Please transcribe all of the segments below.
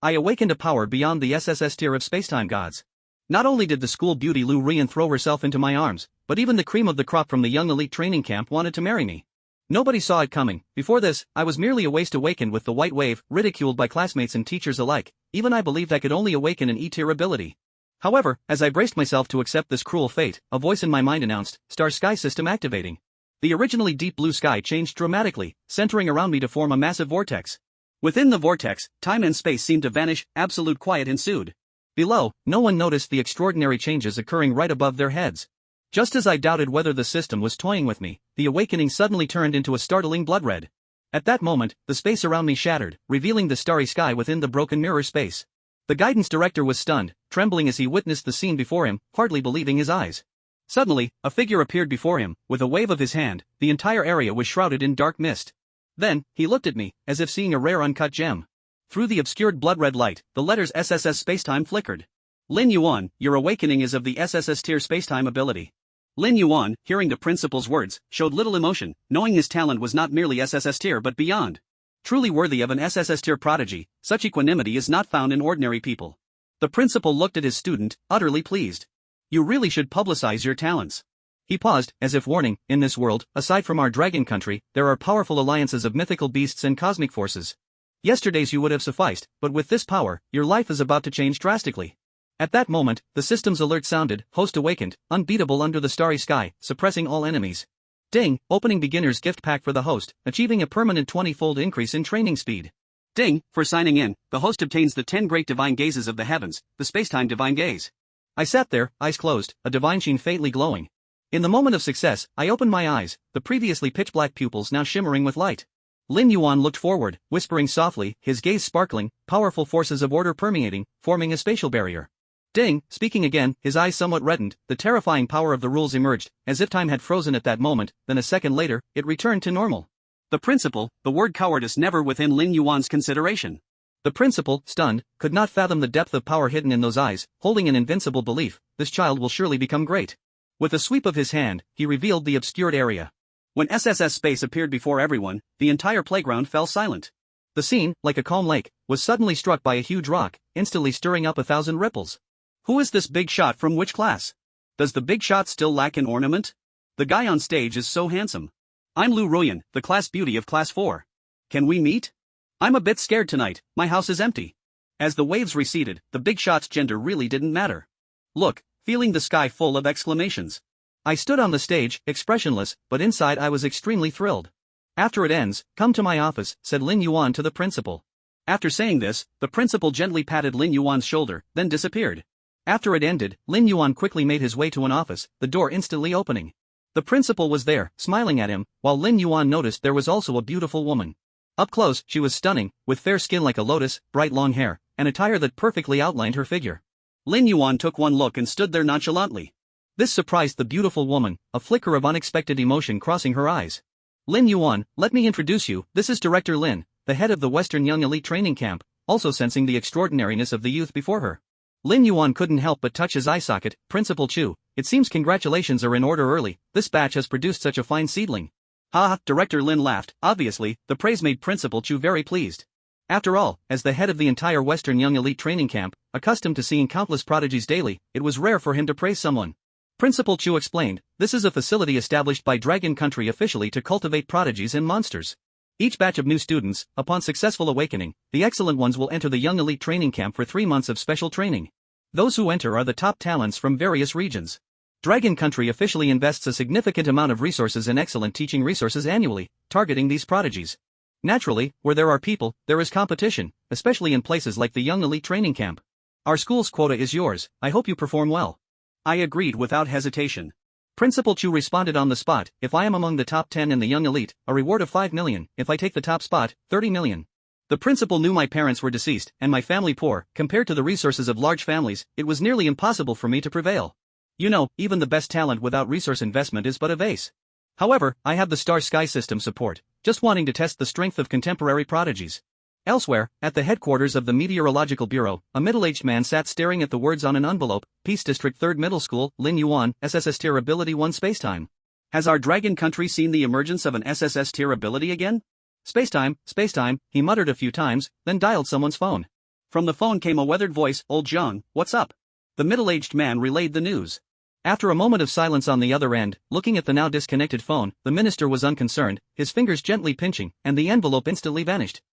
I awakened a power beyond the SSS tier of spacetime gods. Not only did the school beauty Lu Rian throw herself into my arms, but even the cream of the crop from the young elite training camp wanted to marry me. Nobody saw it coming. Before this, I was merely a waste awakened with the white wave, ridiculed by classmates and teachers alike. Even I believed I could only awaken an E-tier ability. However, as I braced myself to accept this cruel fate, a voice in my mind announced, Star Sky System activating. The originally deep blue sky changed dramatically, centering around me to form a massive vortex. Within the vortex, time and space seemed to vanish, absolute quiet ensued. Below, no one noticed the extraordinary changes occurring right above their heads. Just as I doubted whether the system was toying with me, the awakening suddenly turned into a startling blood red. At that moment, the space around me shattered, revealing the starry sky within the broken mirror space. The guidance director was stunned, trembling as he witnessed the scene before him, hardly believing his eyes. Suddenly, a figure appeared before him. With a wave of his hand, the entire area was shrouded in dark mist. Then, he looked at me, as if seeing a rare uncut gem. Through the obscured blood-red light, the letters SSS spacetime flickered. Lin Yuan, your awakening is of the SSS tier spacetime ability. Lin Yuan, hearing the principal's words, showed little emotion, knowing his talent was not merely SSS tier but beyond. Truly worthy of an SSS tier prodigy, such equanimity is not found in ordinary people. The principal looked at his student, utterly pleased. You really should publicize your talents. He paused, as if warning, in this world, aside from our dragon country, there are powerful alliances of mythical beasts and cosmic forces. Yesterday's you would have sufficed, but with this power, your life is about to change drastically. At that moment, the system's alert sounded, host awakened, unbeatable under the starry sky, suppressing all enemies. Ding, opening beginner's gift pack for the host, achieving a permanent 20-fold increase in training speed. Ding, for signing in, the host obtains the 10 great divine gazes of the heavens, the spacetime divine gaze. I sat there, eyes closed, a divine sheen faintly glowing. In the moment of success, I opened my eyes, the previously pitch-black pupils now shimmering with light. Lin Yuan looked forward, whispering softly, his gaze sparkling, powerful forces of order permeating, forming a spatial barrier. Ding, speaking again, his eyes somewhat reddened, the terrifying power of the rules emerged, as if time had frozen at that moment, then a second later, it returned to normal. The principal, the word cowardice never within Lin Yuan's consideration. The principal, stunned, could not fathom the depth of power hidden in those eyes, holding an invincible belief, this child will surely become great. With a sweep of his hand, he revealed the obscured area. When SSS space appeared before everyone, the entire playground fell silent. The scene, like a calm lake, was suddenly struck by a huge rock, instantly stirring up 1,000 ripples. Who is this big shot from which class? Does the big shot still lack an ornament? The guy on stage is so handsome. I'm Lu Ruyan, the class beauty of class 4. Can we meet? I'm a bit scared tonight, my house is empty. As the waves receded, the big shot's gender really didn't matter. Look, feeling the sky full of exclamations. I stood on the stage, expressionless, but inside I was extremely thrilled. After it ends, come to my office, said Lin Yuan to the principal. After saying this, the principal gently patted Lin Yuan's shoulder, then disappeared. After it ended, Lin Yuan quickly made his way to an office, the door instantly opening. The principal was there, smiling at him, while Lin Yuan noticed there was also a beautiful woman. Up close, she was stunning, with fair skin like a lotus, bright long hair, and attire that perfectly outlined her figure. Lin Yuan took one look and stood there nonchalantly. This surprised the beautiful woman, a flicker of unexpected emotion crossing her eyes. Lin Yuan, let me introduce you, this is Director Lin, the head of the Western Young Elite Training Camp, also sensing the extraordinariness of the youth before her. Lin Yuan couldn't help but touch his eye socket. Principal Chu, it seems congratulations are in order early, this batch has produced such a fine seedling. Ha, Director Lin laughed, obviously, the praise made Principal Chu very pleased. After all, as the head of the entire Western Young Elite Training Camp, accustomed to seeing countless prodigies daily, it was rare for him to praise someone. Principal Chu explained, this is a facility established by Dragon Country officially to cultivate prodigies and monsters. Each batch of new students, upon successful awakening, the excellent ones will enter the Young Elite Training Camp for 3 months of special training. Those who enter are the top talents from various regions. Dragon Country officially invests a significant amount of resources in excellent teaching resources annually, targeting these prodigies. Naturally, where there are people, there is competition, especially in places like the Young Elite Training Camp. Our school's quota is yours, I hope you perform well. I agreed without hesitation. Principal Chu responded on the spot, if I am among the top 10 in the Young Elite, a reward of 5 million, if I take the top spot, 30 million. The principal knew my parents were deceased, and my family poor, compared to the resources of large families, it was nearly impossible for me to prevail. You know, even the best talent without resource investment is but a vase. However, I have the Star Sky System support, just wanting to test the strength of contemporary prodigies. Elsewhere, at the headquarters of the Meteorological Bureau, a middle-aged man sat staring at the words on an envelope, Peace District 3rd Middle School, Lin Yuan, SSS Tier Ability 1 Spacetime. Has our Dragon Country seen the emergence of an SSS Tier ability again? Spacetime, he muttered a few times, then dialed someone's phone. From the phone came a weathered voice, "Old Zhang, what's up?" The middle-aged man relayed the news. After a moment of silence on the other end, looking at the now disconnected phone, the minister was unconcerned, his fingers gently pinching, and the envelope instantly vanished.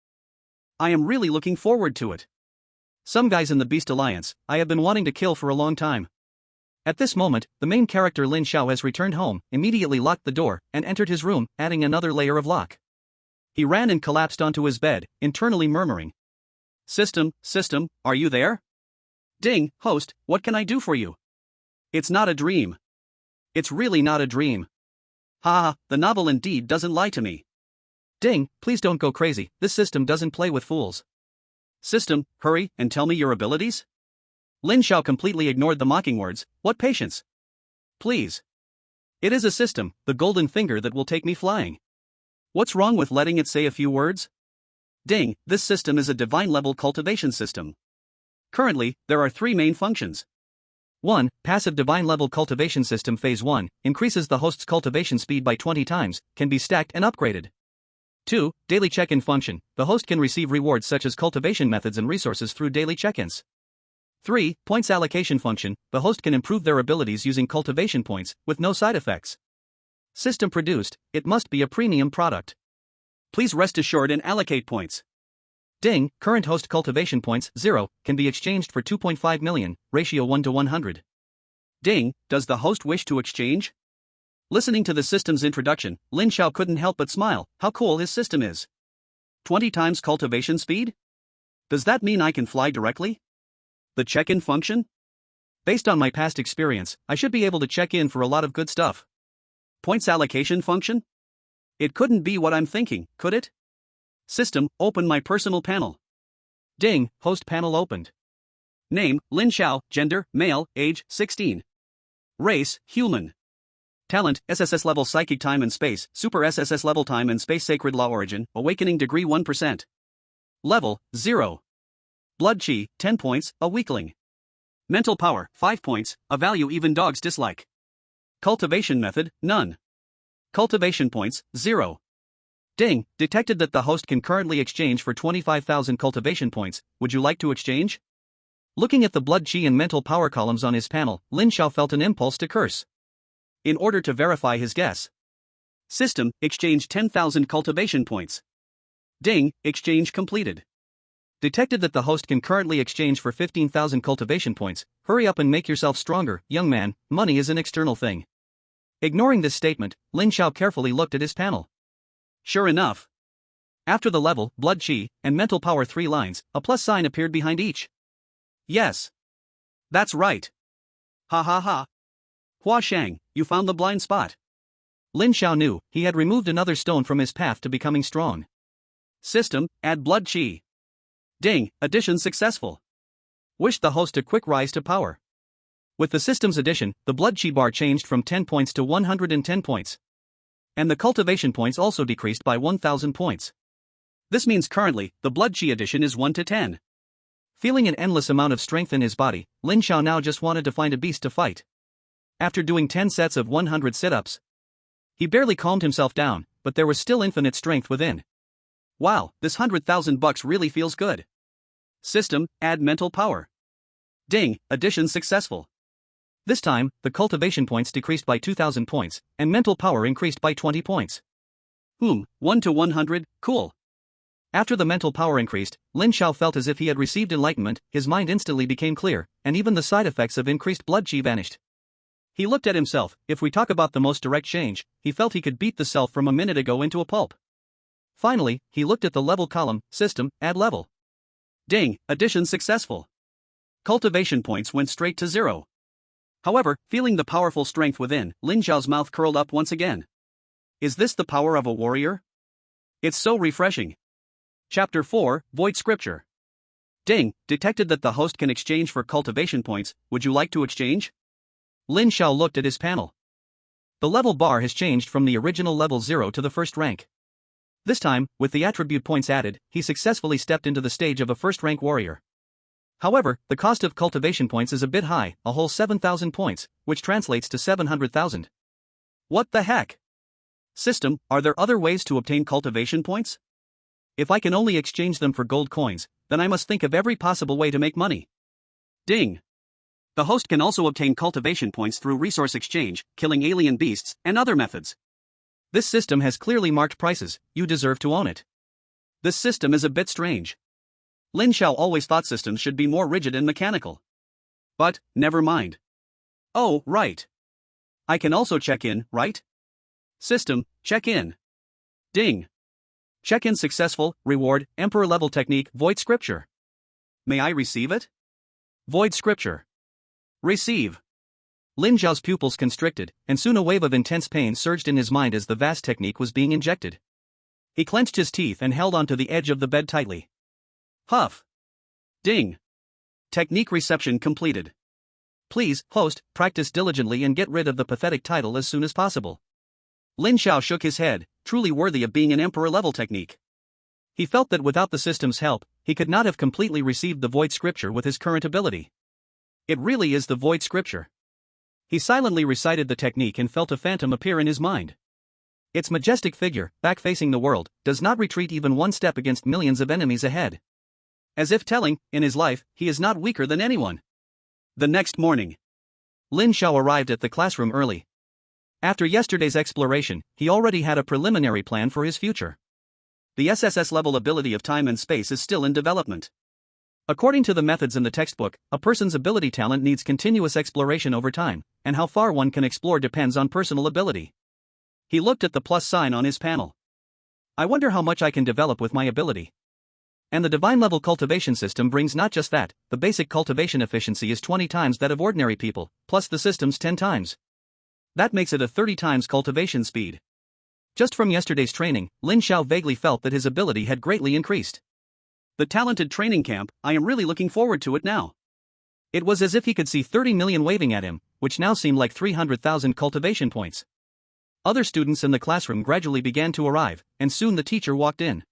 "I am really looking forward to it. Some guys in the Beast Alliance, I have been wanting to kill for a long time." At this moment, the main character Lin Xiao has returned home, immediately locked the door, and entered his room, adding another layer of lock. He ran and collapsed onto his bed, internally murmuring, System, are you there? Ding, host, what can I do for you? It's not a dream. It's really not a dream. Ha, the novel indeed doesn't lie to me. Ding, please don't go crazy, this system doesn't play with fools. System, hurry and tell me your abilities? Lin Xiao completely ignored the mocking words, what patience? Please. It is a system, the golden finger that will take me flying. What's wrong with letting it say a few words? Ding, this system is a divine-level cultivation system. Currently, there are 3 main functions. 1. Passive divine-level cultivation system Phase 1, increases the host's cultivation speed by 20 times, can be stacked and upgraded. 2. Daily check-in function, the host can receive rewards such as cultivation methods and resources through daily check-ins. 3. Points allocation function, the host can improve their abilities using cultivation points, with no side effects. System produced, it must be a premium product. Please rest assured and allocate points. Ding, current host cultivation points, 0, can be exchanged for 2.5 million, ratio 1 to 100. Ding, does the host wish to exchange? Listening to the system's introduction, Lin Xiao couldn't help but smile, how cool his system is. 20 times cultivation speed? Does that mean I can fly directly? The check-in function? Based on my past experience, I should be able to check in for a lot of good stuff. Points allocation function? It couldn't be what I'm thinking, could it? System, open my personal panel. Ding, host panel opened. Name, Lin Xiao, gender, male, age, 16. Race, human. Talent, SSS level psychic time and space, super SSS level time and space sacred law origin, awakening degree 1%. Level, 0. Blood chi, 10 points, a weakling. Mental power, 5 points, a value even dogs dislike. Cultivation method, none. Cultivation points, 0. Ding, detected that the host can currently exchange for 25,000 cultivation points, would you like to exchange? Looking at the blood chi and mental power columns on his panel, Lin Xiao felt an impulse to curse. In order to verify his guess. System, exchange 10,000 cultivation points. Ding, exchange completed. Detected that the host can currently exchange for 15,000 cultivation points, hurry up and make yourself stronger, young man, money is an external thing. Ignoring this statement, Lin Xiao carefully looked at his panel. Sure enough. After the level, blood chi, and mental power 3 lines, a plus sign appeared behind each. Yes. That's right. Ha ha ha. Hua Shang, you found the blind spot. Lin Xiao knew, he had removed another stone from his path to becoming strong. System, add blood chi. Ding, addition successful. Wish the host a quick rise to power. With the system's addition, the blood chi bar changed from 10 points to 110 points. And the cultivation points also decreased by 1,000 points. This means currently, the blood chi addition is 1 to 10. Feeling an endless amount of strength in his body, Lin Xiao now just wanted to find a beast to fight. After doing 10 sets of 100 sit-ups, he barely calmed himself down, but there was still infinite strength within. Wow, this $100,000 really feels good. System, add mental power. Ding, addition successful. This time, the cultivation points decreased by 2,000 points, and mental power increased by 20 points. 1 to 100, cool. After the mental power increased, Lin Xiao felt as if he had received enlightenment, his mind instantly became clear, and even the side effects of increased blood chi vanished. He looked at himself, if we talk about the most direct change, he felt he could beat the self from a minute ago into a pulp. Finally, he looked at the level column, system, add level. Ding, addition successful. Cultivation points went straight to 0. However, feeling the powerful strength within, Lin Xiao's mouth curled up once again. Is this the power of a warrior? It's so refreshing. Chapter 4, Void Scripture. Ding, detected that the host can exchange for cultivation points, would you like to exchange? Lin Xiao looked at his panel. The level bar has changed from the original level 0 to the first rank. This time, with the attribute points added, he successfully stepped into the stage of a first-rank warrior. However, the cost of cultivation points is a bit high, a whole 7,000 points, which translates to 700,000. What the heck? System, are there other ways to obtain cultivation points? If I can only exchange them for gold coins, then I must think of every possible way to make money. Ding. The host can also obtain cultivation points through resource exchange, killing alien beasts, and other methods. This system has clearly marked prices, you deserve to own it. This system is a bit strange. Lin Xiao always thought systems should be more rigid and mechanical. But, never mind. Oh, right. I can also check in, right? System, check in. Ding. Check-in successful, reward, Emperor level technique, void scripture. May I receive it? Void scripture. Receive. Lin Zhao's pupils constricted, and soon a wave of intense pain surged in his mind as the vast technique was being injected. He clenched his teeth and held onto the edge of the bed tightly. Huff. Ding. Technique reception completed. Please, host, practice diligently and get rid of the pathetic title as soon as possible. Lin Xiao shook his head, truly worthy of being an emperor-level technique. He felt that without the system's help, he could not have completely received the void scripture with his current ability. It really is the void scripture. He silently recited the technique and felt a phantom appear in his mind. Its majestic figure, back-facing the world, does not retreat even one step against millions of enemies ahead. As if telling, in his life, he is not weaker than anyone. The next morning, Lin Xiao arrived at the classroom early. After yesterday's exploration, he already had a preliminary plan for his future. The SSS level ability of time and space is still in development. According to the methods in the textbook, a person's ability talent needs continuous exploration over time, and how far one can explore depends on personal ability. He looked at the plus sign on his panel. I wonder how much I can develop with my ability. And the divine level cultivation system brings not just that, the basic cultivation efficiency is 20 times that of ordinary people, plus the system's 10 times. That makes it a 30 times cultivation speed. Just from yesterday's training, Lin Xiao vaguely felt that his ability had greatly increased. The talented training camp, I am really looking forward to it now. It was as if he could see 30 million waving at him, which now seemed like 300,000 cultivation points. Other students in the classroom gradually began to arrive, and soon the teacher walked in.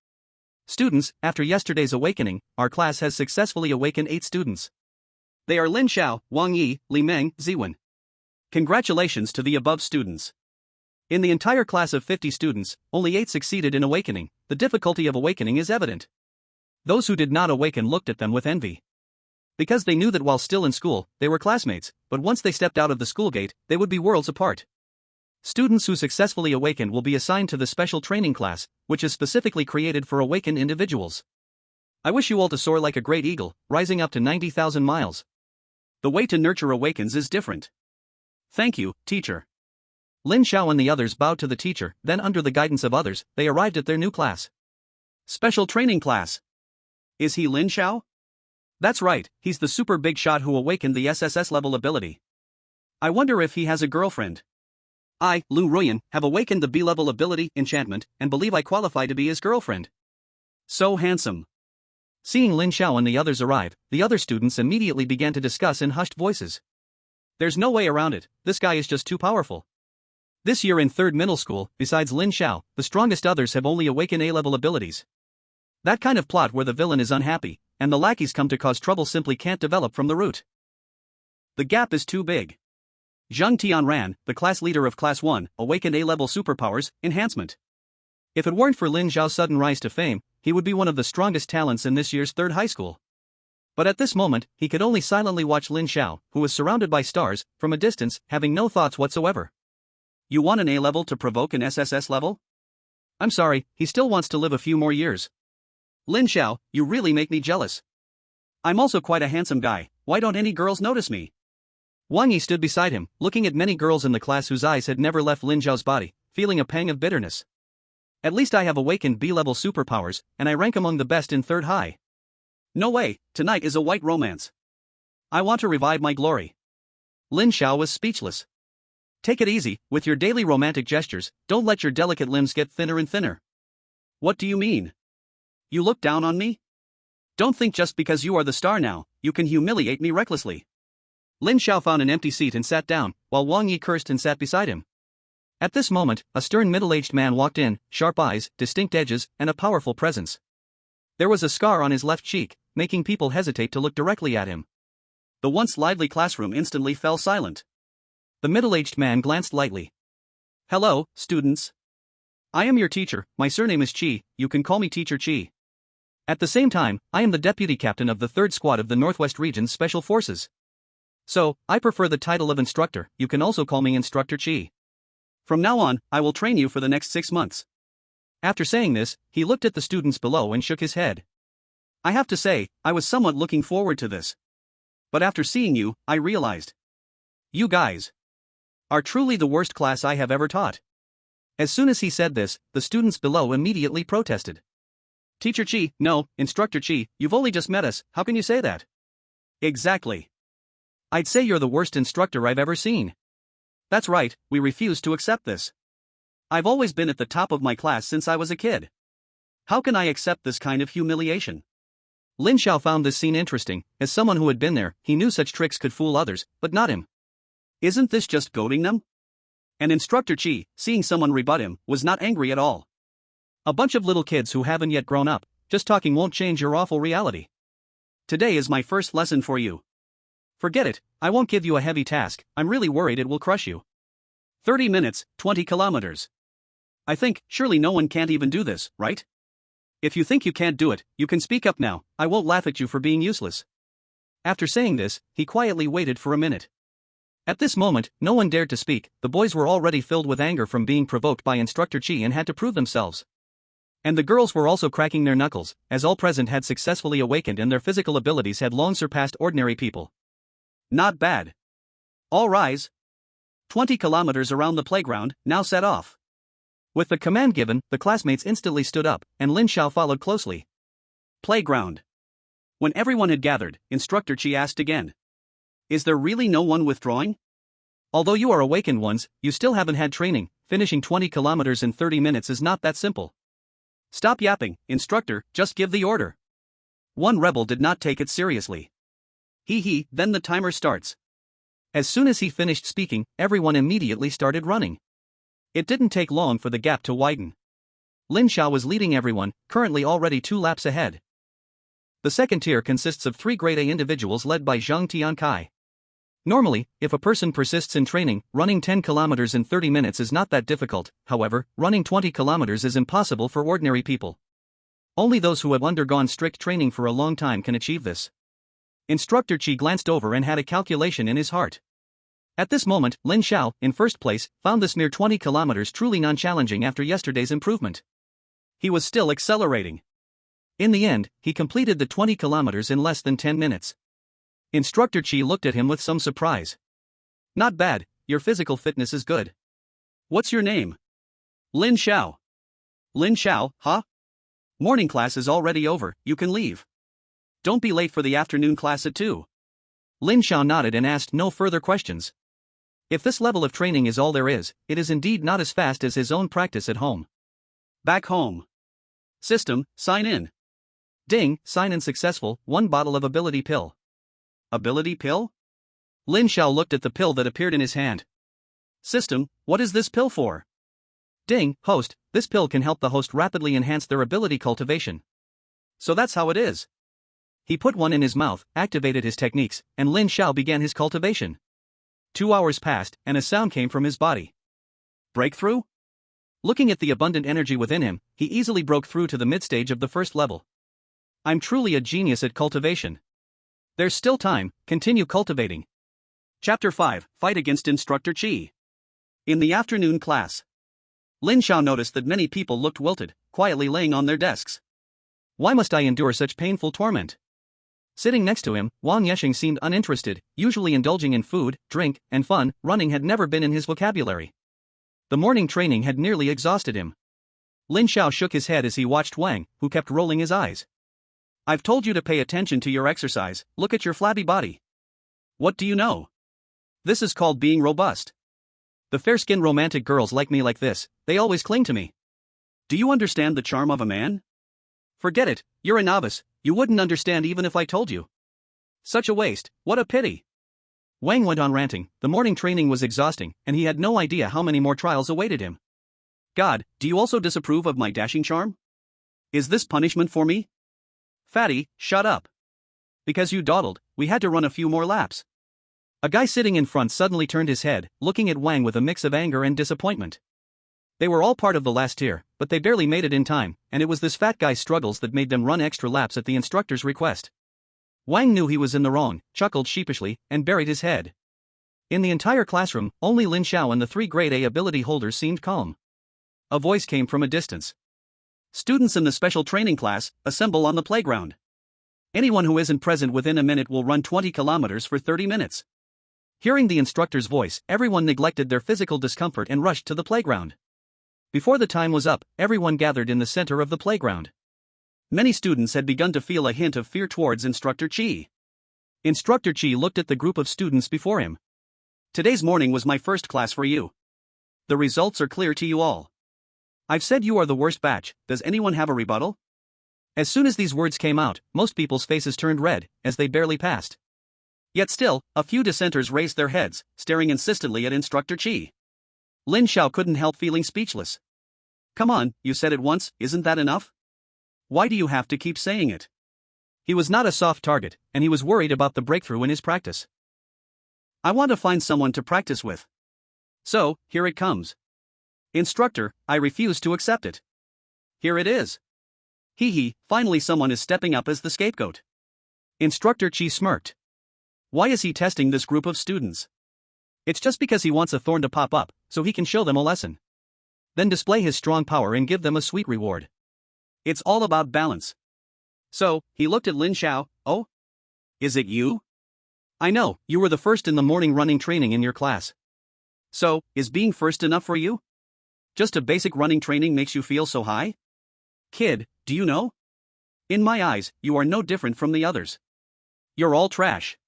Students, after yesterday's awakening, our class has successfully awakened 8 students. They are Lin Xiao, Wang Yi, Li Meng, Ziwen. Congratulations to the above students. In the entire class of 50 students, only 8 succeeded in awakening. The difficulty of awakening is evident. Those who did not awaken looked at them with envy. Because they knew that while still in school, they were classmates, but once they stepped out of the school gate, they would be worlds apart. Students who successfully awakened will be assigned to the special training class, which is specifically created for awakened individuals. I wish you all to soar like a great eagle, rising up to 90,000 miles. The way to nurture awakens is different. Thank you, teacher. Lin Xiao and the others bowed to the teacher, then under the guidance of others, they arrived at their new class. Special training class. Is he Lin Xiao? That's right, he's the super big shot who awakened the SSS level ability. I wonder if he has a girlfriend. I, Lu Ruyan, have awakened the B-level ability, enchantment, and believe I qualify to be his girlfriend. So handsome. Seeing Lin Xiao and the others arrive, the other students immediately began to discuss in hushed voices. There's no way around it, this guy is just too powerful. This year in 3rd middle school, besides Lin Xiao, the strongest others have only awakened A-level abilities. That kind of plot where the villain is unhappy, and the lackeys come to cause trouble simply can't develop from the root. The gap is too big. Zhang Tianran, the class leader of Class 1, awakened A-level superpowers, enhancement. If it weren't for Lin Xiao's sudden rise to fame, he would be one of the strongest talents in this year's 3rd high school. But at this moment, he could only silently watch Lin Xiao, who was surrounded by stars, from a distance, having no thoughts whatsoever. You want an A-level to provoke an SSS level? I'm sorry, he still wants to live a few more years. Lin Xiao, you really make me jealous. I'm also quite a handsome guy, why don't any girls notice me? Wang Yi stood beside him, looking at many girls in the class whose eyes had never left Lin Xiao's body, feeling a pang of bitterness. At least I have awakened B-level superpowers, and I rank among the best in 3rd high. No way, tonight is a white romance. I want to revive my glory. Lin Xiao was speechless. Take it easy, with your daily romantic gestures, don't let your delicate limbs get thinner and thinner. What do you mean? You look down on me? Don't think just because you are the star now, you can humiliate me recklessly. Lin Xiao found an empty seat and sat down, while Wang Yi cursed and sat beside him. At this moment, a stern middle-aged man walked in, sharp eyes, distinct edges, and a powerful presence. There was a scar on his left cheek, making people hesitate to look directly at him. The once lively classroom instantly fell silent. The middle-aged man glanced lightly. Hello, students. I am your teacher, my surname is Qi, you can call me Teacher Qi. At the same time, I am the deputy captain of the 3rd Squad of the Northwest Region's Special Forces. So, I prefer the title of instructor. You can also call me Instructor Chi. From now on, I will train you for the next 6 months. After saying this, he looked at the students below and shook his head. I have to say, I was somewhat looking forward to this. But after seeing you, I realized. You guys are truly the worst class I have ever taught. As soon as he said this, the students below immediately protested. Teacher Chi, no, Instructor Chi, you've only just met us, how can you say that? Exactly. I'd say you're the worst instructor I've ever seen. That's right, we refuse to accept this. I've always been at the top of my class since I was a kid. How can I accept this kind of humiliation? Lin Xiao found this scene interesting. As someone who had been there, he knew such tricks could fool others, but not him. Isn't this just goading them? And Instructor Chi, seeing someone rebut him, was not angry at all. A bunch of little kids who haven't yet grown up, just talking won't change your awful reality. Today is my first lesson for you. Forget it, I won't give you a heavy task, I'm really worried it will crush you. 30 minutes, 20 kilometers. I think, surely no one can't even do this, right? If you think you can't do it, you can speak up now, I won't laugh at you for being useless. After saying this, he quietly waited for a minute. At this moment, no one dared to speak. The boys were already filled with anger from being provoked by Instructor Chi and had to prove themselves. And the girls were also cracking their knuckles, as all present had successfully awakened and their physical abilities had long surpassed ordinary people. Not bad. All rise. 20 kilometers around the playground, now set off. With the command given, the classmates instantly stood up, and Lin Xiao followed closely. Playground. When everyone had gathered, Instructor Chi asked again. Is there really no one withdrawing? Although you are awakened ones, you still haven't had training. Finishing 20 kilometers in 30 minutes is not that simple. Stop yapping, instructor, just give the order. One rebel did not take it seriously. Then the timer starts. As soon as he finished speaking, everyone immediately started running. It didn't take long for the gap to widen. Lin Xiao was leading everyone, currently already 2 laps ahead. The second tier consists of 3 grade A individuals led by Zhang Tiankai. Normally, if a person persists in training, running 10 kilometers in 30 minutes is not that difficult. However, running 20 kilometers is impossible for ordinary people. Only those who have undergone strict training for a long time can achieve this. Instructor Chi glanced over and had a calculation in his heart. At this moment, Lin Xiao, in first place, found this mere 20 kilometers truly non-challenging after yesterday's improvement. He was still accelerating. In the end, he completed the 20 kilometers in less than 10 minutes. Instructor Chi looked at him with some surprise. Not bad, your physical fitness is good. What's your name? Lin Xiao. Lin Xiao, huh? Morning class is already over, you can leave. Don't be late for the afternoon class at 2. Lin Xiao nodded and asked no further questions. If this level of training is all there is, it is indeed not as fast as his own practice at home. Back home. System, sign in. Ding, sign in successful, 1 bottle of ability pill. Ability pill? Lin Xiao looked at the pill that appeared in his hand. System, what is this pill for? Ding, host, this pill can help the host rapidly enhance their ability cultivation. So that's how it is. He put one in his mouth, activated his techniques, and Lin Xiao began his cultivation. 2 hours passed, and a sound came from his body. Breakthrough? Looking at the abundant energy within him, he easily broke through to the mid-stage of the first level. I'm truly a genius at cultivation. There's still time, continue cultivating. Chapter 5, Fight Against Instructor Chi. In the afternoon class, Lin Xiao noticed that many people looked wilted, quietly laying on their desks. Why must I endure such painful torment? Sitting next to him, Wang Yesheng seemed uninterested, usually indulging in food, drink, and fun. Running had never been in his vocabulary. The morning training had nearly exhausted him. Lin Xiao shook his head as he watched Wang, who kept rolling his eyes. I've told you to pay attention to your exercise, look at your flabby body. What do you know? This is called being robust. The fair-skinned romantic girls like me like this, they always cling to me. Do you understand the charm of a man? Forget it, you're a novice, you wouldn't understand even if I told you. Such a waste, what a pity. Wang went on ranting. The morning training was exhausting, and he had no idea how many more trials awaited him. God, do you also disapprove of my dashing charm? Is this punishment for me? Fatty, shut up. Because you dawdled, we had to run a few more laps. A guy sitting in front suddenly turned his head, looking at Wang with a mix of anger and disappointment. They were all part of the last tier, but they barely made it in time, and it was this fat guy's struggles that made them run extra laps at the instructor's request. Wang knew he was in the wrong, chuckled sheepishly, and buried his head. In the entire classroom, only Lin Xiao and the 3 grade A ability holders seemed calm. A voice came from a distance. Students in the special training class, assemble on the playground. Anyone who isn't present within a minute will run 20 kilometers for 30 minutes. Hearing the instructor's voice, everyone neglected their physical discomfort and rushed to the playground. Before the time was up, everyone gathered in the center of the playground. Many students had begun to feel a hint of fear towards Instructor Chi. Instructor Chi looked at the group of students before him. Today's morning was my first class for you. The results are clear to you all. I've said you are the worst batch. Does anyone have a rebuttal? As soon as these words came out, most people's faces turned red, as they barely passed. Yet still, a few dissenters raised their heads, staring insistently at Instructor Chi. Lin Xiao couldn't help feeling speechless. Come on, you said it once, isn't that enough? Why do you have to keep saying it? He was not a soft target, and he was worried about the breakthrough in his practice. I want to find someone to practice with. So, here it comes. Instructor, I refuse to accept it. Here it is. Hee, finally someone is stepping up as the scapegoat. Instructor Chi smirked. Why is he testing this group of students? It's just because he wants a thorn to pop up, so he can show them a lesson. Then display his strong power and give them a sweet reward. It's all about balance. So, he looked at Lin Xiao. Oh? Is it you? I know, you were the first in the morning running training in your class. So, is being first enough for you? Just a basic running training makes you feel so high? Kid, do you know? In my eyes, you are no different from the others. You're all trash.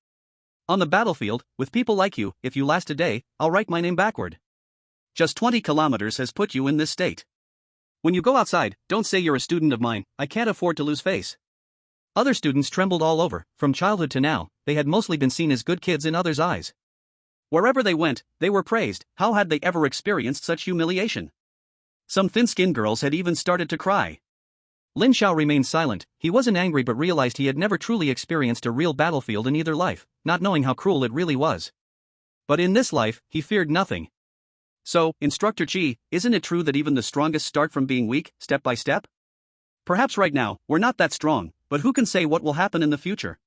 On the battlefield, with people like you, if you last a day, I'll write my name backward. Just 20 kilometers has put you in this state. When you go outside, don't say you're a student of mine. I can't afford to lose face. Other students trembled all over. From childhood to now, they had mostly been seen as good kids in others' eyes. Wherever they went, they were praised. How had they ever experienced such humiliation? Some thin-skinned girls had even started to cry. Lin Xiao remained silent. He wasn't angry but realized he had never truly experienced a real battlefield in either life, not knowing how cruel it really was. But in this life, he feared nothing. So, Instructor Chi, isn't it true that even the strongest start from being weak, step by step? Perhaps right now, we're not that strong, but who can say what will happen in the future?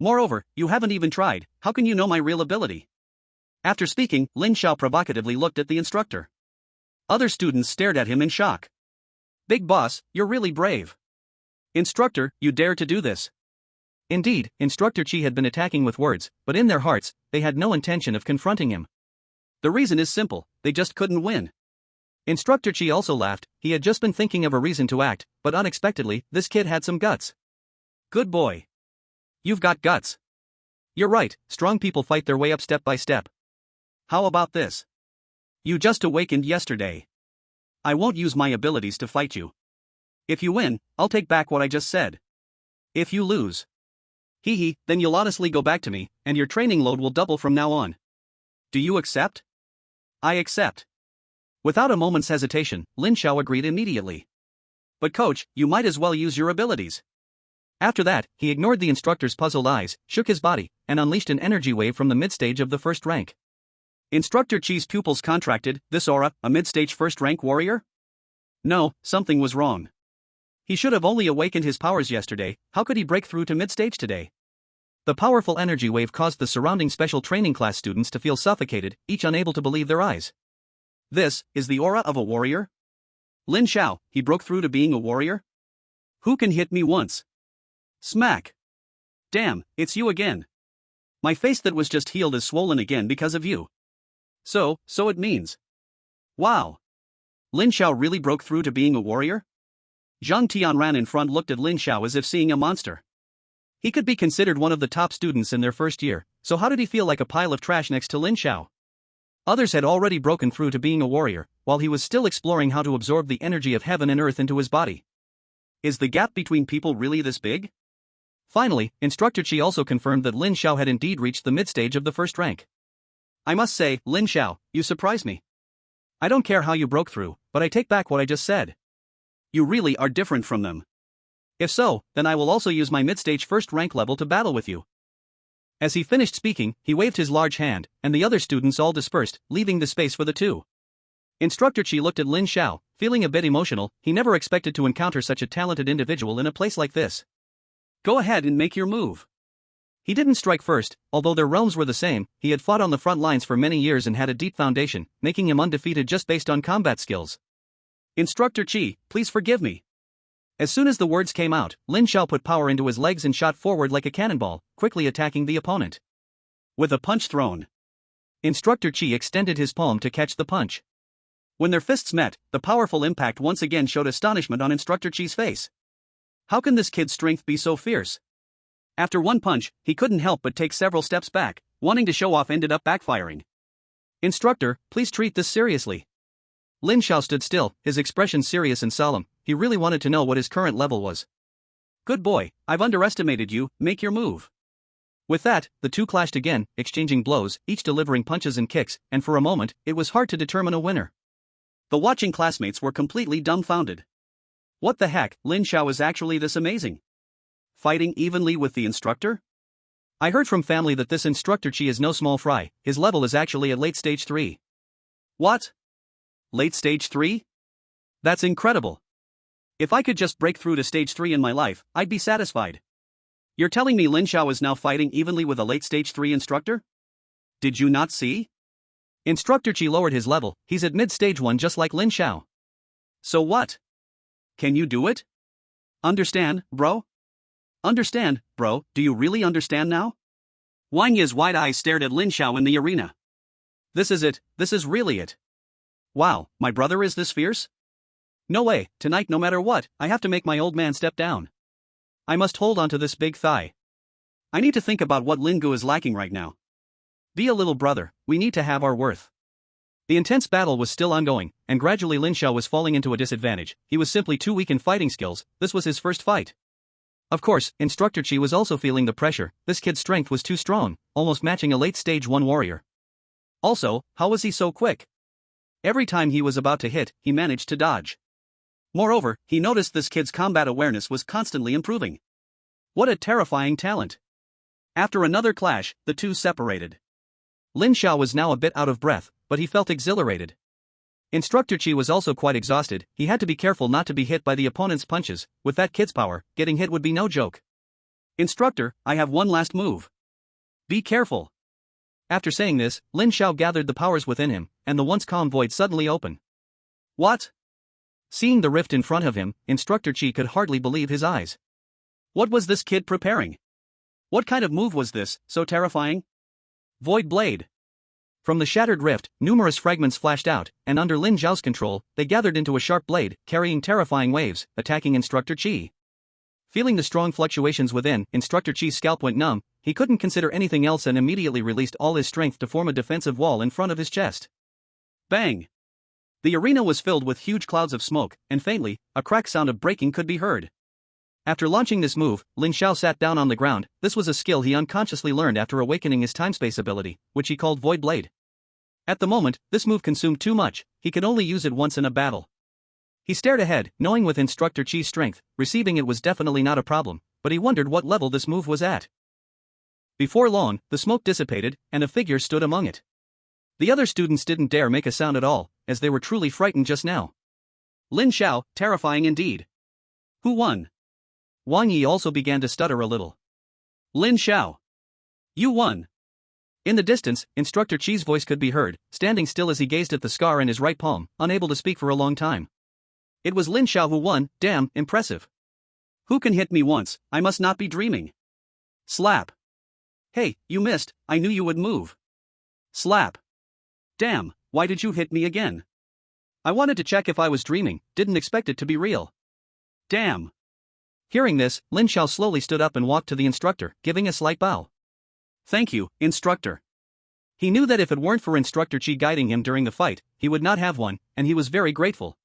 Moreover, you haven't even tried. How can you know my real ability? After speaking, Lin Xiao provocatively looked at the instructor. Other students stared at him in shock. Big boss, you're really brave. Instructor, you dare to do this. Indeed, Instructor Chi had been attacking with words, but in their hearts, they had no intention of confronting him. The reason is simple, they just couldn't win. Instructor Chi also laughed. He had just been thinking of a reason to act, but unexpectedly, this kid had some guts. Good boy. You've got guts. You're right, strong people fight their way up step by step. How about this? You just awakened yesterday. I won't use my abilities to fight you. If you win, I'll take back what I just said. If you lose, then you'll honestly go back to me, and your training load will double from now on. Do you accept? I accept. Without a moment's hesitation, Lin Xiao agreed immediately. But coach, you might as well use your abilities. After that, he ignored the instructor's puzzled eyes, shook his body, and unleashed an energy wave from the mid-stage of the first rank. Instructor Chi's pupils contracted. This aura, a mid-stage first-rank warrior? No, something was wrong. He should have only awakened his powers yesterday. How could he break through to mid-stage today? The powerful energy wave caused the surrounding special training class students to feel suffocated, each unable to believe their eyes. This is the aura of a warrior? Lin Xiao, he broke through to being a warrior? Who can hit me once? Smack. Damn, it's you again. My face that was just healed is swollen again because of you. So it means. Wow. Lin Xiao really broke through to being a warrior? Zhang Tianran in front looked at Lin Xiao as if seeing a monster. He could be considered one of the top students in their first year, so how did he feel like a pile of trash next to Lin Xiao? Others had already broken through to being a warrior, while he was still exploring how to absorb the energy of heaven and earth into his body. Is the gap between people really this big? Finally, Instructor Chi also confirmed that Lin Xiao had indeed reached the mid-stage of the first rank. I must say, Lin Xiao, you surprised me. I don't care how you broke through, but I take back what I just said. You really are different from them. If so, then I will also use my mid-stage first rank level to battle with you. As he finished speaking, he waved his large hand, and the other students all dispersed, leaving the space for the two. Instructor Chi looked at Lin Xiao, feeling a bit emotional. He never expected to encounter such a talented individual in a place like this. Go ahead and make your move. He didn't strike first, although their realms were the same. He had fought on the front lines for many years and had a deep foundation, making him undefeated just based on combat skills. Instructor Chi, please forgive me. As soon as the words came out, Lin Xiao put power into his legs and shot forward like a cannonball, quickly attacking the opponent. With a punch thrown, Instructor Chi extended his palm to catch the punch. When their fists met, the powerful impact once again showed astonishment on Instructor Chi's face. How can this kid's strength be so fierce? After one punch, he couldn't help but take several steps back. Wanting to show off ended up backfiring. Instructor, please treat this seriously. Lin Xiao stood still, his expression serious and solemn. He really wanted to know what his current level was. Good boy, I've underestimated you, make your move. With that, the two clashed again, exchanging blows, each delivering punches and kicks, and for a moment, it was hard to determine a winner. The watching classmates were completely dumbfounded. What the heck, Lin Xiao is actually this amazing? Fighting evenly with the instructor? I heard from family that this Instructor Chi is no small fry. His level is actually at late stage 3. What? Late stage 3? That's incredible. If I could just break through to stage 3 in my life, I'd be satisfied. You're telling me Lin Xiao is now fighting evenly with a late stage 3 instructor? Did you not see? Instructor Chi lowered his level. He's at mid stage 1 just like Lin Xiao. So what? Can you do it? Understand, bro? Understand, bro, do you really understand now? Wang Yi's wide eyes stared at Lin Xiao in the arena. This is it, this is really it. Wow, my brother is this fierce? No way, tonight no matter what, I have to make my old man step down. I must hold on to this big thigh. I need to think about what Lin Gu is lacking right now. Be a little brother, we need to have our worth. The intense battle was still ongoing, and gradually Lin Xiao was falling into a disadvantage. He was simply too weak in fighting skills. This was his first fight. Of course, Instructor Chi was also feeling the pressure. This kid's strength was too strong, almost matching a late stage 1 warrior. Also, how was he so quick? Every time he was about to hit, he managed to dodge. Moreover, he noticed this kid's combat awareness was constantly improving. What a terrifying talent. After another clash, the two separated. Lin Xiao was now a bit out of breath, but he felt exhilarated. Instructor Chi was also quite exhausted. He had to be careful not to be hit by the opponent's punches. With that kid's power, getting hit would be no joke. Instructor, I have one last move. Be careful. After saying this, Lin Xiao gathered the powers within him, and the once calm void suddenly opened. What? Seeing the rift in front of him, Instructor Chi could hardly believe his eyes. What was this kid preparing? What kind of move was this, so terrifying? Void Blade. From the shattered rift, numerous fragments flashed out, and under Lin Xiao's control, they gathered into a sharp blade, carrying terrifying waves, attacking Instructor Chi. Feeling the strong fluctuations within, Instructor Chi's scalp went numb. He couldn't consider anything else and immediately released all his strength to form a defensive wall in front of his chest. Bang! The arena was filled with huge clouds of smoke, and faintly, a crack sound of breaking could be heard. After launching this move, Lin Xiao sat down on the ground. This was a skill he unconsciously learned after awakening his time-space ability, which he called Void Blade. At the moment, this move consumed too much. He could only use it once in a battle. He stared ahead, knowing with Instructor Chi's strength, receiving it was definitely not a problem, but he wondered what level this move was at. Before long, the smoke dissipated, and a figure stood among it. The other students didn't dare make a sound at all, as they were truly frightened just now. Lin Xiao, terrifying indeed. Who won? Wang Yi also began to stutter a little. Lin Xiao. You won. In the distance, Instructor Chi's voice could be heard, standing still as he gazed at the scar in his right palm, unable to speak for a long time. It was Lin Xiao who won. Damn, impressive. Who can hit me once? I must not be dreaming. Slap. Hey, you missed, I knew you would move. Slap. Damn, why did you hit me again? I wanted to check if I was dreaming, didn't expect it to be real. Damn. Hearing this, Lin Xiao slowly stood up and walked to the instructor, giving a slight bow. Thank you, instructor. He knew that if it weren't for Instructor Chi guiding him during the fight, he would not have one, and he was very grateful.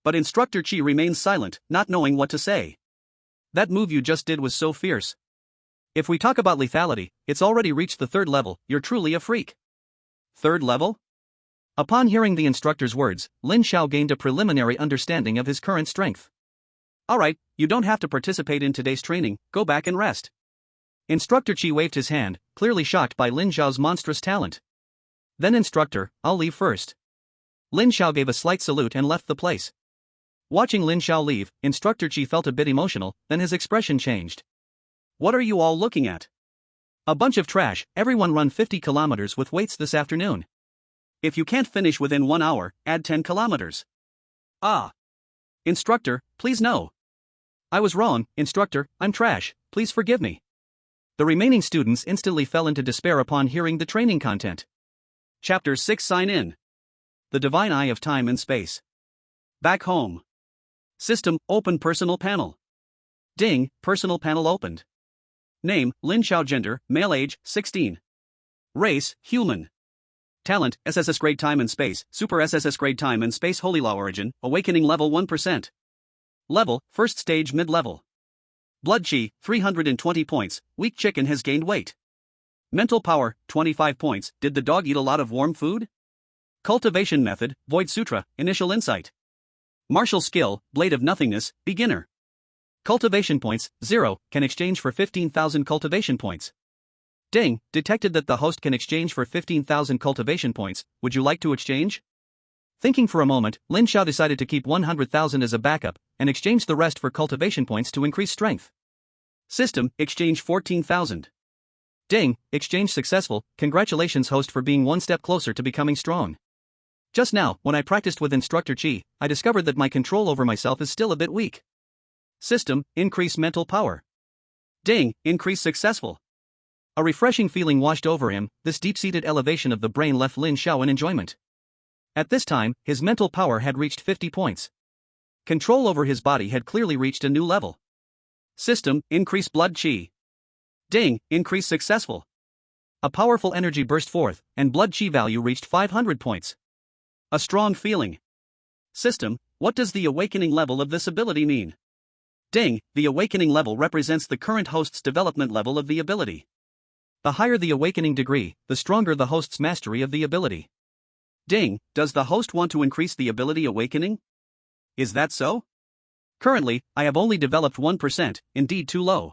But Instructor Chi remained silent, not knowing what to say. That move you just did was so fierce. If we talk about lethality, it's already reached the 3rd level. You're truly a freak. 3rd level? Upon hearing the instructor's words, Lin Xiao gained a preliminary understanding of his current strength. Alright, you don't have to participate in today's training, go back and rest. Instructor Chi waved his hand, clearly shocked by Lin Xiao's monstrous talent. Then instructor, I'll leave first. Lin Xiao gave a slight salute and left the place. Watching Lin Xiao leave, Instructor Chi felt a bit emotional, then his expression changed. What are you all looking at? A bunch of trash. Everyone run 50 kilometers with weights this afternoon. If you can't finish within 1 hour, add 10 kilometers. Ah. Instructor, please no. I was wrong, instructor, I'm trash, please forgive me. The remaining students instantly fell into despair upon hearing the training content. Chapter 6 Sign In. The Divine Eye of Time and Space. Back home. System, open personal panel. Ding, personal panel opened. Name, Lin Xiao. Gender, male. Age, 16. Race, human. Talent, SSS grade time and space, super SSS grade time and space. Holy Law origin, awakening level 1%. Level, first stage mid-level. Blood Chi, 320 points, weak chicken has gained weight. Mental power, 25 points, did the dog eat a lot of warm food? Cultivation method, Void Sutra, initial insight. Martial skill, Blade of Nothingness, beginner. Cultivation points, 0, can exchange for 15,000 cultivation points. Ding, detected that the host can exchange for 15,000 cultivation points, would you like to exchange? Thinking for a moment, Lin Xiao decided to keep 100,000 as a backup, and exchange the rest for cultivation points to increase strength. System, exchange 14,000. Ding, exchange successful, congratulations host for being one step closer to becoming strong. Just now, when I practiced with Instructor Chi, I discovered that my control over myself is still a bit weak. System, increase mental power. Ding, increase successful. A refreshing feeling washed over him, this deep-seated elevation of the brain left Lin Xiao in enjoyment. At this time, his mental power had reached 50 points. Control over his body had clearly reached a new level. System, increase blood chi. Ding, increase successful. A powerful energy burst forth, and blood chi value reached 500 points. A strong feeling. System, what does the awakening level of this ability mean? Ding, the awakening level represents the current host's development level of the ability. The higher the awakening degree, the stronger the host's mastery of the ability. Ding, does the host want to increase the ability awakening? Is that so? Currently, I have only developed 1%, indeed too low.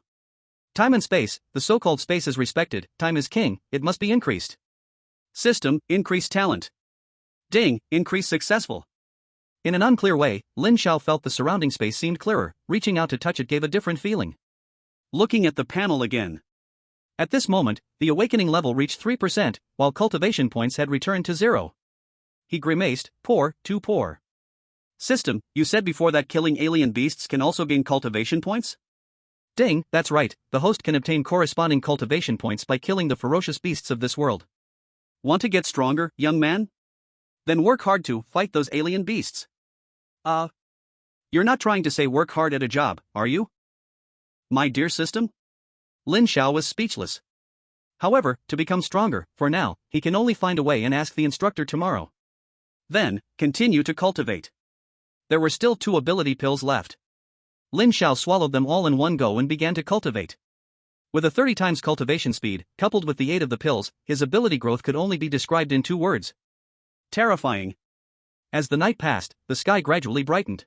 Time and space, the so-called space is respected, time is king, it must be increased. System, increase talent. Ding, increase successful. In an unclear way, Lin Xiao felt the surrounding space seemed clearer, reaching out to touch it gave a different feeling. Looking at the panel again. At this moment, the awakening level reached 3%, while cultivation points had returned to 0. He grimaced, poor, too poor. System, you said before that killing alien beasts can also gain cultivation points? Ding, that's right, the host can obtain corresponding cultivation points by killing the ferocious beasts of this world. Want to get stronger, young man? Then work hard to fight those alien beasts. You're not trying to say work hard at a job, are you? My dear system? Lin Xiao was speechless. However, to become stronger, for now, he can only find a way and ask the instructor tomorrow. Then, continue to cultivate. There were still 2 ability pills left. Lin Xiao swallowed them all in one go and began to cultivate. With a 30 times cultivation speed, coupled with the aid of the pills, his ability growth could only be described in 2 words. Terrifying. As the night passed, the sky gradually brightened.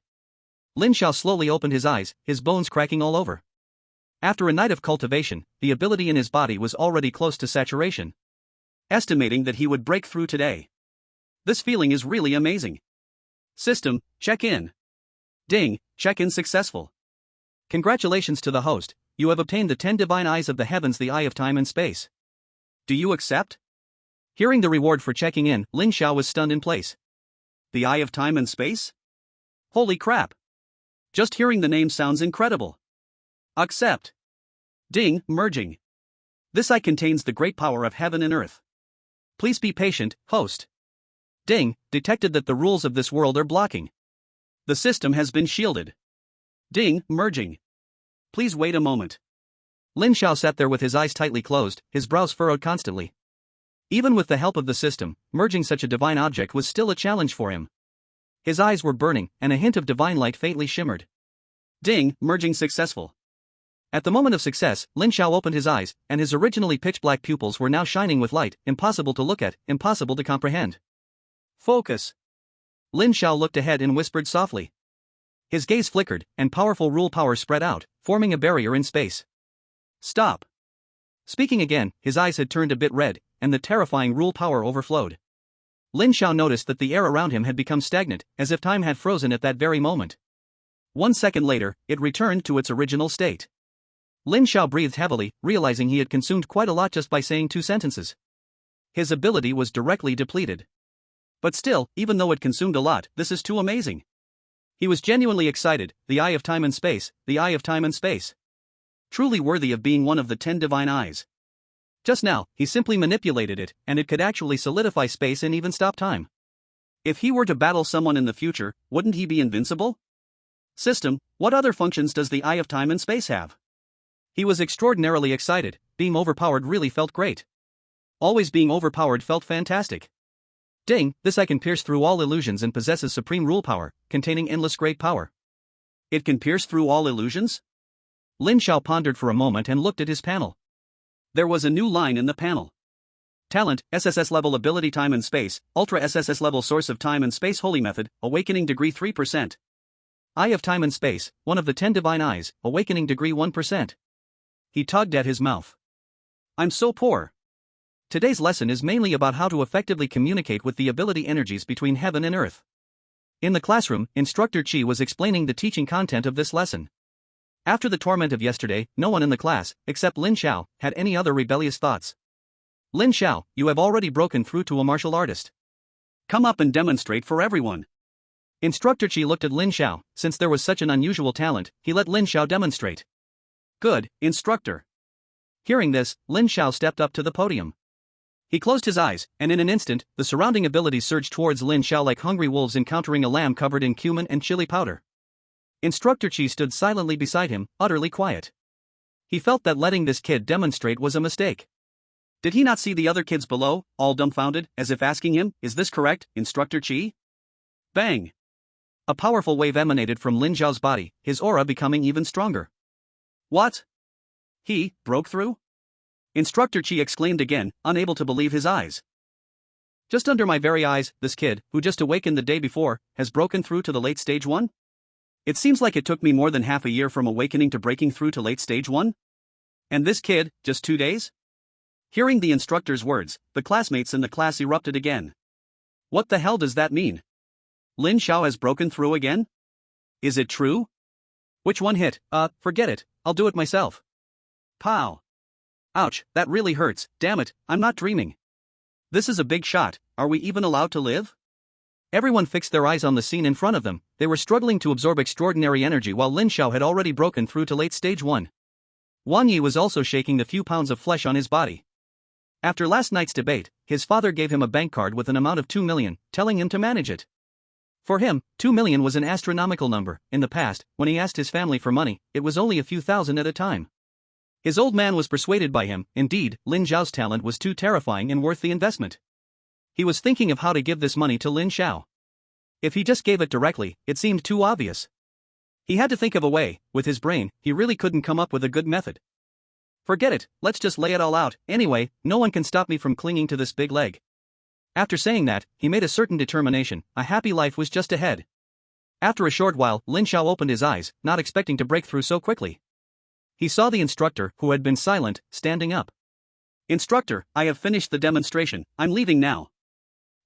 Lin Xiao slowly opened his eyes, his bones cracking all over. After a night of cultivation, the ability in his body was already close to saturation. Estimating that he would break through today. This feeling is really amazing. System, check in. Ding, check in successful. Congratulations to the host, you have obtained the 10 divine eyes of the heavens, the eye of time and space. Do you accept? Hearing the reward for checking in, Lin Xiao was stunned in place. The eye of time and space? Holy crap. Just hearing the name sounds incredible. Accept. Ding, merging. This eye contains the great power of heaven and earth. Please be patient, host. Ding, detected that the rules of this world are blocking. The system has been shielded. Ding, merging. Please wait a moment. Lin Xiao sat there with his eyes tightly closed, his brows furrowed constantly. Even with the help of the system, merging such a divine object was still a challenge for him. His eyes were burning, and a hint of divine light faintly shimmered. Ding, merging successful. At the moment of success, Lin Xiao opened his eyes, and his originally pitch-black pupils were now shining with light, impossible to look at, impossible to comprehend. Focus. Lin Xiao looked ahead and whispered softly. His gaze flickered, and powerful rule power spread out, forming a barrier in space. Stop. Speaking again, his eyes had turned a bit red, and the terrifying rule power overflowed. Lin Xiao noticed that the air around him had become stagnant, as if time had frozen at that very moment. 1 second later, it returned to its original state. Lin Xiao breathed heavily, realizing he had consumed quite a lot just by saying 2 sentences. His ability was directly depleted. But still, even though it consumed a lot, this is too amazing. He was genuinely excited. The eye of time and space, the eye of time and space. Truly worthy of being one of the 10 divine eyes. Just now, he simply manipulated it, and it could actually solidify space and even stop time. If he were to battle someone in the future, wouldn't he be invincible? System, what other functions does the eye of time and space have? He was extraordinarily excited. Being overpowered really felt great. Always being overpowered felt fantastic. Ding, this eye can pierce through all illusions and possesses supreme rule power, containing endless great power. It can pierce through all illusions? Lin Xiao pondered for a moment and looked at his panel. There was a new line in the panel. Talent, SSS level ability time and space, Ultra SSS level source of time and space holy method, awakening degree 3%. Eye of time and space, one of the 10 divine eyes, awakening degree 1%. He tugged at his mouth. I'm so poor. Today's lesson is mainly about how to effectively communicate with the ability energies between heaven and earth. In the classroom, Instructor Chi was explaining the teaching content of this lesson. After the torment of yesterday, no one in the class, except Lin Xiao, had any other rebellious thoughts. Lin Xiao, you have already broken through to a martial artist. Come up and demonstrate for everyone. Instructor Chi looked at Lin Xiao. Since there was such an unusual talent, he let Lin Xiao demonstrate. Good, instructor. Hearing this, Lin Xiao stepped up to the podium. He closed his eyes, and in an instant, the surrounding abilities surged towards Lin Xiao like hungry wolves encountering a lamb covered in cumin and chili powder. Instructor Chi stood silently beside him, utterly quiet. He felt that letting this kid demonstrate was a mistake. Did he not see the other kids below, all dumbfounded, as if asking him, is this correct, Instructor Chi? Bang! A powerful wave emanated from Lin Xiao's body, his aura becoming even stronger. What? He broke through? Instructor Chi exclaimed again, unable to believe his eyes. Just under my very eyes, this kid, who just awakened the day before, has broken through to the late stage 1? It seems like it took me more than half a year from awakening to breaking through to late stage 1? And this kid, just 2 days? Hearing the instructor's words, the classmates in the class erupted again. What the hell does that mean? Lin Xiao has broken through again? Is it true? Which one hit? Forget it, I'll do it myself. Pow! Ouch, that really hurts, damn it, I'm not dreaming. This is a big shot, are we even allowed to live? Everyone fixed their eyes on the scene in front of them. They were struggling to absorb extraordinary energy while Lin Xiao had already broken through to late stage 1. Wang Yi was also shaking the few pounds of flesh on his body. After last night's debate, his father gave him a bank card with an amount of 2 million, telling him to manage it. For him, 2 million was an astronomical number. In the past, when he asked his family for money, it was only a few thousand at a time. His old man was persuaded by him. Indeed, Lin Xiao's talent was too terrifying and worth the investment. He was thinking of how to give this money to Lin Xiao. If he just gave it directly, it seemed too obvious. He had to think of a way. With his brain, he really couldn't come up with a good method. Forget it, let's just lay it all out. Anyway, no one can stop me from clinging to this big leg. After saying that, he made a certain determination. A happy life was just ahead. After a short while, Lin Xiao opened his eyes, not expecting to break through so quickly. He saw the instructor, who had been silent, standing up. Instructor, I have finished the demonstration, I'm leaving now.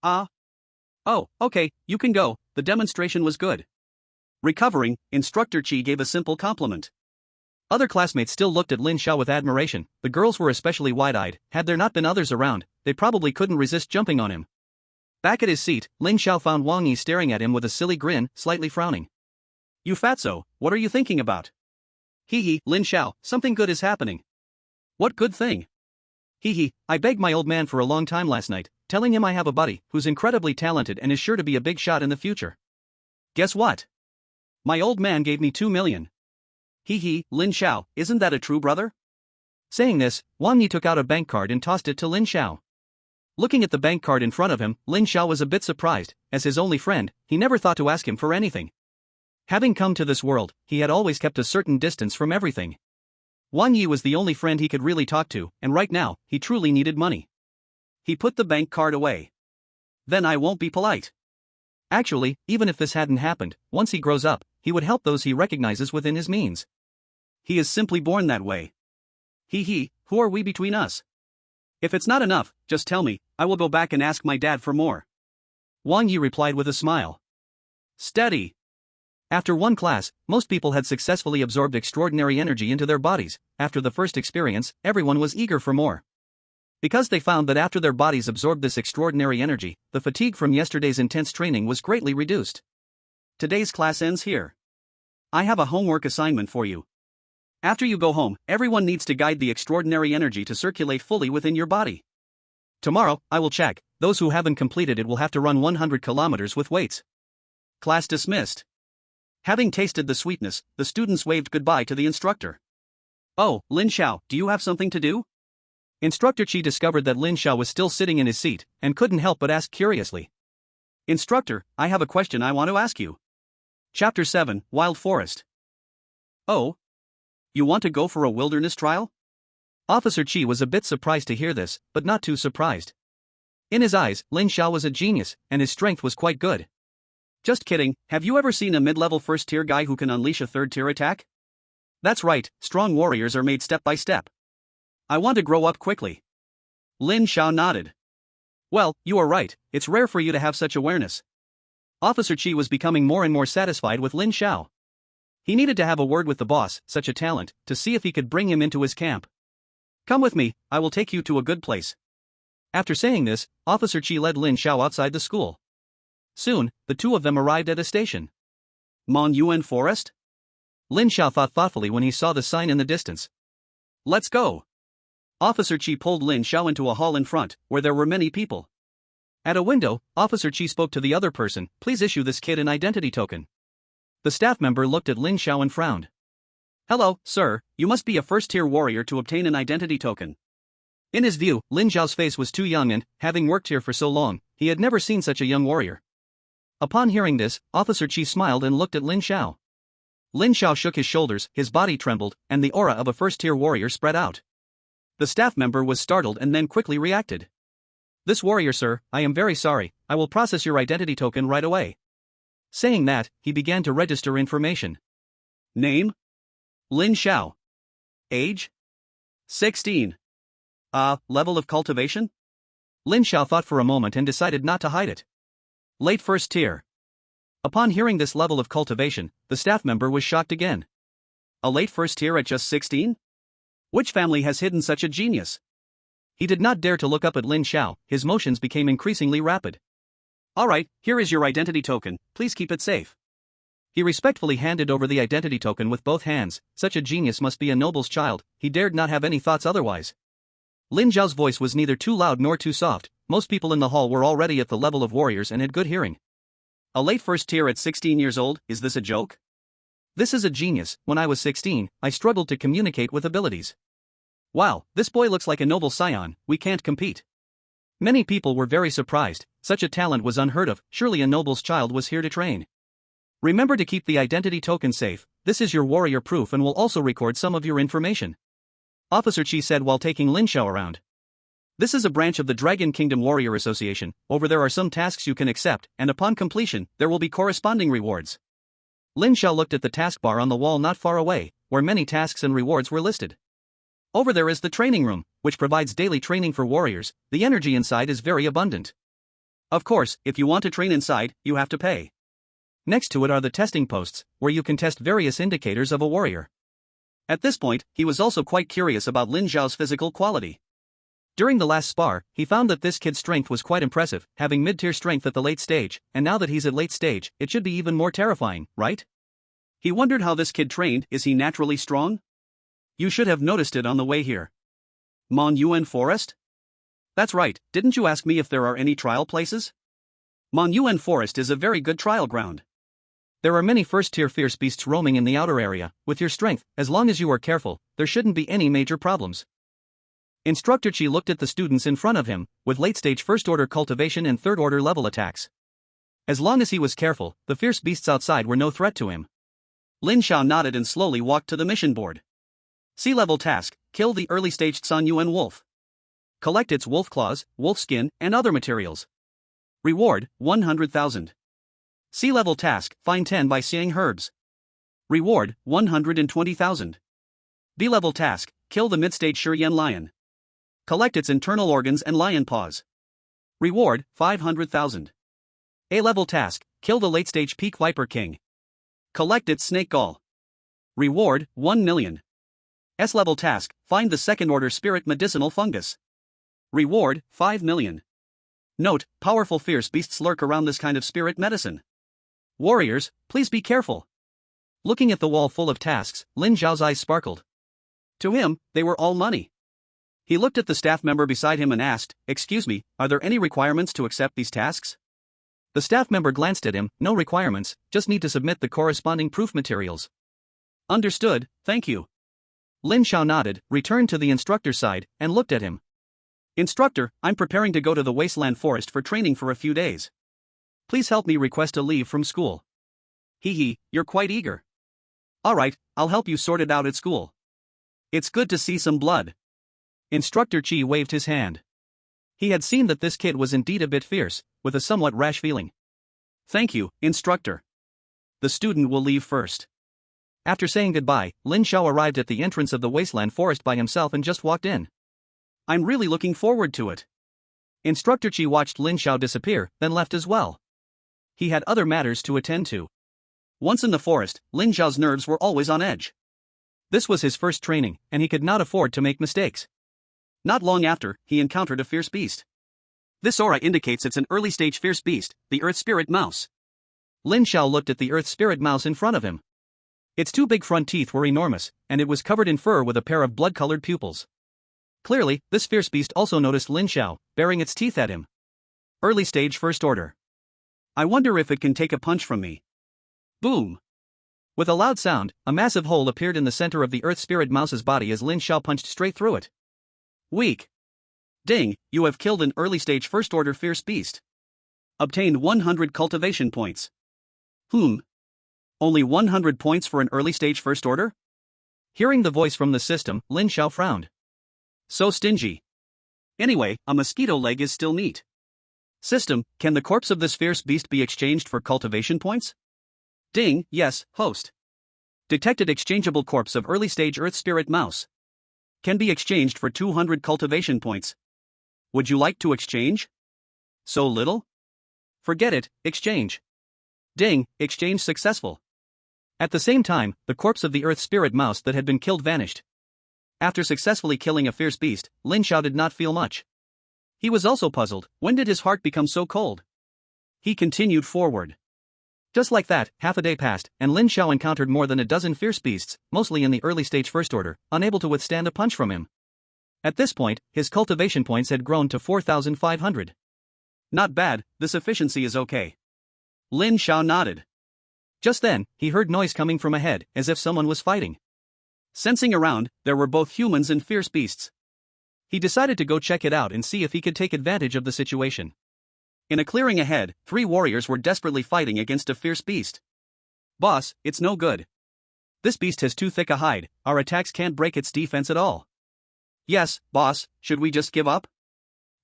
Oh, okay, you can go, the demonstration was good. Recovering, Instructor Chi gave a simple compliment. Other classmates still looked at Lin Xiao with admiration. The girls were especially wide-eyed. Had there not been others around, they probably couldn't resist jumping on him. Back at his seat, Lin Xiao found Wang Yi staring at him with a silly grin, slightly frowning. You fatso, what are you thinking about? Hee, Lin Xiao, something good is happening. What good thing? Hee, I begged my old man for a long time last night, telling him I have a buddy who's incredibly talented and is sure to be a big shot in the future. Guess what? My old man gave me 2 million. Hee, Lin Xiao, isn't that a true brother? Saying this, Wang Yi took out a bank card and tossed it to Lin Xiao. Looking at the bank card in front of him, Lin Xiao was a bit surprised. As his only friend, he never thought to ask him for anything. Having come to this world, he had always kept a certain distance from everything. Wang Yi was the only friend he could really talk to, and right now, he truly needed money. He put the bank card away. Then I won't be polite. Actually, even if this hadn't happened, once he grows up, he would help those he recognizes within his means. He is simply born that way. Hee, who are we between us? If it's not enough, just tell me, I will go back and ask my dad for more. Wang Yi replied with a smile. Steady. After one class, most people had successfully absorbed extraordinary energy into their bodies. After the first experience, everyone was eager for more. Because they found that after their bodies absorbed this extraordinary energy, the fatigue from yesterday's intense training was greatly reduced. Today's class ends here. I have a homework assignment for you. After you go home, everyone needs to guide the extraordinary energy to circulate fully within your body. Tomorrow, I will check. Those who haven't completed it will have to run 100 kilometers with weights. Class dismissed. Having tasted the sweetness, the students waved goodbye to the instructor. Oh, Lin Xiao, do you have something to do? Instructor Qi discovered that Lin Xiao was still sitting in his seat, and couldn't help but ask curiously. Instructor, I have a question I want to ask you. Chapter 7, Wild Forest. Oh? You want to go for a wilderness trial? Officer Qi was a bit surprised to hear this, but not too surprised. In his eyes, Lin Xiao was a genius, and his strength was quite good. Just kidding, have you ever seen a mid-level first-tier guy who can unleash a third-tier attack? That's right, strong warriors are made step by step. I want to grow up quickly. Lin Xiao nodded. Well, you are right, it's rare for you to have such awareness. Officer Qi was becoming more and more satisfied with Lin Xiao. He needed to have a word with the boss, such a talent, to see if he could bring him into his camp. Come with me, I will take you to a good place. After saying this, Officer Qi led Lin Xiao outside the school. Soon, the two of them arrived at a station. Manhwa Forest? Lin Xiao thought thoughtfully when he saw the sign in the distance. Let's go. Officer Qi pulled Lin Xiao into a hall in front, where there were many people. At a window, Officer Qi spoke to the other person, please issue this kid an identity token. The staff member looked at Lin Xiao and frowned. Hello, sir, you must be a first-tier warrior to obtain an identity token. In his view, Lin Xiao's face was too young and, having worked here for so long, he had never seen such a young warrior. Upon hearing this, Officer Qi smiled and looked at Lin Xiao. Lin Xiao shook his shoulders, his body trembled, and the aura of a first-tier warrior spread out. The staff member was startled and then quickly reacted. This warrior, sir, I am very sorry, I will process your identity token right away. Saying that, he began to register information. Name? Lin Xiao. Age? 16. Level of cultivation? Lin Xiao thought for a moment and decided not to hide it. Late first tier. Upon hearing this level of cultivation, the staff member was shocked again. A late first tier at just 16? Which family has hidden such a genius? He did not dare to look up at Lin Xiao, his motions became increasingly rapid. Alright, here is your identity token, please keep it safe. He respectfully handed over the identity token with both hands, such a genius must be a noble's child, he dared not have any thoughts otherwise. Lin Xiao's voice was neither too loud nor too soft, most people in the hall were already at the level of warriors and had good hearing. A late first tier at 16 years old, is this a joke? This is a genius, when I was 16, I struggled to communicate with abilities. Wow, this boy looks like a noble scion, we can't compete. Many people were very surprised, such a talent was unheard of, surely a noble's child was here to train. Remember to keep the identity token safe, this is your warrior proof and will also record some of your information. Officer Qi said while taking Lin Xiao around. This is a branch of the Dragon Kingdom Warrior Association, over there are some tasks you can accept, and upon completion, there will be corresponding rewards. Lin Xiao looked at the taskbar on the wall not far away, where many tasks and rewards were listed. Over there is the training room, which provides daily training for warriors, the energy inside is very abundant. Of course, if you want to train inside, you have to pay. Next to it are the testing posts, where you can test various indicators of a warrior. At this point, he was also quite curious about Lin Xiao's physical quality. During the last spar, he found that this kid's strength was quite impressive, having mid-tier strength at the late stage, and now that he's at late stage, it should be even more terrifying, right? He wondered how this kid trained, is he naturally strong? You should have noticed it on the way here. Manhwa Forest? That's right, didn't you ask me if there are any trial places? Manhwa Forest is a very good trial ground. There are many first-tier fierce beasts roaming in the outer area, with your strength, as long as you are careful, there shouldn't be any major problems. Instructor Qi looked at the students in front of him, with late-stage first-order cultivation and third-order level attacks. As long as he was careful, the fierce beasts outside were no threat to him. Lin Xiao nodded and slowly walked to the mission board. Sea-level task, kill the early-staged Sanyuan wolf. Collect its wolf claws, wolf skin, and other materials. Reward, 100,000. Sea-level task, find 10 by seeing herbs. Reward, 120,000. B-level task, kill the mid-stage Shurian lion. Collect its internal organs and lion paws. Reward, 500,000. A-level task, kill the late-stage peak Viper King. Collect its snake gall. Reward, 1 million. S-level task, find the second-order spirit medicinal fungus. Reward, 5 million. Note, powerful fierce beasts lurk around this kind of spirit medicine. Warriors, please be careful. Looking at the wall full of tasks, Lin Zhao's eyes sparkled. To him, they were all money. He looked at the staff member beside him and asked, "Excuse me, are there any requirements to accept these tasks?" The staff member glanced at him, "No requirements, just need to submit the corresponding proof materials." "Understood, thank you." Lin Zhao nodded, returned to the instructor's side, and looked at him. "Instructor, I'm preparing to go to the wasteland forest for training for a few days. Please help me request a leave from school." "Hee, you're quite eager. Alright, I'll help you sort it out at school. It's good to see some blood." Instructor Chi waved his hand. He had seen that this kid was indeed a bit fierce, with a somewhat rash feeling. "Thank you, instructor. The student will leave first." After saying goodbye, Lin Zhao arrived at the entrance of the wasteland forest by himself and just walked in. "I'm really looking forward to it." Instructor Chi watched Lin Zhao disappear, then left as well. He had other matters to attend to. Once in the forest, Lin Zhao's nerves were always on edge. This was his first training, and he could not afford to make mistakes. Not long after, he encountered a fierce beast. This aura indicates it's an early-stage fierce beast, the Earth Spirit Mouse. Lin Zhao looked at the Earth Spirit Mouse in front of him. Its two big front teeth were enormous, and it was covered in fur with a pair of blood-colored pupils. Clearly, this fierce beast also noticed Lin Zhao, baring its teeth at him. Early-stage First Order. I wonder if it can take a punch from me. Boom! With a loud sound, a massive hole appeared in the center of the Earth Spirit Mouse's body as Lin Zhao punched straight through it. Weak. Ding, you have killed an early-stage First-Order fierce beast. Obtained 100 cultivation points. Only 100 points for an early-stage First Order? Hearing the voice from the system, Lin Zhao frowned. So stingy. Anyway, a mosquito leg is still neat. System, can the corpse of this fierce beast be exchanged for cultivation points? Ding, yes, host. Detected exchangeable corpse of early-stage Earth Spirit Mouse. Can be exchanged for 200 cultivation points. Would you like to exchange? So little? Forget it, exchange. Ding, exchange successful. At the same time, the corpse of the Earth Spirit Mouse that had been killed vanished. After successfully killing a fierce beast, Lin Zhao did not feel much. He was also puzzled, when did his heart become so cold? He continued forward. Just like that, half a day passed, and Lin Zhao encountered more than a dozen fierce beasts, mostly in the early-stage First Order, unable to withstand a punch from him. At this point, his cultivation points had grown to 4,500. Not bad, this efficiency is okay. Lin Zhao nodded. Just then, he heard noise coming from ahead, as if someone was fighting. Sensing around, there were both humans and fierce beasts. He decided to go check it out and see if he could take advantage of the situation. In a clearing ahead, 3 warriors were desperately fighting against a fierce beast. Boss, it's no good. This beast has too thick a hide, our attacks can't break its defense at all. Yes, boss, should we just give up?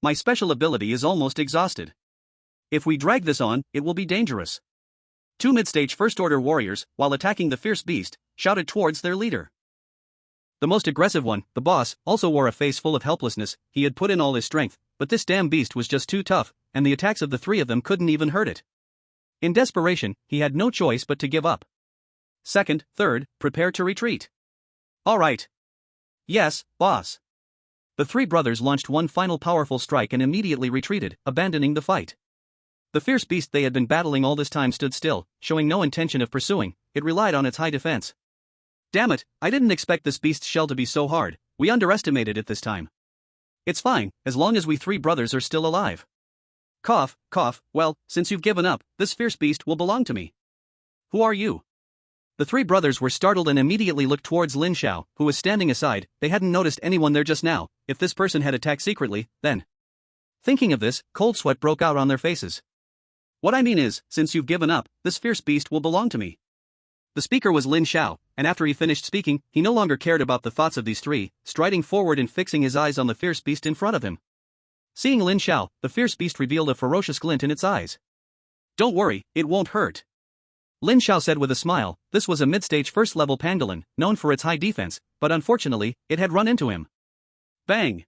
My special ability is almost exhausted. If we drag this on, it will be dangerous. 2 mid-stage First Order warriors, while attacking the fierce beast, shouted towards their leader. The most aggressive one, the boss, also wore a face full of helplessness. He had put in all his strength, but this damn beast was just too tough, and the attacks of the 3 of them couldn't even hurt it. In desperation, he had no choice but to give up. Second, third, prepare to retreat. All right. Yes, boss. The 3 brothers launched one final powerful strike and immediately retreated, abandoning the fight. The fierce beast they had been battling all this time stood still, showing no intention of pursuing. It relied on its high defense. Damn it, I didn't expect this beast's shell to be so hard. We underestimated it this time. It's fine, as long as we 3 brothers are still alive. Cough, cough, well, since you've given up, this fierce beast will belong to me. Who are you? The 3 brothers were startled and immediately looked towards Lin Zhao, who was standing aside. They hadn't noticed anyone there just now. If this person had attacked secretly, then... Thinking of this, cold sweat broke out on their faces. What I mean is, since you've given up, this fierce beast will belong to me. The speaker was Lin Zhao, and after he finished speaking, he no longer cared about the thoughts of these 3, striding forward and fixing his eyes on the fierce beast in front of him. Seeing Lin Zhao, the fierce beast revealed a ferocious glint in its eyes. Don't worry, it won't hurt. Lin Zhao said with a smile. This was a mid-stage first-level pangolin, known for its high defense, but unfortunately, it had run into him. Bang!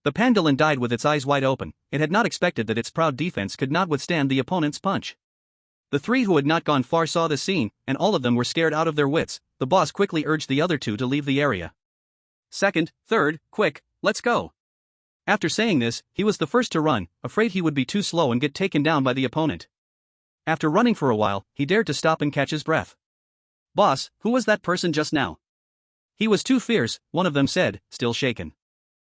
The pangolin died with its eyes wide open. It had not expected that its proud defense could not withstand the opponent's punch. The three who had not gone far saw the scene, and all of them were scared out of their wits. The boss quickly urged the other two to leave the area. Second, third, quick, let's go. After saying this, he was the first to run, afraid he would be too slow and get taken down by the opponent. After running for a while, he dared to stop and catch his breath. Boss, who was that person just now? He was too fierce, one of them said, still shaken.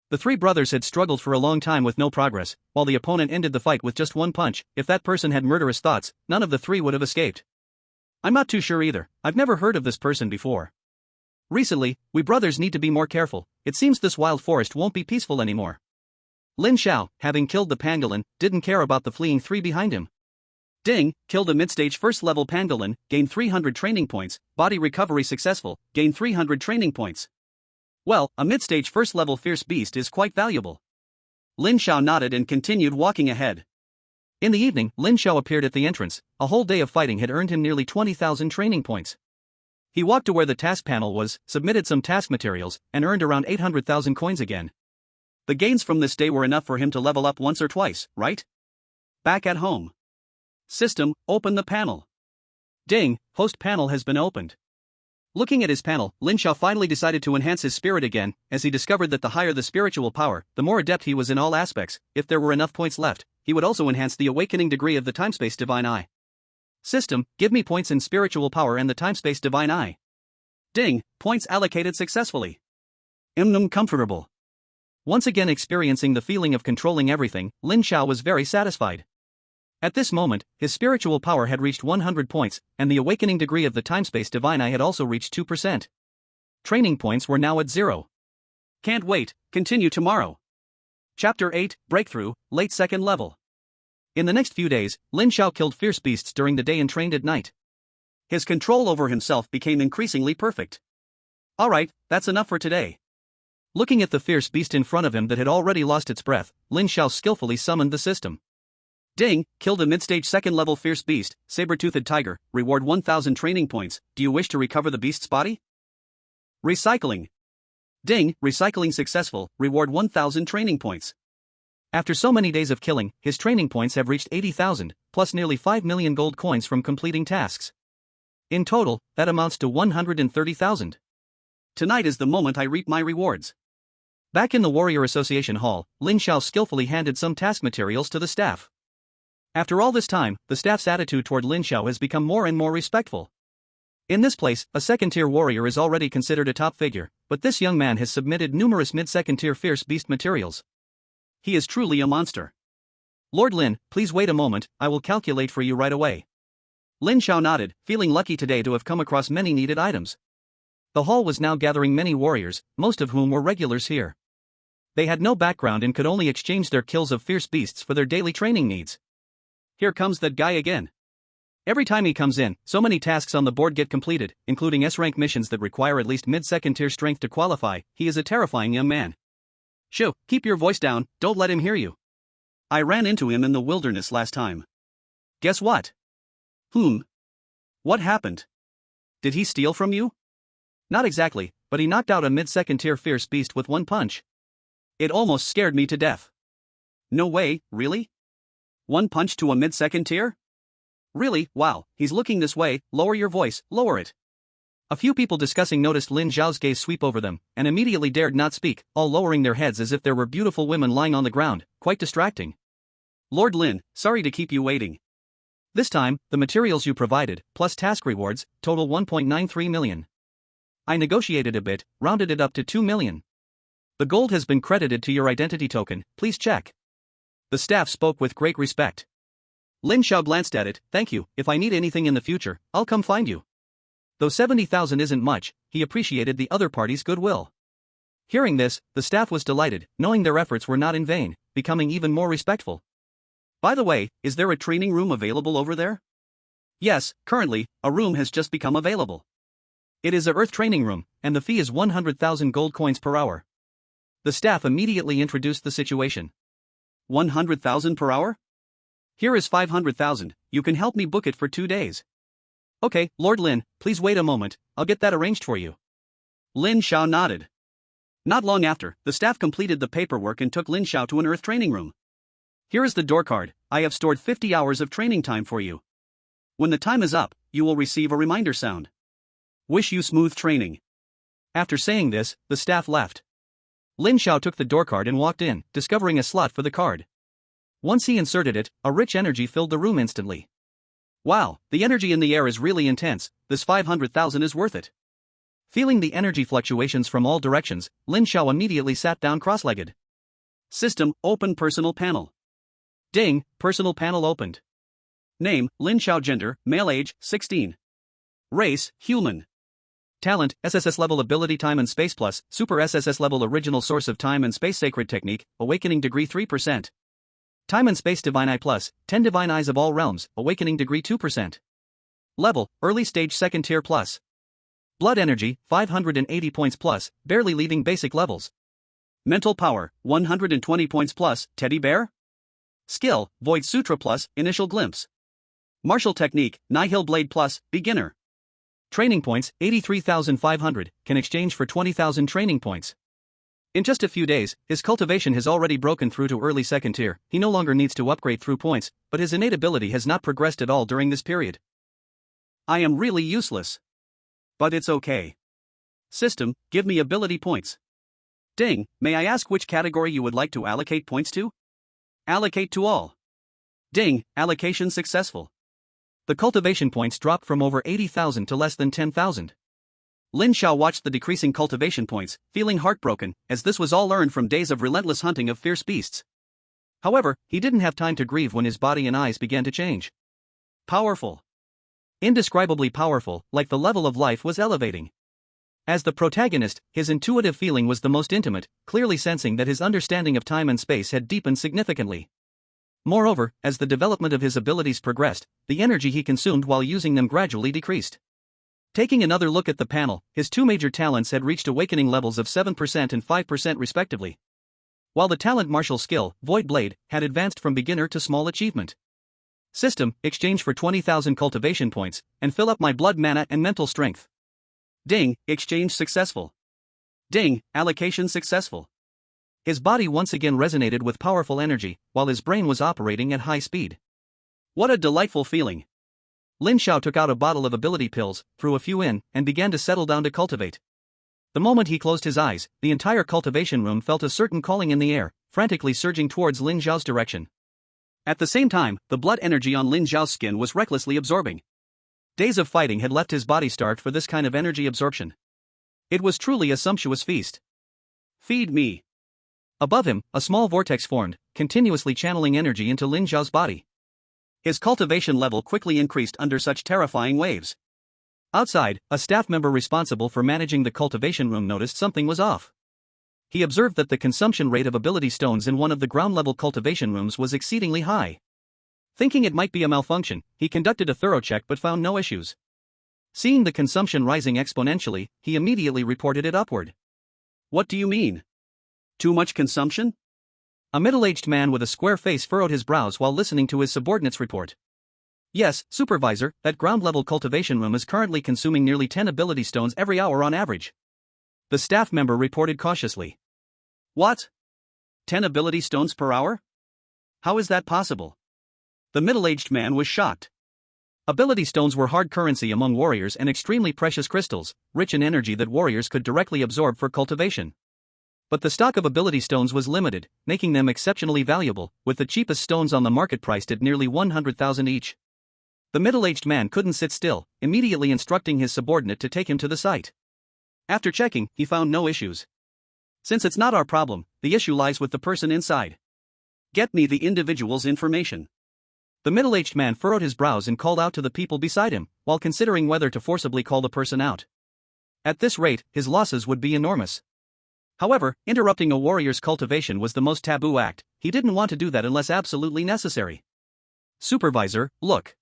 The three brothers had struggled for a long time with no progress, while the opponent ended the fight with just one punch. If that person had murderous thoughts, none of the three would have escaped. I'm not too sure either. I've never heard of this person before. Recently, we brothers need to be more careful. It seems this wild forest won't be peaceful anymore. Lin Xiao, having killed the pangolin, didn't care about the fleeing three behind him. Ding, killed a mid-stage first-level pangolin, gained 300 training points, body recovery successful, gained 300 training points. Well, a mid-stage first-level fierce beast is quite valuable. Lin Xiao nodded and continued walking ahead. In the evening, Lin Xiao appeared at the entrance. A whole day of fighting had earned him nearly 20,000 training points. He walked to where the task panel was, submitted some task materials, and earned around 800,000 coins again. The gains from this day were enough for him to level up once or twice, right? Back at home. System, open the panel. Ding, host panel has been opened. Looking at his panel, Lin Xiao finally decided to enhance his spirit again, as he discovered that the higher the spiritual power, the more adept he was in all aspects. If there were enough points left, he would also enhance the awakening degree of the timespace divine eye. System, give me points in spiritual power and the timespace divine eye. Ding, points allocated successfully. Comfortable. Once again experiencing the feeling of controlling everything, Lin Xiao was very satisfied. At this moment, his spiritual power had reached 100 points, and the awakening degree of the timespace divine eye had also reached 2%. Training points were now at 0. Can't wait, continue tomorrow. Chapter 8, Breakthrough, late second level. In the next few days, Lin Xiao killed fierce beasts during the day and trained at night. His control over himself became increasingly perfect. Alright, that's enough for today. Looking at the fierce beast in front of him that had already lost its breath, Lin Xiao skillfully summoned the system. Ding, killed a mid-stage second-level fierce beast, saber-toothed tiger, reward 1,000 training points. Do you wish to recover the beast's body? Recycling. Ding, recycling successful, reward 1,000 training points. After so many days of killing, his training points have reached 80,000, plus nearly 5 million gold coins from completing tasks. In total, that amounts to 130,000. Tonight is the moment I reap my rewards. Back in the Warrior Association Hall, Lin Xiao skillfully handed some task materials to the staff. After all this time, the staff's attitude toward Lin Xiao has become more and more respectful. In this place, a second-tier warrior is already considered a top figure, but this young man has submitted numerous mid-second-tier fierce beast materials. He is truly a monster. Lord Lin, please wait a moment, I will calculate for you right away. Lin Xiao nodded, feeling lucky today to have come across many needed items. The hall was now gathering many warriors, most of whom were regulars here. They had no background and could only exchange their kills of fierce beasts for their daily training needs. Here comes that guy again. Every time he comes in, so many tasks on the board get completed, including S-rank missions that require at least mid-second tier strength to qualify. He is a terrifying young man. Shoo, keep your voice down, don't let him hear you. I ran into him in the wilderness last time. Guess what? What happened? Did he steal from you? Not exactly, but he knocked out a mid-second tier fierce beast with one punch. It almost scared me to death. No way, really? One punch to a mid-second tier? Really, wow, he's looking this way, lower your voice, lower it. A few people discussing noticed Lin Xiao's gaze sweep over them, and immediately dared not speak, all lowering their heads as if there were beautiful women lying on the ground, quite distracting. Lord Lin, sorry to keep you waiting. This time, the materials you provided, plus task rewards, total 1.93 million. I negotiated a bit, rounded it up to 2 million. The gold has been credited to your identity token, please check. The staff spoke with great respect. Lin Xiao glanced at it, thank you, if I need anything in the future, I'll come find you. Though 70,000 isn't much, he appreciated the other party's goodwill. Hearing this, the staff was delighted, knowing their efforts were not in vain, becoming even more respectful. By the way, is there a training room available over there? Yes, currently, a room has just become available. It is a Earth training room, and the fee is 100,000 gold coins per hour. The staff immediately introduced the situation. 100,000 per hour? Here is 500,000, you can help me book it for 2 days. Okay, Lord Lin, please wait a moment, I'll get that arranged for you. Lin Xiao nodded. Not long after, the staff completed the paperwork and took Lin Xiao to an earth training room. Here is the door card. I have stored 50 hours of training time for you. When the time is up, you will receive a reminder sound. Wish you smooth training. After saying this, the staff left. Lin Xiao took the door card and walked in, discovering a slot for the card. Once he inserted it, a rich energy filled the room instantly. Wow, the energy in the air is really intense. This 500,000 is worth it. Feeling the energy fluctuations from all directions, Lin Xiao immediately sat down cross-legged. System, open personal panel. Ding, personal panel opened. Name, Lin Xiao. Gender, male. Age, 16. Race, human. Talent, SSS level ability time and space plus, super SSS level original source of time and space sacred technique, awakening degree 3%. Time and space divine eye plus, 10 divine eyes of all realms, awakening degree 2%. Level, early stage second tier plus. Blood energy, 580 points plus, barely leaving basic levels. Mental power, 120 points plus, teddy bear? Skill, Void Sutra plus, initial glimpse. Martial technique, Nihil blade plus, beginner. Training points, 83,500, can exchange for 20,000 training points. In just a few days, his cultivation has already broken through to early second tier. He no longer needs to upgrade through points, but his innate ability has not progressed at all during this period. I am really useless. But it's okay. System, give me ability points. Ding, may I ask which category you would like to allocate points to? Allocate to all. Ding, allocation successful. The cultivation points dropped from over 80,000 to less than 10,000. Lin Xiao watched the decreasing cultivation points, feeling heartbroken, as this was all earned from days of relentless hunting of fierce beasts. However, he didn't have time to grieve when his body and eyes began to change. Powerful. Indescribably powerful, like the level of life was elevating. As the protagonist, his intuitive feeling was the most intimate, clearly sensing that his understanding of time and space had deepened significantly. Moreover, as the development of his abilities progressed, the energy he consumed while using them gradually decreased. Taking another look at the panel, his two major talents had reached awakening levels of 7% and 5% respectively. While the talent martial skill, Void Blade, had advanced from beginner to small achievement. System, exchange for 20,000 cultivation points, and fill up my blood mana and mental strength. Ding, exchange successful. Ding, allocation successful. His body once again resonated with powerful energy, while his brain was operating at high speed. What a delightful feeling. Lin Xiao took out a bottle of ability pills, threw a few in, and began to settle down to cultivate. The moment he closed his eyes, the entire cultivation room felt a certain calling in the air, frantically surging towards Lin Xiao's direction. At the same time, the blood energy on Lin Xiao's skin was recklessly absorbing. Days of fighting had left his body starved for this kind of energy absorption. It was truly a sumptuous feast. Feed me. Above him, a small vortex formed, continuously channeling energy into Lin Xiao's body. His cultivation level quickly increased under such terrifying waves. Outside, a staff member responsible for managing the cultivation room noticed something was off. He observed that the consumption rate of ability stones in one of the ground-level cultivation rooms was exceedingly high. Thinking it might be a malfunction, he conducted a thorough check but found no issues. Seeing the consumption rising exponentially, he immediately reported it upward. What do you mean? Too much consumption? A middle-aged man with a square face furrowed his brows while listening to his subordinate's report. Yes, supervisor, that ground-level cultivation room is currently consuming nearly 10 ability stones every hour on average. The staff member reported cautiously. What? 10 ability stones per hour? How is that possible? The middle-aged man was shocked. Ability stones were hard currency among warriors and extremely precious crystals, rich in energy that warriors could directly absorb for cultivation. But the stock of ability stones was limited, making them exceptionally valuable, with the cheapest stones on the market priced at nearly 100,000 each. The middle-aged man couldn't sit still, immediately instructing his subordinate to take him to the site. After checking, he found no issues. Since it's not our problem, the issue lies with the person inside. Get me the individual's information. The middle-aged man furrowed his brows and called out to the people beside him, while considering whether to forcibly call the person out. At this rate, his losses would be enormous. However, interrupting a warrior's cultivation was the most taboo act. He didn't want to do that unless absolutely necessary. Supervisor, look.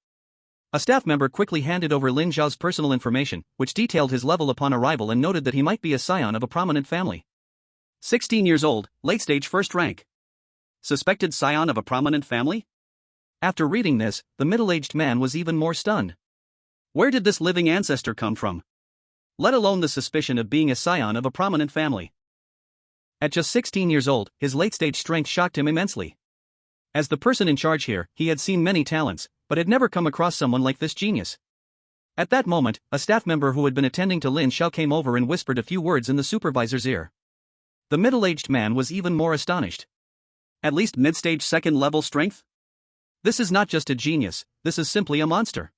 A staff member quickly handed over Lin Xiao's personal information, which detailed his level upon arrival and noted that he might be a scion of a prominent family. 16 years old, late stage first rank. Suspected scion of a prominent family? After reading this, the middle-aged man was even more stunned. Where did this living ancestor come from? Let alone the suspicion of being a scion of a prominent family. At just 16 years old, his late-stage strength shocked him immensely. As the person in charge here, he had seen many talents, but had never come across someone like this genius. At that moment, a staff member who had been attending to Lin Xiao came over and whispered a few words in the supervisor's ear. The middle-aged man was even more astonished. At least mid-stage second-level strength? This is not just a genius, this is simply a monster.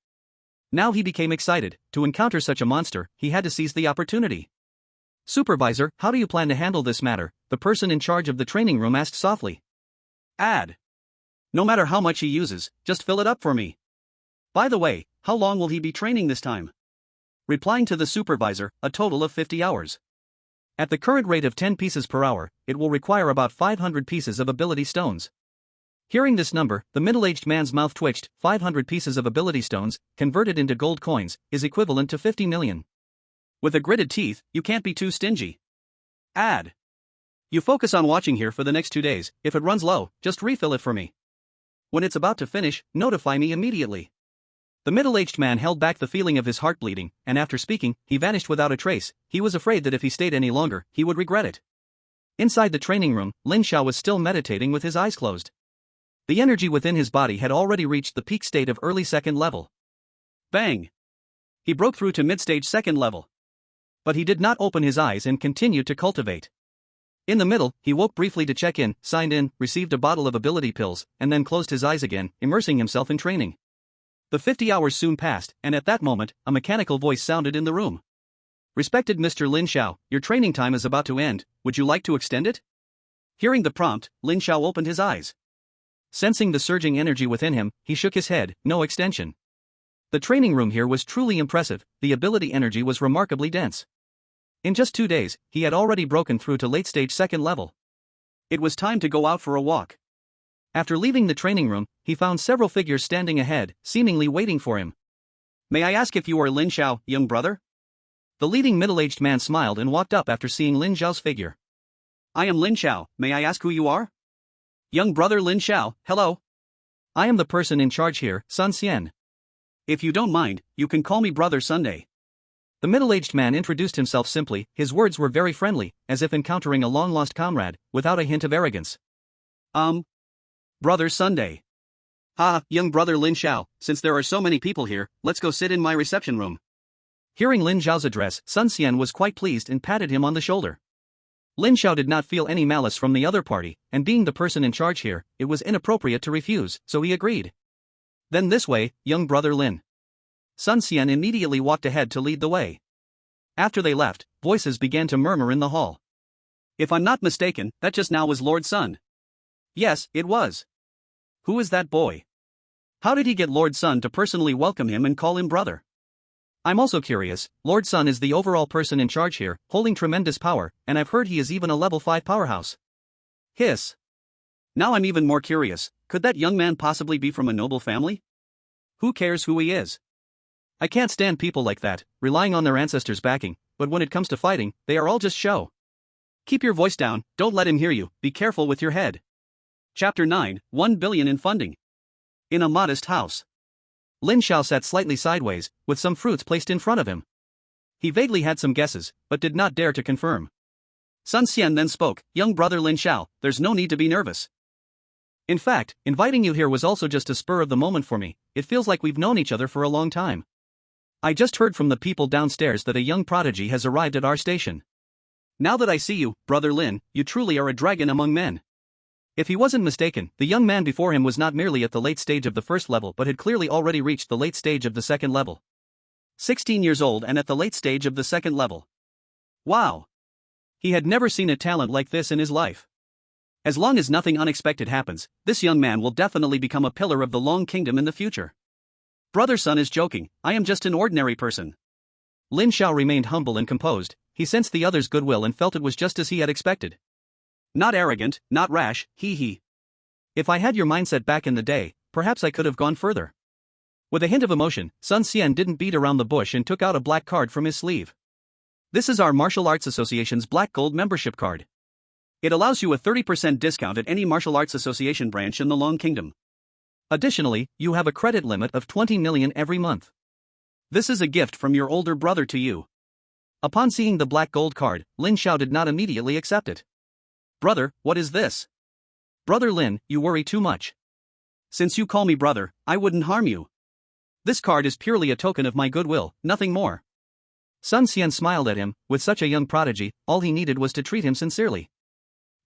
Now he became excited. To encounter such a monster, he had to seize the opportunity. Supervisor, how do you plan to handle this matter? The person in charge of the training room asked softly. No matter how much he uses, just fill it up for me. By the way, how long will he be training this time? Replying to the supervisor, a total of 50 hours. At the current rate of 10 pieces per hour, it will require about 500 pieces of ability stones. Hearing this number, the middle-aged man's mouth twitched. 500 pieces of ability stones, converted into gold coins, is equivalent to 50 million. With a gritted teeth, you can't be too stingy. You focus on watching here for the next 2 days. If it runs low, just refill it for me. When it's about to finish, notify me immediately. The middle-aged man held back the feeling of his heart bleeding, and after speaking, he vanished without a trace. He was afraid that if he stayed any longer, he would regret it. Inside the training room, Lin Xiao was still meditating with his eyes closed. The energy within his body had already reached the peak state of early second level. Bang! He broke through to mid-stage second level. But he did not open his eyes and continued to cultivate. In the middle, he woke briefly to check in, signed in, received a bottle of ability pills, and then closed his eyes again, immersing himself in training. The 50 hours soon passed, and at that moment, a mechanical voice sounded in the room. Respected Mr. Lin Xiao, your training time is about to end, would you like to extend it? Hearing the prompt, Lin Xiao opened his eyes. Sensing the surging energy within him, he shook his head. No extension. The training room here was truly impressive. The ability energy was remarkably dense. In just 2 days, he had already broken through to late-stage second level. It was time to go out for a walk. After leaving the training room, he found several figures standing ahead, seemingly waiting for him. May I ask if you are Lin Xiao, young brother? The leading middle-aged man smiled and walked up after seeing Lin Xiao's figure. I am Lin Xiao, may I ask who you are? Young brother Lin Xiao, hello. I am the person in charge here, Sun Xian. If you don't mind, you can call me Brother Sunday. The middle-aged man introduced himself simply. His words were very friendly, as if encountering a long-lost comrade, without a hint of arrogance. Brother Sunday. Young brother Lin Xiao, since there are so many people here, let's go sit in my reception room. Hearing Lin Xiao's address, Sun Xian was quite pleased and patted him on the shoulder. Lin Xiao did not feel any malice from the other party, and being the person in charge here, it was inappropriate to refuse, so he agreed. Then this way, young brother Lin. Sun Xian immediately walked ahead to lead the way. After they left, voices began to murmur in the hall. If I'm not mistaken, that just now was Lord Sun. Yes, it was. Who is that boy? How did he get Lord Sun to personally welcome him and call him brother? I'm also curious. Lord Sun is the overall person in charge here, holding tremendous power, and I've heard he is even a level 5 powerhouse. Hiss. Now I'm even more curious. Could that young man possibly be from a noble family? Who cares who he is? I can't stand people like that, relying on their ancestors' backing, but when it comes to fighting, they are all just show. Keep your voice down, don't let him hear you, be careful with your head. Chapter 9, 1 billion in funding. In a modest house. Lin Xiao sat slightly sideways, with some fruits placed in front of him. He vaguely had some guesses, but did not dare to confirm. Sun Xian then spoke, young brother Lin Xiao, there's no need to be nervous. In fact, inviting you here was also just a spur of the moment for me. It feels like we've known each other for a long time. I just heard from the people downstairs that a young prodigy has arrived at our station. Now that I see you, brother Lin, you truly are a dragon among men. If he wasn't mistaken, the young man before him was not merely at the late stage of the first level but had clearly already reached the late stage of the second level. 16 years old and at the late stage of the second level. Wow! He had never seen a talent like this in his life. As long as nothing unexpected happens, this young man will definitely become a pillar of the Long Kingdom in the future. Brother Sun is joking, I am just an ordinary person. Lin Xiao remained humble and composed. He sensed the other's goodwill and felt it was just as he had expected. Not arrogant, not rash, he. If I had your mindset back in the day, perhaps I could have gone further. With a hint of emotion, Sun Xian didn't beat around the bush and took out a black card from his sleeve. This is our Martial Arts Association's Black Gold membership card. It allows you a 30% discount at any Martial Arts Association branch in the Long Kingdom. Additionally, you have a credit limit of 20 million every month. This is a gift from your older brother to you. Upon seeing the black gold card, Lin Xiao did not immediately accept it. Brother, what is this? Brother Lin, you worry too much. Since you call me brother, I wouldn't harm you. This card is purely a token of my goodwill, nothing more. Sun Xian smiled at him. With such a young prodigy, all he needed was to treat him sincerely.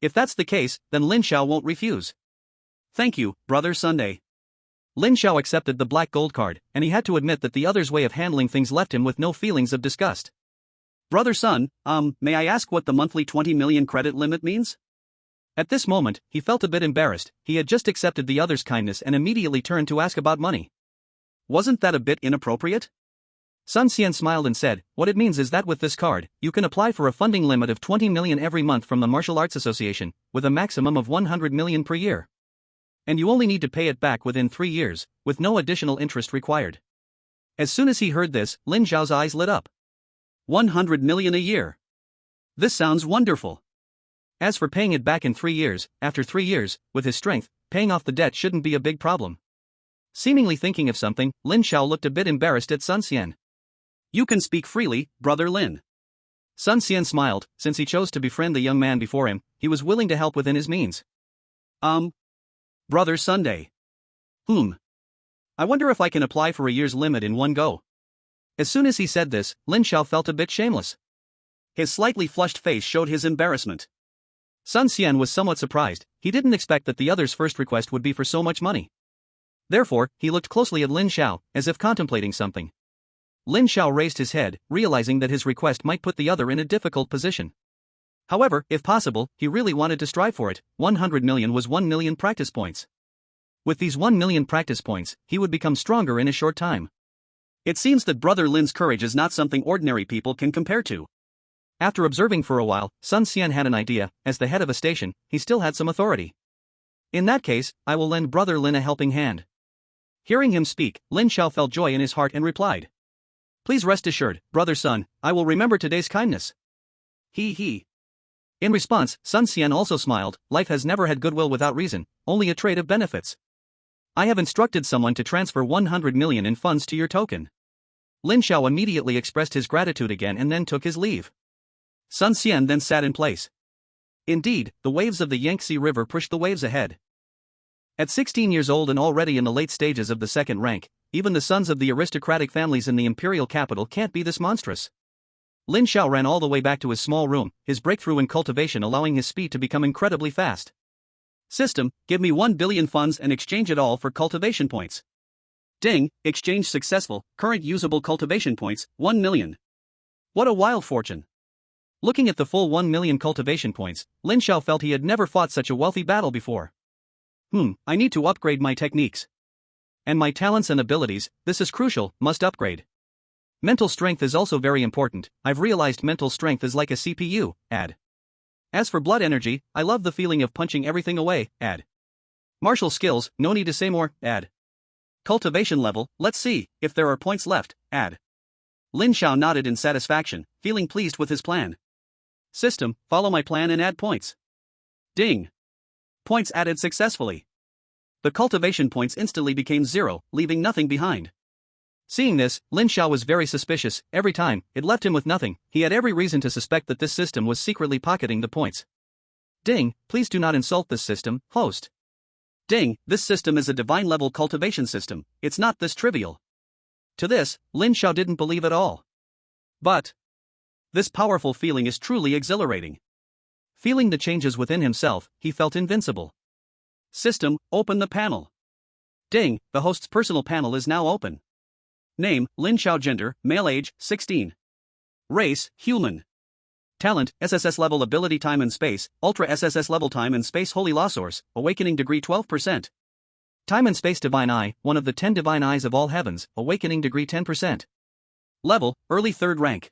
If that's the case, then Lin Xiao won't refuse. Thank you, Brother Sunday. Lin Xiao accepted the black gold card, and he had to admit that the other's way of handling things left him with no feelings of disgust. Brother Sun, may I ask what the monthly 20 million credit limit means? At this moment, he felt a bit embarrassed. He had just accepted the other's kindness and immediately turned to ask about money. Wasn't that a bit inappropriate? Sun Xian smiled and said, what it means is that with this card, you can apply for a funding limit of 20 million every month from the Martial Arts Association, with a maximum of 100 million per year. And you only need to pay it back within 3 years, with no additional interest required. As soon as he heard this, Lin Xiao's eyes lit up. 100 million a year. This sounds wonderful. As for paying it back in 3 years, after 3 years, with his strength, paying off the debt shouldn't be a big problem. Seemingly thinking of something, Lin Xiao looked a bit embarrassed at Sun Xian. You can speak freely, Brother Lin. Sun Xian smiled. Since he chose to befriend the young man before him, he was willing to help within his means. Brother Sunday. I wonder if I can apply for a year's limit in one go. As soon as he said this, Lin Xiao felt a bit shameless. His slightly flushed face showed his embarrassment. Sun Xian was somewhat surprised. He didn't expect that the other's first request would be for so much money. Therefore, he looked closely at Lin Xiao, as if contemplating something. Lin Xiao raised his head, realizing that his request might put the other in a difficult position. However, if possible, he really wanted to strive for it. 100 million was 1 million practice points. With these 1 million practice points, he would become stronger in a short time. It seems that Brother Lin's courage is not something ordinary people can compare to. After observing for a while, Sun Xian had an idea. As the head of a station, he still had some authority. In that case, I will lend Brother Lin a helping hand. Hearing him speak, Lin Xiao felt joy in his heart and replied. Please rest assured, Brother Sun, I will remember today's kindness. He. In response, Sun Xian also smiled. Life has never had goodwill without reason, only a trade of benefits. I have instructed someone to transfer 100 million in funds to your token. Lin Xiao immediately expressed his gratitude again and then took his leave. Sun Xian then sat in place. Indeed, the waves of the Yangtze River pushed the waves ahead. At 16 years old and already in the late stages of the second rank, even the sons of the aristocratic families in the imperial capital can't be this monstrous. Lin Xiao ran all the way back to his small room, his breakthrough in cultivation allowing his speed to become incredibly fast. System, give me 1 billion funds and exchange it all for cultivation points. Ding, exchange successful, current usable cultivation points, 1 million. What a wild fortune. Looking at the full 1 million cultivation points, Lin Xiao felt he had never fought such a wealthy battle before. I need to upgrade my techniques. And my talents and abilities, this is crucial, must upgrade. Mental strength is also very important. I've realized mental strength is like a CPU, add. As for blood energy, I love the feeling of punching everything away, add. Martial skills, no need to say more, add. Cultivation level, let's see, if there are points left, add. Lin Xiao nodded in satisfaction, feeling pleased with his plan. System, follow my plan and add points. Ding. Points added successfully. The cultivation points instantly became 0, leaving nothing behind. Seeing this, Lin Xiao was very suspicious. Every time, it left him with nothing. He had every reason to suspect that this system was secretly pocketing the points. Ding, please do not insult this system, host. Ding, this system is a divine-level cultivation system, it's not this trivial. To this, Lin Xiao didn't believe at all. But this powerful feeling is truly exhilarating. Feeling the changes within himself, he felt invincible. System, open the panel. Ding, the host's personal panel is now open. Name, Lin Xiao. Gender, male. Age, 16. Race, human. Talent, SSS level. Ability, time and space, Ultra SSS level. Time and space, Holy Law Source, Awakening degree 12%. Time and space, Divine Eye, one of the 10 divine eyes of all heavens, Awakening degree 10%. Level, early 3rd rank.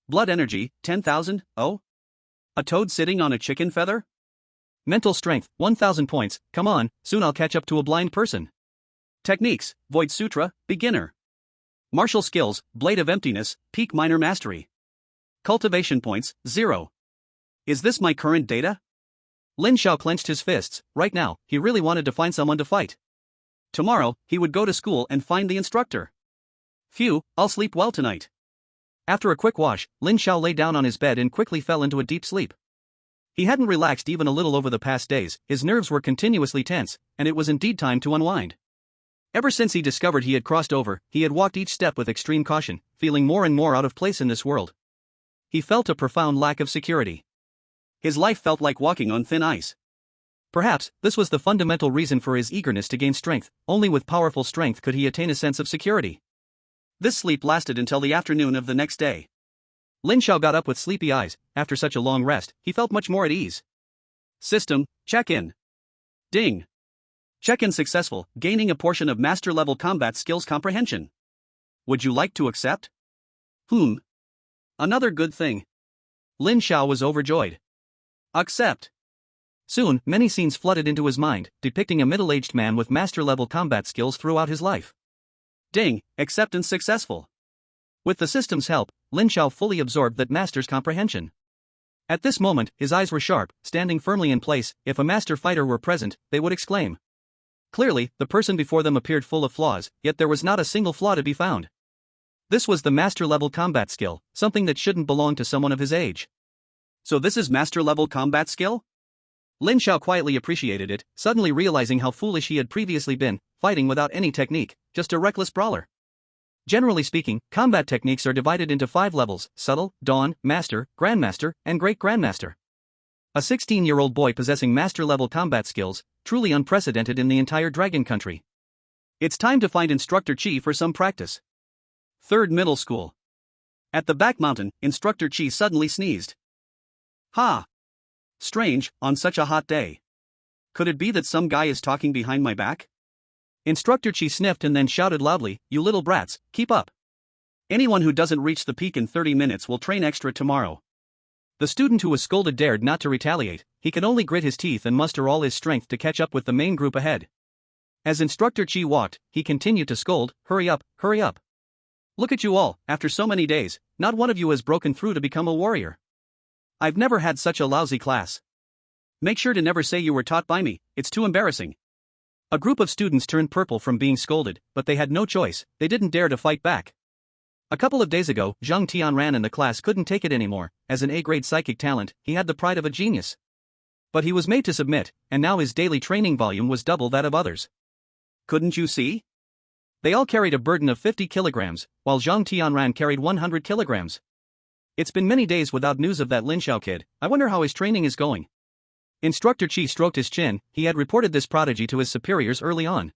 Blood energy, 10,000, a toad sitting on a chicken feather? Mental strength, 1,000 points, come on, soon I'll catch up to a blind person. Techniques, Void Sutra, beginner. Martial skills, Blade of Emptiness, peak minor mastery. Cultivation points, 0. Is this my current data? Lin Xiao clenched his fists. Right now, he really wanted to find someone to fight. Tomorrow, he would go to school and find the instructor. Phew, I'll sleep well tonight. After a quick wash, Lin Xiao lay down on his bed and quickly fell into a deep sleep. He hadn't relaxed even a little over the past days, his nerves were continuously tense, and it was indeed time to unwind. Ever since he discovered he had crossed over, he had walked each step with extreme caution, feeling more and more out of place in this world. He felt a profound lack of security. His life felt like walking on thin ice. Perhaps, this was the fundamental reason for his eagerness to gain strength. Only with powerful strength could he attain a sense of security. This sleep lasted until the afternoon of the next day. Lin Xiao got up with sleepy eyes. After such a long rest, he felt much more at ease. System, check-in. Ding. Check-in successful, gaining a portion of master-level combat skills comprehension. Would you like to accept? Another good thing. Lin Xiao was overjoyed. Accept. Soon, many scenes flooded into his mind, depicting a middle-aged man with master-level combat skills throughout his life. Ding, acceptance successful. With the system's help, Lin Xiao fully absorbed that master's comprehension. At this moment, his eyes were sharp, standing firmly in place. If a master fighter were present, they would exclaim. Clearly, the person before them appeared full of flaws, yet there was not a single flaw to be found. This was the master-level combat skill, something that shouldn't belong to someone of his age. So this is master-level combat skill? Lin Xiao quietly appreciated it, suddenly realizing how foolish he had previously been, fighting without any technique, just a reckless brawler. Generally speaking, combat techniques are divided into 5 levels: subtle, dawn, master, grandmaster, and great grandmaster. A 16-year-old boy possessing master-level combat skills, truly unprecedented in the entire Dragon Country. It's time to find Instructor Chi for some practice. Third middle school. At the back mountain, Instructor Chi suddenly sneezed. Ha! Strange, on such a hot day. Could it be that some guy is talking behind my back? Instructor Chi sniffed and then shouted loudly, "You little brats, keep up. Anyone who doesn't reach the peak in 30 minutes will train extra tomorrow." The student who was scolded dared not to retaliate. He could only grit his teeth and muster all his strength to catch up with the main group ahead. As Instructor Chi walked, he continued to scold, "Hurry up, hurry up. Look at you all, after so many days, not one of you has broken through to become a warrior. I've never had such a lousy class. Make sure to never say you were taught by me, it's too embarrassing." A group of students turned purple from being scolded, but they had no choice, they didn't dare to fight back. A couple of days ago, Zhang Tianran in the class couldn't take it anymore. As an A-grade psychic talent, he had the pride of a genius. But he was made to submit, and now his daily training volume was double that of others. Couldn't you see? They all carried a burden of 50 kilograms, while Zhang Tianran carried 100 kilograms. It's been many days without news of that Lin Xiao kid. I wonder how his training is going. Instructor Chi stroked his chin. He had reported this prodigy to his superiors early on.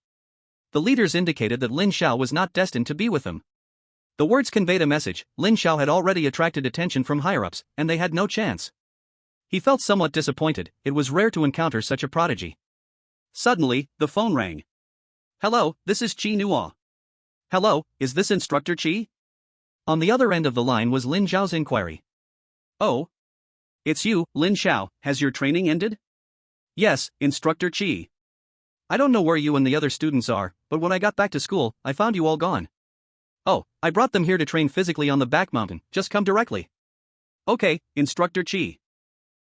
The leaders indicated that Lin Xiao was not destined to be with them. The words conveyed a message. Lin Xiao had already attracted attention from higher-ups, and they had no chance. He felt somewhat disappointed. It was rare to encounter such a prodigy. Suddenly, the phone rang. "Hello, this is Chi Nuo." "Hello, is this Instructor Chi?" On the other end of the line was Lin Xiao's inquiry. "Oh. It's you, Lin Xiao, has your training ended?" "Yes, Instructor Chi. I don't know where you and the other students are, but when I got back to school, I found you all gone." "Oh, I brought them here to train physically on the back mountain, just come directly." "Okay, Instructor Chi."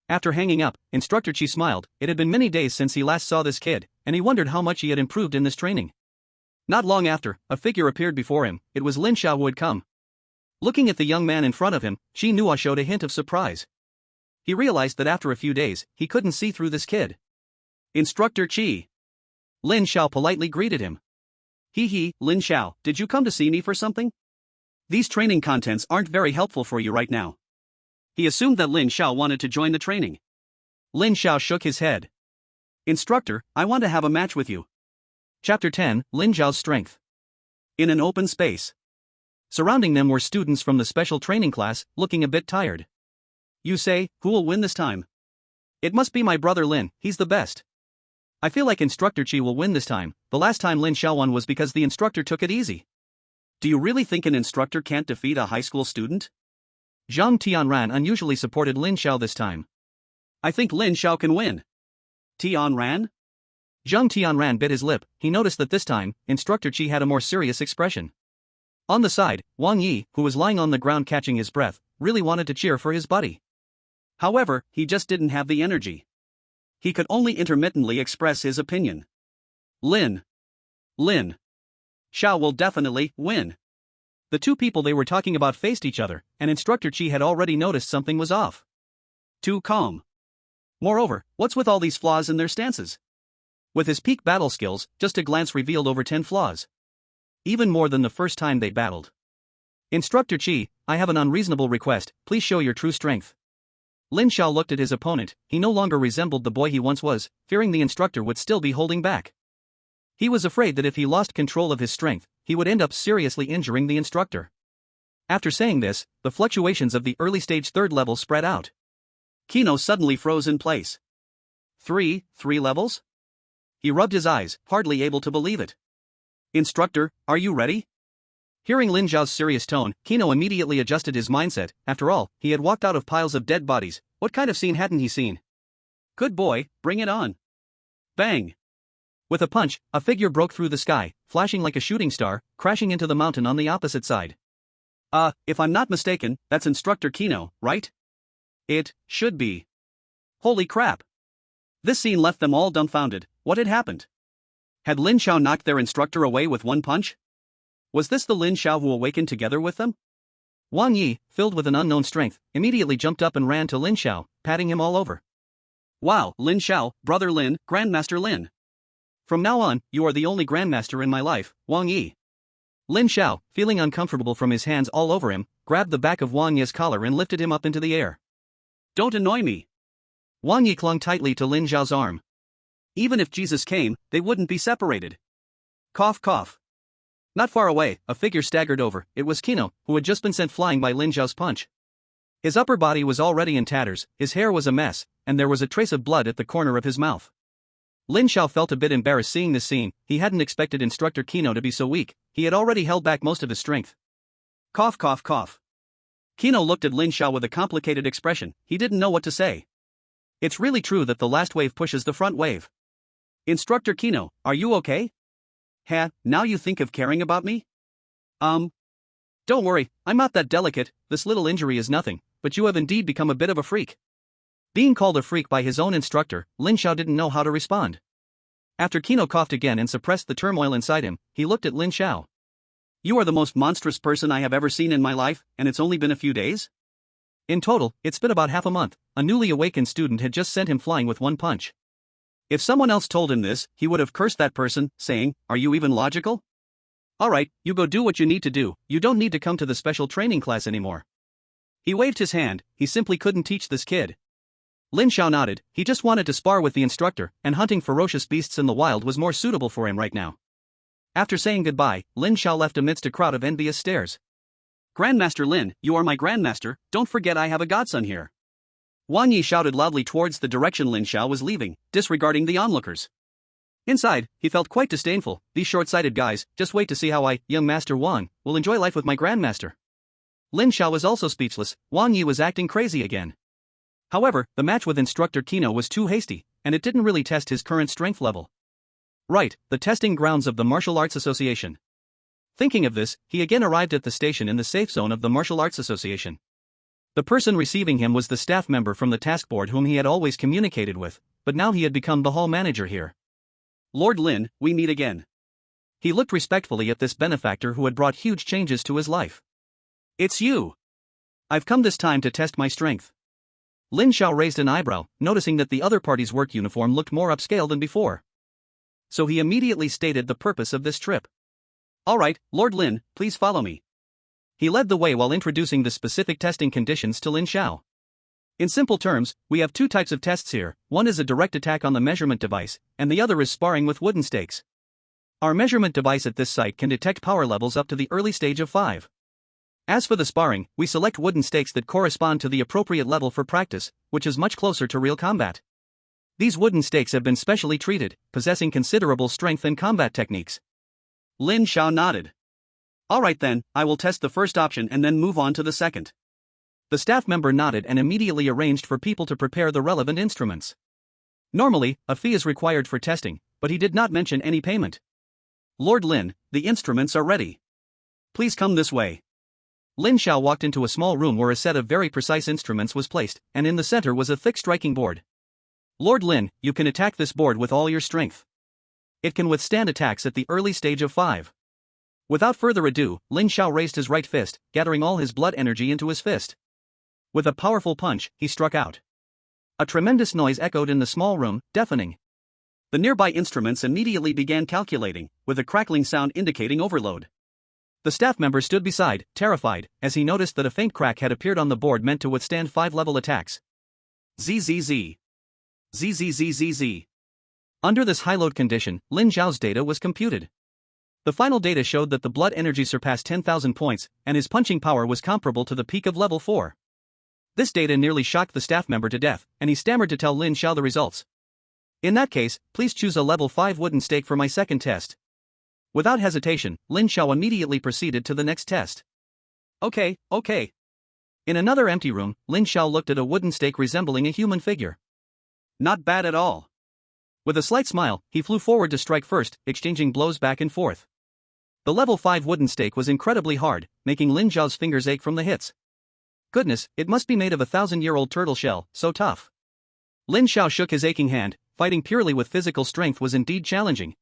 After hanging up, Instructor Chi smiled. It had been many days since he last saw this kid, and he wondered how much he had improved in this training. Not long after, a figure appeared before him. It was Lin Xiao who had come. Looking at the young man in front of him, Chi Nuo showed a hint of surprise. He realized that after a few days, he couldn't see through this kid. "Instructor Chi." Lin Xiao politely greeted him. "Hee, Lin Xiao, did you come to see me for something? These training contents aren't very helpful for you right now." He assumed that Lin Xiao wanted to join the training. Lin Xiao shook his head. "Instructor, I want to have a match with you." Chapter 10, Lin Xiao's Strength. In an open space. Surrounding them were students from the special training class, looking a bit tired. "You say, who'll win this time?" "It must be my brother Lin, he's the best. I feel like Instructor Chi will win this time. The last time Lin Xiao won was because the instructor took it easy." "Do you really think an instructor can't defeat a high school student?" Zhang Tianran unusually supported Lin Xiao this time. "I think Lin Xiao can win." "Tianran?" Zhang Tianran bit his lip. He noticed that this time, Instructor Chi had a more serious expression. On the side, Wang Yi, who was lying on the ground catching his breath, really wanted to cheer for his buddy. However, he just didn't have the energy. He could only intermittently express his opinion. Lin Xiao will definitely win." The two people they were talking about faced each other, and Instructor Chi had already noticed something was off. "Too calm. Moreover, what's with all these flaws in their stances? With his peak battle skills, just a glance revealed over 10 flaws. Even more than the first time they battled. Instructor Chi, I have an unreasonable request, please show your true strength. Lin Xiao looked at his opponent, he no longer resembled the boy he once was, fearing the instructor would still be holding back. He was afraid that if he lost control of his strength, he would end up seriously injuring the instructor. After saying this, the fluctuations of the early stage third level spread out. Kino suddenly froze in place. Three levels? He rubbed his eyes, hardly able to believe it. Instructor, are you ready? Hearing Lin Zhao's serious tone, Kino immediately adjusted his mindset. After all, he had walked out of piles of dead bodies. What kind of scene hadn't he seen? Good boy, bring it on. Bang! With a punch, a figure broke through the sky, flashing like a shooting star, crashing into the mountain on the opposite side. If I'm not mistaken, that's Instructor Kino, right? It should be. Holy crap! This scene left them all dumbfounded. What had happened? Had Lin Xiao knocked their instructor away with one punch? Was this the Lin Xiao who awakened together with them? Wang Yi, filled with an unknown strength, immediately jumped up and ran to Lin Xiao, patting him all over. Wow, Lin Xiao, brother Lin, Grandmaster Lin. From now on, you are the only Grandmaster in my life, Wang Yi. Lin Xiao, feeling uncomfortable from his hands all over him, grabbed the back of Wang Yi's collar and lifted him up into the air. Don't annoy me. Wang Yi clung tightly to Lin Xiao's arm. Even if Jesus came, they wouldn't be separated. Cough cough. Not far away, a figure staggered over. It was Kino, who had just been sent flying by Lin Xiao's punch. His upper body was already in tatters, his hair was a mess, and there was a trace of blood at the corner of his mouth. Lin Xiao felt a bit embarrassed seeing this scene. He hadn't expected Instructor Kino to be so weak. He had already held back most of his strength. Cough cough cough. Kino looked at Lin Xiao with a complicated expression. He didn't know what to say. It's really true that the last wave pushes the front wave. Instructor Kino, are you okay? Now you think of caring about me? Don't worry, I'm not that delicate, this little injury is nothing, but you have indeed become a bit of a freak. Being called a freak by his own instructor, Lin Xiao didn't know how to respond. After Kino coughed again and suppressed the turmoil inside him, he looked at Lin Xiao. You are the most monstrous person I have ever seen in my life, and it's only been a few days? In total, it's been about half a month. A newly awakened student had just sent him flying with one punch. If someone else told him this, he would have cursed that person, saying, "Are you even logical? Alright, you go do what you need to do, you don't need to come to the special training class anymore." He waved his hand, he simply couldn't teach this kid. Lin Xiao nodded, he just wanted to spar with the instructor, and hunting ferocious beasts in the wild was more suitable for him right now. After saying goodbye, Lin Xiao left amidst a crowd of envious stares. Grandmaster Lin, you are my grandmaster, don't forget I have a godson here. Wang Yi shouted loudly towards the direction Lin Xiao was leaving, disregarding the onlookers. Inside, he felt quite disdainful. These short-sighted guys, just wait to see how I, young Master Wang, will enjoy life with my grandmaster. Lin Xiao was also speechless. Wang Yi was acting crazy again. However, the match with Instructor Kino was too hasty, and it didn't really test his current strength level. Right, the testing grounds of the Martial Arts Association. Thinking of this, he again arrived at the station in the safe zone of the Martial Arts Association. The person receiving him was the staff member from the task board whom he had always communicated with, but now he had become the hall manager here. Lord Lin, we meet again. He looked respectfully at this benefactor who had brought huge changes to his life. It's you. I've come this time to test my strength. Lin Xiao raised an eyebrow, noticing that the other party's work uniform looked more upscale than before. So he immediately stated the purpose of this trip. Alright, Lord Lin, please follow me. He led the way while introducing the specific testing conditions to Lin Xiao. In simple terms, we have two types of tests here, one is a direct attack on the measurement device, and the other is sparring with wooden stakes. Our measurement device at this site can detect power levels up to the early stage of 5. As for the sparring, we select wooden stakes that correspond to the appropriate level for practice, which is much closer to real combat. These wooden stakes have been specially treated, possessing considerable strength and combat techniques. Lin Xiao nodded. Alright then, I will test the first option and then move on to the second. The staff member nodded and immediately arranged for people to prepare the relevant instruments. Normally, a fee is required for testing, but he did not mention any payment. Lord Lin, the instruments are ready. Please come this way. Lin Xiao walked into a small room where a set of very precise instruments was placed, and in the center was a thick striking board. Lord Lin, you can attack this board with all your strength. It can withstand attacks at the early stage of 5. Without further ado, Lin Xiao raised his right fist, gathering all his blood energy into his fist. With a powerful punch, he struck out. A tremendous noise echoed in the small room, deafening. The nearby instruments immediately began calculating, with a crackling sound indicating overload. The staff member stood beside, terrified, as he noticed that a faint crack had appeared on the board meant to withstand 5-level attacks. ZZZ. ZZZZZ. Under this high-load condition, Lin Zhao's data was computed. The final data showed that the blood energy surpassed 10,000 points, and his punching power was comparable to the peak of level 4. This data nearly shocked the staff member to death, and he stammered to tell Lin Zhao the results. In that case, please choose a level 5 wooden stake for my second test. Without hesitation, Lin Zhao immediately proceeded to the next test. Okay. In another empty room, Lin Zhao looked at a wooden stake resembling a human figure. Not bad at all. With a slight smile, he flew forward to strike first, exchanging blows back and forth. The level 5 wooden stake was incredibly hard, making Lin Zhao's fingers ache from the hits. Goodness, it must be made of a 1,000-year-old turtle shell, so tough. Lin Zhao shook his aching hand. Fighting purely with physical strength was indeed challenging.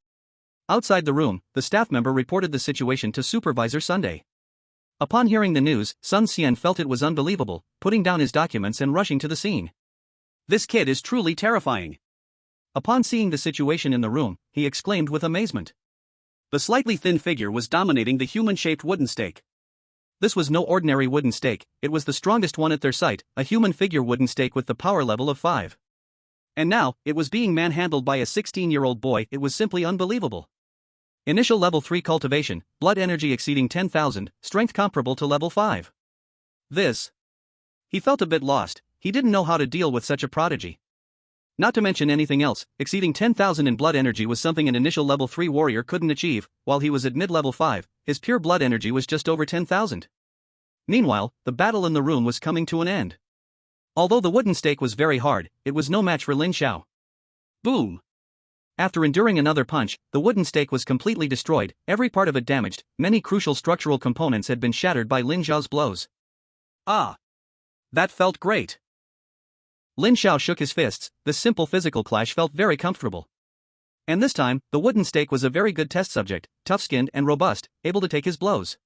Outside the room, the staff member reported the situation to Supervisor Sunday. Upon hearing the news, Sun Xian felt it was unbelievable, putting down his documents and rushing to the scene. This kid is truly terrifying. Upon seeing the situation in the room, he exclaimed with amazement. The slightly thin figure was dominating the human-shaped wooden stake. This was no ordinary wooden stake, it was the strongest one at their site, a human figure wooden stake with the power level of 5. And now, it was being manhandled by a 16-year-old boy. It was simply unbelievable. Initial level 3 cultivation, blood energy exceeding 10,000, strength comparable to level 5. This. He felt a bit lost, he didn't know how to deal with such a prodigy. Not to mention anything else, exceeding 10,000 in blood energy was something an initial level 3 warrior couldn't achieve. While he was at mid-level 5, his pure blood energy was just over 10,000. Meanwhile, the battle in the room was coming to an end. Although the wooden stake was very hard, it was no match for Lin Zhao. Boom! After enduring another punch, the wooden stake was completely destroyed, every part of it damaged, many crucial structural components had been shattered by Lin Zhao's blows. Ah! That felt great! Lin Zhao shook his fists. This simple physical clash felt very comfortable. And this time, the wooden stake was a very good test subject, tough-skinned and robust, able to take his blows.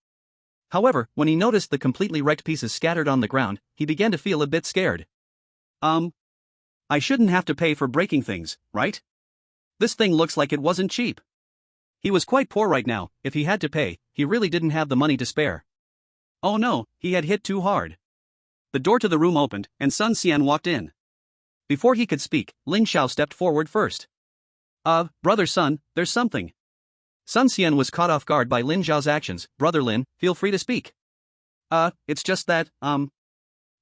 However, when he noticed the completely wrecked pieces scattered on the ground, he began to feel a bit scared. I shouldn't have to pay for breaking things, right? This thing looks like it wasn't cheap. He was quite poor right now. If he had to pay, he really didn't have the money to spare. Oh no, he had hit too hard. The door to the room opened, and Sun Xian walked in. Before he could speak, Lin Zhao stepped forward first. Brother Sun, there's something. Sun Xian was caught off guard by Lin Zhao's actions. Brother Lin, feel free to speak. It's just that, I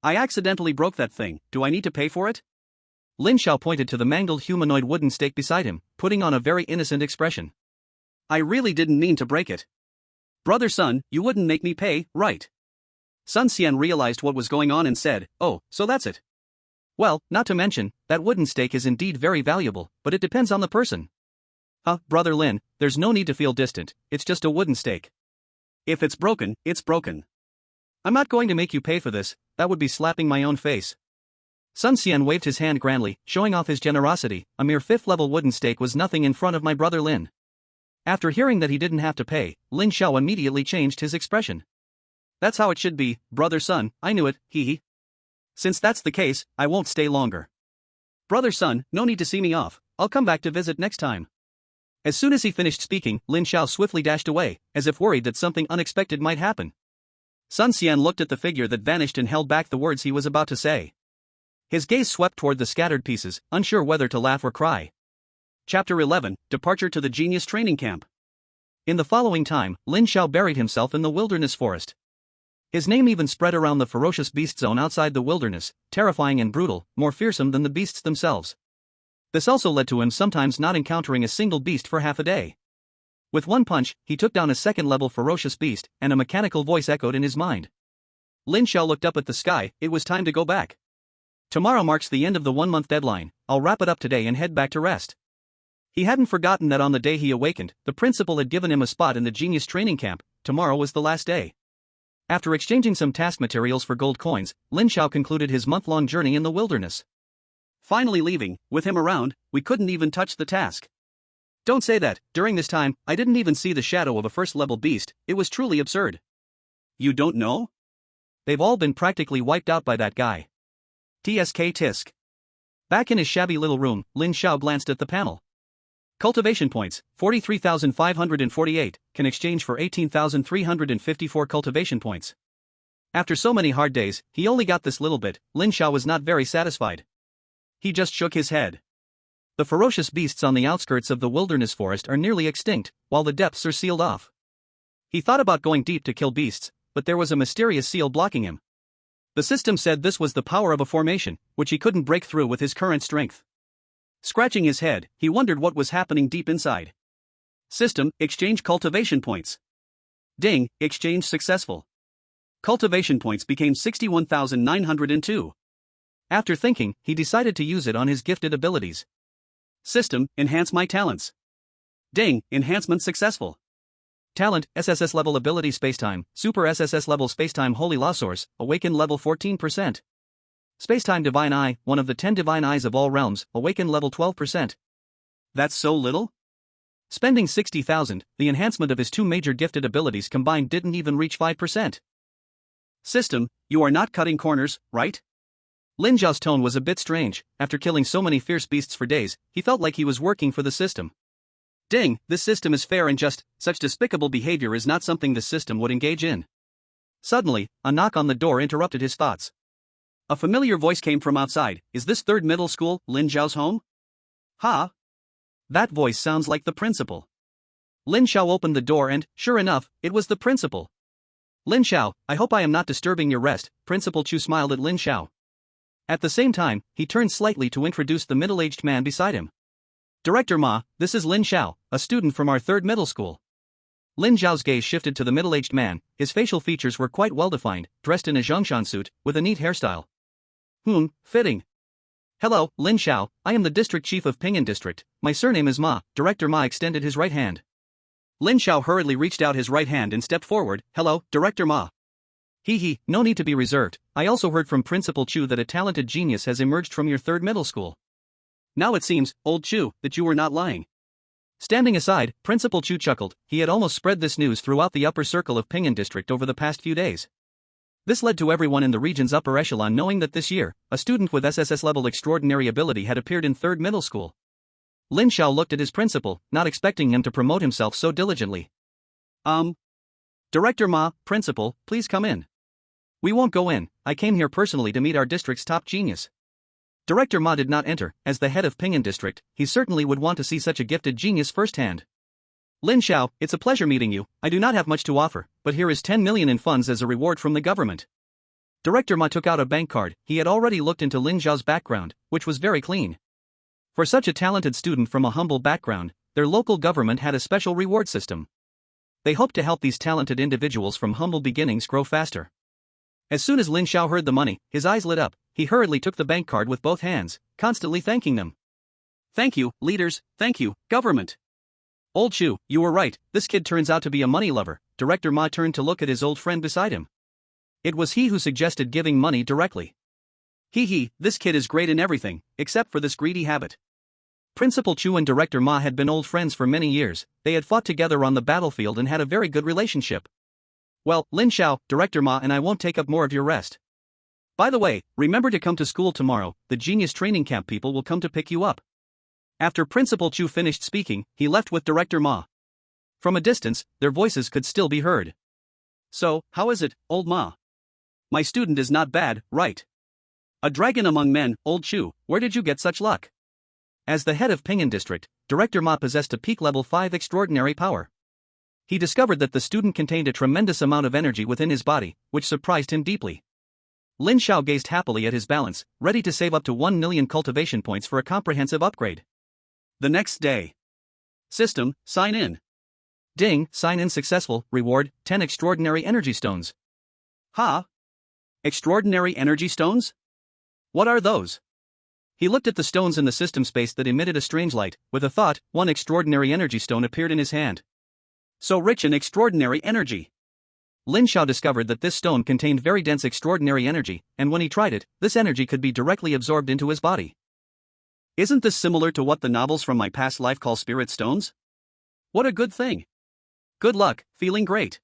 accidentally broke that thing. Do I need to pay for it? Lin Zhao pointed to the mangled humanoid wooden stake beside him, putting on a very innocent expression. I really didn't mean to break it. Brother Sun, you wouldn't make me pay, right? Sun Xian realized what was going on and said, oh, so that's it. Well, not to mention, that wooden stake is indeed very valuable, but it depends on the person. Brother Lin, there's no need to feel distant, it's just a wooden stake. If it's broken, it's broken. I'm not going to make you pay for this, that would be slapping my own face. Sun Xian waved his hand grandly, showing off his generosity. A mere 5th-level wooden stake was nothing in front of my brother Lin. After hearing that he didn't have to pay, Lin Zhao immediately changed his expression. That's how it should be, brother Sun, I knew it, hee. Since that's the case, I won't stay longer. Brother Sun, no need to see me off, I'll come back to visit next time. As soon as he finished speaking, Lin Zhao swiftly dashed away, as if worried that something unexpected might happen. Sun Xian looked at the figure that vanished and held back the words he was about to say. His gaze swept toward the scattered pieces, unsure whether to laugh or cry. Chapter 11, Departure to the Genius Training Camp. In the following time, Lin Zhao buried himself in the wilderness forest. His name even spread around the ferocious beast zone outside the wilderness, terrifying and brutal, more fearsome than the beasts themselves. This also led to him sometimes not encountering a single beast for half a day. With one punch, he took down a second-level ferocious beast, and a mechanical voice echoed in his mind. Lin Zhao looked up at the sky. It was time to go back. Tomorrow marks the end of the 1-month deadline. I'll wrap it up today and head back to rest. He hadn't forgotten that on the day he awakened, the principal had given him a spot in the Genius Training Camp. Tomorrow was the last day. After exchanging some task materials for gold coins, Lin Zhao concluded his month-long journey in the wilderness. Finally leaving, with him around, we couldn't even touch the task. Don't say that. During this time, I didn't even see the shadow of a first-level beast. It was truly absurd. You don't know? They've all been practically wiped out by that guy. TSK Tisk. Back in his shabby little room, Lin Xiao glanced at the panel. Cultivation points, 43,548, can exchange for 18,354 cultivation points. After so many hard days, he only got this little bit. Lin Xiao was not very satisfied. He just shook his head. The ferocious beasts on the outskirts of the wilderness forest are nearly extinct, while the depths are sealed off. He thought about going deep to kill beasts, but there was a mysterious seal blocking him. The system said this was the power of a formation, which he couldn't break through with his current strength. Scratching his head, he wondered what was happening deep inside. System, exchange cultivation points. Ding, exchange successful. Cultivation points became 61,902. After thinking, he decided to use it on his gifted abilities. System, enhance my talents. Ding, enhancement successful. Talent, SSS level ability spacetime, super SSS level spacetime holy law source, awaken level 14%. Spacetime divine eye, one of the 10 divine eyes of all realms, awaken level 12%. That's so little? Spending 60,000, the enhancement of his two major gifted abilities combined didn't even reach 5%. System, you are not cutting corners, right? Lin Zhao's tone was a bit strange. After killing so many fierce beasts for days, he felt like he was working for the system. Ding, this system is fair and just. Such despicable behavior is not something the system would engage in. Suddenly, a knock on the door interrupted his thoughts. A familiar voice came from outside. Is this third middle school, Lin Zhao's home? Ha! That voice sounds like the principal. Lin Xiao opened the door and, sure enough, it was the principal. Lin Xiao, I hope I am not disturbing your rest. Principal Chu smiled at Lin Xiao. At the same time, he turned slightly to introduce the middle-aged man beside him. Director Ma, this is Lin Xiao, a student from our third middle school. Lin Zhao's gaze shifted to the middle-aged man. His facial features were quite well-defined, dressed in a Zhongshan suit, with a neat hairstyle. Fitting. Hello, Lin Xiao, I am the district chief of Pingan District. My surname is Ma. Director Ma extended his right hand. Lin Xiao hurriedly reached out his right hand and stepped forward. Hello, Director Ma. No need to be reserved. I also heard from Principal Chu that a talented genius has emerged from your third middle school. Now it seems, old Chu, that you were not lying. Standing aside, Principal Chu chuckled. He had almost spread this news throughout the upper circle of Pingan District over the past few days. This led to everyone in the region's upper echelon knowing that this year, a student with SSS-level extraordinary ability had appeared in third middle school. Lin Xiao looked at his principal, not expecting him to promote himself so diligently. Director Ma, principal, please come in. We won't go in. I came here personally to meet our district's top genius. Director Ma did not enter. As the head of Pingan District, he certainly would want to see such a gifted genius firsthand. Lin Xiao, it's a pleasure meeting you. I do not have much to offer, but here is 10 million in funds as a reward from the government. Director Ma took out a bank card. He had already looked into Lin Xiao's background, which was very clean. For such a talented student from a humble background, their local government had a special reward system. They hoped to help these talented individuals from humble beginnings grow faster. As soon as Lin Xiao heard the money, his eyes lit up. He hurriedly took the bank card with both hands, constantly thanking them. Thank you, leaders, thank you, government. Old Chu, you were right, this kid turns out to be a money lover. Director Ma turned to look at his old friend beside him. It was he who suggested giving money directly. This kid is great in everything, except for this greedy habit. Principal Chu and Director Ma had been old friends for many years. They had fought together on the battlefield and had a very good relationship. Well, Lin Xiao, Director Ma and I won't take up more of your rest. By the way, remember to come to school tomorrow. The Genius Training Camp people will come to pick you up. After Principal Chu finished speaking, he left with Director Ma. From a distance, their voices could still be heard. So, how is it, old Ma? My student is not bad, right? A dragon among men, old Chu, where did you get such luck? As the head of Pingan District, Director Ma possessed a peak level 5 extraordinary power. He discovered that the student contained a tremendous amount of energy within his body, which surprised him deeply. Lin Xiao gazed happily at his balance, ready to save up to 1 million cultivation points for a comprehensive upgrade. The next day. System, sign in. Ding, sign in successful, reward, 10 extraordinary energy stones. Extraordinary energy stones? What are those? He looked at the stones in the system space that emitted a strange light. With a thought, 1 extraordinary energy stone appeared in his hand. So rich in extraordinary energy. Lin Xiao discovered that this stone contained very dense extraordinary energy, and when he tried it, this energy could be directly absorbed into his body. Isn't this similar to what the novels from my past life call spirit stones? What a good thing. Good luck, feeling great.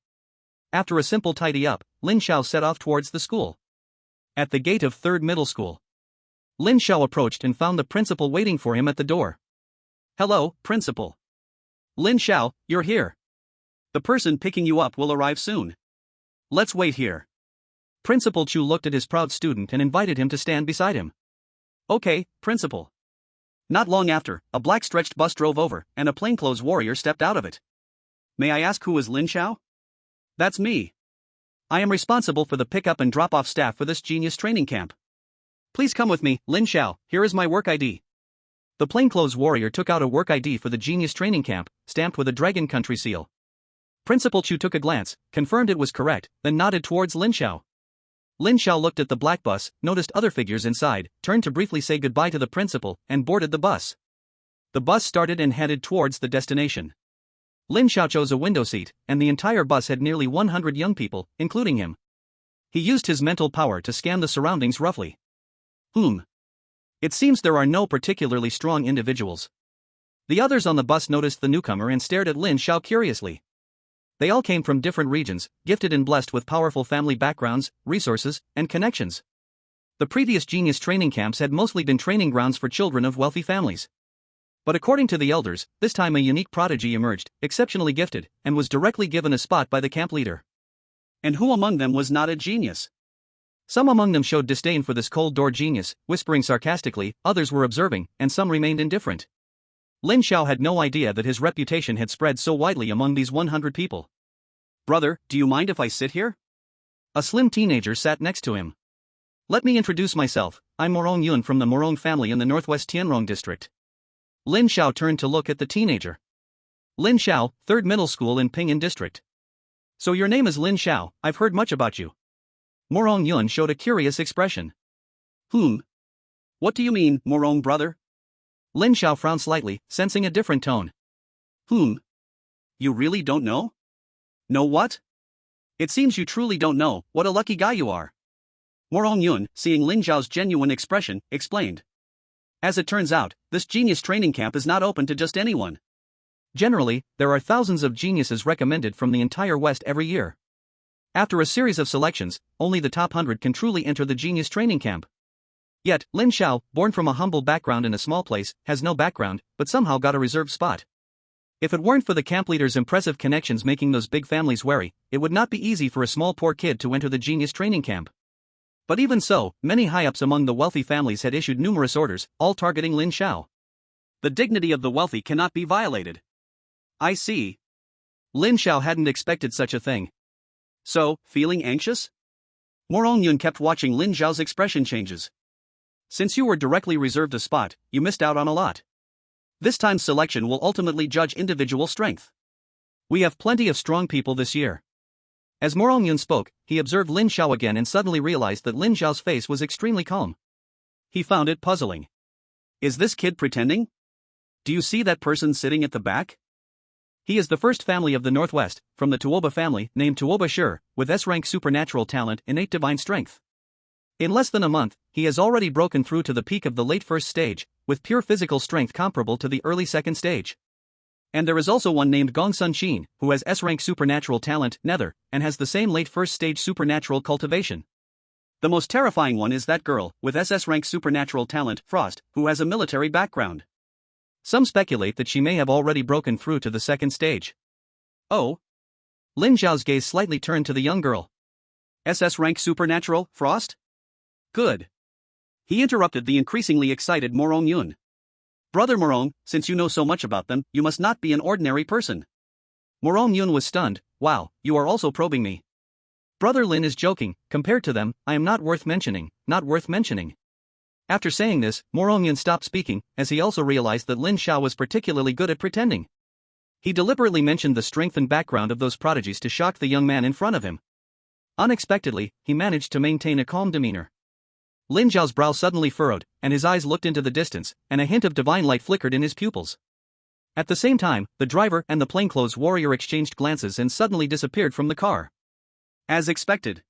After a simple tidy up, Lin Xiao set off towards the school. At the gate of third middle school. Lin Xiao approached and found the principal waiting for him at the door. "Hello, principal. Lin Xiao, you're here. The person picking you up will arrive soon. Let's wait here." Principal Chu looked at his proud student and invited him to stand beside him. "Okay, principal." Not long after, a black stretched bus drove over, and a plainclothes warrior stepped out of it. "May I ask who is Lin Xiao?" "That's me. I am responsible for the pickup and drop-off staff for this genius training camp. Please come with me, Lin Xiao, here is my work ID." The plainclothes warrior took out a work ID for the genius training camp, stamped with a dragon country seal. Principal Chu took a glance, confirmed it was correct, then nodded towards Lin Xiao. Lin Xiao looked at the black bus, noticed other figures inside, turned to briefly say goodbye to the principal, and boarded the bus. The bus started and headed towards the destination. Lin Xiao chose a window seat, and the entire bus had nearly 100 young people, including him. He used his mental power to scan the surroundings roughly. It seems there are no particularly strong individuals. The others on the bus noticed the newcomer and stared at Lin Xiao curiously. They all came from different regions, gifted and blessed with powerful family backgrounds, resources, and connections. The previous genius training camps had mostly been training grounds for children of wealthy families. But according to the elders, this time a unique prodigy emerged, exceptionally gifted, and was directly given a spot by the camp leader. And who among them was not a genius? Some among them showed disdain for this cold door genius, whispering sarcastically, others were observing, and some remained indifferent. Lin Xiao had no idea that his reputation had spread so widely among these 100 people. "Brother, do you mind if I sit here?" A slim teenager sat next to him. "Let me introduce myself, I'm Morong Yun from the Morong family in the northwest Tianrong district." Lin Xiao turned to look at the teenager. "Lin Xiao, 3rd middle school in Pinyin district. So your name is Lin Xiao, I've heard much about you." Morong Yun showed a curious expression. What do you mean, Morong brother?" Lin Xiao frowned slightly, sensing a different tone. You really don't know? Know what? It seems you truly don't know, what a lucky guy you are." Morong Yun, seeing Lin Xiao's genuine expression, explained. "As it turns out, this genius training camp is not open to just anyone. Generally, there are thousands of geniuses recommended from the entire West every year. After a series of selections, only the top 100 can truly enter the genius training camp. Yet, Lin Xiao, born from a humble background in a small place, has no background, but somehow got a reserved spot. If it weren't for the camp leader's impressive connections making those big families wary, it would not be easy for a small poor kid to enter the genius training camp. But even so, many high-ups among the wealthy families had issued numerous orders, all targeting Lin Xiao. The dignity of the wealthy cannot be violated." "I see." Lin Xiao hadn't expected such a thing. "So, feeling anxious?" Morong Yun kept watching Lin Xiao's expression changes. "Since you were directly reserved a spot, you missed out on a lot. This time's selection will ultimately judge individual strength. We have plenty of strong people this year." As Morong Yun spoke, he observed Lin Xiao again and suddenly realized that Lin Xiao's face was extremely calm. He found it puzzling. Is this kid pretending? Do you see that person sitting at the back? He is the first family of the Northwest, from the Tuoba family, named Tuoba Shi, with S-rank supernatural talent, innate divine strength. In less than a month, he has already broken through to the peak of the late first stage, with pure physical strength comparable to the early second stage. And there is also one named Gong Sun Qin, who has S-rank supernatural talent, Nether, and has the same late first stage supernatural cultivation. The most terrifying one is that girl, with SS rank supernatural talent, Frost, who has a military background. Some speculate that she may have already broken through to the second stage. Oh? Lin Xiao's gaze slightly turned to the young girl. SS rank supernatural, Frost? Good. He interrupted the increasingly excited Morong Yun. Brother Morong, since you know so much about them, you must not be an ordinary person. Morong Yun was stunned. Wow, you are also probing me. Brother Lin is joking, compared to them, I am not worth mentioning, not worth mentioning. After saying this, Morong Yun stopped speaking, as he also realized that Lin Xiao was particularly good at pretending. He deliberately mentioned the strength and background of those prodigies to shock the young man in front of him. Unexpectedly, he managed to maintain a calm demeanor. Lin Xiao's brow suddenly furrowed, and his eyes looked into the distance, and a hint of divine light flickered in his pupils. At the same time, the driver and the plainclothes warrior exchanged glances and suddenly disappeared from the car. As expected.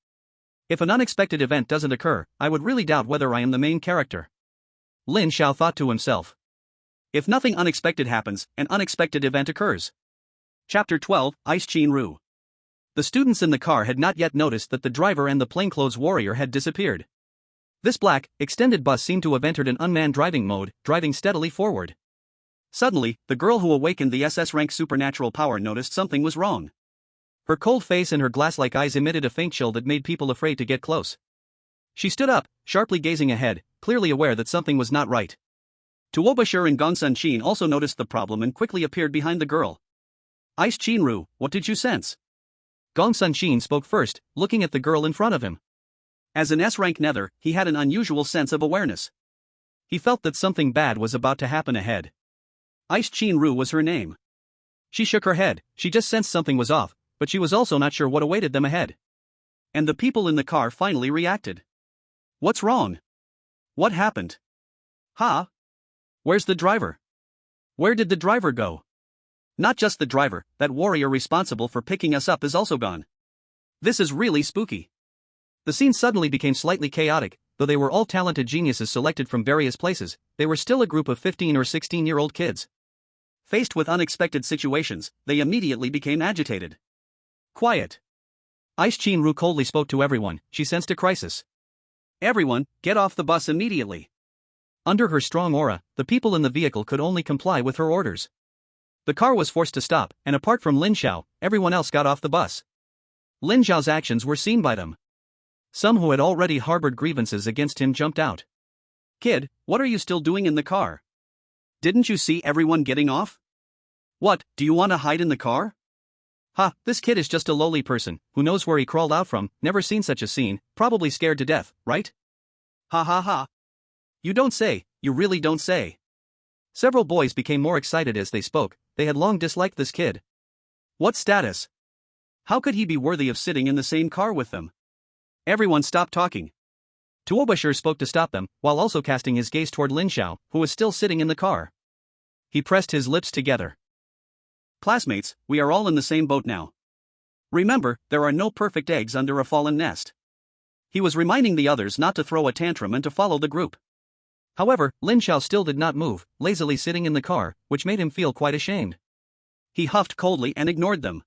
If an unexpected event doesn't occur, I would really doubt whether I am the main character. Lin Xiao thought to himself. If nothing unexpected happens, an unexpected event occurs. Chapter 12, Ice Chin Ru. The students in the car had not yet noticed that the driver and the plainclothes warrior had disappeared. This black, extended bus seemed to have entered an unmanned driving mode, driving steadily forward. Suddenly, the girl who awakened the SS rank supernatural power noticed something was wrong. Her cold face and her glass-like eyes emitted a faint chill that made people afraid to get close. She stood up, sharply gazing ahead, clearly aware that something was not right. Tuobashir and Gongsun Chin also noticed the problem and quickly appeared behind the girl. Ice Chinru, what did you sense? Gongsun Chin spoke first, looking at the girl in front of him. As an S-rank nether, he had an unusual sense of awareness. He felt that something bad was about to happen ahead. Ice Chinru was her name. She shook her head, she just sensed something was off, but she was also not sure what awaited them ahead. And the people in the car finally reacted. What's wrong? What happened? Huh? Where's the driver? Where did the driver go? Not just the driver, that warrior responsible for picking us up is also gone. This is really spooky. The scene suddenly became slightly chaotic. Though they were all talented geniuses selected from various places, they were still a group of 15 or 16-year-old kids. Faced with unexpected situations, they immediately became agitated. Quiet. Ice Chinru coldly spoke to everyone. She sensed a crisis. Everyone, get off the bus immediately. Under her strong aura, the people in the vehicle could only comply with her orders. The car was forced to stop, and apart from Lin Xiao, everyone else got off the bus. Lin Xiao's actions were seen by them. Some who had already harbored grievances against him jumped out. Kid, what are you still doing in the car? Didn't you see everyone getting off? What, do you want to hide in the car? Ha, this kid is just a lowly person, who knows where he crawled out from, never seen such a scene, probably scared to death, right? Ha ha ha. You don't say, you really don't say. Several boys became more excited as they spoke. They had long disliked this kid. What status? How could he be worthy of sitting in the same car with them? Everyone stopped talking. Tuobashir spoke to stop them, while also casting his gaze toward Lin Xiao, who was still sitting in the car. He pressed his lips together. Classmates, we are all in the same boat now. Remember, there are no perfect eggs under a fallen nest. He was reminding the others not to throw a tantrum and to follow the group. However, Lin Xiao still did not move, lazily sitting in the car, which made him feel quite ashamed. He huffed coldly and ignored them.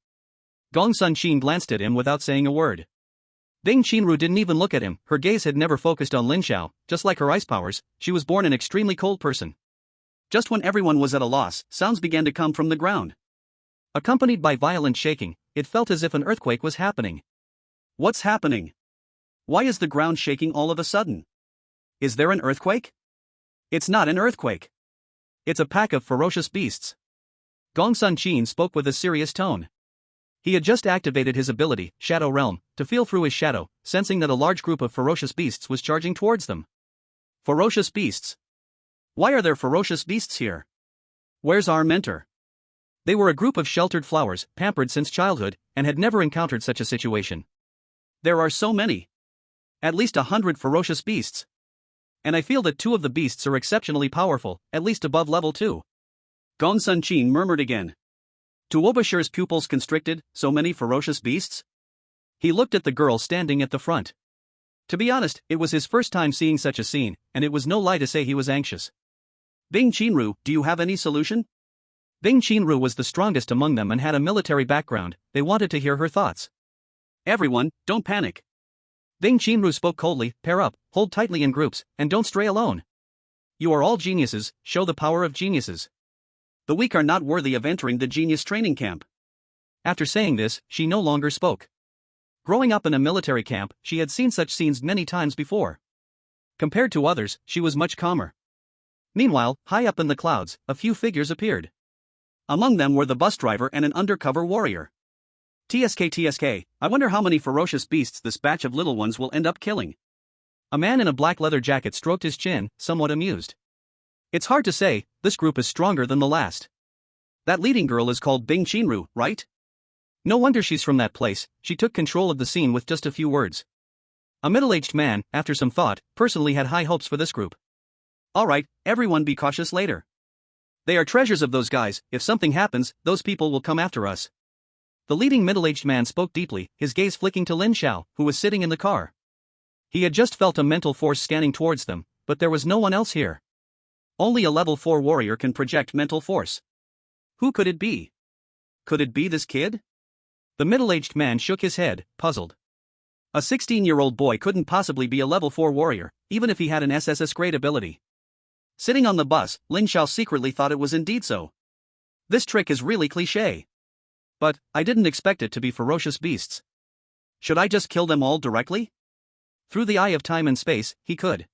Gongsun Chin glanced at him without saying a word. Bing Chinru didn't even look at him. Her gaze had never focused on Lin Xiao. Just like her ice powers, she was born an extremely cold person. Just when everyone was at a loss, sounds began to come from the ground. Accompanied by violent shaking, it felt as if an earthquake was happening. What's happening? Why is the ground shaking all of a sudden? Is there an earthquake? It's not an earthquake. It's a pack of ferocious beasts. Gongsun Chin spoke with a serious tone. He had just activated his ability, Shadow Realm, to feel through his shadow, sensing that a large group of ferocious beasts was charging towards them. Ferocious beasts? Why are there ferocious beasts here? Where's our mentor? They were a group of sheltered flowers, pampered since childhood, and had never encountered such a situation. There are so many. At least 100 ferocious beasts. And I feel that 2 of the beasts are exceptionally powerful, at least above level 2. Gongsun Chin murmured again. Tuobashir's pupils constricted, so many ferocious beasts? He looked at the girl standing at the front. To be honest, it was his first time seeing such a scene, and it was no lie to say he was anxious. Bing Chinru, do you have any solution? Bing Chinru was the strongest among them and had a military background. They wanted to hear her thoughts. Everyone, don't panic. Bing Chinru spoke coldly. Pair up, hold tightly in groups, and don't stray alone. You are all geniuses, show the power of geniuses. The weak are not worthy of entering the genius training camp. After saying this, she no longer spoke. Growing up in a military camp, she had seen such scenes many times before. Compared to others, she was much calmer. Meanwhile, high up in the clouds, a few figures appeared. Among them were the bus driver and an undercover warrior. TSK, I wonder how many ferocious beasts this batch of little ones will end up killing. A man in a black leather jacket stroked his chin, somewhat amused. It's hard to say, this group is stronger than the last. That leading girl is called Bing Chinru, right? No wonder she's from that place. She took control of the scene with just a few words. A middle-aged man, after some thought, personally had high hopes for this group. Alright, everyone be cautious later. They are treasures of those guys. If something happens, those people will come after us. The leading middle-aged man spoke deeply, his gaze flicking to Lin Xiao, who was sitting in the car. He had just felt a mental force scanning towards them, but there was no one else here. Only a level 4 warrior can project mental force. Who could it be? Could it be this kid? The middle-aged man shook his head, puzzled. A 16-year-old boy couldn't possibly be a level 4 warrior. even if he had an SSS grade ability. Sitting on the bus, Lin Xiao secretly thought it was indeed so. This trick is really cliché. But, I didn't expect it to be ferocious beasts. Should I just kill them all directly? Through the eye of time and space, he could.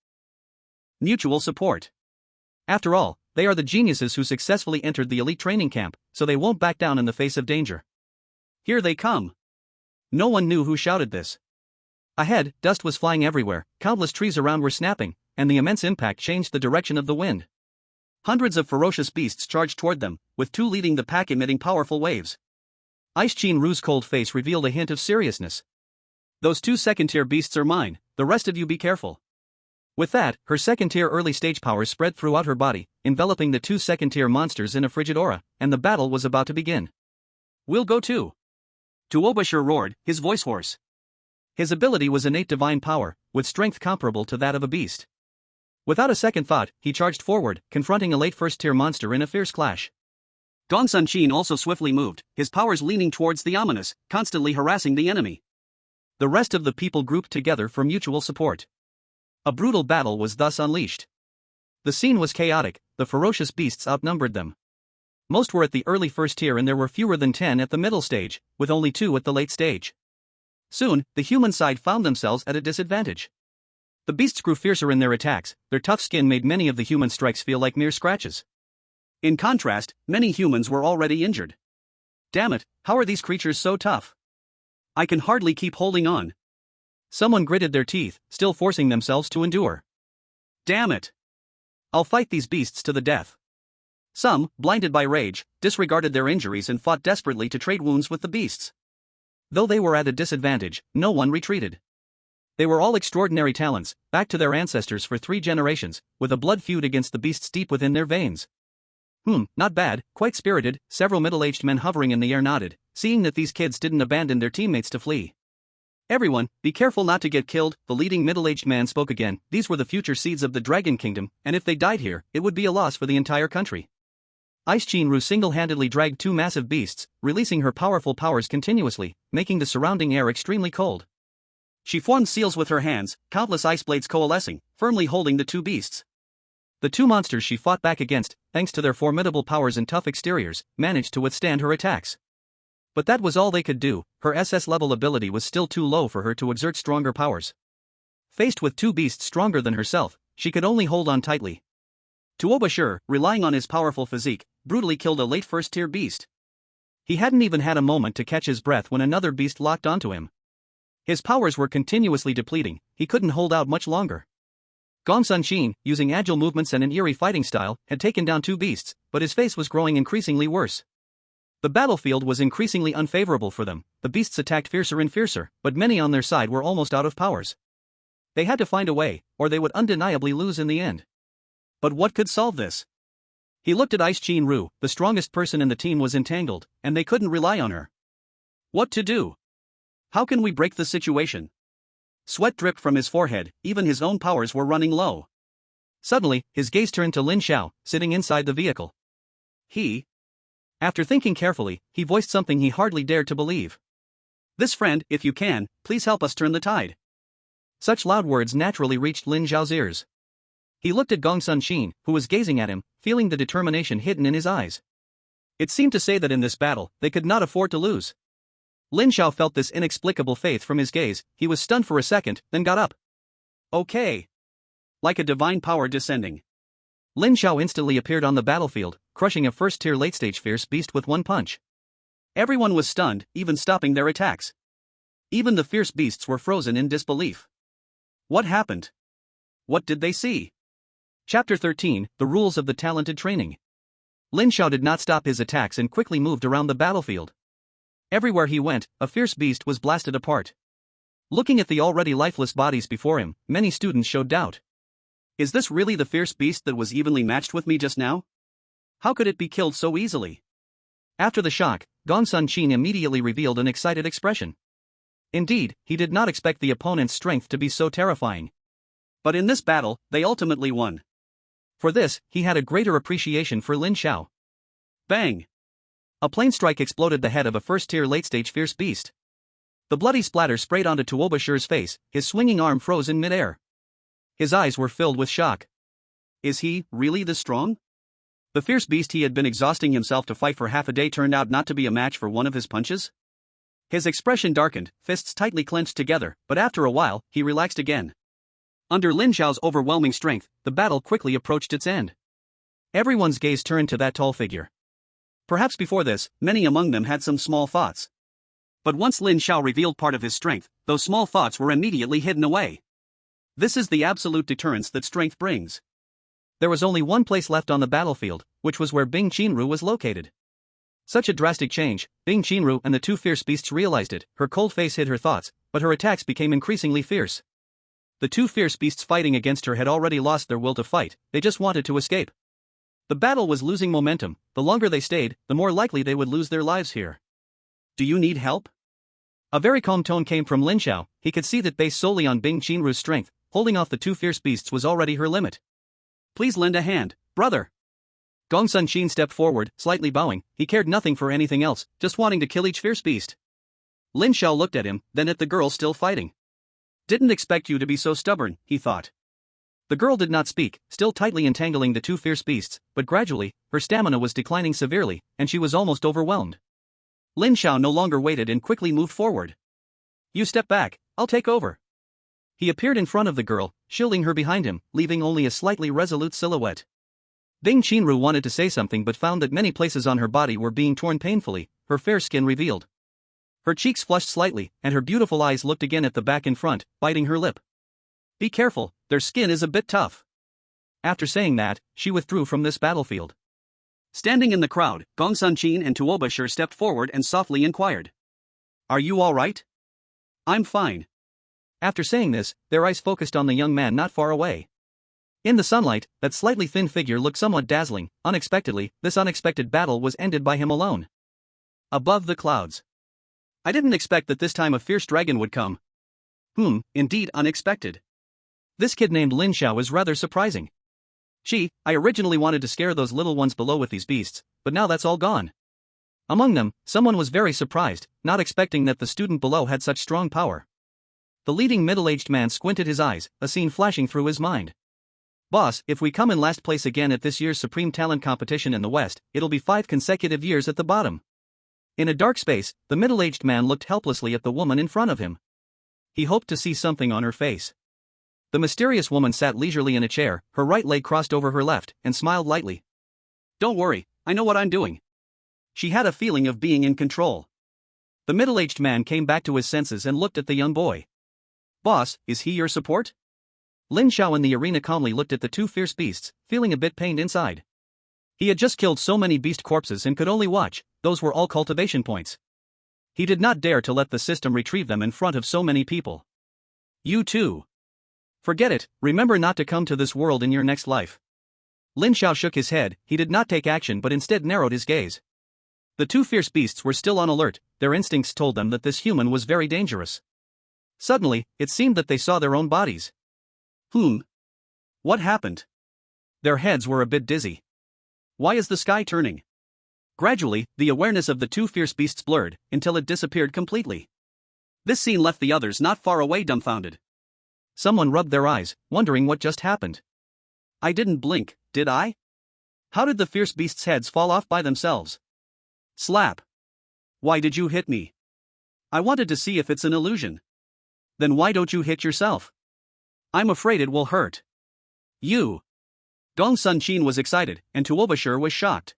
Mutual support. After all, they are the geniuses who successfully entered the elite training camp, so they won't back down in the face of danger. Here they come. No one knew who shouted this. Ahead, dust was flying everywhere, countless trees around were snapping, and the immense impact changed the direction of the wind. Hundreds of ferocious beasts charged toward them, with two leading the pack emitting powerful waves. Ice Chin Ru's cold face revealed a hint of seriousness. Those two second-tier beasts are mine, the rest of you be careful. With that, her second-tier early-stage powers spread throughout her body, enveloping the two second-tier monsters in a frigid aura, and the battle was about to begin. We'll go too. Tuobashir roared, his voice hoarse. His ability was innate divine power, with strength comparable to that of a beast. Without a second thought, he charged forward, confronting a late first-tier monster in a fierce clash. Gong Sun Qin also swiftly moved, his powers leaning towards the ominous, constantly harassing the enemy. The rest of the people grouped together for mutual support. A brutal battle was thus unleashed. The scene was chaotic, the ferocious beasts outnumbered them. Most were at the early first tier and there were fewer than 10 at the middle stage, with only 2 at the late stage. Soon, the human side found themselves at a disadvantage. The beasts grew fiercer in their attacks, their tough skin made many of the human strikes feel like mere scratches. In contrast, many humans were already injured. Damn it, how are these creatures so tough? I can hardly keep holding on. Someone gritted their teeth, still forcing themselves to endure. Damn it! I'll fight these beasts to the death. Some, blinded by rage, disregarded their injuries and fought desperately to trade wounds with the beasts. Though they were at a disadvantage, no one retreated. They were all extraordinary talents, back to their ancestors for 3 generations, with a blood feud against the beasts deep within their veins. Not bad, quite spirited, several middle-aged men hovering in the air nodded, seeing that these kids didn't abandon their teammates to flee. Everyone, be careful not to get killed, the leading middle-aged man spoke again. These were the future seeds of the Dragon Kingdom, and if they died here, it would be a loss for the entire country. Ice Chin Ru single-handedly dragged 2 massive beasts, releasing her powerful powers continuously, making the surrounding air extremely cold. She formed seals with her hands, countless ice blades coalescing, firmly holding the 2 beasts. The 2 monsters she fought back against, thanks to their formidable powers and tough exteriors, managed to withstand her attacks. But that was all they could do, her SS-level ability was still too low for her to exert stronger powers. Faced with 2 beasts stronger than herself, she could only hold on tightly. Tuobashir, relying on his powerful physique, brutally killed a late first-tier beast. He hadn't even had a moment to catch his breath when another beast locked onto him. His powers were continuously depleting, he couldn't hold out much longer. Gong Sun Qin, using agile movements and an eerie fighting style, had taken down 2 beasts, but his face was growing increasingly worse. The battlefield was increasingly unfavorable for them, the beasts attacked fiercer and fiercer, but many on their side were almost out of powers. They had to find a way, or they would undeniably lose in the end. But what could solve this? He looked at Ice Chin Ru, the strongest person in the team was entangled, and they couldn't rely on her. What to do? How can we break the situation? Sweat dripped from his forehead, even his own powers were running low. Suddenly, his gaze turned to Lin Xiao, sitting inside the vehicle. After thinking carefully, he voiced something he hardly dared to believe. This friend, if you can, please help us turn the tide. Such loud words naturally reached Lin Xiao's ears. He looked at Gong Sun Qin, who was gazing at him, feeling the determination hidden in his eyes. It seemed to say that in this battle, they could not afford to lose. Lin Xiao felt this inexplicable faith from his gaze, he was stunned for a second, then got up. Okay. Like a divine power descending. Lin Xiao instantly appeared on the battlefield, crushing a first-tier late-stage fierce beast with one punch. Everyone was stunned, even stopping their attacks. Even the fierce beasts were frozen in disbelief. What happened? What did they see? Chapter 13, The Rules of the Talented Training. Lin Xiao did not stop his attacks and quickly moved around the battlefield. Everywhere he went, a fierce beast was blasted apart. Looking at the already lifeless bodies before him, many students showed doubt. Is this really the fierce beast that was evenly matched with me just now? How could it be killed so easily? After the shock, Gong Sun Qin immediately revealed an excited expression. Indeed, he did not expect the opponent's strength to be so terrifying. But in this battle, they ultimately won. For this, he had a greater appreciation for Lin Xiao. Bang! A plane strike exploded the head of a first-tier late-stage fierce beast. The bloody splatter sprayed onto Tuobashir's face, his swinging arm froze in midair. His eyes were filled with shock. Is he really this strong? The fierce beast he had been exhausting himself to fight for half a day turned out not to be a match for one of his punches? His expression darkened, fists tightly clenched together, but after a while, he relaxed again. Under Lin Xiao's overwhelming strength, the battle quickly approached its end. Everyone's gaze turned to that tall figure. Perhaps before this, many among them had some small thoughts. But once Lin Xiao revealed part of his strength, those small thoughts were immediately hidden away. This is the absolute deterrence that strength brings. There was only one place left on the battlefield, which was where Bing Qinru was located. Such a drastic change, Bing Qinru and the two fierce beasts realized it. Her cold face hid her thoughts, but her attacks became increasingly fierce. The two fierce beasts fighting against her had already lost their will to fight, they just wanted to escape. The battle was losing momentum. The longer they stayed, the more likely they would lose their lives here. Do you need help? A very calm tone came from Lin Xiao. He could see that based solely on Bing Qinru's strength, holding off the two fierce beasts was already her limit. Please lend a hand, brother. Gong Sun Qin stepped forward, slightly bowing. He cared nothing for anything else, just wanting to kill each fierce beast. Lin Xiao looked at him, then at the girl still fighting. Didn't expect you to be so stubborn, he thought. The girl did not speak, still tightly entangling the two fierce beasts, but gradually, her stamina was declining severely, and she was almost overwhelmed. Lin Xiao no longer waited and quickly moved forward. You step back, I'll take over. He appeared in front of the girl, shielding her behind him, leaving only a slightly resolute silhouette. Bing Qinru wanted to say something but found that many places on her body were being torn painfully, her fair skin revealed. Her cheeks flushed slightly, and her beautiful eyes looked again at the back and front, biting her lip. Be careful, their skin is a bit tough. After saying that, she withdrew from this battlefield. Standing in the crowd, Gong Sun Qin and Tuobashir stepped forward and softly inquired. Are you all right? I'm fine. After saying this, their eyes focused on the young man not far away. In the sunlight, that slightly thin figure looked somewhat dazzling. Unexpectedly, this unexpected battle was ended by him alone. Above the clouds. I didn't expect that this time a fierce dragon would come. Indeed unexpected. This kid named Lin Xiao is rather surprising. Gee, I originally wanted to scare those little ones below with these beasts, but now that's all gone. Among them, someone was very surprised, not expecting that the student below had such strong power. The leading middle-aged man squinted his eyes, a scene flashing through his mind. Boss, if we come in last place again at this year's Supreme Talent Competition in the West, it'll be 5 consecutive years at the bottom. In a dark space, the middle-aged man looked helplessly at the woman in front of him. He hoped to see something on her face. The mysterious woman sat leisurely in a chair, her right leg crossed over her left, and smiled lightly. Don't worry, I know what I'm doing. She had a feeling of being in control. The middle-aged man came back to his senses and looked at the young boy. Boss, is he your support? Lin Xiao in the arena calmly looked at the two fierce beasts, feeling a bit pained inside. He had just killed so many beast corpses and could only watch. Those were all cultivation points. He did not dare to let the system retrieve them in front of so many people. You too. Forget it, remember not to come to this world in your next life. Lin Xiao shook his head. He did not take action but instead narrowed his gaze. The two fierce beasts were still on alert, their instincts told them that this human was very dangerous. Suddenly, it seemed that they saw their own bodies. What happened? Their heads were a bit dizzy. Why is the sky turning? Gradually, the awareness of the two fierce beasts blurred, until it disappeared completely. This scene left the others not far away dumbfounded. Someone rubbed their eyes, wondering what just happened. I didn't blink, did I? How did the fierce beasts' heads fall off by themselves? Slap. Why did you hit me? I wanted to see if it's an illusion. Then why don't you hit yourself? I'm afraid it will hurt. You. Gong Sun Qin was excited, and Tuobashir was shocked.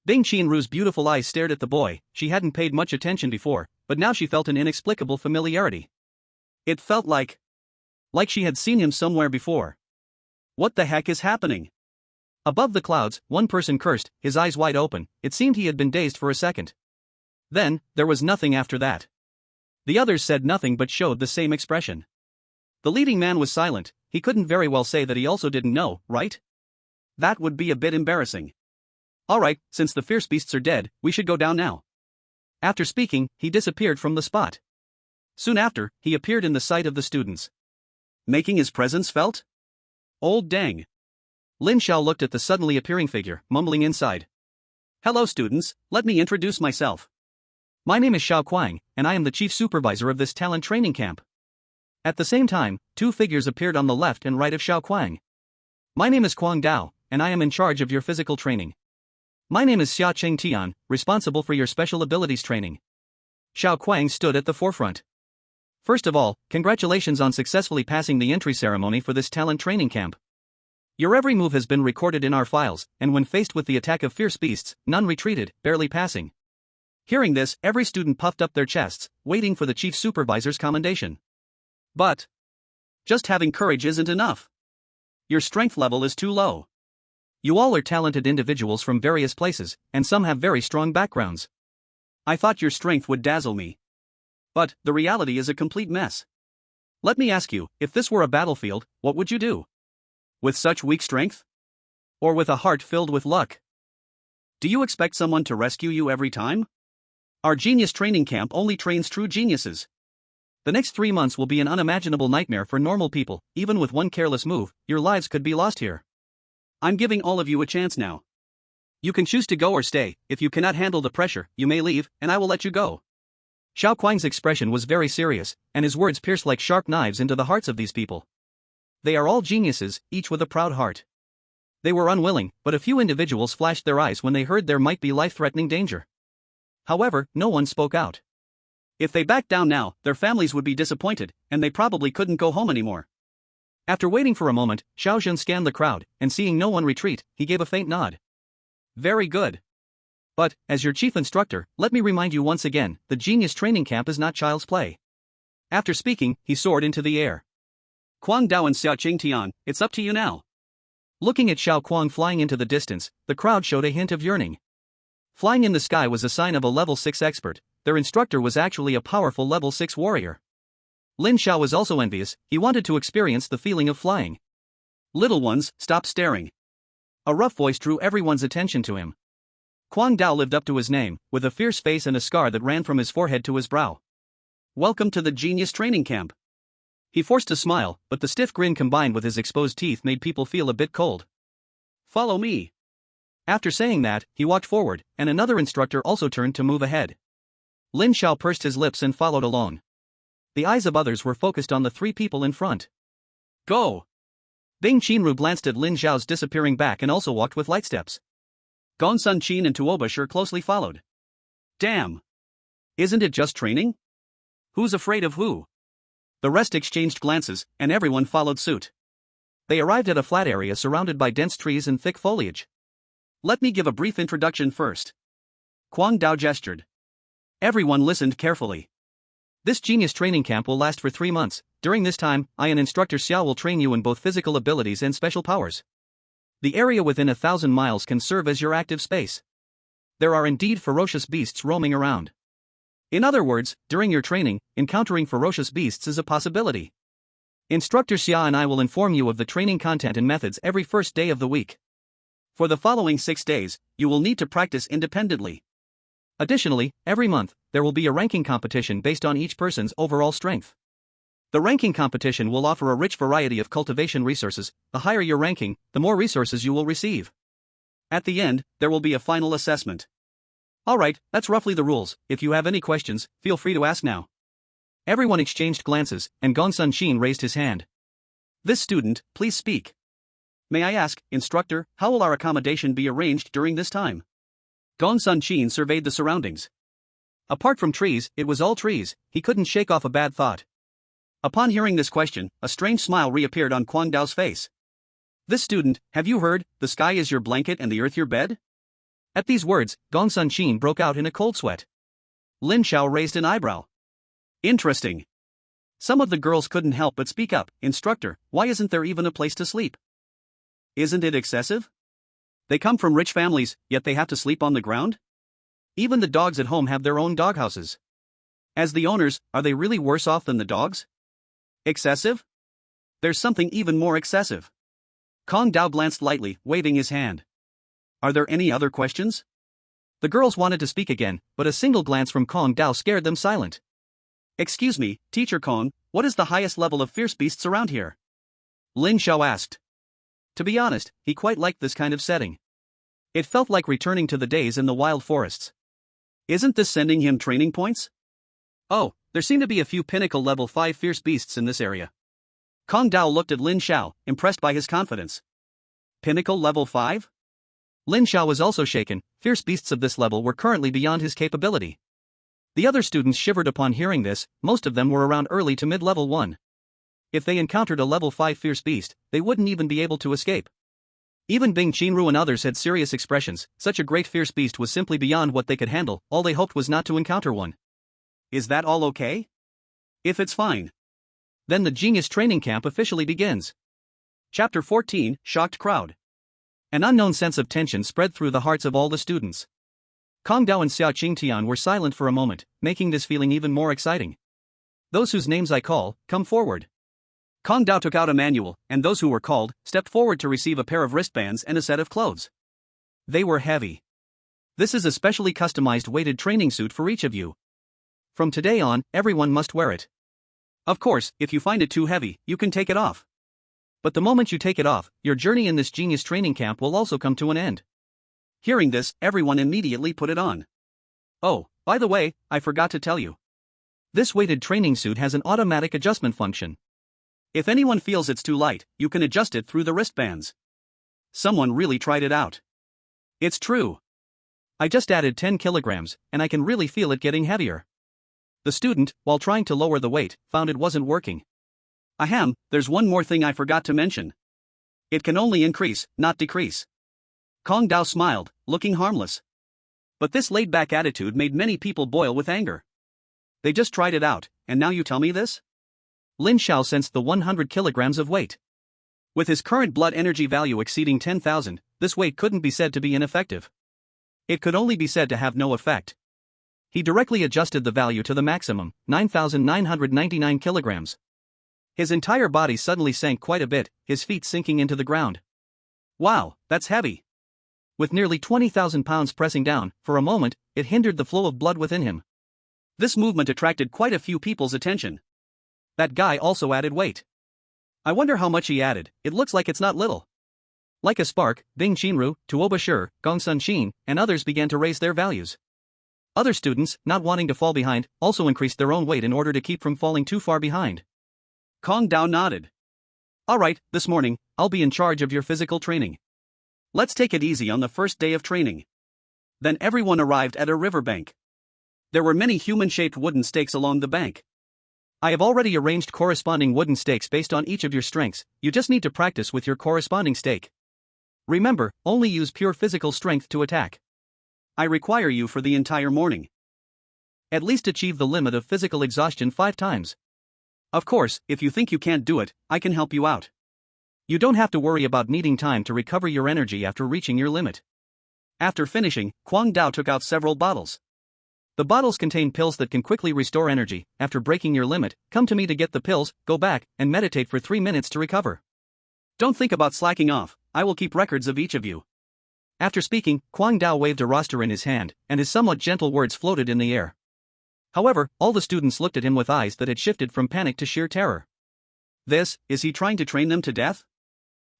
Bing Qinru's beautiful eyes stared at the boy. She hadn't paid much attention before, but now she felt an inexplicable familiarity. It felt like she had seen him somewhere before. What the heck is happening? Above the clouds, one person cursed, his eyes wide open. It seemed he had been dazed for a second. Then, there was nothing after that. The others said nothing but showed the same expression. The leading man was silent. He couldn't very well say that he also didn't know, right? That would be a bit embarrassing. Alright, since the fierce beasts are dead, we should go down now. After speaking, he disappeared from the spot. Soon after, he appeared in the sight of the students. Making his presence felt? Old dang. Lin Xiao looked at the suddenly appearing figure, mumbling inside. Hello students, let me introduce myself. My name is Xiao Kuang, and I am the chief supervisor of this talent training camp. At the same time, two figures appeared on the left and right of Xiao Kuang. My name is Kuang Dao, and I am in charge of your physical training. My name is Xia Cheng Tian, responsible for your special abilities training. Xiao Kuang stood at the forefront. First of all, congratulations on successfully passing the entry ceremony for this talent training camp. Your every move has been recorded in our files, and when faced with the attack of fierce beasts, none retreated, barely passing. Hearing this, every student puffed up their chests, waiting for the chief supervisor's commendation. But just having courage isn't enough. Your strength level is too low. You all are talented individuals from various places, and some have very strong backgrounds. I thought your strength would dazzle me. But the reality is a complete mess. Let me ask you, if this were a battlefield, what would you do? With such weak strength? Or with a heart filled with luck? Do you expect someone to rescue you every time? Our genius training camp only trains true geniuses. The next 3 months will be an unimaginable nightmare for normal people. Even with one careless move, your lives could be lost here. I'm giving all of you a chance now. You can choose to go or stay. If you cannot handle the pressure, you may leave, and I will let you go. Xiao Kuang's expression was very serious, and his words pierced like sharp knives into the hearts of these people. They are all geniuses, each with a proud heart. They were unwilling, but a few individuals flashed their eyes when they heard there might be life-threatening danger. However, no one spoke out. If they backed down now, their families would be disappointed, and they probably couldn't go home anymore. After waiting for a moment, Xiao Zhen scanned the crowd, and seeing no one retreat, he gave a faint nod. Very good. But, as your chief instructor, let me remind you once again, the genius training camp is not child's play. After speaking, he soared into the air. Kuang Dao and Xia Cheng Tian, it's up to you now. Looking at Xiao Kuang flying into the distance, the crowd showed a hint of yearning. Flying in the sky was a sign of a level 6 expert. Their instructor was actually a powerful level 6 warrior. Lin Xiao was also envious. He wanted to experience the feeling of flying. Little ones, stop staring. A rough voice drew everyone's attention to him. Kuang Dao lived up to his name, with a fierce face and a scar that ran from his forehead to his brow. Welcome to the genius training camp. He forced a smile, but the stiff grin combined with his exposed teeth made people feel a bit cold. Follow me. After saying that, he walked forward, and another instructor also turned to move ahead. Lin Xiao pursed his lips and followed alone. The eyes of others were focused on the 3 people in front. Go! Ding Qinru glanced at Lin Xiao's disappearing back and also walked with light steps. Gong Sun Qin and Tuoba Shi closely followed. Damn! Isn't it just training? Who's afraid of who? The rest exchanged glances, and everyone followed suit. They arrived at a flat area surrounded by dense trees and thick foliage. Let me give a brief introduction first. Kuang Dao gestured. Everyone listened carefully. This genius training camp will last for 3 months. During this time, I and instructor Xiao will train you in both physical abilities and special powers. The area within 1,000 miles can serve as your active space. There are indeed ferocious beasts roaming around. In other words, during your training, encountering ferocious beasts is a possibility. Instructor Xia and I will inform you of the training content and methods every first day of the week. For the following 6 days, you will need to practice independently. Additionally, every month, there will be a ranking competition based on each person's overall strength. The ranking competition will offer a rich variety of cultivation resources. The higher your ranking, the more resources you will receive. At the end, there will be a final assessment. Alright, that's roughly the rules. If you have any questions, feel free to ask now. Everyone exchanged glances, and Gong Sun Qin raised his hand. This student, please speak. May I ask, instructor, how will our accommodation be arranged during this time? Gong Sun Qin surveyed the surroundings. Apart from trees, it was all trees. He couldn't shake off a bad thought. Upon hearing this question, a strange smile reappeared on Kuang Dao's face. This student, have you heard, the sky is your blanket and the earth your bed? At these words, Gong Sun Qin broke out in a cold sweat. Lin Xiao raised an eyebrow. Interesting. Some of the girls couldn't help but speak up. Instructor, why isn't there even a place to sleep? Isn't it excessive? They come from rich families, yet they have to sleep on the ground? Even the dogs at home have their own doghouses. As the owners, are they really worse off than the dogs? Excessive? There's something even more excessive. Kong Dao glanced lightly, waving his hand. Are there any other questions? The girls wanted to speak again, but a single glance from Kong Dao scared them silent. Excuse me, Teacher Kong, what is the highest level of fierce beasts around here? Lin Xiao asked. To be honest, he quite liked this kind of setting. It felt like returning to the days in the wild forests. Isn't this sending him training points? Oh, There seem to be a few pinnacle level 5 fierce beasts in this area. Kong Dao looked at Lin Xiao, impressed by his confidence. Pinnacle level 5? Lin Xiao was also shaken. Fierce beasts of this level were currently beyond his capability. The other students shivered upon hearing this. Most of them were around early to mid-level 1. If they encountered a level 5 fierce beast, they wouldn't even be able to escape. Even Bing Qinru and others had serious expressions. Such a great fierce beast was simply beyond what they could handle. All they hoped was not to encounter one. Is that all okay? If it's fine. Then the Genius Training Camp officially begins. Chapter 14, Shocked Crowd. An unknown sense of tension spread through the hearts of all the students. Kong Dao and Xiao Qingtian were silent for a moment, making this feeling even more exciting. Those whose names I call, come forward. Kong Dao took out a manual, and those who were called stepped forward to receive a pair of wristbands and a set of clothes. They were heavy. This is a specially customized weighted training suit for each of you. From today on, everyone must wear it. Of course, if you find it too heavy, you can take it off. But the moment you take it off, your journey in this Genius Training Camp will also come to an end. Hearing this, everyone immediately put it on. Oh, by the way, I forgot to tell you. This weighted training suit has an automatic adjustment function. If anyone feels it's too light, you can adjust it through the wristbands. Someone really tried it out. It's true. I just added 10 kilograms, and I can really feel it getting heavier. The student, while trying to lower the weight, found it wasn't working. Ahem, there's one more thing I forgot to mention. It can only increase, not decrease. Kong Dao smiled, looking harmless. But this laid-back attitude made many people boil with anger. They just tried it out, and now you tell me this? Lin Xiao sensed the 100 kilograms of weight. With his current blood energy value exceeding 10,000, this weight couldn't be said to be ineffective. It could only be said to have no effect. He directly adjusted the value to the maximum, 9,999 kilograms. His entire body suddenly sank quite a bit, his feet sinking into the ground. Wow, that's heavy. With nearly 20,000 pounds pressing down, for a moment, it hindered the flow of blood within him. This movement attracted quite a few people's attention. That guy also added weight. I wonder how much he added. It looks like it's not little. Like a spark, Bing Qinru, Tuoba Shi, Gongsun Xin, and others began to raise their values. Other students, not wanting to fall behind, also increased their own weight in order to keep from falling too far behind. Kong Dao nodded. Alright, this morning, I'll be in charge of your physical training. Let's take it easy on the first day of training. Then everyone arrived at a riverbank. There were many human-shaped wooden stakes along the bank. I have already arranged corresponding wooden stakes based on each of your strengths. You just need to practice with your corresponding stake. Remember, only use pure physical strength to attack. I require you for the entire morning. At least achieve the limit of physical exhaustion 5 times. Of course, if you think you can't do it, I can help you out. You don't have to worry about needing time to recover your energy after reaching your limit. After finishing, Kong Dao took out several bottles. The bottles contain pills that can quickly restore energy. After breaking your limit, come to me to get the pills, go back, and meditate for 3 minutes to recover. Don't think about slacking off, I will keep records of each of you. After speaking, Kong Dao waved a roster in his hand, and his somewhat gentle words floated in the air. However, all the students looked at him with eyes that had shifted from panic to sheer terror. Is he trying to train them to death?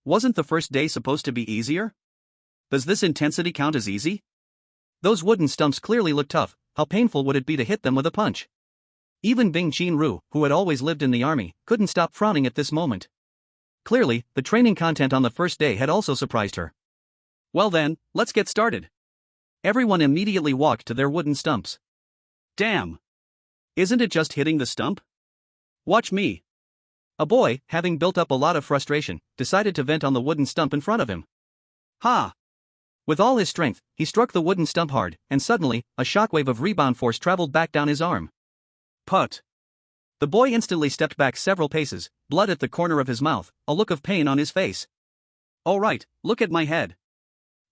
Wasn't the first day supposed to be easier? Does this intensity count as easy? Those wooden stumps clearly look tough. How painful would it be to hit them with a punch? Even Bing Qinru, who had always lived in the army, couldn't stop frowning at this moment. Clearly, the training content on the first day had also surprised her. Well then, let's get started. Everyone immediately walked to their wooden stumps. Damn! Isn't it just hitting the stump? Watch me. A boy, having built up a lot of frustration, decided to vent on the wooden stump in front of him. Ha! With all his strength, he struck the wooden stump hard, and suddenly, a shockwave of rebound force traveled back down his arm. Put! The boy instantly stepped back several paces, blood at the corner of his mouth, a look of pain on his face. Oh right, look at my head.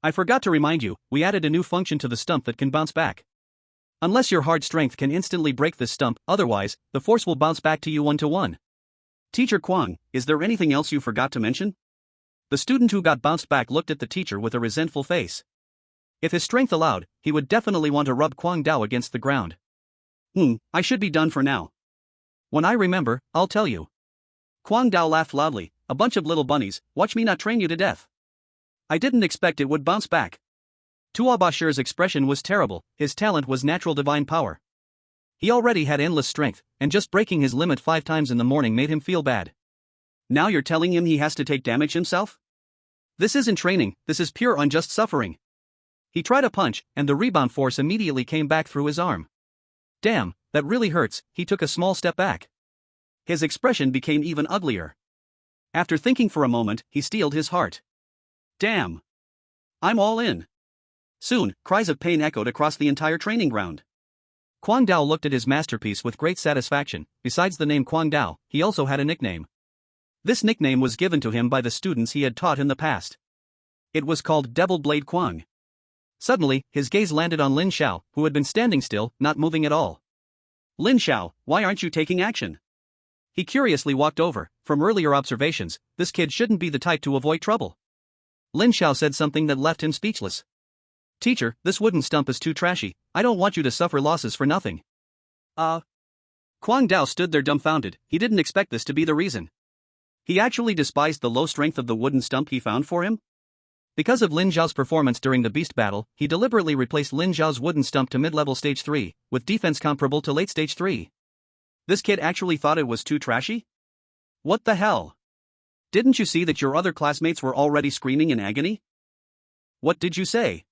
I forgot to remind you, we added a new function to the stump that can bounce back. Unless your hard strength can instantly break this stump, otherwise, the force will bounce back to you 1-to-1. Teacher Kwang, is there anything else you forgot to mention? The student who got bounced back looked at the teacher with a resentful face. If his strength allowed, he would definitely want to rub Kwang Dao against the ground. I should be done for now. When I remember, I'll tell you. Kwang Dao laughed loudly. A bunch of little bunnies, watch me not train you to death. I didn't expect it would bounce back. Tuoba Shi's expression was terrible, his talent was natural divine power. He already had endless strength, and just breaking his limit 5 times in the morning made him feel bad. Now you're telling him he has to take damage himself? This isn't training, this is pure unjust suffering. He tried a punch, and the rebound force immediately came back through his arm. Damn, that really hurts. He took a small step back. His expression became even uglier. After thinking for a moment, he steeled his heart. Damn. I'm all in. Soon, cries of pain echoed across the entire training ground. Kwang Dao looked at his masterpiece with great satisfaction. Besides the name Kwang Dao, he also had a nickname. This nickname was given to him by the students he had taught in the past. It was called Devil Blade Kwang. Suddenly, his gaze landed on Lin Xiao, who had been standing still, not moving at all. Lin Xiao, why aren't you taking action? He curiously walked over. From earlier observations, this kid shouldn't be the type to avoid trouble. Lin Xiao said something that left him speechless. Teacher, this wooden stump is too trashy. I don't want you to suffer losses for nothing. Kwang Dao stood there dumbfounded. He didn't expect this to be the reason. He actually despised the low strength of the wooden stump he found for him. Because of Lin Xiao's performance during the beast battle, he deliberately replaced Lin Xiao's wooden stump to mid-level stage 3, with defense comparable to late stage 3. This kid actually thought it was too trashy? What the hell? Didn't you see that your other classmates were already screaming in agony? What did you say?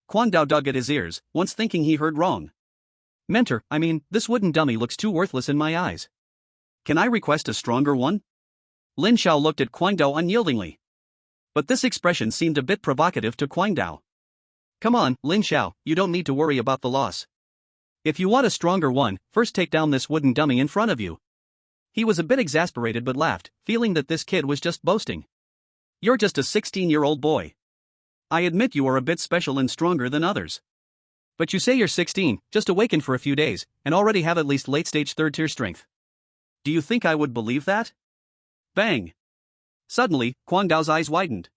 Kwang Dao dug at his ears, once thinking he heard wrong. Mentor, this wooden dummy looks too worthless in my eyes. Can I request a stronger one? Lin Xiao looked at Kwang Dao unyieldingly. But this expression seemed a bit provocative to Kwang Dao. Come on, Lin Xiao, you don't need to worry about the loss. If you want a stronger one, first take down this wooden dummy in front of you. He was a bit exasperated but laughed, feeling that this kid was just boasting. You're just a 16-year-old boy. I admit you are a bit special and stronger than others. But you say you're 16, just awakened for a few days, and already have at least late-stage third-tier strength. Do you think I would believe that? Bang! Suddenly, Kwang Dao's eyes widened.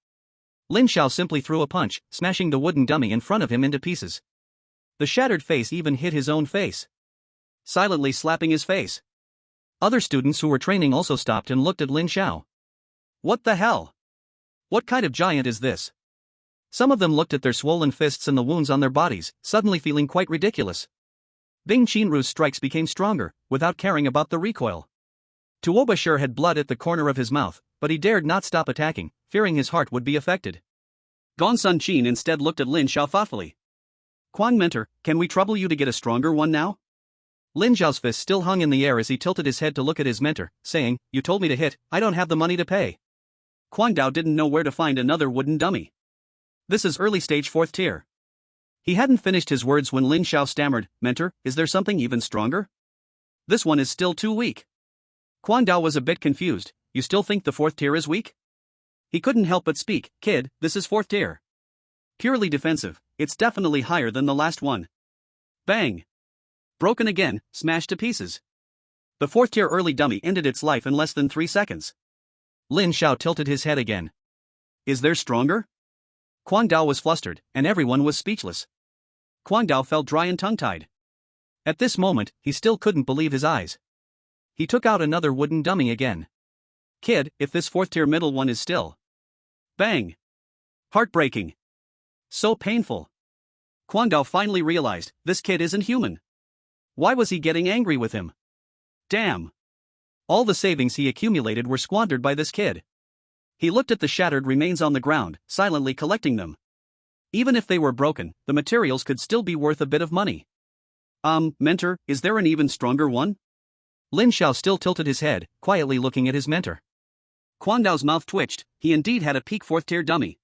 Lin Xiao simply threw a punch, smashing the wooden dummy in front of him into pieces. The shattered face even hit his own face, silently slapping his face. Other students who were training also stopped and looked at Lin Xiao. What the hell? What kind of giant is this? Some of them looked at their swollen fists and the wounds on their bodies, suddenly feeling quite ridiculous. Bing Qinru's strikes became stronger, without caring about the recoil. Tuoba sure had blood at the corner of his mouth, but he dared not stop attacking, fearing his heart would be affected. Gongsun Qin instead looked at Lin Xiao thoughtfully. Kwang Mentor, can we trouble you to get a stronger one now? Lin Xiao's fist still hung in the air as he tilted his head to look at his mentor, saying, You told me to hit, I don't have the money to pay. Kwang Dao didn't know where to find another wooden dummy. This is early stage 4th tier. He hadn't finished his words when Lin Xiao stammered, Mentor, is there something even stronger? This one is still too weak. Kwang Dao was a bit confused. You still think the 4th tier is weak? He couldn't help but speak, Kid, this is 4th tier. Purely defensive, it's definitely higher than the last one. Bang! Broken again, smashed to pieces. The 4th tier early dummy ended its life in less than 3 seconds. Lin Xiao tilted his head again. Is there stronger? Kwang Dao was flustered, and everyone was speechless. Kwang Dao felt dry and tongue-tied. At this moment, he still couldn't believe his eyes. He took out another wooden dummy again. Kid, if this 4th tier middle one is still. Bang! Heartbreaking. So painful. Kwang Dao finally realized, this kid isn't human. Why was he getting angry with him? Damn! All the savings he accumulated were squandered by this kid. He looked at the shattered remains on the ground, silently collecting them. Even if they were broken, the materials could still be worth a bit of money. Mentor, is there an even stronger one? Lin Xiao still tilted his head, quietly looking at his mentor. Kwang Dao's mouth twitched. He indeed had a peak 4th tier dummy.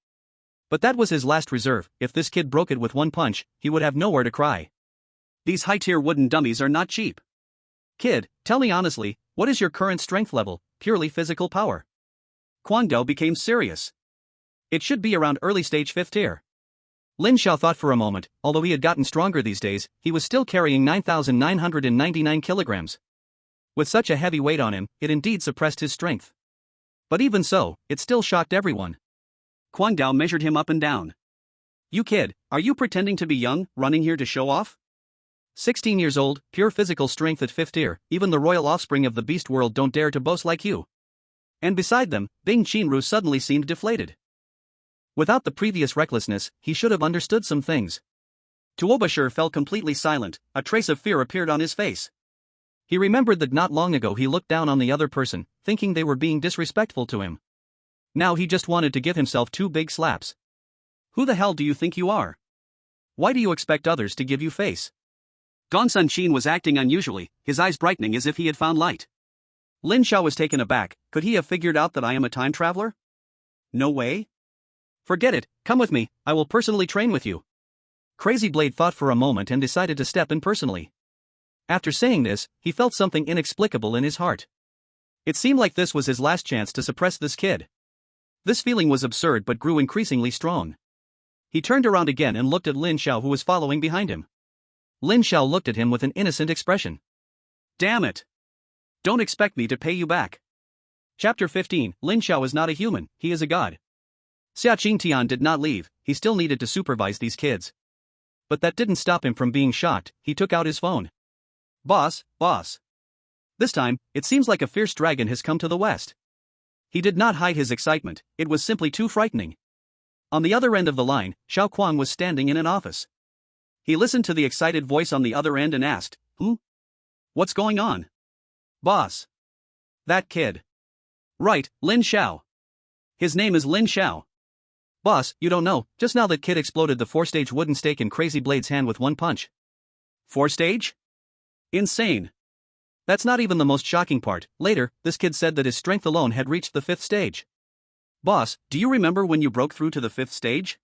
But that was his last reserve. If this kid broke it with one punch, he would have nowhere to cry. These high-tier wooden dummies are not cheap. Kid, tell me honestly, what is your current strength level, purely physical power? Kwang Dao became serious. It should be around early stage 5th tier. Lin Xiao thought for a moment. Although he had gotten stronger these days, he was still carrying 9,999 kilograms. With such a heavy weight on him, it indeed suppressed his strength. But even so, it still shocked everyone. Kwang Dao measured him up and down. You kid, are you pretending to be young, running here to show off? 16 years old, pure physical strength at 5th tier, even the royal offspring of the beast world don't dare to boast like you. And beside them, Bing Qinru suddenly seemed deflated. Without the previous recklessness, he should have understood some things. Tuobashir fell completely silent, a trace of fear appeared on his face. He remembered that not long ago he looked down on the other person, thinking they were being disrespectful to him. Now he just wanted to give himself 2 big slaps. Who the hell do you think you are? Why do you expect others to give you face? Gongsun Qin was acting unusually, his eyes brightening as if he had found light. Lin Xiao was taken aback. Could he have figured out that I am a time traveler? No way? Forget it, come with me, I will personally train with you. Crazy Blade thought for a moment and decided to step in personally. After saying this, he felt something inexplicable in his heart. It seemed like this was his last chance to suppress this kid. This feeling was absurd but grew increasingly strong. He turned around again and looked at Lin Xiao, who was following behind him. Lin Xiao looked at him with an innocent expression. Damn it! Don't expect me to pay you back. Chapter 15. Lin Xiao is not a human, he is a god. Xia Qingtian did not leave, he still needed to supervise these kids. But that didn't stop him from being shocked. He took out his phone. Boss. This time, it seems like a fierce dragon has come to the west. He did not hide his excitement, it was simply too frightening. On the other end of the line, Xiao Kuang was standing in an office. He listened to the excited voice on the other end and asked, Who? What's going on? Boss. That kid. Right, Lin Xiao. His name is Lin Xiao. Boss, you don't know, just now that kid exploded the 4-stage wooden stake in Crazy Blade's hand with one punch. 4-stage? Insane. That's not even the most shocking part. Later, this kid said that his strength alone had reached the 5th stage. Boss, do you remember when you broke through to the 5th stage?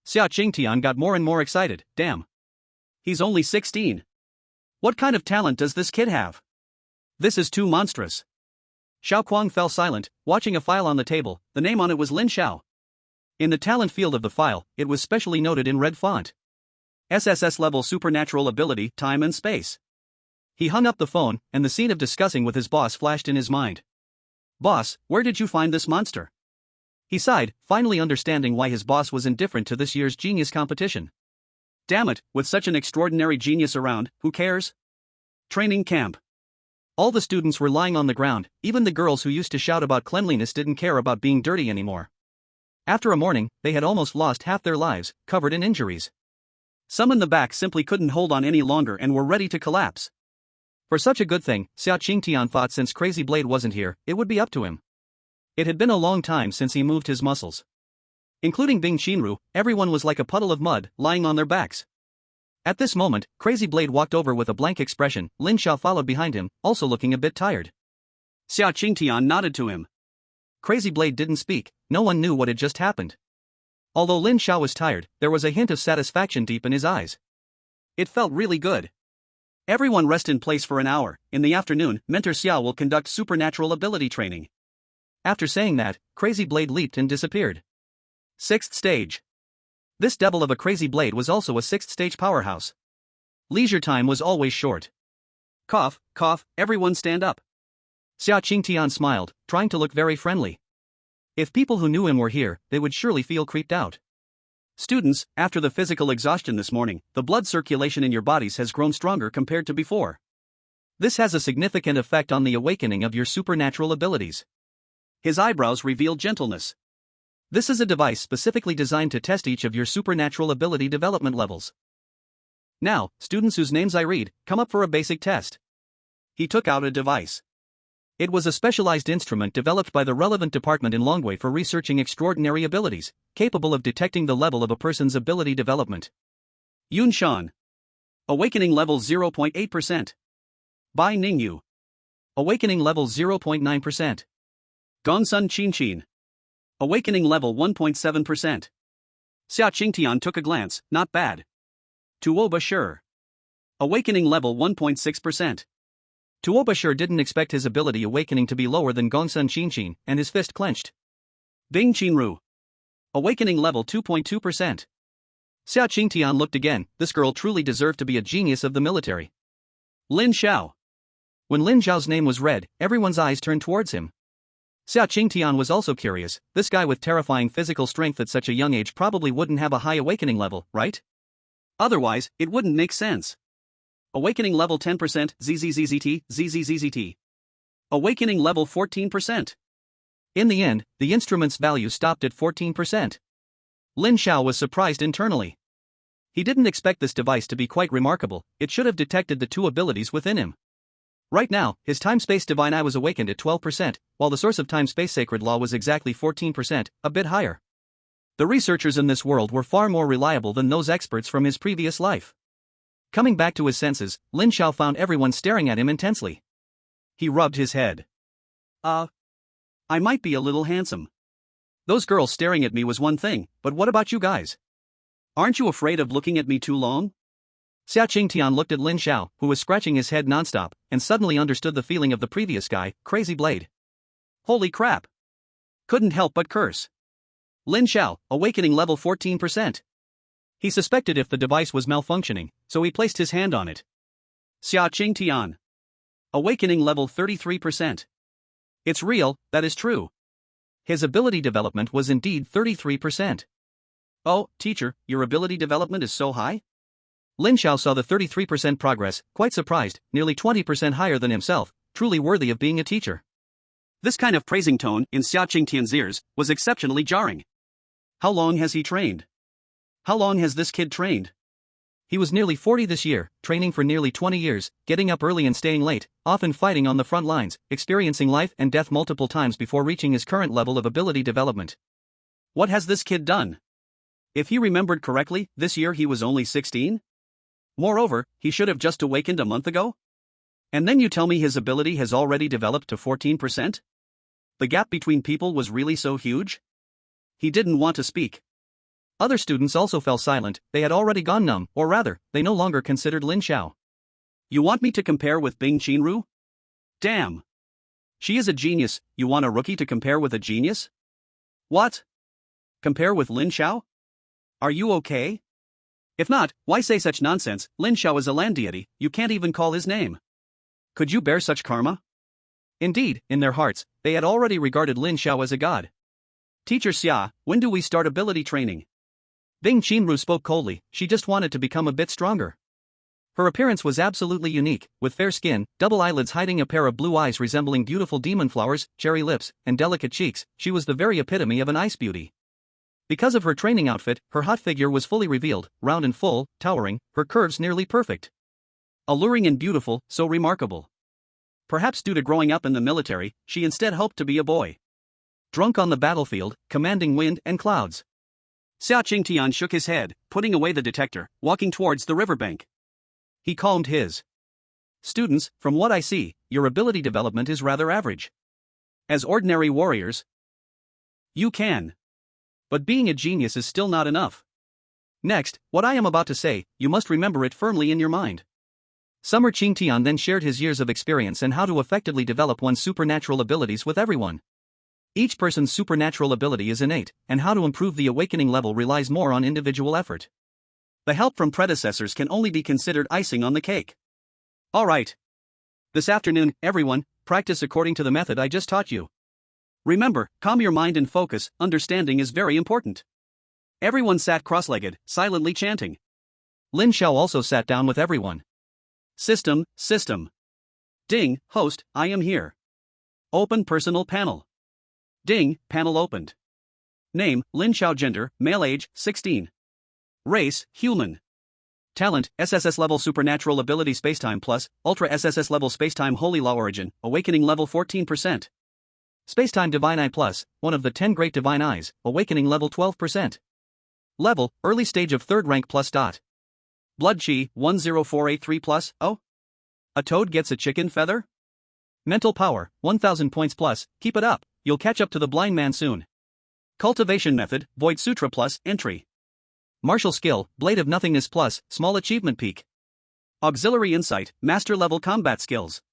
Xia Qingtian got more and more excited. Damn. He's only 16. What kind of talent does this kid have? This is too monstrous. Xiao Kuang fell silent, watching a file on the table. The name on it was Lin Xiao. In the talent field of the file, it was specially noted in red font. SSS level supernatural ability, time and space. He hung up the phone, and the scene of discussing with his boss flashed in his mind. Boss, where did you find this monster? He sighed, finally understanding why his boss was indifferent to this year's genius competition. Damn it, with such an extraordinary genius around, who cares? Training camp. All the students were lying on the ground, even the girls who used to shout about cleanliness didn't care about being dirty anymore. After a morning, they had almost lost half their lives, covered in injuries. Some in the back simply couldn't hold on any longer and were ready to collapse. For such a good thing, Xia Qingtian thought since Crazy Blade wasn't here, it would be up to him. It had been a long time since he moved his muscles. Including Bing Qinru, everyone was like a puddle of mud, lying on their backs. At this moment, Crazy Blade walked over with a blank expression. Lin Xiao followed behind him, also looking a bit tired. Xia Qingtian nodded to him. Crazy Blade didn't speak, no one knew what had just happened. Although Lin Xiao was tired, there was a hint of satisfaction deep in his eyes. It felt really good. Everyone rest in place for an hour. In the afternoon, Mentor Xiao will conduct supernatural ability training. After saying that, Crazy Blade leaped and disappeared. 6th stage. This devil of a Crazy Blade was also a 6th stage powerhouse. Leisure time was always short. Cough, everyone stand up. Xia Qingtian smiled, trying to look very friendly. If people who knew him were here, they would surely feel creeped out. Students, after the physical exhaustion this morning, the blood circulation in your bodies has grown stronger compared to before. This has a significant effect on the awakening of your supernatural abilities. His eyebrows revealed gentleness. This is a device specifically designed to test each of your supernatural ability development levels. Now, students whose names I read, come up for a basic test. He took out a device. It was a specialized instrument developed by the relevant department in Longwei for researching extraordinary abilities, capable of detecting the level of a person's ability development. Yun Shan. Awakening level 0.8%. Bai Ningyu. Awakening level 0.9%. Gongsun Qin. Awakening level 1.7%. Xia Qingtian took a glance, not bad. Tuobashir. Awakening level 1.6%. Tuobashir didn't expect his ability awakening to be lower than Gongsun Qin, and his fist clenched. Bing Qinru. Awakening level 2.2%. Xia Qingtian looked again. This girl truly deserved to be a genius of the military. Lin Xiao. When Lin Xiao's name was read, everyone's eyes turned towards him. Xia Qingtian was also curious. This guy with terrifying physical strength at such a young age probably wouldn't have a high awakening level, right? Otherwise, it wouldn't make sense. Awakening level 10%, ZZZZT. Awakening level 14%. In the end, the instrument's value stopped at 14%. Lin Xiao was surprised internally. He didn't expect this device to be quite remarkable, it should have detected the two abilities within him. Right now, his time-space divine eye was awakened at 12%, while the source of time-space sacred law was exactly 14%, a bit higher. The researchers in this world were far more reliable than those experts from his previous life. Coming back to his senses, Lin Xiao found everyone staring at him intensely. He rubbed his head. I might be a little handsome. Those girls staring at me was one thing, but what about you guys? Aren't you afraid of looking at me too long? Xia Qingtian looked at Lin Xiao, who was scratching his head nonstop, and suddenly understood the feeling of the previous guy, Crazy Blade. Holy crap! Couldn't help but curse. Lin Xiao, awakening level 14%. He suspected if the device was malfunctioning, so he placed his hand on it. Xia Qingtian. Awakening level 33%. It's real, that is true. His ability development was indeed 33%. Oh, teacher, your ability development is so high? Lin Xiao saw the 33% progress, quite surprised, nearly 20% higher than himself, truly worthy of being a teacher. This kind of praising tone in Xia Qingtian's ears was exceptionally jarring. How long has he trained? How long has this kid trained? He was nearly 40 this year, training for nearly 20 years, getting up early and staying late, often fighting on the front lines, experiencing life and death multiple times before reaching his current level of ability development. What has this kid done? If he remembered correctly, this year he was only 16? Moreover, he should have just awakened a month ago? And then you tell me his ability has already developed to 14%? The gap between people was really so huge? He didn't want to speak. Other students also fell silent, they had already gone numb, or rather, they no longer considered Lin Xiao. You want me to compare with Bing Qinru? Damn. She is a genius, you want a rookie to compare with a genius? What? Compare with Lin Xiao? Are you okay? If not, why say such nonsense? Lin Xiao is a land deity, you can't even call his name. Could you bear such karma? Indeed, in their hearts, they had already regarded Lin Xiao as a god. Teacher Xia, when do we start ability training? Bing Qinru spoke coldly, she just wanted to become a bit stronger. Her appearance was absolutely unique, with fair skin, double eyelids hiding a pair of blue eyes resembling beautiful demon flowers, cherry lips, and delicate cheeks. She was the very epitome of an ice beauty. Because of her training outfit, her hot figure was fully revealed, round and full, towering, her curves nearly perfect. Alluring and beautiful, so remarkable. Perhaps due to growing up in the military, she instead hoped to be a boy. Drunk on the battlefield, commanding wind and clouds. Xia Qingtian shook his head, putting away the detector, walking towards the riverbank. He calmed his students. From what I see, your ability development is rather average. As ordinary warriors, you can. But being a genius is still not enough. Next, what I am about to say, you must remember it firmly in your mind. Summer Qingtian then shared his years of experience and how to effectively develop one's supernatural abilities with everyone. Each person's supernatural ability is innate, and how to improve the awakening level relies more on individual effort. The help from predecessors can only be considered icing on the cake. Alright. This afternoon, everyone, practice according to the method I just taught you. Remember, calm your mind and focus, understanding is very important. Everyone sat cross-legged, silently chanting. Lin Xiao also sat down with everyone. System. Ding, host, I am here. Open personal panel. Ding, panel opened. Name, Lin Xiao. Gender, male. Age, 16. Race, human. Talent, SSS level supernatural ability spacetime plus, ultra SSS level spacetime holy law origin, awakening level 14%. Spacetime divine eye plus, one of the 10 great divine eyes, awakening level 12%. Level, early stage of 3rd rank plus dot. Blood chi, 10483 plus, oh? A toad gets a chicken feather? Mental power, 1000 points plus, keep it up, you'll catch up to the blind man soon. Cultivation method, Void Sutra plus, entry. Martial skill, Blade of Nothingness plus, small achievement peak. Auxiliary insight, master level combat skills.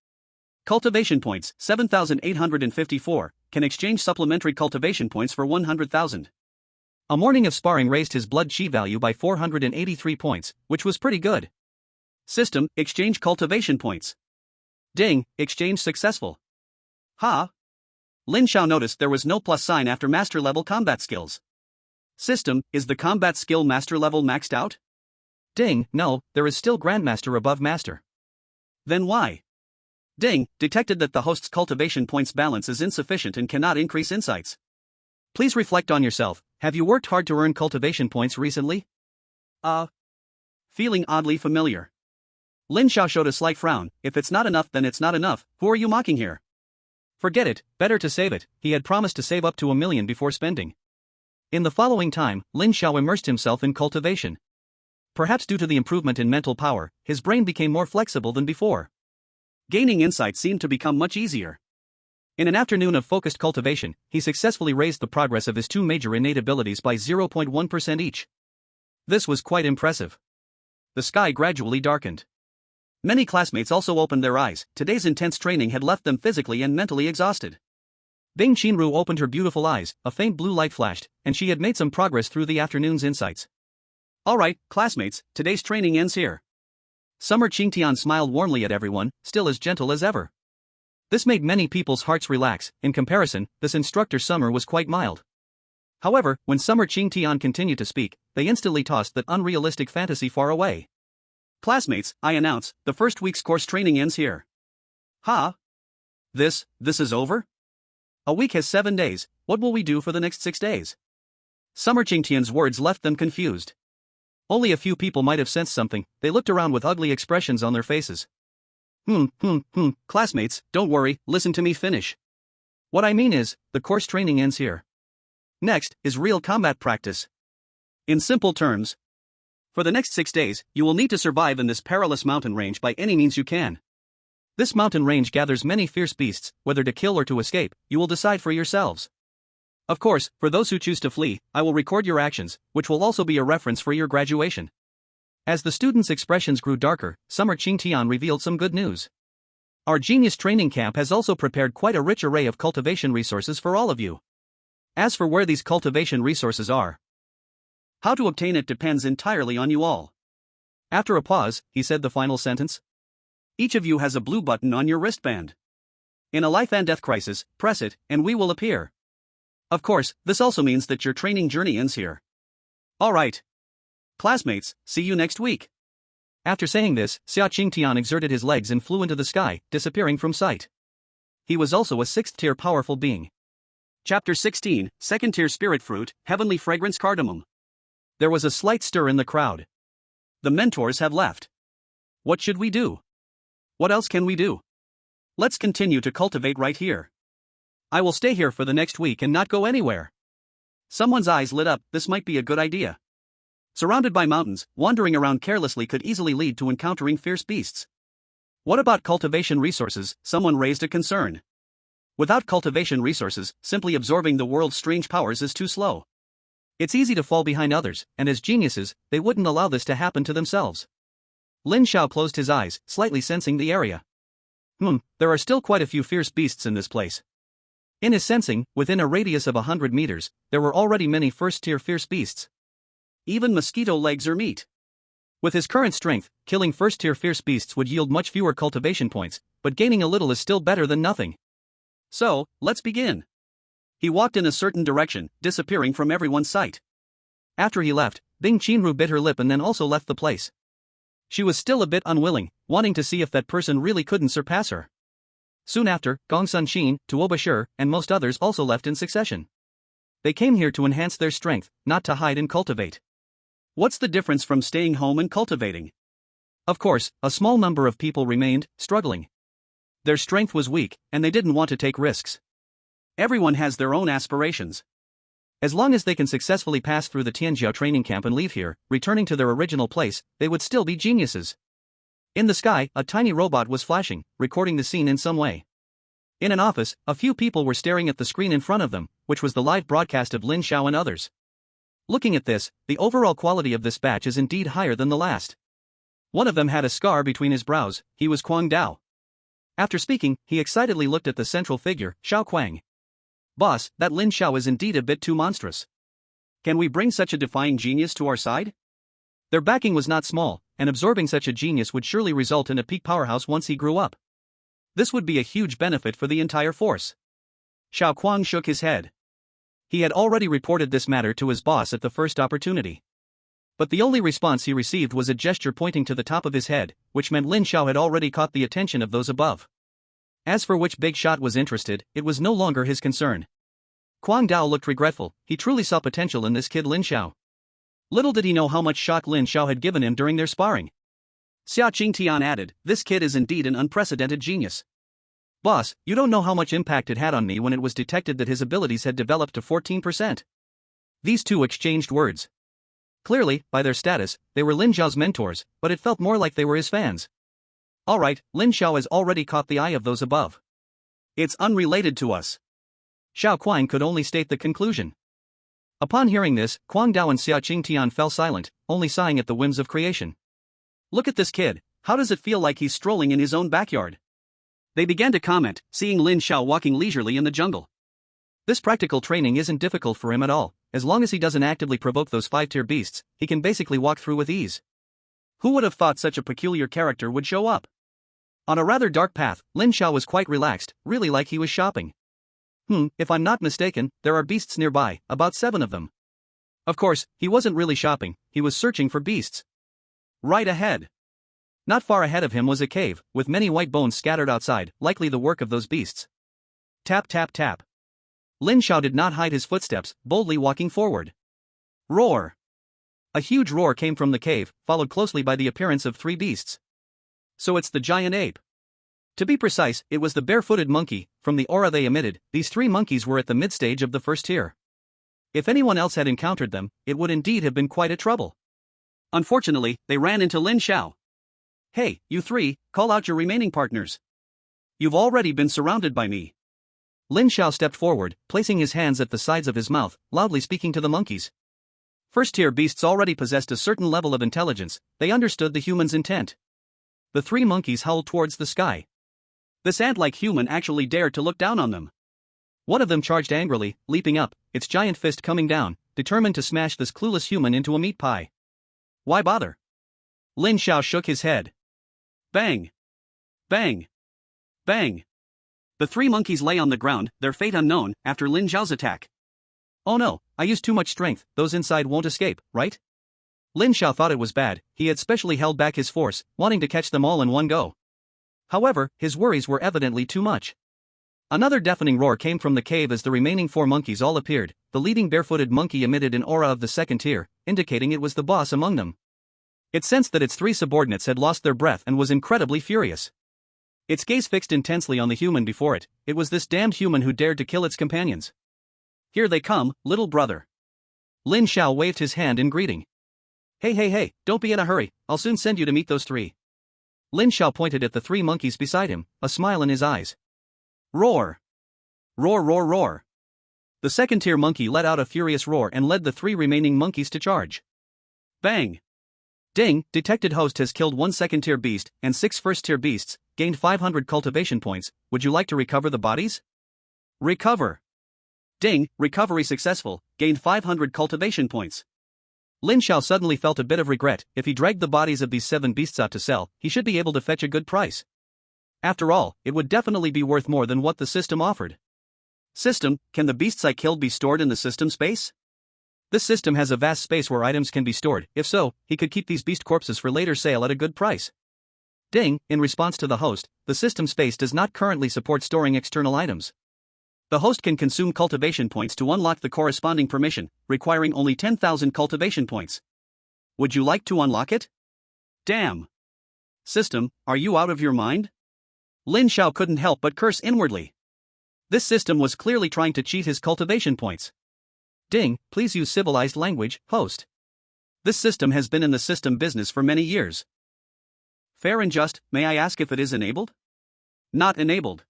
Cultivation points, 7,854, can exchange supplementary cultivation points for 100,000. A morning of sparring raised his blood chi value by 483 points, which was pretty good. System, exchange cultivation points. Ding, exchange successful. Ha! Lin Xiao noticed there was no plus sign after master level combat skills. System, is the combat skill master level maxed out? Ding, no, there is still grandmaster above master. Then why? Ding, detected that the host's cultivation points balance is insufficient and cannot increase insights. Please reflect on yourself, have you worked hard to earn cultivation points recently? feeling oddly familiar. Lin Xiao showed a slight frown. If it's not enough, then it's not enough. Who are you mocking here? Forget it, better to save it. He had promised to save up to 1 million before spending. In the following time, Lin Xiao immersed himself in cultivation. Perhaps due to the improvement in mental power, his brain became more flexible than before. Gaining insight seemed to become much easier. In an afternoon of focused cultivation, he successfully raised the progress of his 2 major innate abilities by 0.1% each. This was quite impressive. The sky gradually darkened. Many classmates also opened their eyes. Today's intense training had left them physically and mentally exhausted. Bing Qinru opened her beautiful eyes, a faint blue light flashed, and she had made some progress through the afternoon's insights. Alright, classmates, today's training ends here. Summer Qingtian smiled warmly at everyone, still as gentle as ever. This made many people's hearts relax. In comparison, this instructor Summer was quite mild. However, when Summer Qingtian continued to speak, they instantly tossed that unrealistic fantasy far away. Classmates, I announce, the first week's course training ends here. Huh? This is over? A week has 7 days, what will we do for the next 6 days? Summer Qingtian's words left them confused. Only a few people might have sensed something. They looked around with ugly expressions on their faces. Classmates, don't worry, listen to me finish. What I mean is, the course training ends here. Next is real combat practice. In simple terms, for the next 6 days, you will need to survive in this perilous mountain range by any means you can. This mountain range gathers many fierce beasts. Whether to kill or to escape, you will decide for yourselves. Of course, for those who choose to flee, I will record your actions, which will also be a reference for your graduation. As the students' expressions grew darker, Summer Qingtian revealed some good news. Our Genius Training Camp has also prepared quite a rich array of cultivation resources for all of you. As for where these cultivation resources are, how to obtain it depends entirely on you all. After a pause, he said the final sentence. Each of you has a blue button on your wristband. In a life and death crisis, press it, and we will appear. Of course, this also means that your training journey ends here. Alright. Classmates, see you next week. After saying this, Xia Qingtian exerted his legs and flew into the sky, disappearing from sight. He was also a 6th-tier powerful being. Chapter 16, 2nd-tier Spirit Fruit, Heavenly Fragrance Cardamom. There was a slight stir in the crowd. The mentors have left. What should we do? What else can we do? Let's continue to cultivate right here. I will stay here for the next week and not go anywhere. Someone's eyes lit up. This might be a good idea. Surrounded by mountains, wandering around carelessly could easily lead to encountering fierce beasts. What about cultivation resources? Someone raised a concern. Without cultivation resources, simply absorbing the world's strange powers is too slow. It's easy to fall behind others, and as geniuses, they wouldn't allow this to happen to themselves. Lin Xiao closed his eyes, slightly sensing the area. There are still quite a few fierce beasts in this place. In his sensing, within a radius of 100 meters, there were already many first-tier fierce beasts. Even mosquito legs are meat. With his current strength, killing first-tier fierce beasts would yield much fewer cultivation points, but gaining a little is still better than nothing. So, let's begin. He walked in a certain direction, disappearing from everyone's sight. After he left, Bing Qinru bit her lip and then also left the place. She was still a bit unwilling, wanting to see if that person really couldn't surpass her. Soon after, Gong Sunqin, Tuoba Shi, and most others also left in succession. They came here to enhance their strength, not to hide and cultivate. What's the difference from staying home and cultivating? Of course, a small number of people remained, struggling. Their strength was weak, and they didn't want to take risks. Everyone has their own aspirations. As long as they can successfully pass through the Tianjiao training camp and leave here, returning to their original place, they would still be geniuses. In the sky, a tiny robot was flashing, recording the scene in some way. In an office, a few people were staring at the screen in front of them, which was the live broadcast of Lin Xiao and others. Looking at this, the overall quality of this batch is indeed higher than the last. One of them had a scar between his brows. He was Kuang Dao. After speaking, he excitedly looked at the central figure, Xiao Kuang. Boss, that Lin Xiao is indeed a bit too monstrous. Can we bring such a defying genius to our side? Their backing was not small, and absorbing such a genius would surely result in a peak powerhouse once he grew up. This would be a huge benefit for the entire force. Xiao Kuang shook his head. He had already reported this matter to his boss at the first opportunity. But the only response he received was a gesture pointing to the top of his head, which meant Lin Xiao had already caught the attention of those above. As for which big shot was interested, it was no longer his concern. Kuang Dao looked regretful. He truly saw potential in this kid Lin Xiao. Little did he know how much shock Lin Xiao had given him during their sparring. Xia Qingtian added, "This kid is indeed an unprecedented genius. Boss, you don't know how much impact it had on me when it was detected that his abilities had developed to 14%. These two exchanged words. Clearly, by their status, they were Lin Xiao's mentors, but it felt more like they were his fans. Alright, Lin Xiao has already caught the eye of those above. It's unrelated to us. Xiao Kuang could only state the conclusion. Upon hearing this, Kuang Dao and Xia Qingtian fell silent, only sighing at the whims of creation. Look at this kid, how does it feel like he's strolling in his own backyard? They began to comment, seeing Lin Xiao walking leisurely in the jungle. This practical training isn't difficult for him at all, as long as he doesn't actively provoke those 5-tier beasts, he can basically walk through with ease. Who would have thought such a peculiar character would show up? On a rather dark path, Lin Xiao was quite relaxed, really like he was shopping. If I'm not mistaken, there are beasts nearby, about 7 of them. Of course, he wasn't really shopping, he was searching for beasts. Right ahead. Not far ahead of him was a cave, with many white bones scattered outside, likely the work of those beasts. Tap tap tap. Lin Xiao did not hide his footsteps, boldly walking forward. Roar. A huge roar came from the cave, followed closely by the appearance of 3 beasts. So it's the giant ape. To be precise, it was the bare-footed monkey. From the aura they emitted, these 3 monkeys were at the mid-stage of the first tier. If anyone else had encountered them, it would indeed have been quite a trouble. Unfortunately, they ran into Lin Xiao. Hey, you 3, call out your remaining partners. You've already been surrounded by me. Lin Xiao stepped forward, placing his hands at the sides of his mouth, loudly speaking to the monkeys. First-tier beasts already possessed a certain level of intelligence, they understood the human's intent. The 3 monkeys howled towards the sky. This ant-like human actually dared to look down on them. One of them charged angrily, leaping up, its giant fist coming down, determined to smash this clueless human into a meat pie. Why bother? Lin Xiao shook his head. Bang! Bang! Bang! The 3 monkeys lay on the ground, their fate unknown, after Lin Xiao's attack. Oh no, I used too much strength, those inside won't escape, right? Lin Xiao thought it was bad, he had specially held back his force, wanting to catch them all in one go. However, his worries were evidently too much. Another deafening roar came from the cave as the remaining 4 monkeys all appeared. The leading barefooted monkey emitted an aura of the 2nd tier, indicating it was the boss among them. It sensed that its 3 subordinates had lost their breath and was incredibly furious. Its gaze fixed intensely on the human before it. It was this damned human who dared to kill its companions. Here they come, little brother. Lin Xiao waved his hand in greeting. Hey, don't be in a hurry, I'll soon send you to meet those 3. Lin Xiao pointed at the 3 monkeys beside him, a smile in his eyes. Roar! Roar roar roar! The 2nd-tier monkey let out a furious roar and led the 3 remaining monkeys to charge. Bang! Ding, detected host has killed 1 2nd-tier beast and 6 1st-tier beasts, gained 500 cultivation points, would you like to recover the bodies? Recover! Ding, recovery successful, gained 500 cultivation points. Lin Xiao suddenly felt a bit of regret. If he dragged the bodies of these 7 beasts out to sell, he should be able to fetch a good price. After all, it would definitely be worth more than what the system offered. System, can the beasts I killed be stored in the system space? This system has a vast space where items can be stored. If so, he could keep these beast corpses for later sale at a good price. Ding, in response to the host, the system space does not currently support storing external items. The host can consume cultivation points to unlock the corresponding permission, requiring only 10,000 cultivation points. Would you like to unlock it? Damn! System, are you out of your mind? Lin Xiao couldn't help but curse inwardly. This system was clearly trying to cheat his cultivation points. Ding, please use civilized language, host. This system has been in the system business for many years. Fair and just, may I ask if it is enabled? Not enabled.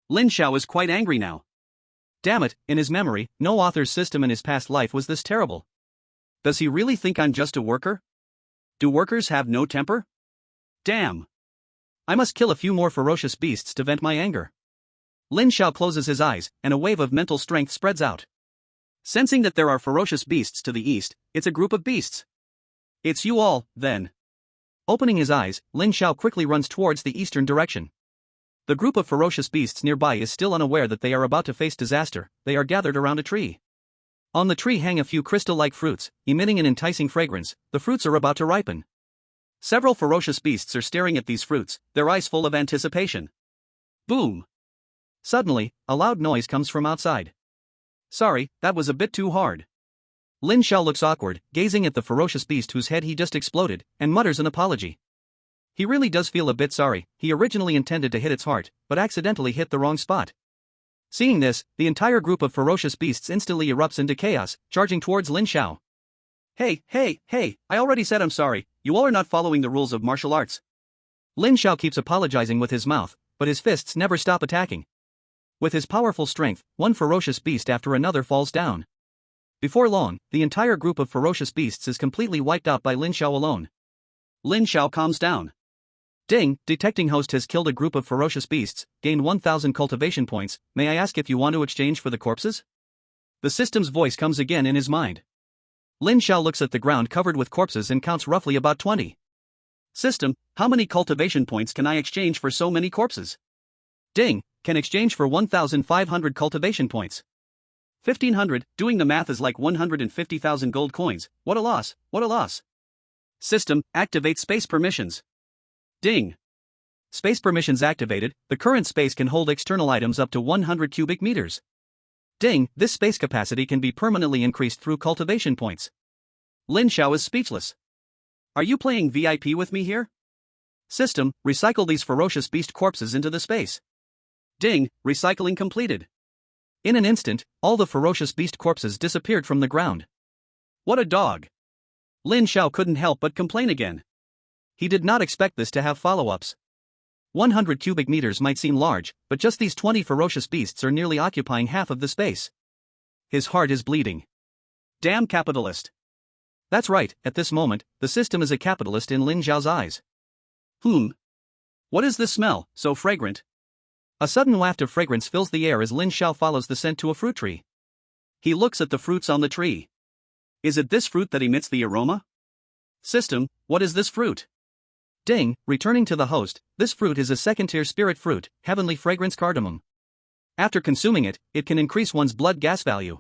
Lin Xiao is quite angry now. Damn it, in his memory, no author's system in his past life was this terrible. Does he really think I'm just a worker? Do workers have no temper? Damn. I must kill a few more ferocious beasts to vent my anger. Lin Xiao closes his eyes, and a wave of mental strength spreads out. Sensing that there are ferocious beasts to the east, it's a group of beasts. It's you all, then. Opening his eyes, Lin Xiao quickly runs towards the eastern direction. The group of ferocious beasts nearby is still unaware that they are about to face disaster. They are gathered around a tree. On the tree hang a few crystal-like fruits, emitting an enticing fragrance. The fruits are about to ripen. Several ferocious beasts are staring at these fruits, their eyes full of anticipation. Boom! Suddenly, a loud noise comes from outside. Sorry, that was a bit too hard. Lin Xiao looks awkward, gazing at the ferocious beast whose head he just exploded, and mutters an apology. He really does feel a bit sorry. He originally intended to hit its heart, but accidentally hit the wrong spot. Seeing this, the entire group of ferocious beasts instantly erupts into chaos, charging towards Lin Xiao. Hey, I already said I'm sorry, you all are not following the rules of martial arts. Lin Xiao keeps apologizing with his mouth, but his fists never stop attacking. With his powerful strength, one ferocious beast after another falls down. Before long, the entire group of ferocious beasts is completely wiped out by Lin Xiao alone. Lin Xiao calms down. Ding, detecting host has killed a group of ferocious beasts, gained 1000 cultivation points, may I ask if you want to exchange for the corpses? The system's voice comes again in his mind. Lin Xiao looks at the ground covered with corpses and counts roughly about 20. System, how many cultivation points can I exchange for so many corpses? Ding, can exchange for 1,500 cultivation points. 1,500, doing the math is like 150,000 gold coins, what a loss. System, activate space permissions. Ding. Space permissions activated, the current space can hold external items up to 100 cubic meters. Ding, this space capacity can be permanently increased through cultivation points. Lin Xiao is speechless. Are you playing VIP with me here? System, recycle these ferocious beast corpses into the space. Ding, recycling completed. In an instant, all the ferocious beast corpses disappeared from the ground. What a dog! Lin Xiao couldn't help but complain again. He did not expect this to have follow-ups. 100 cubic meters might seem large, but just these 20 ferocious beasts are nearly occupying half of the space. His heart is bleeding. Damn capitalist. That's right, at this moment, the system is a capitalist in Lin Xiao's eyes. What is this smell, so fragrant? A sudden waft of fragrance fills the air as Lin Xiao follows the scent to a fruit tree. He looks at the fruits on the tree. Is it this fruit that emits the aroma? System, what is this fruit? Ding, returning to the host, this fruit is a second-tier spirit fruit, heavenly fragrance cardamom. After consuming it, it can increase one's blood gas value.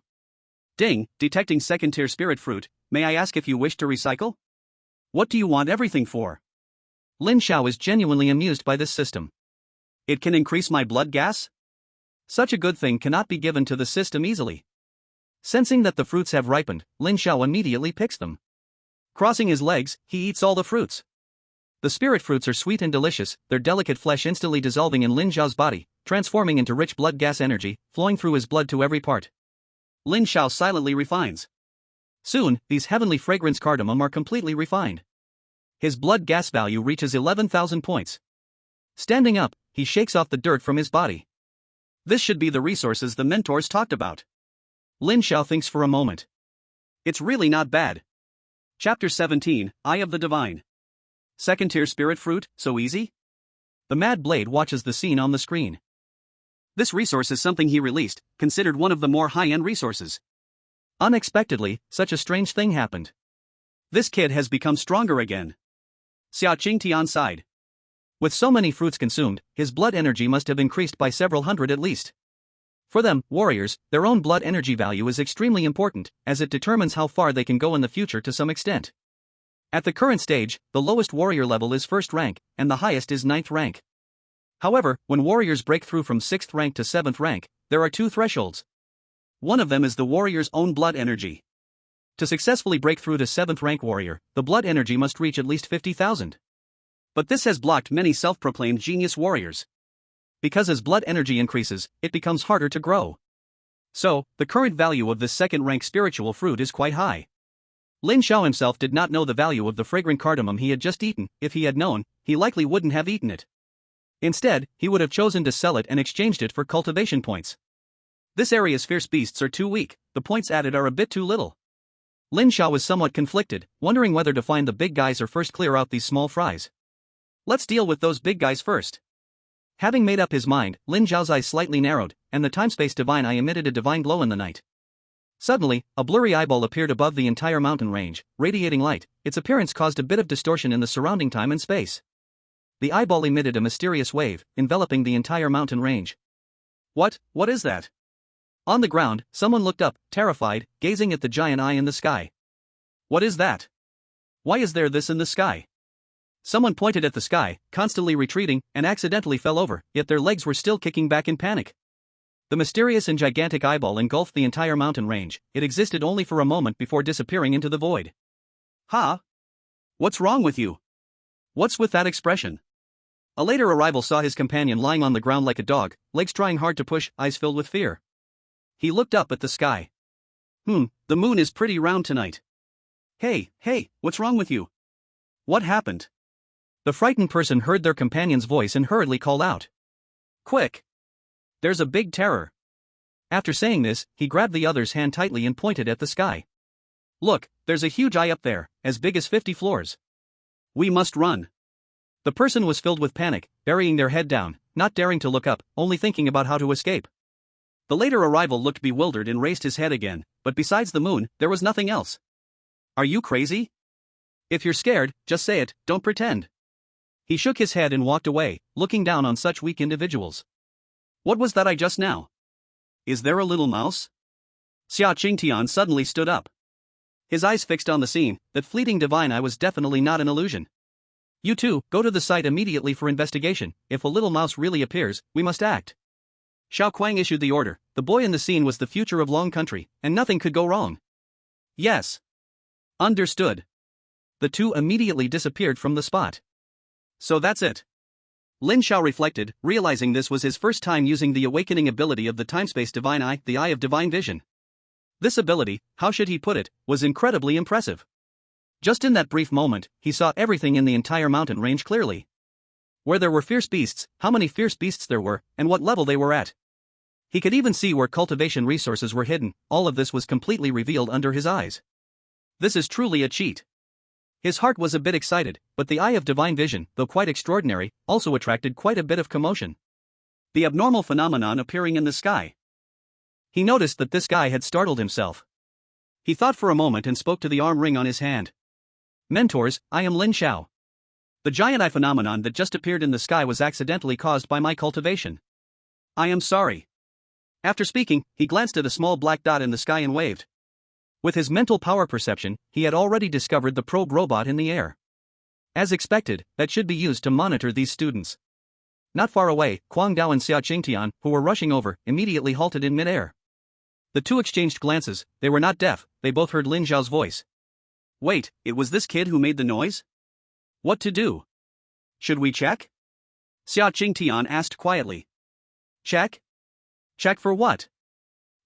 Ding, detecting second-tier spirit fruit, may I ask if you wish to recycle? What do you want everything for? Lin Xiao is genuinely amused by this system. It can increase my blood gas? Such a good thing cannot be given to the system easily. Sensing that the fruits have ripened, Lin Xiao immediately picks them. Crossing his legs, he eats all the fruits. The spirit fruits are sweet and delicious, their delicate flesh instantly dissolving in Lin Xiao's body, transforming into rich blood gas energy, flowing through his blood to every part. Lin Xiao silently refines. Soon, these heavenly fragrance cardamom are completely refined. His blood gas value reaches 11,000 points. Standing up, he shakes off the dirt from his body. This should be the resources the mentors talked about. Lin Xiao thinks for a moment. It's really not bad. Chapter 17, Eye of the Divine. Second-tier spirit fruit, so easy? The Mad Blade watches the scene on the screen. This resource is something he released, considered one of the more high-end resources. Unexpectedly, such a strange thing happened. This kid has become stronger again. Xia Qingtian sighed. With so many fruits consumed, his blood energy must have increased by several hundred at least. For them, warriors, their own blood energy value is extremely important, as it determines how far they can go in the future to some extent. At the current stage, the lowest warrior level is 1st rank, and the highest is 9th rank. However, when warriors break through from 6th rank to 7th rank, there are 2 thresholds. One of them is the warrior's own blood energy. To successfully break through to 7th rank warrior, the blood energy must reach at least 50,000. But this has blocked many self-proclaimed genius warriors. Because as blood energy increases, it becomes harder to grow. So, the current value of this 2nd rank spiritual fruit is quite high. Lin Xiao himself did not know the value of the fragrant cardamom he had just eaten. If he had known, he likely wouldn't have eaten it. Instead, he would have chosen to sell it and exchanged it for cultivation points. This area's fierce beasts are too weak, the points added are a bit too little. Lin Xiao was somewhat conflicted, wondering whether to find the big guys or first clear out these small fries. Let's deal with those big guys first. Having made up his mind, Lin Xiao's eyes slightly narrowed, and the time-space divine eye emitted a divine glow in the night. Suddenly, a blurry eyeball appeared above the entire mountain range, radiating light. Its appearance caused a bit of distortion in the surrounding time and space. The eyeball emitted a mysterious wave, enveloping the entire mountain range. What is that? On the ground, someone looked up, terrified, gazing at the giant eye in the sky. What is that? Why is there this in the sky? Someone pointed at the sky, constantly retreating, and accidentally fell over, yet their legs were still kicking back in panic. The mysterious and gigantic eyeball engulfed the entire mountain range. It existed only for a moment before disappearing into the void. Ha! What's wrong with you? What's with that expression? A later arrival saw his companion lying on the ground like a dog, legs trying hard to push, eyes filled with fear. He looked up at the sky. The moon is pretty round tonight. Hey, what's wrong with you? What happened? The frightened person heard their companion's voice and hurriedly called out. Quick! There's a big terror. After saying this, he grabbed the other's hand tightly and pointed at the sky. Look, there's a huge eye up there, as big as 50 floors. We must run. The person was filled with panic, burying their head down, not daring to look up, only thinking about how to escape. The later arrival looked bewildered and raised his head again, but besides the moon, there was nothing else. Are you crazy? If you're scared, just say it, don't pretend. He shook his head and walked away, looking down on such weak individuals. What was that I just now? Is there a little mouse? Xia Qingtian suddenly stood up. His eyes fixed on the scene. That fleeting divine eye was definitely not an illusion. You two, go to the site immediately for investigation. If a little mouse really appears, we must act. Xiao Kuang issued the order. The boy in the scene was the future of Long Country, and nothing could go wrong. Yes. Understood. The two immediately disappeared from the spot. So that's it. Lin Xiao reflected, realizing this was his first time using the awakening ability of the timespace divine eye, the eye of divine vision. This ability, how should he put it, was incredibly impressive. Just in that brief moment, he saw everything in the entire mountain range clearly. Where there were fierce beasts, how many fierce beasts there were, and what level they were at. He could even see where cultivation resources were hidden. All of this was completely revealed under his eyes. This is truly a cheat. His heart was a bit excited, but the eye of divine vision, though quite extraordinary, also attracted quite a bit of commotion. The abnormal phenomenon appearing in the sky. He noticed that this guy had startled himself. He thought for a moment and spoke to the arm ring on his hand. Mentors, I am Lin Xiao. The giant eye phenomenon that just appeared in the sky was accidentally caused by my cultivation. I am sorry. After speaking, he glanced at a small black dot in the sky and waved. With his mental power perception, he had already discovered the probe robot in the air. As expected, that should be used to monitor these students. Not far away, Kuang Dao and Xia Qingtian, who were rushing over, immediately halted in midair. The two exchanged glances. They were not deaf, they both heard Lin Xiao's voice. Wait, it was this kid who made the noise? What to do? Should we check? Xia Qingtian asked quietly. Check? Check for what?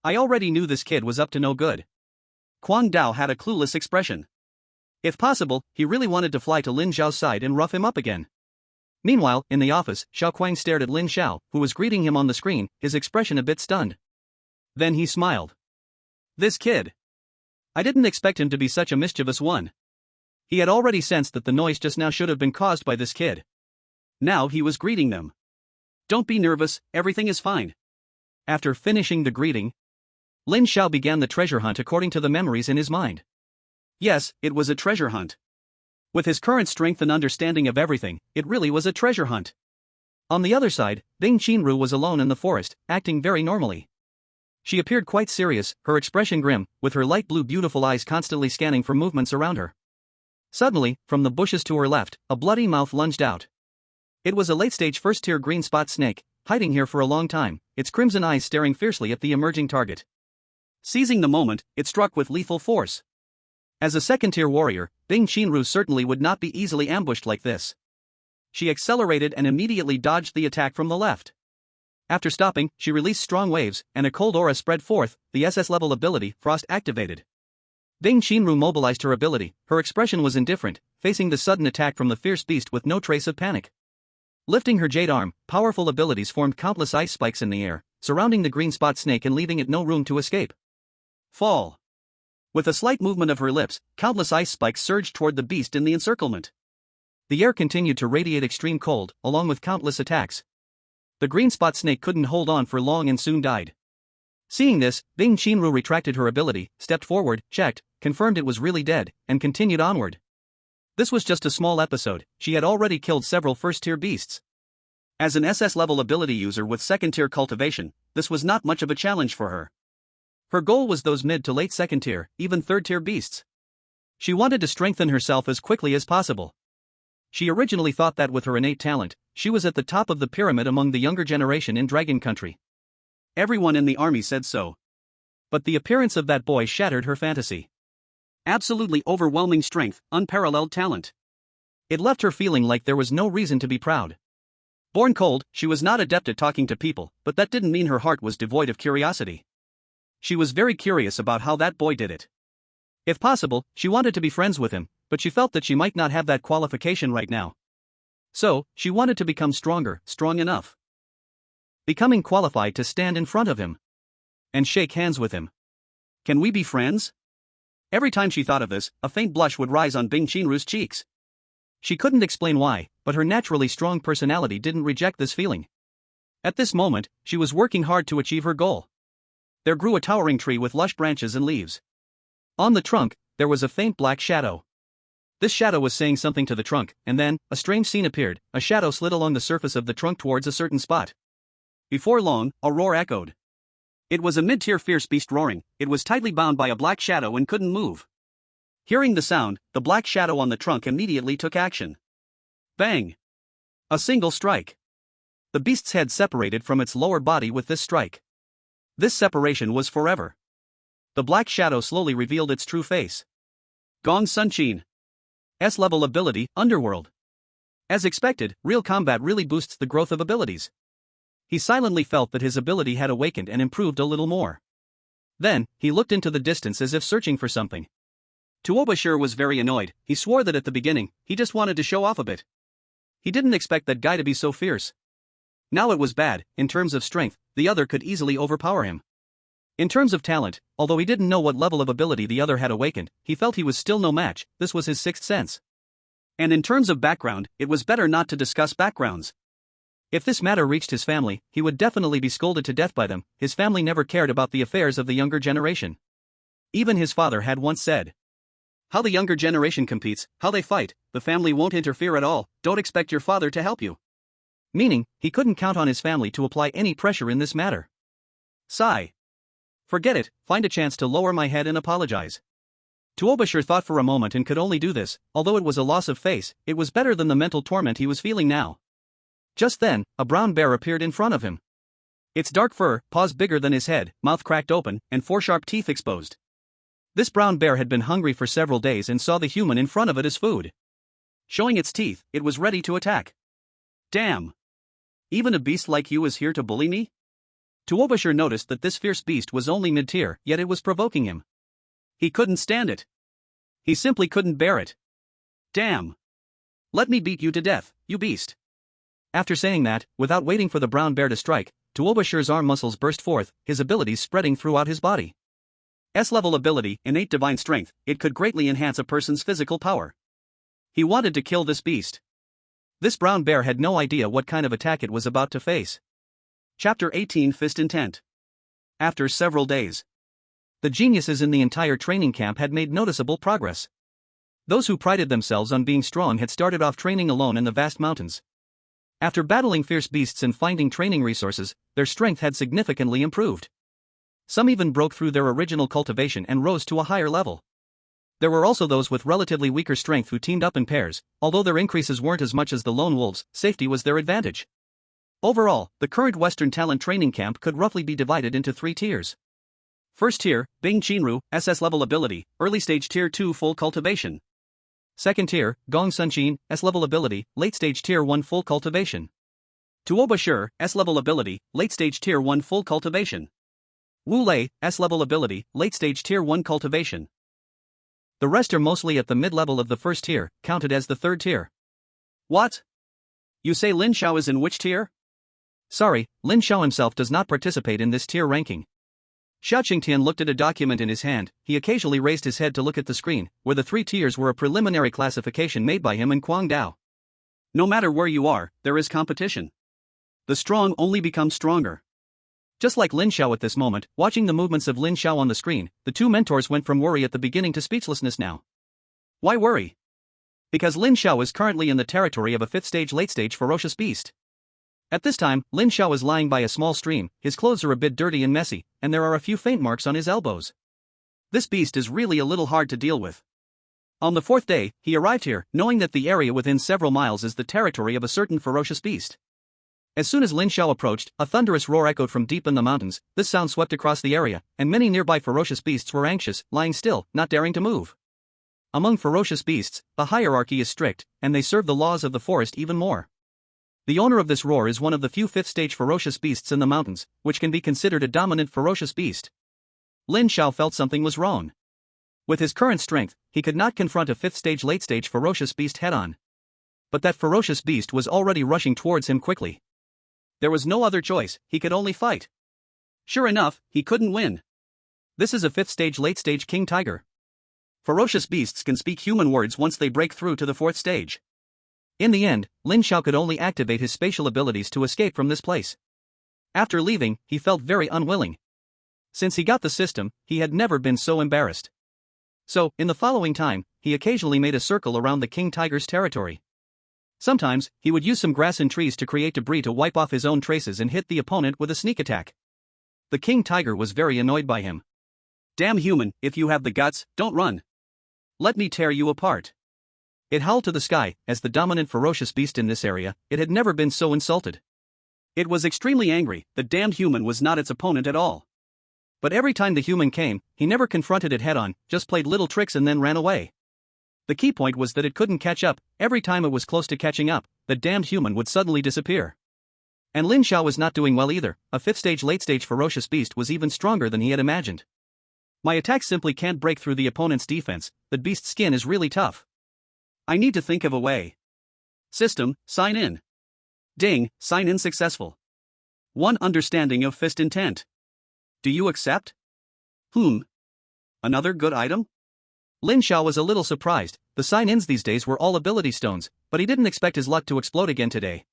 I already knew this kid was up to no good. Kuang Dao had a clueless expression. If possible, he really wanted to fly to Lin Xiao's side and rough him up again. Meanwhile, in the office, Xiao Kuang stared at Lin Xiao, who was greeting him on the screen, his expression a bit stunned. Then he smiled. This kid. I didn't expect him to be such a mischievous one. He had already sensed that the noise just now should have been caused by this kid. Now he was greeting them. Don't be nervous, everything is fine. After finishing the greeting, Lin Xiao began the treasure hunt according to the memories in his mind. Yes, it was a treasure hunt. With his current strength and understanding of everything, it really was a treasure hunt. On the other side, Ding Qinru was alone in the forest, acting very normally. She appeared quite serious, her expression grim, with her light blue beautiful eyes constantly scanning for movements around her. Suddenly, from the bushes to her left, a bloody mouth lunged out. It was a late-stage first-tier green spot snake, hiding here for a long time, its crimson eyes staring fiercely at the emerging target. Seizing the moment, it struck with lethal force. As a second-tier warrior, Ding Qinru certainly would not be easily ambushed like this. She accelerated and immediately dodged the attack from the left. After stopping, she released strong waves, and a cold aura spread forth, the SS-level ability, Frost, activated. Ding Qinru mobilized her ability, her expression was indifferent, facing the sudden attack from the fierce beast with no trace of panic. Lifting her jade arm, powerful abilities formed countless ice spikes in the air, surrounding the green spot snake and leaving it no room to escape. Fall. With a slight movement of her lips, countless ice spikes surged toward the beast in the encirclement. The air continued to radiate extreme cold, along with countless attacks. The green spot snake couldn't hold on for long and soon died. Seeing this, Ding Qinru retracted her ability, stepped forward, checked, confirmed it was really dead, and continued onward. This was just a small episode, she had already killed several first-tier beasts. As an SS-level ability user with second-tier cultivation, this was not much of a challenge for her. Her goal was those mid to late second-tier, even third-tier beasts. She wanted to strengthen herself as quickly as possible. She originally thought that with her innate talent, she was at the top of the pyramid among the younger generation in Dragon Country. Everyone in the army said so. But the appearance of that boy shattered her fantasy. Absolutely overwhelming strength, unparalleled talent. It left her feeling like there was no reason to be proud. Born cold, she was not adept at talking to people, but that didn't mean her heart was devoid of curiosity. She was very curious about how that boy did it. If possible, she wanted to be friends with him, but she felt that she might not have that qualification right now. So, she wanted to become stronger, strong enough. Becoming qualified to stand in front of him. And shake hands with him. Can we be friends? Every time she thought of this, a faint blush would rise on Bing Chenru's cheeks. She couldn't explain why, but her naturally strong personality didn't reject this feeling. At this moment, she was working hard to achieve her goal. There grew a towering tree with lush branches and leaves. On the trunk, there was a faint black shadow. This shadow was saying something to the trunk, and then, a strange scene appeared. A shadow slid along the surface of the trunk towards a certain spot. Before long, a roar echoed. It was a mid-tier fierce beast roaring. It was tightly bound by a black shadow and couldn't move. Hearing the sound, the black shadow on the trunk immediately took action. Bang! A single strike. The beast's head separated from its lower body with this strike. This separation was forever. The black shadow slowly revealed its true face. Gong Sunchin. S-level ability, Underworld. As expected, real combat really boosts the growth of abilities. He silently felt that his ability had awakened and improved a little more. Then, he looked into the distance as if searching for something. Tuobashir was very annoyed. He swore that at the beginning, he just wanted to show off a bit. He didn't expect that guy to be so fierce. Now it was bad. In terms of strength, the other could easily overpower him. In terms of talent, although he didn't know what level of ability the other had awakened, he felt he was still no match. This was his sixth sense. And in terms of background, it was better not to discuss backgrounds. If this matter reached his family, he would definitely be scolded to death by them. His family never cared about the affairs of the younger generation. Even his father had once said, "How the younger generation competes, how they fight, the family won't interfere at all, don't expect your father to help you." Meaning, he couldn't count on his family to apply any pressure in this matter. Sigh. Forget it, find a chance to lower my head and apologize. Tuobashir thought for a moment and could only do this. Although it was a loss of face, it was better than the mental torment he was feeling now. Just then, a brown bear appeared in front of him. Its dark fur, paws bigger than his head, mouth cracked open, and four sharp teeth exposed. This brown bear had been hungry for several days and saw the human in front of it as food. Showing its teeth, it was ready to attack. Damn! Even a beast like you is here to bully me? Tuobashir noticed that this fierce beast was only mid-tier, yet it was provoking him. He couldn't stand it. He simply couldn't bear it. Damn! Let me beat you to death, you beast. After saying that, without waiting for the brown bear to strike, Tuobashir's arm muscles burst forth, his abilities spreading throughout his body. S-level ability, innate divine strength, it could greatly enhance a person's physical power. He wanted to kill this beast. This brown bear had no idea what kind of attack it was about to face. Chapter 18 Fist Intent. After several days, the geniuses in the entire training camp had made noticeable progress. Those who prided themselves on being strong had started off training alone in the vast mountains. After battling fierce beasts and finding training resources, their strength had significantly improved. Some even broke through their original cultivation and rose to a higher level. There were also those with relatively weaker strength who teamed up in pairs. Although their increases weren't as much as the lone wolves, safety was their advantage. Overall, the current Western Talent Training Camp could roughly be divided into 3 tiers. First tier, Bing Chenru, SS level ability, early stage tier 2 full cultivation. Second tier, Gong Sunchin, S level ability, late stage tier 1 full cultivation. Tuobashir, S level ability, late stage tier 1 full cultivation. Wu Lei, S level ability, late stage tier 1 cultivation. The rest are mostly at the mid level of the first tier, counted as the third tier. What? You say Lin Xiao is in which tier? Sorry, Lin Xiao himself does not participate in this tier ranking. Xiao Qingtian looked at a document in his hand. He occasionally raised his head to look at the screen, where the 3 tiers were a preliminary classification made by him and Kuang Dao. No matter where you are, there is competition. The strong only become stronger. Just like Lin Xiao at this moment, watching the movements of Lin Xiao on the screen, the 2 mentors went from worry at the beginning to speechlessness now. Why worry? Because Lin Xiao is currently in the territory of a 5th stage late stage ferocious beast. At this time, Lin Xiao is lying by a small stream. His clothes are a bit dirty and messy, and there are a few faint marks on his elbows. This beast is really a little hard to deal with. On the 4th day, he arrived here, knowing that the area within several miles is the territory of a certain ferocious beast. As soon as Lin Xiao approached, a thunderous roar echoed from deep in the mountains. This sound swept across the area, and many nearby ferocious beasts were anxious, lying still, not daring to move. Among ferocious beasts, the hierarchy is strict, and they serve the laws of the forest even more. The owner of this roar is one of the few fifth-stage ferocious beasts in the mountains, which can be considered a dominant ferocious beast. Lin Xiao felt something was wrong. With his current strength, he could not confront a fifth-stage late-stage ferocious beast head-on. But that ferocious beast was already rushing towards him quickly. There was no other choice, he could only fight. Sure enough, he couldn't win. This is a fifth-stage late-stage king tiger. Ferocious beasts can speak human words once they break through to the fourth stage. In the end, Lin Xiao could only activate his spatial abilities to escape from this place. After leaving, he felt very unwilling. Since he got the system, he had never been so embarrassed. So, in the following time, he occasionally made a circle around the king tiger's territory. Sometimes, he would use some grass and trees to create debris to wipe off his own traces and hit the opponent with a sneak attack. The king tiger was very annoyed by him. "Damn human, if you have the guts, don't run. Let me tear you apart." It howled to the sky. As the dominant ferocious beast in this area, it had never been so insulted. It was extremely angry. The damned human was not its opponent at all. But every time the human came, he never confronted it head-on, just played little tricks and then ran away. The key point was that it couldn't catch up. Every time it was close to catching up, the damned human would suddenly disappear. And Lin Xiao was not doing well either. A fifth-stage late-stage ferocious beast was even stronger than he had imagined. My attack simply can't break through the opponent's defense. The beast's skin is really tough. I need to think of a way. System, sign in. Ding, sign in successful. 1 Understanding of fist intent. Do you accept? Another good item? Lin Xiao was a little surprised. The sign-ins these days were all ability stones, but he didn't expect his luck to explode again today.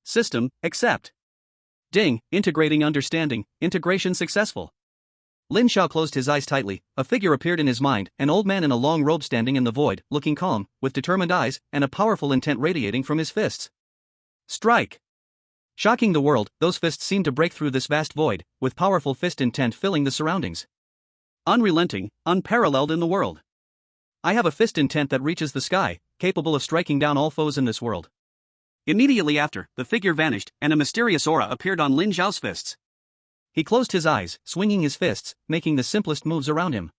System, accept. Ding, integrating understanding, integration successful. Lin Xiao closed his eyes tightly. A figure appeared in his mind, an old man in a long robe standing in the void, looking calm, with determined eyes, and a powerful intent radiating from his fists. Strike! Shocking the world, those fists seemed to break through this vast void, with powerful fist intent filling the surroundings. Unrelenting, unparalleled in the world. I have a fist intent that reaches the sky, capable of striking down all foes in this world. Immediately after, the figure vanished, and a mysterious aura appeared on Lin Xiao's fists. He closed his eyes, swinging his fists, making the simplest moves around him.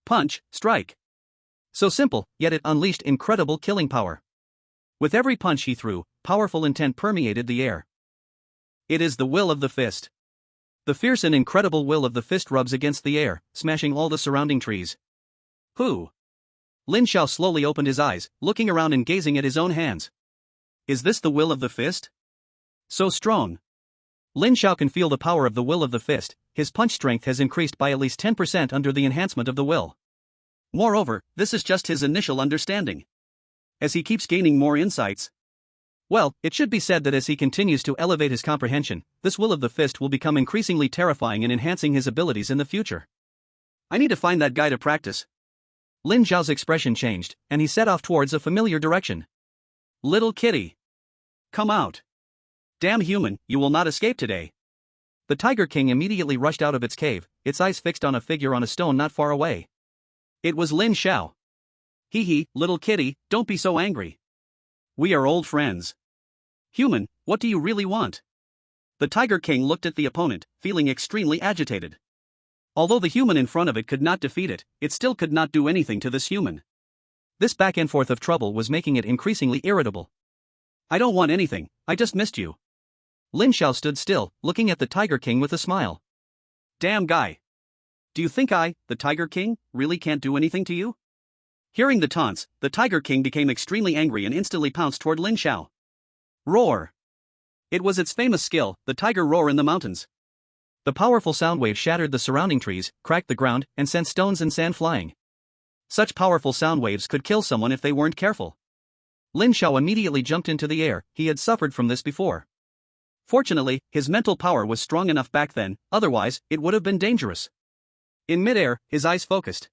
Punch, strike. So simple, yet it unleashed incredible killing power. With every punch he threw, powerful intent permeated the air. It is the will of the fist. The fierce and incredible will of the fist rubs against the air, smashing all the surrounding trees. Who? Lin Xiao slowly opened his eyes, looking around and gazing at his own hands. Is this the will of the fist? So strong. Lin Xiao can feel the power of the will of the fist. His punch strength has increased by at least 10% under the enhancement of the will. Moreover, this is just his initial understanding. As he keeps gaining more insights, well, it should be said that as he continues to elevate his comprehension, this will of the fist will become increasingly terrifying and enhancing his abilities in the future. I need to find that guy to practice. Lin Xiao's expression changed, and he set off towards a familiar direction. Little kitty. Come out. Damn human, you will not escape today. The Tiger King immediately rushed out of its cave, its eyes fixed on a figure on a stone not far away. It was Lin Xiao. Hee, little kitty, don't be so angry. We are old friends. Human, what do you really want? The Tiger King looked at the opponent, feeling extremely agitated. Although the human in front of it could not defeat it, it still could not do anything to this human. This back and forth of trouble was making it increasingly irritable. I don't want anything, I just missed you. Lin Xiao stood still, looking at the Tiger King with a smile. Damn guy. Do you think I, the Tiger King, really can't do anything to you? Hearing the taunts, the Tiger King became extremely angry and instantly pounced toward Lin Xiao. Roar. It was its famous skill, the tiger roar in the mountains. The powerful sound wave shattered the surrounding trees, cracked the ground, and sent stones and sand flying. Such powerful sound waves could kill someone if they weren't careful. Lin Xiao immediately jumped into the air. He had suffered from this before. Fortunately, his mental power was strong enough back then, otherwise, it would have been dangerous. In midair, his eyes focused.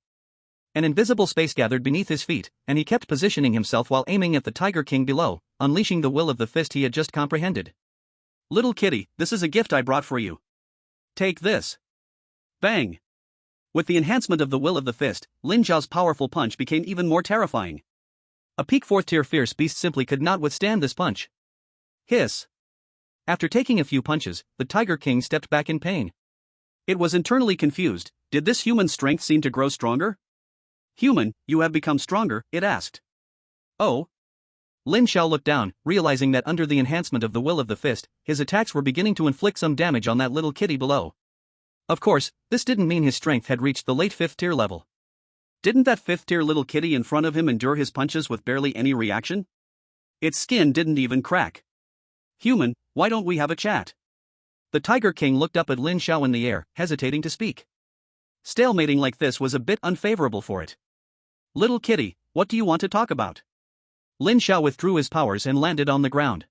An invisible space gathered beneath his feet, and he kept positioning himself while aiming at the Tiger King below, unleashing the will of the fist he had just comprehended. Little kitty, this is a gift I brought for you. Take this. Bang! With the enhancement of the will of the fist, Lin Xiao's powerful punch became even more terrifying. A peak 4th tier fierce beast simply could not withstand this punch. Hiss. After taking a few punches, the Tiger King stepped back in pain. It was internally confused. Did this human strength seem to grow stronger? Human, you have become stronger, it asked. Oh? Lin Xiao looked down, realizing that under the enhancement of the will of the fist, his attacks were beginning to inflict some damage on that little kitty below. Of course, this didn't mean his strength had reached the late 5th tier level. Didn't that 5th tier little kitty in front of him endure his punches with barely any reaction? Its skin didn't even crack. Human, why don't we have a chat? The Tiger King looked up at Lin Xiao in the air, hesitating to speak. Stalemating like this was a bit unfavorable for it. Little kitty, what do you want to talk about? Lin Xiao withdrew his powers and landed on the ground.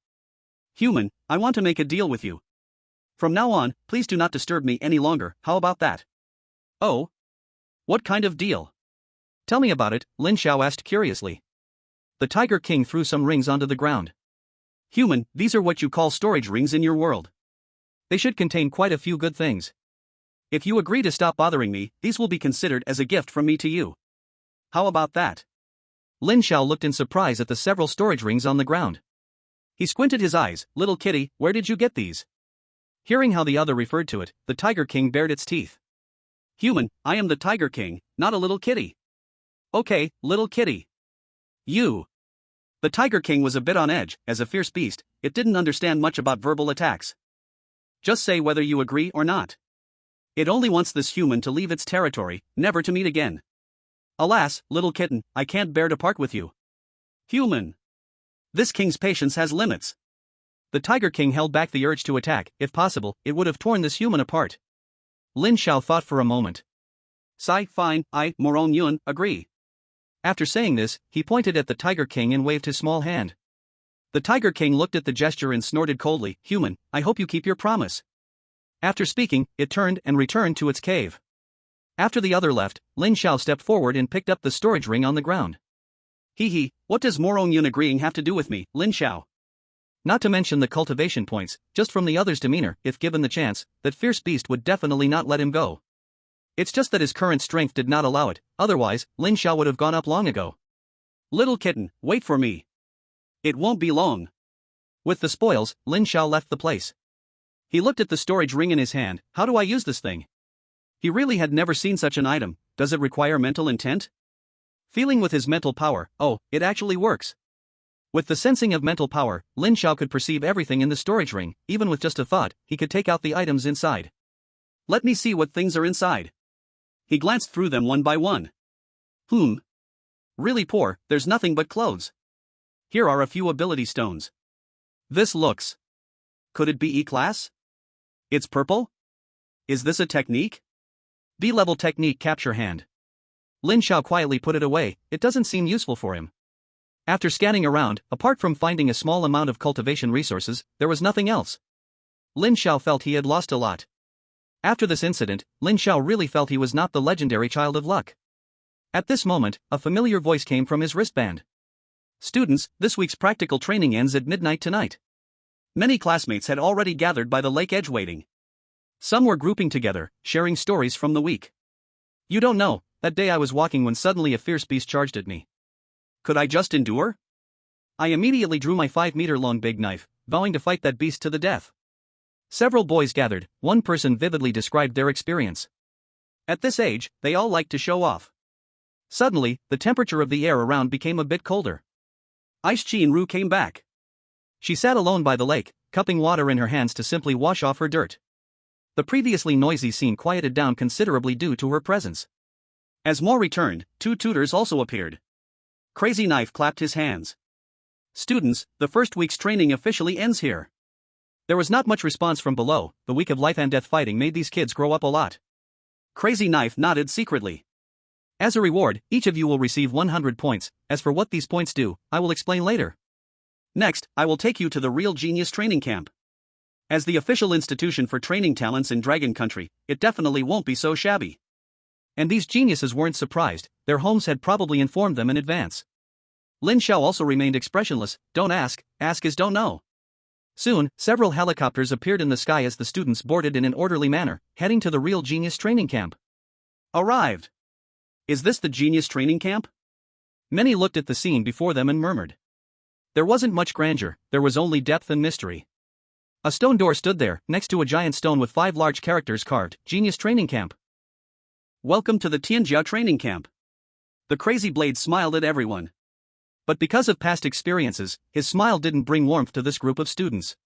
Human, I want to make a deal with you. From now on, please do not disturb me any longer, how about that? Oh? What kind of deal? Tell me about it, Lin Xiao asked curiously. The Tiger King threw some rings onto the ground. Human, these are what you call storage rings in your world. They should contain quite a few good things. If you agree to stop bothering me, these will be considered as a gift from me to you. How about that? Lin Xiao looked in surprise at the several storage rings on the ground. He squinted his eyes. Little kitty, where did you get these? Hearing how the other referred to it, the Tiger King bared its teeth. Human, I am the Tiger King, not a little kitty. Okay, little kitty. You. The Tiger King was a bit on edge. As a fierce beast, it didn't understand much about verbal attacks. Just say whether you agree or not. It only wants this human to leave its territory, never to meet again. Alas, little kitten, I can't bear to part with you. Human. This king's patience has limits. The Tiger King held back the urge to attack. If possible, it would have torn this human apart. Lin Xiao thought for a moment. Fine, I, Moron Yun, agree. After saying this, he pointed at the Tiger King and waved his small hand. The Tiger King looked at the gesture and snorted coldly. Human, I hope you keep your promise. After speaking, it turned and returned to its cave. After the other left, Lin Xiao stepped forward and picked up the storage ring on the ground. Hee, what does Moron Yun agreeing have to do with me, Lin Xiao? Not to mention the cultivation points, just from the other's demeanor, if given the chance, that fierce beast would definitely not let him go. It's just that his current strength did not allow it, otherwise, Lin Xiao would have gone up long ago. Little kitten, wait for me. It won't be long. With the spoils, Lin Xiao left the place. He looked at the storage ring in his hand. How do I use this thing? He really had never seen such an item. Does it require mental intent? Feeling with his mental power, oh, it actually works. With the sensing of mental power, Lin Xiao could perceive everything in the storage ring. Even with just a thought, he could take out the items inside. Let me see what things are inside. He glanced through them one by one. Really poor, there's nothing but clothes. Here are a few ability stones. This looks. Could it be E-class? It's purple? Is this a technique? B-level technique capture hand. Lin Xiao quietly put it away. It doesn't seem useful for him. After scanning around, apart from finding a small amount of cultivation resources, there was nothing else. Lin Xiao felt he had lost a lot. After this incident, Lin Xiao really felt he was not the legendary child of luck. At this moment, a familiar voice came from his wristband. Students, this week's practical training ends at midnight tonight. Many classmates had already gathered by the lake edge waiting. Some were grouping together, sharing stories from the week. You don't know, that day I was walking when suddenly a fierce beast charged at me. Could I just endure? I immediately drew my 5-meter-long big knife, vowing to fight that beast to the death. Several boys gathered. One person vividly described their experience. At this age, they all liked to show off. Suddenly, the temperature of the air around became a bit colder. Ice Chin-ru came back. She sat alone by the lake, cupping water in her hands to simply wash off her dirt. The previously noisy scene quieted down considerably due to her presence. As more returned, 2 tutors also appeared. Crazy Knife clapped his hands. Students, the first week's training officially ends here. There was not much response from below. The week of life and death fighting made these kids grow up a lot. Crazy Knife nodded secretly. As a reward, each of you will receive 100 points. As for what these points do, I will explain later. Next, I will take you to the Real Genius Training Camp. As the official institution for training talents in Dragon Country, it definitely won't be so shabby. And these geniuses weren't surprised, their homes had probably informed them in advance. Lin Xiao also remained expressionless. Don't ask is don't know. Soon, several helicopters appeared in the sky as the students boarded in an orderly manner, heading to the Real Genius Training Camp. Arrived. Is this the Genius Training Camp? Many looked at the scene before them and murmured. There wasn't much grandeur, there was only depth and mystery. A stone door stood there, next to a giant stone with 5 large characters carved, Genius Training Camp. Welcome to the Tianjia Training Camp. The Crazy Blade smiled at everyone. But because of past experiences, his smile didn't bring warmth to this group of students.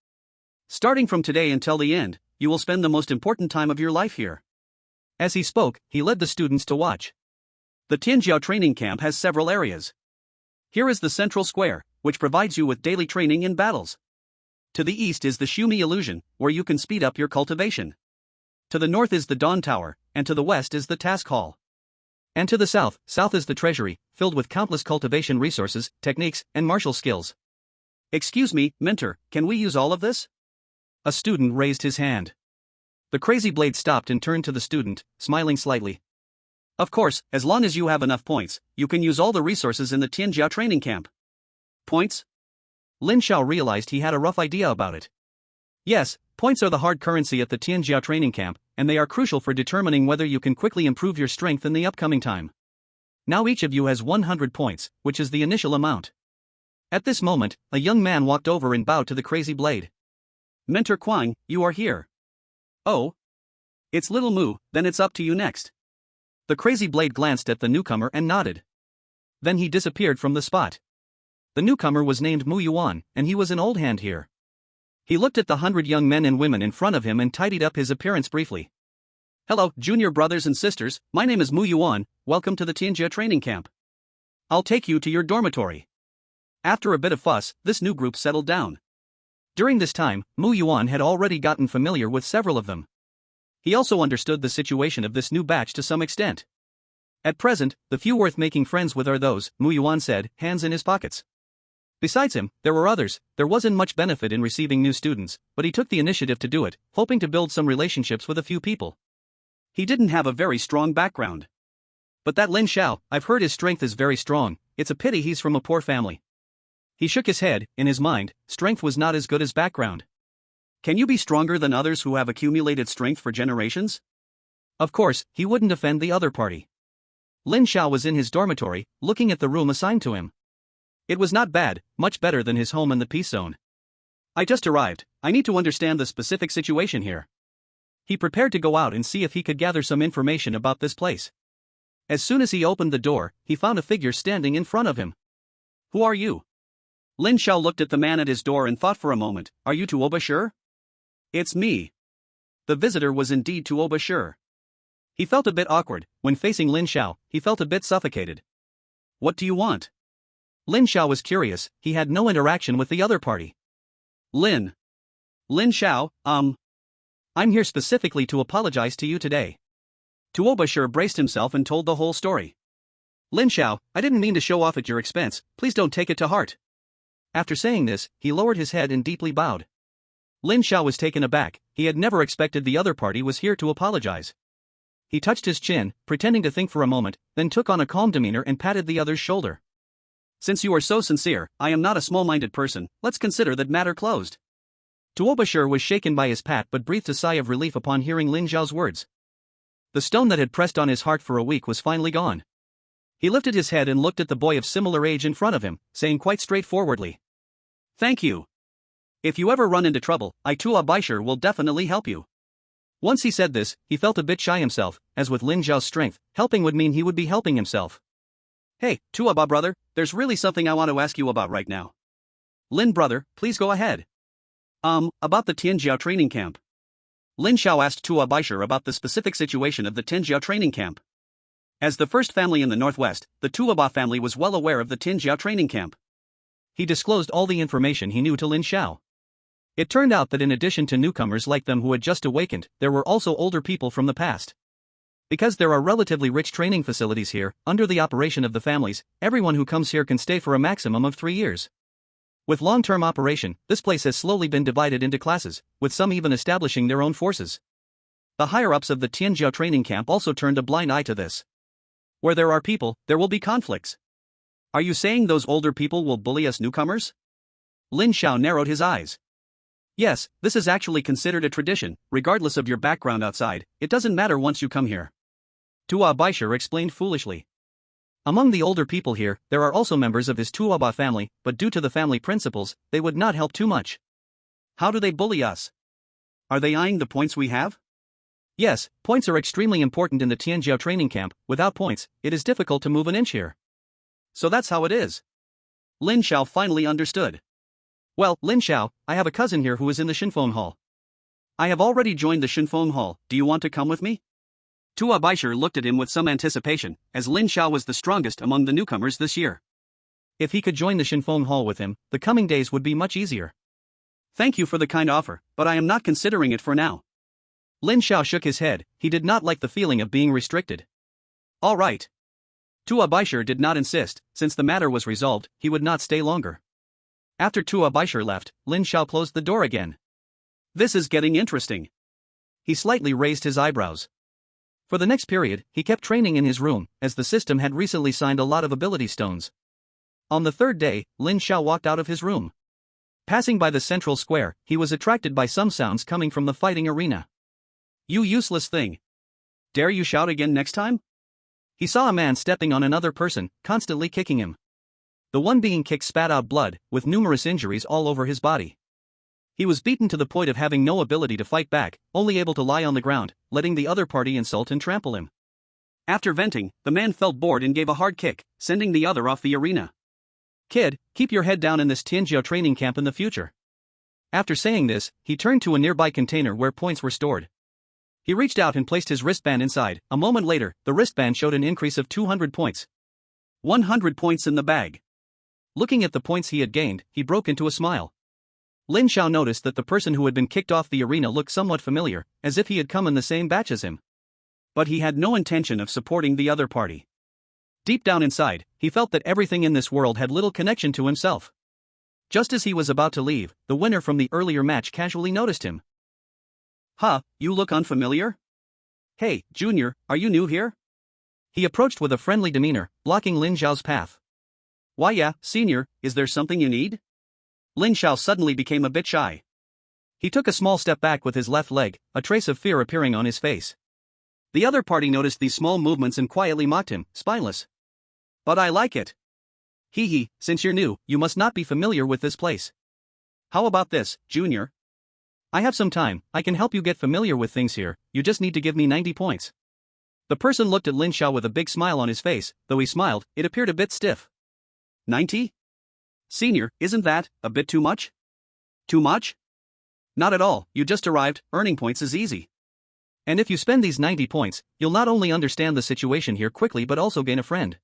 Starting from today until the end, you will spend the most important time of your life here. As he spoke, he led the students to watch. The Tianjia Training Camp has several areas. Here is the central square, which provides you with daily training in battles. To the east is the Shumi Illusion, where you can speed up your cultivation. To the north is the Dawn Tower, and to the west is the Task Hall. And to the south is the Treasury, filled with countless cultivation resources, techniques, and martial skills. Excuse me, mentor, can we use all of this? A student raised his hand. The Crazy Blade stopped and turned to the student, smiling slightly. Of course, as long as you have enough points, you can use all the resources in the Tianjia Training Camp. Points? Lin Xiao realized he had a rough idea about it. Yes, points are the hard currency at the Tianjia Training Camp, and they are crucial for determining whether you can quickly improve your strength in the upcoming time. Now each of you has 100 points, which is the initial amount. At this moment, a young man walked over and bowed to the Crazy Blade. Mentor Quang, you are here. Oh? It's Little Mu, then it's up to you next. The Crazy Blade glanced at the newcomer and nodded. Then he disappeared from the spot. The newcomer was named Mu Yuan, and he was an old hand here. He looked at the 100 young men and women in front of him and tidied up his appearance briefly. Hello, junior brothers and sisters, my name is Mu Yuan, welcome to the Tianjia Training Camp. I'll take you to your dormitory. After a bit of fuss, this new group settled down. During this time, Mu Yuan had already gotten familiar with several of them. He also understood the situation of this new batch to some extent. At present, the few worth making friends with are those, Mu Yuan said, hands in his pockets. Besides him, there were others. There wasn't much benefit in receiving new students, but he took the initiative to do it, hoping to build some relationships with a few people. He didn't have a very strong background. But that Lin Xiao, I've heard his strength is very strong, it's a pity he's from a poor family. He shook his head, in his mind, strength was not as good as background. Can you be stronger than others who have accumulated strength for generations? Of course, he wouldn't offend the other party. Lin Xiao was in his dormitory, looking at the room assigned to him. It was not bad, much better than his home in the peace zone. I just arrived, I need to understand the specific situation here. He prepared to go out and see if he could gather some information about this place. As soon as he opened the door, he found a figure standing in front of him. Who are you? Lin Xiao looked at the man at his door and thought for a moment, are you Tuoba Shi? It's me. The visitor was indeed Tuoba Shi. He felt a bit awkward, when facing Lin Xiao, he felt a bit suffocated. What do you want? Lin Xiao was curious, he had no interaction with the other party. Lin Xiao, I'm here specifically to apologize to you today. Tuoba Shi braced himself and told the whole story. Lin Xiao, I didn't mean to show off at your expense, please don't take it to heart. After saying this, he lowered his head and deeply bowed. Lin Xiao was taken aback, he had never expected the other party was here to apologize. He touched his chin, pretending to think for a moment, then took on a calm demeanor and patted the other's shoulder. Since you are so sincere, I am not a small-minded person, let's consider that matter closed. Tuoba Shi was shaken by his pat but breathed a sigh of relief upon hearing Lin Xiao's words. The stone that had pressed on his heart for a week was finally gone. He lifted his head and looked at the boy of similar age in front of him, saying quite straightforwardly. Thank you. If you ever run into trouble, I Tuoba Shi will definitely help you. Once he said this, he felt a bit shy himself, as with Lin Xiao's strength, helping would mean he would be helping himself. Hey, Tuoba brother, there's really something I want to ask you about right now. Lin brother, please go ahead. About the Tianjia Training Camp. Lin Xiao asked Tuoba Shi about the specific situation of the Tianjia Training Camp. As the first family in the northwest, the Tuoba family was well aware of the Tianjia Training Camp. He disclosed all the information he knew to Lin Xiao. It turned out that in addition to newcomers like them who had just awakened, there were also older people from the past. Because there are relatively rich training facilities here, under the operation of the families, everyone who comes here can stay for a maximum of 3 years. With long-term operation, this place has slowly been divided into classes, with some even establishing their own forces. The higher-ups of the Tianjia Training Camp also turned a blind eye to this. Where there are people, there will be conflicts. Are you saying those older people will bully us newcomers? Lin Xiao narrowed his eyes. Yes, this is actually considered a tradition, regardless of your background outside, it doesn't matter once you come here. Tuoba Shi explained foolishly. Among the older people here, there are also members of his Tuoba family, but due to the family principles, they would not help too much. How do they bully us? Are they eyeing the points we have? Yes, points are extremely important in the Tianjiao training camp. Without points, it is difficult to move an inch here. So that's how it is. Lin Xiao finally understood. Well, Lin Xiao, I have a cousin here who is in the Shinfeng Hall. I have already joined the Shinfeng Hall. Do you want to come with me? Tua Baisher looked at him with some anticipation, as Lin Xiao was the strongest among the newcomers this year. If he could join the Shinfeng Hall with him, the coming days would be much easier. Thank you for the kind offer, but I am not considering it for now. Lin Xiao shook his head. He did not like the feeling of being restricted. All right. Tua Baisher did not insist. Since the matter was resolved, he would not stay longer. After Tua Baisher left, Lin Xiao closed the door again. This is getting interesting. He slightly raised his eyebrows. For the next period, he kept training in his room, as the system had recently signed a lot of ability stones. On the third day, Lin Xiao walked out of his room. Passing by the central square, he was attracted by some sounds coming from the fighting arena. You useless thing. Dare you shout again next time? He saw a man stepping on another person, constantly kicking him. The one being kicked spat out blood, with numerous injuries all over his body. He was beaten to the point of having no ability to fight back, only able to lie on the ground, letting the other party insult and trample him. After venting, the man felt bored and gave a hard kick, sending the other off the arena. Kid, keep your head down in this Tianjiao training camp in the future. After saying this, he turned to a nearby container where points were stored. He reached out and placed his wristband inside. A moment later, the wristband showed an increase of 200 points. 100 points in the bag. Looking at the points he had gained, he broke into a smile. Lin Xiao noticed that the person who had been kicked off the arena looked somewhat familiar, as if he had come in the same batch as him. But he had no intention of supporting the other party. Deep down inside, he felt that everything in this world had little connection to himself. Just as he was about to leave, the winner from the earlier match casually noticed him. Huh, you look unfamiliar? Hey, Junior, are you new here? He approached with a friendly demeanor, blocking Lin Xiao's path. Why yeah, Senior, is there something you need? Lin Xiao suddenly became a bit shy. He took a small step back with his left leg, a trace of fear appearing on his face. The other party noticed these small movements and quietly mocked him, spineless. But I like it. Hee hee, since you're new, you must not be familiar with this place. How about this, Junior? I have some time, I can help you get familiar with things here, you just need to give me 90 points. The person looked at Lin Xiao with a big smile on his face. Though he smiled, it appeared a bit stiff. 90? Senior, isn't that a bit too much? Too much? Not at all, you just arrived, earning points is easy. And if you spend these 90 points, you'll not only understand the situation here quickly but also gain a friend.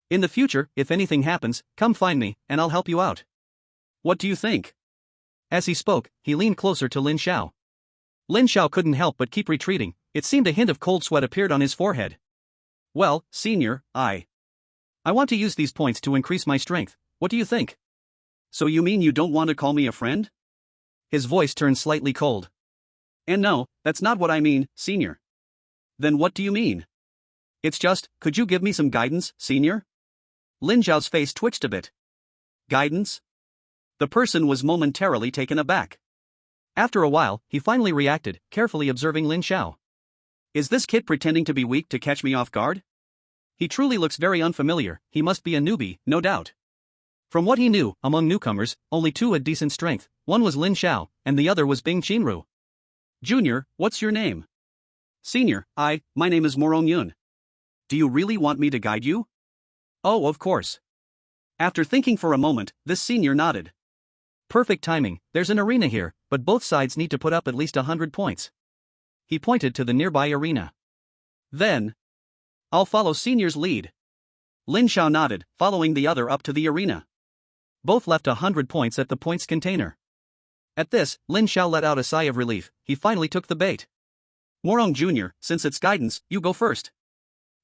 In the future, if anything happens, come find me, and I'll help you out. What do you think? As he spoke, he leaned closer to Lin Xiao. Lin Xiao couldn't help but keep retreating. It seemed a hint of cold sweat appeared on his forehead. Well, Senior, I want to use these points to increase my strength. What do you think? So you mean you don't want to call me a friend? His voice turned slightly cold. And no, that's not what I mean, Senior. Then what do you mean? It's just, could you give me some guidance, Senior? Lin Xiao's face twitched a bit. Guidance? The person was momentarily taken aback. After a while, he finally reacted, carefully observing Lin Xiao. Is this kid pretending to be weak to catch me off guard? He truly looks very unfamiliar. He must be a newbie, no doubt. From what he knew, among newcomers, only two had decent strength. One was Lin Xiao, and the other was Bing Qinru. Junior, what's your name? Senior, my name is Morong Yun. Do you really want me to guide you? Oh, of course. After thinking for a moment, this senior nodded. Perfect timing, there's an arena here, but both sides need to put up at least 100 points. He pointed to the nearby arena. Then, I'll follow Senior's lead. Lin Xiao nodded, following the other up to the arena. Both left 100 points at the points container. At this, Lin Xiao let out a sigh of relief. He finally took the bait. Morong Jr., since it's guidance, you go first.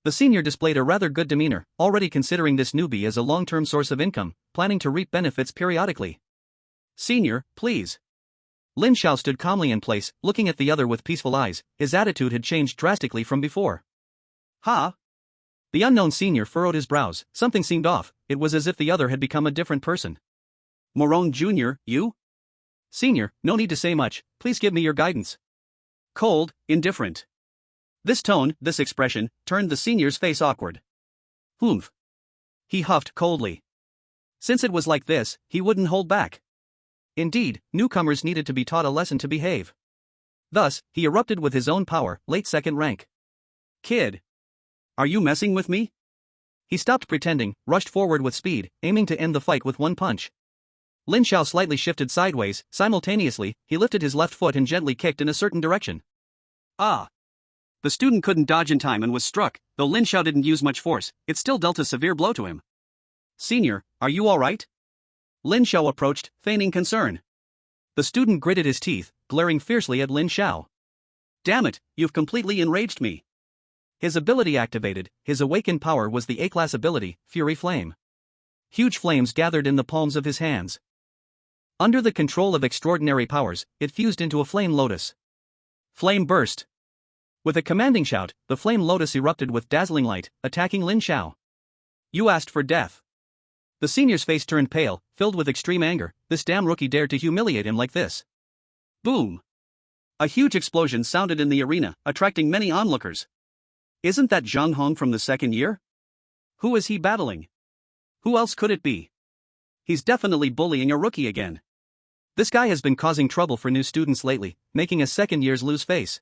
The senior displayed a rather good demeanor, already considering this newbie as a long-term source of income, planning to reap benefits periodically. Senior, please. Lin Xiao stood calmly in place, looking at the other with peaceful eyes. His attitude had changed drastically from before. Ha! The unknown senior furrowed his brows. Something seemed off. It was as if the other had become a different person. Morong Jr., you? Senior, no need to say much, please give me your guidance. Cold, indifferent. This tone, this expression, turned the senior's face awkward. Humph. He huffed coldly. Since it was like this, he wouldn't hold back. Indeed, newcomers needed to be taught a lesson to behave. Thus, he erupted with his own power, late second rank. Kid! Are you messing with me? He stopped pretending, rushed forward with speed, aiming to end the fight with one punch. Lin Xiao slightly shifted sideways, simultaneously, he lifted his left foot and gently kicked in a certain direction. Ah! The student couldn't dodge in time and was struck, though Lin Xiao didn't use much force, it still dealt a severe blow to him. Senior, are you alright? Lin Xiao approached, feigning concern. The student gritted his teeth, glaring fiercely at Lin Xiao. Damn it, you've completely enraged me. His ability activated, his awakened power was the A-class ability, Fury Flame. Huge flames gathered in the palms of his hands. Under the control of extraordinary powers, it fused into a flame lotus. Flame burst. With a commanding shout, the flame lotus erupted with dazzling light, attacking Lin Xiao. You asked for death. The senior's face turned pale, filled with extreme anger. This damn rookie dared to humiliate him like this. Boom! A huge explosion sounded in the arena, attracting many onlookers. Isn't that Zhang Hong from the second year? Who is he battling? Who else could it be? He's definitely bullying a rookie again. This guy has been causing trouble for new students lately, making a second year's lose face.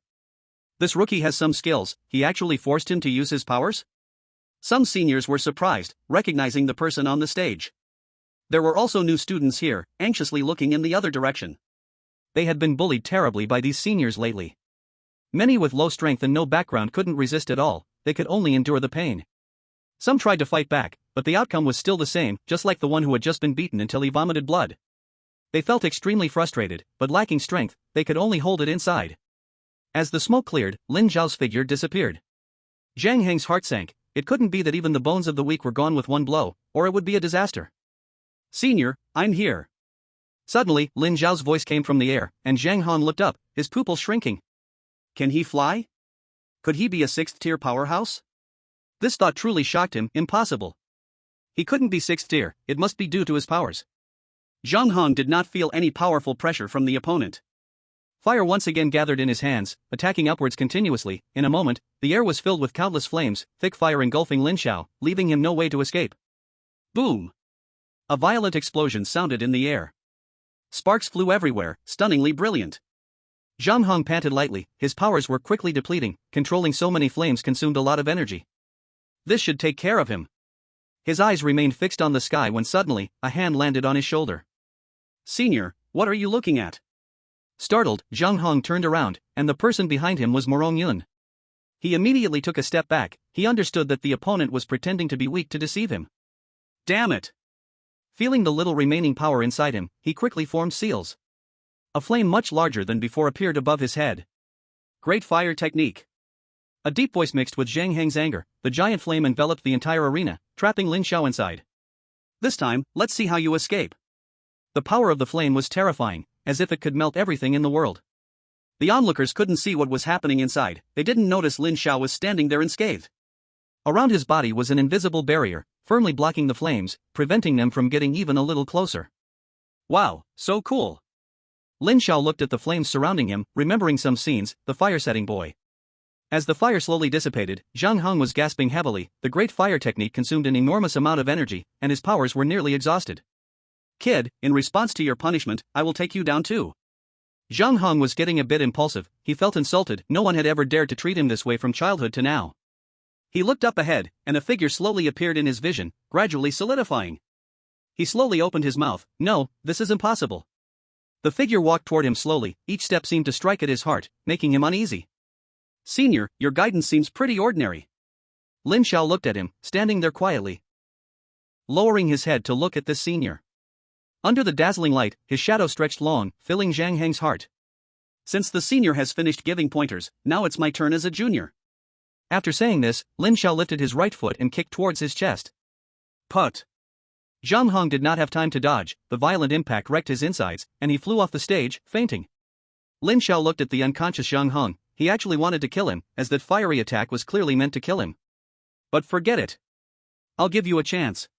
This rookie has some skills, he actually forced him to use his powers? Some seniors were surprised, recognizing the person on the stage. There were also new students here, anxiously looking in the other direction. They had been bullied terribly by these seniors lately. Many with low strength and no background couldn't resist at all, they could only endure the pain. Some tried to fight back, but the outcome was still the same, just like the one who had just been beaten until he vomited blood. They felt extremely frustrated, but lacking strength, they could only hold it inside. As the smoke cleared, Lin Zhao's figure disappeared. Zhang Heng's heart sank, it couldn't be that even the bones of the weak were gone with one blow, or it would be a disaster. Senior, I'm here. Suddenly, Lin Zhao's voice came from the air, and Zhang Han looked up, his pupils shrinking. Can he fly? Could he be a 6th-tier powerhouse? This thought truly shocked him, impossible. He couldn't be 6th tier, it must be due to his powers. Zhang Han did not feel any powerful pressure from the opponent. Fire once again gathered in his hands, attacking upwards continuously. In a moment, the air was filled with countless flames, thick fire engulfing Lin Xiao, leaving him no way to escape. Boom! A violent explosion sounded in the air. Sparks flew everywhere, stunningly brilliant. Zhang Hong panted lightly, his powers were quickly depleting, controlling so many flames consumed a lot of energy. This should take care of him. His eyes remained fixed on the sky when suddenly, a hand landed on his shoulder. Senior, what are you looking at? Startled, Zhang Hong turned around, and the person behind him was Morong Yun. He immediately took a step back, he understood that the opponent was pretending to be weak to deceive him. Damn it! Feeling the little remaining power inside him, he quickly formed seals. A flame much larger than before appeared above his head. Great fire technique. A deep voice mixed with Zhang Heng's anger, the giant flame enveloped the entire arena, trapping Lin Xiao inside. This time, let's see how you escape. The power of the flame was terrifying, as if it could melt everything in the world. The onlookers couldn't see what was happening inside, they didn't notice Lin Xiao was standing there unscathed. Around his body was an invisible barrier, firmly blocking the flames, preventing them from getting even a little closer. Wow, so cool. Lin Xiao looked at the flames surrounding him, remembering some scenes, the fire-setting boy. As the fire slowly dissipated, Zhang Hong was gasping heavily, the great fire technique consumed an enormous amount of energy, and his powers were nearly exhausted. Kid, in response to your punishment, I will take you down too. Zhang Hong was getting a bit impulsive, he felt insulted, no one had ever dared to treat him this way from childhood to now. He looked up ahead, and a figure slowly appeared in his vision, gradually solidifying. He slowly opened his mouth. No, this is impossible. The figure walked toward him slowly, each step seemed to strike at his heart, making him uneasy. Senior, your guidance seems pretty ordinary. Lin Xiao looked at him, standing there quietly, lowering his head to look at this senior. Under the dazzling light, his shadow stretched long, filling Zhang Heng's heart. Since the senior has finished giving pointers, now it's my turn as a junior. After saying this, Lin Xiao lifted his right foot and kicked towards his chest. Put! Zhang Hong did not have time to dodge, the violent impact wrecked his insides, and he flew off the stage, fainting. Lin Xiao looked at the unconscious Zhang Hong, he actually wanted to kill him, as that fiery attack was clearly meant to kill him. But forget it. I'll give you a chance.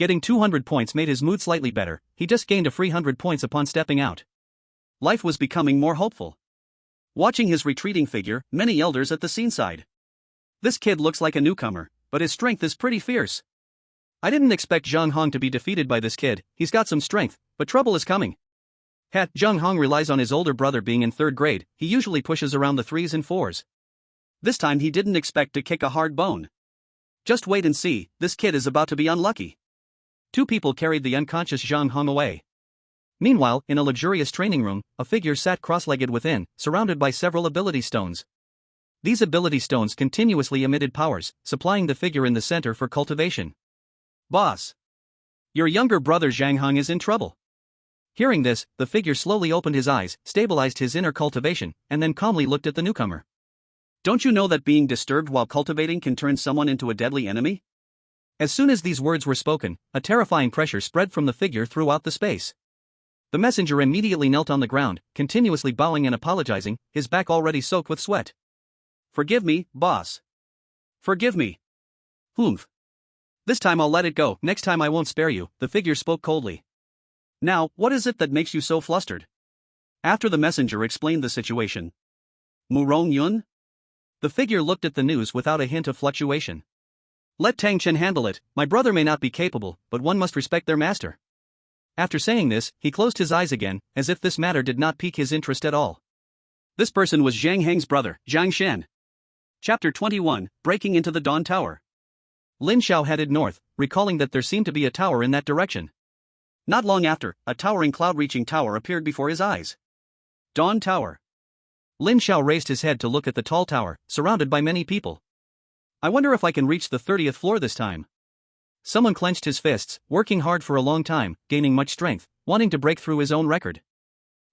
Getting 200 points made his mood slightly better, he just gained a free 100 points upon stepping out. Life was becoming more hopeful. Watching his retreating figure, many elders at the scene sighed. This kid looks like a newcomer, but his strength is pretty fierce. I didn't expect Zhang Hong to be defeated by this kid, he's got some strength, but trouble is coming. Hat Jung Hong relies on his older brother being in 3rd grade, he usually pushes around the 3s and 4s. This time he didn't expect to kick a hard bone. Just wait and see, this kid is about to be unlucky. 2 people carried the unconscious Zhang Hong away. Meanwhile, in a luxurious training room, a figure sat cross-legged within, surrounded by several ability stones. These ability stones continuously emitted powers, supplying the figure in the center for cultivation. Boss! Your younger brother Zhang Hong is in trouble. Hearing this, the figure slowly opened his eyes, stabilized his inner cultivation, and then calmly looked at the newcomer. Don't you know that being disturbed while cultivating can turn someone into a deadly enemy? As soon as these words were spoken, a terrifying pressure spread from the figure throughout the space. The messenger immediately knelt on the ground, continuously bowing and apologizing, his back already soaked with sweat. Forgive me, boss. Forgive me. Humph. This time I'll let it go, next time I won't spare you, the figure spoke coldly. Now, what is it that makes you so flustered? After the messenger explained the situation. Murong Yun? The figure looked at the news without a hint of fluctuation. Let Tang Chen handle it, my brother may not be capable, but one must respect their master. After saying this, he closed his eyes again, as if this matter did not pique his interest at all. This person was Zhang Heng's brother, Zhang Shen. Chapter 21, Breaking into the Dawn Tower. Lin Xiao headed north, recalling that there seemed to be a tower in that direction. Not long after, a towering cloud-reaching tower appeared before his eyes. Dawn Tower. Lin Xiao raised his head to look at the tall tower, surrounded by many people. I wonder if I can reach the 30th floor this time. Someone clenched his fists, working hard for a long time, gaining much strength, wanting to break through his own record.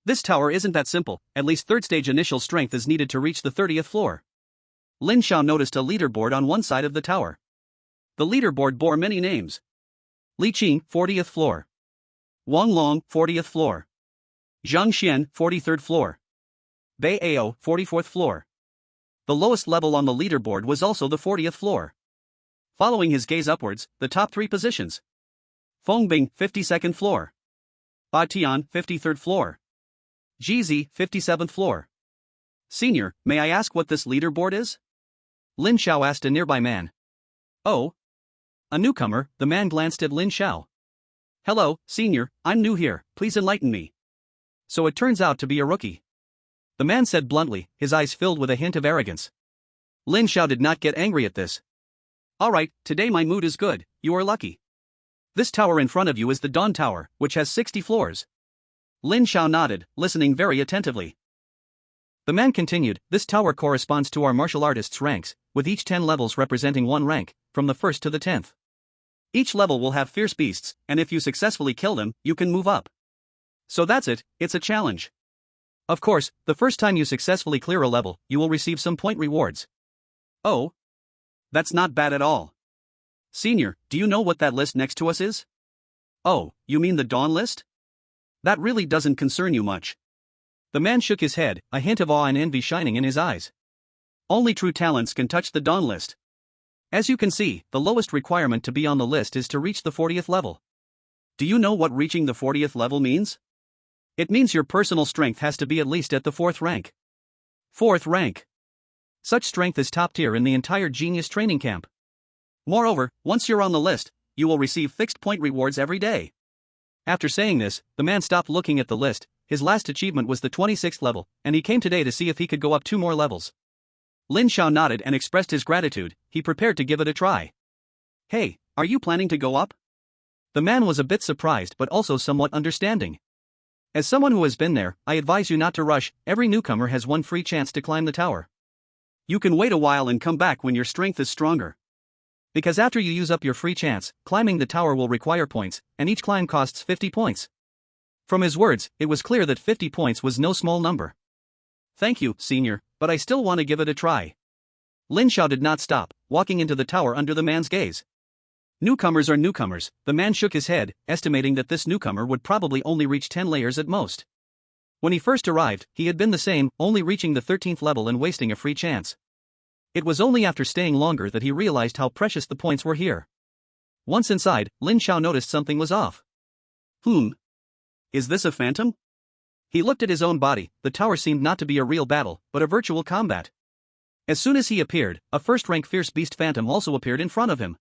This tower isn't that simple, at least 3rd stage initial strength is needed to reach the 30th floor. Lin Xiao noticed a leaderboard on one side of the tower. The leaderboard bore many names. Li Qing, 40th floor. Wang Long, 40th floor. Zhang Xian, 43rd floor. Bei Ao, 44th floor. The lowest level on the leaderboard was also the 40th floor. Following his gaze upwards, the top 3 positions. Feng Bing, 52nd floor. Ba Tian, 53rd floor. Jizi, 57th floor. Senior, may I ask what this leaderboard is? Lin Xiao asked a nearby man. Oh. A newcomer, the man glanced at Lin Xiao. Hello, senior, I'm new here, please enlighten me. So it turns out to be a rookie. The man said bluntly, his eyes filled with a hint of arrogance. Lin Xiao did not get angry at this. Alright, today my mood is good, you are lucky. This tower in front of you is the Dawn Tower, which has 60 floors. Lin Xiao nodded, listening very attentively. The man continued, this tower corresponds to our martial artists' ranks, with each 10 levels representing 1 rank, from the 1st to the 10th. Each level will have fierce beasts, and if you successfully kill them, you can move up. So that's it, it's a challenge. Of course, the first time you successfully clear a level, you will receive some point rewards. Oh. That's not bad at all. Senior, do you know what that list next to us is? Oh, you mean the Dawn list? That really doesn't concern you much. The man shook his head, a hint of awe and envy shining in his eyes. Only true talents can touch the Dawn list. As you can see, the lowest requirement to be on the list is to reach the 40th level. Do you know what reaching the 40th level means? It means your personal strength has to be at least at the 4th rank. 4th rank. Such strength is top tier in the entire Genius training camp. Moreover, once you're on the list, you will receive fixed point rewards every day. After saying this, the man stopped looking at the list. His last achievement was the 26th level, and he came today to see if he could go up 2 more levels. Lin Xiao nodded and expressed his gratitude, he prepared to give it a try. Hey, are you planning to go up? The man was a bit surprised but also somewhat understanding. As someone who has been there, I advise you not to rush, every newcomer has 1 free chance to climb the tower. You can wait a while and come back when your strength is stronger. Because after you use up your free chance, climbing the tower will require points, and each climb costs 50 points. From his words, it was clear that 50 points was no small number. Thank you, senior, but I still want to give it a try. Lin Xiao did not stop, walking into the tower under the man's gaze. Newcomers are newcomers, the man shook his head, estimating that this newcomer would probably only reach 10 layers at most. When he first arrived, he had been the same, only reaching the 13th level and wasting a free chance. It was only after staying longer that he realized how precious the points were here. Once inside, Lin Xiao noticed something was off. Is this a phantom? He looked at his own body, the tower seemed not to be a real battle, but a virtual combat. As soon as he appeared, a first-rank fierce beast phantom also appeared in front of him.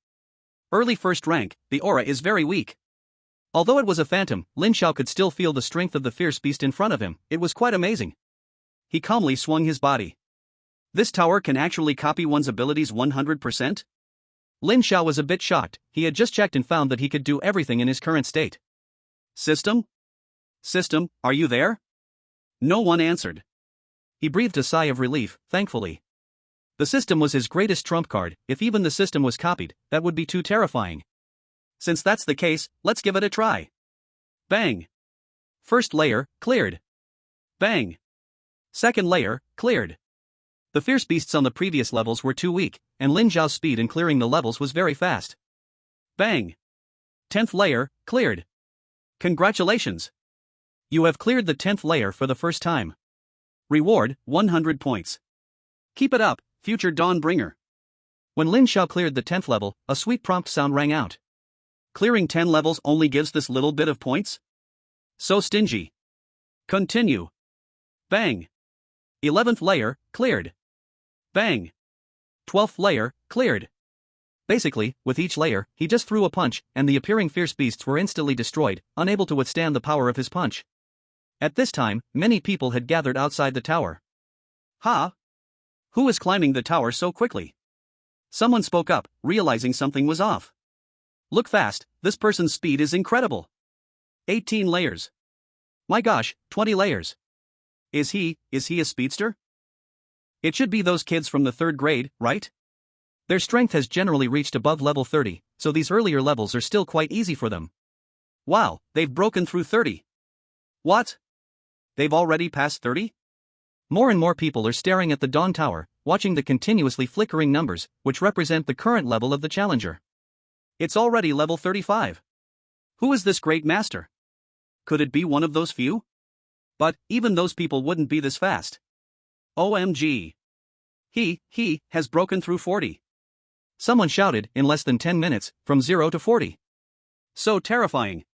Early first rank, the aura is very weak. Although it was a phantom, Lin Xiao could still feel the strength of the fierce beast in front of him. It was quite amazing. He calmly swung his body. This tower can actually copy one's abilities 100%? Lin Xiao was a bit shocked. He had just checked and found that he could do everything in his current state. System? System, are you there? No one answered. He breathed a sigh of relief, thankfully. The system was his greatest trump card. If even the system was copied, that would be too terrifying. Since that's the case, let's give it a try. Bang. First layer, cleared. Bang. Second layer, cleared. The fierce beasts on the previous levels were too weak, and Lin Xiao's speed in clearing the levels was very fast. Bang. 10th layer, cleared. Congratulations. You have cleared the 10th layer for the first time. Reward, 100 points. Keep it up, future Dawnbringer. When Lin Xiao cleared the 10th level, a sweet prompt sound rang out. Clearing 10 levels only gives this little bit of points? So stingy. Continue. Bang. 11th layer, cleared. Bang. 12th layer, cleared. Basically, with each layer, he just threw a punch, and the appearing fierce beasts were instantly destroyed, unable to withstand the power of his punch. At this time, many people had gathered outside the tower. Ha! Who is climbing the tower so quickly? Someone spoke up, realizing something was off. Look fast, this person's speed is incredible. 18 layers. My gosh, 20 layers. Is he a speedster? It should be those kids from the 3rd grade, right? Their strength has generally reached above level 30, so these earlier levels are still quite easy for them. Wow, they've broken through 30. What? They've already passed 30? More and more people are staring at the Dawn Tower, watching the continuously flickering numbers, which represent the current level of the challenger. It's already level 35. Who is this great master? Could it be one of those few? But even those people wouldn't be this fast. OMG. He has broken through 40. Someone shouted in less than 10 minutes, from 0 to 40. So terrifying.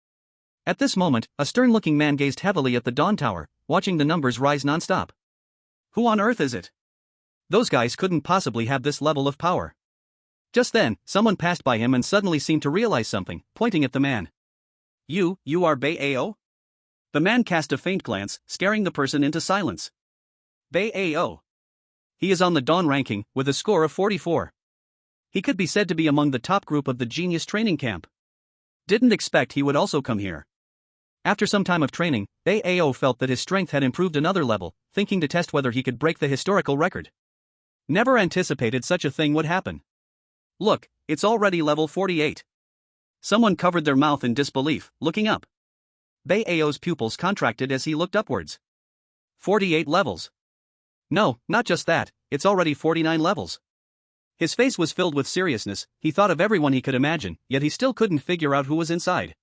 At this moment, a stern-looking man gazed heavily at the Dawn Tower, watching the numbers rise non-stop. Who on earth is it? Those guys couldn't possibly have this level of power. Just then, someone passed by him and suddenly seemed to realize something, pointing at the man. You are Bei Ao? The man cast a faint glance, scaring the person into silence. Bei Ao. He is on the Dawn ranking, with a score of 44. He could be said to be among the top group of the Genius training camp. Didn't expect he would also come here. After some time of training, Bei Ao felt that his strength had improved another level, thinking to test whether he could break the historical record. Never anticipated such a thing would happen. Look, it's already level 48. Someone covered their mouth in disbelief, looking up. Bei Ao's pupils contracted as he looked upwards. 48 levels. No, not just that, it's already 49 levels. His face was filled with seriousness. He thought of everyone he could imagine, yet he still couldn't figure out who was inside.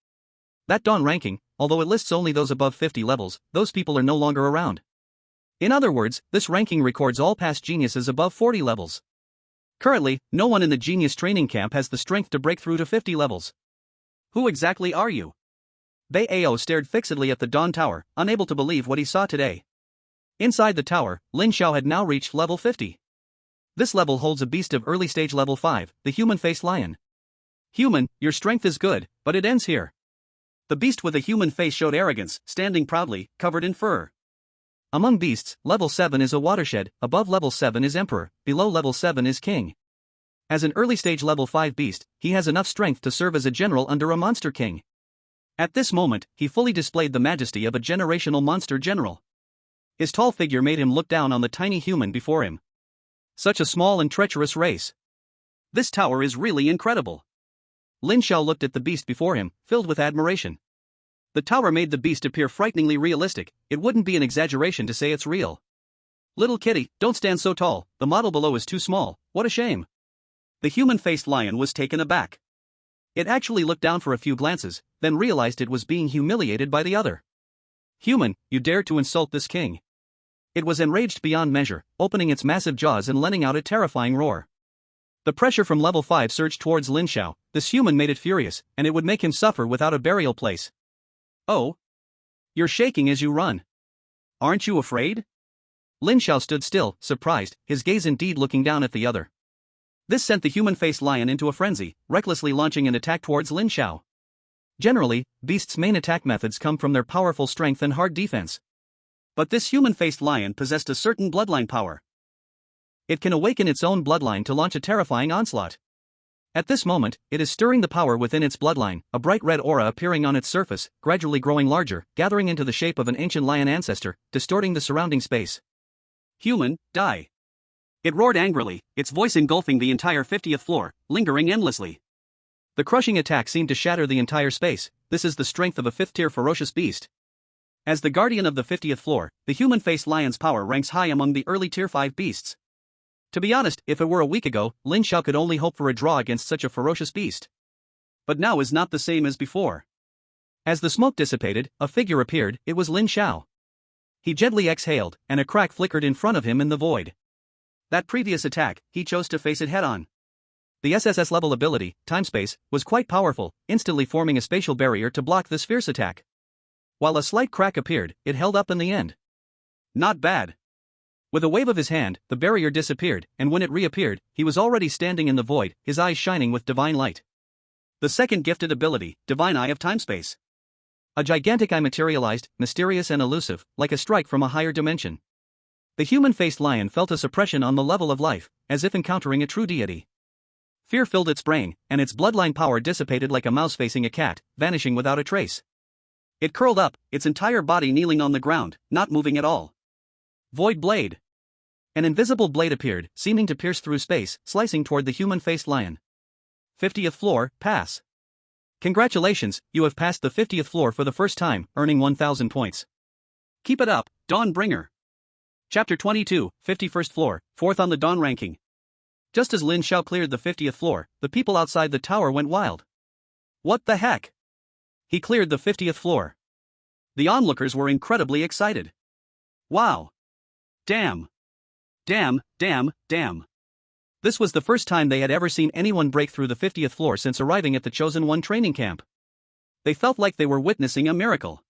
That Dawn ranking, although it lists only those above 50 levels, those people are no longer around. In other words, this ranking records all past geniuses above 40 levels. Currently, no one in the Genius training camp has the strength to break through to 50 levels. Who exactly are you? Bei Ao stared fixedly at the Dawn Tower, unable to believe what he saw today. Inside the tower, Lin Xiao had now reached level 50. This level holds a beast of early stage level 5, the human-faced lion. Human, your strength is good, but it ends here. The beast with a human face showed arrogance, standing proudly, covered in fur. Among beasts, level 7 is a watershed, above level 7 is emperor, below level 7 is king. As an early stage level 5 beast, he has enough strength to serve as a general under a monster king. At this moment, he fully displayed the majesty of a generational monster general. His tall figure made him look down on the tiny human before him. Such a small and treacherous race. This tower is really incredible. Lin Xiao looked at the beast before him, filled with admiration. The tower made the beast appear frighteningly realistic. It wouldn't be an exaggeration to say it's real. Little kitty, don't stand so tall, the model below is too small, what a shame. The human-faced lion was taken aback. It actually looked down for a few glances, then realized it was being humiliated by the other. Human, you dare to insult this king. It was enraged beyond measure, opening its massive jaws and letting out a terrifying roar. The pressure from level 5 surged towards Lin Xiao. This human made it furious, and it would make him suffer without a burial place. Oh? You're shaking as you run. Aren't you afraid? Lin Xiao stood still, surprised, his gaze indeed looking down at the other. This sent the human-faced lion into a frenzy, recklessly launching an attack towards Lin Xiao. Generally, beasts' main attack methods come from their powerful strength and hard defense. But this human-faced lion possessed a certain bloodline power. It can awaken its own bloodline to launch a terrifying onslaught. At this moment, it is stirring the power within its bloodline, a bright red aura appearing on its surface, gradually growing larger, gathering into the shape of an ancient lion ancestor, distorting the surrounding space. Human, die. It roared angrily, its voice engulfing the entire 50th floor, lingering endlessly. The crushing attack seemed to shatter the entire space. This is the strength of a 5th-tier ferocious beast. As the guardian of the 50th floor, the human-faced lion's power ranks high among the early Tier 5 beasts. To be honest, if it were a week ago, Lin Xiao could only hope for a draw against such a ferocious beast. But now is not the same as before. As the smoke dissipated, a figure appeared. It was Lin Xiao. He gently exhaled, and a crack flickered in front of him in the void. That previous attack, he chose to face it head-on. The SSS level ability, Time-Space, was quite powerful, instantly forming a spatial barrier to block this fierce attack. While a slight crack appeared, it held up in the end. Not bad. With a wave of his hand, the barrier disappeared, and when it reappeared, he was already standing in the void, his eyes shining with divine light. The second gifted ability, Divine Eye of Time-Space. A gigantic eye materialized, mysterious and elusive, like a strike from a higher dimension. The human-faced lion felt a suppression on the level of life, as if encountering a true deity. Fear filled its brain, and its bloodline power dissipated like a mouse facing a cat, vanishing without a trace. It curled up, its entire body kneeling on the ground, not moving at all. Void Blade. An invisible blade appeared, seeming to pierce through space, slicing toward the human-faced lion. 50th floor, pass. Congratulations, you have passed the 50th floor for the first time, earning 1,000 points. Keep it up, Dawnbringer. Chapter 22, 51st floor, 4th on the Dawn ranking. Just as Lin Xiao cleared the 50th floor, the people outside the tower went wild. What the heck? He cleared the 50th floor. The onlookers were incredibly excited. Wow. Damn. Damn. This was the first time they had ever seen anyone break through the 50th floor since arriving at the Chosen One training camp. They felt like they were witnessing a miracle.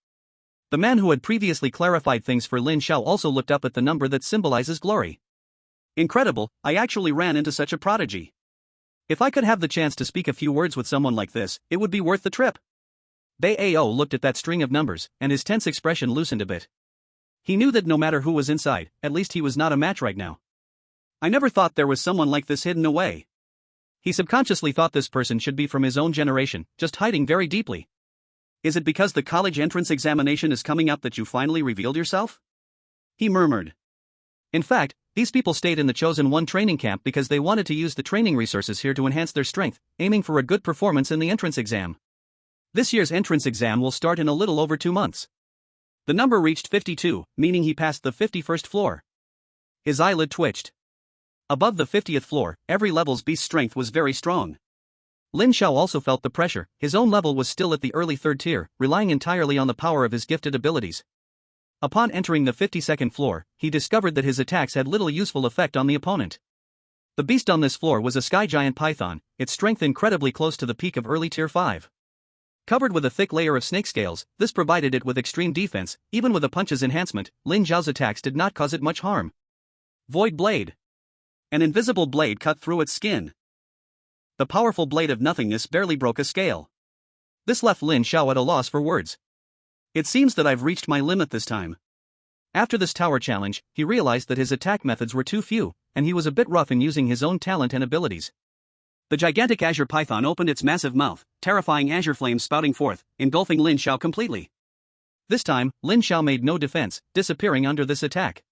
The man who had previously clarified things for Lin Xiao also looked up at the number that symbolizes glory. Incredible, I actually ran into such a prodigy. If I could have the chance to speak a few words with someone like this, it would be worth the trip. Bei Ao looked at that string of numbers, and his tense expression loosened a bit. He knew that no matter who was inside, at least he was not a match right now. I never thought there was someone like this hidden away. He subconsciously thought this person should be from his own generation, just hiding very deeply. Is it because the college entrance examination is coming up that you finally revealed yourself? He murmured. In fact, these people stayed in the Chosen One training camp because they wanted to use the training resources here to enhance their strength, aiming for a good performance in the entrance exam. This year's entrance exam will start in a little over 2 months. The number reached 52, meaning he passed the 51st floor. His eyelid twitched. Above the 50th floor, every level's beast strength was very strong. Lin Xiao also felt the pressure. His own level was still at the early 3rd tier, relying entirely on the power of his gifted abilities. Upon entering the 52nd floor, he discovered that his attacks had little useful effect on the opponent. The beast on this floor was a sky giant python, its strength incredibly close to the peak of early tier 5. Covered with a thick layer of snake scales, this provided it with extreme defense. Even with a punch's enhancement, Lin Xiao's attacks did not cause it much harm. Void Blade. An invisible blade cut through its skin. The powerful blade of nothingness barely broke a scale. This left Lin Xiao at a loss for words. It seems that I've reached my limit this time. After this tower challenge, he realized that his attack methods were too few, and he was a bit rough in using his own talent and abilities. The gigantic azure python opened its massive mouth, terrifying azure flames spouting forth, engulfing Lin Xiao completely. This time, Lin Xiao made no defense, disappearing under this attack.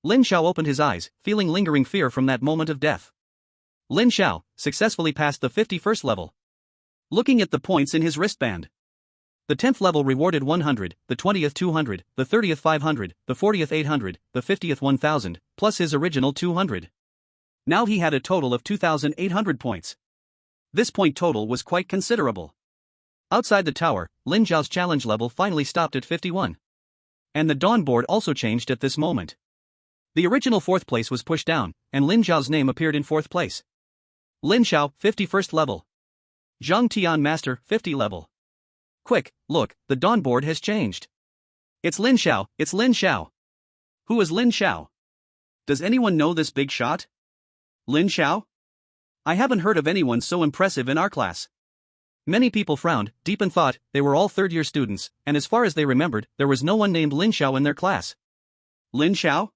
Lin Xiao opened his eyes, feeling lingering fear from that moment of death. Lin Xiao successfully passed the 51st level. Looking at the points in his wristband. The 10th level rewarded 100, the 20th 200, the 30th 500, the 40th 800, the 50th 1000, plus his original 200. Now he had a total of 2,800 points. This point total was quite considerable. Outside the tower, Lin Xiao's challenge level finally stopped at 51. And the dawn board also changed at this moment. The original 4th place was pushed down, and Lin Xiao's name appeared in 4th place. Lin Xiao, 51st level. Zhang Tian Master, 50 level. Quick, look, the dawn board has changed. It's Lin Xiao, it's Lin Xiao. Who is Lin Xiao? Does anyone know this big shot? Lin Xiao? I haven't heard of anyone so impressive in our class. Many people frowned, deep in thought. They were all third-year students, and as far as they remembered, there was no one named Lin Xiao in their class. Lin Xiao?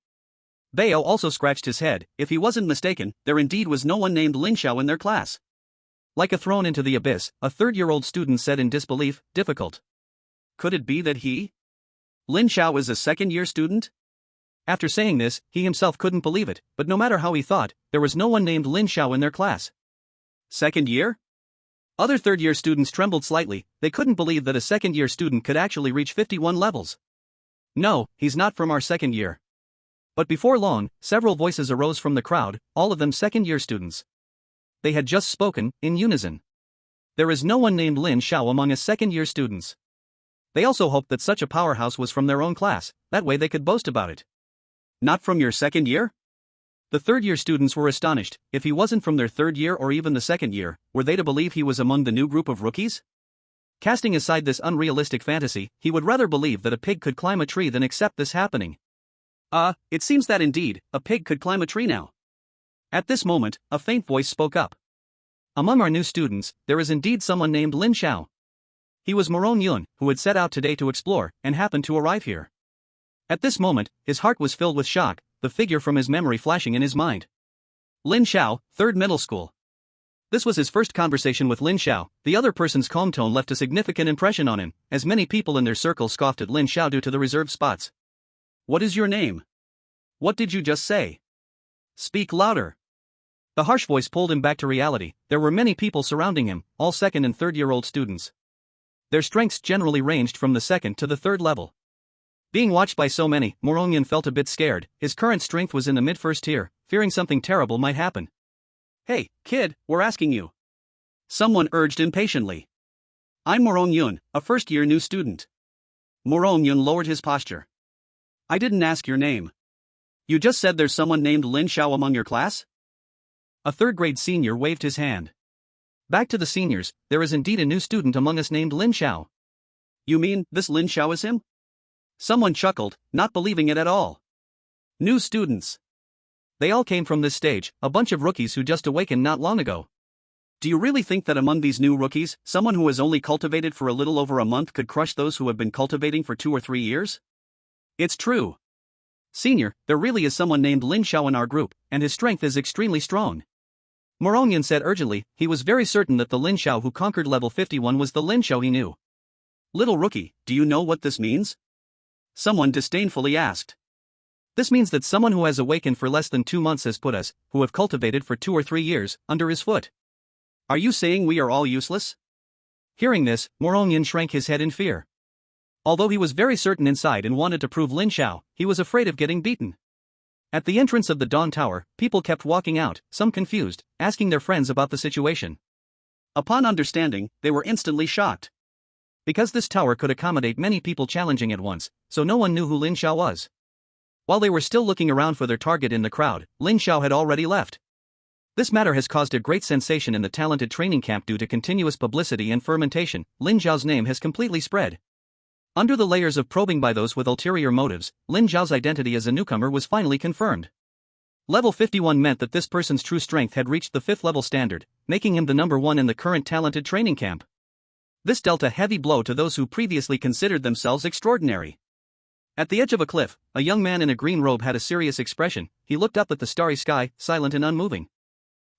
Bao also scratched his head. If he wasn't mistaken, there indeed was no one named Lin Xiao in their class. Like a thrown into the abyss, a third-year-old student said in disbelief, difficult. Could it be that Lin Xiao is a second-year student? After saying this, he himself couldn't believe it, but no matter how he thought, there was no one named Lin Xiao in their class. Second year? Other third-year students trembled slightly. They couldn't believe that a second-year student could actually reach 51 levels. No, he's not from our second year. But before long, several voices arose from the crowd, all of them second-year students. They had just spoken, in unison. There is no one named Lin Xiao among us second-year students. They also hoped that such a powerhouse was from their own class, that way they could boast about it. Not from your second year? The third-year students were astonished. If he wasn't from their third year or even the second year, were they to believe he was among the new group of rookies? Casting aside this unrealistic fantasy, he would rather believe that a pig could climb a tree than accept this happening. It seems that indeed, a pig could climb a tree now. At this moment, a faint voice spoke up. Among our new students, there is indeed someone named Lin Xiao. He was Morong Yun, who had set out today to explore, and happened to arrive here. At this moment, his heart was filled with shock, the figure from his memory flashing in his mind. Lin Xiao, 3rd middle school. This was his first conversation with Lin Xiao. The other person's calm tone left a significant impression on him, as many people in their circle scoffed at Lin Xiao due to the reserved spots. What is your name? What did you just say? Speak louder. The harsh voice pulled him back to reality. There were many people surrounding him, all second and third-year-old students. Their strengths generally ranged from the second to the third level. Being watched by so many, Morongyan felt a bit scared. His current strength was in the mid-first tier, fearing something terrible might happen. Hey, kid, we're asking you. Someone urged impatiently. I'm Morong Yun, a first-year new student. Morong Yun lowered his posture. I didn't ask your name. You just said there's someone named Lin Xiao among your class? A third-grade senior waved his hand. Back to the seniors, there is indeed a new student among us named Lin Xiao. You mean, this Lin Xiao is him? Someone chuckled, not believing it at all. New students. They all came from this stage, a bunch of rookies who just awakened not long ago. Do you really think that among these new rookies, someone who has only cultivated for a little over a month could crush those who have been cultivating for 2 or 3 years? It's true. Senior, there really is someone named Lin Xiao in our group, and his strength is extremely strong. Morongyan said urgently. He was very certain that the Lin Xiao who conquered level 51 was the Lin Xiao he knew. Little rookie, do you know what this means? Someone disdainfully asked. This means that someone who has awakened for less than 2 months has put us, who have cultivated for 2 or 3 years, under his foot. Are you saying we are all useless? Hearing this, Morongyan shrank his head in fear. Although he was very certain inside and wanted to prove Lin Xiao, he was afraid of getting beaten. At the entrance of the Dawn Tower, people kept walking out, some confused, asking their friends about the situation. Upon understanding, they were instantly shocked. Because this tower could accommodate many people challenging at once, so no one knew who Lin Xiao was. While they were still looking around for their target in the crowd, Lin Xiao had already left. This matter has caused a great sensation in the talented training camp due to continuous publicity and fermentation. Lin Xiao's name has completely spread. Under the layers of probing by those with ulterior motives, Lin Xiao's identity as a newcomer was finally confirmed. Level 51 meant that this person's true strength had reached the 5th level standard, making him the number 1 in the current talented training camp. This dealt a heavy blow to those who previously considered themselves extraordinary. At the edge of a cliff, a young man in a green robe had a serious expression. He looked up at the starry sky, silent and unmoving.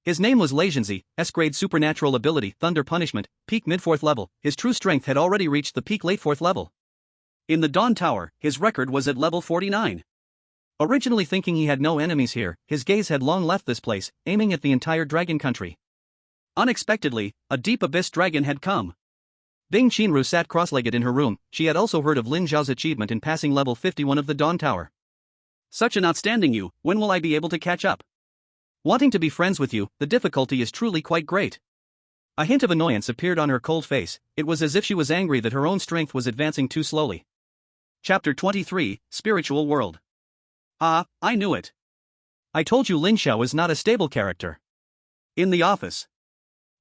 His name was Leijianzi, S-grade supernatural ability, Thunder Punishment, peak mid-4th level. His true strength had already reached the peak late 4th level. In the Dawn Tower, his record was at level 49. Originally thinking he had no enemies here, his gaze had long left this place, aiming at the entire dragon country. Unexpectedly, a deep abyss dragon had come. Bing Qinru sat cross-legged in her room. She had also heard of Lin Xiao's achievement in passing level 51 of the Dawn Tower. Such an outstanding you, when will I be able to catch up? Wanting to be friends with you, the difficulty is truly quite great. A hint of annoyance appeared on her cold face. It was as if she was angry that her own strength was advancing too slowly. Chapter 23, Spiritual World. I knew it. I told you Lin Xiao is not a stable character. In the office.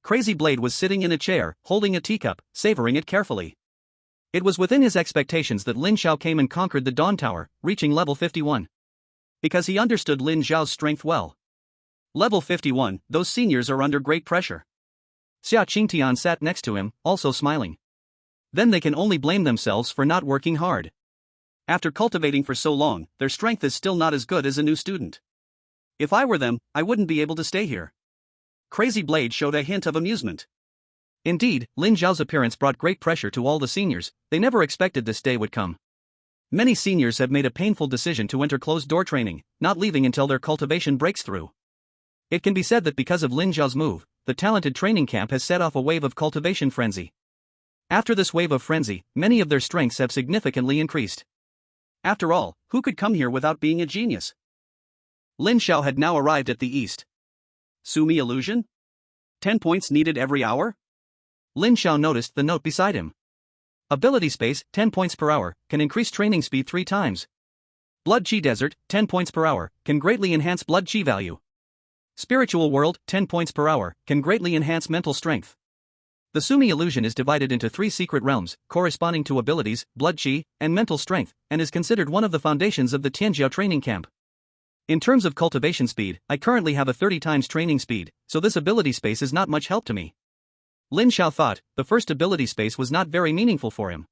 Crazy Blade was sitting in a chair, holding a teacup, savoring it carefully. It was within his expectations that Lin Xiao came and conquered the Dawn Tower, reaching level 51. Because he understood Lin Xiao's strength well. Level 51, those seniors are under great pressure. Xia Qingtian sat next to him, also smiling. Then they can only blame themselves for not working hard. After cultivating for so long, their strength is still not as good as a new student. If I were them, I wouldn't be able to stay here. Crazy Blade showed a hint of amusement. Indeed, Lin Zhao's appearance brought great pressure to all the seniors. They never expected this day would come. Many seniors have made a painful decision to enter closed-door training, not leaving until their cultivation breaks through. It can be said that because of Lin Zhao's move, the talented training camp has set off a wave of cultivation frenzy. After this wave of frenzy, many of their strengths have significantly increased. After all, who could come here without being a genius? Lin Xiao had now arrived at the east. Sumi illusion? 10 points needed every hour? Lin Xiao noticed the note beside him. Ability space, 10 points per hour, can increase training speed 3 times. Blood Chi Desert, 10 points per hour, can greatly enhance blood chi value. Spiritual World, 10 points per hour, can greatly enhance mental strength. The Sumi illusion is divided into 3 secret realms, corresponding to abilities, blood chi, and mental strength, and is considered one of the foundations of the Tianjiao training camp. In terms of cultivation speed, I currently have a 30 times training speed, so this ability space is not much help to me. Lin Xiao thought, the first ability space was not very meaningful for him.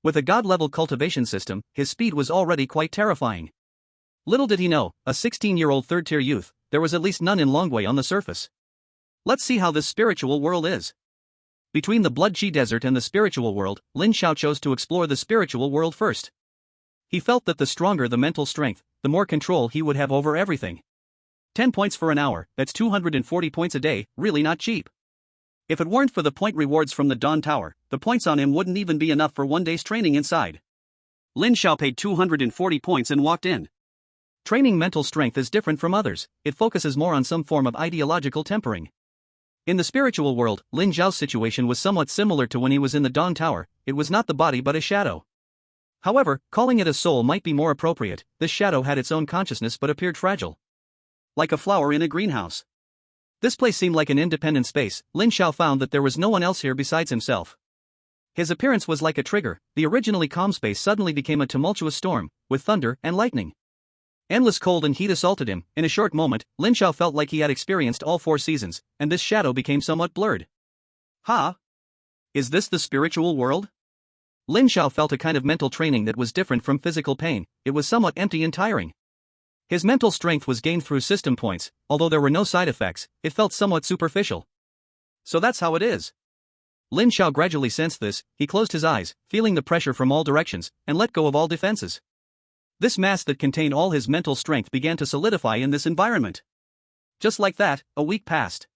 With a god-level cultivation system, his speed was already quite terrifying. Little did he know, a 16-year-old third-tier youth, there was at least none in Longwei on the surface. Let's see how this spiritual world is. Between the Blood Chi Desert and the spiritual world, Lin Xiao chose to explore the spiritual world first. He felt that the stronger the mental strength, the more control he would have over everything. 10 points for an hour, that's 240 points a day, really not cheap. If it weren't for the point rewards from the Dawn Tower, the points on him wouldn't even be enough for one day's training inside. Lin Xiao paid 240 points and walked in. Training mental strength is different from others, it focuses more on some form of ideological tempering. In the spiritual world, Lin Zhao's situation was somewhat similar to when he was in the Dawn Tower. It was not the body but a shadow. However, calling it a soul might be more appropriate. This shadow had its own consciousness but appeared fragile. Like a flower in a greenhouse. This place seemed like an independent space. Lin Xiao found that there was no one else here besides himself. His appearance was like a trigger. The originally calm space suddenly became a tumultuous storm, with thunder and lightning. Endless cold and heat assaulted him. In a short moment, Lin Xiao felt like he had experienced all 4 seasons, and this shadow became somewhat blurred. Ha! Is this the spiritual world? Lin Xiao felt a kind of mental training that was different from physical pain. It was somewhat empty and tiring. His mental strength was gained through system points, although there were no side effects, it felt somewhat superficial. So that's how it is. Lin Xiao gradually sensed this. He closed his eyes, feeling the pressure from all directions, and let go of all defenses. This mass that contained all his mental strength began to solidify in this environment. Just like that, a week passed.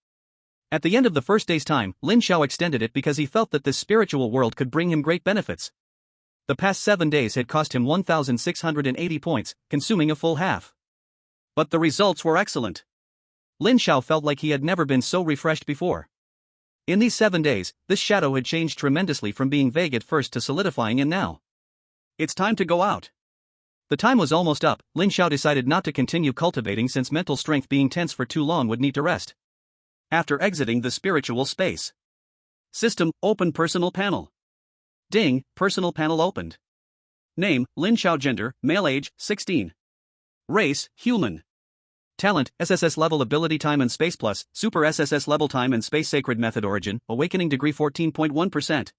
At the end of the first day's time, Lin Xiao extended it because he felt that this spiritual world could bring him great benefits. The past 7 days had cost him 1,680 points, consuming a full half. But the results were excellent. Lin Xiao felt like he had never been so refreshed before. In these 7 days, this shadow had changed tremendously from being vague at first to solidifying, and now. It's time to go out. The time was almost up. Lin Xiao decided not to continue cultivating since mental strength being tense for too long would need to rest. After exiting the spiritual space. System, open personal panel. Ding, personal panel opened. Name, Lin Xiao. Gender, male. Age, 16. Race, human. Talent, SSS level. Ability time and space plus, super SSS level. Time and space sacred method. Origin, awakening degree 14.1%.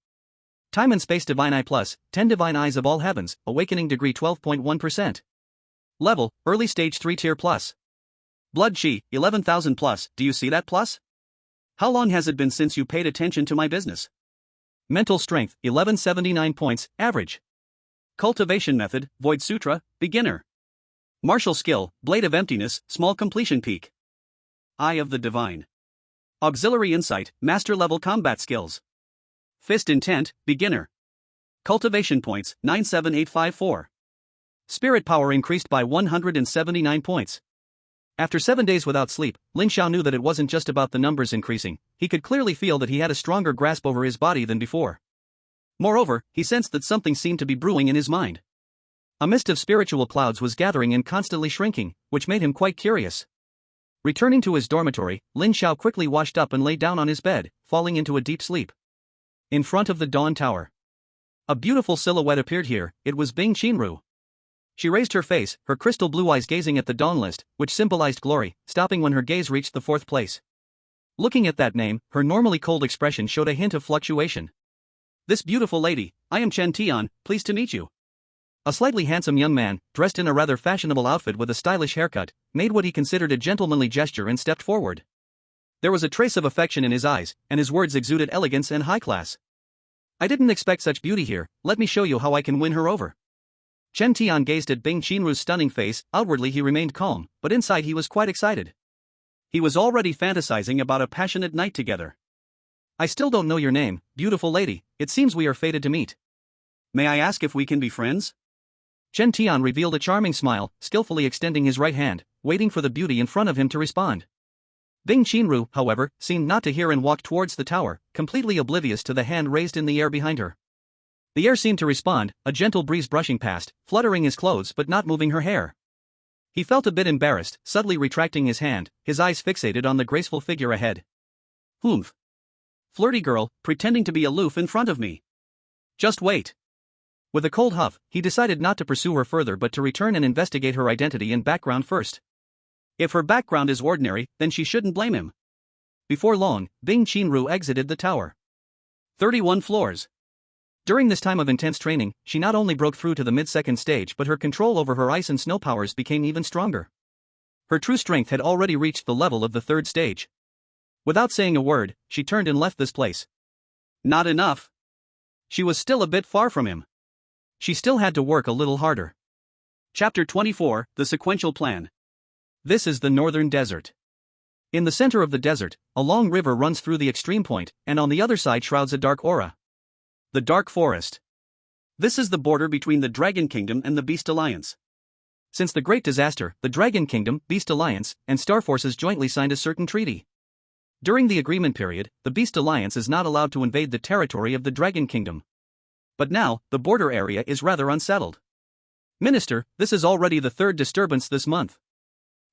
Time and space divine eye plus, 10 divine eyes of all heavens, awakening degree 12.1%. Level, early stage 3 tier plus. Blood chi, 11,000 plus. Do you see that plus? How long has it been since you paid attention to my business? Mental strength, 1179 points, average. Cultivation method, Void Sutra, beginner. Martial skill, Blade of Emptiness, small completion peak. Eye of the Divine. Auxiliary insight, master level combat skills. Fist intent, beginner. Cultivation points, 97854. Spirit power increased by 179 points. After 7 days without sleep, Lin Xiao knew that it wasn't just about the numbers increasing. He could clearly feel that he had a stronger grasp over his body than before. Moreover, he sensed that something seemed to be brewing in his mind. A mist of spiritual clouds was gathering and constantly shrinking, which made him quite curious. Returning to his dormitory, Lin Xiao quickly washed up and lay down on his bed, falling into a deep sleep. In front of the Dawn Tower. A beautiful silhouette appeared here. It was Bing Qinru. She raised her face, her crystal blue eyes gazing at the dawn list, which symbolized glory, stopping when her gaze reached the 4th place. Looking at that name, her normally cold expression showed a hint of fluctuation. This beautiful lady, I am Chen Tian, pleased to meet you. A slightly handsome young man, dressed in a rather fashionable outfit with a stylish haircut, made what he considered a gentlemanly gesture and stepped forward. There was a trace of affection in his eyes, and his words exuded elegance and high class. I didn't expect such beauty here, let me show you how I can win her over. Chen Tian gazed at Bing Qinru's stunning face, outwardly he remained calm, but inside he was quite excited. He was already fantasizing about a passionate night together. I still don't know your name, beautiful lady, it seems we are fated to meet. May I ask if we can be friends? Chen Tian revealed a charming smile, skillfully extending his right hand, waiting for the beauty in front of him to respond. Bing Qinru, however, seemed not to hear and walked towards the tower, completely oblivious to the hand raised in the air behind her. The air seemed to respond, a gentle breeze brushing past, fluttering his clothes but not moving her hair. He felt a bit embarrassed, subtly retracting his hand, his eyes fixated on the graceful figure ahead. Humph. Flirty girl, pretending to be aloof in front of me. Just wait. With a cold huff, he decided not to pursue her further but to return and investigate her identity and background first. If her background is ordinary, then she shouldn't blame him. Before long, Bing Qinru exited the tower. 31 floors. During this time of intense training, she not only broke through to the mid-second stage but her control over her ice and snow powers became even stronger. Her true strength had already reached the level of the third stage. Without saying a word, she turned and left this place. Not enough. She was still a bit far from him. She still had to work a little harder. Chapter 24, The Sequential Plan. This is the Northern Desert. In the center of the desert, a long river runs through the extreme point, and on the other side shrouds a dark aura. The Dark Forest. This is the border between the Dragon Kingdom and the Beast Alliance. Since the Great Disaster, the Dragon Kingdom, Beast Alliance, and Star Forces jointly signed a certain treaty. During the agreement period, the Beast Alliance is not allowed to invade the territory of the Dragon Kingdom. But now, the border area is rather unsettled. Minister, this is already the third disturbance this month.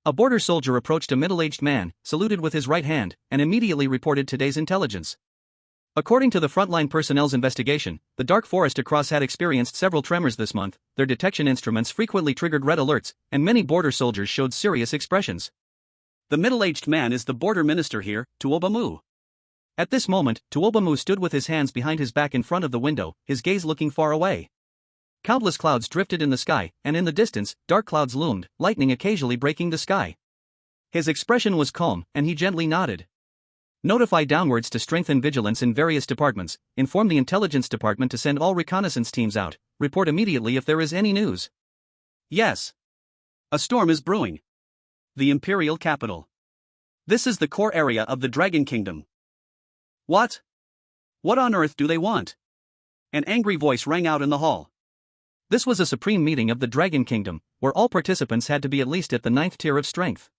A border soldier approached a middle-aged man, saluted with his right hand, and immediately reported today's intelligence. According to the frontline personnel's investigation, the Dark Forest across had experienced several tremors this month, their detection instruments frequently triggered red alerts, and many border soldiers showed serious expressions. The middle-aged man is the border minister here, Tuobamu. At this moment, Tuobamu stood with his hands behind his back in front of the window, his gaze looking far away. Countless clouds drifted in the sky, and in the distance, dark clouds loomed, lightning occasionally breaking the sky. His expression was calm, and he gently nodded. Notify downwards to strengthen vigilance in various departments, inform the intelligence department to send all reconnaissance teams out, report immediately if there is any news. Yes. A storm is brewing. The imperial capital. This is the core area of the Dragon Kingdom. What? What on earth do they want? An angry voice rang out in the hall. This was a supreme meeting of the Dragon Kingdom, where all participants had to be at least at the 9th tier of strength.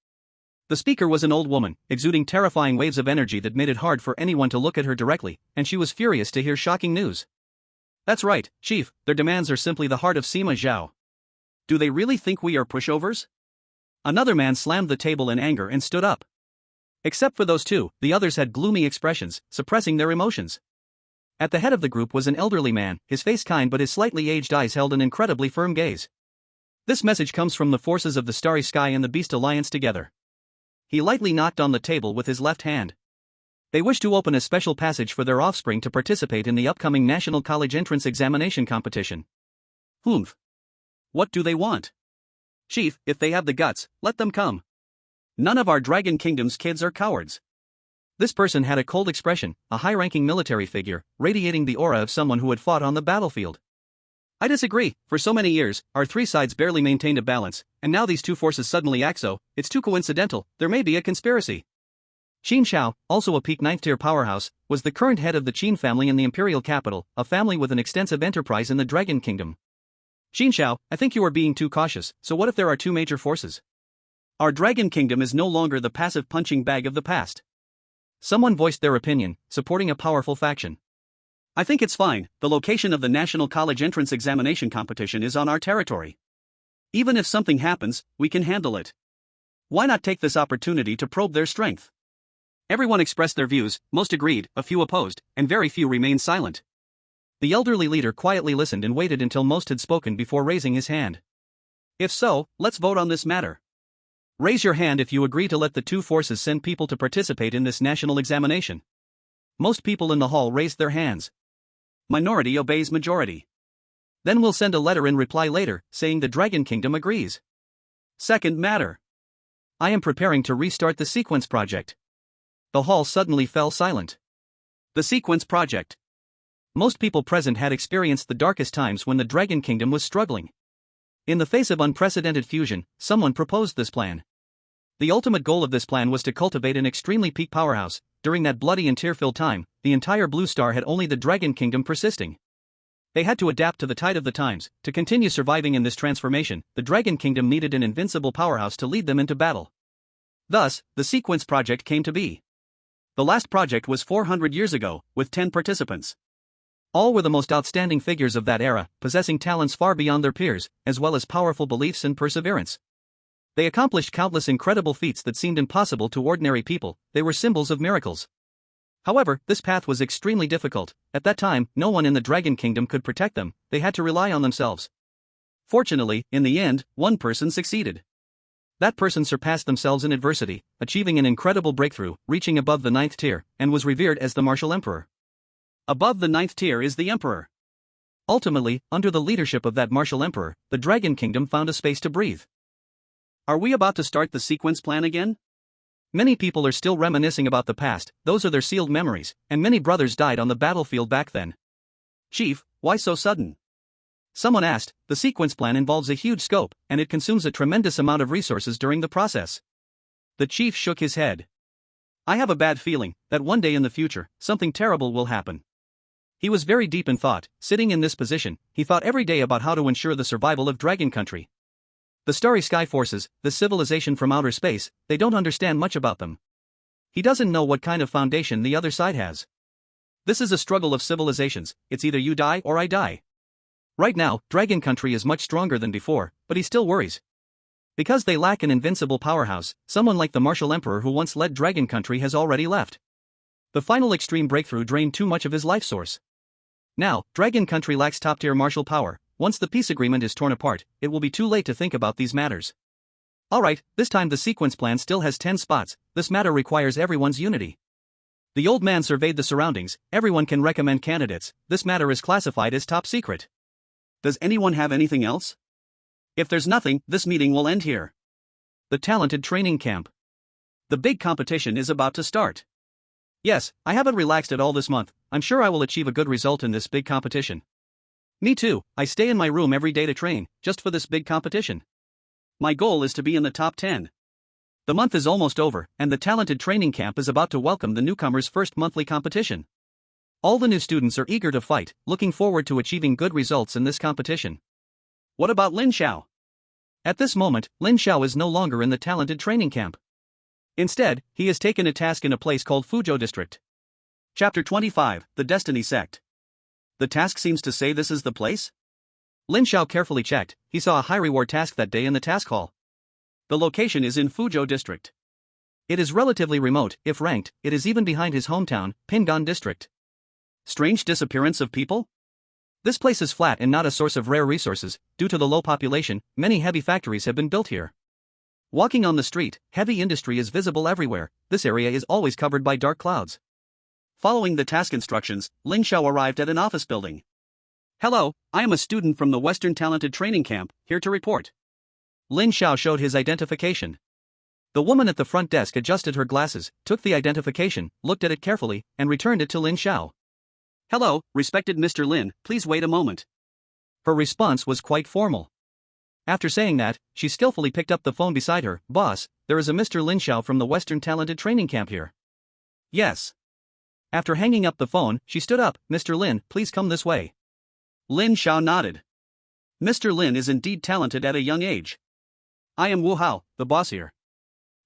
The speaker was an old woman, exuding terrifying waves of energy that made it hard for anyone to look at her directly, and she was furious to hear shocking news. That's right, Chief, their demands are simply the heart of Sima Zhao. Do they really think we are pushovers? Another man slammed the table in anger and stood up. Except for those two, the others had gloomy expressions, suppressing their emotions. At the head of the group was an elderly man, his face kind but his slightly aged eyes held an incredibly firm gaze. This message comes from the forces of the Starry Sky and the Beast Alliance together. He lightly knocked on the table with his left hand. They wish to open a special passage for their offspring to participate in the upcoming National College Entrance Examination competition. Humph. What do they want? Chief, if they have the guts, let them come. None of our Dragon Kingdom's kids are cowards. This person had a cold expression, a high-ranking military figure, radiating the aura of someone who had fought on the battlefield. I disagree, for so many years, our three sides barely maintained a balance, and now these two forces suddenly act so, it's too coincidental, there may be a conspiracy. Qin Shao, also a peak 9th tier powerhouse, was the current head of the Qin family in the imperial capital, a family with an extensive enterprise in the Dragon Kingdom. Qin Shao, I think you are being too cautious, so what if there are two major forces? Our Dragon Kingdom is no longer the passive punching bag of the past. Someone voiced their opinion, supporting a powerful faction. I think it's fine, the location of the National College Entrance Examination competition is on our territory. Even if something happens, we can handle it. Why not take this opportunity to probe their strength? Everyone expressed their views, most agreed, a few opposed, and very few remained silent. The elderly leader quietly listened and waited until most had spoken before raising his hand. If so, let's vote on this matter. Raise your hand if you agree to let the two forces send people to participate in this national examination. Most people in the hall raised their hands. Minority obeys majority. Then we'll send a letter in reply later, saying the Dragon Kingdom agrees. Second matter. I am preparing to restart the sequence project. The hall suddenly fell silent. The sequence project. Most people present had experienced the darkest times when the Dragon Kingdom was struggling. In the face of unprecedented fusion, someone proposed this plan. The ultimate goal of this plan was to cultivate an extremely peak powerhouse. During that bloody and tear-filled time, the entire Blue Star had only the Dragon Kingdom persisting. They had to adapt to the tide of the times. To continue surviving in this transformation, the Dragon Kingdom needed an invincible powerhouse to lead them into battle. Thus, the sequence project came to be. The last project was 400 years ago, with 10 participants. All were the most outstanding figures of that era, possessing talents far beyond their peers, as well as powerful beliefs and perseverance. They accomplished countless incredible feats that seemed impossible to ordinary people. They were symbols of miracles. However, this path was extremely difficult. At that time, no one in the Dragon Kingdom could protect them. They had to rely on themselves. Fortunately, in the end, one person succeeded. That person surpassed themselves in adversity, achieving an incredible breakthrough, reaching above the 9th tier, and was revered as the Martial Emperor. Above the 9th tier is the Emperor. Ultimately, under the leadership of that Martial Emperor, the Dragon Kingdom found a space to breathe. Are we about to start the sequence plan again? Many people are still reminiscing about the past. Those are their sealed memories, and many brothers died on the battlefield back then. Chief, why so sudden? Someone asked. The sequence plan involves a huge scope, and it consumes a tremendous amount of resources during the process. The chief shook his head. I have a bad feeling that one day in the future, something terrible will happen. He was very deep in thought. Sitting in this position, he thought every day about how to ensure the survival of Dragon Country. The Starry Sky Forces, the civilization from outer space, they don't understand much about them. He doesn't know what kind of foundation the other side has. This is a struggle of civilizations. It's either you die or I die. Right now, Dragon Country is much stronger than before, but he still worries. Because they lack an invincible powerhouse, someone like the Martial Emperor who once led Dragon Country has already left. The final extreme breakthrough drained too much of his life source. Now, Dragon Country lacks top-tier martial power. Once the peace agreement is torn apart, it will be too late to think about these matters. Alright, this time the sequence plan still has 10 spots. This matter requires everyone's unity. The old man surveyed the surroundings. Everyone can recommend candidates. This matter is classified as top secret. Does anyone have anything else? If there's nothing, this meeting will end here. The talented training camp. The big competition is about to start. Yes, I haven't relaxed at all this month. I'm sure I will achieve a good result in this big competition. Me too, I stay in my room every day to train, just for this big competition. My goal is to be in the top 10. The month is almost over, and the talented training camp is about to welcome the newcomers' first monthly competition. All the new students are eager to fight, looking forward to achieving good results in this competition. What about Lin Xiao? At this moment, Lin Xiao is no longer in the talented training camp. Instead, he has taken a task in a place called Fuzhou District. Chapter 25, The Destiny Sect. The task seems to say this is the place? Lin Xiao carefully checked. He saw a high-reward task that day in the task hall. The location is in Fuzhou District. It is relatively remote. If ranked, it is even behind his hometown, Pingan District. Strange disappearance of people? This place is flat and not a source of rare resources. Due to the low population, many heavy factories have been built here. Walking on the street, heavy industry is visible everywhere. This area is always covered by dark clouds. Following the task instructions, Lin Xiao arrived at an office building. Hello, I am a student from the Western Talented Training Camp, here to report. Lin Xiao showed his identification. The woman at the front desk adjusted her glasses, took the identification, looked at it carefully, and returned it to Lin Xiao. Hello, respected Mr. Lin, please wait a moment. Her response was quite formal. After saying that, she skillfully picked up the phone beside her. Boss, there is a Mr. Lin Xiao from the Western Talented Training Camp here. Yes. After hanging up the phone, she stood up. Mr. Lin, please come this way. Lin Xiao nodded. Mr. Lin is indeed talented at a young age. I am Wu Hao, the boss here.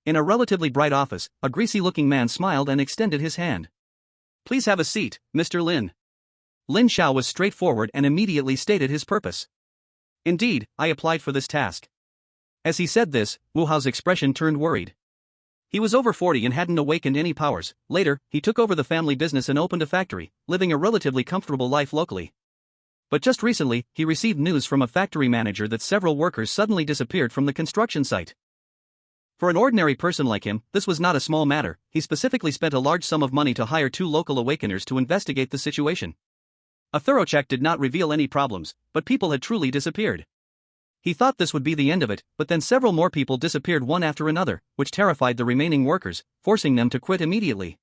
In a relatively bright office, a greasy-looking man smiled and extended his hand. Please have a seat, Mr. Lin. Lin Xiao was straightforward and immediately stated his purpose. Indeed, I applied for this task. As he said this, Wu Hao's expression turned worried. He was over 40 and hadn't awakened any powers. Later, he took over the family business and opened a factory, living a relatively comfortable life locally. But just recently, he received news from a factory manager that several workers suddenly disappeared from the construction site. For an ordinary person like him, this was not a small matter. He specifically spent a large sum of money to hire 2 local awakeners to investigate the situation. A thorough check did not reveal any problems, but people had truly disappeared. He thought this would be the end of it, but then several more people disappeared one after another, which terrified the remaining workers, forcing them to quit immediately.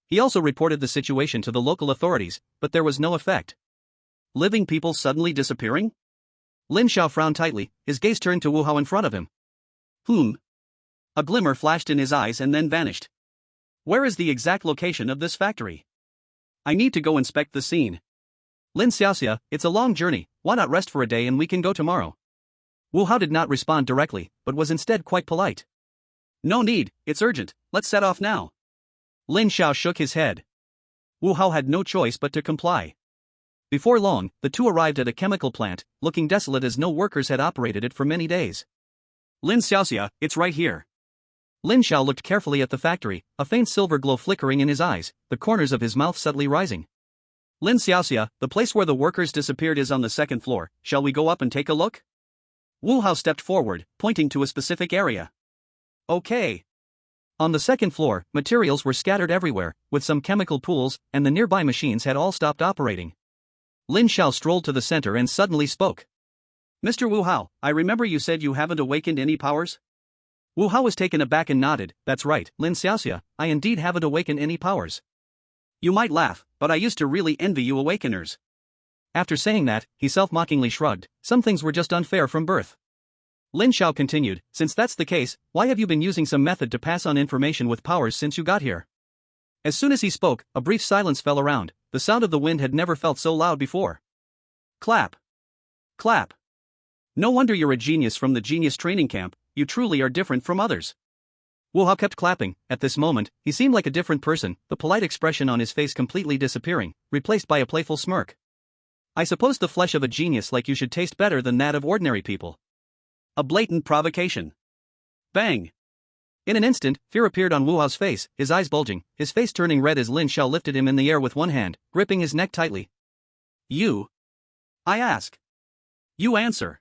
He also reported the situation to the local authorities, but there was no effect. Living people suddenly disappearing? Lin Xiao frowned tightly, his gaze turned to Wu Hao in front of him. A glimmer flashed in his eyes and then vanished. Where is the exact location of this factory? I need to go inspect the scene. Lin Xiaoxia, it's a long journey, why not rest for a day and we can go tomorrow? Wu Hao did not respond directly, but was instead quite polite. No need, it's urgent, let's set off now. Lin Xiao shook his head. Wu Hao had no choice but to comply. Before long, the two arrived at a chemical plant, looking desolate as no workers had operated it for many days. Lin Xiaoxia, it's right here. Lin Xiao looked carefully at the factory, a faint silver glow flickering in his eyes, the corners of his mouth subtly rising. Lin Xiaoxia, the place where the workers disappeared is on the 2nd floor, shall we go up and take a look? Wu Hao stepped forward, pointing to a specific area. Okay. On the 2nd floor, materials were scattered everywhere, with some chemical pools, and the nearby machines had all stopped operating. Lin Xiao strolled to the center and suddenly spoke. Mr. Wu Hao, I remember you said you haven't awakened any powers? Wu Hao was taken aback and nodded. That's right, Lin Xiaoxia, I indeed haven't awakened any powers. You might laugh, but I used to really envy you awakeners. After saying that, he self-mockingly shrugged. Some things were just unfair from birth. Lin Xiao continued, since that's the case, why have you been using some method to pass on information with powers since you got here? As soon as he spoke, a brief silence fell around. The sound of the wind had never felt so loud before. Clap. Clap. No wonder you're a genius from the genius training camp, you truly are different from others. Wu Hao kept clapping. At this moment, he seemed like a different person, the polite expression on his face completely disappearing, replaced by a playful smirk. I suppose the flesh of a genius like you should taste better than that of ordinary people. A blatant provocation. Bang! In an instant, fear appeared on Wu Hao's face, his eyes bulging, his face turning red as Lin Xiao lifted him in the air with one hand, gripping his neck tightly. You? I ask. You answer.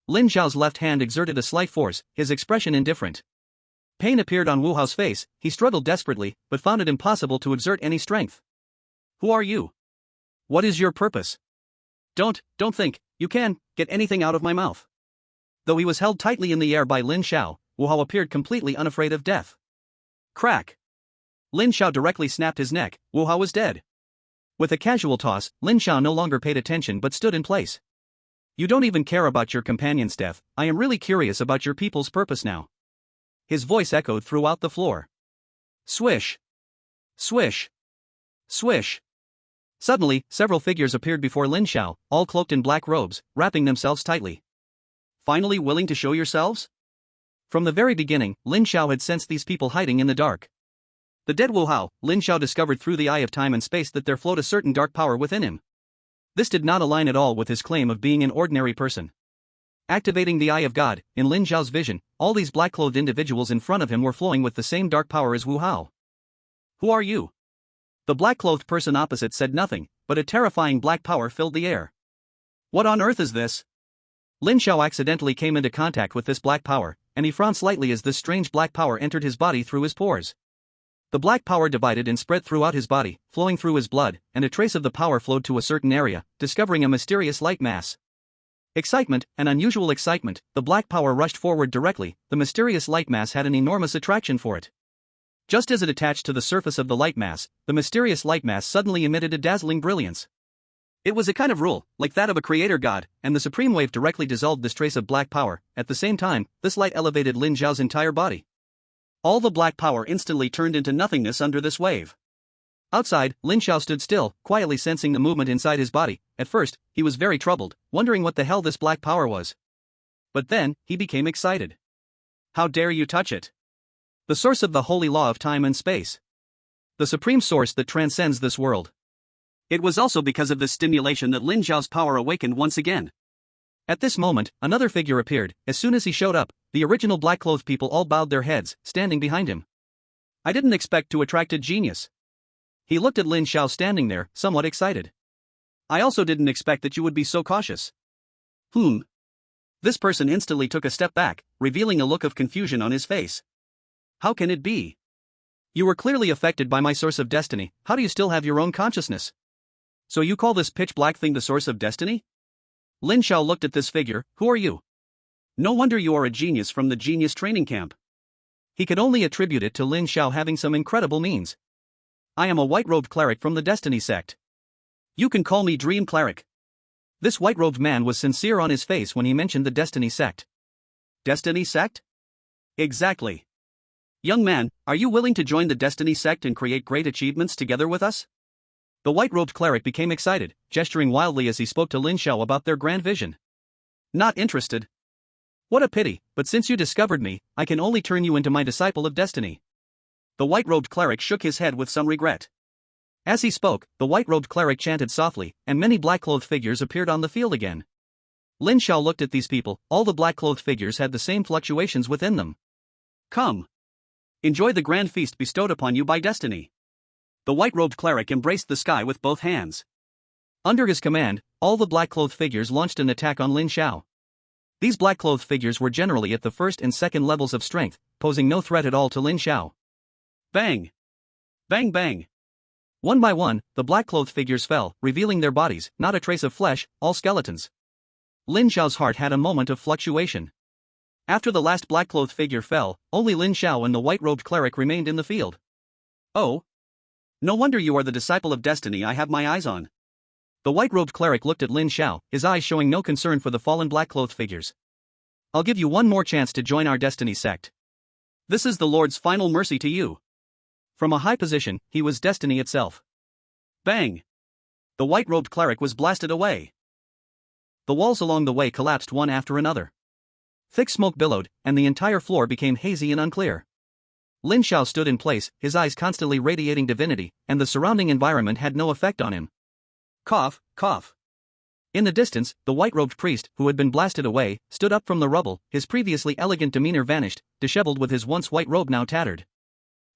Lin Xiao's left hand exerted a slight force, his expression indifferent. Pain appeared on Wu Hao's face, he struggled desperately, but found it impossible to exert any strength. Who are you? What is your purpose? Don't think, you can, get anything out of my mouth. Though he was held tightly in the air by Lin Xiao, Wu Hao appeared completely unafraid of death. Crack. Lin Xiao directly snapped his neck, Wu Hao was dead. With a casual toss, Lin Xiao no longer paid attention but stood in place. You don't even care about your companion's death, I am really curious about your people's purpose now. His voice echoed throughout the floor. Swish. Swish. Swish. Suddenly, several figures appeared before Lin Xiao, all cloaked in black robes, wrapping themselves tightly. Finally willing to show yourselves? From the very beginning, Lin Xiao had sensed these people hiding in the dark. The dead Wu Hao, Lin Xiao discovered through the eye of time and space that there flowed a certain dark power within him. This did not align at all with his claim of being an ordinary person. Activating the eye of God, in Lin Xiao's vision, all these black-clothed individuals in front of him were flowing with the same dark power as Wu Hao. Who are you? The black-clothed person opposite said nothing, but a terrifying black power filled the air. What on earth is this? Lin Xiao accidentally came into contact with this black power, and he frowned slightly as this strange black power entered his body through his pores. The black power divided and spread throughout his body, flowing through his blood, and a trace of the power flowed to a certain area, discovering a mysterious light mass. Excitement, an unusual excitement, the black power rushed forward directly, the mysterious light mass had an enormous attraction for it. Just as it attached to the surface of the light mass, the mysterious light mass suddenly emitted a dazzling brilliance. It was a kind of rule, like that of a creator god, and the supreme wave directly dissolved this trace of black power. At the same time, this light elevated Lin Xiao's entire body. All the black power instantly turned into nothingness under this wave. Outside, Lin Xiao stood still, quietly sensing the movement inside his body. At first, he was very troubled, wondering what the hell this black power was. But then, he became excited. How dare you touch it? The source of the holy law of time and space. The supreme source that transcends this world. It was also because of this stimulation that Lin Xiao's power awakened once again. At this moment, another figure appeared. As soon as he showed up, the original black-clothed people all bowed their heads, standing behind him. I didn't expect to attract a genius. He looked at Lin Xiao standing there, somewhat excited. I also didn't expect that you would be so cautious. This person instantly took a step back, revealing a look of confusion on his face. How can it be? You were clearly affected by my source of destiny, how do you still have your own consciousness? So you call this pitch black thing the source of destiny? Lin Xiao looked at this figure, who are you? No wonder you are a genius from the genius training camp. He could only attribute it to Lin Xiao having some incredible means. I am a white-robed cleric from the Destiny sect. You can call me Dream Cleric. This white-robed man was sincere on his face when he mentioned the Destiny sect. Destiny sect? Exactly. Young man, are you willing to join the Destiny sect and create great achievements together with us? The white-robed cleric became excited, gesturing wildly as he spoke to Lin Xiao about their grand vision. Not interested. What a pity, but since you discovered me, I can only turn you into my disciple of destiny. The white-robed cleric shook his head with some regret. As he spoke, the white-robed cleric chanted softly, and many black-clothed figures appeared on the field again. Lin Xiao looked at these people, all the black-clothed figures had the same fluctuations within them. Come. Enjoy the grand feast bestowed upon you by destiny. The white-robed cleric embraced the sky with both hands. Under his command, all the black-clothed figures launched an attack on Lin Xiao. These black-clothed figures were generally at the first and second levels of strength, posing no threat at all to Lin Xiao. Bang! Bang bang! One by one, the black-clothed figures fell, revealing their bodies, not a trace of flesh, all skeletons. Lin Xiao's heart had a moment of fluctuation. After the last black-clothed figure fell, only Lin Xiao and the white-robed cleric remained in the field. Oh! No wonder you are the disciple of destiny I have my eyes on. The white-robed cleric looked at Lin Xiao, his eyes showing no concern for the fallen black-clothed figures. I'll give you one more chance to join our destiny sect. This is the Lord's final mercy to you. From a high position, he was destiny itself. Bang! The white-robed cleric was blasted away. The walls along the way collapsed one after another. Thick smoke billowed, and the entire floor became hazy and unclear. Lin Xiao stood in place, his eyes constantly radiating divinity, and the surrounding environment had no effect on him. Cough, cough. In the distance, the white-robed priest, who had been blasted away, stood up from the rubble, his previously elegant demeanor vanished, disheveled with his once white robe now tattered.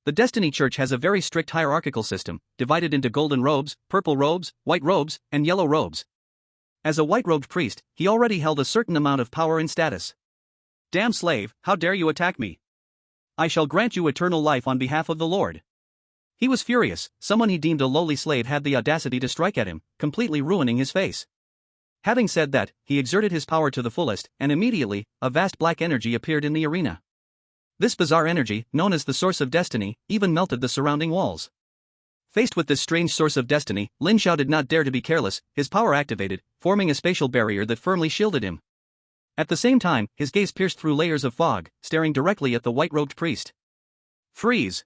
The Destiny Church has a very strict hierarchical system, divided into golden robes, purple robes, white robes, and yellow robes. As a white-robed priest, he already held a certain amount of power and status. Damn slave, how dare you attack me? I shall grant you eternal life on behalf of the Lord. He was furious, someone he deemed a lowly slave had the audacity to strike at him, completely ruining his face. Having said that, he exerted his power to the fullest, and immediately, a vast black energy appeared in the arena. This bizarre energy, known as the Source of Destiny, even melted the surrounding walls. Faced with this strange source of destiny, Lin Xiao did not dare to be careless, his power activated, forming a spatial barrier that firmly shielded him. At the same time, his gaze pierced through layers of fog, staring directly at the white-robed priest. Freeze!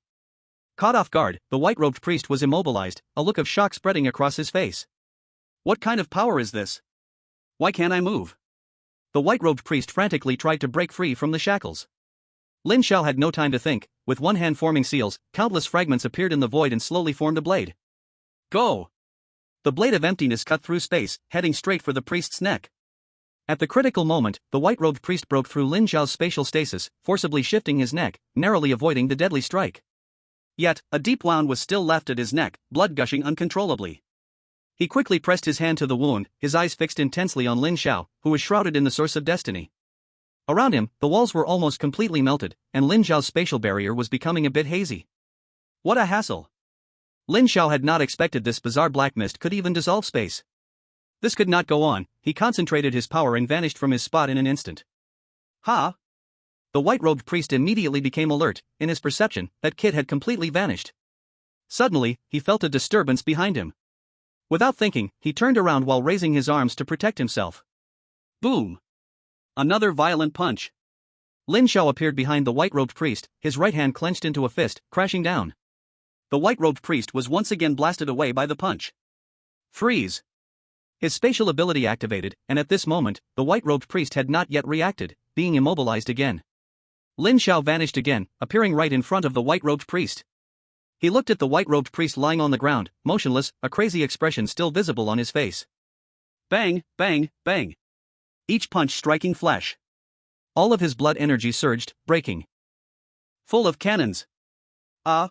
Caught off guard, the white-robed priest was immobilized, a look of shock spreading across his face. What kind of power is this? Why can't I move? The white-robed priest frantically tried to break free from the shackles. Lin Xiao had no time to think, with one hand forming seals, countless fragments appeared in the void and slowly formed a blade. Go! The blade of emptiness cut through space, heading straight for the priest's neck. At the critical moment, the white-robed priest broke through Lin Xiao's spatial stasis, forcibly shifting his neck, narrowly avoiding the deadly strike. Yet, a deep wound was still left at his neck, blood gushing uncontrollably. He quickly pressed his hand to the wound, his eyes fixed intensely on Lin Xiao, who was shrouded in the source of destiny. Around him, the walls were almost completely melted, and Lin Xiao's spatial barrier was becoming a bit hazy. What a hassle! Lin Xiao had not expected this bizarre black mist could even dissolve space. This could not go on, he concentrated his power and vanished from his spot in an instant. Ha! The white-robed priest immediately became alert, in his perception, that kid had completely vanished. Suddenly, he felt a disturbance behind him. Without thinking, he turned around while raising his arms to protect himself. Boom! Another violent punch. Lin Xiao appeared behind the white-robed priest, his right hand clenched into a fist, crashing down. The white-robed priest was once again blasted away by the punch. Freeze! His spatial ability activated, and at this moment, the white-robed priest had not yet reacted, being immobilized again. Lin Xiao vanished again, appearing right in front of the white-robed priest. He looked at the white-robed priest lying on the ground, motionless, a crazy expression still visible on his face. Bang, bang, bang. Each punch striking flesh. All of his blood energy surged, breaking. Full of cannons. Ah.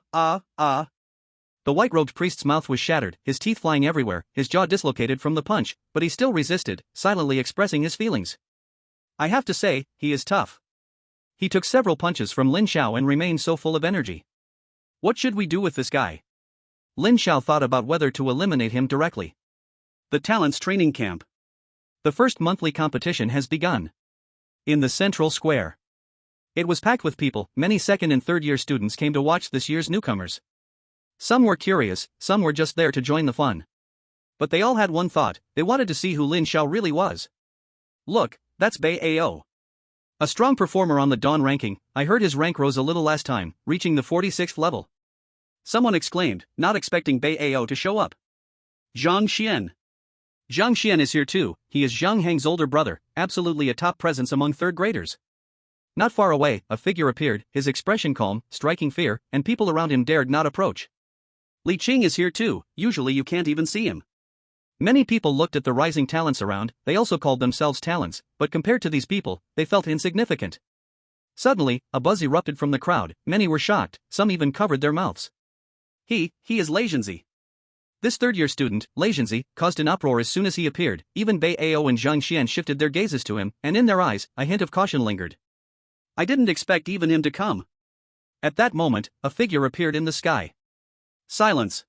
The white-robed priest's mouth was shattered, his teeth flying everywhere, his jaw dislocated from the punch, but he still resisted, silently expressing his feelings. I have to say, he is tough. He took several punches from Lin Xiao and remained so full of energy. What should we do with this guy? Lin Xiao thought about whether to eliminate him directly. The Talents Training Camp. The first monthly competition has begun. In the central square. It was packed with people. Many second and third year students came to watch this year's newcomers. Some were curious, some were just there to join the fun. But they all had one thought: they wanted to see who Lin Xiao really was. Look, that's Bei Ao. A strong performer on the Dawn ranking. I heard his rank rose a little last time, reaching the 46th level. Someone exclaimed, not expecting Bei Ao to show up. Zhang Xian. Zhang Xian is here too. He is Zhang Heng's older brother, absolutely a top presence among third graders. Not far away, a figure appeared, his expression calm, striking fear, and people around him dared not approach. Li Qing is here too. Usually you can't even see him. Many people looked at the rising talents around. They also called themselves talents, but compared to these people, they felt insignificant. Suddenly, a buzz erupted from the crowd. Many were shocked, some even covered their mouths. He is Lei Zhenzi. This third-year student, Lei Zhenzi, caused an uproar as soon as he appeared. Even Bei Ao and Zhang Xian shifted their gazes to him, and in their eyes, a hint of caution lingered. I didn't expect even him to come. At that moment, a figure appeared in the sky. Silence.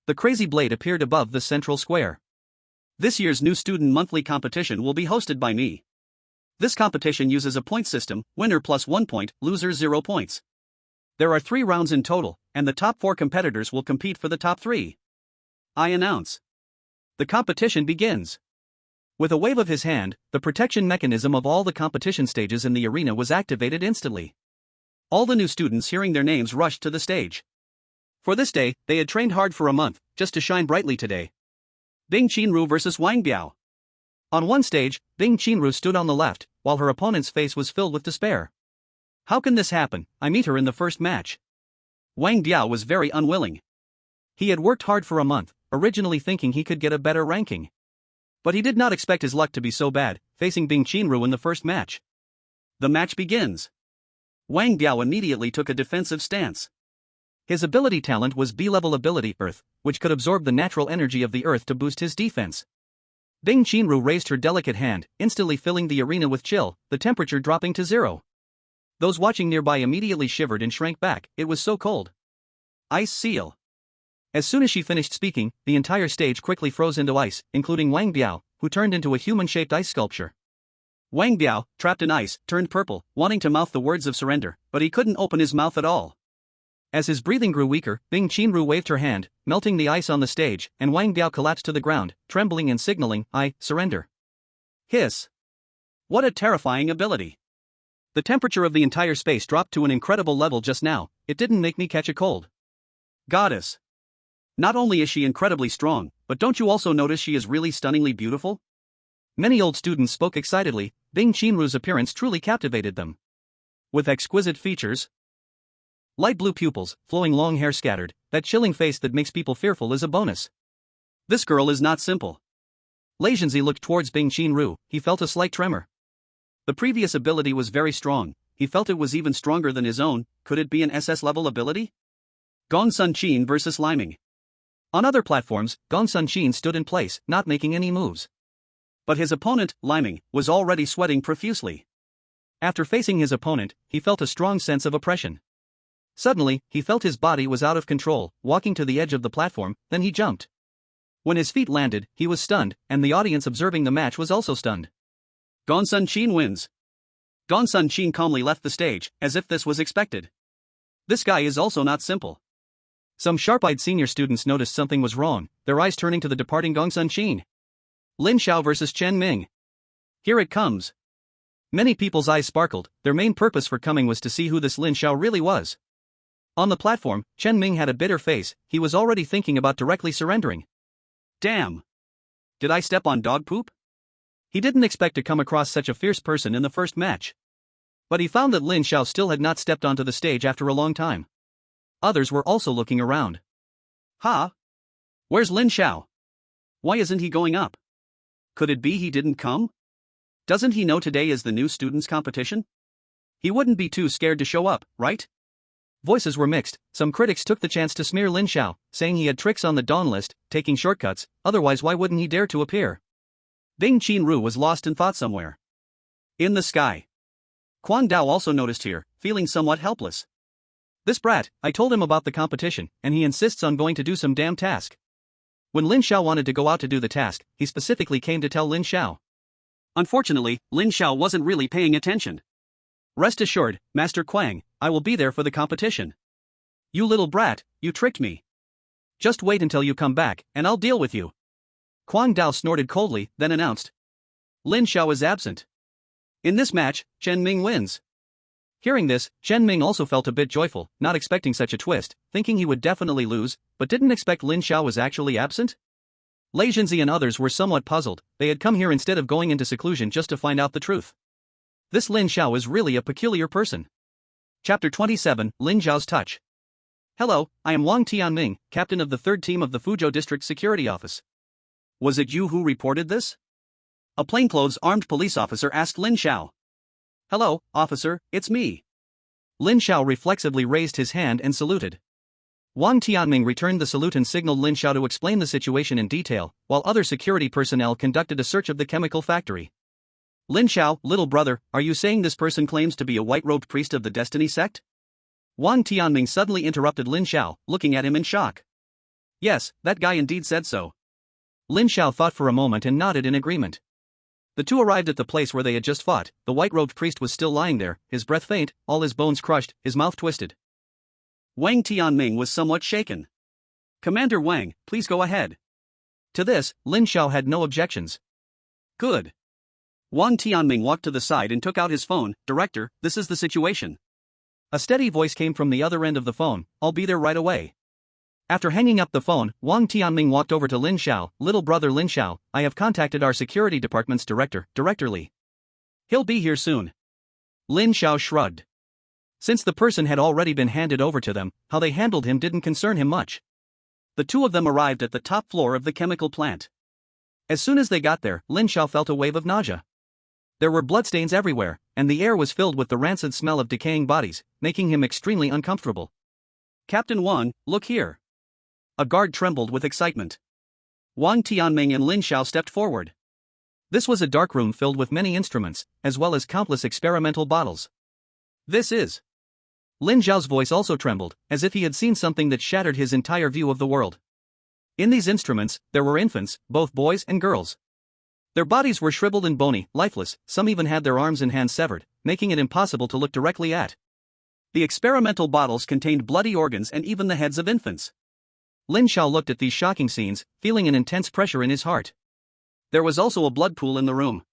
The crazy blade appeared above the central square. This year's new student monthly competition will be hosted by me. This competition uses a point system: winner plus 1 point, loser 0 points. There are 3 rounds in total, and the top 4 competitors will compete for the top 3. I announce. The competition begins. With a wave of his hand, the protection mechanism of all the competition stages in the arena was activated instantly. All the new students hearing their names rushed to the stage. For this day, they had trained hard for a month, just to shine brightly today. Bing Qinru vs Wang Biao. On one stage, Bing Qinru stood on the left, while her opponent's face was filled with despair. How can this happen? I meet her in the first match. Wang Biao was very unwilling. He had worked hard for a month, originally thinking he could get a better ranking. But he did not expect his luck to be so bad, facing Bing Qinru in the first match. The match begins. Wang Biao immediately took a defensive stance. His ability talent was B-level ability Earth, which could absorb the natural energy of the Earth to boost his defense. Bing Qinru raised her delicate hand, instantly filling the arena with chill, the temperature dropping to 0. Those watching nearby immediately shivered and shrank back. It was so cold. Ice seal. As soon as she finished speaking, the entire stage quickly froze into ice, including Wang Biao, who turned into a human-shaped ice sculpture. Wang Biao, trapped in ice, turned purple, wanting to mouth the words of surrender, but he couldn't open his mouth at all. As his breathing grew weaker, Bing Qinru waved her hand, melting the ice on the stage, and Wang Biao collapsed to the ground, trembling and signaling, "I surrender." Hiss. What a terrifying ability. The temperature of the entire space dropped to an incredible level just now. It didn't make me catch a cold. Goddess. Not only is she incredibly strong, but don't you also notice she is really stunningly beautiful? Many old students spoke excitedly. Bing Qinru's appearance truly captivated them. With exquisite features, light blue pupils, flowing long hair scattered, that chilling face that makes people fearful is a bonus. This girl is not simple. Lei Zhenzi looked towards Bing Qinru. He felt a slight tremor. The previous ability was very strong. He felt it was even stronger than his own. Could it be an SS level ability? Gong Sun Qin vs Liming. On other platforms, Gong Sun Qin stood in place, not making any moves. But his opponent, Liming, was already sweating profusely. After facing his opponent, he felt a strong sense of oppression. Suddenly, he felt his body was out of control, walking to the edge of the platform, then he jumped. When his feet landed, he was stunned, and the audience observing the match was also stunned. Gong Sun Qin wins. Gong Sun Qin calmly left the stage, as if this was expected. This guy is also not simple. Some sharp-eyed senior students noticed something was wrong, their eyes turning to the departing Gong Sun Qin. Lin Xiao vs Chen Ming. Here it comes. Many people's eyes sparkled. Their main purpose for coming was to see who this Lin Xiao really was. On the platform, Chen Ming had a bitter face. He was already thinking about directly surrendering. Damn. Did I step on dog poop? He didn't expect to come across such a fierce person in the first match. But he found that Lin Xiao still had not stepped onto the stage after a long time. Others were also looking around. Huh? Where's Lin Xiao? Why isn't he going up? Could it be he didn't come? Doesn't he know today is the new students' competition? He wouldn't be too scared to show up, right? Voices were mixed. Some critics took the chance to smear Lin Xiao, saying he had tricks on the Dawn list, taking shortcuts, otherwise why wouldn't he dare to appear? Bing Qinru was lost in thought somewhere. In the sky. Kwang Dao also noticed here, feeling somewhat helpless. This brat, I told him about the competition, and he insists on going to do some damn task. When Lin Xiao wanted to go out to do the task, he specifically came to tell Lin Xiao. Unfortunately, Lin Xiao wasn't really paying attention. Rest assured, Master Kwang, I will be there for the competition. You little brat, you tricked me. Just wait until you come back, and I'll deal with you. Kwang Dao snorted coldly, then announced. Lin Xiao is absent. In this match, Chen Ming wins. Hearing this, Chen Ming also felt a bit joyful, not expecting such a twist, thinking he would definitely lose, but didn't expect Lin Xiao was actually absent. Lei Jinzi and others were somewhat puzzled. They had come here instead of going into seclusion just to find out the truth. This Lin Xiao is really a peculiar person. Chapter 27, Lin Xiao's Touch. Hello, I am Wang Tianming, captain of the 3rd team of the Fuzhou District Security Office. Was it you who reported this? A plainclothes armed police officer asked Lin Xiao. Hello, officer, it's me. Lin Xiao reflexively raised his hand and saluted. Wang Tianming returned the salute and signaled Lin Xiao to explain the situation in detail, while other security personnel conducted a search of the chemical factory. Lin Xiao, little brother, are you saying this person claims to be a white-robed priest of the Destiny sect? Wang Tianming suddenly interrupted Lin Xiao, looking at him in shock. Yes, that guy indeed said so. Lin Xiao thought for a moment and nodded in agreement. The two arrived at the place where they had just fought. The white-robed priest was still lying there, his breath faint, all his bones crushed, his mouth twisted. Wang Tianming was somewhat shaken. Commander Wang, please go ahead. To this, Lin Xiao had no objections. Good. Wang Tianming walked to the side and took out his phone. Director, this is the situation. A steady voice came from the other end of the phone. I'll be there right away. After hanging up the phone, Wang Tianming walked over to Lin Xiao. Little brother Lin Xiao, I have contacted our security department's director, Director Li. He'll be here soon. Lin Xiao shrugged. Since the person had already been handed over to them, how they handled him didn't concern him much. The two of them arrived at the top floor of the chemical plant. As soon as they got there, Lin Xiao felt a wave of nausea. There were bloodstains everywhere, and the air was filled with the rancid smell of decaying bodies, making him extremely uncomfortable. Captain Wang, look here. A guard trembled with excitement. Wang Tianming and Lin Xiao stepped forward. This was a dark room filled with many instruments, as well as countless experimental bottles. This is. Lin Xiao's voice also trembled, as if he had seen something that shattered his entire view of the world. In these instruments, there were infants, both boys and girls. Their bodies were shriveled and bony, lifeless, some even had their arms and hands severed, making it impossible to look directly at. The experimental bottles contained bloody organs and even the heads of infants. Lin Xiao looked at these shocking scenes, feeling an intense pressure in his heart. There was also a blood pool in the room.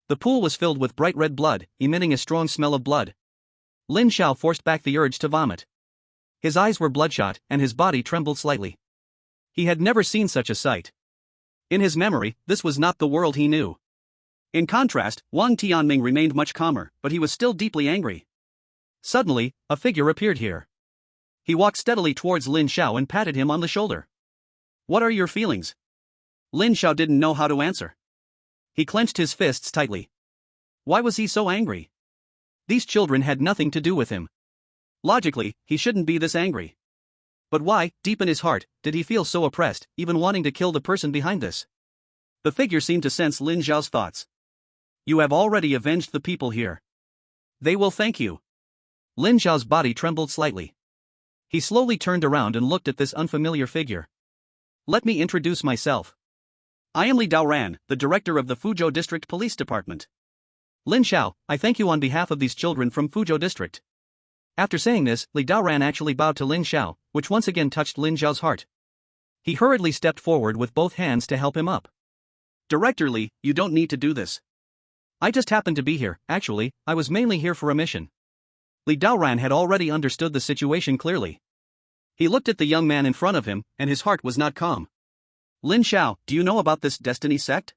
The pool was filled with bright red blood, emitting a strong smell of blood. Lin Xiao forced back the urge to vomit. His eyes were bloodshot, and his body trembled slightly. He had never seen such a sight. In his memory, this was not the world he knew. In contrast, Wang Tianming remained much calmer, but he was still deeply angry. Suddenly, a figure appeared here. He walked steadily towards Lin Xiao and patted him on the shoulder. What are your feelings? Lin Xiao didn't know how to answer. He clenched his fists tightly. Why was he so angry? These children had nothing to do with him. Logically, he shouldn't be this angry. But why, deep in his heart, did he feel so oppressed, even wanting to kill the person behind this? The figure seemed to sense Lin Xiao's thoughts. You have already avenged the people here. They will thank you. Lin Xiao's body trembled slightly. He slowly turned around and looked at this unfamiliar figure. Let me introduce myself. I am Li Daoran, the director of the Fuzhou District Police Department. Lin Xiao, I thank you on behalf of these children from Fuzhou District. After saying this, Li Daoran actually bowed to Lin Xiao, which once again touched Lin Xiao's heart. He hurriedly stepped forward with both hands to help him up. Director Li, you don't need to do this. I just happened to be here. Actually, I was mainly here for a mission. Li Daoran had already understood the situation clearly. He looked at the young man in front of him, and his heart was not calm. Lin Xiao, do you know about this Destiny sect?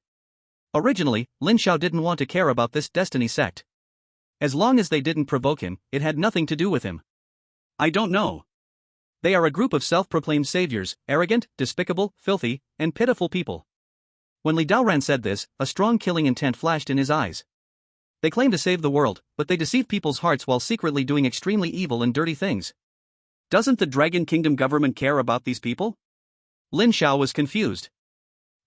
Originally, Lin Xiao didn't want to care about this Destiny sect. As long as they didn't provoke him, it had nothing to do with him. I don't know. They are a group of self-proclaimed saviors, arrogant, despicable, filthy, and pitiful people. When Li Daoran said this, a strong killing intent flashed in his eyes. They claim to save the world, but they deceive people's hearts while secretly doing extremely evil and dirty things. Doesn't the Dragon Kingdom government care about these people? Lin Xiao was confused.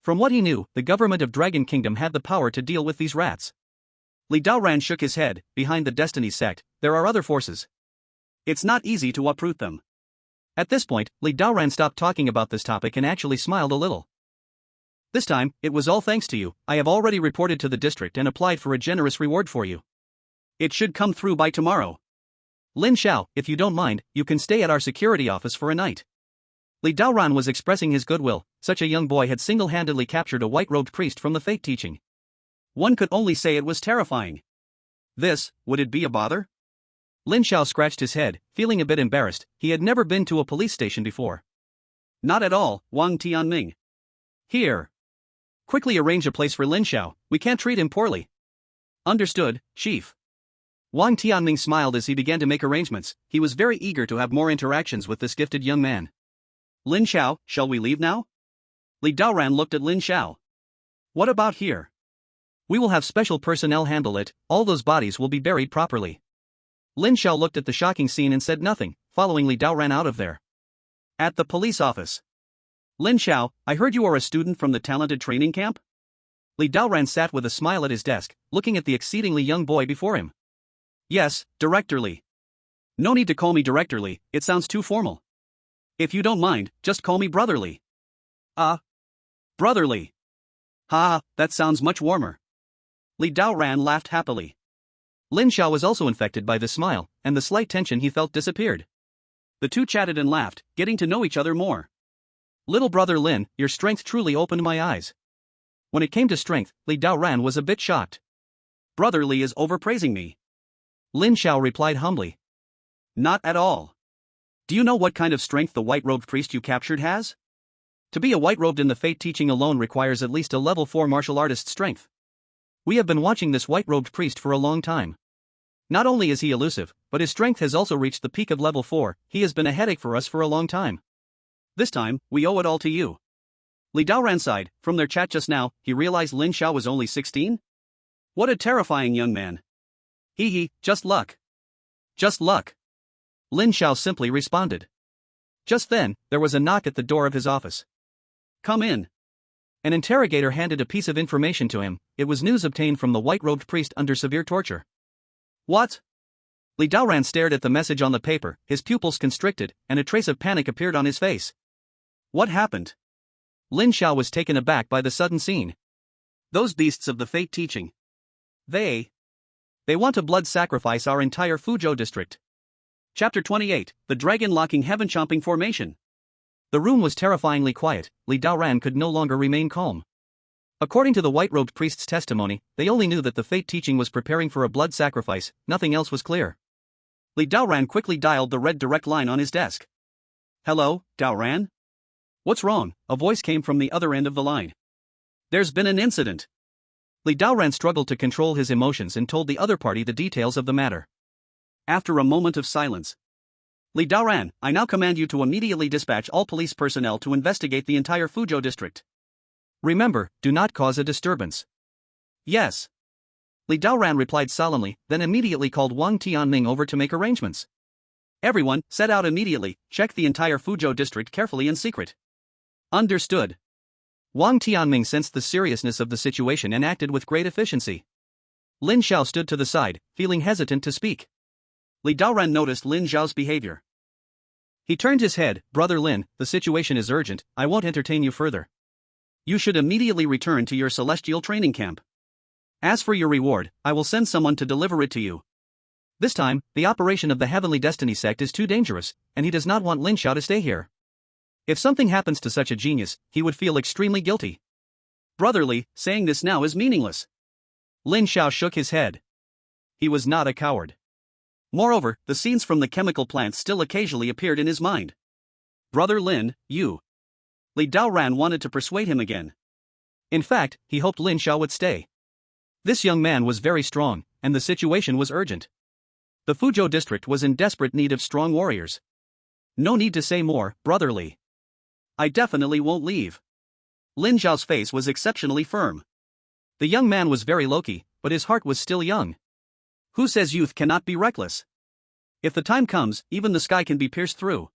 From what he knew, the government of Dragon Kingdom had the power to deal with these rats. Li Daoran shook his head. Behind the Destiny sect, there are other forces. It's not easy to uproot them. At this point, Li Daoran stopped talking about this topic and actually smiled a little. This time, it was all thanks to you. I have already reported to the district and applied for a generous reward for you. It should come through by tomorrow. Lin Xiao, if you don't mind, you can stay at our security office for a night. Li Daoran was expressing his goodwill. Such a young boy had single-handedly captured a white-robed priest from the fate teaching. One could only say it was terrifying. Would it be a bother? Lin Xiao scratched his head, feeling a bit embarrassed. He had never been to a police station before. Not at all, Wang Tianming. Here. Quickly arrange a place for Lin Xiao, we can't treat him poorly. Understood, Chief. Wang Tianming smiled as he began to make arrangements. He was very eager to have more interactions with this gifted young man. Lin Xiao, shall we leave now? Li Daoran looked at Lin Xiao. What about here? We will have special personnel handle it, all those bodies will be buried properly. Lin Xiao looked at the shocking scene and said nothing, following Li Daoran out of there. At the police office. Lin Xiao, I heard you are a student from the talented training camp? Li Daoran sat with a smile at his desk, looking at the exceedingly young boy before him. Yes, Director Li. No need to call me Director Li, it sounds too formal. If you don't mind, just call me Brother Li. Brother Li. Ha, that sounds much warmer. Li Daoran laughed happily. Lin Xiao was also infected by this smile, and the slight tension he felt disappeared. The two chatted and laughed, getting to know each other more. Little brother Lin, your strength truly opened my eyes. When it came to strength, Li Daoran was a bit shocked. Brother Li is overpraising me. Lin Xiao replied humbly. Not at all. Do you know what kind of strength the white-robed priest you captured has? To be a white-robed in the fate teaching alone requires at least a level 4 martial artist strength. We have been watching this white-robed priest for a long time. Not only is he elusive, but his strength has also reached the peak of level 4, he has been a headache for us for a long time. This time, we owe it all to you. Li Daoran sighed. From their chat just now, he realized Lin Xiao was only 16? What a terrifying young man. Hee, just luck. Just luck. Lin Xiao simply responded. Just then, there was a knock at the door of his office. Come in. An interrogator handed a piece of information to him. It was news obtained from the white-robed priest under severe torture. What? Li Daoran stared at the message on the paper, his pupils constricted, and a trace of panic appeared on his face. What happened? Lin Xiao was taken aback by the sudden scene. Those beasts of the fate teaching. They want to blood sacrifice our entire Fuzhou district. Chapter 28, The Dragon-Locking Heaven-Chomping Formation. The room was terrifyingly quiet. Li Daoran could no longer remain calm. According to the white-robed priest's testimony, they only knew that the fate teaching was preparing for a blood sacrifice, nothing else was clear. Li Daoran quickly dialed the red direct line on his desk. Hello, Daoran? What's wrong? A voice came from the other end of the line. There's been an incident. Li Daoran struggled to control his emotions and told the other party the details of the matter. After a moment of silence. Li Daoran, I now command you to immediately dispatch all police personnel to investigate the entire Fuzhou district. Remember, do not cause a disturbance. Yes. Li Daoran replied solemnly, then immediately called Wang Tianming over to make arrangements. Everyone, set out immediately, check the entire Fuzhou district carefully in secret. Understood. Wang Tianming sensed the seriousness of the situation and acted with great efficiency. Lin Xiao stood to the side, feeling hesitant to speak. Li Daoran noticed Lin Xiao's behavior. He turned his head. Brother Lin, the situation is urgent, I won't entertain you further. You should immediately return to your celestial training camp. As for your reward, I will send someone to deliver it to you. This time, the operation of the Heavenly Destiny sect is too dangerous, and he does not want Lin Xiao to stay here. If something happens to such a genius, he would feel extremely guilty. Brother Li, saying this now is meaningless. Lin Xiao shook his head. He was not a coward. Moreover, the scenes from the chemical plants still occasionally appeared in his mind. Brother Lin, you. Li Daoran wanted to persuade him again. In fact, he hoped Lin Xiao would stay. This young man was very strong, and the situation was urgent. The Fuzhou district was in desperate need of strong warriors. No need to say more, Brother Li. I definitely won't leave. Lin Xiao's face was exceptionally firm. The young man was very low-key, but his heart was still young. Who says youth cannot be reckless? If the time comes, even the sky can be pierced through.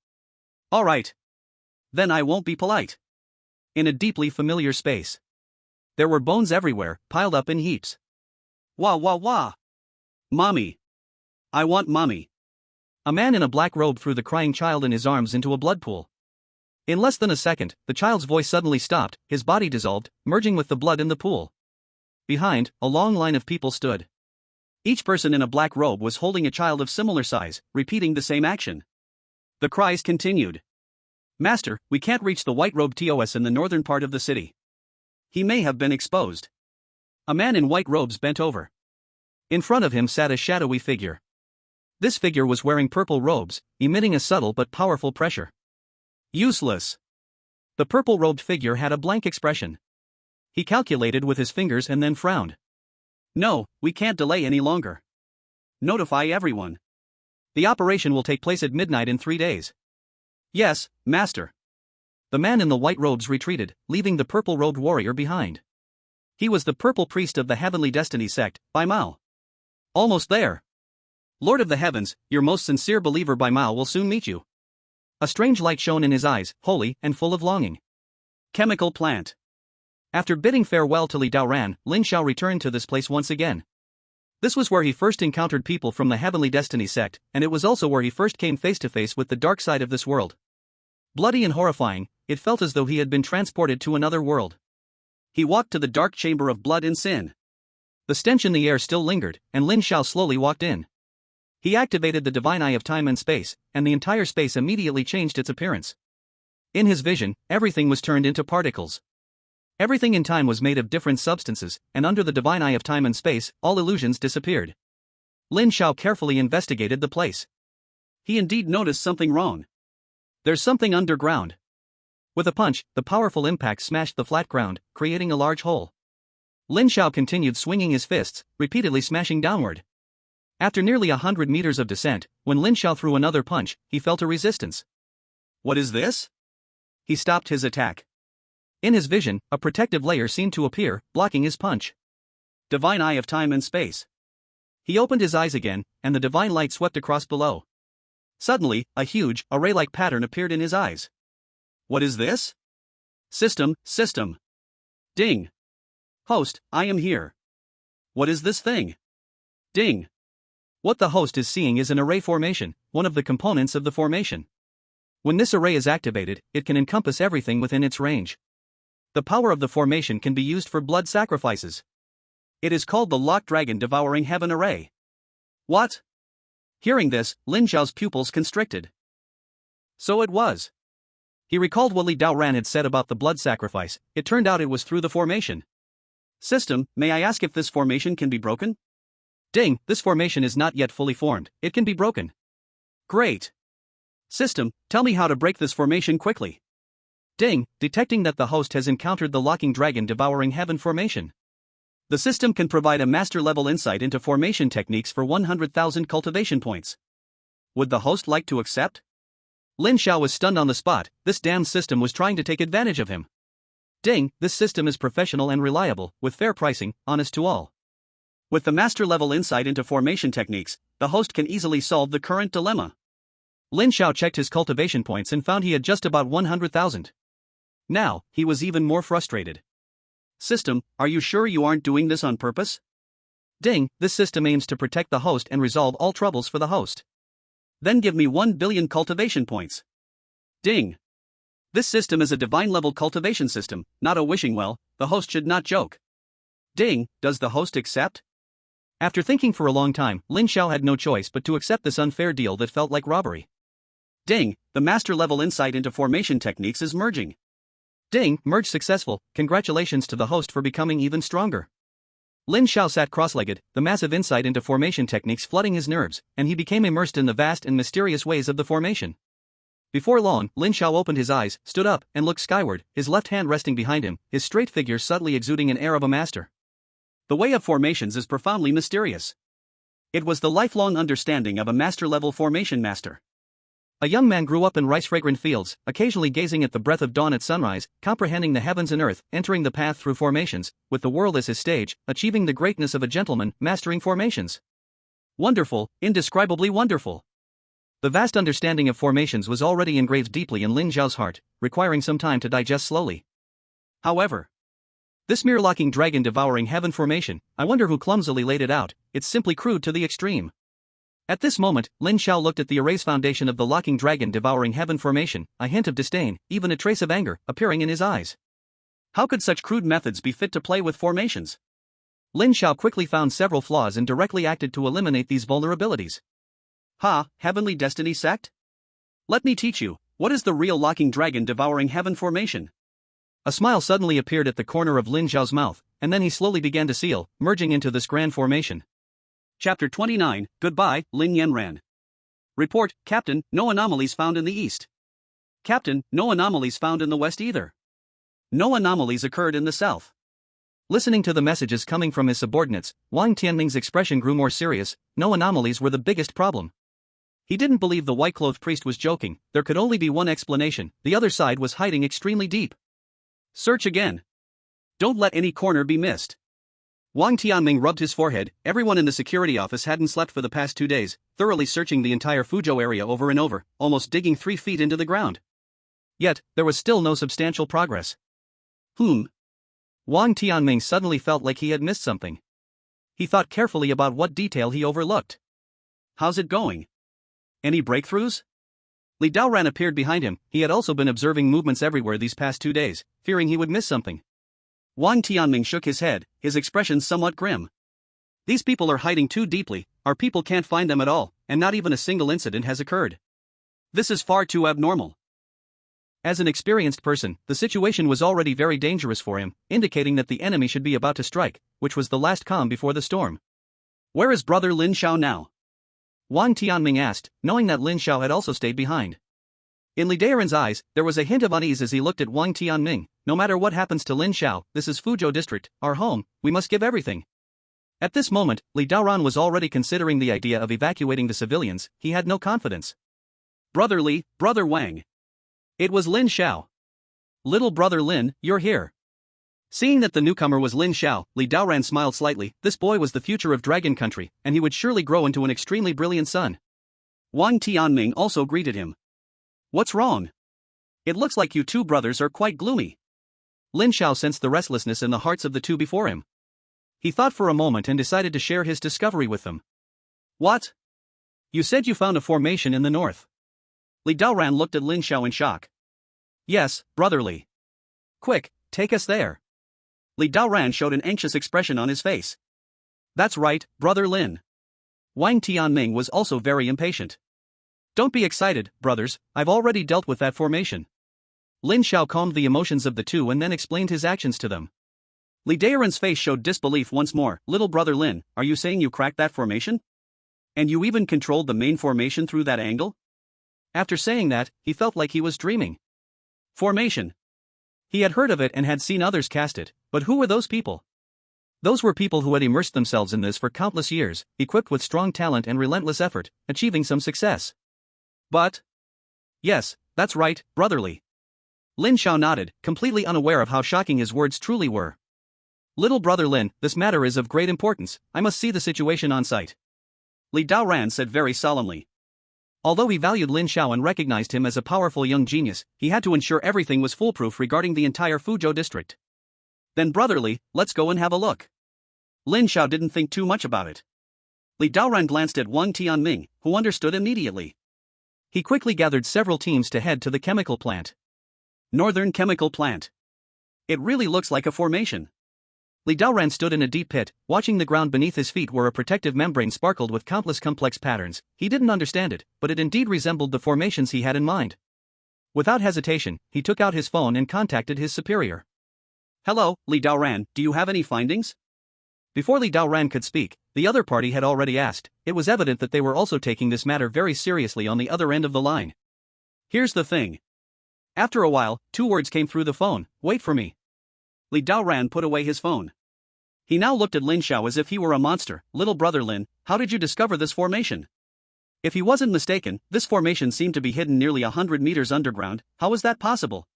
All right. Then I won't be polite. In a deeply familiar space. There were bones everywhere, piled up in heaps. Wah wah wah. Mommy. I want mommy. A man in a black robe threw the crying child in his arms into a blood pool. In less than a second, the child's voice suddenly stopped, his body dissolved, merging with the blood in the pool. Behind, a long line of people stood. Each person in a black robe was holding a child of similar size, repeating the same action. The cries continued. Master, we can't reach the white-robed TOS in the northern part of the city. He may have been exposed. A man in white robes bent over. In front of him sat a shadowy figure. This figure was wearing purple robes, emitting a subtle but powerful pressure. Useless. The purple-robed figure had a blank expression. He calculated with his fingers and then frowned. No, we can't delay any longer. Notify everyone. The operation will take place at midnight in 3 days. Yes, master. The man in the white robes retreated, leaving the purple-robed warrior behind. He was the purple priest of the Heavenly Destiny sect, Bai Mao. Almost there. Lord of the Heavens, your most sincere believer Bai Mao will soon meet you. A strange light shone in his eyes, holy and full of longing. Chemical plant. After bidding farewell to Li Daoran, Lin Xiao returned to this place once again. This was where he first encountered people from the Heavenly Destiny sect, and it was also where he first came face to face with the dark side of this world. Bloody and horrifying, it felt as though he had been transported to another world. He walked to the dark chamber of blood and sin. The stench in the air still lingered, and Lin Xiao slowly walked in. He activated the divine eye of time and space, and the entire space immediately changed its appearance. In his vision, everything was turned into particles. Everything in time was made of different substances, and under the divine eye of time and space, all illusions disappeared. Lin Xiao carefully investigated the place. He indeed noticed something wrong. There's something underground. With a punch, the powerful impact smashed the flat ground, creating a large hole. Lin Xiao continued swinging his fists, repeatedly smashing downward. After nearly 100 meters of descent, when Lin Xiao threw another punch, he felt a resistance. What is this? He stopped his attack. In his vision, a protective layer seemed to appear, blocking his punch. Divine eye of time and space. He opened his eyes again, and the divine light swept across below. Suddenly, a huge, array-like pattern appeared in his eyes. What is this? System. Ding. Host, I am here. What is this thing? Ding. What the host is seeing is an array formation, one of the components of the formation. When this array is activated, it can encompass everything within its range. The power of the formation can be used for blood sacrifices. It is called the Locked Dragon Devouring Heaven Array. What? Hearing this, Lin Xiao's pupils constricted. So it was. He recalled what Li Daoran had said about the blood sacrifice. It turned out it was through the formation. System, may I ask if this formation can be broken? Ding, this formation is not yet fully formed, it can be broken. Great. System, tell me how to break this formation quickly. Ding, detecting that the host has encountered the Locking Dragon Devouring Heaven formation. The system can provide a master-level insight into formation techniques for 100,000 cultivation points. Would the host like to accept? Lin Xiao was stunned on the spot. This damned system was trying to take advantage of him. Ding, this system is professional and reliable, with fair pricing, honest to all. With the master-level insight into formation techniques, the host can easily solve the current dilemma. Lin Xiao checked his cultivation points and found he had just about 100,000. Now, he was even more frustrated. System, are you sure you aren't doing this on purpose? Ding, this system aims to protect the host and resolve all troubles for the host. Then give me 1 billion cultivation points. Ding. This system is a divine-level cultivation system, not a wishing well, the host should not joke. Ding, does the host accept? After thinking for a long time, Lin Xiao had no choice but to accept this unfair deal that felt like robbery. Ding, the master-level insight into formation techniques is merging. Ding, merge successful, congratulations to the host for becoming even stronger. Lin Xiao sat cross-legged, the massive insight into formation techniques flooding his nerves, and he became immersed in the vast and mysterious ways of the formation. Before long, Lin Xiao opened his eyes, stood up, and looked skyward, his left hand resting behind him, his straight figure subtly exuding an air of a master. The way of formations is profoundly mysterious. It was the lifelong understanding of a master-level formation master. A young man grew up in rice-fragrant fields, occasionally gazing at the breath of dawn at sunrise, comprehending the heavens and earth, entering the path through formations, with the world as his stage, achieving the greatness of a gentleman, mastering formations. Wonderful, indescribably wonderful. The vast understanding of formations was already engraved deeply in Lin Xiao's heart, requiring some time to digest slowly. However, This mirror-locking dragon devouring heaven formation, I wonder who clumsily laid it out, it's simply crude to the extreme. At this moment, Lin Xiao looked at the erase foundation of the locking dragon devouring heaven formation, a hint of disdain, even a trace of anger, appearing in his eyes. How could such crude methods be fit to play with formations? Lin Xiao quickly found several flaws and directly acted to eliminate these vulnerabilities. Ha, Heavenly Destiny Sect? Let me teach you, what is the real locking dragon devouring heaven formation? A smile suddenly appeared at the corner of Lin Xiao's mouth, and then he slowly began to seal, merging into this grand formation. Chapter 29, Goodbye, Lin Yanran. Report, Captain, no anomalies found in the east. Captain, no anomalies found in the west either. No anomalies occurred in the south. Listening to the messages coming from his subordinates, Wang Tianming's expression grew more serious. No anomalies were the biggest problem. He didn't believe the white-clothed priest was joking, there could only be one explanation, the other side was hiding extremely deep. Search again. Don't let any corner be missed. Wang Tianming rubbed his forehead. Everyone in the security office hadn't slept for the past 2 days, thoroughly searching the entire Fuzhou area over and over, almost digging 3 feet into the ground. Yet, there was still no substantial progress. Wang Tianming suddenly felt like he had missed something. He thought carefully about what detail he overlooked. How's it going? Any breakthroughs? Li Daoran appeared behind him. He had also been observing movements everywhere these past 2 days, fearing he would miss something. Wang Tianming shook his head, his expression somewhat grim. These people are hiding too deeply, our people can't find them at all, and not even a single incident has occurred. This is far too abnormal. As an experienced person, the situation was already very dangerous for him, indicating that the enemy should be about to strike, which was the last calm before the storm. Where is brother Lin Xiao now? Wang Tianming asked, knowing that Lin Xiao had also stayed behind. In Li Daoran's eyes, there was a hint of unease as he looked at Wang Tianming. No matter what happens to Lin Xiao, this is Fuzhou district, our home, we must give everything. At this moment, Li Daoran was already considering the idea of evacuating the civilians. He had no confidence. Brother Li, brother Wang. It was Lin Xiao. Little brother Lin, you're here. Seeing that the newcomer was Lin Xiao, Li Daoran smiled slightly. This boy was the future of Dragon Country, and he would surely grow into an extremely brilliant son. Wang Tianming also greeted him. What's wrong? It looks like you two brothers are quite gloomy. Lin Xiao sensed the restlessness in the hearts of the two before him. He thought for a moment and decided to share his discovery with them. What? You said you found a formation in the north. Li Daoran looked at Lin Xiao in shock. Yes, brotherly. Quick, take us there. Li Daoran showed an anxious expression on his face. That's right, brother Lin. Wang Tianming was also very impatient. Don't be excited, brothers, I've already dealt with that formation. Lin Xiao calmed the emotions of the two and then explained his actions to them. Li Daoran's face showed disbelief once more. Little brother Lin, are you saying you cracked that formation? And you even controlled the main formation through that angle? After saying that, he felt like he was dreaming. Formation. He had heard of it and had seen others cast it, but who were those people? Those were people who had immersed themselves in this for countless years, equipped with strong talent and relentless effort, achieving some success. But? Yes, that's right, brotherly. Lin Xiao nodded, completely unaware of how shocking his words truly were. Little brother Lin, this matter is of great importance, I must see the situation on site. Li Daoran said very solemnly. Although he valued Lin Xiao and recognized him as a powerful young genius, he had to ensure everything was foolproof regarding the entire Fuzhou district. Then brotherly, let's go and have a look. Lin Xiao didn't think too much about it. Li Daoran glanced at Wang Tianming, who understood immediately. He quickly gathered several teams to head to the chemical plant. Northern Chemical Plant. It really looks like a formation. Li Daoran stood in a deep pit, watching the ground beneath his feet where a protective membrane sparkled with countless complex patterns. He didn't understand it, but it indeed resembled the formations he had in mind. Without hesitation, he took out his phone and contacted his superior. Hello, Li Daoran, do you have any findings? Before Li Daoran could speak, the other party had already asked. It was evident that they were also taking this matter very seriously on the other end of the line. Here's the thing. After a while, 2 words came through the phone, wait for me. Li Daoran put away his phone. He now looked at Lin Xiao as if he were a monster. Little brother Lin, how did you discover this formation? If he wasn't mistaken, this formation seemed to be hidden nearly 100 meters underground. How was that possible?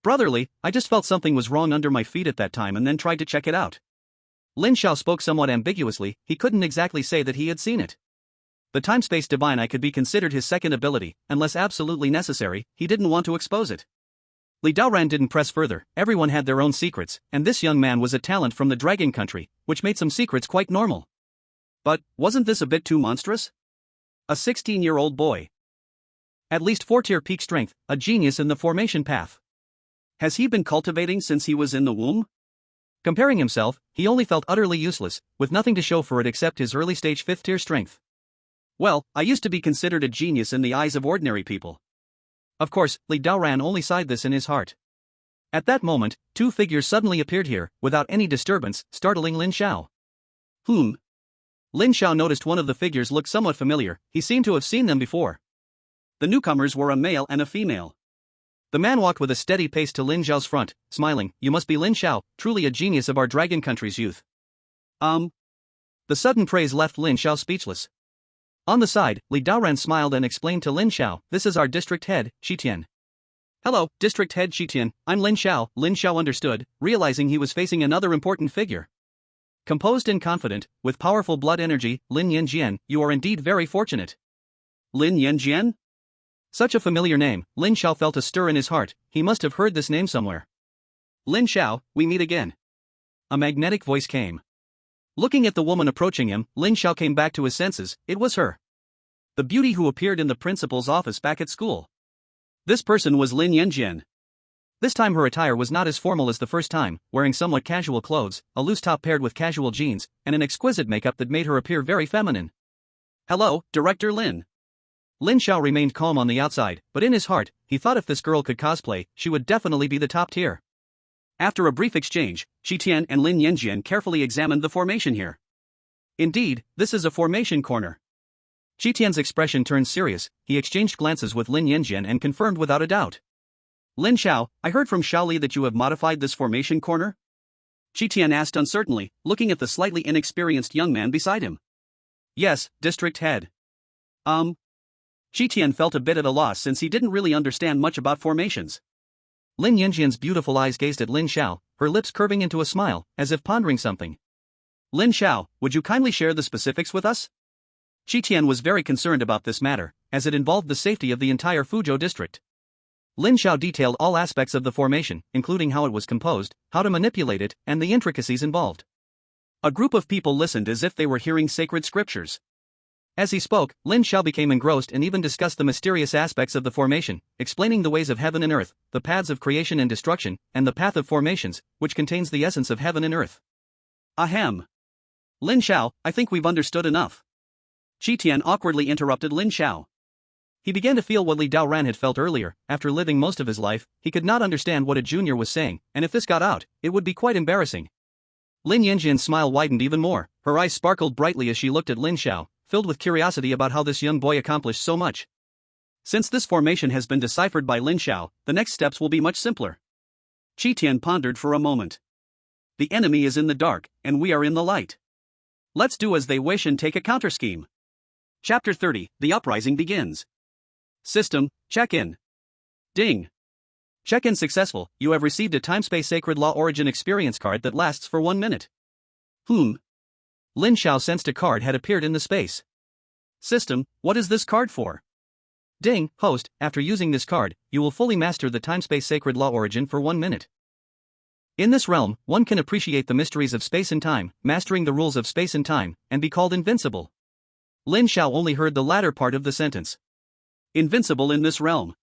Brotherly, I just felt something was wrong under my feet at that time and then tried to check it out. Lin Xiao spoke somewhat ambiguously, he couldn't exactly say that he had seen it. The time-space divine eye could be considered his second ability, unless absolutely necessary, he didn't want to expose it. Li Daoran didn't press further, everyone had their own secrets, and this young man was a talent from the dragon country, which made some secrets quite normal. But, wasn't this a bit too monstrous? A 16-year-old boy. At least 4-tier peak strength, a genius in the formation path. Has he been cultivating since he was in the womb? Comparing himself, he only felt utterly useless, with nothing to show for it except his early-stage 5th-tier strength. Well, I used to be considered a genius in the eyes of ordinary people. Of course, Li Daoran only sighed this in his heart. At that moment, 2 figures suddenly appeared here, without any disturbance, startling Lin Xiao. Lin Xiao noticed one of the figures looked somewhat familiar, he seemed to have seen them before. The newcomers were a male and a female. The man walked with a steady pace to Lin Xiao's front, smiling, "You must be Lin Xiao, truly a genius of our dragon country's youth." The sudden praise left Lin Xiao speechless. On the side, Li Daoran smiled and explained to Lin Xiao, "This is our district head, Shitian." "Hello, district head Shitian, I'm Lin Xiao." Lin Xiao understood, realizing he was facing another important figure. Composed and confident, with powerful blood energy, Lin Yanjian, you are indeed very fortunate. Lin Yanjian? Such a familiar name, Lin Xiao felt a stir in his heart, he must have heard this name somewhere. Lin Xiao, we meet again. A magnetic voice came. Looking at the woman approaching him, Lin Xiao came back to his senses, it was her. The beauty who appeared in the principal's office back at school. This person was Lin Yanjian. This time her attire was not as formal as the first time, wearing somewhat casual clothes, a loose top paired with casual jeans, and an exquisite makeup that made her appear very feminine. "Hello, Director Lin." Lin Xiao remained calm on the outside, but in his heart, he thought if this girl could cosplay, she would definitely be the top tier. After a brief exchange, Shitian and Lin Yanjian carefully examined the formation here. Indeed, this is a formation corner. Shitian's expression turned serious, he exchanged glances with Lin Yanjian and confirmed without a doubt. "Lin Xiao, I heard from Shaoli that you have modified this formation corner?" Shitian asked uncertainly, looking at the slightly inexperienced young man beside him. "Yes, district head." Shitian felt a bit at a loss since he didn't really understand much about formations. Lin Yanjian's beautiful eyes gazed at Lin Xiao, her lips curving into a smile, as if pondering something. "Lin Xiao, would you kindly share the specifics with us?" Shitian was very concerned about this matter, as it involved the safety of the entire Fuzhou district. Lin Xiao detailed all aspects of the formation, including how it was composed, how to manipulate it, and the intricacies involved. A group of people listened as if they were hearing sacred scriptures. As he spoke, Lin Xiao became engrossed and even discussed the mysterious aspects of the formation, explaining the ways of heaven and earth, the paths of creation and destruction, and the path of formations, which contains the essence of heaven and earth. Ahem. Lin Xiao, I think we've understood enough. Shitian awkwardly interrupted Lin Xiao. He began to feel what Li Daoran had felt earlier, after living most of his life, he could not understand what a junior was saying, and if this got out, it would be quite embarrassing. Lin Yanjian's smile widened even more, her eyes sparkled brightly as she looked at Lin Xiao, filled with curiosity about how this young boy accomplished so much. Since this formation has been deciphered by Lin Xiao, the next steps will be much simpler. Shitian pondered for a moment. The enemy is in the dark, and we are in the light. Let's do as they wish and take a counter-scheme. Chapter 30, The Uprising begins. System, check-in. Ding. Check-in successful, you have received a Time-Space Sacred Law Origin Experience card that lasts for 1 minute. Lin Xiao sensed a card had appeared in the space. System, what is this card for? Ding, host, after using this card, you will fully master the Time-Space Sacred Law Origin for 1 minute. In this realm, one can appreciate the mysteries of space and time, mastering the rules of space and time, and be called invincible. Lin Xiao only heard the latter part of the sentence. Invincible in this realm.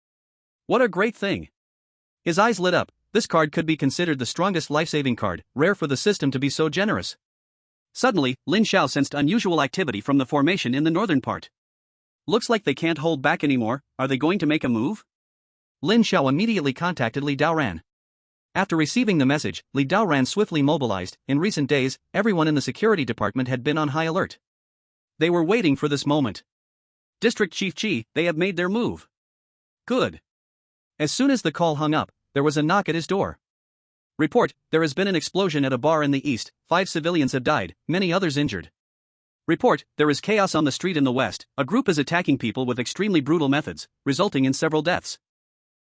What a great thing. His eyes lit up, this card could be considered the strongest life-saving card, rare for the system to be so generous. Suddenly, Lin Xiao sensed unusual activity from the formation in the northern part. Looks like they can't hold back anymore, are they going to make a move? Lin Xiao immediately contacted Li Daoran. After receiving the message, Li Daoran swiftly mobilized. In recent days, everyone in the security department had been on high alert. They were waiting for this moment. District Chief Chi, they have made their move. Good. As soon as the call hung up, there was a knock at his door. Report, there has been an explosion at a bar in the east, 5 civilians have died, many others injured. Report, there is chaos on the street in the west, a group is attacking people with extremely brutal methods, resulting in several deaths.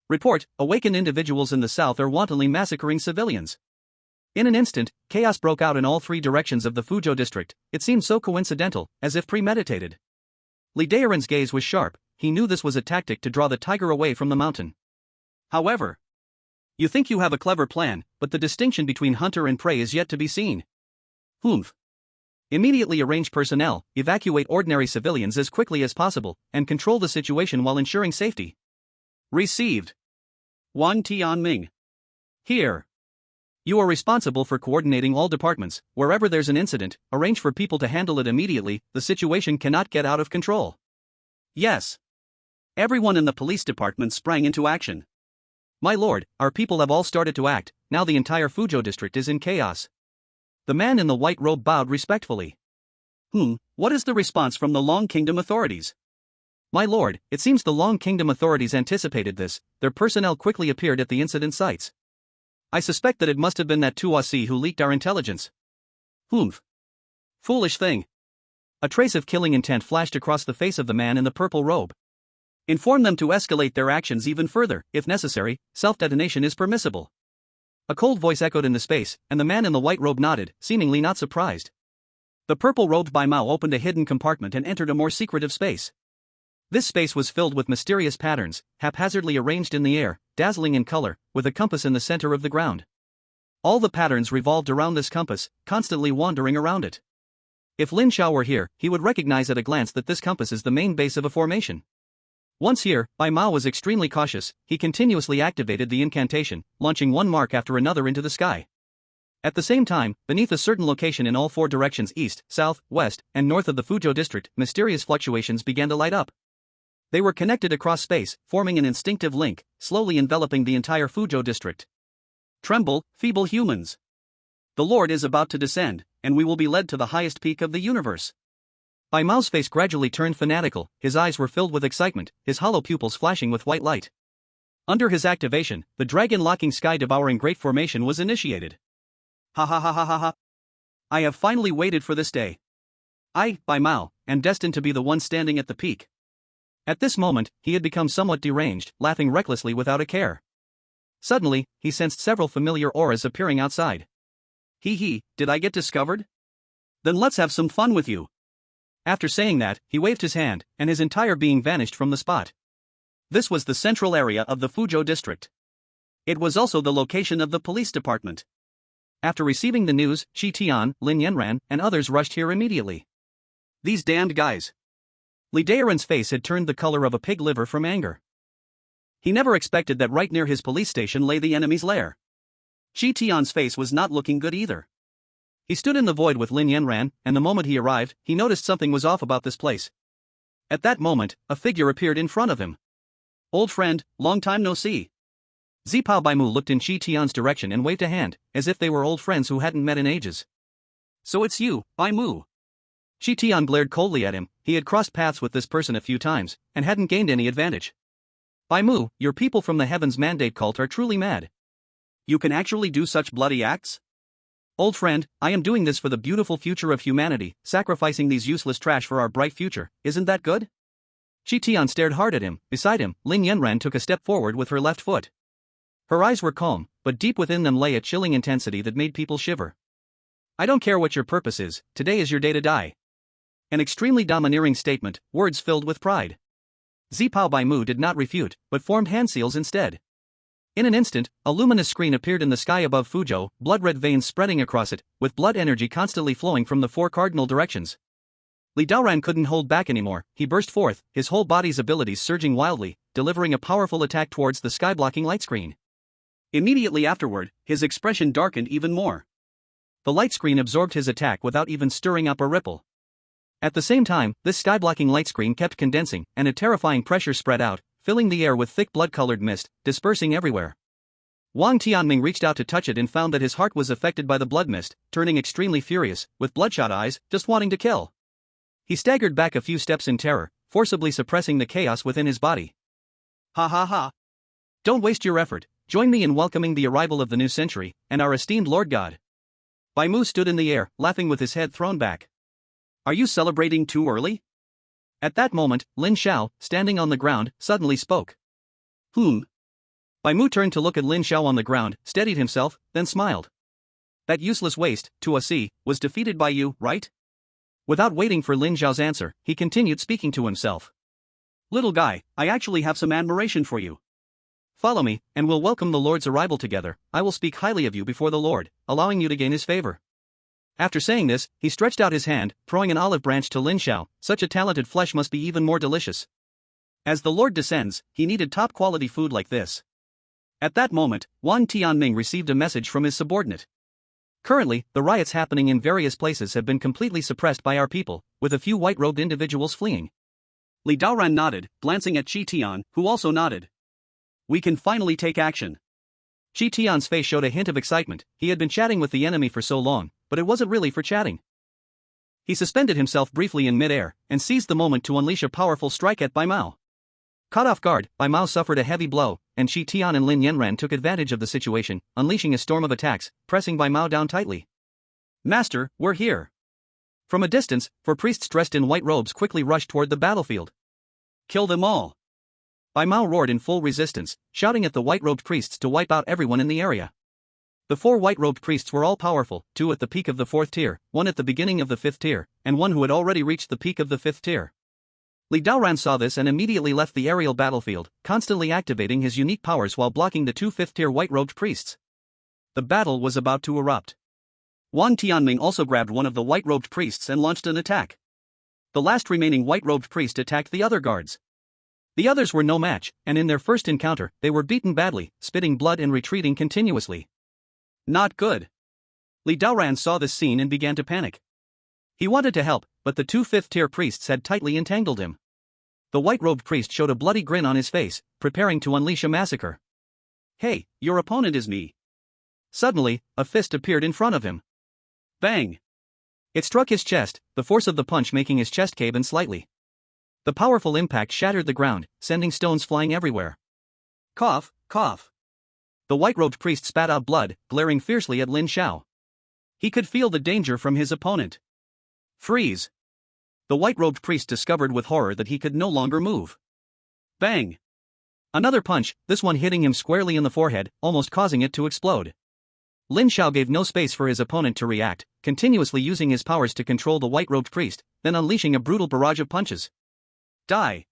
Report, awakened individuals in the south are wantonly massacring civilians. In an instant, chaos broke out in all 3 directions of the Fuzhou district, it seemed so coincidental, as if premeditated. Li Daoran's gaze was sharp, he knew this was a tactic to draw the tiger away from the mountain. However, You think you have a clever plan, but the distinction between hunter and prey is yet to be seen. Humph. Immediately arrange personnel, evacuate ordinary civilians as quickly as possible, and control the situation while ensuring safety. Received. Wang Tianming. Here. You are responsible for coordinating all departments. Wherever there's an incident, arrange for people to handle it immediately. The situation cannot get out of control. Yes. Everyone in the police department sprang into action. My lord, our people have all started to act. Now the entire Fuzhou district is in chaos. The man in the white robe bowed respectfully. What is the response from the Long Kingdom authorities? My lord, it seems the Long Kingdom authorities anticipated this. Their personnel quickly appeared at the incident sites. I suspect that it must have been that Tuasi who leaked our intelligence. Foolish thing. A trace of killing intent flashed across the face of the man in the purple robe. Inform them to escalate their actions even further. If necessary, self-detonation is permissible. A cold voice echoed in the space, and the man in the white robe nodded, seemingly not surprised. The purple-robed Bai Mao opened a hidden compartment and entered a more secretive space. This space was filled with mysterious patterns, haphazardly arranged in the air, dazzling in color, with a compass in the center of the ground. All the patterns revolved around this compass, constantly wandering around it. If Lin Xiao were here, he would recognize at a glance that this compass is the main base of a formation. Once here, Bai Mao was extremely cautious. He continuously activated the incantation, launching one mark after another into the sky. At the same time, beneath a certain location in all four directions east, south, west, and north of the Fuzhou district, mysterious fluctuations began to light up. They were connected across space, forming an instinctive link, slowly enveloping the entire Fuzhou district. Tremble, feeble humans. The Lord is about to descend, and we will be led to the highest peak of the universe. Bai Mao's face gradually turned fanatical, his eyes were filled with excitement, his hollow pupils flashing with white light. Under his activation, the dragon-locking sky-devouring great formation was initiated. Ha ha ha ha ha ha. I have finally waited for this day. I, Bai Mao, am destined to be the one standing at the peak. At this moment, he had become somewhat deranged, laughing recklessly without a care. Suddenly, he sensed several familiar auras appearing outside. Did I get discovered? Then let's have some fun with you. After saying that, he waved his hand, and his entire being vanished from the spot. This was the central area of the Fuzhou district. It was also the location of the police department. After receiving the news, Shi Tian, Lin Yanran, and others rushed here immediately. These damned guys. Li Daoran's face had turned the color of a pig liver from anger. He never expected that right near his police station lay the enemy's lair. Shi Tian's face was not looking good either. He stood in the void with Lin Yanran, and the moment he arrived, he noticed something was off about this place. At that moment, a figure appeared in front of him. Old friend, long time no see. Zipao Baimu looked in Shi Tian's direction and waved a hand, as if they were old friends who hadn't met in ages. So it's you, Baimu. Shi Tian glared coldly at him. He had crossed paths with this person a few times, and hadn't gained any advantage. Baimu, your people from the Heavens Mandate cult are truly mad. You can actually do such bloody acts? Old friend, I am doing this for the beautiful future of humanity, sacrificing these useless trash for our bright future, isn't that good? Shi Tian stared hard at him. Beside him, Lin Yanran took a step forward with her left foot. Her eyes were calm, but deep within them lay a chilling intensity that made people shiver. I don't care what your purpose is, today is your day to die. An extremely domineering statement, words filled with pride. Zipao Baimu did not refute, but formed hand seals instead. In an instant, a luminous screen appeared in the sky above Fuzhou, blood-red veins spreading across it, with blood energy constantly flowing from the four cardinal directions. Li Daoran couldn't hold back anymore. He burst forth, his whole body's abilities surging wildly, delivering a powerful attack towards the sky-blocking light screen. Immediately afterward, his expression darkened even more. The light screen absorbed his attack without even stirring up a ripple. At the same time, this sky-blocking light screen kept condensing, and a terrifying pressure spread out, filling the air with thick blood-colored mist, dispersing everywhere. Wang Tianming reached out to touch it and found that his heart was affected by the blood mist, turning extremely furious, with bloodshot eyes, just wanting to kill. He staggered back a few steps in terror, forcibly suppressing the chaos within his body. Ha ha ha. Don't waste your effort, join me in welcoming the arrival of the new century, and our esteemed Lord God. Baimu stood in the air, laughing with his head thrown back. Are you celebrating too early? At that moment, Lin Xiao, standing on the ground, suddenly spoke. Baimu turned to look at Lin Xiao on the ground, steadied himself, then smiled. That useless waste, Tuasi, was defeated by you, right? Without waiting for Lin Xiao's answer, he continued speaking to himself. Little guy, I actually have some admiration for you. Follow me, and we'll welcome the Lord's arrival together. I will speak highly of you before the Lord, allowing you to gain his favor." After saying this, he stretched out his hand, throwing an olive branch to Lin Xiao. Such a talented flesh must be even more delicious. As the Lord descends, he needed top-quality food like this. At that moment, Wang Tianming received a message from his subordinate. "Currently, the riots happening in various places have been completely suppressed by our people, with a few white-robed individuals fleeing." Li Daoran nodded, glancing at Qi Tian, who also nodded. "We can finally take action." Qi Tian's face showed a hint of excitement. He had been chatting with the enemy for so long, but it wasn't really for chatting. He suspended himself briefly in mid-air, and seized the moment to unleash a powerful strike at Bai Mao. Caught off guard, Bai Mao suffered a heavy blow, and Qi Tian and Lin Yanran took advantage of the situation, unleashing a storm of attacks, pressing Bai Mao down tightly. "Master, we're here." From a distance, 4 priests dressed in white robes quickly rushed toward the battlefield. "Kill them all!" Bai Mao roared in full resistance, shouting at the white-robed priests to wipe out everyone in the area. The 4 white-robed priests were all powerful, 2 at the peak of the 4th tier, 1 at the beginning of the 5th tier, and 1 who had already reached the peak of the 5th tier. Li Daoran saw this and immediately left the aerial battlefield, constantly activating his unique powers while blocking the 2 5th-tier white-robed priests. The battle was about to erupt. Wang Tianming also grabbed one of the white-robed priests and launched an attack. The last remaining white-robed priest attacked the other guards. The others were no match, and in their first encounter, they were beaten badly, spitting blood and retreating continuously. Not good. Li Daoran saw this scene and began to panic. He wanted to help, but the 2 5th-tier priests had tightly entangled him. The white-robed priest showed a bloody grin on his face, preparing to unleash a massacre. "Hey, your opponent is me." Suddenly, a fist appeared in front of him. Bang! It struck his chest, the force of the punch making his chest cave in slightly. The powerful impact shattered the ground, sending stones flying everywhere. Cough, cough. The white-robed priest spat out blood, glaring fiercely at Lin Xiao. He could feel the danger from his opponent. Freeze! The white-robed priest discovered with horror that he could no longer move. Bang! Another punch, this one hitting him squarely in the forehead, almost causing it to explode. Lin Xiao gave no space for his opponent to react, continuously using his powers to control the white-robed priest, then unleashing a brutal barrage of punches. Die!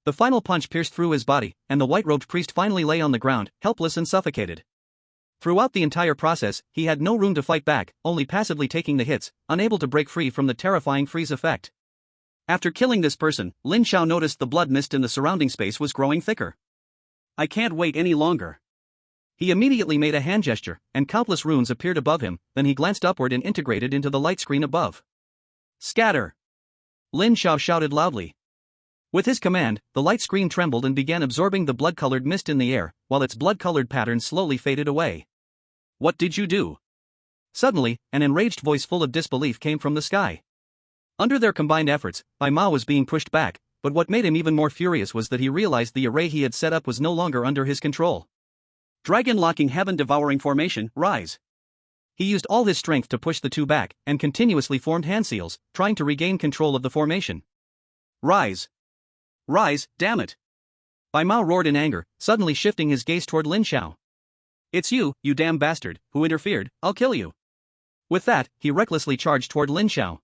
The final punch pierced through his body, and the white-robed priest finally lay on the ground, helpless and suffocated. Throughout the entire process, he had no room to fight back, only passively taking the hits, unable to break free from the terrifying freeze effect. After killing this person, Lin Xiao noticed the blood mist in the surrounding space was growing thicker. "I can't wait any longer." He immediately made a hand gesture, and countless runes appeared above him, then he glanced upward and integrated into the light screen above. "Scatter!" Lin Xiao shouted loudly. With his command, the light screen trembled and began absorbing the blood-colored mist in the air, while its blood-colored pattern slowly faded away. "What did you do?" Suddenly, an enraged voice full of disbelief came from the sky. Under their combined efforts, Bai Mao was being pushed back, but what made him even more furious was that he realized the array he had set up was no longer under his control. Dragon-locking heaven-devouring formation, rise. He used all his strength to push the 2 back, and continuously formed hand seals, trying to regain control of the formation. Rise! Rise, damn it! Bai Mao roared in anger, suddenly shifting his gaze toward Lin Xiao. "It's you, you damn bastard, who interfered. I'll kill you." With that, he recklessly charged toward Lin Xiao.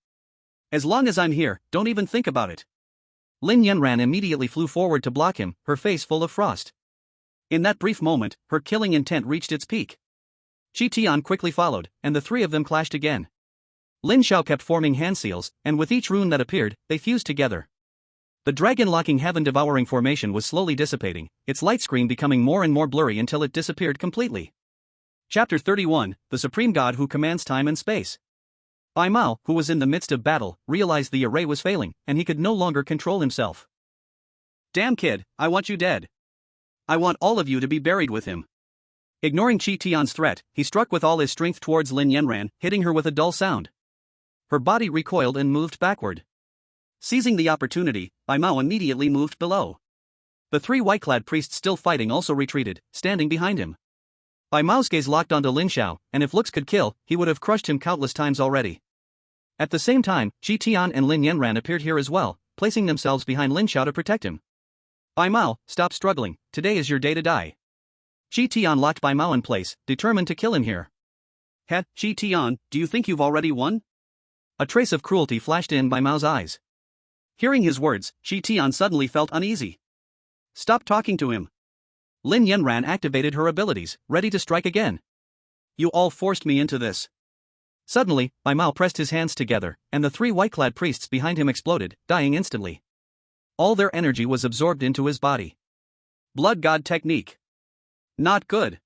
"As long as I'm here, don't even think about it." Lin Yanran immediately flew forward to block him, her face full of frost. In that brief moment, her killing intent reached its peak. Qi Tian quickly followed, and the 3 of them clashed again. Lin Xiao kept forming hand seals, and with each rune that appeared, they fused together. The dragon-locking heaven-devouring formation was slowly dissipating, its light screen becoming more and more blurry until it disappeared completely. Chapter 31, The Supreme God Who Commands Time and Space. Bai Mao, who was in the midst of battle, realized the array was failing, and he could no longer control himself. "Damn kid, I want you dead. I want all of you to be buried with him." Ignoring Qi Tian's threat, he struck with all his strength towards Lin Yanran, hitting her with a dull sound. Her body recoiled and moved backward. Seizing the opportunity, Bai Mao immediately moved below. The 3 white-clad priests still fighting also retreated, standing behind him. Bai Mao's gaze locked onto Lin Xiao, and if looks could kill, he would have crushed him countless times already. At the same time, Qi Tian and Lin Yanran appeared here as well, placing themselves behind Lin Xiao to protect him. "Bai Mao, stop struggling, today is your day to die." Qi Tian locked Bai Mao in place, determined to kill him here. Qi Tian, do you think you've already won?" A trace of cruelty flashed in Bai Mao's eyes. Hearing his words, Qi Tian suddenly felt uneasy. "Stop talking to him." Lin Yanran activated her abilities, ready to strike again. You all forced me into this. Suddenly, Bai Mao pressed his hands together, and the three white-clad priests behind him exploded, dying instantly. All their energy was absorbed into his body. Blood God technique. Not good.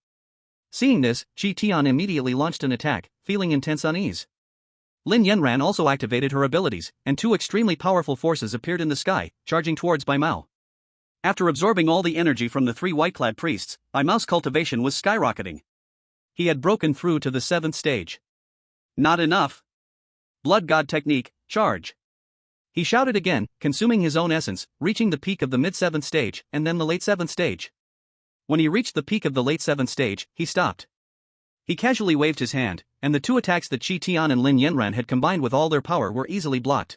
Seeing this, Qi Tian immediately launched an attack, feeling intense unease. Lin Yanran also activated her abilities, and two extremely powerful forces appeared in the sky, charging towards Bai Mao. After absorbing all the energy from the three white-clad priests, Bai Mao's cultivation was skyrocketing. He had broken through to the 7th stage. Not enough. Blood God technique, charge. He shouted again, consuming his own essence, reaching the peak of the mid-7th stage, and then the late 7th stage. When he reached the peak of the late 7th stage, he stopped. He casually waved his hand, and the two attacks that Qi Tian and Lin Yanran had combined with all their power were easily blocked.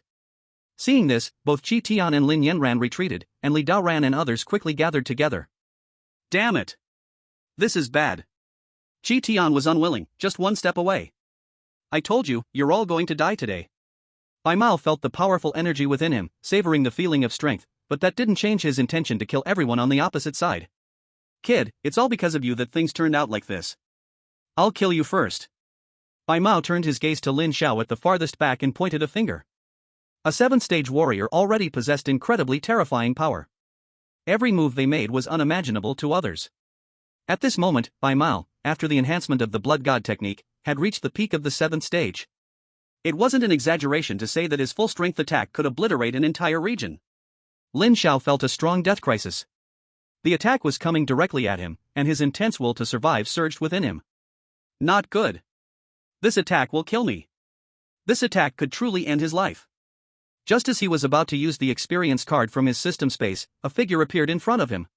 Seeing this, both Qi Tian and Lin Yanran retreated, and Li Daoran and others quickly gathered together. Damn it! This is bad. Qi Tian was unwilling, just one step away. I told you, you're all going to die today. Bai Mao felt the powerful energy within him, savoring the feeling of strength, but that didn't change his intention to kill everyone on the opposite side. Kid, it's all because of you that things turned out like this. I'll kill you first. Bai Mao turned his gaze to Lin Xiao at the farthest back and pointed a finger. A 7th-stage warrior already possessed incredibly terrifying power. Every move they made was unimaginable to others. At this moment, Bai Mao, after the enhancement of the Blood God technique, had reached the peak of the 7th stage. It wasn't an exaggeration to say that his full-strength attack could obliterate an entire region. Lin Xiao felt a strong death crisis. The attack was coming directly at him, and his intense will to survive surged within him. Not good. This attack will kill me. This attack could truly end his life. Just as he was about to use the experience card from his system space, a figure appeared in front of him.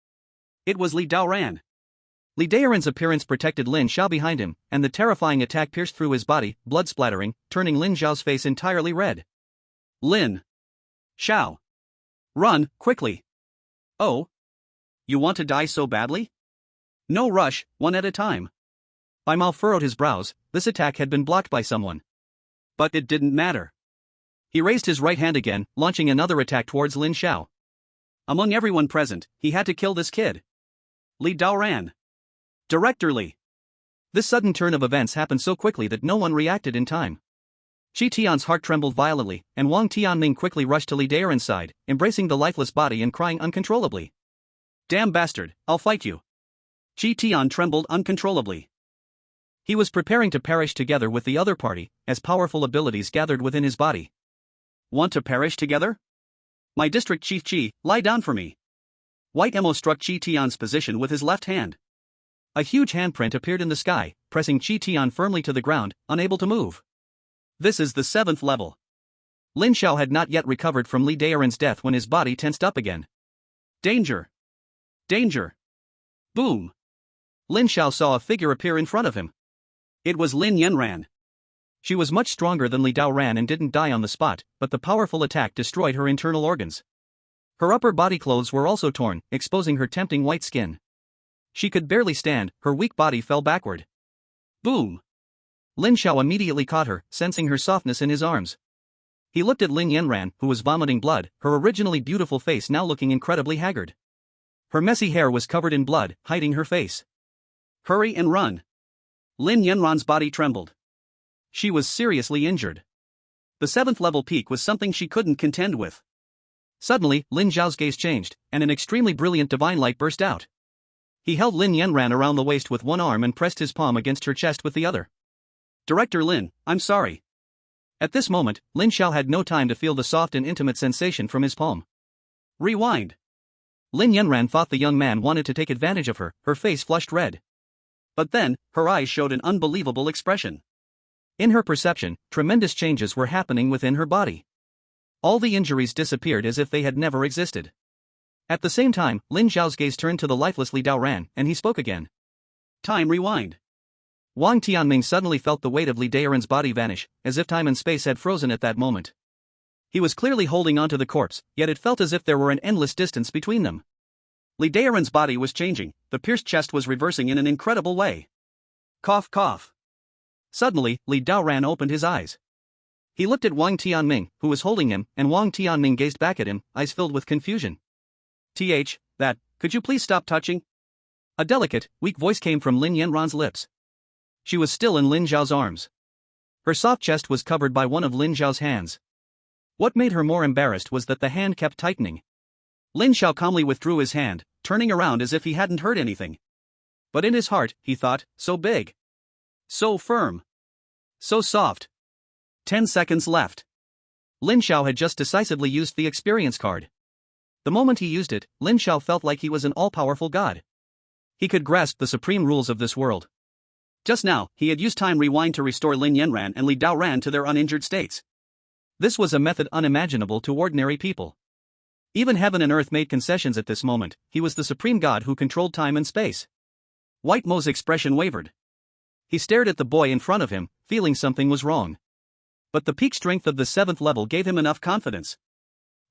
It was Li Daoran. Li Daoran's appearance protected Lin Xiao behind him, and the terrifying attack pierced through his body, blood splattering, turning Lin Xiao's face entirely red. Lin Xiao. Run, quickly. Oh. You want to die so badly? No rush, one at a time. Bai Mao furrowed his brows. This attack had been blocked by someone. But it didn't matter. He raised his right hand again, launching another attack towards Lin Xiao. Among everyone present, he had to kill this kid. Li Daoran. Director Li. This sudden turn of events happened so quickly that no one reacted in time. Qi Tian's heart trembled violently, and Wang Tianming quickly rushed to Li Daoran's side, embracing the lifeless body and crying uncontrollably. Damn bastard, I'll fight you. Qi Tian trembled uncontrollably. He was preparing to perish together with the other party, as powerful abilities gathered within his body. Want to perish together? My district chief Qi, lie down for me. White Emo struck Qi Tian's position with his left hand. A huge handprint appeared in the sky, pressing Qi Tian firmly to the ground, unable to move. This is the 7th level. Lin Xiao had not yet recovered from Li Daoran's death when his body tensed up again. Danger! Danger! Boom! Lin Xiao saw a figure appear in front of him. It was Lin Yanran. She was much stronger than Li Daoran and didn't die on the spot, but the powerful attack destroyed her internal organs. Her upper body clothes were also torn, exposing her tempting white skin. She could barely stand, her weak body fell backward. Boom! Lin Xiao immediately caught her, sensing her softness in his arms. He looked at Lin Yanran, who was vomiting blood, her originally beautiful face now looking incredibly haggard. Her messy hair was covered in blood, hiding her face. Hurry and run! Lin Yanran's body trembled. She was seriously injured. The 7th level peak was something she couldn't contend with. Suddenly, Lin Xiao's gaze changed, and an extremely brilliant divine light burst out. He held Lin Yanran around the waist with one arm and pressed his palm against her chest with the other. Director Lin, I'm sorry. At this moment, Lin Xiao had no time to feel the soft and intimate sensation from his palm. Rewind. Lin Yanran thought the young man wanted to take advantage of her, her face flushed red. But then, her eyes showed an unbelievable expression. In her perception, tremendous changes were happening within her body. All the injuries disappeared as if they had never existed. At the same time, Lin Xiao's gaze turned to the lifeless Li Daoran, and he spoke again. Time rewind. Wang Tianming suddenly felt the weight of Li Daoran's body vanish, as if time and space had frozen at that moment. He was clearly holding onto the corpse, yet it felt as if there were an endless distance between them. Li Daoran's body was changing, the pierced chest was reversing in an incredible way. Cough cough. Suddenly, Li Daoran opened his eyes. He looked at Wang Tianming, who was holding him, and Wang Tianming gazed back at him, eyes filled with confusion. Could you please stop touching? A delicate, weak voice came from Lin Yanran's lips. She was still in Lin Zhao's arms. Her soft chest was covered by one of Lin Zhao's hands. What made her more embarrassed was that the hand kept tightening. Lin Zhao calmly withdrew his hand, turning around as if he hadn't heard anything. But in his heart, he thought, so big. So firm. So soft. 10 seconds left. Lin Zhao had just decisively used the experience card. The moment he used it, Lin Zhao felt like he was an all-powerful god. He could grasp the supreme rules of this world. Just now, he had used time rewind to restore Lin Yanran and Li Daoran to their uninjured states. This was a method unimaginable to ordinary people. Even heaven and earth made concessions at this moment. He was the supreme god who controlled time and space. White Mo's expression wavered. He stared at the boy in front of him, feeling something was wrong. But the peak strength of the 7th level gave him enough confidence.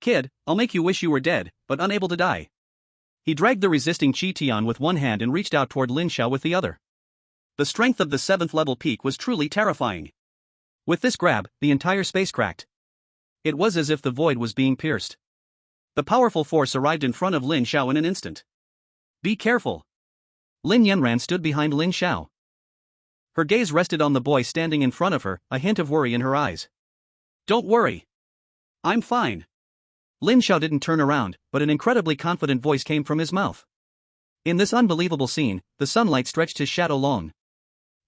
Kid, I'll make you wish you were dead, but unable to die. He dragged the resisting Qi Tian with one hand and reached out toward Lin Xiao with the other. The strength of the 7th level peak was truly terrifying. With this grab, the entire space cracked. It was as if the void was being pierced. The powerful force arrived in front of Lin Xiao in an instant. Be careful. Lin Yanran stood behind Lin Xiao. Her gaze rested on the boy standing in front of her, a hint of worry in her eyes. Don't worry. I'm fine. Lin Xiao didn't turn around, but an incredibly confident voice came from his mouth. In this unbelievable scene, the sunlight stretched his shadow long.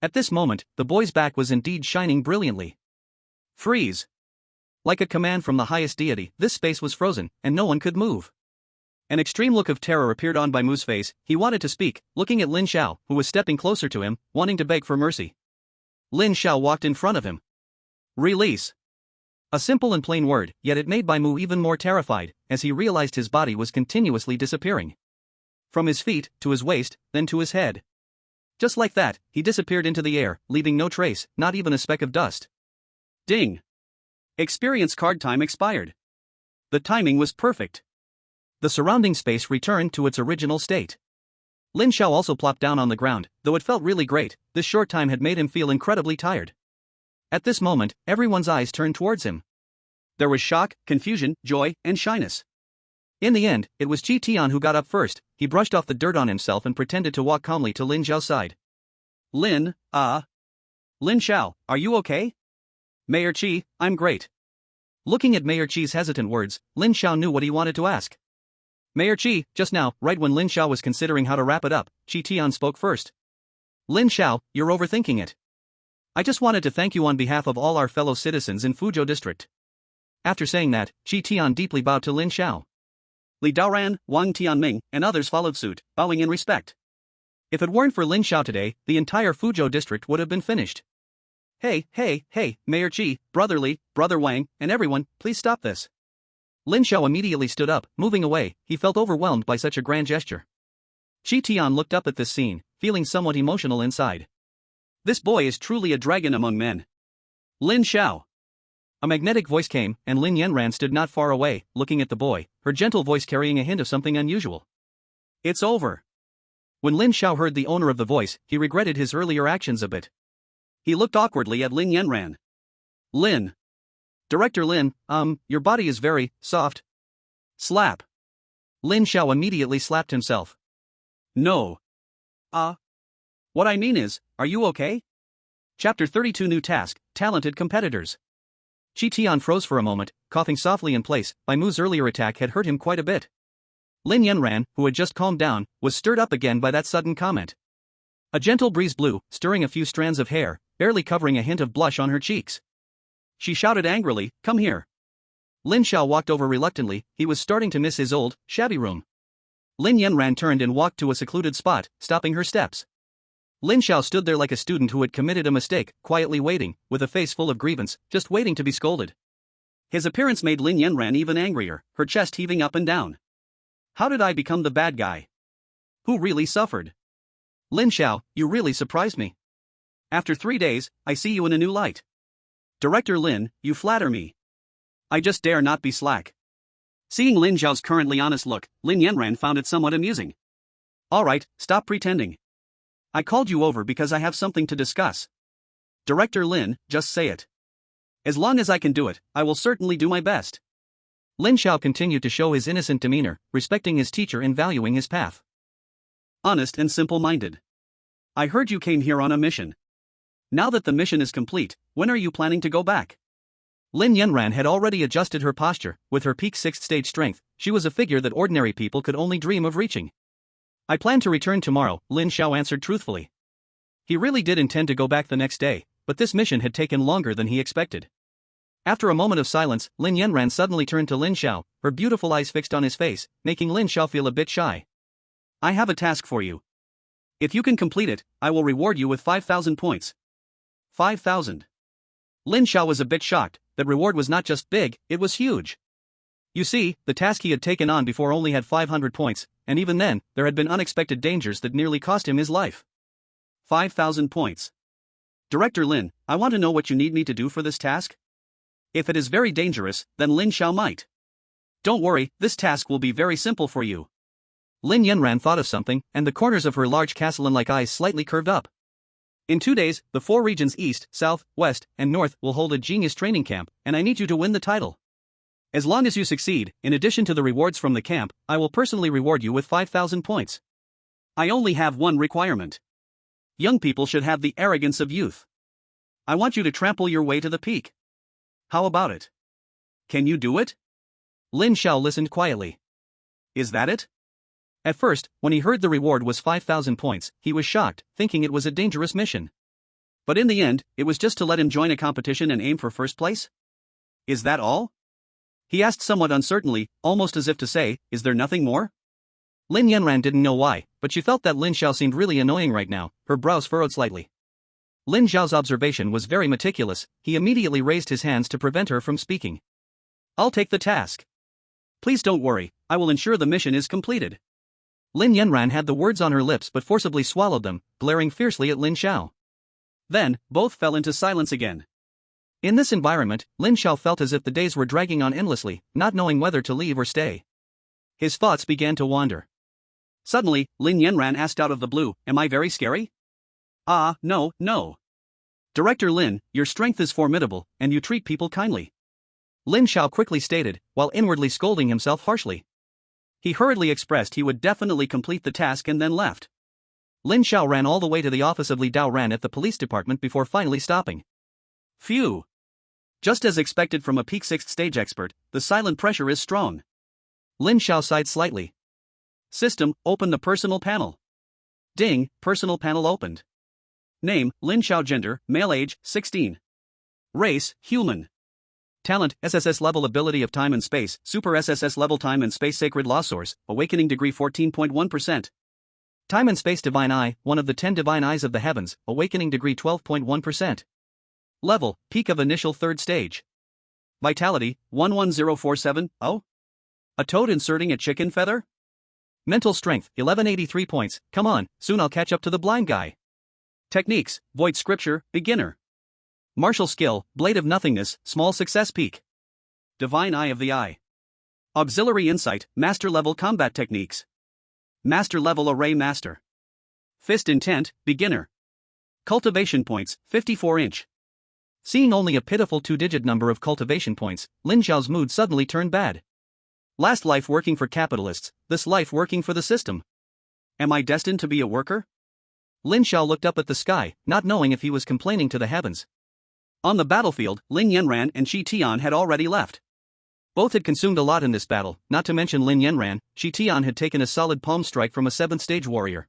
At this moment, the boy's back was indeed shining brilliantly. Freeze. Like a command from the highest deity, this space was frozen, and no one could move. An extreme look of terror appeared on Bai Mu's face. He wanted to speak, looking at Lin Xiao, who was stepping closer to him, wanting to beg for mercy. Lin Xiao walked in front of him. Release. A simple and plain word, yet it made Bai Mu even more terrified, as he realized his body was continuously disappearing. From his feet, to his waist, then to his head. Just like that, he disappeared into the air, leaving no trace, not even a speck of dust. Ding! Experience card time expired. The timing was perfect. The surrounding space returned to its original state. Lin Xiao also plopped down on the ground, though it felt really great. This short time had made him feel incredibly tired. At this moment, everyone's eyes turned towards him. There was shock, confusion, joy, and shyness. In the end, it was Qi Tian who got up first. He brushed off the dirt on himself and pretended to walk calmly to Lin Xiao's side. Lin Xiao, are you okay? Mayor Qi, I'm great. Looking at Mayor Qi's hesitant words, Lin Xiao knew what he wanted to ask. Mayor Qi, just now, right when Lin Xiao was considering how to wrap it up, Qi Tian spoke first. Lin Xiao, you're overthinking it. I just wanted to thank you on behalf of all our fellow citizens in Fuzhou District. After saying that, Qi Tian deeply bowed to Lin Xiao. Li Daoran, Wang Tianming, and others followed suit, bowing in respect. If it weren't for Lin Xiao today, the entire Fuzhou District would have been finished. Hey, Mayor Qi, Brother Li, Brother Wang, and everyone, please stop this. Lin Xiao immediately stood up, moving away. He felt overwhelmed by such a grand gesture. Qi Tian looked up at this scene, feeling somewhat emotional inside. This boy is truly a dragon among men. Lin Xiao. A magnetic voice came, and Lin Yanran stood not far away, looking at the boy, her gentle voice carrying a hint of something unusual. It's over. When Lin Xiao heard the owner of the voice, he regretted his earlier actions a bit. He looked awkwardly at Lin Yanran. Lin. Director Lin, your body is very soft. Slap. Lin Xiao immediately slapped himself. No. What I mean is, are you okay? Chapter 32 New Task, Talented Competitors. Qi Tian froze for a moment, coughing softly in place. Bai Mu's earlier attack had hurt him quite a bit. Lin Yanran, who had just calmed down, was stirred up again by that sudden comment. A gentle breeze blew, stirring a few strands of hair, barely covering a hint of blush on her cheeks. She shouted angrily, "Come here." Lin Xiao walked over reluctantly. He was starting to miss his old, shabby room. Lin Yanran turned and walked to a secluded spot, stopping her steps. Lin Xiao stood there like a student who had committed a mistake, quietly waiting, with a face full of grievance, just waiting to be scolded. His appearance made Lin Yanran even angrier, her chest heaving up and down. How did I become the bad guy? Who really suffered? Lin Xiao, you really surprised me. After 3 days, I see you in a new light. Director Lin, you flatter me. I just dare not be slack. Seeing Lin Xiao's currently honest look, Lin Yanran found it somewhat amusing. Alright, stop pretending. I called you over because I have something to discuss. Director Lin, just say it. As long as I can do it, I will certainly do my best. Lin Xiao continued to show his innocent demeanor, respecting his teacher and valuing his path. honest and simple-minded. I heard you came here on a mission. Now that the mission is complete, when are you planning to go back? Lin Yanran had already adjusted her posture. With her peak 6th stage strength, she was a figure that ordinary people could only dream of reaching. I plan to return tomorrow, Lin Xiao answered truthfully. He really did intend to go back the next day, but this mission had taken longer than he expected. After a moment of silence, Lin Yanran suddenly turned to Lin Xiao, her beautiful eyes fixed on his face, making Lin Xiao feel a bit shy. I have a task for you. If you can complete it, I will reward you with 5,000 points. 5,000. Lin Xiao was a bit shocked. That reward was not just big, it was huge. You see, the task he had taken on before only had 500 points, and even then, there had been unexpected dangers that nearly cost him his life. 5,000 points. Director Lin, I want to know what you need me to do for this task? If it is very dangerous, then Lin Xiao might. Don't worry, this task will be very simple for you. Lin Yanran thought of something, and the corners of her large castellan-like eyes slightly curved up. In 2 days, the 4 regions East, South, West, and North will hold a genius training camp, and I need you to win the title. As long as you succeed, in addition to the rewards from the camp, I will personally reward you with 5,000 points. I only have one requirement. Young people should have the arrogance of youth. I want you to trample your way to the peak. How about it? Can you do it? Lin Xiao listened quietly. Is that it? At first, when he heard the reward was 5,000 points, he was shocked, thinking it was a dangerous mission. But in the end, it was just to let him join a competition and aim for first place? Is that all? He asked somewhat uncertainly, almost as if to say, is there nothing more? Lin Yanran didn't know why, but she felt that Lin Xiao seemed really annoying right now, her brows furrowed slightly. Lin Xiao's observation was very meticulous. He immediately raised his hands to prevent her from speaking. I'll take the task. Please don't worry, I will ensure the mission is completed. Lin Yanran had the words on her lips but forcibly swallowed them, glaring fiercely at Lin Xiao. Then, both fell into silence again. In this environment, Lin Xiao felt as if the days were dragging on endlessly, not knowing whether to leave or stay. His thoughts began to wander. Suddenly, Lin Yanran asked out of the blue, am I very scary? No. Director Lin, your strength is formidable, and you treat people kindly. Lin Xiao quickly stated, while inwardly scolding himself harshly. He hurriedly expressed he would definitely complete the task and then left. Lin Xiao ran all the way to the office of Li Daoran at the police department before finally stopping. Phew! Just as expected from a peak 6th stage expert, the silent pressure is strong. Lin Xiao sighed slightly. System, open the personal panel. Ding, personal panel opened. Name, Lin Xiao. Gender, male. Age, 16. Race, human. Talent, SSS level ability of time and space, super SSS level time and space sacred law source, awakening degree 14.1%. Time and space divine eye, one of the 10 divine eyes of the heavens, awakening degree 12.1%. Level, peak of initial 3rd stage. Vitality, 11047, oh? A toad inserting a chicken feather? Mental strength, 1183 points, come on, soon I'll catch up to the blind guy. Techniques, void scripture, beginner. Martial skill, blade of nothingness, small success peak. Divine eye of the eye. Auxiliary insight, master level combat techniques. Master level array master. Fist intent, beginner. Cultivation points, 54 inch. Seeing only a pitiful 2-digit number of cultivation points, Lin Xiao's mood suddenly turned bad. Last life working for capitalists, this life working for the system. Am I destined to be a worker? Lin Xiao looked up at the sky, not knowing if he was complaining to the heavens. On the battlefield, Lin Yanran and Shi Tian had already left. Both had consumed a lot in this battle, not to mention Lin Yanran. Shi Tian had taken a solid palm strike from a 7th stage warrior.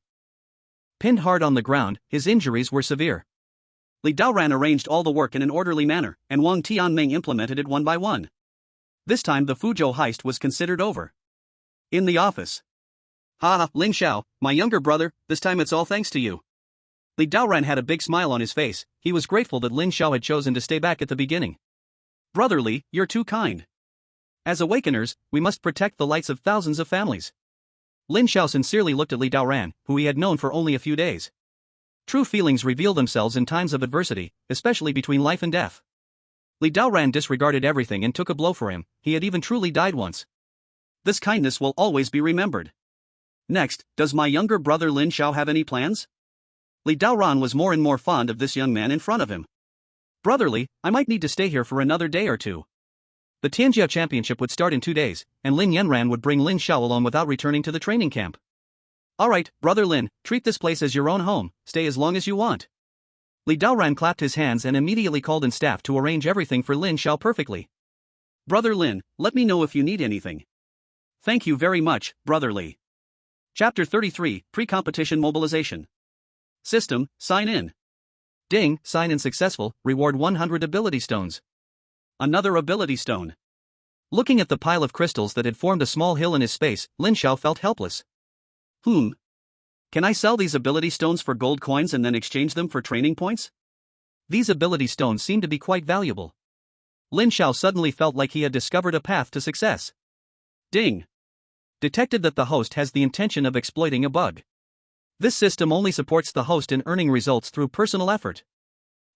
Pinned hard on the ground, his injuries were severe. Li Daoran arranged all the work in an orderly manner, and Wang Tianming implemented it one by one. This time the Fuzhou heist was considered over. In the office. Lin Xiao, my younger brother, this time it's all thanks to you. Li Daoran had a big smile on his face. He was grateful that Lin Xiao had chosen to stay back at the beginning. Brother Li, you're too kind. As awakeners, we must protect the lights of thousands of families. Lin Xiao sincerely looked at Li Daoran, who he had known for only a few days. True feelings reveal themselves in times of adversity, especially between life and death. Li Daoran disregarded everything and took a blow for him. He had even truly died once. This kindness will always be remembered. Next, does my younger brother Lin Xiao have any plans? Li Daoran was more and more fond of this young man in front of him. Brotherly, I might need to stay here for another day or two. The Tianjia Championship would start in 2 days, and Lin Yanran would bring Lin Xiao along without returning to the training camp. Alright, Brother Lin, treat this place as your own home, stay as long as you want. Li Daoran clapped his hands and immediately called in staff to arrange everything for Lin Xiao perfectly. Brother Lin, let me know if you need anything. Thank you very much, Brother Li. Chapter 33, Pre-Competition Mobilization. System, sign in. Ding, sign in successful, reward 100 ability stones. Another ability stone. Looking at the pile of crystals that had formed a small hill in his space, Lin Xiao felt helpless. Can I sell these ability stones for gold coins and then exchange them for training points? These ability stones seemed to be quite valuable. Lin Xiao suddenly felt like he had discovered a path to success. Ding. Detected that the host has the intention of exploiting a bug. This system only supports the host in earning results through personal effort.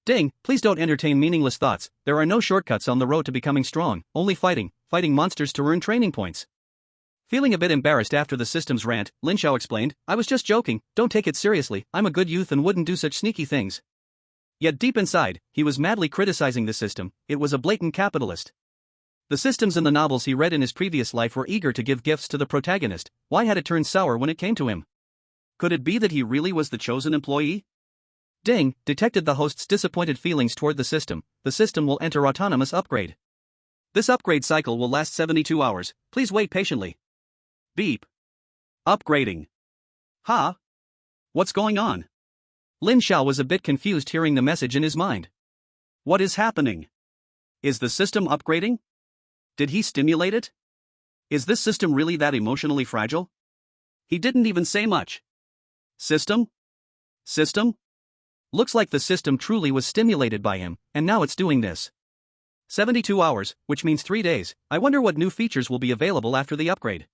Ding, please don't entertain meaningless thoughts, there are no shortcuts on the road to becoming strong, only fighting monsters to earn training points. Feeling a bit embarrassed after the system's rant, Lin Xiao explained, I was just joking, don't take it seriously, I'm a good youth and wouldn't do such sneaky things. Yet deep inside, he was madly criticizing the system, it was a blatant capitalist. The systems in the novels he read in his previous life were eager to give gifts to the protagonist, why had it turned sour when it came to him? Could it be that he really was the chosen employee? Ding, detected the host's disappointed feelings toward the system will enter autonomous upgrade. This upgrade cycle will last 72 hours, please wait patiently. Beep. Upgrading. Huh? What's going on? Lin Xiao was a bit confused hearing the message in his mind. What is happening? Is the system upgrading? Did he stimulate it? Is this system really that emotionally fragile? He didn't even say much. System? System? Looks like the system truly was stimulated by him, and now it's doing this. 72 hours, which means 3 days, I wonder what new features will be available after the upgrade.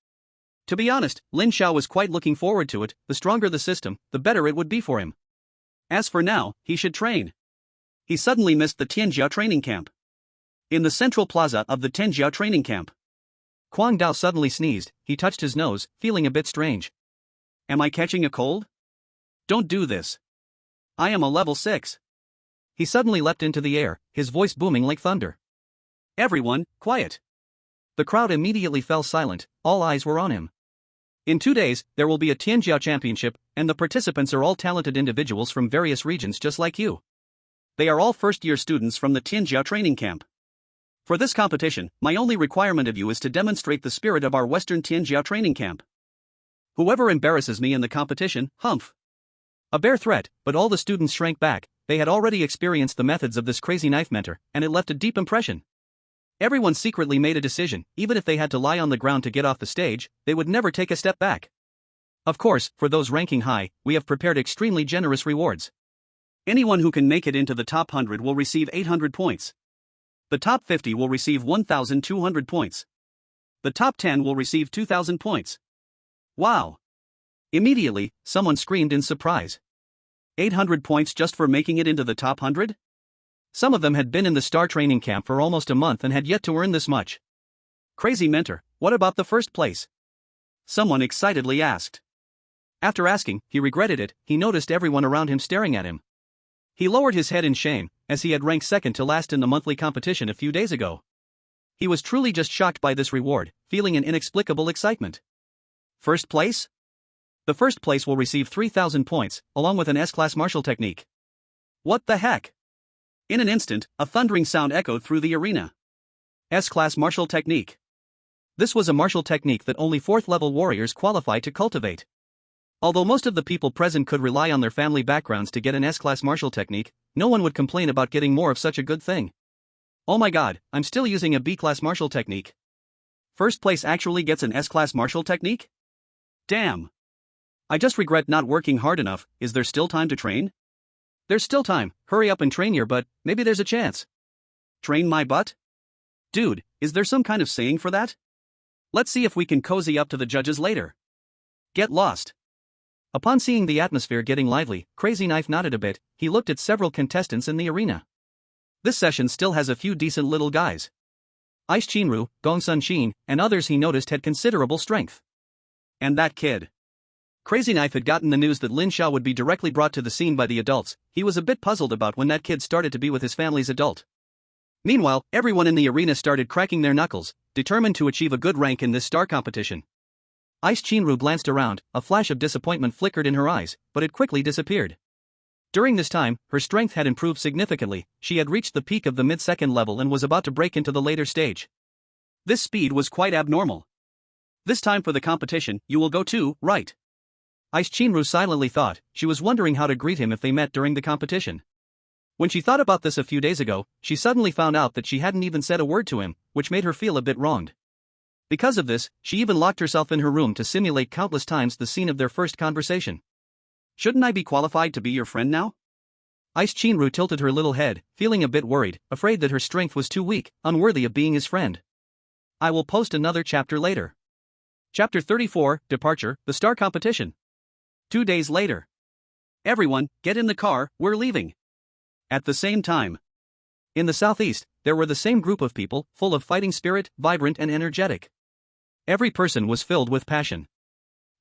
To be honest, Lin Xiao was quite looking forward to it, the stronger the system, the better it would be for him. As for now, he should train. He suddenly missed the Tianjiao training camp. In the central plaza of the Tianjiao training camp, Kuang Dao suddenly sneezed, he touched his nose, feeling a bit strange. Am I catching a cold? Don't do this. I am a level 6. He suddenly leapt into the air, his voice booming like thunder. Everyone, quiet. The crowd immediately fell silent, all eyes were on him. In 2 days, there will be a Tianjiao championship, and the participants are all talented individuals from various regions just like you. They are all first-year students from the Tianjiao training camp. For this competition, my only requirement of you is to demonstrate the spirit of our Western Tianjiao training camp. Whoever embarrasses me in the competition, humph. A bare threat, but all the students shrank back, they had already experienced the methods of this crazy knife mentor, and it left a deep impression. Everyone secretly made a decision, even if they had to lie on the ground to get off the stage, they would never take a step back. Of course, for those ranking high, we have prepared extremely generous rewards. Anyone who can make it into the top 100 will receive 800 points. The top 50 will receive 1,200 points. The top 10 will receive 2,000 points. Wow! Immediately, someone screamed in surprise. 800 points just for making it into the top 100? Some of them had been in the Star training camp for almost a month and had yet to earn this much. Crazy mentor, what about the first place? Someone excitedly asked. After asking, he regretted it, he noticed everyone around him staring at him. He lowered his head in shame, as he had ranked second to last in the monthly competition a few days ago. He was truly just shocked by this reward, feeling an inexplicable excitement. First place? The first place will receive 3,000 points, along with an S-class martial technique. What the heck? In an instant, a thundering sound echoed through the arena. S-class martial technique. This was a martial technique that only 4th-level warriors qualified to cultivate. Although most of the people present could rely on their family backgrounds to get an S-class martial technique, no one would complain about getting more of such a good thing. Oh my god, I'm still using a B-class martial technique. First place actually gets an S-class martial technique? Damn. I just regret not working hard enough, is there still time to train? There's still time, hurry up and train your butt, maybe there's a chance. Train my butt? Dude, is there some kind of saying for that? Let's see if we can cozy up to the judges later. Get lost. Upon seeing the atmosphere getting lively, Crazy Knife nodded a bit, he looked at several contestants in the arena. This session still has a few decent little guys. Ice Chinru, Gong Sun Shin, and others he noticed had considerable strength. And that kid. Crazy Knife had gotten the news that Lin Xiao would be directly brought to the scene by the adults, he was a bit puzzled about when that kid started to be with his family's adult. Meanwhile, everyone in the arena started cracking their knuckles, determined to achieve a good rank in this star competition. Ice Chinru glanced around, a flash of disappointment flickered in her eyes, but it quickly disappeared. During this time, her strength had improved significantly, she had reached the peak of the mid-second level and was about to break into the later stage. This speed was quite abnormal. This time for the competition, you will go too, right? Ice Chinru silently thought. She was wondering how to greet him if they met during the competition. When she thought about this a few days ago, she suddenly found out that she hadn't even said a word to him, which made her feel a bit wronged. Because of this, she even locked herself in her room to simulate countless times the scene of their first conversation. Shouldn't I be qualified to be your friend now? Ice Chinru tilted her little head, feeling a bit worried, afraid that her strength was too weak, unworthy of being his friend. I will post another chapter later. Chapter 34, Departure, the Star Competition. 2 days later. Everyone, get in the car, we're leaving. At the same time. In the southeast, there were the same group of people, full of fighting spirit, vibrant and energetic. Every person was filled with passion.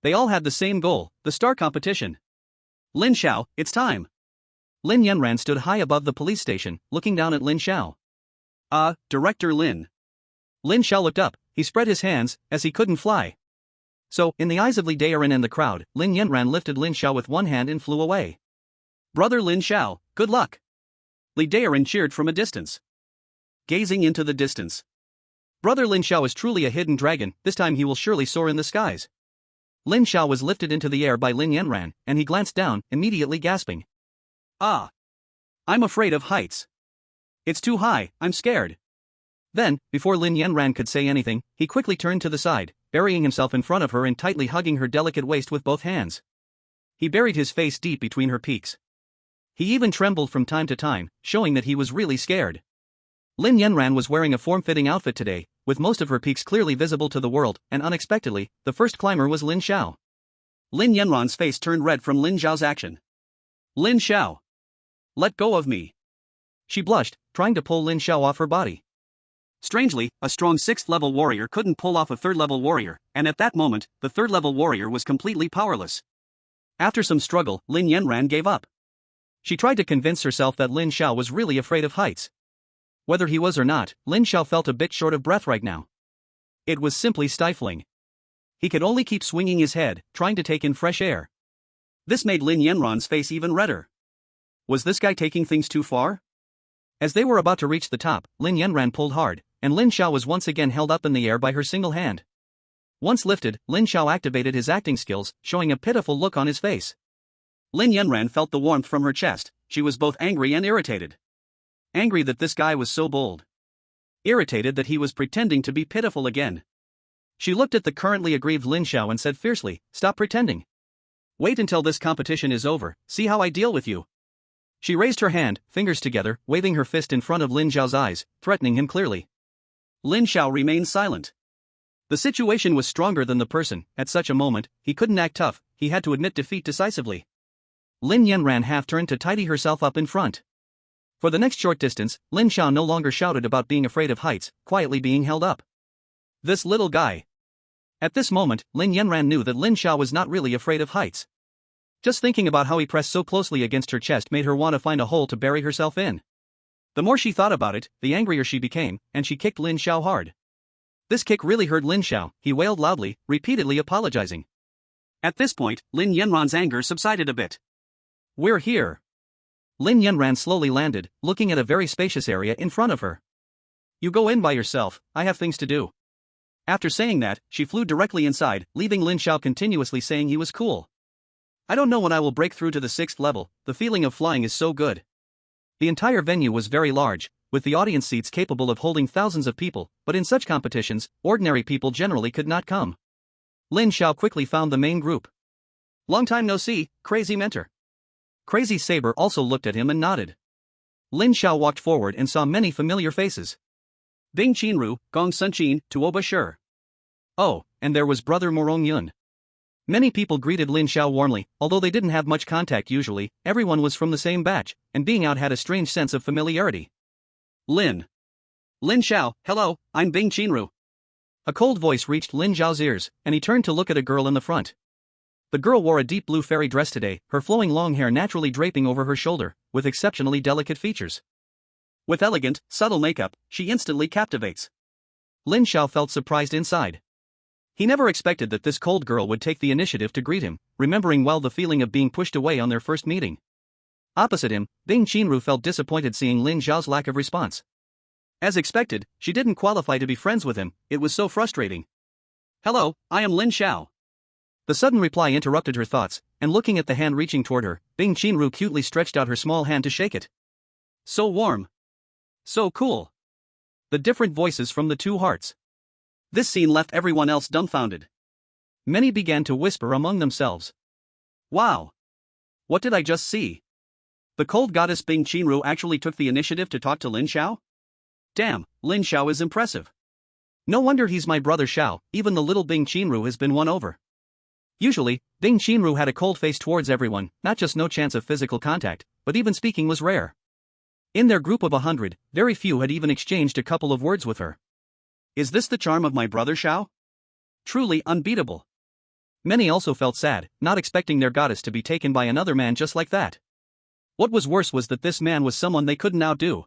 They all had the same goal, the Star Competition. Lin Xiao, it's time. Lin Yanran stood high above the police station, looking down at Lin Xiao. Director Lin. Lin Xiao looked up, he spread his hands, as he couldn't fly. So, in the eyes of Li Daoren and the crowd, Lin Yanran lifted Lin Xiao with one hand and flew away. Brother Lin Xiao, good luck. Li Daoren cheered from a distance. Gazing into the distance. Brother Lin Xiao is truly a hidden dragon, this time he will surely soar in the skies. Lin Xiao was lifted into the air by Lin Yanran, and he glanced down, immediately gasping. I'm afraid of heights. It's too high, I'm scared. Then, before Lin Yanran could say anything, he quickly turned to the side, burying himself in front of her and tightly hugging her delicate waist with both hands. He buried his face deep between her peaks. He even trembled from time to time, showing that he was really scared. Lin Yanran was wearing a form-fitting outfit today, with most of her peaks clearly visible to the world, and unexpectedly, the first climber was Lin Xiao. Lin Yanran's face turned red from Lin Xiao's action. Lin Xiao. Let go of me. She blushed, trying to pull Lin Xiao off her body. Strangely, a strong 6th-level warrior couldn't pull off a 3rd-level warrior, and at that moment, the 3rd-level warrior was completely powerless. After some struggle, Lin Yanran gave up. She tried to convince herself that Lin Xiao was really afraid of heights. Whether he was or not, Lin Xiao felt a bit short of breath right now. It was simply stifling. He could only keep swinging his head, trying to take in fresh air. This made Lin Yanran's face even redder. Was this guy taking things too far? As they were about to reach the top, Lin Yanran pulled hard, and Lin Xiao was once again held up in the air by her single hand. Once lifted, Lin Xiao activated his acting skills, showing a pitiful look on his face. Lin Yanran felt the warmth from her chest, she was both angry and irritated. Angry that this guy was so bold. Irritated that he was pretending to be pitiful again. She looked at the currently aggrieved Lin Xiao and said fiercely, "Stop pretending. Wait until this competition is over, see how I deal with you." She raised her hand, fingers together, waving her fist in front of Lin Xiao's eyes, threatening him clearly. Lin Xiao remained silent. The situation was stronger than the person, at such a moment, he couldn't act tough, he had to admit defeat decisively. Lin Yanran half turned to tidy herself up in front. For the next short distance, Lin Xiao no longer shouted about being afraid of heights, quietly being held up. This little guy. At this moment, Lin Yanran knew that Lin Xiao was not really afraid of heights. Just thinking about how he pressed so closely against her chest made her want to find a hole to bury herself in. The more she thought about it, the angrier she became, and she kicked Lin Xiao hard. This kick really hurt Lin Xiao, he wailed loudly, repeatedly apologizing. At this point, Lin Yanran's anger subsided a bit. "We're here." Lin Yanran slowly landed, looking at a very spacious area in front of her. "You go in by yourself, I have things to do." After saying that, she flew directly inside, leaving Lin Xiao continuously saying he was cool. "I don't know when I will break through to the 6th level, the feeling of flying is so good." The entire venue was very large, with the audience seats capable of holding thousands of people, but in such competitions, ordinary people generally could not come. Lin Xiao quickly found the main group. "Long time no see, Crazy Mentor." Crazy Saber also looked at him and nodded. Lin Xiao walked forward and saw many familiar faces. Bing Qinru, Gong Sunchin, Tuoba Shi. Oh, and there was Brother Morong Yun. Many people greeted Lin Xiao warmly, although they didn't have much contact usually, everyone was from the same batch, and being out had a strange sense of familiarity. Lin Xiao, hello, I'm Bing Qinru. A cold voice reached Lin Xiao's ears, and he turned to look at a girl in the front. The girl wore a deep blue fairy dress today, her flowing long hair naturally draping over her shoulder, with exceptionally delicate features. With elegant, subtle makeup, she instantly captivates. Lin Xiao felt surprised inside. He never expected that this cold girl would take the initiative to greet him, remembering well the feeling of being pushed away on their first meeting. Opposite him, Bing Qinru felt disappointed seeing Lin Xiao's lack of response. As expected, she didn't qualify to be friends with him, it was so frustrating. "Hello, I am Lin Xiao." The sudden reply interrupted her thoughts, and looking at the hand reaching toward her, Bing Qinru cutely stretched out her small hand to shake it. So warm. So cool. The different voices from the two hearts. This scene left everyone else dumbfounded. Many began to whisper among themselves. Wow! What did I just see? The cold goddess Bing Qinru actually took the initiative to talk to Lin Xiao? Damn, Lin Xiao is impressive. No wonder he's my brother Xiao, even the little Bing Qinru has been won over. Usually, Bing Qinru had a cold face towards everyone, not just no chance of physical contact, but even speaking was rare. In their group of 100, very few had even exchanged a couple of words with her. Is this the charm of my brother Xiao? Truly unbeatable. Many also felt sad, not expecting their goddess to be taken by another man just like that. What was worse was that this man was someone they couldn't outdo.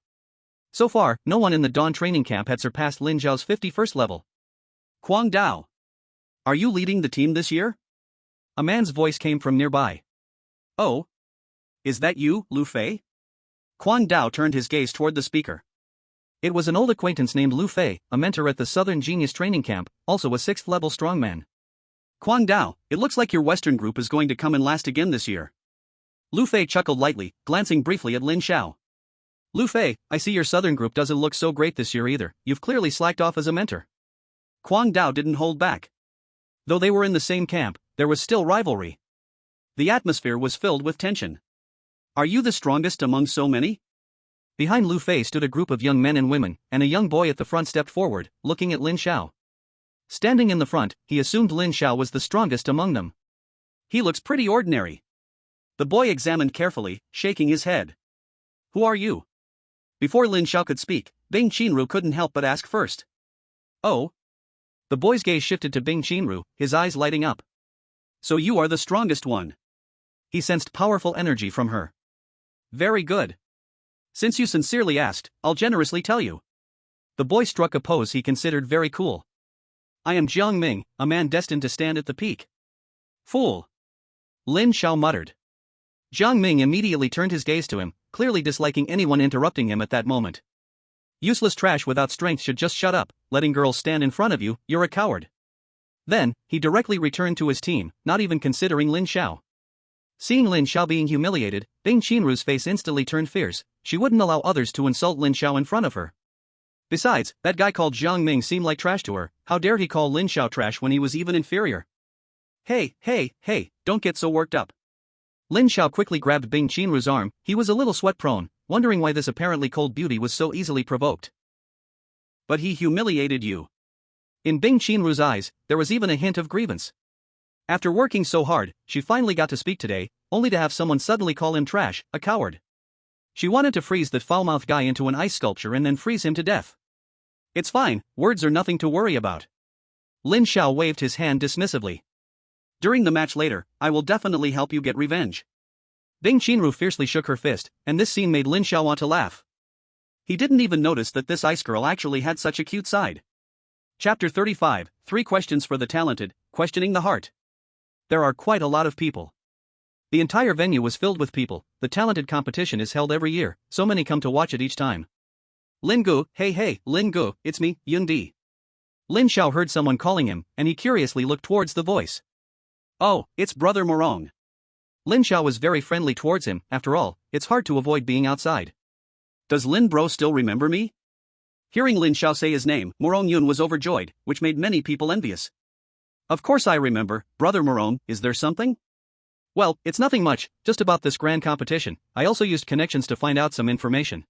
So far, no one in the Dawn training camp had surpassed Lin Xiao's 51st level. Kuang Dao. Are you leading the team this year? A man's voice came from nearby. Oh? Is that you, Lu Fei? Kuang Dao turned his gaze toward the speaker. It was an old acquaintance named Lu Fei, a mentor at the Southern Genius Training Camp, also a 6th level strongman. Kuang Dao, it looks like your Western group is going to come in last again this year. Lu Fei chuckled lightly, glancing briefly at Lin Xiao. Lu Fei, I see your Southern group doesn't look so great this year either, you've clearly slacked off as a mentor. Kuang Dao didn't hold back. Though they were in the same camp, there was still rivalry. The atmosphere was filled with tension. Are you the strongest among so many? Behind Lu Fei stood a group of young men and women, and a young boy at the front stepped forward, looking at Lin Xiao. Standing in the front, he assumed Lin Xiao was the strongest among them. He looks pretty ordinary. The boy examined carefully, shaking his head. Who are you? Before Lin Xiao could speak, Bing Qinru couldn't help but ask first. Oh? The boy's gaze shifted to Bing Qinru, his eyes lighting up. So you are the strongest one. He sensed powerful energy from her. Very good. Since you sincerely asked, I'll generously tell you. The boy struck a pose he considered very cool. I am Jiang Ming, a man destined to stand at the peak. Fool. Lin Xiao muttered. Jiang Ming immediately turned his gaze to him, clearly disliking anyone interrupting him at that moment. Useless trash without strength should just shut up, letting girls stand in front of you, you're a coward. Then, he directly returned to his team, not even considering Lin Xiao. Seeing Lin Xiao being humiliated, Bing Qinru's face instantly turned fierce. She wouldn't allow others to insult Lin Xiao in front of her. Besides, that guy called Jiang Ming seemed like trash to her. How dare he call Lin Xiao trash when he was even inferior? Hey, don't get so worked up. Lin Xiao quickly grabbed Bing Qinru's arm. He was a little sweat-prone, wondering why this apparently cold beauty was so easily provoked. But he humiliated you. In Bing Qinru's eyes, there was even a hint of grievance. After working so hard, she finally got to speak today, only to have someone suddenly call him trash, a coward. She wanted to freeze that foul-mouthed guy into an ice sculpture and then freeze him to death. It's fine, words are nothing to worry about. Lin Xiao waved his hand dismissively. During the match later, I will definitely help you get revenge. Bing Qinru fiercely shook her fist, and this scene made Lin Xiao want to laugh. He didn't even notice that this ice girl actually had such a cute side. Chapter 35, 3 Questions for the Talented, Questioning the Heart. There are quite a lot of people. The entire venue was filled with people. The talented competition is held every year, so many come to watch it each time. Lin Gu, hey, Lin Gu, it's me, Yun Di. Lin Xiao heard someone calling him, and he curiously looked towards the voice. Oh, it's Brother Morong. Lin Xiao was very friendly towards him. After all, it's hard to avoid being outside. Does Lin Bro still remember me? Hearing Lin Xiao say his name, Morong Yun was overjoyed, which made many people envious. Of course I remember, Brother Morong, is there something? Well, it's nothing much, just about this grand competition. I also used connections to find out some information.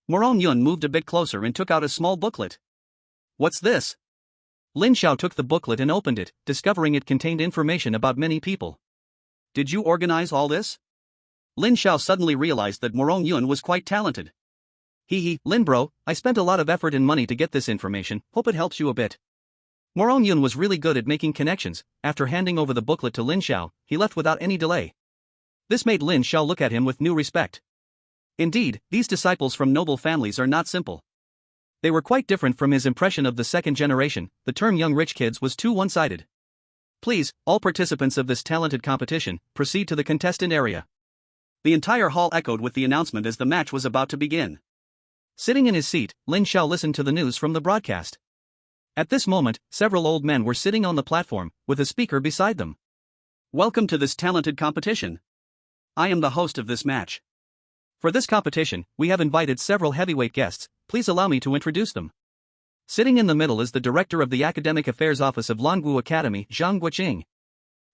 Morong Yun moved a bit closer and took out a small booklet. What's this? Lin Xiao took the booklet and opened it, discovering it contained information about many people. Did you organize all this? Lin Xiao suddenly realized that Morong Yun was quite talented. Lin Bro, I spent a lot of effort and money to get this information, hope it helps you a bit. Morong Yun was really good at making connections. After handing over the booklet to Lin Xiao, he left without any delay. This made Lin Xiao look at him with new respect. Indeed, these disciples from noble families are not simple. They were quite different from his impression of the second generation. The term young rich kids was too one-sided. Please, all participants of this talented competition, proceed to the contestant area. The entire hall echoed with the announcement as the match was about to begin. Sitting in his seat, Lin Xiao listened to the news from the broadcast. At this moment, several old men were sitting on the platform, with a speaker beside them. Welcome to this talented competition. I am the host of this match. For this competition, we have invited several heavyweight guests. Please allow me to introduce them. Sitting in the middle is the director of the Academic Affairs Office of Langu Academy, Zhang Guoqing.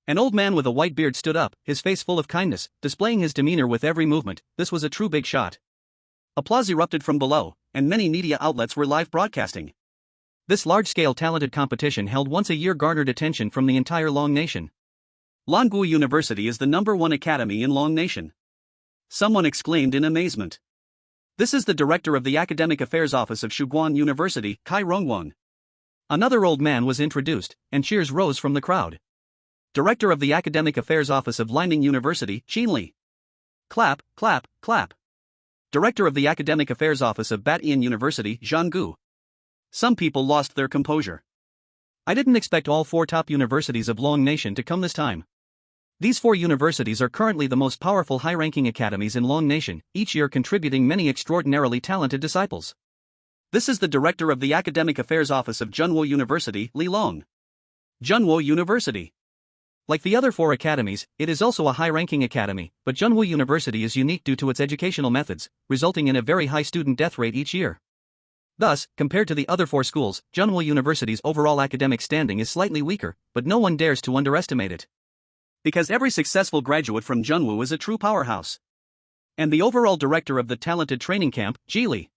An old man with a white beard stood up, his face full of kindness, displaying his demeanor with every movement. This was a true big shot. Applause erupted from below, and many media outlets were live broadcasting. This large-scale talented competition held once a year garnered attention from the entire Long Nation. Langu University is the #1 academy in Long Nation. Someone exclaimed in amazement. This is the director of the Academic Affairs Office of Shuguan University, Kai Rongwang. Another old man was introduced, and cheers rose from the crowd. Director of the Academic Affairs Office of Lining University, Qin Li. Clap, clap, clap. Director of the Academic Affairs Office of Batian University, Zhang Gu. Some people lost their composure. I didn't expect all 4 top universities of Long Nation to come this time. These 4 universities are currently the most powerful high-ranking academies in Long Nation, each year contributing many extraordinarily talented disciples. This is the director of the Academic Affairs Office of Junwo University, Li Long. Junwo University. Like the other 4 academies, it is also a high-ranking academy, but Junwo University is unique due to its educational methods, resulting in a very high student death rate each year. Thus, compared to the other 4 schools, Junwo University's overall academic standing is slightly weaker, but no one dares to underestimate it. Because every successful graduate from Junwo is a true powerhouse. And the overall director of the talented training camp, Jili.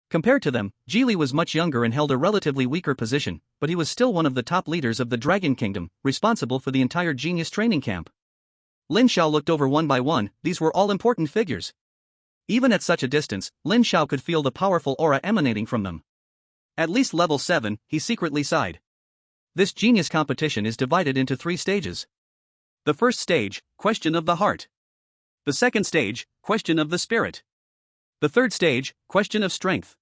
Compared to them, Jili was much younger and held a relatively weaker position, but he was still one of the top leaders of the Dragon Kingdom, responsible for the entire genius training camp. Lin Xiao looked over one by one. These were all important figures. Even at such a distance, Lin Xiao could feel the powerful aura emanating from them. At least level 7, he secretly sighed. This genius competition is divided into 3 stages. The first stage, question of the heart. The second stage, question of the spirit. The third stage, question of strength.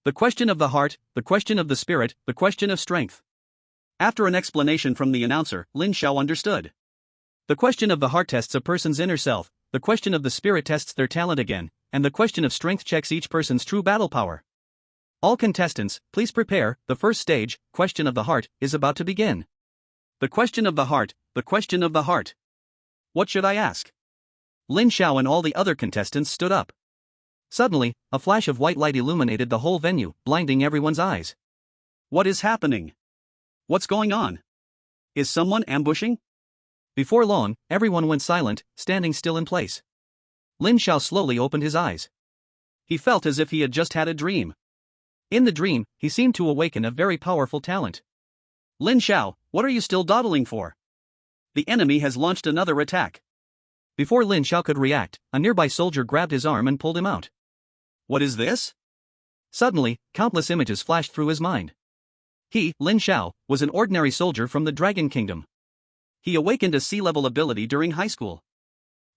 The question of the heart, the question of the spirit, the question of strength. After an explanation from the announcer, Lin Xiao understood. The question of the heart tests a person's inner self, the question of the spirit tests their talent again, and the question of strength checks each person's true battle power. All contestants, please prepare. The first stage, question of the heart, is about to begin. The question of the heart, the question of the heart. What should I ask? Lin Xiao and all the other contestants stood up. Suddenly, a flash of white light illuminated the whole venue, blinding everyone's eyes. What is happening? What's going on? Is someone ambushing? Before long, everyone went silent, standing still in place. Lin Xiao slowly opened his eyes. He felt as if he had just had a dream. In the dream, he seemed to awaken a very powerful talent. Lin Xiao, what are you still dawdling for? The enemy has launched another attack. Before Lin Xiao could react, a nearby soldier grabbed his arm and pulled him out. What is this? Suddenly, countless images flashed through his mind. He, Lin Xiao, was an ordinary soldier from the Dragon Kingdom. He awakened a sea-level ability during high school.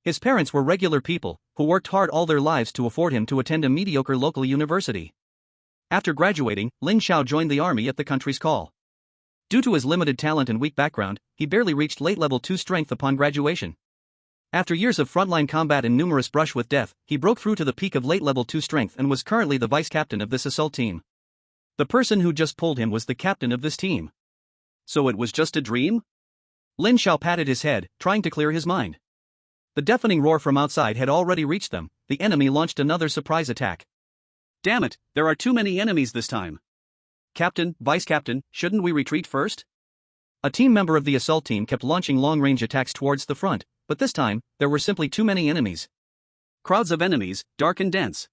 His parents were regular people, who worked hard all their lives to afford him to attend a mediocre local university. After graduating, Lin Xiao joined the army at the country's call. Due to his limited talent and weak background, he barely reached late level 2 strength upon graduation. After years of frontline combat and numerous brush with death, he broke through to the peak of late level 2 strength and was currently the vice captain of this assault team. The person who just pulled him was the captain of this team. So it was just a dream? Lin Xiao patted his head, trying to clear his mind. The deafening roar from outside had already reached them. The enemy launched another surprise attack. Damn it, there are too many enemies this time. Captain, vice captain, shouldn't we retreat first? A team member of the assault team kept launching long-range attacks towards the front, but this time, there were simply too many enemies. Crowds of enemies, dark and dense.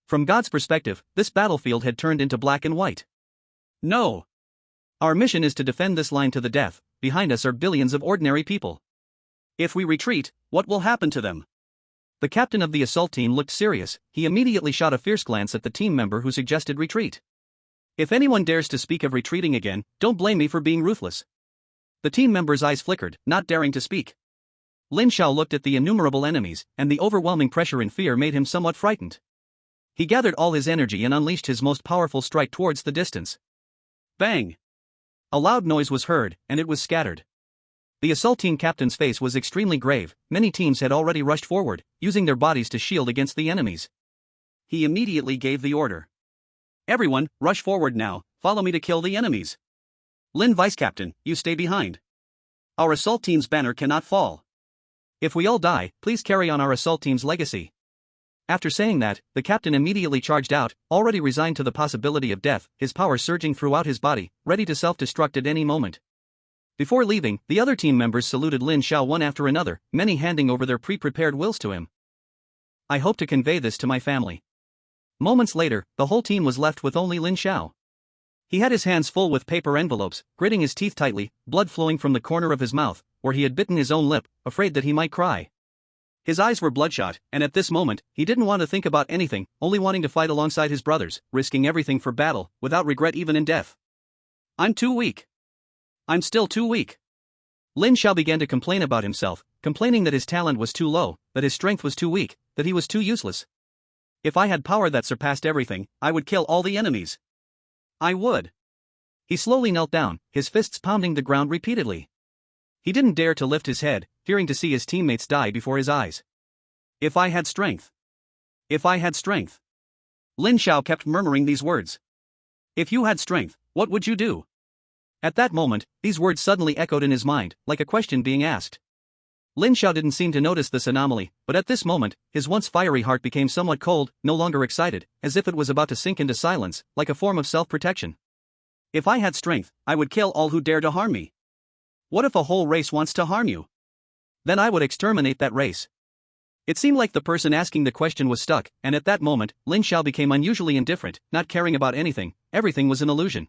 From God's perspective, this battlefield had turned into black and white. No. Our mission is to defend this line to the death. Behind us are billions of ordinary people. If we retreat, what will happen to them? The captain of the assault team looked serious. He immediately shot a fierce glance at the team member who suggested retreat. If anyone dares to speak of retreating again, don't blame me for being ruthless. The team member's eyes flickered, not daring to speak. Lin Xiao looked at the innumerable enemies, and the overwhelming pressure and fear made him somewhat frightened. He gathered all his energy and unleashed his most powerful strike towards the distance. Bang! A loud noise was heard, and it was scattered. The assault team captain's face was extremely grave. Many teams had already rushed forward, using their bodies to shield against the enemies. He immediately gave the order. Everyone, rush forward now, follow me to kill the enemies. Lin Vice Captain, you stay behind. Our assault team's banner cannot fall. If we all die, please carry on our assault team's legacy. After saying that, the captain immediately charged out, already resigned to the possibility of death, his power surging throughout his body, ready to self-destruct at any moment. Before leaving, the other team members saluted Lin Xiao one after another, many handing over their pre-prepared wills to him. I hope to convey this to my family. Moments later, the whole team was left with only Lin Xiao. He had his hands full with paper envelopes, gritting his teeth tightly, blood flowing from the corner of his mouth, where he had bitten his own lip, afraid that he might cry. His eyes were bloodshot, and at this moment, he didn't want to think about anything, only wanting to fight alongside his brothers, risking everything for battle, without regret even in death. I'm too weak. I'm still too weak. Lin Xiao began to complain about himself, complaining that his talent was too low, that his strength was too weak, that he was too useless. If I had power that surpassed everything, I would kill all the enemies. I would. He slowly knelt down, his fists pounding the ground repeatedly. He didn't dare to lift his head, fearing to see his teammates die before his eyes. If I had strength. If I had strength. Lin Xiao kept murmuring these words. If you had strength, what would you do? At that moment, these words suddenly echoed in his mind, like a question being asked. Lin Xiao didn't seem to notice this anomaly, but at this moment, his once fiery heart became somewhat cold, no longer excited, as if it was about to sink into silence, like a form of self-protection. If I had strength, I would kill all who dare to harm me. What if a whole race wants to harm you? Then I would exterminate that race. It seemed like the person asking the question was stuck, and at that moment, Lin Xiao became unusually indifferent, not caring about anything, everything was an illusion.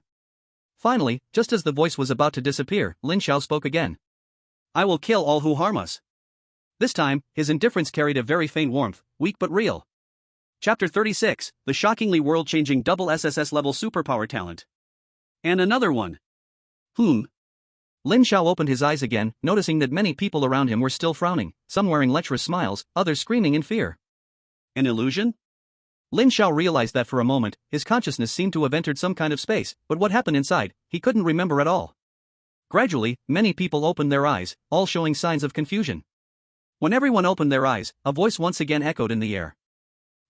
Finally, just as the voice was about to disappear, Lin Xiao spoke again. I will kill all who harm us. This time, his indifference carried a very faint warmth, weak but real. Chapter 36, the shockingly world-changing double SSS level superpower talent. And another one. Lin Xiao opened his eyes again, noticing that many people around him were still frowning, some wearing lecherous smiles, others screaming in fear. An illusion? Lin Xiao realized that for a moment, his consciousness seemed to have entered some kind of space, but what happened inside, he couldn't remember at all. Gradually, many people opened their eyes, all showing signs of confusion. When everyone opened their eyes, a voice once again echoed in the air.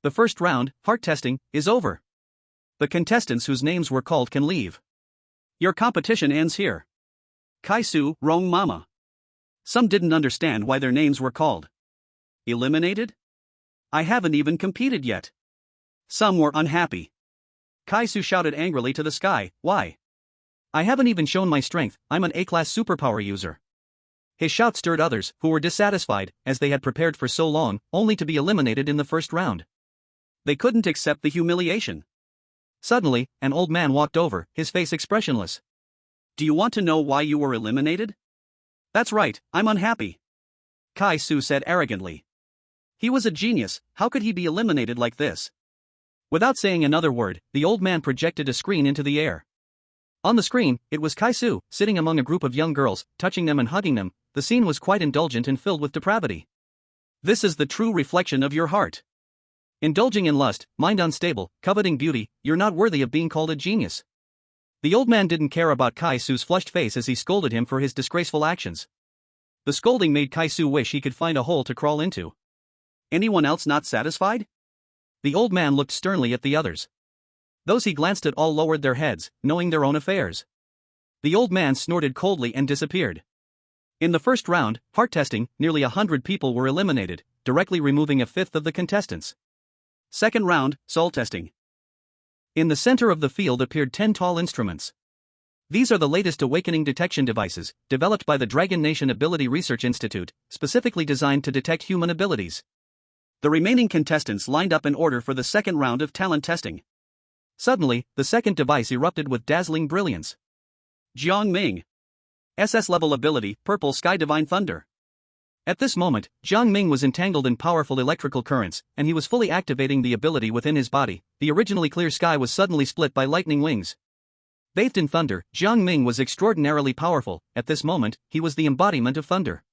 The first round, heart testing, is over. The contestants whose names were called can leave. Your competition ends here. Kai Su, Rong Mama. Some didn't understand why their names were called. Eliminated? I haven't even competed yet. Some were unhappy. Kai Su shouted angrily to the sky, why? I haven't even shown my strength, I'm an A-class superpower user. His shout stirred others, who were dissatisfied, as they had prepared for so long, only to be eliminated in the first round. They couldn't accept the humiliation. Suddenly, an old man walked over, his face expressionless. Do you want to know why you were eliminated? That's right, I'm unhappy. Kai Su said arrogantly. He was a genius, how could he be eliminated like this? Without saying another word, the old man projected a screen into the air. On the screen, it was Kai Su, sitting among a group of young girls, touching them and hugging them. The scene was quite indulgent and filled with depravity. This is the true reflection of your heart. Indulging in lust, mind unstable, coveting beauty, you're not worthy of being called a genius. The old man didn't care about Kai Su's flushed face as he scolded him for his disgraceful actions. The scolding made Kai Su wish he could find a hole to crawl into. Anyone else not satisfied? The old man looked sternly at the others. Those he glanced at all lowered their heads, knowing their own affairs. The old man snorted coldly and disappeared. In the first round, heart testing, nearly 100 people were eliminated, directly removing a fifth of the contestants. Second round, soul testing. In the center of the field appeared 10 tall instruments. These are the latest awakening detection devices, developed by the Dragon Nation Ability Research Institute, specifically designed to detect human abilities. The remaining contestants lined up in order for the second round of talent testing. Suddenly, the second device erupted with dazzling brilliance. Jiang Ming. SS level ability, Purple Sky Divine Thunder. At this moment, Jiang Ming was entangled in powerful electrical currents, and he was fully activating the ability within his body. The originally clear sky was suddenly split by lightning wings. Bathed in thunder, Jiang Ming was extraordinarily powerful. At this moment, he was the embodiment of thunder.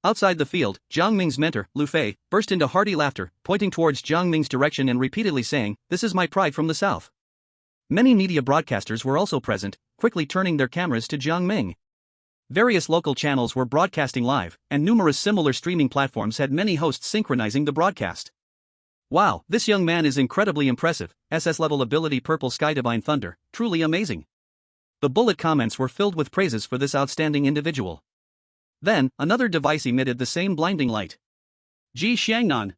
Outside the field, Jiang Ming's mentor, Lu Fei, burst into hearty laughter, pointing towards Jiang Ming's direction and repeatedly saying, "This is my pride from the south." Many media broadcasters were also present, quickly turning their cameras to Jiang Ming. Various local channels were broadcasting live, and numerous similar streaming platforms had many hosts synchronizing the broadcast. "Wow, this young man is incredibly impressive, SS level ability Purple Sky Divine Thunder, truly amazing." The bullet comments were filled with praises for this outstanding individual. Then, another device emitted the same blinding light. Ji Xiangnan.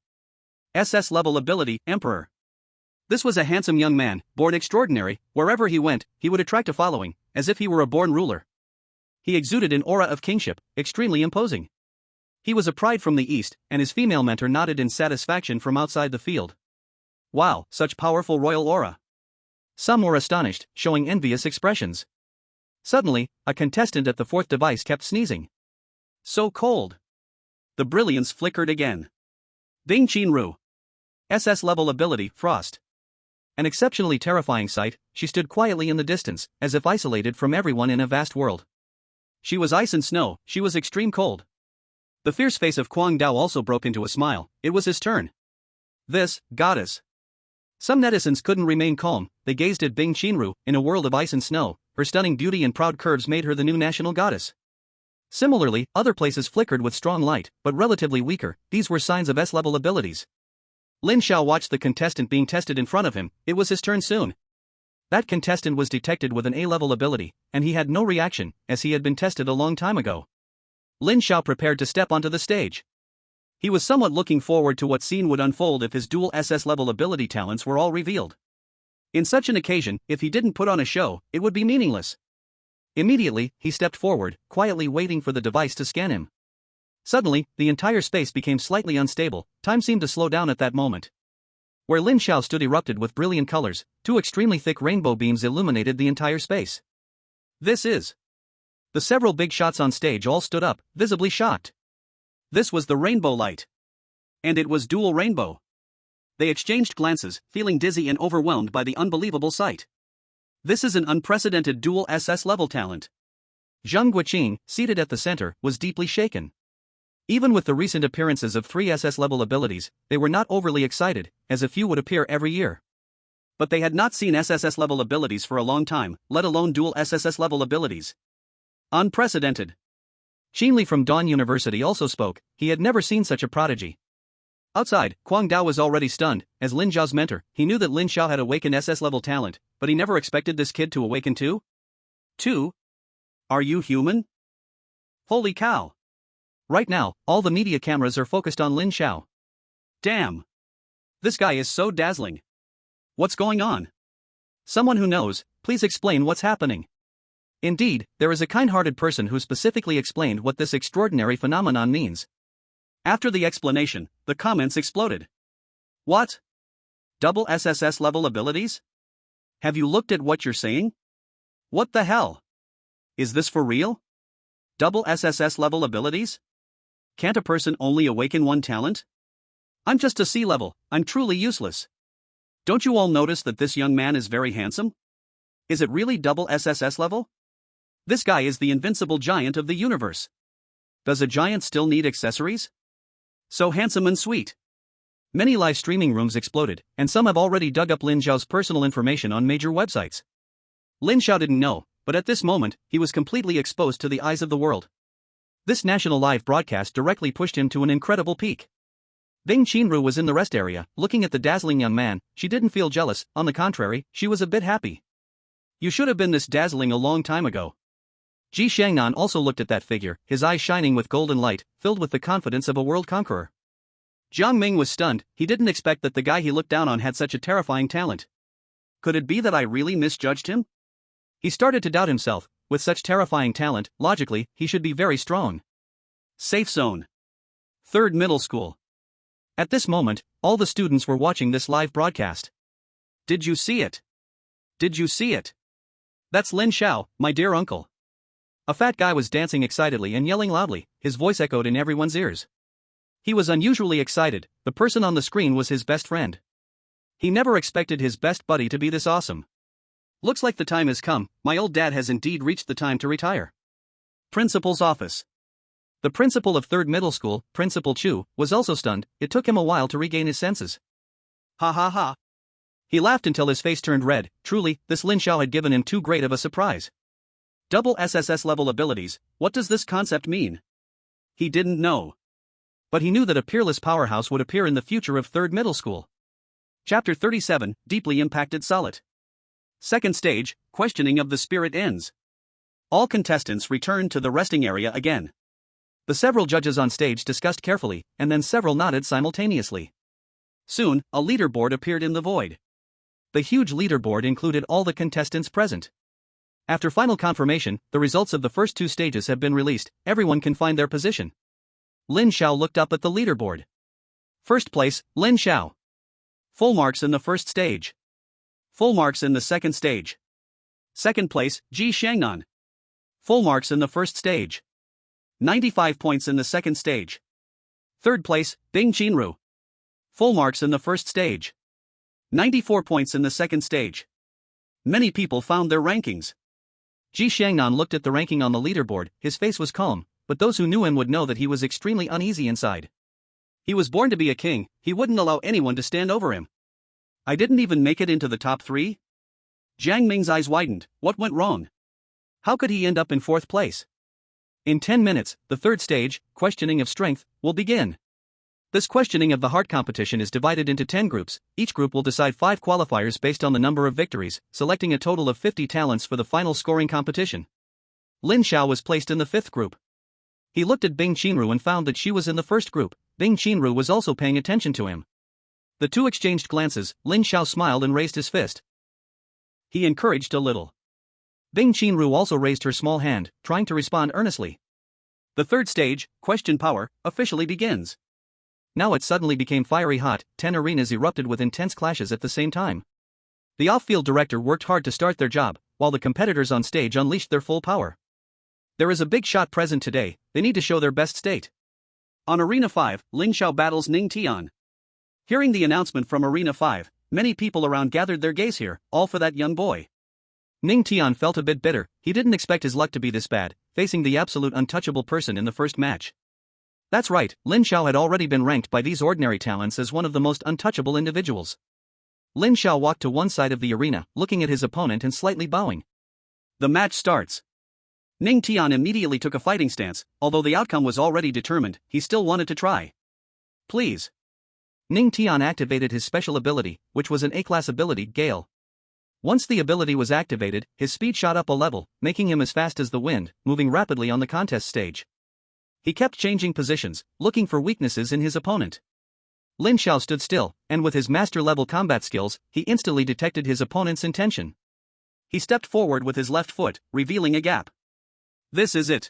SS level ability, Emperor. This was a handsome young man, born extraordinary. Wherever he went, he would attract a following, as if he were a born ruler. He exuded an aura of kingship, extremely imposing. He was a pride from the east, and his female mentor nodded in satisfaction from outside the field. Wow, such powerful royal aura. Some were astonished, showing envious expressions. Suddenly, a contestant at the fourth device kept sneezing. So cold. The brilliance flickered again. Ding Qinru. SS level ability, Frost. An exceptionally terrifying sight, she stood quietly in the distance, as if isolated from everyone in a vast world. She was ice and snow, she was extreme cold. The fierce face of Kuang Dao also broke into a smile. It was his turn. This, goddess. Some netizens couldn't remain calm, they gazed at Bing Qinru, in a world of ice and snow. Her stunning beauty and proud curves made her the new national goddess. Similarly, other places flickered with strong light, but relatively weaker. These were signs of S-level abilities. Lin Xiao watched the contestant being tested in front of him. It was his turn soon. That contestant was detected with an A-level ability, and he had no reaction, as he had been tested a long time ago. Lin Xiao prepared to step onto the stage. He was somewhat looking forward to what scene would unfold if his dual SS-level ability talents were all revealed. In such an occasion, if he didn't put on a show, it would be meaningless. Immediately, he stepped forward, quietly waiting for the device to scan him. Suddenly, the entire space became slightly unstable. Time seemed to slow down at that moment. Where Lin Xiao stood erupted with brilliant colors, two extremely thick rainbow beams illuminated the entire space. This is. The several big shots on stage all stood up, visibly shocked. This was the rainbow light. And it was dual rainbow. They exchanged glances, feeling dizzy and overwhelmed by the unbelievable sight. This is an unprecedented dual SS level talent. Zheng Guoqing, seated at the center, was deeply shaken. Even with the recent appearances of 3 SS level abilities, they were not overly excited, as a few would appear every year. But they had not seen SSS level abilities for a long time, let alone dual SSS level abilities. Unprecedented. Qinli from Dawn University also spoke. He had never seen such a prodigy. Outside, Kuang Dao was already stunned. As Lin Xiao's mentor, he knew that Lin Xiao had awakened SS level talent, but he never expected this kid to awaken too. 2. Are you human? Holy cow. Right now, all the media cameras are focused on Lin Xiao. Damn. This guy is so dazzling. What's going on? Someone who knows, please explain what's happening. Indeed, there is a kind-hearted person who specifically explained what this extraordinary phenomenon means. After the explanation, the comments exploded. What? Double SSS level abilities? Have you looked at what you're saying? What the hell? Is this for real? Double SSS level abilities? Can't a person only awaken one talent? I'm just a C level, I'm truly useless. Don't you all notice that this young man is very handsome? Is it really double SSS level? This guy is the invincible giant of the universe. Does a giant still need accessories? So handsome and sweet. Many live streaming rooms exploded, and some have already dug up Lin Xiao's personal information on major websites. Lin Xiao didn't know, but at this moment, he was completely exposed to the eyes of the world. This national live broadcast directly pushed him to an incredible peak. Bing Qinru was in the rest area, looking at the dazzling young man. She didn't feel jealous, on the contrary, she was a bit happy. You should have been this dazzling a long time ago. Ji Xiangnan also looked at that figure, his eyes shining with golden light, filled with the confidence of a world conqueror. Jiang Ming was stunned. He didn't expect that the guy he looked down on had such a terrifying talent. Could it be that I really misjudged him? He started to doubt himself. With such terrifying talent, logically, he should be very strong. Safe zone. 3rd middle school. At this moment, all the students were watching this live broadcast. Did you see it? Did you see it? That's Lin Xiao, my dear uncle. A fat guy was dancing excitedly and yelling loudly, his voice echoed in everyone's ears. He was unusually excited. The person on the screen was his best friend. He never expected his best buddy to be this awesome. Looks like the time has come. My old dad has indeed reached the time to retire. Principal's office. The principal of 3rd Middle School, Principal Chu, was also stunned. It took him a while to regain his senses. Ha ha ha. He laughed until his face turned red. Truly, this Lin Xiao had given him too great of a surprise. Double SSS level abilities, what does this concept mean? He didn't know. But he knew that a peerless powerhouse would appear in the future of 3rd Middle School. Chapter 37, Deeply Impacted Solid. Second stage, Questioning of the Spirit ends. All contestants returned to the resting area again. The several judges on stage discussed carefully, and then several nodded simultaneously. Soon, a leaderboard appeared in the void. The huge leaderboard included all the contestants present. After final confirmation, the results of the first 2 stages have been released. Everyone can find their position. Lin Xiao looked up at the leaderboard. First place, Lin Xiao. Full marks in the first stage. Full marks in the second stage. Second place, Ji Shangnan. Full marks in the first stage. 95 points in the second stage. Third place, Bing Qinru. Full marks in the first stage. 94 points in the second stage. Many people found their rankings. Ji Shangnan looked at the ranking on the leaderboard. His face was calm, but those who knew him would know that he was extremely uneasy inside. He was born to be a king, he wouldn't allow anyone to stand over him. I didn't even make it into the top 3? Jiang Ming's eyes widened. What went wrong? How could he end up in 4th place? In 10 minutes, the 3rd stage, Questioning of Strength, will begin. This questioning of the heart competition is divided into 10 groups. Each group will decide 5 qualifiers based on the number of victories, selecting a total of 50 talents for the final scoring competition. Lin Xiao was placed in the 5th group. He looked at Bing Qinru and found that she was in the 1st group. Bing Qinru was also paying attention to him. The 2 exchanged glances. Lin Xiao smiled and raised his fist. He encouraged a little. Bing Qinru also raised her small hand, trying to respond earnestly. The 3rd stage, Question Power, officially begins. Now it suddenly became fiery hot. 10 arenas erupted with intense clashes at the same time. The off-field director worked hard to start their job, while the competitors on stage unleashed their full power. There is a big shot present today. They need to show their best state. On Arena 5, Lin Xiao battles Ning Tian. Hearing the announcement from Arena 5, many people around gathered their gaze here, all for that young boy. Ning Tian felt a bit bitter. He didn't expect his luck to be this bad, facing the absolute untouchable person in the first match. That's right, Lin Xiao had already been ranked by these ordinary talents as one of the most untouchable individuals. Lin Xiao walked to one side of the arena, looking at his opponent and slightly bowing. The match starts. Ning Tian immediately took a fighting stance. Although the outcome was already determined, he still wanted to try. Please. Ning Tian activated his special ability, which was an A-class ability, Gale. Once the ability was activated, his speed shot up a level, making him as fast as the wind, moving rapidly on the contest stage. He kept changing positions, looking for weaknesses in his opponent. Lin Xiao stood still, and with his master-level combat skills, he instantly detected his opponent's intention. He stepped forward with his left foot, revealing a gap. This is it.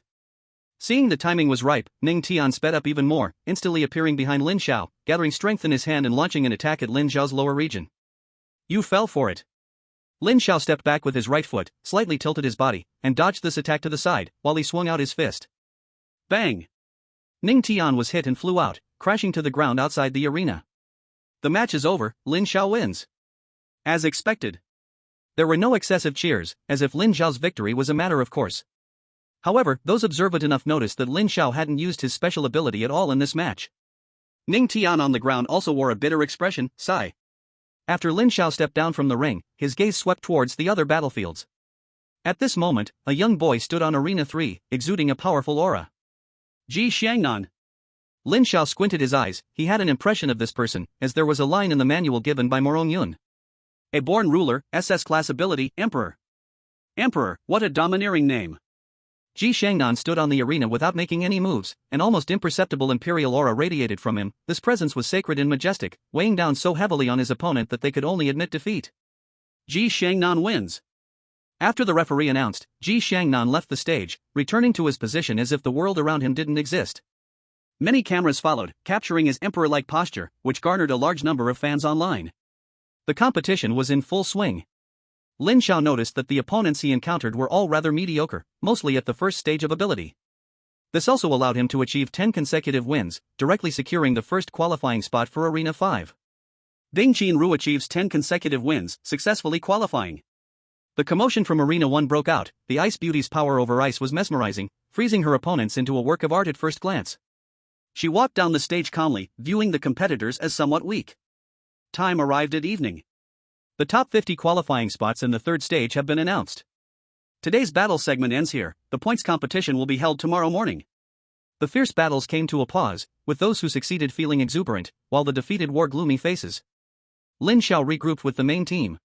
Seeing the timing was ripe, Ning Tian sped up even more, instantly appearing behind Lin Xiao, gathering strength in his hand and launching an attack at Lin Xiao's lower region. You fell for it. Lin Xiao stepped back with his right foot, slightly tilted his body, and dodged this attack to the side, while he swung out his fist. Bang! Ning Tian was hit and flew out, crashing to the ground outside the arena. The match is over, Lin Xiao wins. As expected. There were no excessive cheers, as if Lin Xiao's victory was a matter of course. However, those observant enough noticed that Lin Xiao hadn't used his special ability at all in this match. Ning Tian on the ground also wore a bitter expression, sigh. After Lin Xiao stepped down from the ring, his gaze swept towards the other battlefields. At this moment, a young boy stood on Arena 3, exuding a powerful aura. Ji Xiangnan. Lin Xiao squinted his eyes. He had an impression of this person, as there was a line in the manual given by Morong Yun. A born ruler, SS class ability, Emperor. Emperor, what a domineering name. Ji Shangnan stood on the arena without making any moves. An almost imperceptible imperial aura radiated from him. This presence was sacred and majestic, weighing down so heavily on his opponent that they could only admit defeat. Ji Shangnan wins. After the referee announced, Ji Shangnan left the stage, returning to his position as if the world around him didn't exist. Many cameras followed, capturing his emperor-like posture, which garnered a large number of fans online. The competition was in full swing. Lin Xiao noticed that the opponents he encountered were all rather mediocre, mostly at the first stage of ability. This also allowed him to achieve 10 consecutive wins, directly securing the first qualifying spot for Arena 5. Bing Qinru achieves 10 consecutive wins, successfully qualifying. The commotion from Arena 1 broke out. The Ice Beauty's power over ice was mesmerizing. freezing her opponents into a work of art at first glance. She walked down the stage calmly, viewing the competitors as somewhat weak. Time arrived at evening. The top 50 qualifying spots in the third stage have been announced. Today's battle segment ends here. The points competition will be held tomorrow morning. The fierce battles came to a pause, with those who succeeded feeling exuberant, while the defeated wore gloomy faces. Lin Xiao regrouped with the main team.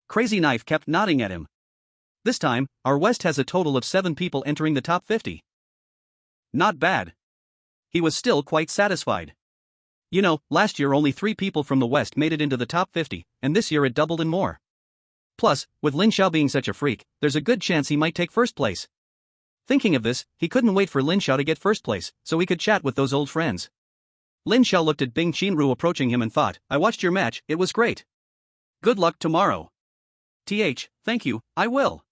Crazy Knife kept nodding at him. This time, our West has a total of 7 people entering the top 50. Not bad. He was still quite satisfied. You know, last year only 3 people from the West made it into the top 50, and this year it doubled and more. Plus, with Lin Xiao being such a freak, there's a good chance he might take first place. Thinking of this, he couldn't wait for Lin Xiao to get first place, so he could chat with those old friends. Lin Xiao looked at Bing Qinru approaching him and thought, I watched your match, it was great. Good luck tomorrow. Thank you, I will.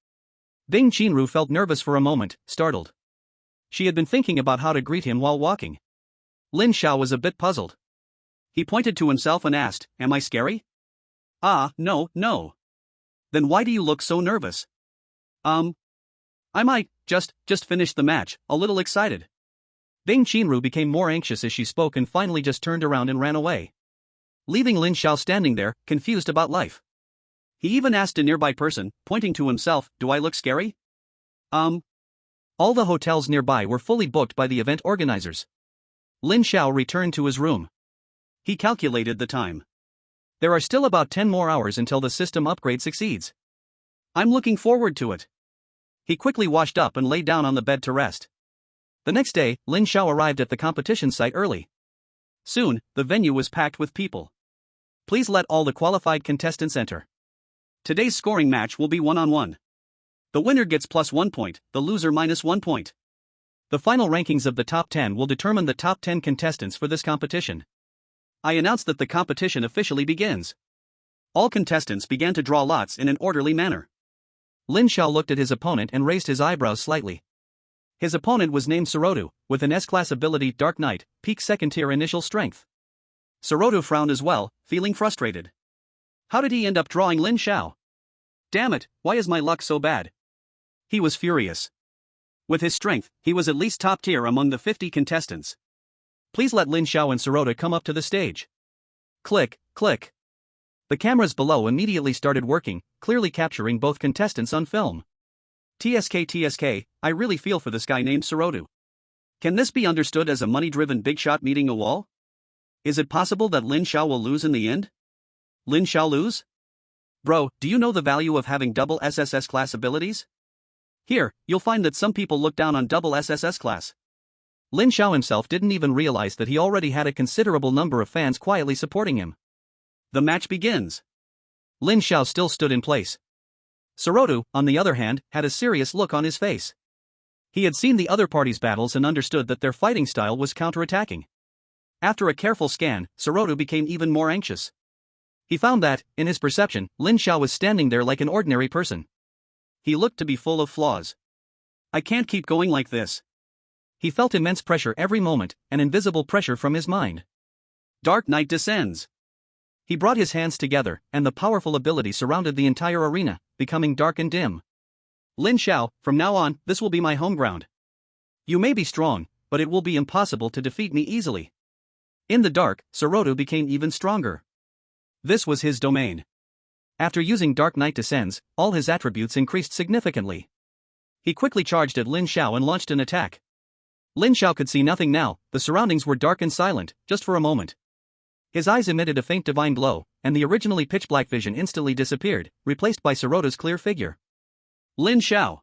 Bing Qinru felt nervous for a moment, startled. She had been thinking about how to greet him while walking. Lin Xiao was a bit puzzled. He pointed to himself and asked, Am I scary? No. Then why do you look so nervous? I might just finish the match, a little excited. Bing Qinru became more anxious as she spoke and finally just turned around and ran away, leaving Lin Xiao standing there, confused about life. He even asked a nearby person, pointing to himself, Do I look scary? All the hotels nearby were fully booked by the event organizers. Lin Xiao returned to his room. He calculated the time. There are still about 10 more hours until the system upgrade succeeds. I'm looking forward to it. He quickly washed up and lay down on the bed to rest. The next day, Lin Xiao arrived at the competition site early. Soon, the venue was packed with people. Please let all the qualified contestants enter. Today's scoring match will be one-on-one. The winner gets +1 point, the loser -1 point. The final rankings of the top 10 will determine the top 10 contestants for this competition. I announce that the competition officially begins. All contestants began to draw lots in an orderly manner. Lin Xiao looked at his opponent and raised his eyebrows slightly. His opponent was named Sorodu, with an S-class ability Dark Knight, peak second tier initial strength. Sorodu frowned as well, feeling frustrated. How did he end up drawing Lin Xiao? Damn it, why is my luck so bad? He was furious. With his strength, he was at least top tier among the 50 contestants. Please let Lin Xiao and Sorodu come up to the stage. Click, click. The cameras below immediately started working, clearly capturing both contestants on film. TSK, I really feel for this guy named Sorodu. Can this be understood as a money-driven big shot meeting a wall? Is it possible that Lin Xiao will lose in the end? Lin Xiao lose? Bro, do you know the value of having double SSS class abilities? Here, you'll find that some people look down on double SSS class. Lin Xiao himself didn't even realize that he already had a considerable number of fans quietly supporting him. The match begins. Lin Xiao still stood in place. Sorodu, on the other hand, had a serious look on his face. He had seen the other party's battles and understood that their fighting style was counterattacking. After a careful scan, Sorodu became even more anxious. He found that, in his perception, Lin Xiao was standing there like an ordinary person. He looked to be full of flaws. I can't keep going like this. He felt immense pressure every moment, an invisible pressure from his mind. Dark Knight descends. He brought his hands together, and the powerful ability surrounded the entire arena, becoming dark and dim. Lin Xiao, from now on, this will be my home ground. You may be strong, but it will be impossible to defeat me easily. In the dark, Sorodu became even stronger. This was his domain. After using Dark Knight Descends, all his attributes increased significantly. He quickly charged at Lin Xiao and launched an attack. Lin Xiao could see nothing now, the surroundings were dark and silent, just for a moment. His eyes emitted a faint divine glow, and the originally pitch-black vision instantly disappeared, replaced by Sorodu's clear figure. Lin Xiao.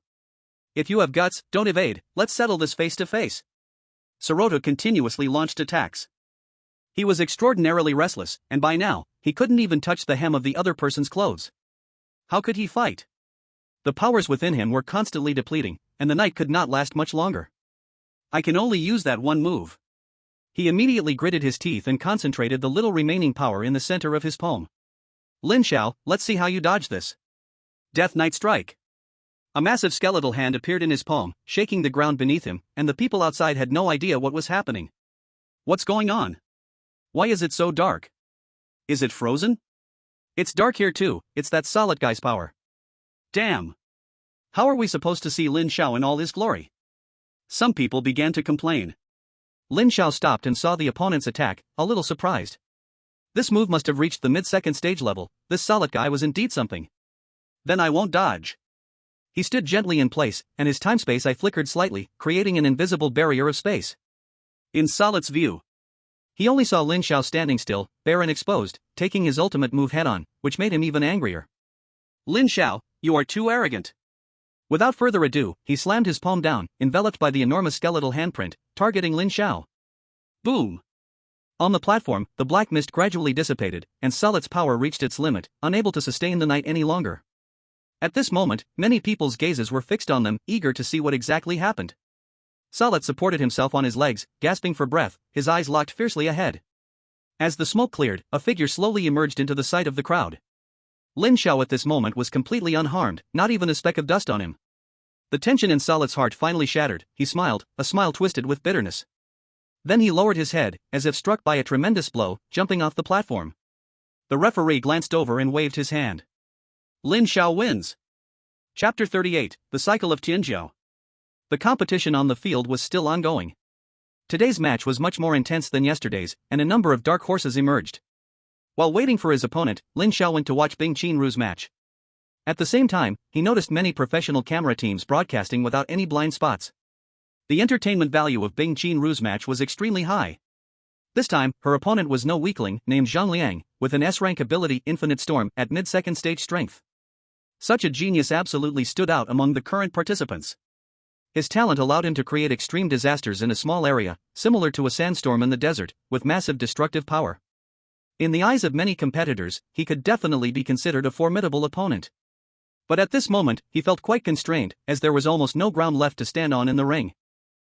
If you have guts, don't evade, let's settle this face-to-face. Sorodu continuously launched attacks. He was extraordinarily restless, and by now, he couldn't even touch the hem of the other person's clothes. How could he fight? The powers within him were constantly depleting, and the night could not last much longer. I can only use that one move. He immediately gritted his teeth and concentrated the little remaining power in the center of his palm. Lin Xiao, let's see how you dodge this. Death Knight Strike. A massive skeletal hand appeared in his palm, shaking the ground beneath him, and the people outside had no idea what was happening. What's going on? Why is it so dark? Is it frozen? It's dark here too, it's that solid guy's power. Damn. How are we supposed to see Lin Xiao in all his glory? Some people began to complain. Lin Xiao stopped and saw the opponent's attack, a little surprised. This move must have reached the mid-second stage level. This solid guy was indeed something. Then I won't dodge. He stood gently in place, and his time-space eye flickered slightly, creating an invisible barrier of space. In Solid's view, he only saw Lin Xiao standing still, bare and exposed, taking his ultimate move head-on, which made him even angrier. Lin Xiao, you are too arrogant. Without further ado, he slammed his palm down, enveloped by the enormous skeletal handprint, targeting Lin Xiao. Boom! On the platform, the black mist gradually dissipated, and Solid's power reached its limit, unable to sustain the night any longer. At this moment, many people's gazes were fixed on them, eager to see what exactly happened. Solid supported himself on his legs, gasping for breath, his eyes locked fiercely ahead. As the smoke cleared, a figure slowly emerged into the sight of the crowd. Lin Xiao at this moment was completely unharmed, not even a speck of dust on him. The tension in Solid's heart finally shattered. He smiled, a smile twisted with bitterness. Then he lowered his head, as if struck by a tremendous blow, jumping off the platform. The referee glanced over and waved his hand. Lin Xiao wins. Chapter 38, The Cycle of Tianzhou. The competition on the field was still ongoing. Today's match was much more intense than yesterday's, and a number of dark horses emerged. While waiting for his opponent, Lin Xiao went to watch Bing Qinru's match. At the same time, he noticed many professional camera teams broadcasting without any blind spots. The entertainment value of Bing Qinru's match was extremely high. This time, her opponent was no weakling, named Zhang Liang, with an S-rank ability Infinite Storm at mid-second stage strength. Such a genius absolutely stood out among the current participants. His talent allowed him to create extreme disasters in a small area, similar to a sandstorm in the desert, with massive destructive power. In the eyes of many competitors, he could definitely be considered a formidable opponent. But at this moment, he felt quite constrained, as there was almost no ground left to stand on in the ring.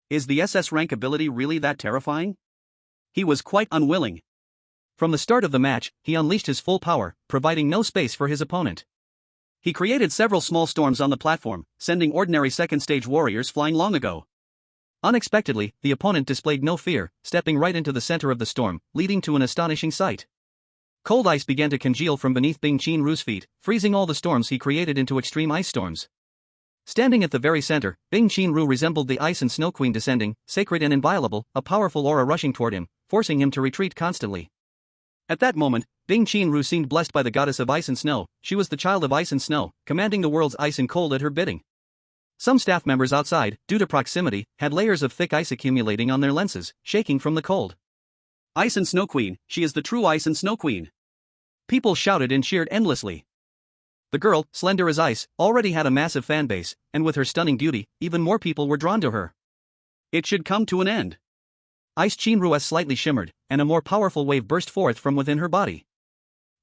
Is the SS rank ability really that terrifying? He was quite unwilling. From the start of the match, he unleashed his full power, providing no space for his opponent. He created several small storms on the platform, sending ordinary second-stage warriors flying long ago. Unexpectedly, the opponent displayed no fear, stepping right into the center of the storm, leading to an astonishing sight. Cold ice began to congeal from beneath Bing Qinru's feet, freezing all the storms he created into extreme ice storms. Standing at the very center, Bing Qinru resembled the Ice and Snow Queen descending, sacred and inviolable, a powerful aura rushing toward him, forcing him to retreat constantly. At that moment, Bing Qinru seemed blessed by the goddess of ice and snow. She was the child of ice and snow, commanding the world's ice and cold at her bidding. Some staff members outside, due to proximity, had layers of thick ice accumulating on their lenses, shaking from the cold. Ice and Snow Queen, she is the true Ice and Snow Queen. People shouted and cheered endlessly. The girl, slender as ice, already had a massive fan base, and with her stunning beauty, even more people were drawn to her. It should come to an end. Ice Qinru slightly shimmered, and a more powerful wave burst forth from within her body.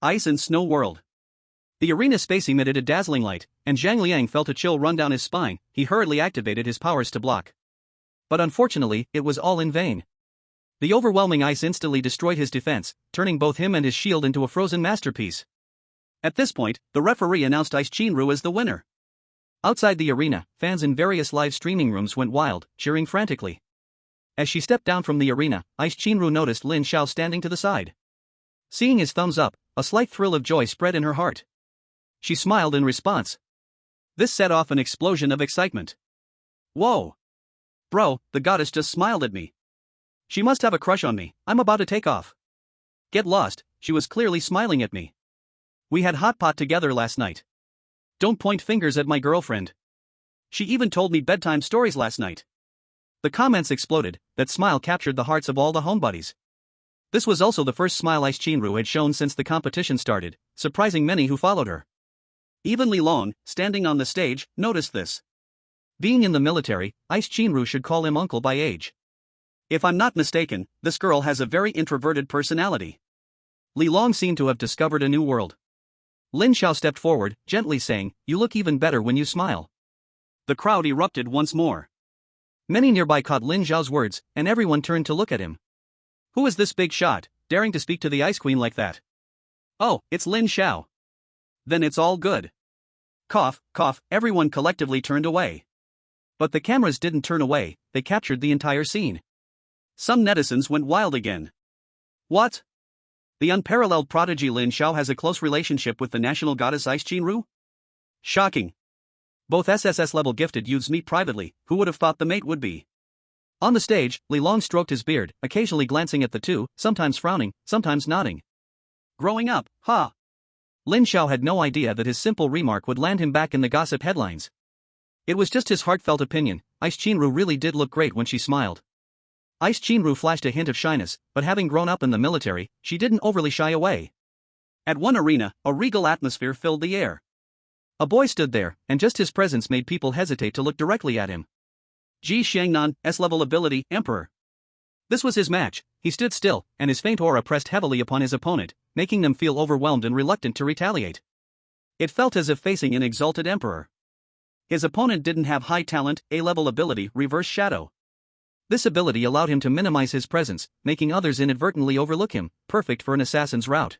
Ice and Snow World. The arena space emitted a dazzling light, and Zhang Liang felt a chill run down his spine. He hurriedly activated his powers to block. But unfortunately, it was all in vain. The overwhelming ice instantly destroyed his defense, turning both him and his shield into a frozen masterpiece. At this point, the referee announced Ice Qinru as the winner. Outside the arena, fans in various live streaming rooms went wild, cheering frantically. As she stepped down from the arena, Ice Qinru noticed Lin Xiao standing to the side. Seeing his thumbs up, a slight thrill of joy spread in her heart. She smiled in response. This set off an explosion of excitement. Whoa! Bro, the goddess just smiled at me. She must have a crush on me. I'm about to take off. Get lost, she was clearly smiling at me. We had hot pot together last night. Don't point fingers at my girlfriend. She even told me bedtime stories last night. The comments exploded. That smile captured the hearts of all the homebodies. This was also the first smile Ice Qinru had shown since the competition started, surprising many who followed her. Even Li Long, standing on the stage, noticed this. Being in the military, Ice Qinru should call him uncle by age. If I'm not mistaken, this girl has a very introverted personality. Li Long seemed to have discovered a new world. Lin Xiao stepped forward, gently saying, "You look even better when you smile." The crowd erupted once more. Many nearby caught Lin Xiao's words, and everyone turned to look at him. Who is this big shot, daring to speak to the Ice Queen like that? Oh, it's Lin Xiao. Then it's all good. Cough, cough, everyone collectively turned away. But the cameras didn't turn away, they captured the entire scene. Some netizens went wild again. What? The unparalleled prodigy Lin Xiao has a close relationship with the national goddess Ice Qinru? Shocking. Both SSS level gifted youths meet privately, who would have thought the mate would be? On the stage, Li Long stroked his beard, occasionally glancing at the two, sometimes frowning, sometimes nodding. Growing up, huh? Lin Xiao had no idea that his simple remark would land him back in the gossip headlines. It was just his heartfelt opinion. Ice Chinru really did look great when she smiled. Ice Chinru flashed a hint of shyness, but having grown up in the military, she didn't overly shy away. At one arena, a regal atmosphere filled the air. A boy stood there, and just his presence made people hesitate to look directly at him. Ji Xiangnan, S-level ability, Emperor. This was his match. He stood still, and his faint aura pressed heavily upon his opponent, making them feel overwhelmed and reluctant to retaliate. It felt as if facing an exalted emperor. His opponent didn't have high talent, A-level ability, Reverse Shadow. This ability allowed him to minimize his presence, making others inadvertently overlook him, perfect for an assassin's route.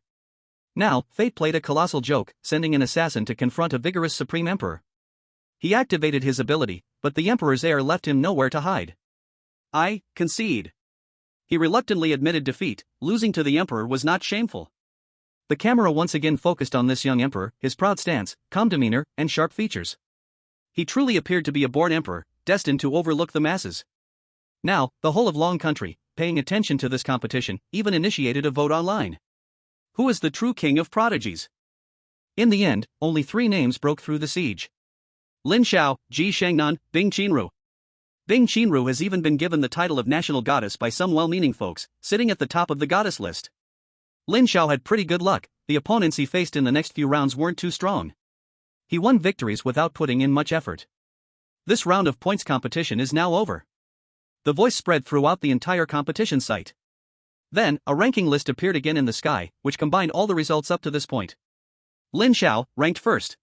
Now, fate played a colossal joke, sending an assassin to confront a vigorous Supreme Emperor. He activated his ability, but the Emperor's air left him nowhere to hide. I concede. He reluctantly admitted defeat. Losing to the Emperor was not shameful. The camera once again focused on this young emperor, his proud stance, calm demeanor, and sharp features. He truly appeared to be a born emperor, destined to overlook the masses. Now, the whole of Long Country, paying attention to this competition, even initiated a vote online. Who is the true king of prodigies? In the end, only 3 names broke through the siege. Lin Xiao, Ji Xiangnan, Bing Qinru. Bing Qinru has even been given the title of national goddess by some well-meaning folks, sitting at the top of the goddess list. Lin Xiao had pretty good luck. The opponents he faced in the next few rounds weren't too strong. He won victories without putting in much effort. This round of points competition is now over. The voice spread throughout the entire competition site. Then, a ranking list appeared again in the sky, which combined all the results up to this point. Lin Xiao, ranked first.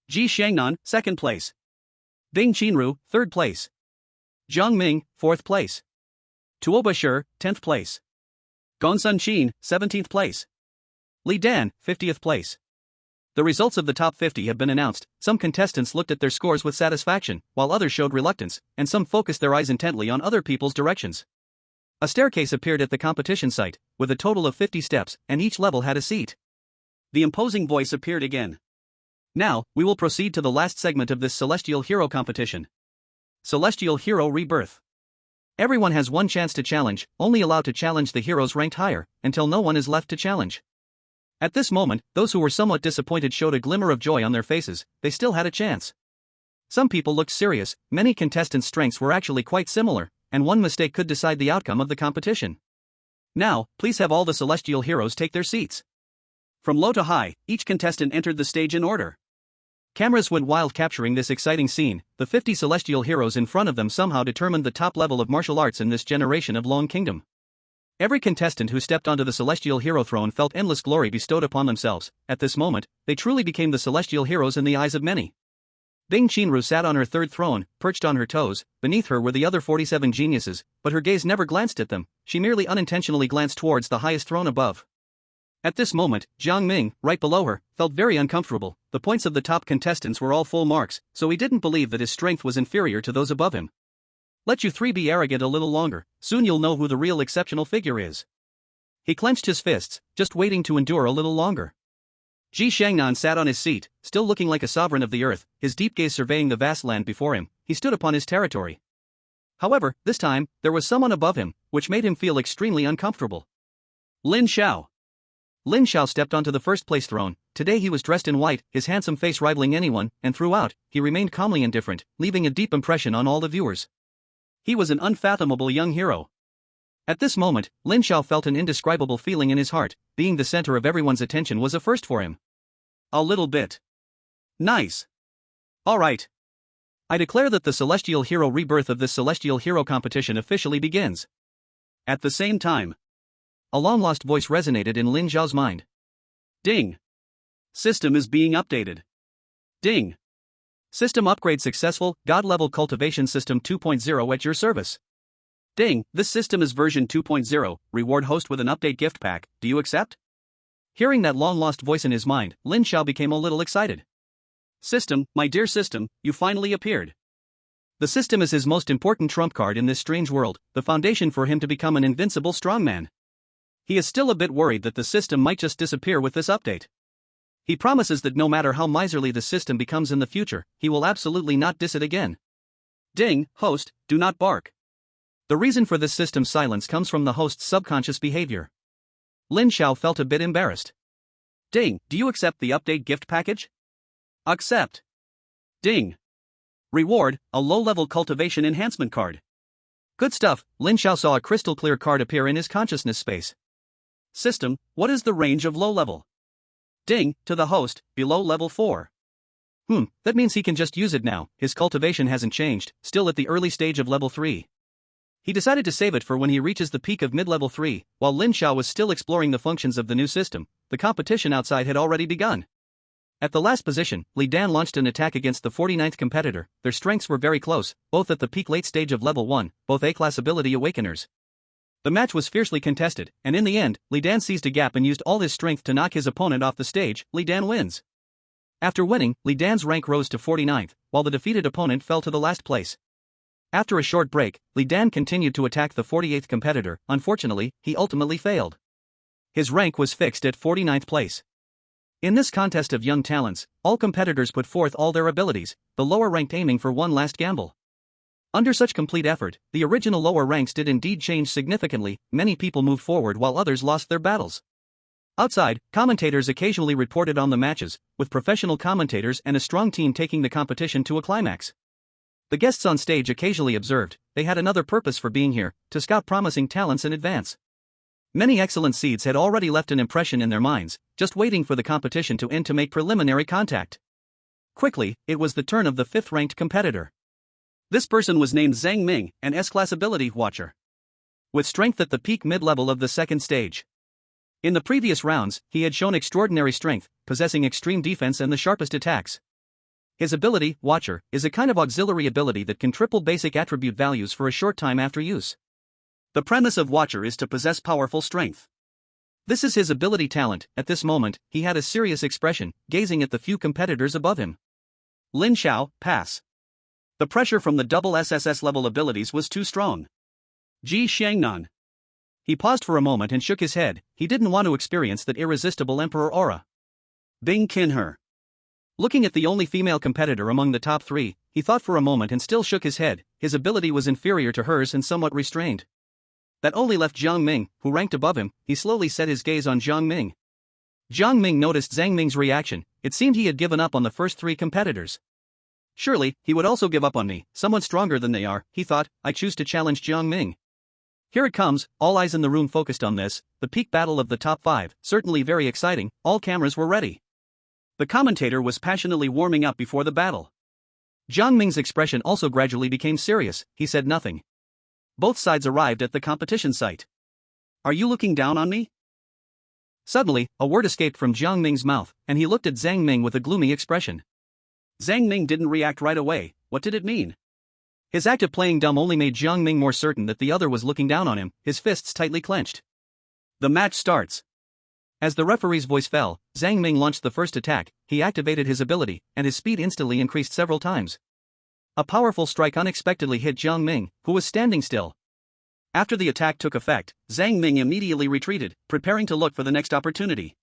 Ji Xiangnan, second place. Bing Qinru, third place. Jiang Ming, fourth place. Tuoba Shi, 10th place. Gongsun Qin, 17th place. Li Dan, 50th place. The results of the top 50 have been announced. Some contestants looked at their scores with satisfaction, while others showed reluctance, and some focused their eyes intently on other people's directions. A staircase appeared at the competition site, with a total of 50 steps, and each level had a seat. The imposing voice appeared again. Now, we will proceed to the last segment of this Celestial Hero competition. Celestial Hero Rebirth. Everyone has one chance to challenge, only allowed to challenge the heroes ranked higher, until no one is left to challenge. At this moment, those who were somewhat disappointed showed a glimmer of joy on their faces. They still had a chance. Some people looked serious. Many contestants' strengths were actually quite similar, and one mistake could decide the outcome of the competition. Now, please have all the celestial heroes take their seats. From low to high, each contestant entered the stage in order. Cameras went wild capturing this exciting scene. The 50 celestial heroes in front of them somehow determined the top level of martial arts in this generation of Long Kingdom. Every contestant who stepped onto the celestial hero throne felt endless glory bestowed upon themselves. At this moment, they truly became the celestial heroes in the eyes of many. Bing Qinru sat on her third throne, perched on her toes. Beneath her were the other 47 geniuses, but her gaze never glanced at them. She merely unintentionally glanced towards the highest throne above. At this moment, Jiang Ming, right below her, felt very uncomfortable. The points of the top contestants were all full marks, so he didn't believe that his strength was inferior to those above him. Let you 3 be arrogant a little longer, soon you'll know who the real exceptional figure is. He clenched his fists, just waiting to endure a little longer. Ji Xiangnan sat on his seat, still looking like a sovereign of the earth, his deep gaze surveying the vast land before him. He stood upon his territory. However, this time, there was someone above him, which made him feel extremely uncomfortable. Lin Xiao. Lin Xiao stepped onto the first-place throne. Today he was dressed in white, his handsome face rivaling anyone, and throughout, he remained calmly indifferent, leaving a deep impression on all the viewers. He was an unfathomable young hero. At this moment, Lin Xiao felt an indescribable feeling in his heart. Being the center of everyone's attention was a first for him. A little bit. Nice. Alright. I declare that the Celestial Hero Rebirth of this Celestial Hero competition officially begins. At the same time, a long-lost voice resonated in Lin Xiao's mind. Ding. System is being updated. Ding. System upgrade successful, God-level cultivation system 2.0 at your service. Ding, this system is version 2.0, reward host with an update gift pack, do you accept? Hearing that long-lost voice in his mind, Lin Xiao became a little excited. System, my dear system, you finally appeared. The system is his most important trump card in this strange world, the foundation for him to become an invincible strongman. He is still a bit worried that the system might just disappear with this update. He promises that no matter how miserly the system becomes in the future, he will absolutely not diss it again. Ding, host, do not bark. The reason for this system's silence comes from the host's subconscious behavior. Lin Xiao felt a bit embarrassed. Ding, do you accept the update gift package? Accept. Ding. Reward, a low-level cultivation enhancement card. Good stuff. Lin Xiao saw a crystal-clear card appear in his consciousness space. System, what is the range of low level? Ding, to the host, below level 4. That means he can just use it now. His cultivation hasn't changed, still at the early stage of level 3. He decided to save it for when he reaches the peak of mid-level 3, while Lin Xiao was still exploring the functions of the new system. The competition outside had already begun. At the last position, Li Dan launched an attack against the 49th competitor. Their strengths were very close, both at the peak late stage of level 1, both A-class ability awakeners. The match was fiercely contested, and in the end, Li Dan seized a gap and used all his strength to knock his opponent off the stage. Li Dan wins. After winning, Li Dan's rank rose to 49th, while the defeated opponent fell to the last place. After a short break, Li Dan continued to attack the 48th competitor. Unfortunately, he ultimately failed. His rank was fixed at 49th place. In this contest of young talents, all competitors put forth all their abilities, the lower ranked aiming for one last gamble. Under such complete effort, the original lower ranks did indeed change significantly. Many people moved forward while others lost their battles. Outside, commentators occasionally reported on the matches, with professional commentators and a strong team taking the competition to a climax. The guests on stage occasionally observed they had another purpose for being here, to scout promising talents in advance. Many excellent seeds had already left an impression in their minds, just waiting for the competition to end to make preliminary contact. Quickly, it was the turn of the 5th-ranked competitor. This person was named Zhang Ming, an S-class ability watcher, with strength at the peak mid-level of the 2nd stage. In the previous rounds, he had shown extraordinary strength, possessing extreme defense and the sharpest attacks. His ability, Watcher, is a kind of auxiliary ability that can triple basic attribute values for a short time after use. The premise of Watcher is to possess powerful strength. This is his ability talent. At this moment, he had a serious expression, gazing at the few competitors above him. Lin Xiao, pass. The pressure from the double SSS level abilities was too strong. Ji Xiangnan. He paused for a moment and shook his head. He didn't want to experience that irresistible emperor aura. Bing Qinhe. Looking at the only female competitor among the top 3, he thought for a moment and still shook his head. His ability was inferior to hers and somewhat restrained. That only left Jiang Ming, who ranked above him. He slowly set his gaze on Jiang Ming. Jiang Ming noticed Zhang Ming's reaction. It seemed he had given up on the first 3 competitors. Surely, he would also give up on me, someone stronger than they are, he thought. I choose to challenge Jiang Ming. Here it comes. All eyes in the room focused on this, the peak battle of the top 5, certainly very exciting. All cameras were ready. The commentator was passionately warming up before the battle. Jiang Ming's expression also gradually became serious. He said nothing. Both sides arrived at the competition site. Are you looking down on me? Suddenly, a word escaped from Jiang Ming's mouth, and he looked at Zhang Ming with a gloomy expression. Zhang Ming didn't react right away. What did it mean? His act of playing dumb only made Jiang Ming more certain that the other was looking down on him, his fists tightly clenched. The match starts. As the referee's voice fell, Zhang Ming launched the first attack. He activated his ability, and his speed instantly increased several times. A powerful strike unexpectedly hit Jiang Ming, who was standing still. After the attack took effect, Zhang Ming immediately retreated, preparing to look for the next opportunity.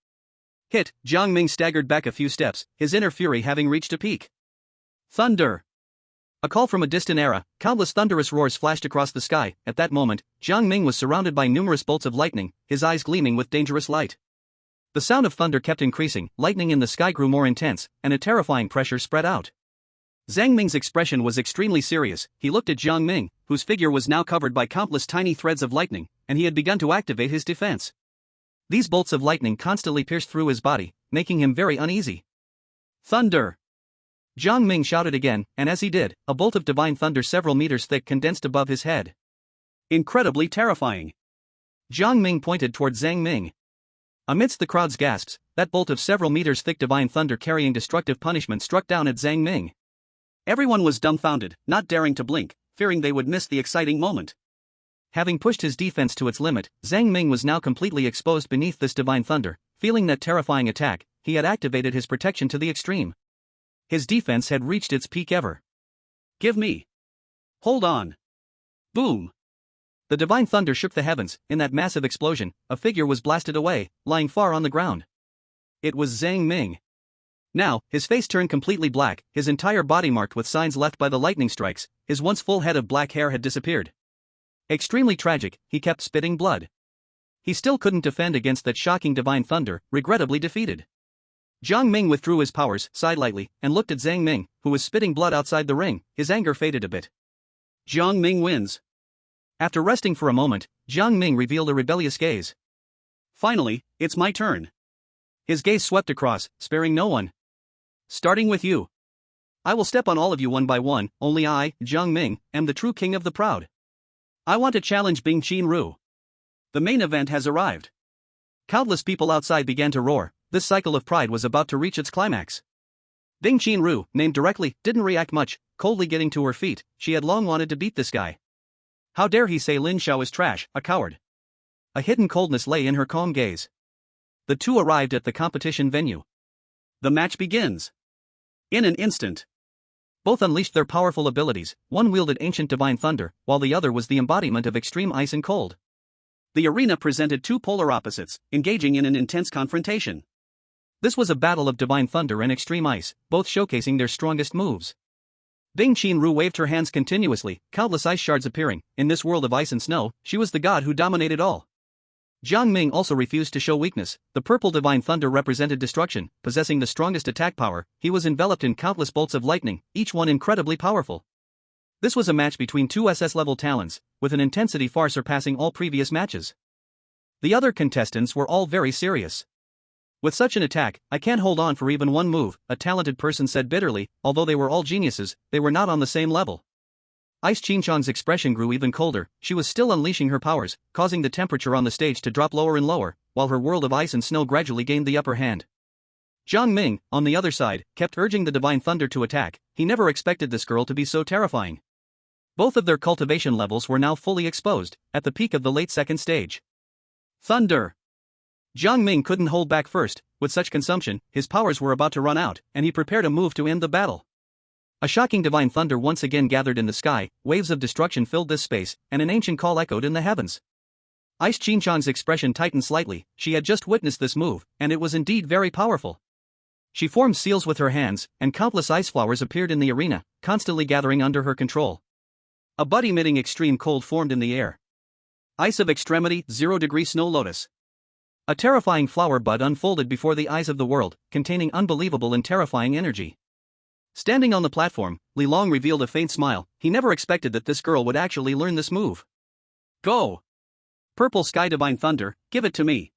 Hit, Jiang Ming staggered back a few steps, his inner fury having reached a peak. Thunder! A call from a distant era. Countless thunderous roars flashed across the sky. At that moment, Jiang Ming was surrounded by numerous bolts of lightning, his eyes gleaming with dangerous light. The sound of thunder kept increasing, lightning in the sky grew more intense, and a terrifying pressure spread out. Zhang Ming's expression was extremely serious. He looked at Jiang Ming, whose figure was now covered by countless tiny threads of lightning, and he had begun to activate his defense. These bolts of lightning constantly pierced through his body, making him very uneasy. Thunder! Jiang Ming shouted again, and as he did, a bolt of divine thunder several meters thick condensed above his head. Incredibly terrifying. Jiang Ming pointed toward Zhang Ming. Amidst the crowd's gasps, that bolt of several meters thick divine thunder carrying destructive punishment struck down at Zhang Ming. Everyone was dumbfounded, not daring to blink, fearing they would miss the exciting moment. Having pushed his defense to its limit, Zhang Ming was now completely exposed beneath this divine thunder. Feeling that terrifying attack, he had activated his protection to the extreme. His defense had reached its peak ever. Give me. Hold on. Boom. The divine thunder shook the heavens. In that massive explosion, a figure was blasted away, lying far on the ground. It was Zhang Ming. Now, his face turned completely black, his entire body marked with signs left by the lightning strikes. His once full head of black hair had disappeared. Extremely tragic, he kept spitting blood. He still couldn't defend against that shocking divine thunder, regrettably defeated. Jiang Ming withdrew his powers, sighed lightly, and looked at Zhang Ming, who was spitting blood outside the ring. His anger faded a bit. Jiang Ming wins. After resting for a moment, Jiang Ming revealed a rebellious gaze. Finally, it's my turn. His gaze swept across, sparing no one. Starting with you. I will step on all of you one by one, only I, Jiang Ming, am the true king of the proud. I want to challenge Bing Qinru. The main event has arrived. Countless people outside began to roar. This cycle of pride was about to reach its climax. Bing Qinru, named directly, didn't react much, coldly getting to her feet. She had long wanted to beat this guy. How dare he say Lin Xiao is trash, a coward. A hidden coldness lay in her calm gaze. The two arrived at the competition venue. The match begins. In an instant, both unleashed their powerful abilities. One wielded ancient divine thunder, while the other was the embodiment of extreme ice and cold. The arena presented two polar opposites, engaging in an intense confrontation. This was a battle of divine thunder and extreme ice, both showcasing their strongest moves. Bing Qinru waved her hands continuously, countless ice shards appearing. In this world of ice and snow, she was the god who dominated all. Jiang Ming also refused to show weakness. The purple divine thunder represented destruction, possessing the strongest attack power. He was enveloped in countless bolts of lightning, each one incredibly powerful. This was a match between two SS-level talents, with an intensity far surpassing all previous matches. The other contestants were all very serious. With such an attack, I can't hold on for even one move, a talented person said bitterly. Although they were all geniuses, they were not on the same level. Ice Qinchang's expression grew even colder. She was still unleashing her powers, causing the temperature on the stage to drop lower and lower, while her world of ice and snow gradually gained the upper hand. Jiang Ming, on the other side, kept urging the divine thunder to attack. He never expected this girl to be so terrifying. Both of their cultivation levels were now fully exposed, at the peak of the late second stage. Thunder! Jiang Ming couldn't hold back first. With such consumption, his powers were about to run out, and he prepared a move to end the battle. A shocking divine thunder once again gathered in the sky, waves of destruction filled this space, and an ancient call echoed in the heavens. Ice Qinchang's expression tightened slightly. She had just witnessed this move, and it was indeed very powerful. She formed seals with her hands, and countless ice flowers appeared in the arena, constantly gathering under her control. A bud emitting extreme cold formed in the air. Ice of extremity, 0-degree snow lotus. A terrifying flower bud unfolded before the eyes of the world, containing unbelievable and terrifying energy. Standing on the platform, Li Long revealed a faint smile. He never expected that this girl would actually learn this move. Go! Purple sky divine thunder, give it to me.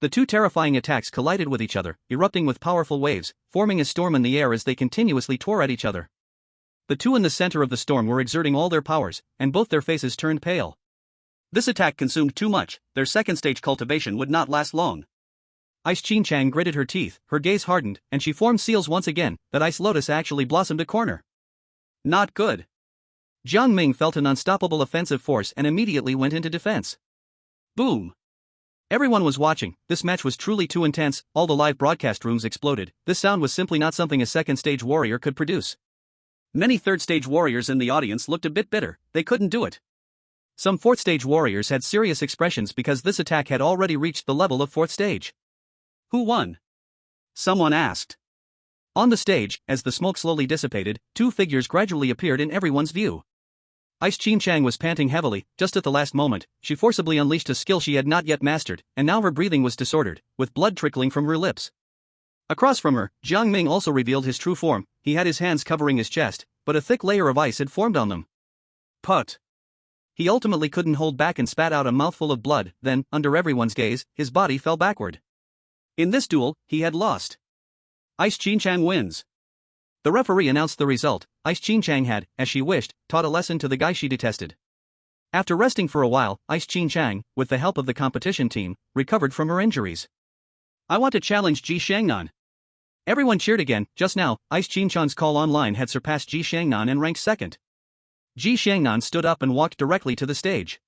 The two terrifying attacks collided with each other, erupting with powerful waves, forming a storm in the air as they continuously tore at each other. The two in the center of the storm were exerting all their powers, and both their faces turned pale. This attack consumed too much. Their second stage cultivation would not last long. Ice Qinchang gritted her teeth, her gaze hardened, and she formed seals once again. That ice lotus actually blossomed a corner. Not good. Jiang Ming felt an unstoppable offensive force and immediately went into defense. Boom! Everyone was watching. This match was truly too intense. All the live broadcast rooms exploded. This sound was simply not something a second stage warrior could produce. Many third stage warriors in the audience looked a bit bitter. They couldn't do it. Some fourth stage warriors had serious expressions because this attack had already reached the level of fourth stage. Who won? Someone asked. On the stage, as the smoke slowly dissipated, two figures gradually appeared in everyone's view. Ice Qinchang was panting heavily. Just at the last moment, she forcibly unleashed a skill she had not yet mastered, and now her breathing was disordered, with blood trickling from her lips. Across from her, Jiang Ming also revealed his true form. He had his hands covering his chest, but a thick layer of ice had formed on them. Put! He ultimately couldn't hold back and spat out a mouthful of blood. Then, under everyone's gaze, his body fell backward. In this duel, he had lost. Ice Qinchang wins. The referee announced the result. Ice Qinchang had, as she wished, taught a lesson to the guy she detested. After resting for a while, Ice Qinchang, with the help of the competition team, recovered from her injuries. I want to challenge Ji Shangnan. Everyone cheered again. Just now, Ice Qinchang's call online had surpassed Ji Shangnan and ranked second. Ji Shangnan stood up and walked directly to the stage.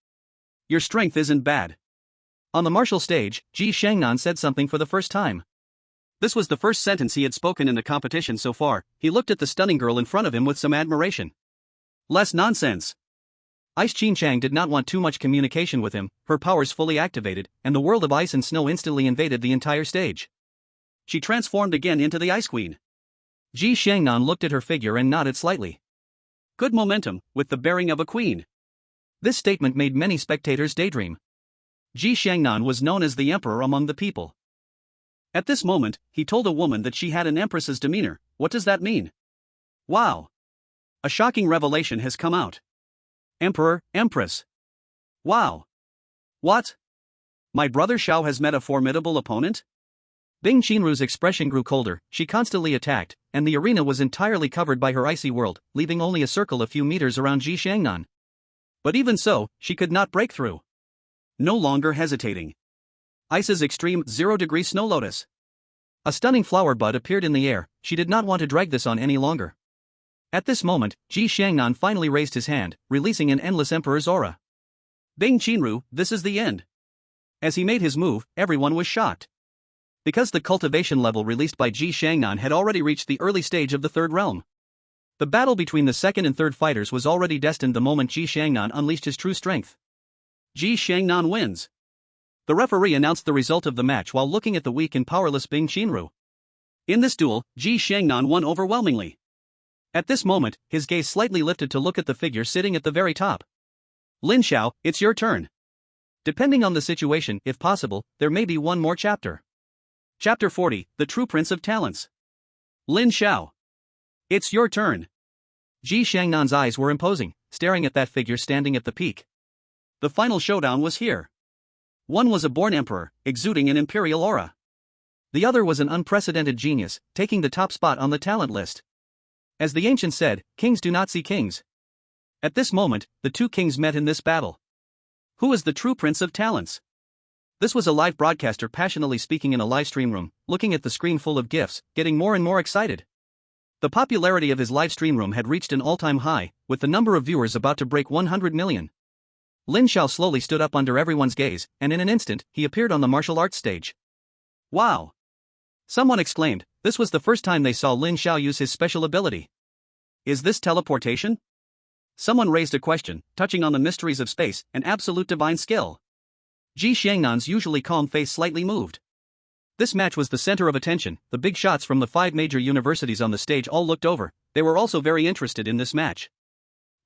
Your strength isn't bad. On the martial stage, Ji Shangnan said something for the first time. This was the first sentence he had spoken in the competition so far. He looked at the stunning girl in front of him with some admiration. Less nonsense. Ice Qinchang did not want too much communication with him. Her powers fully activated, and the world of ice and snow instantly invaded the entire stage. She transformed again into the Ice Queen. Ji Shangnan looked at her figure and nodded slightly. Good momentum, with the bearing of a queen. This statement made many spectators daydream. Ji Shangnan was known as the emperor among the people. At this moment, he told a woman that she had an empress's demeanor. What does that mean? Wow! A shocking revelation has come out. Emperor, Empress. Wow! What? My brother Xiao has met a formidable opponent? Bing Qinru's expression grew colder. She constantly attacked, and the arena was entirely covered by her icy world, leaving only a circle a few meters around Ji Shangnan. But even so, she could not break through. No longer hesitating. Ice's extreme 0-degree snow lotus. A stunning flower bud appeared in the air. She did not want to drag this on any longer. At this moment, Ji Shangnan finally raised his hand, releasing an endless emperor's aura. Bing Qinru, this is the end. As he made his move, everyone was shocked. Because the cultivation level released by Ji Shangnan had already reached the early stage of the third realm. The battle between the second and third fighters was already destined the moment Ji Shangnan unleashed his true strength. Ji Shangnan wins. The referee announced the result of the match while looking at the weak and powerless Bing Qinru. In this duel, Ji Shangnan won overwhelmingly. At this moment, his gaze slightly lifted to look at the figure sitting at the very top. Lin Xiao, it's your turn. Depending on the situation, if possible, there may be one more chapter. Chapter 40, The True Prince of Talents. Lin Xiao. It's your turn. Ji Shangnan's eyes were imposing, staring at that figure standing at the peak. The final showdown was here. One was a born emperor, exuding an imperial aura. The other was an unprecedented genius, taking the top spot on the talent list. As the ancients said, kings do not see kings. At this moment, the two kings met in this battle. Who is the true prince of talents? This was a live broadcaster passionately speaking in a live stream room, looking at the screen full of GIFs, getting more and more excited. The popularity of his live stream room had reached an all-time high, with the number of viewers about to break 100 million. Lin Xiao slowly stood up under everyone's gaze, and in an instant, he appeared on the martial arts stage. Wow! Someone exclaimed. This was the first time they saw Lin Xiao use his special ability. Is this teleportation? Someone raised a question, touching on the mysteries of space and absolute divine skill. Ji Shangnan's usually calm face slightly moved. This match was the center of attention. The big shots from the 5 major universities on the stage all looked over. They were also very interested in this match.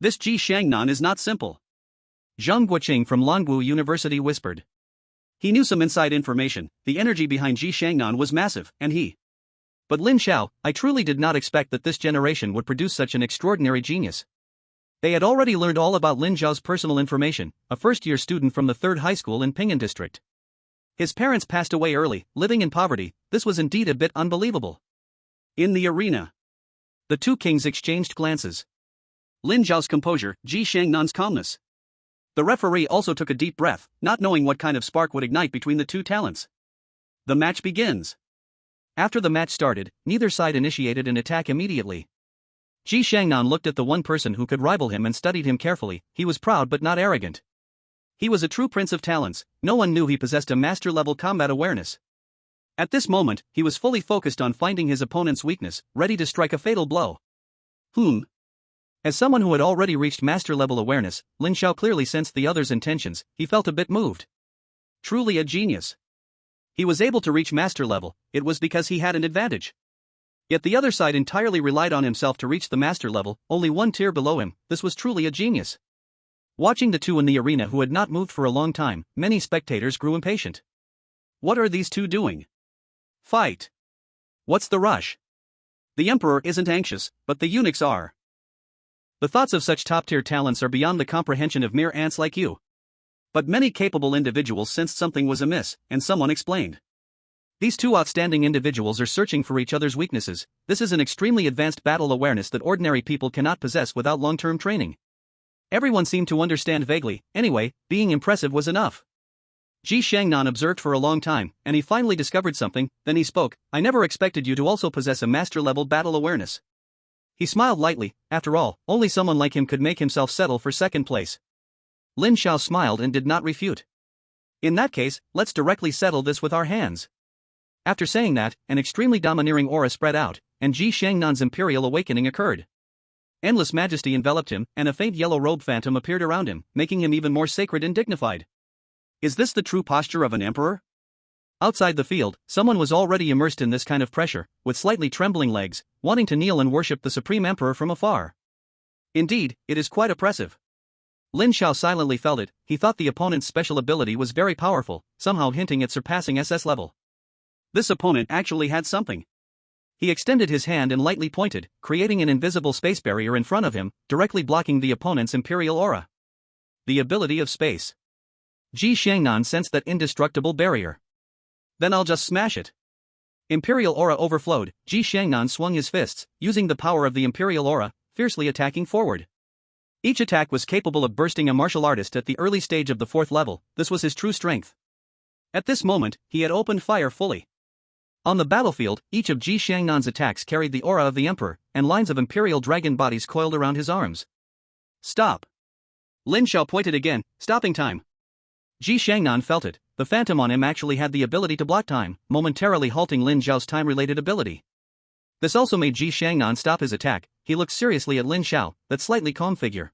This Ji Shangnan is not simple. Zhang Guoqing from Longwu University whispered. He knew some inside information. The energy behind Ji Shangnan was massive, and he. But Lin Xiao, I truly did not expect that this generation would produce such an extraordinary genius. They had already learned all about Lin Xiao's personal information, a first-year student from the 3rd high school in Ping'an district. His parents passed away early, living in poverty. This was indeed a bit unbelievable. In the arena, the two kings exchanged glances. Lin Xiao's composure, Ji Shangnan's calmness. The referee also took a deep breath, not knowing what kind of spark would ignite between the two talents. The match begins. After the match started, neither side initiated an attack immediately. Ji Shangnan looked at the one person who could rival him and studied him carefully. He was proud but not arrogant. He was a true prince of talents. No one knew he possessed a master-level combat awareness. At this moment, he was fully focused on finding his opponent's weakness, ready to strike a fatal blow. As someone who had already reached master-level awareness, Lin Xiao clearly sensed the other's intentions. He felt a bit moved. Truly a genius. He was able to reach master level. It was because he had an advantage. Yet the other side entirely relied on himself to reach the master level, only one tier below him. This was truly a genius. Watching the two in the arena who had not moved for a long time, many spectators grew impatient. What are these two doing? Fight! What's the rush? The emperor isn't anxious, but the eunuchs are. The thoughts of such top-tier talents are beyond the comprehension of mere ants like you. But many capable individuals sensed something was amiss, and someone explained. These two outstanding individuals are searching for each other's weaknesses. This is an extremely advanced battle awareness that ordinary people cannot possess without long-term training. Everyone seemed to understand vaguely. Anyway, being impressive was enough. Ji Shangnan observed for a long time, and he finally discovered something. Then he spoke. I never expected you to also possess a master-level battle awareness. He smiled lightly. After all, only someone like him could make himself settle for second place. Lin Xiao smiled and did not refute. In that case, let's directly settle this with our hands. After saying that, an extremely domineering aura spread out, and Ji Shangnan's imperial awakening occurred. Endless majesty enveloped him, and a faint yellow robe phantom appeared around him, making him even more sacred and dignified. Is this the true posture of an emperor? Outside the field, someone was already immersed in this kind of pressure, with slightly trembling legs, wanting to kneel and worship the supreme emperor from afar. Indeed, it is quite oppressive. Lin Xiao silently felt it. He thought the opponent's special ability was very powerful, somehow hinting at surpassing SS level. This opponent actually had something. He extended his hand and lightly pointed, creating an invisible space barrier in front of him, directly blocking the opponent's imperial aura. The ability of space. Ji Xiangnan sensed that indestructible barrier. Then I'll just smash it. Imperial aura overflowed. Ji Xiangnan swung his fists, using the power of the imperial aura, fiercely attacking forward. Each attack was capable of bursting a martial artist at the early stage of the 4th level. This was his true strength. At this moment, he had opened fire fully. On the battlefield, each of Ji Xiangnan's attacks carried the aura of the Emperor, and lines of imperial dragon bodies coiled around his arms. Stop. Lin Xiao pointed again, stopping time. Ji Xiangnan felt it. The phantom on him actually had the ability to block time, momentarily halting Lin Xiao's time-related ability. This also made Ji Xiangnan stop his attack. He looked seriously at Lin Xiao, that slightly calm figure.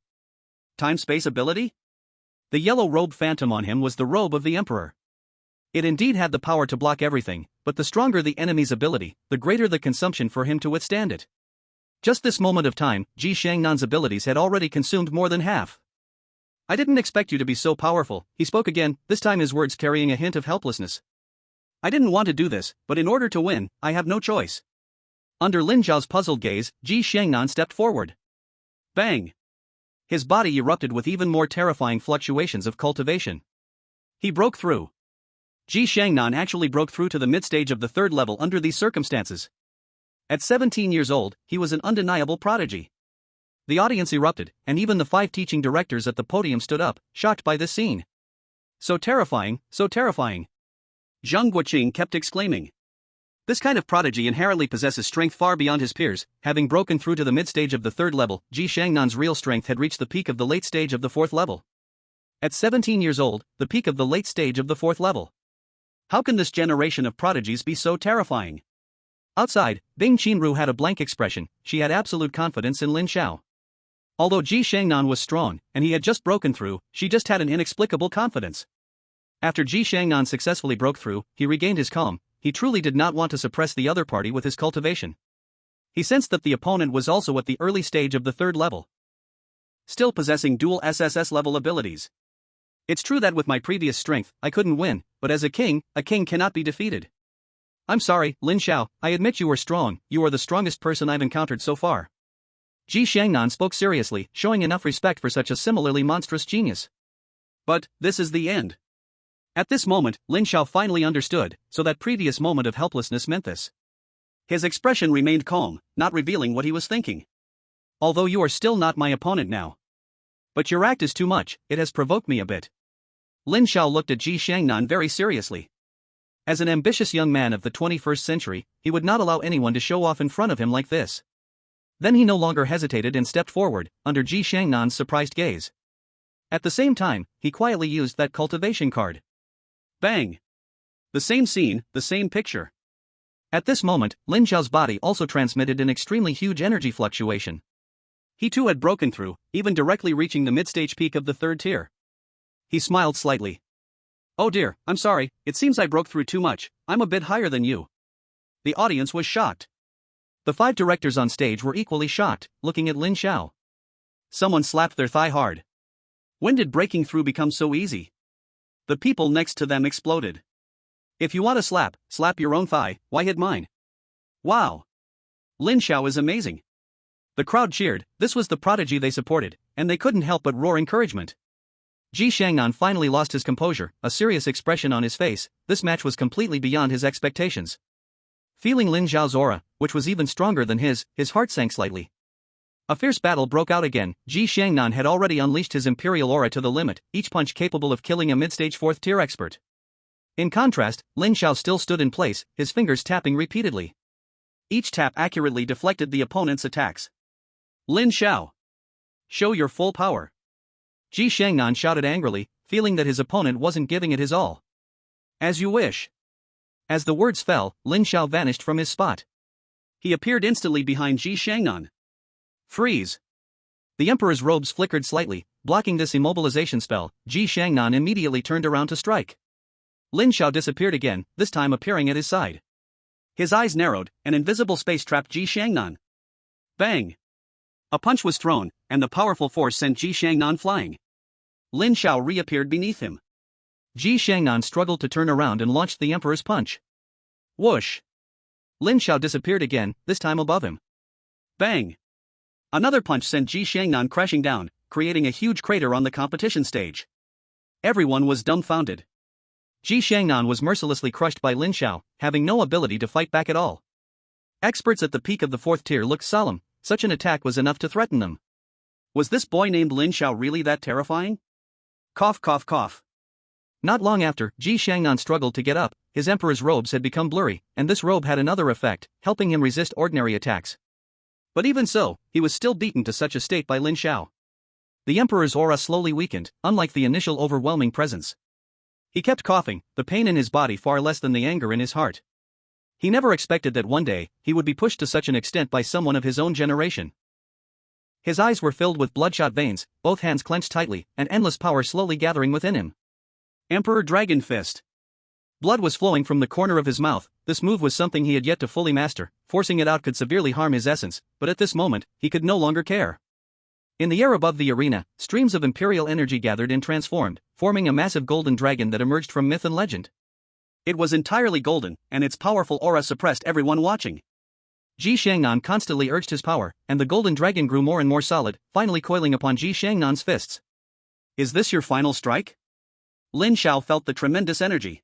Time-space ability? The yellow-robed phantom on him was the robe of the Emperor. It indeed had the power to block everything, but the stronger the enemy's ability, the greater the consumption for him to withstand it. Just this moment of time, Ji Xiangnan's abilities had already consumed more than half. I didn't expect you to be so powerful, he spoke again, this time his words carrying a hint of helplessness. I didn't want to do this, but in order to win, I have no choice. Under Lin Xiao's puzzled gaze, Ji Xiangnan stepped forward. Bang! His body erupted with even more terrifying fluctuations of cultivation. He broke through. Ji Xiangnan actually broke through to the mid-stage of the 3rd level under these circumstances. At 17 years old, he was an undeniable prodigy. The audience erupted, and even the 5 teaching directors at the podium stood up, shocked by this scene. So terrifying, so terrifying. Zhang Guoqing kept exclaiming. This kind of prodigy inherently possesses strength far beyond his peers. Having broken through to the mid-stage of the 3rd level, Ji Xiangnan's real strength had reached the peak of the late stage of the 4th level. At 17 years old, the peak of the late stage of the 4th level. How can this generation of prodigies be so terrifying? Outside, Bing Qinru had a blank expression. She had absolute confidence in Lin Xiao. Although Ji Xiangnan was strong, and he had just broken through, she just had an inexplicable confidence. After Ji Xiangnan successfully broke through, he regained his calm. He truly did not want to suppress the other party with his cultivation. He sensed that the opponent was also at the early stage of the 3rd level, still possessing dual SSS level abilities. It's true that with my previous strength, I couldn't win, but as a king cannot be defeated. I'm sorry, Lin Xiao, I admit you are strong, you are the strongest person I've encountered so far. Ji Xiangnan spoke seriously, showing enough respect for such a similarly monstrous genius. But, this is the end. At this moment, Lin Xiao finally understood, so that previous moment of helplessness meant this. His expression remained calm, not revealing what he was thinking. Although you are still not my opponent now. But your act is too much, it has provoked me a bit. Lin Xiao looked at Ji Xiangnan very seriously. As an ambitious young man of the 21st century, he would not allow anyone to show off in front of him like this. Then he no longer hesitated and stepped forward, under Ji Xiangnan's surprised gaze. At the same time, he quietly used that cultivation card. Bang! The same scene, the same picture. At this moment, Lin Xiao's body also transmitted an extremely huge energy fluctuation. He too had broken through, even directly reaching the mid-stage peak of the 3rd tier. He smiled slightly. Oh dear, I'm sorry, it seems I broke through too much, I'm a bit higher than you. The audience was shocked. The 5 directors on stage were equally shocked, looking at Lin Xiao. Someone slapped their thigh hard. When did breaking through become so easy? The people next to them exploded. If you want to slap your own thigh, why hit mine? Wow! Lin Xiao is amazing. The crowd cheered, this was the prodigy they supported, and they couldn't help but roar encouragement. Ji Xiangnan finally lost his composure, a serious expression on his face. This match was completely beyond his expectations. Feeling Lin Xiao's aura, which was even stronger than his heart sank slightly. A fierce battle broke out again. Ji Xiangnan had already unleashed his imperial aura to the limit, each punch capable of killing a mid-stage 4th tier expert. In contrast, Lin Xiao still stood in place, his fingers tapping repeatedly. Each tap accurately deflected the opponent's attacks. Lin Xiao! Show your full power! Ji Xiangnan shouted angrily, feeling that his opponent wasn't giving it his all. As you wish. As the words fell, Lin Xiao vanished from his spot. He appeared instantly behind Ji Xiangnan. Freeze! The Emperor's robes flickered slightly, blocking this immobilization spell. Ji Xiangnan immediately turned around to strike. Lin Xiao disappeared again, this time appearing at his side. His eyes narrowed, an invisible space trapped Ji Xiangnan. Bang! A punch was thrown, and the powerful force sent Ji Xiangnan flying. Lin Xiao reappeared beneath him. Ji Shangnan struggled to turn around and launched the emperor's punch. Whoosh! Lin Xiao disappeared again, this time above him. Bang! Another punch sent Ji Shangnan crashing down, creating a huge crater on the competition stage. Everyone was dumbfounded. Ji Shangnan was mercilessly crushed by Lin Xiao, having no ability to fight back at all. Experts at the peak of the 4th tier looked solemn, such an attack was enough to threaten them. Was this boy named Lin Xiao really that terrifying? Cough cough cough. Not long after, Ji Shangnan struggled to get up, his emperor's robes had become blurry, and this robe had another effect, helping him resist ordinary attacks. But even so, he was still beaten to such a state by Lin Xiao. The emperor's aura slowly weakened, unlike the initial overwhelming presence. He kept coughing, the pain in his body far less than the anger in his heart. He never expected that one day, he would be pushed to such an extent by someone of his own generation. His eyes were filled with bloodshot veins, both hands clenched tightly, and endless power slowly gathering within him. Emperor Dragon Fist. Blood was flowing from the corner of his mouth. This move was something he had yet to fully master. Forcing it out could severely harm his essence, but at this moment, he could no longer care. In the air above the arena, streams of imperial energy gathered and transformed, forming a massive golden dragon that emerged from myth and legend. It was entirely golden, and its powerful aura suppressed everyone watching. Ji Shangnan constantly urged his power, and the golden dragon grew more and more solid, finally coiling upon Ji Shangnan's fists. Is this your final strike? Lin Xiao felt the tremendous energy.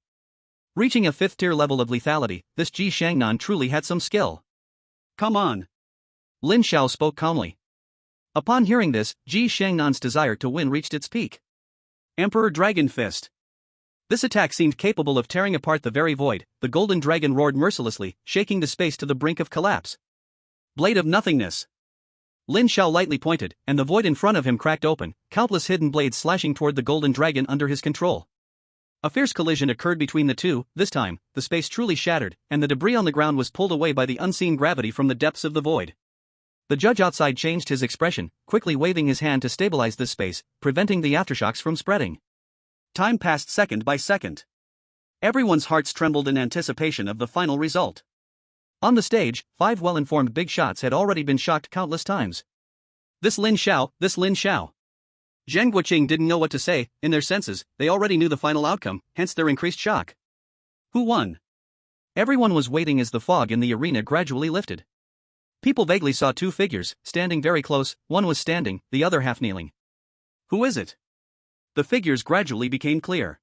Reaching a 5th tier level of lethality, this Ji Shangnan truly had some skill. Come on. Lin Xiao spoke calmly. Upon hearing this, Ji Shangnan's desire to win reached its peak. Emperor Dragon Fist. This attack seemed capable of tearing apart the very void. The golden dragon roared mercilessly, shaking the space to the brink of collapse. Blade of Nothingness. Lin Xiao lightly pointed, and the void in front of him cracked open, countless hidden blades slashing toward the golden dragon under his control. A fierce collision occurred between the two. This time, the space truly shattered, and the debris on the ground was pulled away by the unseen gravity from the depths of the void. The judge outside changed his expression, quickly waving his hand to stabilize this space, preventing the aftershocks from spreading. Time passed second by second. Everyone's hearts trembled in anticipation of the final result. On the stage, 5 well-informed big shots had already been shocked countless times. This Lin Xiao. Zheng Guoqing didn't know what to say. In their senses, they already knew the final outcome, hence their increased shock. Who won? Everyone was waiting as the fog in the arena gradually lifted. People vaguely saw 2 figures, standing very close. One was standing, the other half kneeling. Who is it? The figures gradually became clear.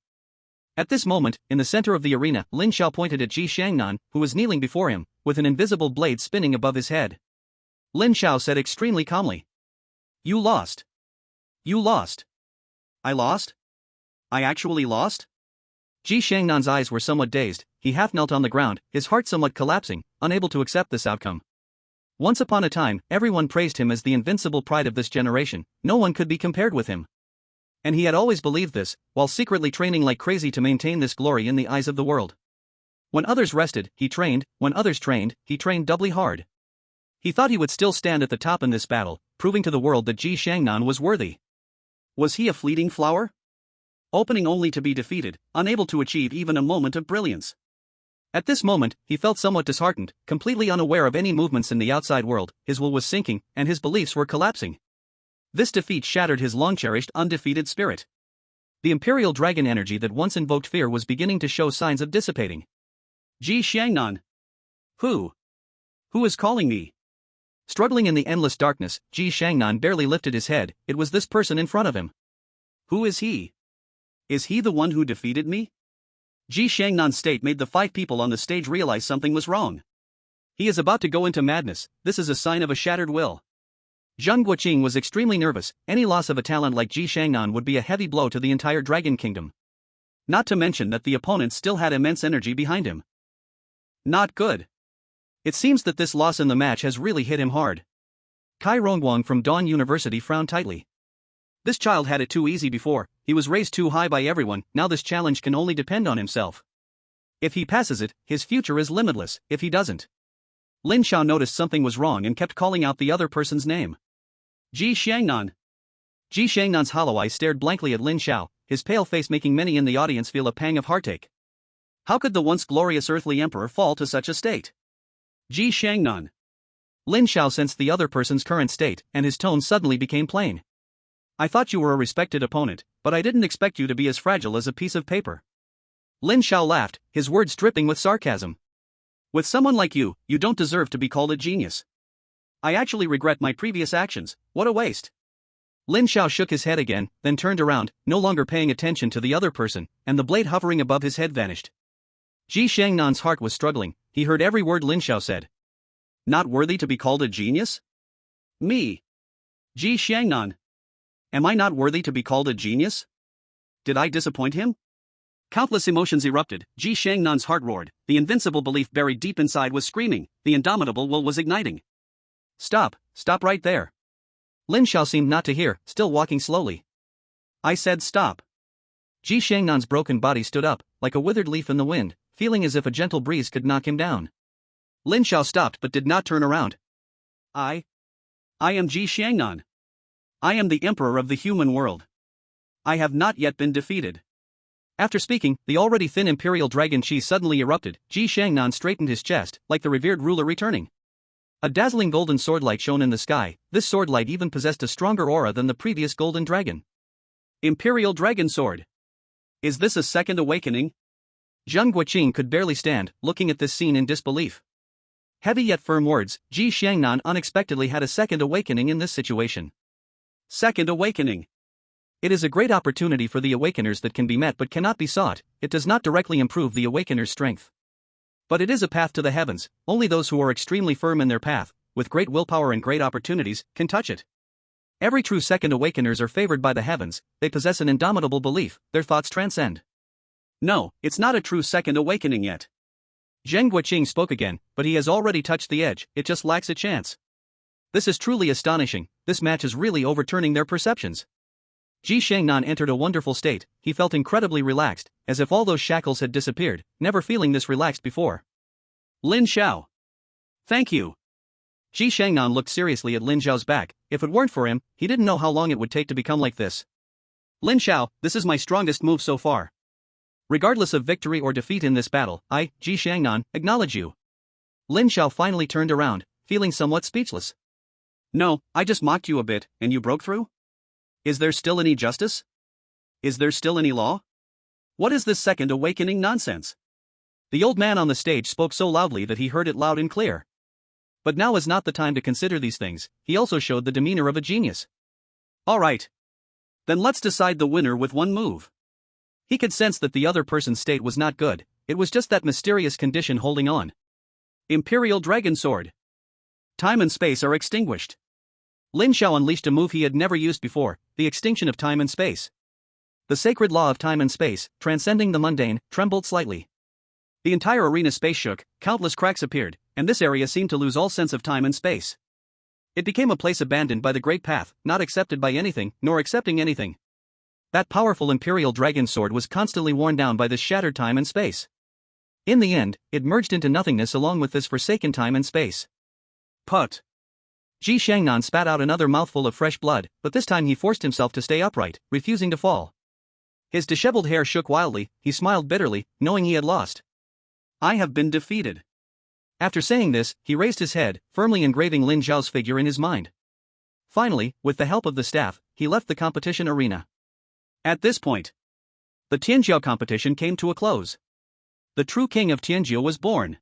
At this moment, in the center of the arena, Lin Xiao pointed at Ji Shangnan, who was kneeling before him, with an invisible blade spinning above his head. Lin Xiao said extremely calmly. You lost. You lost. I lost? I actually lost? Ji Shangnan's eyes were somewhat dazed. He half knelt on the ground, his heart somewhat collapsing, unable to accept this outcome. Once upon a time, everyone praised him as the invincible pride of this generation. No one could be compared with him. And he had always believed this, while secretly training like crazy to maintain this glory in the eyes of the world. When others rested, he trained. When others trained, he trained doubly hard. He thought he would still stand at the top in this battle, proving to the world that Ji Shangnan was worthy. Was he a fleeting flower? Opening only to be defeated, unable to achieve even a moment of brilliance. At this moment, he felt somewhat disheartened, completely unaware of any movements in the outside world. His will was sinking, and his beliefs were collapsing. This defeat shattered his long-cherished undefeated spirit. The imperial dragon energy that once invoked fear was beginning to show signs of dissipating. Ji Shangnan. Who? Who is calling me? Struggling in the endless darkness, Ji Shangnan barely lifted his head. It was this person in front of him. Who is he? Is he the one who defeated me? Ji Shangnan's state made the 5 people on the stage realize something was wrong. He is about to go into madness. This is a sign of a shattered will. Zheng Guoqing was extremely nervous. Any loss of a talent like Ji Shangnan would be a heavy blow to the entire Dragon Kingdom. Not to mention that the opponent still had immense energy behind him. Not good. It seems that this loss in the match has really hit him hard. Kai Rongguang from Dawn University frowned tightly. This child had it too easy before. He was raised too high by everyone. Now this challenge can only depend on himself. If he passes it, his future is limitless. If he doesn't. Lin Xiao noticed something was wrong and kept calling out the other person's name. Ji Shangnan. Ji Shangnan's hollow eye stared blankly at Lin Xiao, his pale face making many in the audience feel a pang of heartache. How could the once glorious earthly emperor fall to such a state? Ji Shangnan. Lin Xiao sensed the other person's current state, and his tone suddenly became plain. I thought you were a respected opponent. but I didn't expect you to be as fragile as a piece of paper. Lin Xiao laughed, his words dripping with sarcasm. With someone like you, you don't deserve to be called a genius. I actually regret my previous actions, what a waste. Lin Xiao shook his head again, then turned around, no longer paying attention to the other person, and the blade hovering above his head vanished. Ji Xiangnan's heart was struggling, he heard every word Lin Xiao said. Not worthy to be called a genius? Me. Ji Xiangnan. Am I not worthy to be called a genius? Did I disappoint him? Countless emotions erupted, Ji Xiangnan's heart roared, the invincible belief buried deep inside was screaming, the indomitable will was igniting. Stop right there. Lin Xiao seemed not to hear, still walking slowly. I said stop. Ji Xiangnan's broken body stood up, like a withered leaf in the wind, feeling as if a gentle breeze could knock him down. Lin Xiao stopped but did not turn around. I am Ji Xiangnan. I am the emperor of the human world. I have not yet been defeated. After speaking, the already thin imperial dragon chi suddenly erupted. Ji Xiangnan straightened his chest, like the revered ruler returning. A dazzling golden swordlight shone in the sky, this swordlight even possessed a stronger aura than the previous golden dragon. Imperial Dragon Sword. Is this a second awakening? Zheng Guoqing could barely stand, looking at this scene in disbelief. Heavy yet firm words, Ji Xiangnan unexpectedly had a second awakening in this situation. Second awakening. It is a great opportunity for the awakeners that can be met but cannot be sought, it does not directly improve the awakener's strength. But it is a path to the heavens, only those who are extremely firm in their path, with great willpower and great opportunities, can touch it. Every true second awakeners are favored by the heavens, they possess an indomitable belief, their thoughts transcend. No, it's not a true second awakening yet. Zheng Guoqing spoke again, but he has already touched the edge, it just lacks a chance. This is truly astonishing, this match is really overturning their perceptions. Ji Xiangnan entered a wonderful state, he felt incredibly relaxed, as if all those shackles had disappeared, never feeling this relaxed before. Lin Xiao. Thank you. Ji Xiangnan looked seriously at Lin Xiao's back, if it weren't for him, he didn't know how long it would take to become like this. Lin Xiao, this is my strongest move so far. Regardless of victory or defeat in this battle, I, Ji Xiangnan, acknowledge you. Lin Xiao finally turned around, feeling somewhat speechless. No, I just mocked you a bit, and you broke through? Is there still any justice? Is there still any law? What is this second awakening nonsense? The old man on the stage spoke so loudly that he heard it loud and clear. But now is not the time to consider these things, he also showed the demeanor of a genius. Alright. Then let's decide the winner with one move. He could sense that the other person's state was not good, it was just that mysterious condition holding on. Imperial Dragon Sword. Time and space are extinguished. Lin Xiao unleashed a move he had never used before, the extinction of time and space. The sacred law of time and space, transcending the mundane, trembled slightly. The entire arena space shook, countless cracks appeared, and this area seemed to lose all sense of time and space. It became a place abandoned by the great path, not accepted by anything, nor accepting anything. That powerful imperial dragon sword was constantly worn down by this shattered time and space. In the end, it merged into nothingness along with this forsaken time and space. Put. Ji Xiangnan spat out another mouthful of fresh blood, but this time he forced himself to stay upright, refusing to fall. His disheveled hair shook wildly, he smiled bitterly, knowing he had lost. I have been defeated. After saying this, he raised his head, firmly engraving Lin Xiao's figure in his mind. Finally, with the help of the staff, he left the competition arena. At this point, the Tianjiao competition came to a close. The true king of Tianjiao was born.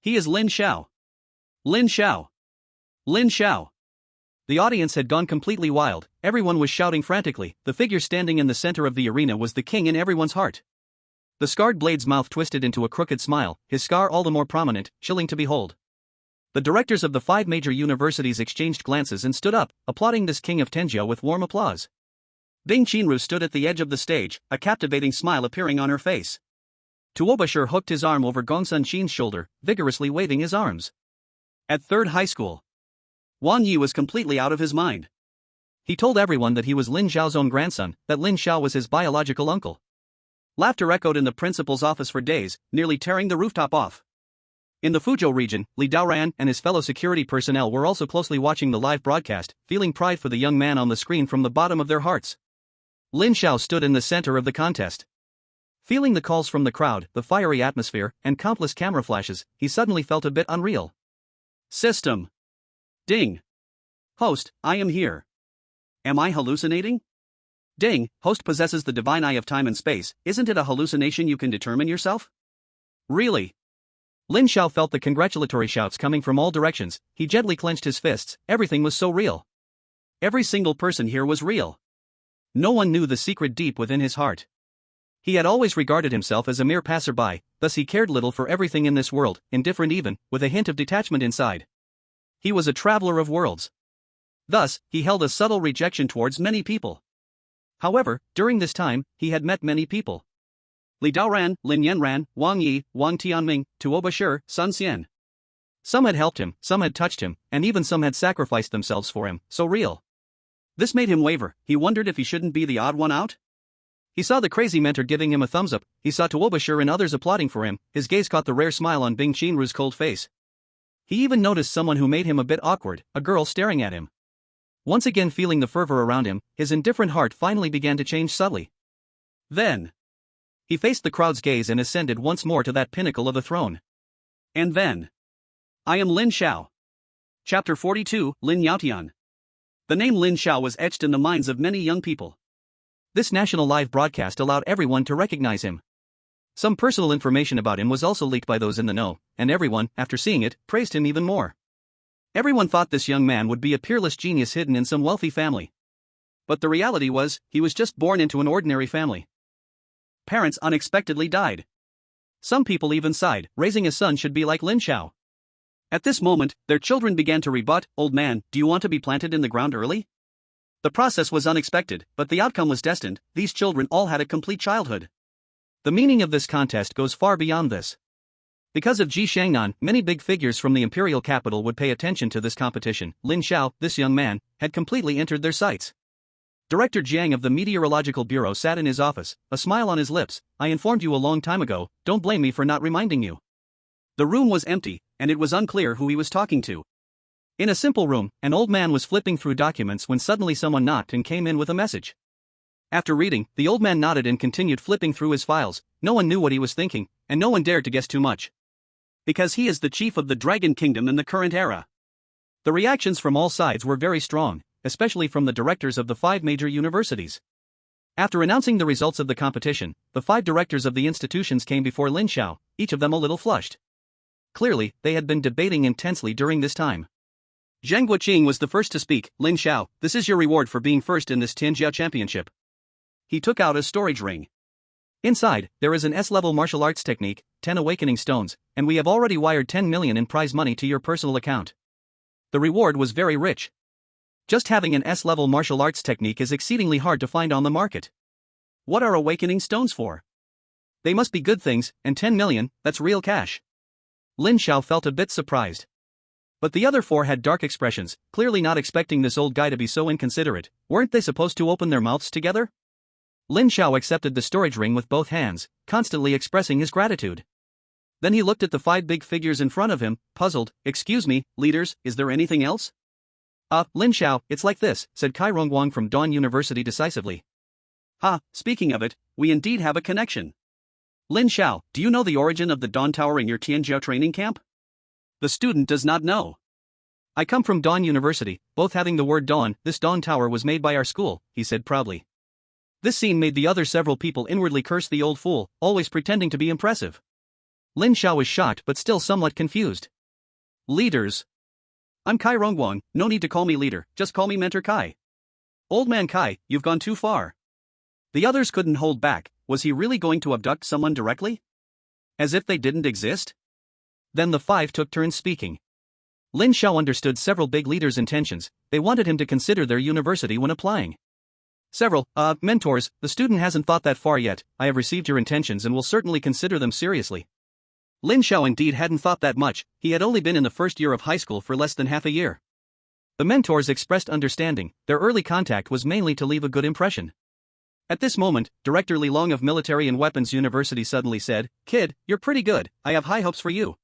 He is Lin Xiao. Lin Xiao. Lin Xiao. The audience had gone completely wild, everyone was shouting frantically, the figure standing in the center of the arena was the king in everyone's heart. The scarred blade's mouth twisted into a crooked smile, his scar all the more prominent, chilling to behold. The directors of the 5 major universities exchanged glances and stood up, applauding this king of Tianjiao with warm applause. Ding Qinru stood at the edge of the stage, a captivating smile appearing on her face. Tuobashir hooked his arm over Gongsun Qin's shoulder, vigorously waving his arms. At 3rd high school, Wang Yi was completely out of his mind. He told everyone that he was Lin Xiao's own grandson, that Lin Xiao was his biological uncle. Laughter echoed in the principal's office for days, nearly tearing the rooftop off. In the Fuzhou region, Li Daoran and his fellow security personnel were also closely watching the live broadcast, feeling pride for the young man on the screen from the bottom of their hearts. Lin Xiao stood in the center of the contest. Feeling the calls from the crowd, the fiery atmosphere, and countless camera flashes, he suddenly felt a bit unreal. System. Ding. Host, I am here. Am I hallucinating? Ding, host possesses the divine eye of time and space, isn't it a hallucination you can determine yourself? Really? Lin Xiao felt the congratulatory shouts coming from all directions. He gently clenched his fists, everything was so real. Every single person here was real. No one knew the secret deep within his heart. He had always regarded himself as a mere passerby, thus he cared little for everything in this world, indifferent even, with a hint of detachment inside. He was a traveler of worlds. Thus, he held a subtle rejection towards many people. However, during this time, he had met many people. Li Daoran, Lin Yanran, Wang Yi, Wang Tianming, Tuo Bashir, Sun Xian. Some had helped him, some had touched him, and even some had sacrificed themselves for him, so real. This made him waver. He wondered if he shouldn't be the odd one out. He saw the crazy mentor giving him a thumbs up, he saw Tuo Bashir and others applauding for him, his gaze caught the rare smile on Bing Qinru's cold face. He even noticed someone who made him a bit awkward, a girl staring at him. Once again feeling the fervor around him, his indifferent heart finally began to change subtly. Then he faced the crowd's gaze and ascended once more to that pinnacle of the throne. And then, I am Lin Xiao. Chapter 42, Lin Yaotian. The name Lin Xiao was etched in the minds of many young people. This national live broadcast allowed everyone to recognize him. Some personal information about him was also leaked by those in the know, and everyone, after seeing it, praised him even more. Everyone thought this young man would be a peerless genius hidden in some wealthy family. But the reality was, he was just born into an ordinary family. Parents unexpectedly died. Some people even sighed, raising a son should be like Lin Xiao. At this moment, their children began to rebut, "Old man, do you want to be planted in the ground early?" The process was unexpected, but the outcome was destined. These children all had a complete childhood. The meaning of this contest goes far beyond this. Because of Ji Shangnan, many big figures from the imperial capital would pay attention to this competition. Lin Xiao, this young man, had completely entered their sights. Director Jiang of the Meteorological Bureau sat in his office, a smile on his lips. "I informed you a long time ago, don't blame me for not reminding you." The room was empty, and it was unclear who he was talking to. In a simple room, an old man was flipping through documents when suddenly someone knocked and came in with a message. After reading, the old man nodded and continued flipping through his files. No one knew what he was thinking, and no one dared to guess too much. Because he is the chief of the Dragon Kingdom in the current era. The reactions from all sides were very strong, especially from the directors of the 5 major universities. After announcing the results of the competition, the 5 directors of the institutions came before Lin Xiao, each of them a little flushed. Clearly, they had been debating intensely during this time. Zhang Guoqing was the first to speak. "Lin Xiao, this is your reward for being first in this Tianjia championship." He took out a storage ring. Inside, there is an S-level martial arts technique, 10 awakening stones, and we have already wired 10 million in prize money to your personal account. The reward was very rich. Just having an S-level martial arts technique is exceedingly hard to find on the market. What are awakening stones for? They must be good things, and 10 million, that's real cash. Lin Xiao felt a bit surprised. But the other 4 had dark expressions, clearly not expecting this old guy to be so inconsiderate. Weren't they supposed to open their mouths together? Lin Xiao accepted the storage ring with both hands, constantly expressing his gratitude. Then he looked at the 5 big figures in front of him, puzzled. "Excuse me, leaders, is there anything else?" Lin Xiao, it's like this," said Kai Rongguang from Dawn University decisively. Speaking of it, we indeed have a connection. Lin Xiao, do you know the origin of the Dawn Tower in your Tianjiao training camp? The student does not know. "I come from Dawn University, both having the word Dawn. This Dawn Tower was made by our school," he said proudly. This scene made the other several people inwardly curse the old fool, always pretending to be impressive. Lin Xiao was shocked but still somewhat confused. "Leaders. I'm Kai Rongguang, no need to call me leader, just call me Mentor Kai." "Old man Kai, you've gone too far." The others couldn't hold back. Was he really going to abduct someone directly? As if they didn't exist? Then the 5 took turns speaking. Lin Xiao understood several big leaders' intentions. They wanted him to consider their university when applying. "Several, mentors, the student hasn't thought that far yet. I have received your intentions and will certainly consider them seriously." Lin Xiao indeed hadn't thought that much. He had only been in the first year of high school for less than half a year. The mentors expressed understanding. Their early contact was mainly to leave a good impression. At this moment, Director Li Long of Military and Weapons University suddenly said, "Kid, you're pretty good, I have high hopes for you."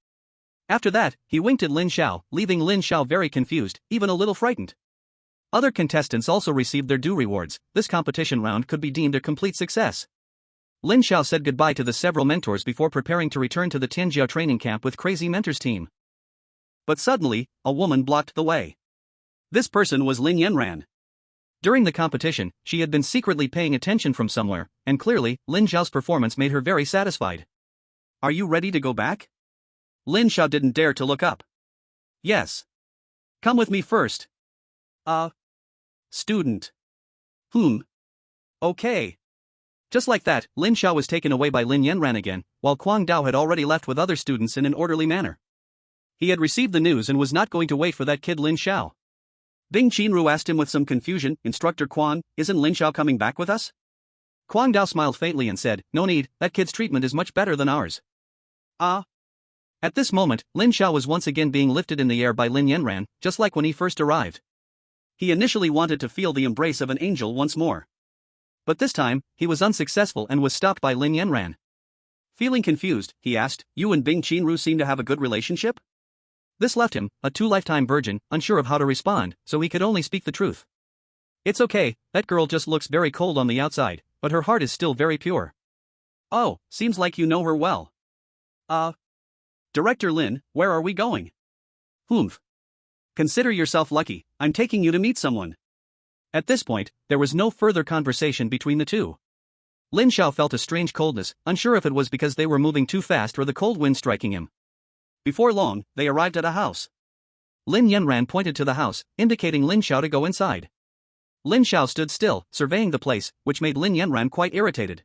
After that, he winked at Lin Xiao, leaving Lin Xiao very confused, even a little frightened. Other contestants also received their due rewards. This competition round could be deemed a complete success. Lin Xiao said goodbye to the several mentors before preparing to return to the Tianjiao training camp with Crazy Mentor's team. But suddenly, a woman blocked the way. This person was Lin Yanran. During the competition, she had been secretly paying attention from somewhere, and clearly, Lin Xiao's performance made her very satisfied. Are you ready to go back? Lin Xiao didn't dare to look up. Yes. Come with me first. Student. Okay. Just like that, Lin Xiao was taken away by Lin Yanran again, while Kuang Dao had already left with other students in an orderly manner. He had received the news and was not going to wait for that kid Lin Xiao. Bing Qinru asked him with some confusion, Instructor Quan, isn't Lin Xiao coming back with us? Kuang Dao smiled faintly and said, no need, that kid's treatment is much better than ours. At this moment, Lin Xiao was once again being lifted in the air by Lin Yanran, just like when he first arrived. He initially wanted to feel the embrace of an angel once more. But this time, he was unsuccessful and was stopped by Lin Yanran. Feeling confused, he asked, you and Bing Qinru seem to have a good relationship? This left him, a two-lifetime virgin, unsure of how to respond, so he could only speak the truth. It's okay, that girl just looks very cold on the outside, but her heart is still very pure. Oh, seems like you know her well. Director Lin, where are we going? Consider yourself lucky, I'm taking you to meet someone. At this point, there was no further conversation between the two. Lin Xiao felt a strange coldness, unsure if it was because they were moving too fast or the cold wind striking him. Before long, they arrived at a house. Lin Yanran pointed to the house, indicating Lin Xiao to go inside. Lin Xiao stood still, surveying the place, which made Lin Yanran quite irritated.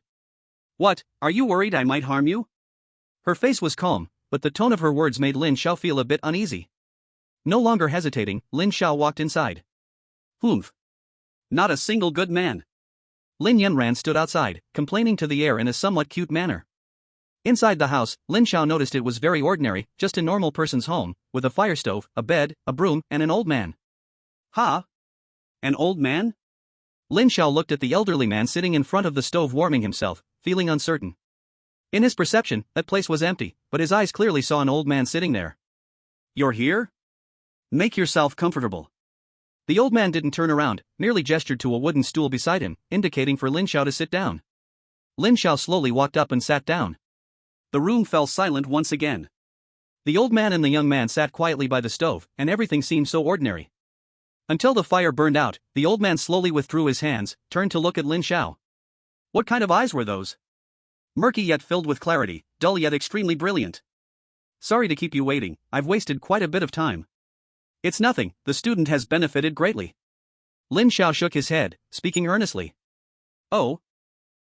What, are you worried I might harm you? Her face was calm, but the tone of her words made Lin Xiao feel a bit uneasy. No longer hesitating, Lin Xiao walked inside. Not a single good man. Lin Yanran stood outside, complaining to the air in a somewhat cute manner. Inside the house, Lin Xiao noticed it was very ordinary, just a normal person's home, with a fire stove, a bed, a broom, and an old man. An old man? Lin Xiao looked at the elderly man sitting in front of the stove warming himself, feeling uncertain. In his perception, that place was empty, but his eyes clearly saw an old man sitting there. You're here? Make yourself comfortable. The old man didn't turn around, merely gestured to a wooden stool beside him, indicating for Lin Xiao to sit down. Lin Xiao slowly walked up and sat down. The room fell silent once again. The old man and the young man sat quietly by the stove, and everything seemed so ordinary. Until the fire burned out, the old man slowly withdrew his hands, turned to look at Lin Xiao. What kind of eyes were those? Murky yet filled with clarity, dull yet extremely brilliant. Sorry to keep you waiting, I've wasted quite a bit of time. It's nothing, the student has benefited greatly. Lin Xiao shook his head, speaking earnestly. Oh?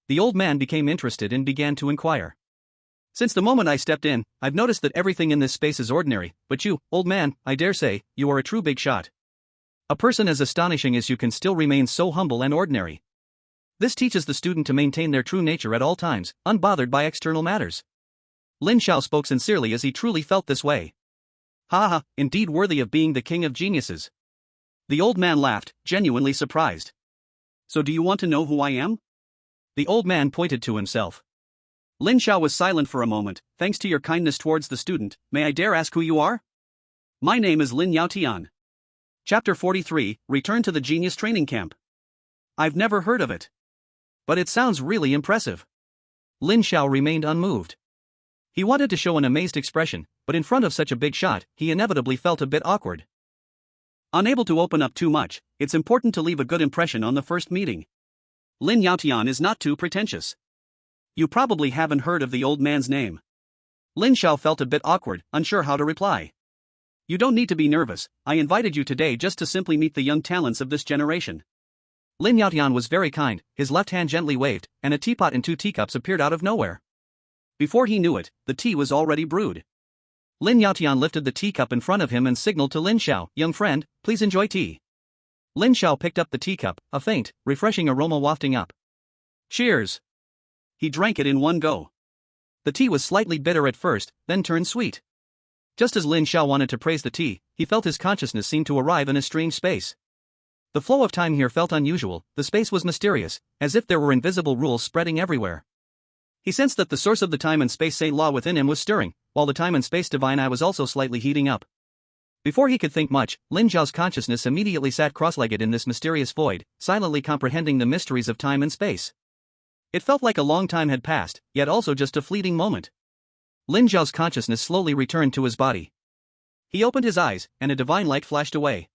The old man became interested and began to inquire. Since the moment I stepped in, I've noticed that everything in this space is ordinary, but you, old man, I dare say, you are a true big shot. A person as astonishing as you can still remain so humble and ordinary. This teaches the student to maintain their true nature at all times, unbothered by external matters. Lin Xiao spoke sincerely as he truly felt this way. Indeed worthy of being the king of geniuses. The old man laughed, genuinely surprised. So do you want to know who I am? The old man pointed to himself. Lin Xiao was silent for a moment. Thanks to your kindness towards the student, may I dare ask who you are? My name is Lin Yaotian. Chapter 43, Return to the Genius Training Camp. I've never heard of it. But it sounds really impressive. Lin Xiao remained unmoved. He wanted to show an amazed expression, but in front of such a big shot, he inevitably felt a bit awkward. Unable to open up too much, it's important to leave a good impression on the first meeting. Lin Yaotian is not too pretentious. You probably haven't heard of the old man's name. Lin Xiao felt a bit awkward, unsure how to reply. You don't need to be nervous, I invited you today just to simply meet the young talents of this generation. Lin Yaotian was very kind, his left hand gently waved, and a teapot and 2 teacups appeared out of nowhere. Before he knew it, the tea was already brewed. Lin Yaotian lifted the teacup in front of him and signaled to Lin Xiao, young friend, please enjoy tea. Lin Xiao picked up the teacup, a faint, refreshing aroma wafting up. Cheers! He drank it in one go. The tea was slightly bitter at first, then turned sweet. Just as Lin Xiao wanted to praise the tea, he felt his consciousness seem to arrive in a strange space. The flow of time here felt unusual, the space was mysterious, as if there were invisible rules spreading everywhere. He sensed that the source of the time and space Saint law within him was stirring, while the time and space divine eye was also slightly heating up. Before he could think much, Lin Xiao's consciousness immediately sat cross-legged in this mysterious void, silently comprehending the mysteries of time and space. It felt like a long time had passed, yet also just a fleeting moment. Lin Xiao's consciousness slowly returned to his body. He opened his eyes, and a divine light flashed away.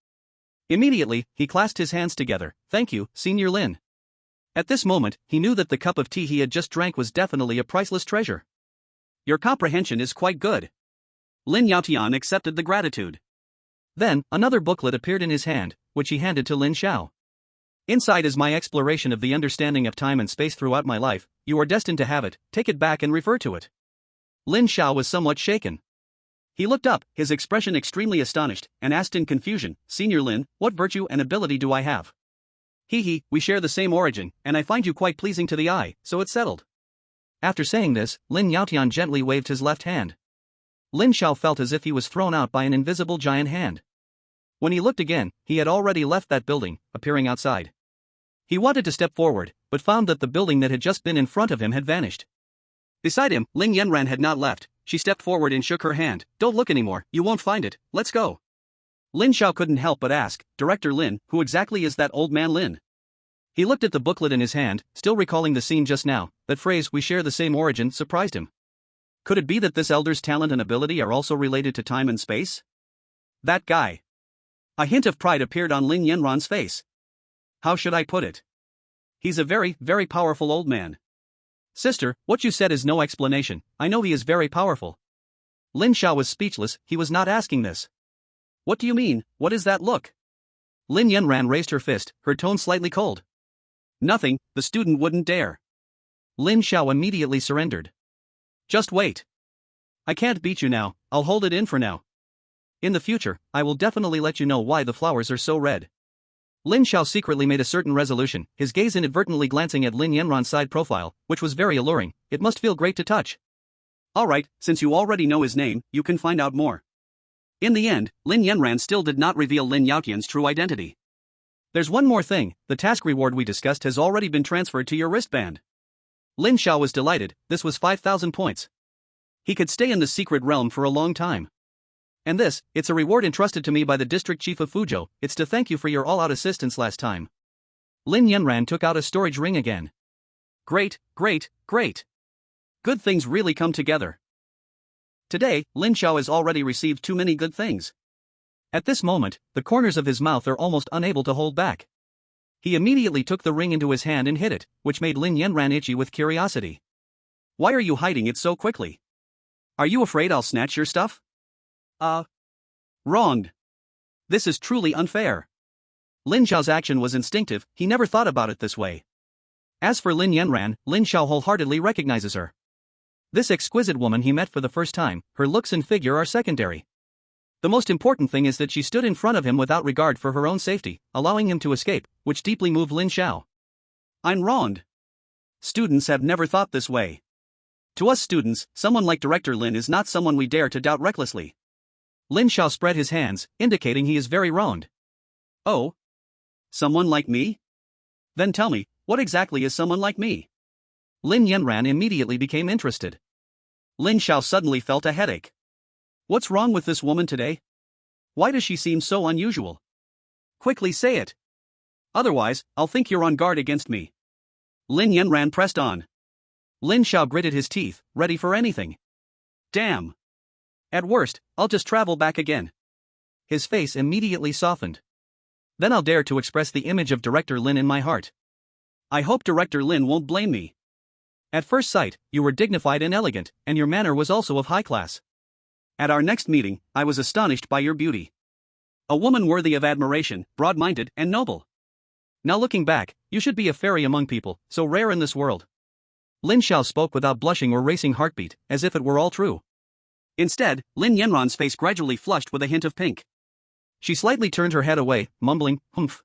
Immediately, he clasped his hands together. Thank you, Senior Lin. At this moment, he knew that the cup of tea he had just drank was definitely a priceless treasure. Your comprehension is quite good. Lin Yaotian accepted the gratitude. Then, another booklet appeared in his hand, which he handed to Lin Xiao. Inside is my exploration of the understanding of time and space throughout my life. You are destined to have it, take it back and refer to it. Lin Xiao was somewhat shaken. He looked up, his expression extremely astonished, and asked in confusion, Senior Lin, what virtue and ability do I have? He, we share the same origin, and I find you quite pleasing to the eye, so it's settled. After saying this, Lin Yaotian gently waved his left hand. Lin Xiao felt as if he was thrown out by an invisible giant hand. When he looked again, he had already left that building, appearing outside. He wanted to step forward, but found that the building that had just been in front of him had vanished. Beside him, Ling Yanran had not left. She stepped forward and shook her hand. Don't look anymore, you won't find it, let's go. Lin Xiao couldn't help but ask, Director Lin, who exactly is that old man Lin? He looked at the booklet in his hand, still recalling the scene just now. That phrase, we share the same origin, surprised him. Could it be that this elder's talent and ability are also related to time and space? That guy. A hint of pride appeared on Lin Yanran's face. How should I put it? He's a very, very powerful old man. Sister, what you said is no explanation, I know he is very powerful. Lin Xiao was speechless, he was not asking this. What do you mean, what is that look? Lin Yanran raised her fist, her tone slightly cold. Nothing, the student wouldn't dare. Lin Xiao immediately surrendered. Just wait. I can't beat you now, I'll hold it in for now. In the future, I will definitely let you know why the flowers are so red. Lin Xiao secretly made a certain resolution, his gaze inadvertently glancing at Lin Yanran's side profile, which was very alluring. It must feel great to touch. Alright, since you already know his name, you can find out more. In the end, Lin Yanran still did not reveal Lin Yaotian's true identity. There's one more thing, the task reward we discussed has already been transferred to your wristband. Lin Xiao was delighted, this was 5,000 points. He could stay in the secret realm for a long time. And this, it's a reward entrusted to me by the district chief of Fuzhou, it's to thank you for your all-out assistance last time. Lin Yanran took out a storage ring again. Great, great, great. Good things really come together. Today, Lin Xiao has already received too many good things. At this moment, the corners of his mouth are almost unable to hold back. He immediately took the ring into his hand and hid it, which made Lin Yanran itchy with curiosity. Why are you hiding it so quickly? Are you afraid I'll snatch your stuff? Wronged. This is truly unfair. Lin Xiao's action was instinctive, he never thought about it this way. As for Lin Yanran, Lin Xiao wholeheartedly recognizes her. This exquisite woman he met for the first time, her looks and figure are secondary. The most important thing is that she stood in front of him without regard for her own safety, allowing him to escape, which deeply moved Lin Xiao. I'm wronged. Students have never thought this way. To us students, someone like Director Lin is not someone we dare to doubt recklessly. Lin Xiao spread his hands, indicating he is very wronged. Oh? Someone like me? Then tell me, what exactly is someone like me? Lin Yanran immediately became interested. Lin Xiao suddenly felt a headache. What's wrong with this woman today? Why does she seem so unusual? Quickly say it. Otherwise, I'll think you're on guard against me. Lin Yanran pressed on. Lin Xiao gritted his teeth, ready for anything. Damn. At worst, I'll just travel back again. His face immediately softened. Then I'll dare to express the image of Director Lin in my heart. I hope Director Lin won't blame me. At first sight, you were dignified and elegant, and your manner was also of high class. At our next meeting, I was astonished by your beauty. A woman worthy of admiration, broad-minded and noble. Now looking back, you should be a fairy among people, so rare in this world. Lin Xiao spoke without blushing or racing heartbeat, as if it were all true. Instead, Lin Yanran's face gradually flushed with a hint of pink. She slightly turned her head away, mumbling, humph.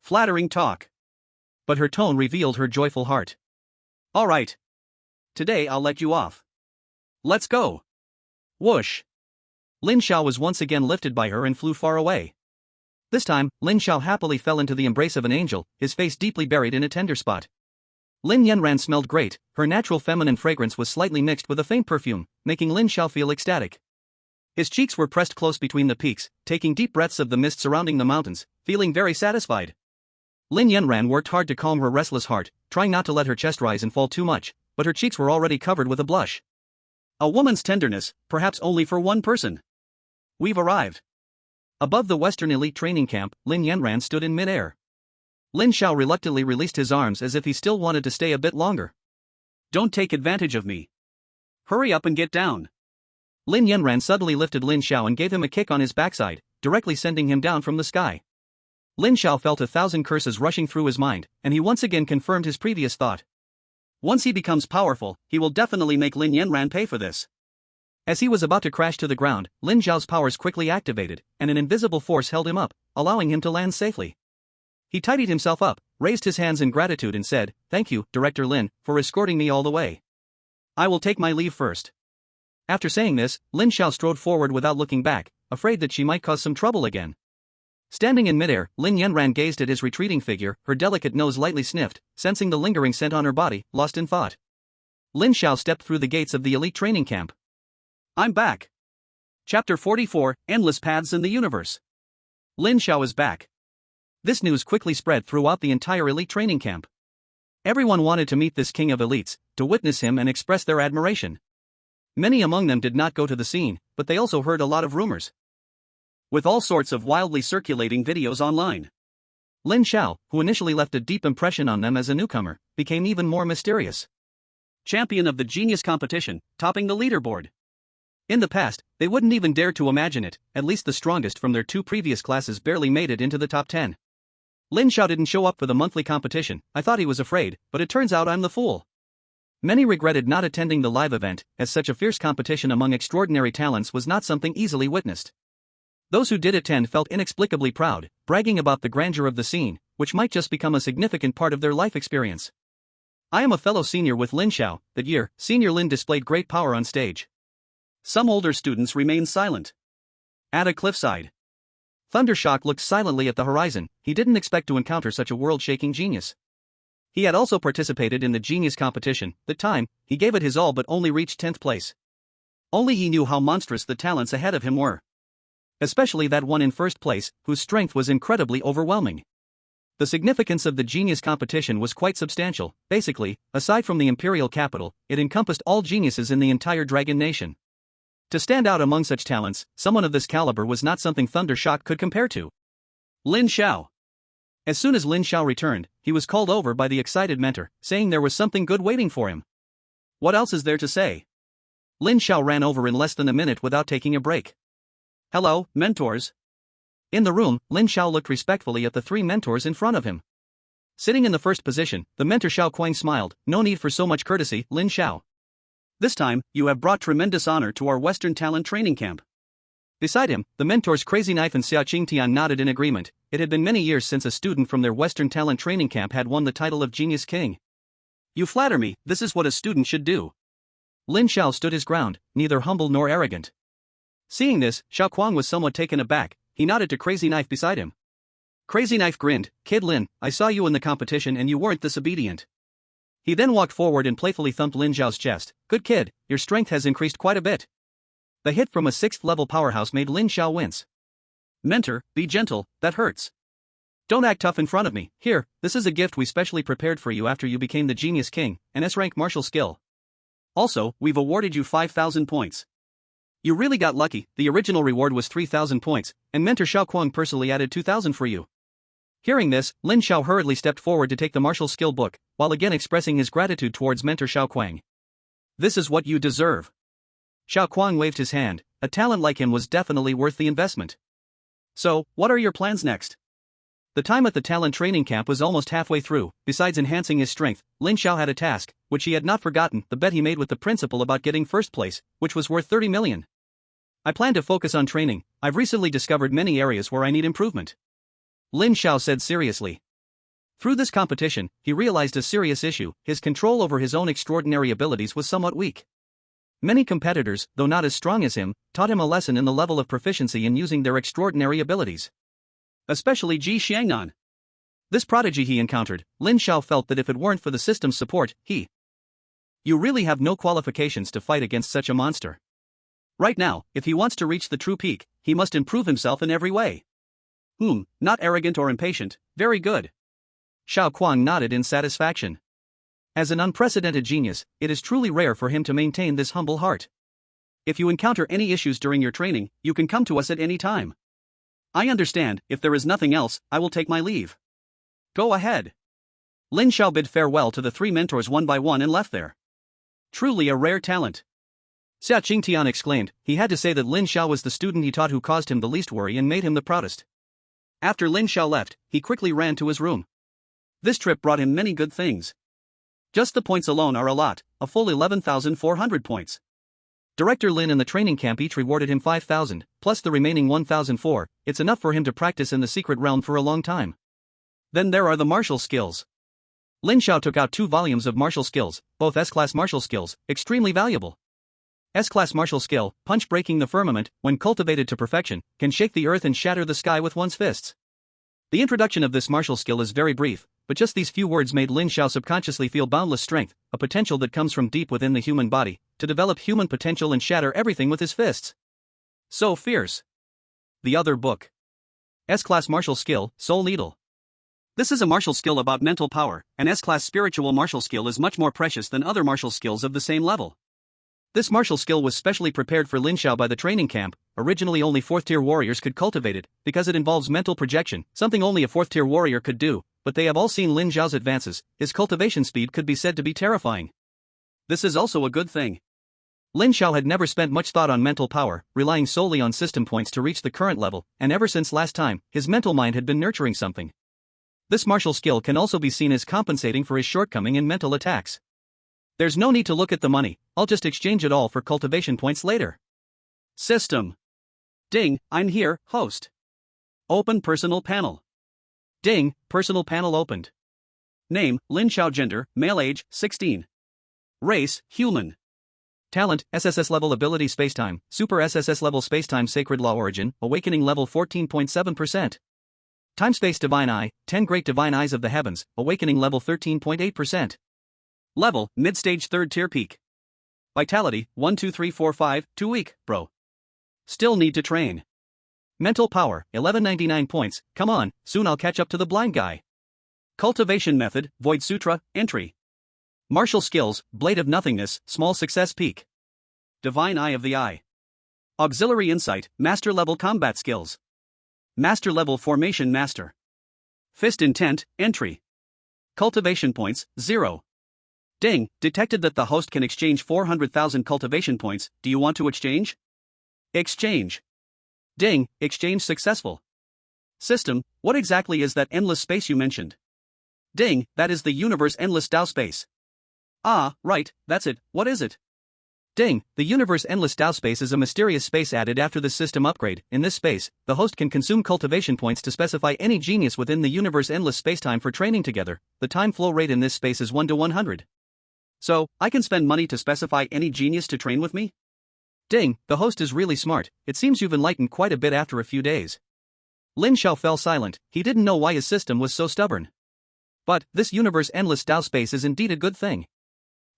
Flattering talk. But her tone revealed her joyful heart. All right. Today I'll let you off. Let's go. Whoosh. Lin Xiao was once again lifted by her and flew far away. This time, Lin Xiao happily fell into the embrace of an angel, his face deeply buried in a tender spot. Lin Yanran smelled great, her natural feminine fragrance was slightly mixed with a faint perfume, making Lin Xiao feel ecstatic. His cheeks were pressed close between the peaks, taking deep breaths of the mist surrounding the mountains, feeling very satisfied. Lin Yanran worked hard to calm her restless heart, trying not to let her chest rise and fall too much, but her cheeks were already covered with a blush. A woman's tenderness, perhaps only for one person. We've arrived. Above the Western elite training camp, Lin Yanran stood in mid-air. Lin Xiao reluctantly released his arms as if he still wanted to stay a bit longer. Don't take advantage of me. Hurry up and get down. Lin Yanran suddenly lifted Lin Xiao and gave him a kick on his backside, directly sending him down from the sky. Lin Xiao felt 1,000 curses rushing through his mind, and he once again confirmed his previous thought. Once he becomes powerful, he will definitely make Lin Yanran pay for this. As he was about to crash to the ground, Lin Xiao's powers quickly activated, and an invisible force held him up, allowing him to land safely. He tidied himself up, raised his hands in gratitude and said, "Thank you, Director Lin, for escorting me all the way. I will take my leave first." After saying this, Lin Xiao strode forward without looking back, afraid that she might cause some trouble again. Standing in midair, Lin Yanran gazed at his retreating figure, her delicate nose lightly sniffed, sensing the lingering scent on her body, lost in thought. Lin Xiao stepped through the gates of the elite training camp. I'm back. Chapter 44, Endless Paths in the Universe. Lin Xiao is back. This news quickly spread throughout the entire elite training camp. Everyone wanted to meet this king of elites, to witness him and express their admiration. Many among them did not go to the scene, but they also heard a lot of rumors, with all sorts of wildly circulating videos online. Lin Xiao, who initially left a deep impression on them as a newcomer, became even more mysterious. Champion of the genius competition, topping the leaderboard. In the past, they wouldn't even dare to imagine it, at least the strongest from their 2 previous classes barely made it into the top 10. Lin Xiao didn't show up for the monthly competition. I thought he was afraid, but it turns out I'm the fool. Many regretted not attending the live event, as such a fierce competition among extraordinary talents was not something easily witnessed. Those who did attend felt inexplicably proud, bragging about the grandeur of the scene, which might just become a significant part of their life experience. I am a fellow senior with Lin Xiao. That year, Senior Lin displayed great power on stage. Some older students remained silent. At a cliffside, Thundershock looked silently at the horizon. He didn't expect to encounter such a world-shaking genius. He had also participated in the genius competition. That time, he gave it his all but only reached 10th place. Only he knew how monstrous the talents ahead of him were. Especially that one in first place, whose strength was incredibly overwhelming. The significance of the genius competition was quite substantial. Basically, aside from the imperial capital, it encompassed all geniuses in the entire Dragon Nation. To stand out among such talents, someone of this caliber was not something Thundershock could compare to. Lin Xiao. As soon as Lin Xiao returned, he was called over by the excited mentor, saying there was something good waiting for him. What else is there to say? Lin Xiao ran over in less than a minute without taking a break. Hello, mentors. In the room, Lin Xiao looked respectfully at the 3 mentors in front of him. Sitting in the first position, the mentor Xiao Kuang smiled. "No need for so much courtesy, Lin Xiao. This time, you have brought tremendous honor to our Western talent training camp." Beside him, the mentors Crazy Knife and Xia Qingtian nodded in agreement. It had been many years since a student from their Western talent training camp had won the title of Genius King. You flatter me. This is what a student should do. Lin Xiao stood his ground, neither humble nor arrogant. Seeing this, Xiao Kuang was somewhat taken aback. He nodded to Crazy Knife beside him. Crazy Knife grinned. "Kid Lin, I saw you in the competition and you weren't disobedient." He then walked forward and playfully thumped Lin Xiao's chest. "Good kid, your strength has increased quite a bit." The hit from a 6th-level powerhouse made Lin Xiao wince. "Mentor, be gentle, that hurts. Don't act tough in front of me. Here, this is a gift we specially prepared for you after you became the Genius King, an S-rank martial skill. Also, we've awarded you 5,000 points. You really got lucky. The original reward was 3,000 points, and Mentor Xiao Kuang personally added 2,000 for you." Hearing this, Lin Xiao hurriedly stepped forward to take the martial skill book, while again expressing his gratitude towards Mentor Xiao Kuang. "This is what you deserve." Xiao Kuang waved his hand. A talent like him was definitely worth the investment. "So, what are your plans next?" The time at the talent training camp was almost halfway through. Besides enhancing his strength, Lin Xiao had a task, which he had not forgotten, the bet he made with the principal about getting first place, which was worth 30 million. "I plan to focus on training. I've recently discovered many areas where I need improvement," Lin Xiao said seriously. Through this competition, he realized a serious issue: his control over his own extraordinary abilities was somewhat weak. Many competitors, though not as strong as him, taught him a lesson in the level of proficiency in using their extraordinary abilities. Especially Ji Xiangnan. This prodigy he encountered, Lin Xiao felt that if it weren't for the system's support, you really have no qualifications to fight against such a monster. Right now, if he wants to reach the true peak, he must improve himself in every way. Not arrogant or impatient, very good. Xiao Kuang nodded in satisfaction. As an unprecedented genius, it is truly rare for him to maintain this humble heart. If you encounter any issues during your training, you can come to us at any time. I understand, if there is nothing else, I will take my leave. Go ahead. Lin Xiao bid farewell to the 3 mentors one by one and left there. Truly a rare talent. Xia Qingtian exclaimed. He had to say that Lin Xiao was the student he taught who caused him the least worry and made him the proudest. After Lin Xiao left, he quickly ran to his room. This trip brought him many good things. Just the points alone are a lot, a full 11,400 points. Director Lin and the training camp each rewarded him 5,000, plus the remaining 1,004. It's enough for him to practice in the secret realm for a long time. Then there are the martial skills. Lin Xiao took out 2 volumes of martial skills, both S-class martial skills, extremely valuable. S-class martial skill, punch breaking the firmament, when cultivated to perfection, can shake the earth and shatter the sky with one's fists. The introduction of this martial skill is very brief, but just these few words made Lin Xiao subconsciously feel boundless strength, a potential that comes from deep within the human body, to develop human potential and shatter everything with his fists. So fierce. The other book. S-class martial skill, Soul Needle. This is a martial skill about mental power. An S-class spiritual martial skill is much more precious than other martial skills of the same level. This martial skill was specially prepared for Lin Xiao by the training camp. Originally only 4th-tier warriors could cultivate it, because it involves mental projection, something only a 4th-tier warrior could do, but they have all seen Lin Xiao's advances. His cultivation speed could be said to be terrifying. This is also a good thing. Lin Xiao had never spent much thought on mental power, relying solely on system points to reach the current level, and ever since last time, his mental mind had been nurturing something. This martial skill can also be seen as compensating for his shortcoming in mental attacks. There's no need to look at the money, I'll just exchange it all for cultivation points later. System. Ding, I'm here, host. Open personal panel. Ding, personal panel opened. Name, Lin Xiao. Gender, male. Age, 16. Race, human. Talent, SSS level ability spacetime, super SSS level spacetime sacred law origin, awakening level 14.7%. Time-space divine eye, 10 great divine eyes of the heavens, awakening level 13.8%. Level, mid-stage 3rd tier peak. Vitality, 1 2 3 4 5, 2 weak, bro. Still need to train. Mental power, 1199 points, come on, soon I'll catch up to the blind guy. Cultivation method, Void Sutra, entry. Martial skills, Blade of Nothingness, small success peak. Divine Eye of the Eye. Auxiliary Insight, master level combat skills. Master level formation master. Fist Intent, entry. Cultivation points, 0. Ding, detected that the host can exchange 400,000 cultivation points. Do you want to exchange? Exchange. Ding, exchange successful. System, what exactly is that endless space you mentioned? Ding, that is the universe endless Tao space. Ah, right, that's it, what is it? Ding, the universe endless Tao space is a mysterious space added after this system upgrade. In this space, the host can consume cultivation points to specify any genius within the universe endless spacetime for training together. The time flow rate in this space is 1 to 100. So, I can spend money to specify any genius to train with me? Ding, the host is really smart. It seems you've enlightened quite a bit after a few days. Lin Xiao fell silent. He didn't know why his system was so stubborn. But, this universe endless Tao space is indeed a good thing.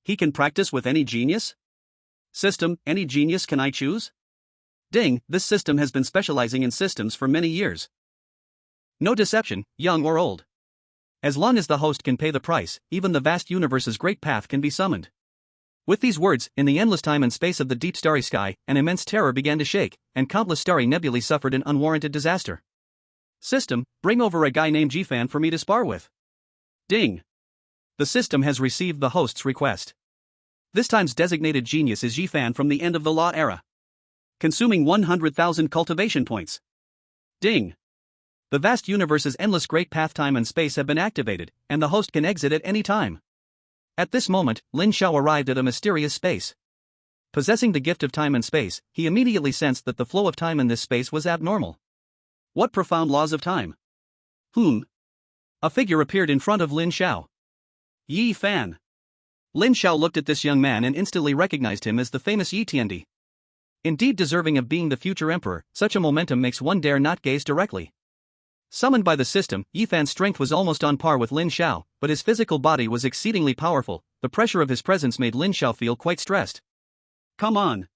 He can practice with any genius? System, any genius can I choose? Ding, this system has been specializing in systems for many years. No deception, young or old. As long as the host can pay the price, even the vast universe's great path can be summoned. With these words, in the endless time and space of the deep starry sky, an immense terror began to shake, and countless starry nebulae suffered an unwarranted disaster. System, bring over a guy named Jifan for me to spar with. Ding. The system has received the host's request. This time's designated genius is Jifan from the end of the Law era. Consuming 100,000 cultivation points. Ding. The vast universe's endless great path time and space have been activated, and the host can exit at any time. At this moment, Lin Xiao arrived at a mysterious space. Possessing the gift of time and space, he immediately sensed that the flow of time in this space was abnormal. What profound laws of time? A figure appeared in front of Lin Xiao. Yi Fan. Lin Xiao looked at this young man and instantly recognized him as the famous Yi Tiandi. Indeed deserving of being the future emperor, such a momentum makes one dare not gaze directly. Summoned by the system, Yi Fan's strength was almost on par with Lin Xiao, but his physical body was exceedingly powerful. The pressure of his presence made Lin Xiao feel quite stressed. Come on.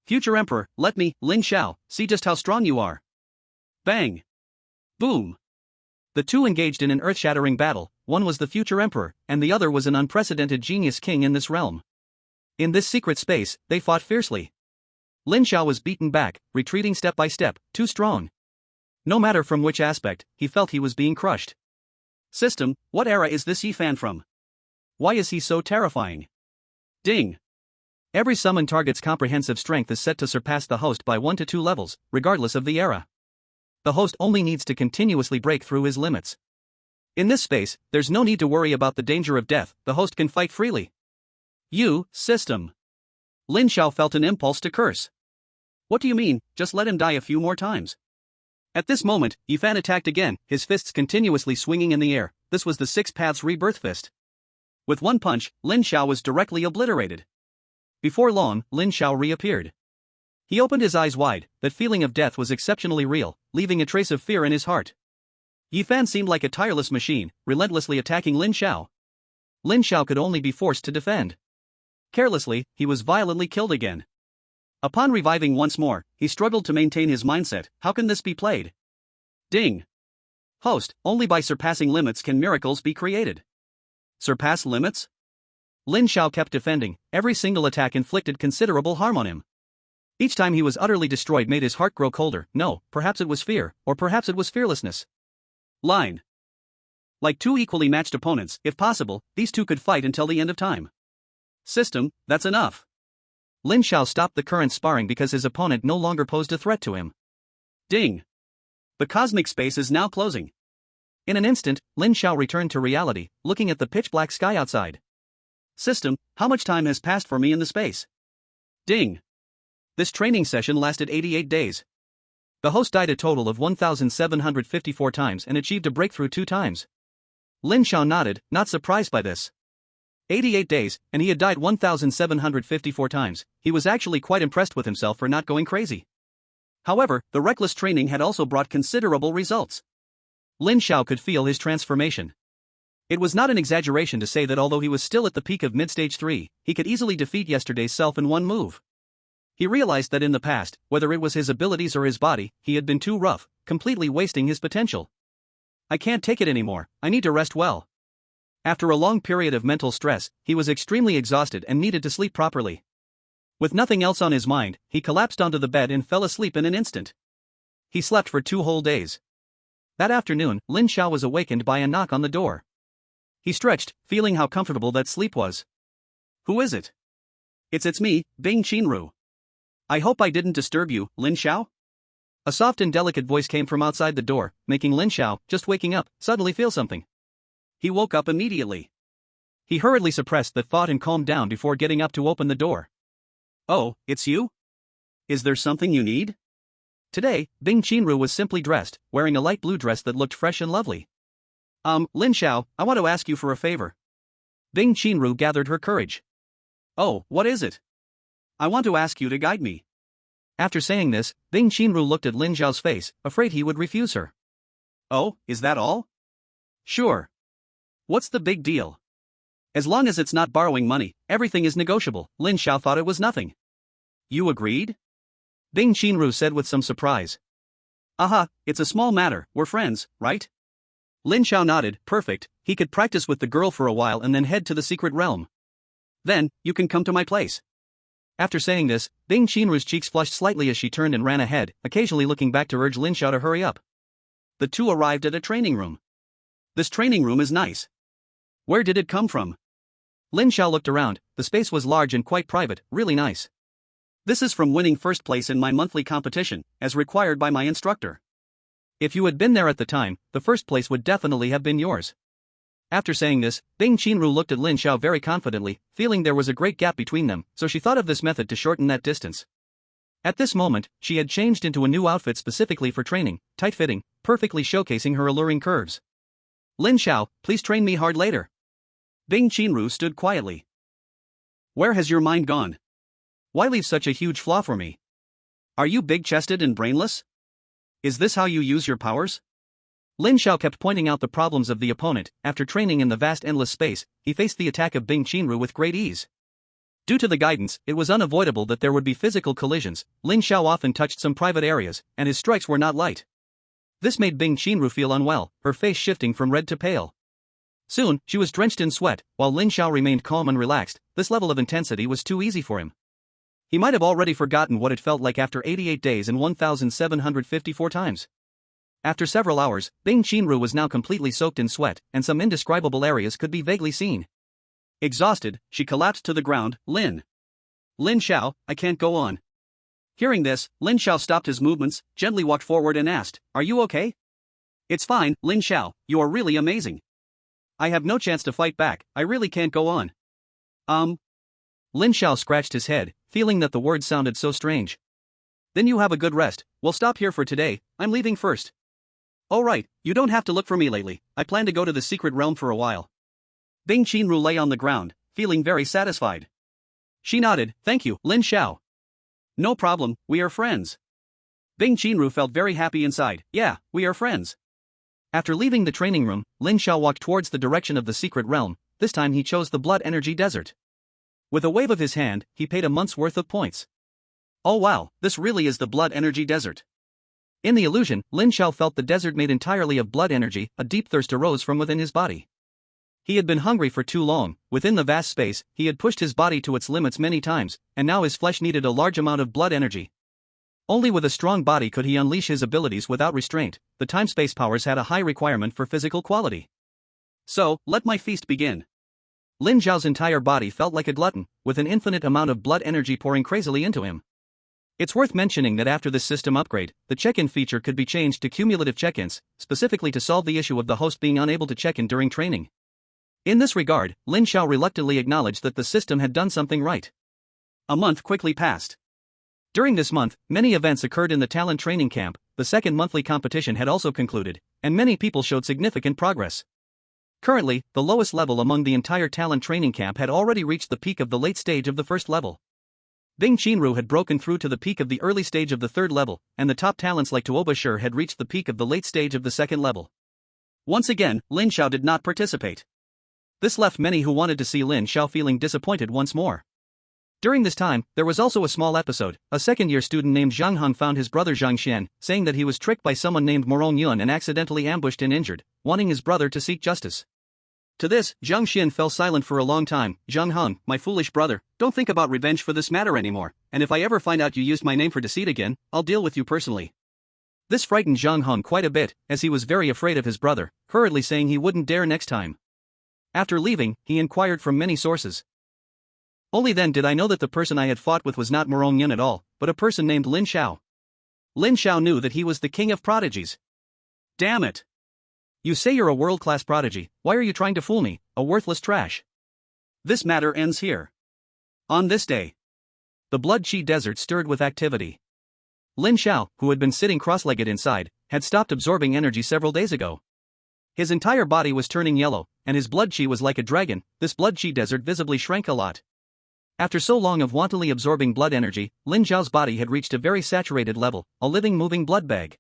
Future emperor, let me, Lin Xiao, see just how strong you are. Bang. Boom. The two engaged in an earth-shattering battle. One was the future emperor, and the other was an unprecedented genius king in this realm. In this secret space, they fought fiercely. Lin Xiao was beaten back, retreating step by step, too strong. No matter from which aspect, he felt he was being crushed. System, what era is this Yifan from? Why is he so terrifying? Ding. Every summon target's comprehensive strength is set to surpass the host by 1 to 2 levels, regardless of the era. The host only needs to continuously break through his limits. In this space, there's no need to worry about the danger of death, the host can fight freely. You, system. Lin Xiao felt an impulse to curse. What do you mean, just let him die a few more times? At this moment, Yifan attacked again, his fists continuously swinging in the air. This was the Six Paths Rebirth Fist. With one punch, Lin Xiao was directly obliterated. Before long, Lin Xiao reappeared. He opened his eyes wide, that feeling of death was exceptionally real, leaving a trace of fear in his heart. Yifan seemed like a tireless machine, relentlessly attacking Lin Xiao. Lin Xiao could only be forced to defend. Carelessly, he was violently killed again. Upon reviving once more, he struggled to maintain his mindset. How can this be played? Ding. Host, only by surpassing limits can miracles be created. Surpass limits? Lin Xiao kept defending, every single attack inflicted considerable harm on him. Each time he was utterly destroyed made his heart grow colder. No, perhaps it was fear, or perhaps it was fearlessness. Line. Like two equally matched opponents, if possible, these two could fight until the end of time. System, that's enough. Lin Xiao stopped the current sparring because his opponent no longer posed a threat to him. Ding. The cosmic space is now closing. In an instant, Lin Xiao returned to reality, looking at the pitch-black sky outside. System, how much time has passed for me in the space? Ding. This training session lasted 88 days. The host died a total of 1,754 times and achieved a breakthrough 2 times. Lin Xiao nodded, not surprised by this. 88 days, and he had died 1,754 times. He was actually quite impressed with himself for not going crazy. However, the reckless training had also brought considerable results. Lin Xiao could feel his transformation. It was not an exaggeration to say that although he was still at the peak of mid-stage 3, he could easily defeat yesterday's self in one move. He realized that in the past, whether it was his abilities or his body, he had been too rough, completely wasting his potential. I can't take it anymore, I need to rest well. After a long period of mental stress, he was extremely exhausted and needed to sleep properly. With nothing else on his mind, he collapsed onto the bed and fell asleep in an instant. He slept for 2 whole days. That afternoon, Lin Xiao was awakened by a knock on the door. He stretched, feeling how comfortable that sleep was. Who is it? It's me, Bing Qinru. I hope I didn't disturb you, Lin Xiao? A soft and delicate voice came from outside the door, making Lin Xiao, just waking up, suddenly feel something. He woke up immediately. He hurriedly suppressed the thought and calmed down before getting up to open the door. Oh, it's you? Is there something you need? Today, Bing Qinru was simply dressed, wearing a light blue dress that looked fresh and lovely. Lin Xiao, I want to ask you for a favor. Bing Qinru gathered her courage. Oh, what is it? I want to ask you to guide me. After saying this, Bing Qinru looked at Lin Xiao's face, afraid he would refuse her. Oh, is that all? Sure. What's the big deal? As long as it's not borrowing money, everything is negotiable. Lin Xiao thought it was nothing. You agreed? Bing Qinru said with some surprise. Aha, it's a small matter, we're friends, right? Lin Xiao nodded, perfect, he could practice with the girl for a while and then head to the secret realm. Then, you can come to my place. After saying this, Bing Qinru's cheeks flushed slightly as she turned and ran ahead, occasionally looking back to urge Lin Xiao to hurry up. The two arrived at a training room. This training room is nice. Where did it come from? Lin Xiao looked around, the space was large and quite private, really nice. This is from winning first place in my monthly competition, as required by my instructor. If you had been there at the time, the first place would definitely have been yours. After saying this, Bing Qinru looked at Lin Xiao very confidently, feeling there was a great gap between them, so she thought of this method to shorten that distance. At this moment, she had changed into a new outfit specifically for training, tight-fitting, perfectly showcasing her alluring curves. Lin Xiao, please train me hard later. Bing Qinru stood quietly. Where has your mind gone? Why leave such a huge flaw for me? Are you big-chested and brainless? Is this how you use your powers? Lin Xiao kept pointing out the problems of the opponent. After training in the vast endless space, he faced the attack of Bing Qinru with great ease. Due to the guidance, it was unavoidable that there would be physical collisions. Lin Xiao often touched some private areas, and his strikes were not light. This made Bing Qinru feel unwell, her face shifting from red to pale. Soon, she was drenched in sweat, while Lin Xiao remained calm and relaxed. This level of intensity was too easy for him. He might have already forgotten what it felt like after 88 days and 1,754 times. After several hours, Bing Chenru was now completely soaked in sweat, and some indescribable areas could be vaguely seen. Exhausted, she collapsed to the ground. Lin Xiao, I can't go on. Hearing this, Lin Xiao stopped his movements, gently walked forward and asked, "Are you okay?" "It's fine, Lin Xiao, you are really amazing. I have no chance to fight back, I really can't go on." Lin Xiao scratched his head, feeling that the words sounded so strange. "Then you have a good rest, we'll stop here for today, I'm leaving first." "Oh right, you don't have to look for me lately, I plan to go to the secret realm for a while." Bing Chenru lay on the ground, feeling very satisfied. She nodded, "Thank you, Lin Xiao." "No problem, we are friends." Bing Chenru felt very happy inside. Yeah, we are friends. After leaving the training room, Lin Xiao walked towards the direction of the secret realm. This time he chose the Blood Energy Desert. With a wave of his hand, he paid a month's worth of points. Oh wow, this really is the Blood Energy Desert. In the illusion, Lin Xiao felt the desert made entirely of blood energy. A deep thirst arose from within his body. He had been hungry for too long. Within the vast space, he had pushed his body to its limits many times, and now his flesh needed a large amount of blood energy. Only with a strong body could he unleash his abilities without restraint. The time-space powers had a high requirement for physical quality. So, let my feast begin. Lin Xiao's entire body felt like a glutton, with an infinite amount of blood energy pouring crazily into him. It's worth mentioning that after this system upgrade, the check-in feature could be changed to cumulative check-ins, specifically to solve the issue of the host being unable to check in during training. In this regard, Lin Xiao reluctantly acknowledged that the system had done something right. A month quickly passed. During this month, many events occurred in the talent training camp. The second monthly competition had also concluded, and many people showed significant progress. Currently, the lowest level among the entire talent training camp had already reached the peak of the late stage of the first level. Bing Chenru had broken through to the peak of the early stage of the third level, and the top talents like Tuoba Shi had reached the peak of the late stage of the second level. Once again, Lin Xiao did not participate. This left many who wanted to see Lin Xiao feeling disappointed once more. During this time, there was also a small episode. A second-year student named Zhang Heng found his brother Zhang Xian, saying that he was tricked by someone named Morong Yun and accidentally ambushed and injured, wanting his brother to seek justice. To this, Zhang Xian fell silent for a long time. "Zhang Heng, my foolish brother, don't think about revenge for this matter anymore, and if I ever find out you used my name for deceit again, I'll deal with you personally." This frightened Zhang Heng quite a bit, as he was very afraid of his brother, hurriedly saying he wouldn't dare next time. After leaving, he inquired from many sources. Only then did I know that the person I had fought with was not Morong Yun at all, but a person named Lin Xiao. Lin Xiao knew that he was the king of prodigies. Damn it! You say you're a world-class prodigy, why are you trying to fool me, a worthless trash? This matter ends here. On this day, the Blood Chi Desert stirred with activity. Lin Xiao, who had been sitting cross-legged inside, had stopped absorbing energy several days ago. His entire body was turning yellow, and his blood chi was like a dragon. This Blood Chi Desert visibly shrank a lot. After so long of wantonly absorbing blood energy, Lin Xiao's body had reached a very saturated level, a living moving blood bag.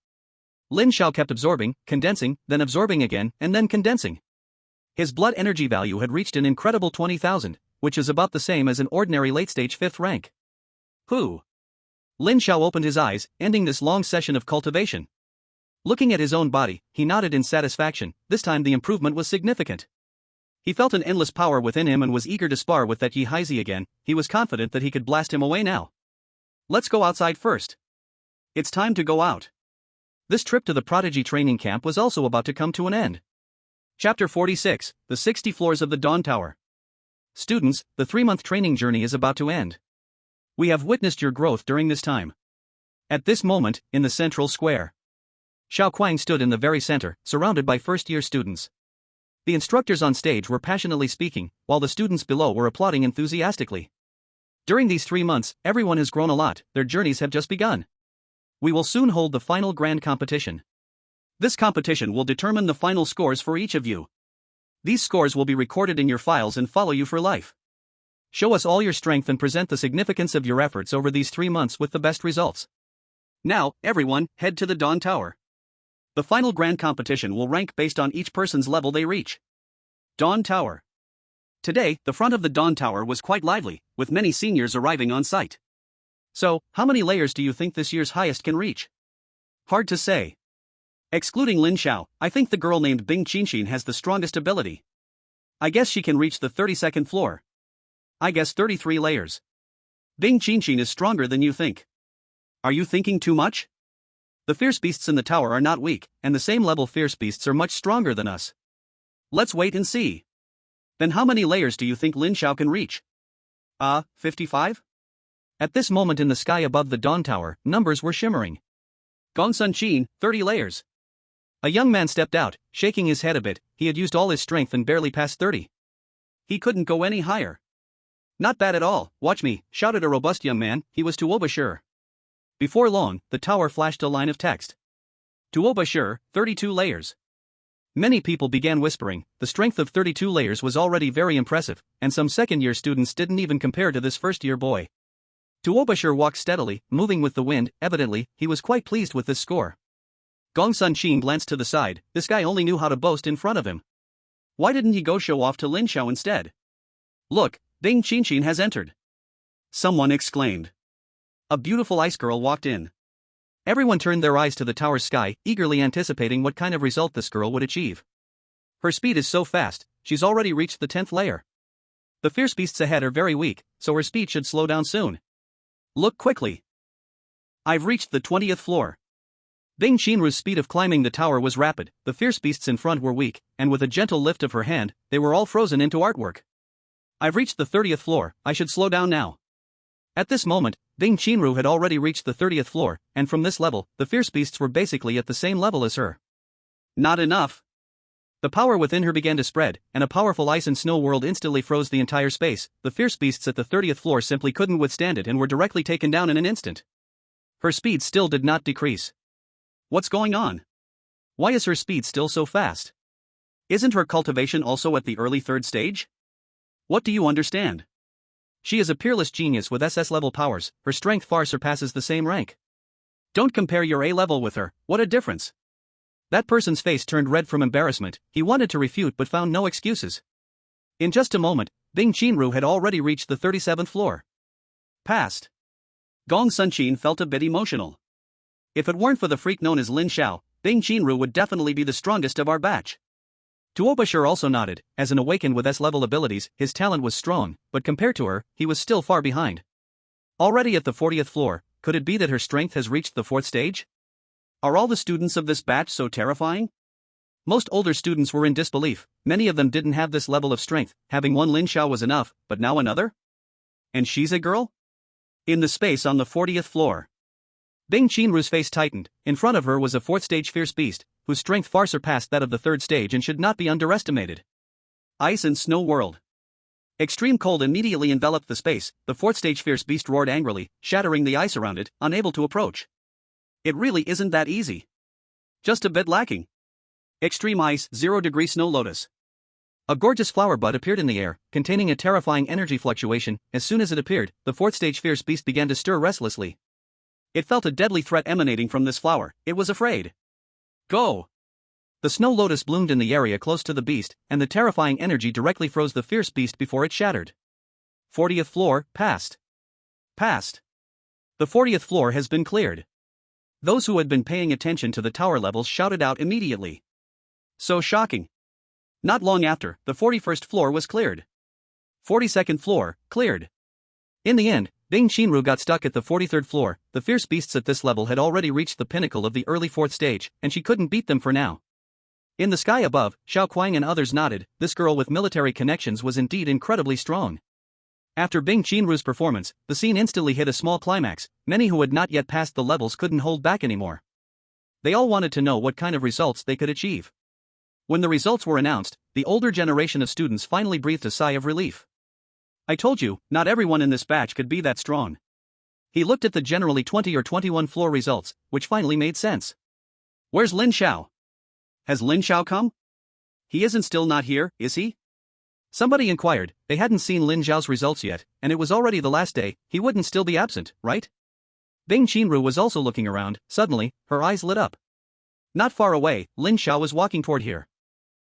Lin Xiao kept absorbing, condensing, then absorbing again, and then condensing. His blood energy value had reached an incredible 20,000, which is about the same as an ordinary late-stage 5th rank. Who? Lin Xiao opened his eyes, ending this long session of cultivation. Looking at his own body, he nodded in satisfaction. This time the improvement was significant. He felt an endless power within him and was eager to spar with that Yi Haizi again. He was confident that he could blast him away now. Let's go outside first. It's time to go out. This trip to the Prodigy training camp was also about to come to an end. Chapter 46, The 60 Floors of the Dawn Tower. Students, the 3-month training journey is about to end. We have witnessed your growth during this time. At this moment, in the central square, Xiao Kuang stood in the very center, surrounded by first-year students. The instructors on stage were passionately speaking, while the students below were applauding enthusiastically. During these 3 months, everyone has grown a lot, their journeys have just begun. We will soon hold the final grand competition. This competition will determine the final scores for each of you. These scores will be recorded in your files and follow you for life. Show us all your strength and present the significance of your efforts over these 3 months with the best results. Now, everyone, head to the Dawn Tower. The final grand competition will rank based on each person's level they reach. Dawn Tower. Today, the front of the Dawn Tower was quite lively, with many seniors arriving on site. So, how many layers do you think this year's highest can reach? Hard to say. Excluding Lin Xiao, I think the girl named Bing Qinshin has the strongest ability. I guess she can reach the 32nd floor. I guess 33 layers. Bing Qinshin is stronger than you think. Are you thinking too much? The fierce beasts in the tower are not weak, and the same level fierce beasts are much stronger than us. Let's wait and see. Then how many layers do you think Lin Xiao can reach? 55? At this moment in the sky above the Dawn Tower, numbers were shimmering. Gong Sun Qin, 30 layers. A young man stepped out, shaking his head a bit. He had used all his strength and barely passed 30. He couldn't go any higher. Not bad at all, watch me, shouted a robust young man. He was Tuo Bashir. Before long, the tower flashed a line of text. Tuo Bashir, 32 layers. Many people began whispering. The strength of 32 layers was already very impressive, and some second-year students didn't even compare to this first-year boy. Tuo Bashir walked steadily, moving with the wind. Evidently, he was quite pleased with this score. Gong Sun Qin glanced to the side. This guy only knew how to boast in front of him. Why didn't he go show off to Lin Xiao instead? Look, Ding Qinshin has entered. Someone exclaimed. A beautiful ice girl walked in. Everyone turned their eyes to the tower's sky, eagerly anticipating what kind of result this girl would achieve. Her speed is so fast, she's already reached the 10th layer. The fierce beasts ahead are very weak, so her speed should slow down soon. Look quickly. I've reached the 20th floor. Bing Qinru's speed of climbing the tower was rapid. The fierce beasts in front were weak, and with a gentle lift of her hand, they were all frozen into artwork. I've reached the 30th floor, I should slow down now. At this moment, Bing Qinru had already reached the 30th floor, and from this level, the fierce beasts were basically at the same level as her. Not enough. The power within her began to spread, and a powerful ice and snow world instantly froze the entire space. The fierce beasts at the 30th floor simply couldn't withstand it and were directly taken down in an instant. Her speed still did not decrease. What's going on? Why is her speed still so fast? Isn't her cultivation also at the early 3rd stage? What do you understand? She is a peerless genius with SS-level powers. Her strength far surpasses the same rank. Don't compare your A level with her, what a difference. That person's face turned red from embarrassment. He wanted to refute but found no excuses. In just a moment, Bing Qinru had already reached the 37th floor. Passed. Gong Sun Qin felt a bit emotional. If it weren't for the freak known as Lin Xiao, Bing Qinru would definitely be the strongest of our batch. Tuo Bashir also nodded. As an awakened with S-level abilities, his talent was strong, but compared to her, he was still far behind. Already at the 40th floor, could it be that her strength has reached the 4th stage? Are all the students of this batch so terrifying? Most older students were in disbelief. Many of them didn't have this level of strength. Having one Lin Xiao was enough, but now another? And she's a girl? In the space on the 40th floor. Bing Qinru's face tightened. In front of her was a 4th stage fierce beast, whose strength far surpassed that of the 3rd stage and should not be underestimated. Ice and snow world. Extreme cold immediately enveloped the space. The 4th stage fierce beast roared angrily, shattering the ice around it, unable to approach. It really isn't that easy. Just a bit lacking. Extreme ice, 0-degree snow lotus. A gorgeous flower bud appeared in the air, containing a terrifying energy fluctuation. As soon as it appeared, the 4th stage fierce beast began to stir restlessly. It felt a deadly threat emanating from this flower. It was afraid. Go! The snow lotus bloomed in the area close to the beast, and the terrifying energy directly froze the fierce beast before it shattered. 40th floor, passed. Passed. The 40th floor has been cleared. Those who had been paying attention to the tower levels shouted out immediately. So shocking. Not long after, the 41st floor was cleared. 42nd floor, cleared. In the end, Bing Qinru got stuck at the 43rd floor. The fierce beasts at this level had already reached the pinnacle of the early 4th stage, and she couldn't beat them for now. In the sky above, Xiao Kuang and others nodded. This girl with military connections was indeed incredibly strong. After Bing Qinru's performance, the scene instantly hit a small climax. Many who had not yet passed the levels couldn't hold back anymore. They all wanted to know what kind of results they could achieve. When the results were announced, the older generation of students finally breathed a sigh of relief. I told you, not everyone in this batch could be that strong. He looked at the generally 20 or 21 floor results, which finally made sense. Where's Lin Xiao? Has Lin Xiao come? He isn't still not here, is he? Somebody inquired. They hadn't seen Lin Xiao's results yet, and it was already the last day. He wouldn't still be absent, right? Bing Qinru was also looking around. Suddenly, her eyes lit up. Not far away, Lin Xiao was walking toward here.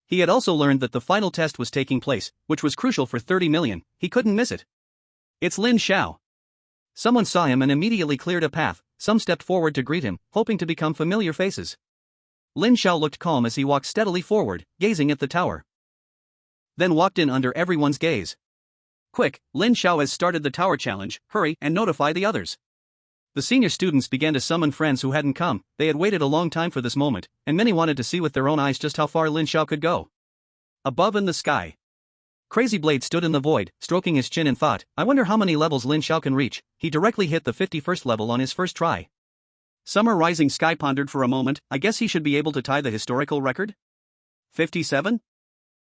He had also learned that the final test was taking place, which was crucial for 30 million. He couldn't miss it. It's Lin Xiao. Someone saw him and immediately cleared a path. Some stepped forward to greet him, hoping to become familiar faces. Lin Xiao looked calm as he walked steadily forward, gazing at the tower. Then walked in under everyone's gaze. Quick, Lin Xiao has started the tower challenge, hurry and notify the others. The senior students began to summon friends who hadn't come. They had waited a long time for this moment, and many wanted to see with their own eyes just how far Lin Xiao could go. Above in the sky, Crazy Blade stood in the void, stroking his chin and thought, I wonder how many levels Lin Xiao can reach. He directly hit the 51st level on his first try. Summer Rising Sky pondered for a moment, I guess he should be able to tie the historical record? 57?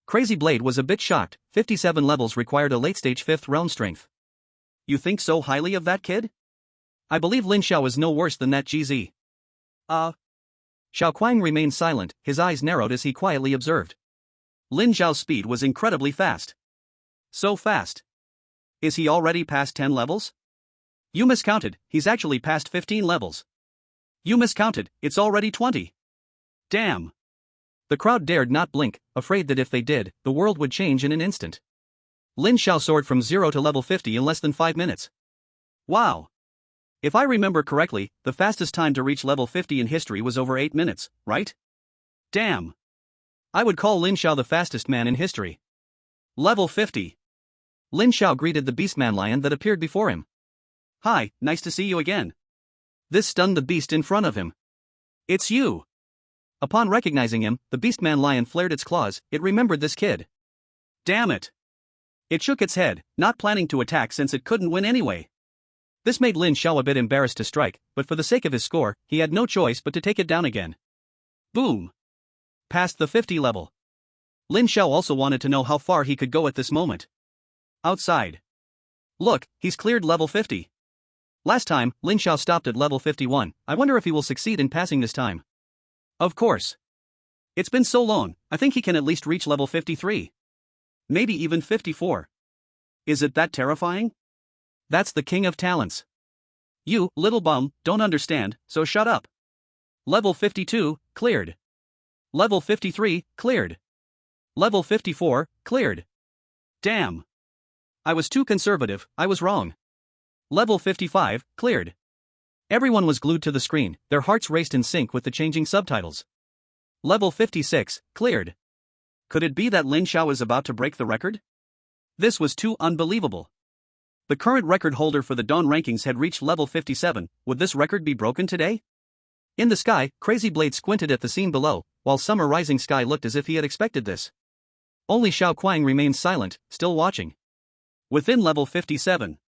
Crazy Blade was a bit shocked. 57 levels required a late-stage 5th realm strength. You think so highly of that kid? I believe Lin Xiao is no worse than that GZ. Xiao Kuang remained silent, his eyes narrowed as he quietly observed. Lin Xiao's speed was incredibly fast. So fast. Is he already past 10 levels? You miscounted, he's actually past 15 levels. You miscounted, it's already 20. Damn. The crowd dared not blink, afraid that if they did, the world would change in an instant. Lin Xiao soared from 0 to level 50 in less than 5 minutes. Wow. If I remember correctly, the fastest time to reach level 50 in history was over 8 minutes, right? Damn. I would call Lin Xiao the fastest man in history. Level 50. Lin Xiao greeted the beastman lion that appeared before him. Hi, nice to see you again. This stunned the beast in front of him. It's you. Upon recognizing him, the beastman lion flared its claws. It remembered this kid. Damn it. It shook its head, not planning to attack since it couldn't win anyway. This made Lin Xiao a bit embarrassed to strike, but for the sake of his score, he had no choice but to take it down again. Boom. Past the 50 level. Lin Xiao also wanted to know how far he could go at this moment. Outside. Look, he's cleared level 50. Last time, Lin Xiao stopped at level 51. I wonder if he will succeed in passing this time. Of course. It's been so long, I think he can at least reach level 53. Maybe even 54. Is it that terrifying? That's the king of talents. You, little bum, don't understand, so shut up. Level 52, cleared. Level 53, cleared. Level 54, cleared. Damn. I was too conservative, I was wrong. Level 55, cleared. Everyone was glued to the screen, their hearts raced in sync with the changing subtitles. Level 56, cleared. Could it be that Lin Xiao is about to break the record? This was too unbelievable. The current record holder for the Dawn rankings had reached level 57, would this record be broken today? In the sky, Crazy Blade squinted at the scene below, while Summer Rising Sky looked as if he had expected this. Only Xiao Kuang remained silent, still watching. Within level 57.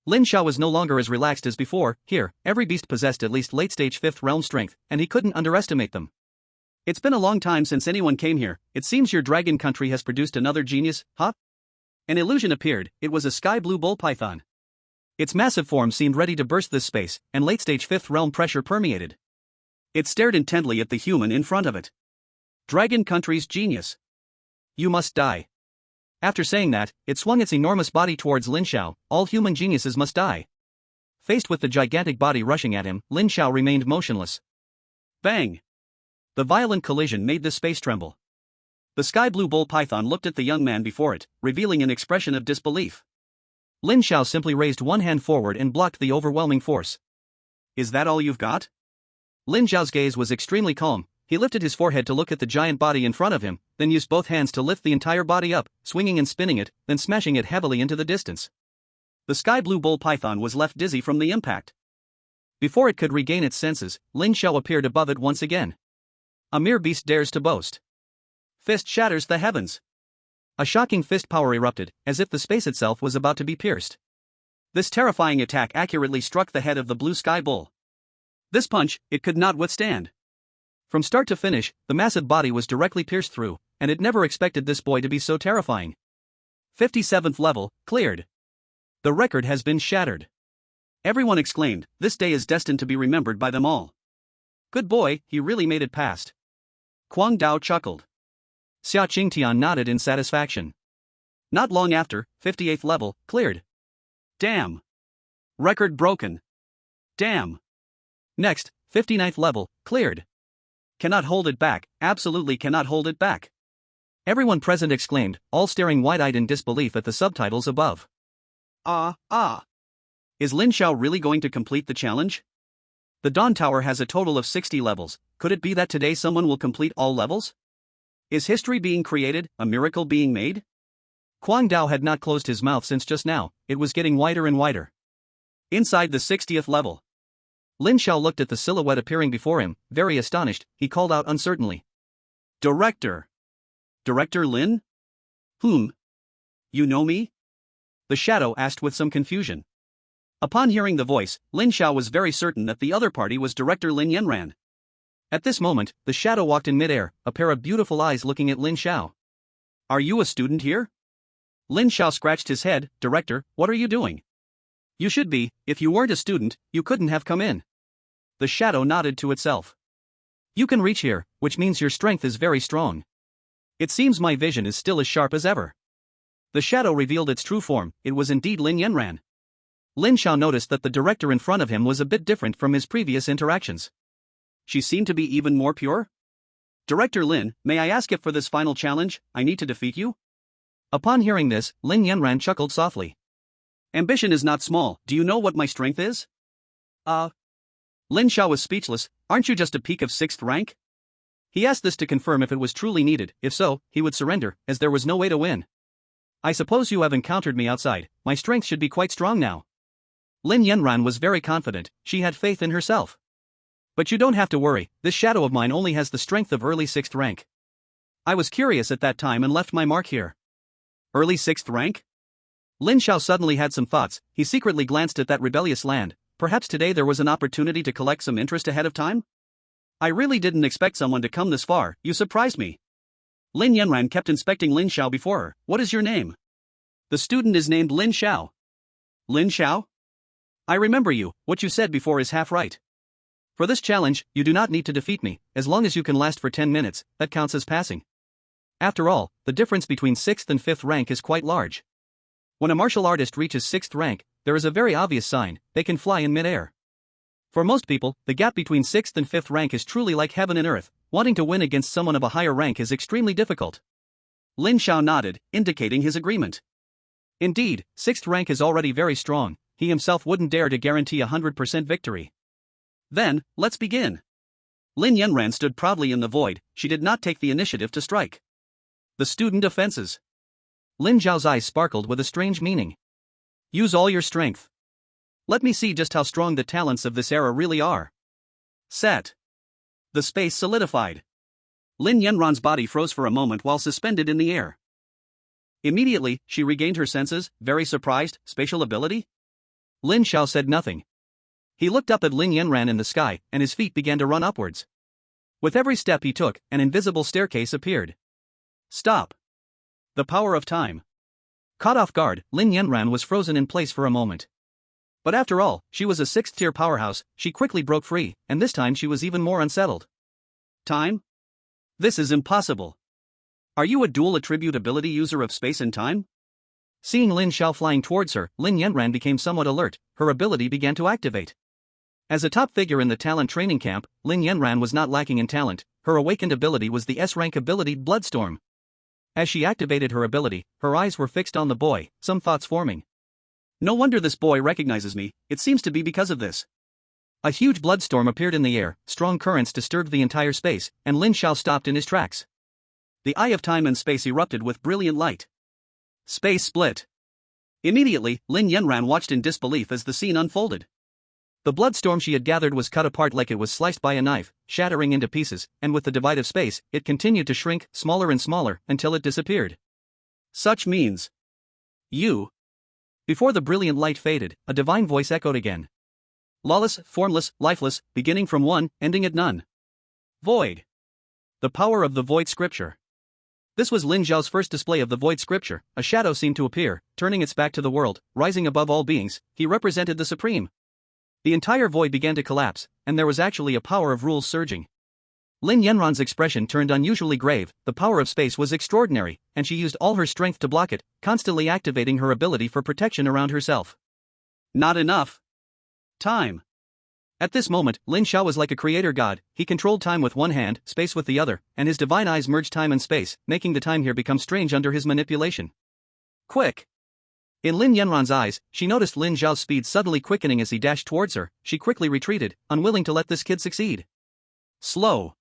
Lin Xiao was no longer as relaxed as before. Here, every beast possessed at least late-stage 5th realm strength, and he couldn't underestimate them. It's been a long time since anyone came here. It seems your dragon country has produced another genius, huh? An illusion appeared. It was a sky-blue bull python. Its massive form seemed ready to burst this space, and late-stage 5th realm pressure permeated. It stared intently at the human in front of it. Dragon country's genius. You must die. After saying that, it swung its enormous body towards Lin Xiao. All human geniuses must die. Faced with the gigantic body rushing at him, Lin Xiao remained motionless. Bang! The violent collision made the space tremble. The sky-blue bull python looked at the young man before it, revealing an expression of disbelief. Lin Xiao simply raised one hand forward and blocked the overwhelming force. Is that all you've got? Lin Xiao's gaze was extremely calm. He lifted his forehead to look at the giant body in front of him, then used both hands to lift the entire body up, swinging and spinning it, then smashing it heavily into the distance. The sky-blue bull python was left dizzy from the impact. Before it could regain its senses, Lin Xiao appeared above it once again. A mere beast dares to boast. Fist shatters the heavens. A shocking fist power erupted, as if the space itself was about to be pierced. This terrifying attack accurately struck the head of the blue sky bull. This punch, it could not withstand. From start to finish, the massive body was directly pierced through, and it never expected this boy to be so terrifying. 57th level, cleared. The record has been shattered. Everyone exclaimed, this day is destined to be remembered by them all. Good boy, he really made it past. Kuang Dao chuckled. Xia Qingtian nodded in satisfaction. Not long after, 58th level, cleared. Damn. Record broken. Damn. Next, 59th level, cleared. Cannot hold it back, absolutely cannot hold it back. Everyone present exclaimed, all staring wide-eyed in disbelief at the subtitles above. Is Lin Xiao really going to complete the challenge? The Dawn Tower has a total of 60 levels. Could it be that today someone will complete all levels? Is history being created, a miracle being made? Kuang Dao had not closed his mouth since just now. It was getting wider and wider. Inside the 60th level. Lin Xiao looked at the silhouette appearing before him, very astonished. He called out uncertainly. Director. Director Lin? Whom? You know me? The shadow asked with some confusion. Upon hearing the voice, Lin Xiao was very certain that the other party was Director Lin Yanran. At this moment, the shadow walked in midair, a pair of beautiful eyes looking at Lin Xiao. Are you a student here? Lin Xiao scratched his head. Director, what are you doing? You should be. If you weren't a student, you couldn't have come in. The shadow nodded to itself. You can reach here, which means your strength is very strong. It seems my vision is still as sharp as ever. The shadow revealed its true form. It was indeed Lin Yanran. Lin Xiao noticed that the director in front of him was a bit different from his previous interactions. She seemed to be even more pure? Director Lin, may I ask if for this final challenge, I need to defeat you? Upon hearing this, Lin Yanran chuckled softly. Ambition is not small. Do you know what my strength is? Lin Xiao was speechless. Aren't you just a peak of 6th rank? He asked this to confirm if it was truly needed. If so, he would surrender, as there was no way to win. I suppose you have encountered me outside. My strength should be quite strong now. Lin Yanran was very confident. She had faith in herself. But you don't have to worry, this shadow of mine only has the strength of early 6th rank. I was curious at that time and left my mark here. Early 6th rank? Lin Xiao suddenly had some thoughts. He secretly glanced at that rebellious land. Perhaps today there was an opportunity to collect some interest ahead of time? I really didn't expect someone to come this far. You surprised me. Lin Yanran kept inspecting Lin Xiao before her. What is your name? The student is named Lin Xiao. Lin Xiao? I remember you. What you said before is half right. For this challenge, you do not need to defeat me. As long as you can last for 10 minutes, that counts as passing. After all, the difference between 6th and 5th rank is quite large. When a martial artist reaches 6th rank, there is a very obvious sign: they can fly in mid-air. For most people, the gap between 6th and 5th rank is truly like heaven and earth. Wanting to win against someone of a higher rank is extremely difficult. Lin Xiao nodded, indicating his agreement. Indeed, 6th rank is already very strong. He himself wouldn't dare to guarantee 100% victory. Then, let's begin. Lin Yanran stood proudly in the void. She did not take the initiative to strike. The student offenses. Lin Zhao's eyes sparkled with a strange meaning. Use all your strength. Let me see just how strong the talents of this era really are. Set. The space solidified. Lin Yanran's body froze for a moment while suspended in the air. Immediately, she regained her senses, very surprised. Spatial ability? Lin Xiao said nothing. He looked up at Lin Yanran in the sky, and his feet began to run upwards. With every step he took, an invisible staircase appeared. Stop. The power of time. Caught off guard, Lin Yanran was frozen in place for a moment. But after all, she was a 6th-tier powerhouse. She quickly broke free, and this time she was even more unsettled. Time? This is impossible. Are you a dual attribute ability user of space and time? Seeing Lin Xiao flying towards her, Lin Yanran became somewhat alert. Her ability began to activate. As a top figure in the talent training camp, Lin Yanran was not lacking in talent. Her awakened ability was the S-rank ability Bloodstorm. As she activated her ability, her eyes were fixed on the boy, some thoughts forming. No wonder this boy recognizes me. It seems to be because of this. A huge bloodstorm appeared in the air, strong currents disturbed the entire space, and Lin Xiao stopped in his tracks. The eye of time and space erupted with brilliant light. Space split. Immediately, Lin Yanran watched in disbelief as the scene unfolded. The bloodstorm she had gathered was cut apart like it was sliced by a knife, shattering into pieces, and with the divide of space, it continued to shrink, smaller and smaller, until it disappeared. Such means. You. Before the brilliant light faded, a divine voice echoed again. Lawless, formless, lifeless, beginning from one, ending at none. Void. The power of the void scripture. This was Lin Zhao's first display of the void scripture. A shadow seemed to appear, turning its back to the world, rising above all beings. He represented the supreme. The entire void began to collapse, and there was actually a power of rules surging. Lin Yanran's expression turned unusually grave. The power of space was extraordinary, and she used all her strength to block it, constantly activating her ability for protection around herself. Not enough. Time. At this moment, Lin Xiao was like a creator god. He controlled time with one hand, space with the other, and his divine eyes merged time and space, making the time here become strange under his manipulation. Quick. In Lin Yanran's eyes, she noticed Lin Zhao's speed suddenly quickening as he dashed towards her. She quickly retreated, unwilling to let this kid succeed. Slow.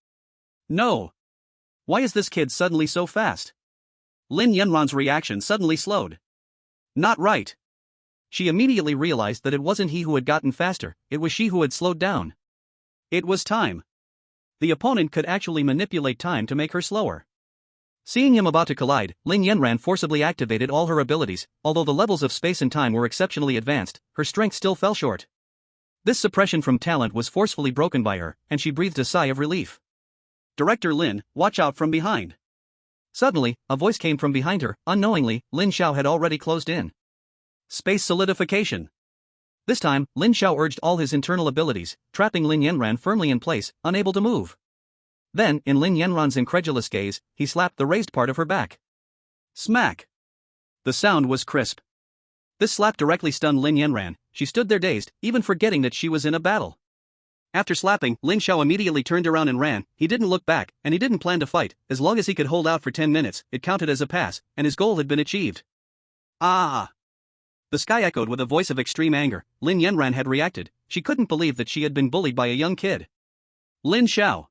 No. Why is this kid suddenly so fast? Lin Yanran's reaction suddenly slowed. Not right. She immediately realized that it wasn't he who had gotten faster, it was she who had slowed down. It was time. The opponent could actually manipulate time to make her slower. Seeing him about to collide, Lin Yanran forcibly activated all her abilities. Although the levels of space and time were exceptionally advanced, her strength still fell short. This suppression from talent was forcefully broken by her, and she breathed a sigh of relief. Director Lin, watch out from behind. Suddenly, a voice came from behind her. Unknowingly, Lin Xiao had already closed in. Space solidification. This time, Lin Xiao urged all his internal abilities, trapping Lin Yanran firmly in place, unable to move. Then, in Lin Yanran's incredulous gaze, he slapped the raised part of her back. Smack. The sound was crisp. This slap directly stunned Lin Yanran. She stood there dazed, even forgetting that she was in a battle. After slapping, Lin Xiao immediately turned around and ran. He didn't look back, and he didn't plan to fight. As long as he could hold out for 10 minutes, it counted as a pass, and his goal had been achieved. Ah! The sky echoed with a voice of extreme anger. Lin Yanran had reacted. She couldn't believe that she had been bullied by a young kid. Lin Xiao.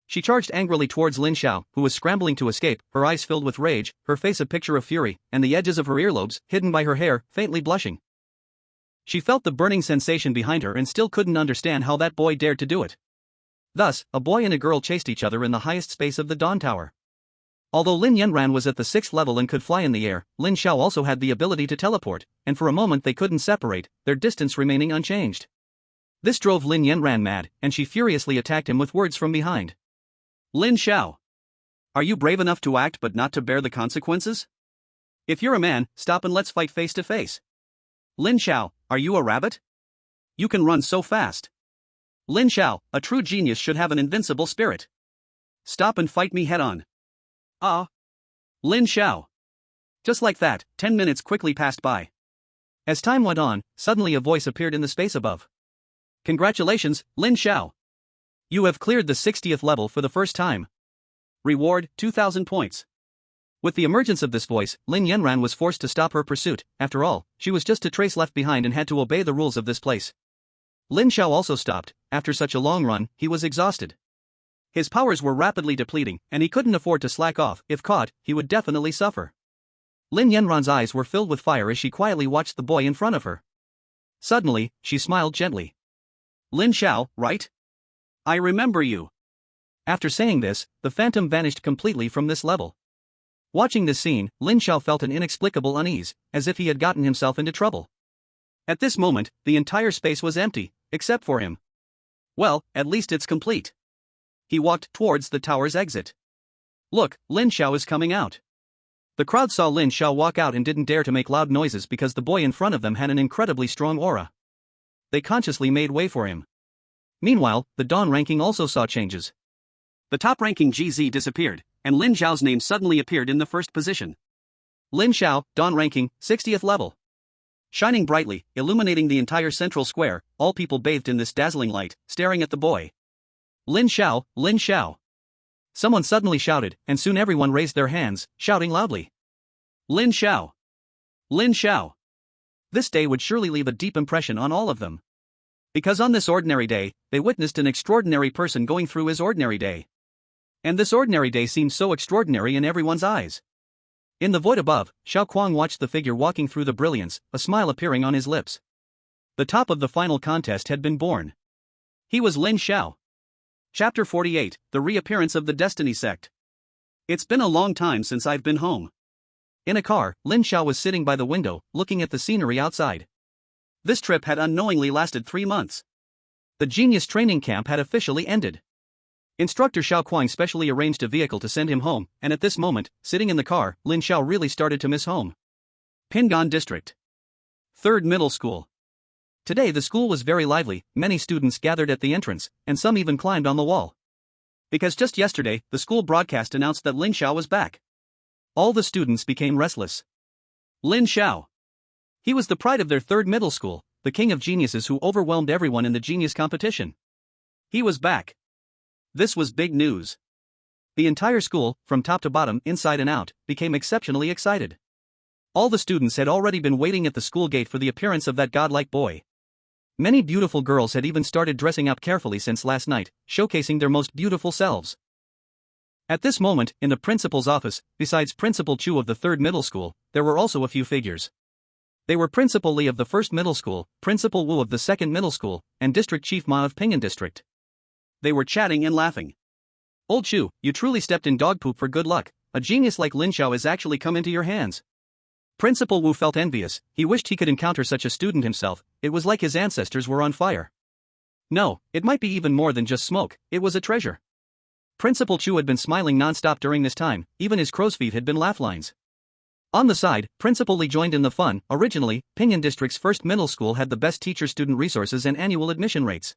She charged angrily towards Lin Xiao, who was scrambling to escape, her eyes filled with rage, her face a picture of fury, and the edges of her earlobes, hidden by her hair, faintly blushing. She felt the burning sensation behind her and still couldn't understand how that boy dared to do it. Thus, a boy and a girl chased each other in the highest space of the Dawn Tower. Although Lin Yanran was at the 6th level and could fly in the air, Lin Xiao also had the ability to teleport, and for a moment they couldn't separate, their distance remaining unchanged. This drove Lin Yanran mad, and she furiously attacked him with words from behind. Lin Xiao. Are you brave enough to act but not to bear the consequences? If you're a man, stop and let's fight face to face. Lin Xiao, are you a rabbit? You can run so fast. Lin Xiao, a true genius should have an invincible spirit. Stop and fight me head on. Ah. Lin Xiao. Just like that, 10 minutes quickly passed by. As time went on, suddenly a voice appeared in the space above. Congratulations, Lin Xiao. You have cleared the 60th level for the first time. Reward, 2,000 points. With the emergence of this voice, Lin Yanran was forced to stop her pursuit. After all, she was just a trace left behind and had to obey the rules of this place. Lin Xiao also stopped. After such a long run, he was exhausted. His powers were rapidly depleting, and he couldn't afford to slack off. If caught, he would definitely suffer. Lin Yanran's eyes were filled with fire as she quietly watched the boy in front of her. Suddenly, she smiled gently. Lin Xiao, right? I remember you. After saying this, the phantom vanished completely from this level. Watching this scene, Lin Xiao felt an inexplicable unease, as if he had gotten himself into trouble. At this moment, the entire space was empty, except for him. Well, at least it's complete. He walked towards the tower's exit. Look, Lin Xiao is coming out. The crowd saw Lin Xiao walk out and didn't dare to make loud noises because the boy in front of them had an incredibly strong aura. They consciously made way for him. Meanwhile, the Dawn ranking also saw changes. The top ranking GZ disappeared, and Lin Xiao's name suddenly appeared in the first position. Lin Xiao, Dawn ranking, 60th level. Shining brightly, illuminating the entire central square, all people bathed in this dazzling light, staring at the boy. Lin Xiao, Lin Xiao. Someone suddenly shouted, and soon everyone raised their hands, shouting loudly. Lin Xiao. Lin Xiao. This day would surely leave a deep impression on all of them. Because on this ordinary day, they witnessed an extraordinary person going through his ordinary day. And this ordinary day seemed so extraordinary in everyone's eyes. In the void above, Xiao Kuang watched the figure walking through the brilliance, a smile appearing on his lips. The top of the final contest had been born. He was Lin Xiao. Chapter 48, The Reappearance of the Destiny Sect. It's been a long time since I've been home. In a car, Lin Xiao was sitting by the window, looking at the scenery outside. This trip had unknowingly lasted 3 months. The genius training camp had officially ended. Instructor Xiao Kuang specially arranged a vehicle to send him home, and at this moment, sitting in the car, Lin Xiao really started to miss home. Pingan District. 3rd Middle School. Today the school was very lively, many students gathered at the entrance, and some even climbed on the wall. Because just yesterday, the school broadcast announced that Lin Xiao was back. All the students became restless. Lin Xiao. He was the pride of their 3rd middle school, the king of geniuses who overwhelmed everyone in the genius competition. He was back. This was big news. The entire school, from top to bottom, inside and out, became exceptionally excited. All the students had already been waiting at the school gate for the appearance of that godlike boy. Many beautiful girls had even started dressing up carefully since last night, showcasing their most beautiful selves. At this moment, in the principal's office, besides Principal Chu of the 3rd middle school, there were also a few figures. They were Principal Lee of the first middle school, Principal Wu of the second middle school, and District Chief Ma of Ping'an District. They were chatting and laughing. "Old Chu, you truly stepped in dog poop for good luck. A genius like Lin Xiao has actually come into your hands." Principal Wu felt envious. He wished he could encounter such a student himself. It was like his ancestors were on fire. No, it might be even more than just smoke, it was a treasure. Principal Chu had been smiling non-stop during this time, even his crow's feet had been laugh lines. On the side, Principal Lee joined in the fun. Originally, Ping'an District's first middle school had the best teacher-student resources and annual admission rates.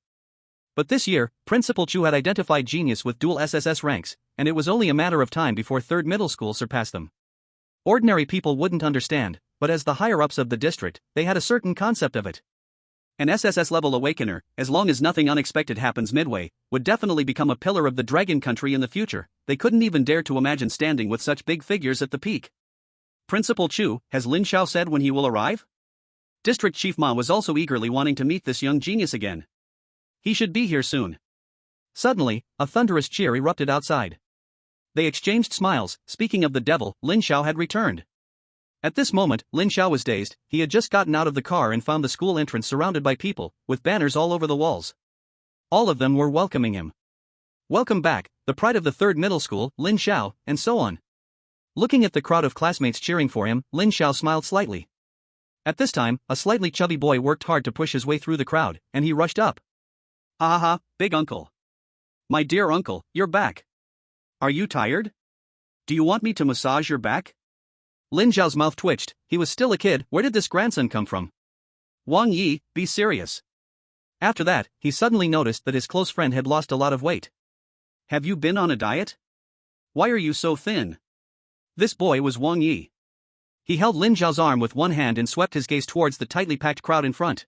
But this year, Principal Chu had identified genius with dual SSS ranks, and it was only a matter of time before third middle school surpassed them. Ordinary people wouldn't understand, but as the higher-ups of the district, they had a certain concept of it. An SSS-level awakener, as long as nothing unexpected happens midway, would definitely become a pillar of the Dragon Country in the future. They couldn't even dare to imagine standing with such big figures at the peak. "Principal Chu, has Lin Xiao said when he will arrive?" District Chief Ma was also eagerly wanting to meet this young genius again. "He should be here soon." Suddenly, a thunderous cheer erupted outside. They exchanged smiles. Speaking of the devil, Lin Xiao had returned. At this moment, Lin Xiao was dazed. He had just gotten out of the car and found the school entrance surrounded by people, with banners all over the walls. All of them were welcoming him. "Welcome back, the pride of the third middle school, Lin Xiao," and so on. Looking at the crowd of classmates cheering for him, Lin Xiao smiled slightly. At this time, a slightly chubby boy worked hard to push his way through the crowd, and he rushed up. "Ha ha ha, big uncle. My dear uncle, you're back. Are you tired? Do you want me to massage your back?" Lin Xiao's mouth twitched. He was still a kid. Where did this grandson come from? "Wang Yi, be serious." After that, he suddenly noticed that his close friend had lost a lot of weight. "Have you been on a diet? Why are you so thin?" This boy was Wang Yi. He held Lin Xiao's arm with one hand and swept his gaze towards the tightly packed crowd in front.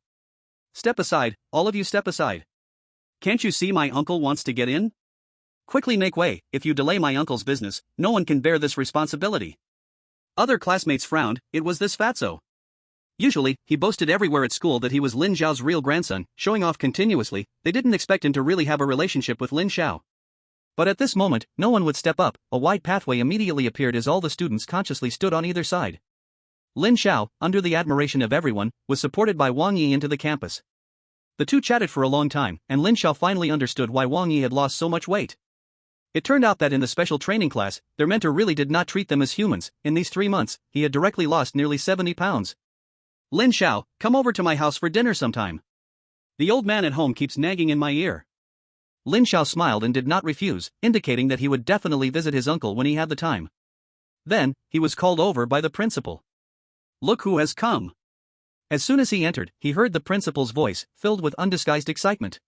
"Step aside, all of you step aside. Can't you see my uncle wants to get in? Quickly make way, if you delay my uncle's business, no one can bear this responsibility." Other classmates frowned. It was this fatso. Usually, he boasted everywhere at school that he was Lin Xiao's real grandson, showing off continuously. They didn't expect him to really have a relationship with Lin Xiao. But at this moment, no one would step up. A wide pathway immediately appeared as all the students consciously stood on either side. Lin Xiao, under the admiration of everyone, was supported by Wang Yi into the campus. The two chatted for a long time, and Lin Xiao finally understood why Wang Yi had lost so much weight. It turned out that in the special training class, their mentor really did not treat them as humans. In these 3 months, he had directly lost nearly 70 pounds. "Lin Xiao, come over to my house for dinner sometime. The old man at home keeps nagging in my ear." Lin Xiao smiled and did not refuse, indicating that he would definitely visit his uncle when he had the time. Then, he was called over by the principal. "Look who has come." As soon as he entered, he heard the principal's voice, filled with undisguised excitement.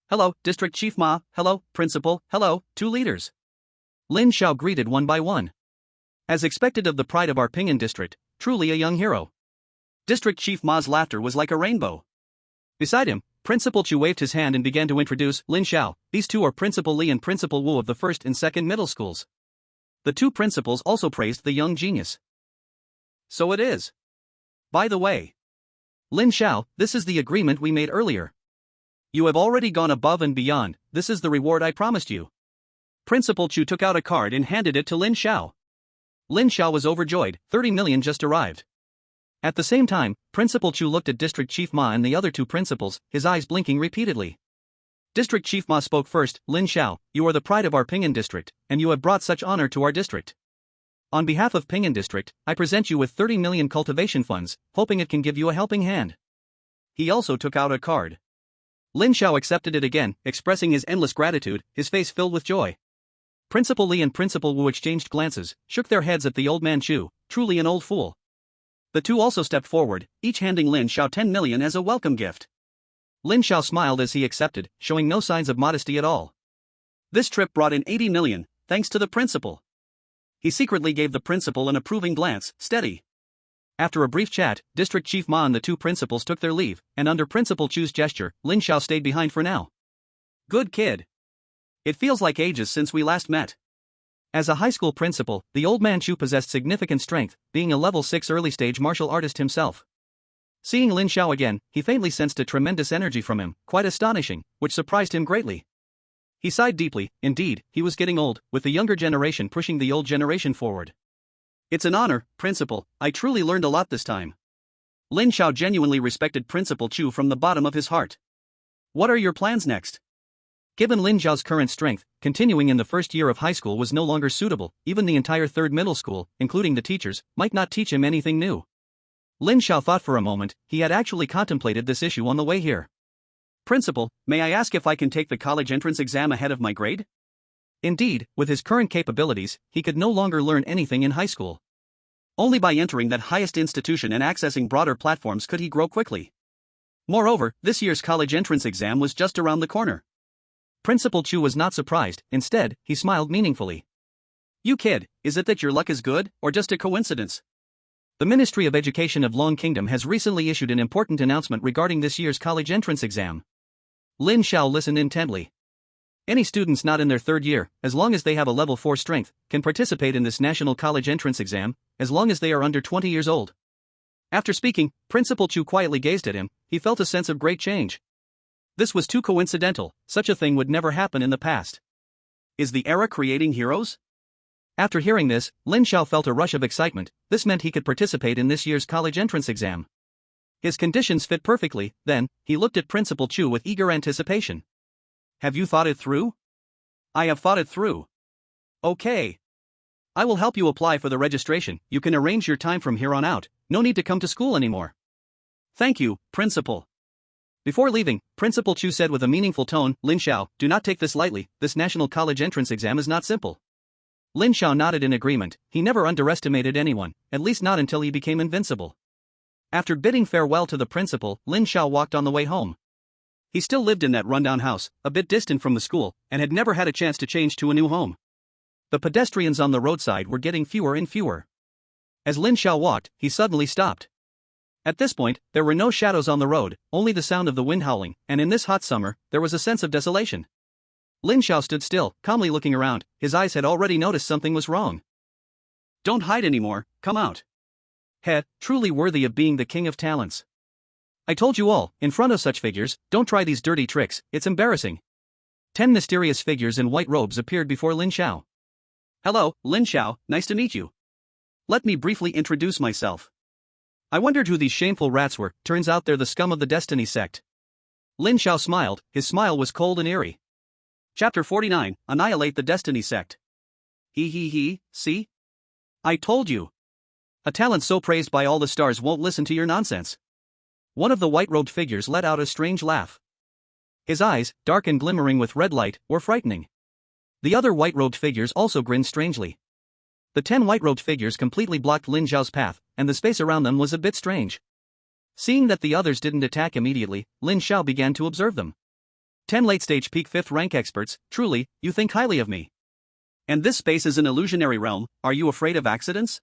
"Hello, District Chief Ma, hello, Principal, hello, 2 leaders." Lin Xiao greeted one by one. As expected of the pride of our Ping'an district, truly a young hero. District Chief Ma's laughter was like a rainbow. Beside him, Principal Chu waved his hand and began to introduce Lin Xiao. These two are Principal Li and Principal Wu of the first and second middle schools. The two principals also praised the young genius. "So it is. By the way, Lin Xiao, this is the agreement we made earlier. You have already gone above and beyond. This is the reward I promised you." Principal Chu took out a card and handed it to Lin Xiao. Lin Xiao was overjoyed. 30 million just arrived. At the same time, Principal Chu looked at District Chief Ma and the other two principals, his eyes blinking repeatedly. District Chief Ma spoke first. "Lin Xiao, you are the pride of our Ping'an district, and you have brought such honor to our district. On behalf of Ping'an district, I present you with 30 million cultivation funds, hoping it can give you a helping hand." He also took out a card. Lin Xiao accepted it again, expressing his endless gratitude, his face filled with joy. Principal Li and Principal Wu exchanged glances, shook their heads at the old man Chu, truly an old fool. The two also stepped forward, each handing Lin Xiao 10 million as a welcome gift. Lin Xiao smiled as he accepted, showing no signs of modesty at all. This trip brought in 80 million, thanks to the principal. He secretly gave the principal an approving glance. "Steady." After a brief chat, District Chief Ma and the two principals took their leave, and under Principal Chu's gesture, Lin Xiao stayed behind for now. "Good kid. It feels like ages since we last met." As a high school principal, the old man Chu possessed significant strength, being a level 6 early-stage martial artist himself. Seeing Lin Xiao again, he faintly sensed a tremendous energy from him, quite astonishing, which surprised him greatly. He sighed deeply. Indeed, he was getting old, with the younger generation pushing the old generation forward. "It's an honor, Principal. I truly learned a lot this time." Lin Xiao genuinely respected Principal Chu from the bottom of his heart. What are your plans next? Given Lin Xiao's current strength, continuing in the first year of high school was no longer suitable. Even the entire third middle school, including the teachers, might not teach him anything new. Lin Xiao thought for a moment. He had actually contemplated this issue on the way here. Principal, may I ask if I can take the college entrance exam ahead of my grade? Indeed, with his current capabilities, he could no longer learn anything in high school. Only by entering that highest institution and accessing broader platforms could he grow quickly. Moreover, this year's college entrance exam was just around the corner. Principal Chu was not surprised. Instead, he smiled meaningfully. You kid, is it that your luck is good, or just a coincidence? The Ministry of Education of Long Kingdom has recently issued an important announcement regarding this year's college entrance exam. Lin Xiao listened intently. Any students not in their third year, as long as they have a level 4 strength, can participate in this national college entrance exam, as long as they are under 20 years old. After speaking, Principal Chu quietly gazed at him. He felt a sense of great change. This was too coincidental. Such a thing would never happen in the past. Is the era creating heroes? After hearing this, Lin Xiao felt a rush of excitement. This meant he could participate in this year's college entrance exam. His conditions fit perfectly. Then, he looked at Principal Chu with eager anticipation. Have you thought it through? I have thought it through. Okay. I will help you apply for the registration. You can arrange your time from here on out. No need to come to school anymore. Thank you, Principal. Before leaving, Principal Chu said with a meaningful tone, Lin Xiao, do not take this lightly. This national college entrance exam is not simple. Lin Xiao nodded in agreement. He never underestimated anyone, at least not until he became invincible. After bidding farewell to the principal, Lin Xiao walked on the way home. He still lived in that rundown house, a bit distant from the school, and had never had a chance to change to a new home. The pedestrians on the roadside were getting fewer and fewer. As Lin Xiao walked, he suddenly stopped. At this point, there were no shadows on the road, only the sound of the wind howling, and in this hot summer, there was a sense of desolation. Lin Xiao stood still, calmly looking around. His eyes had already noticed something was wrong. Don't hide anymore, come out. He, truly worthy of being the king of talents. I told you all, in front of such figures, don't try these dirty tricks, it's embarrassing. 10 mysterious figures in white robes appeared before Lin Xiao. Hello, Lin Xiao, nice to meet you. Let me briefly introduce myself. I wondered who these shameful rats were. Turns out they're the scum of the Destiny sect. Lin Xiao smiled. His smile was cold and eerie. Chapter 49, Annihilate the Destiny sect. See? I told you. A talent so praised by all the stars won't listen to your nonsense. One of the white-robed figures let out a strange laugh. His eyes, dark and glimmering with red light, were frightening. The other white-robed figures also grinned strangely. The 10 white-robed figures completely blocked Lin Xiao's path, and the space around them was a bit strange. Seeing that the others didn't attack immediately, Lin Xiao began to observe them. 10 late-stage peak 5th rank experts, truly, you think highly of me. And this space is an illusionary realm, are you afraid of accidents?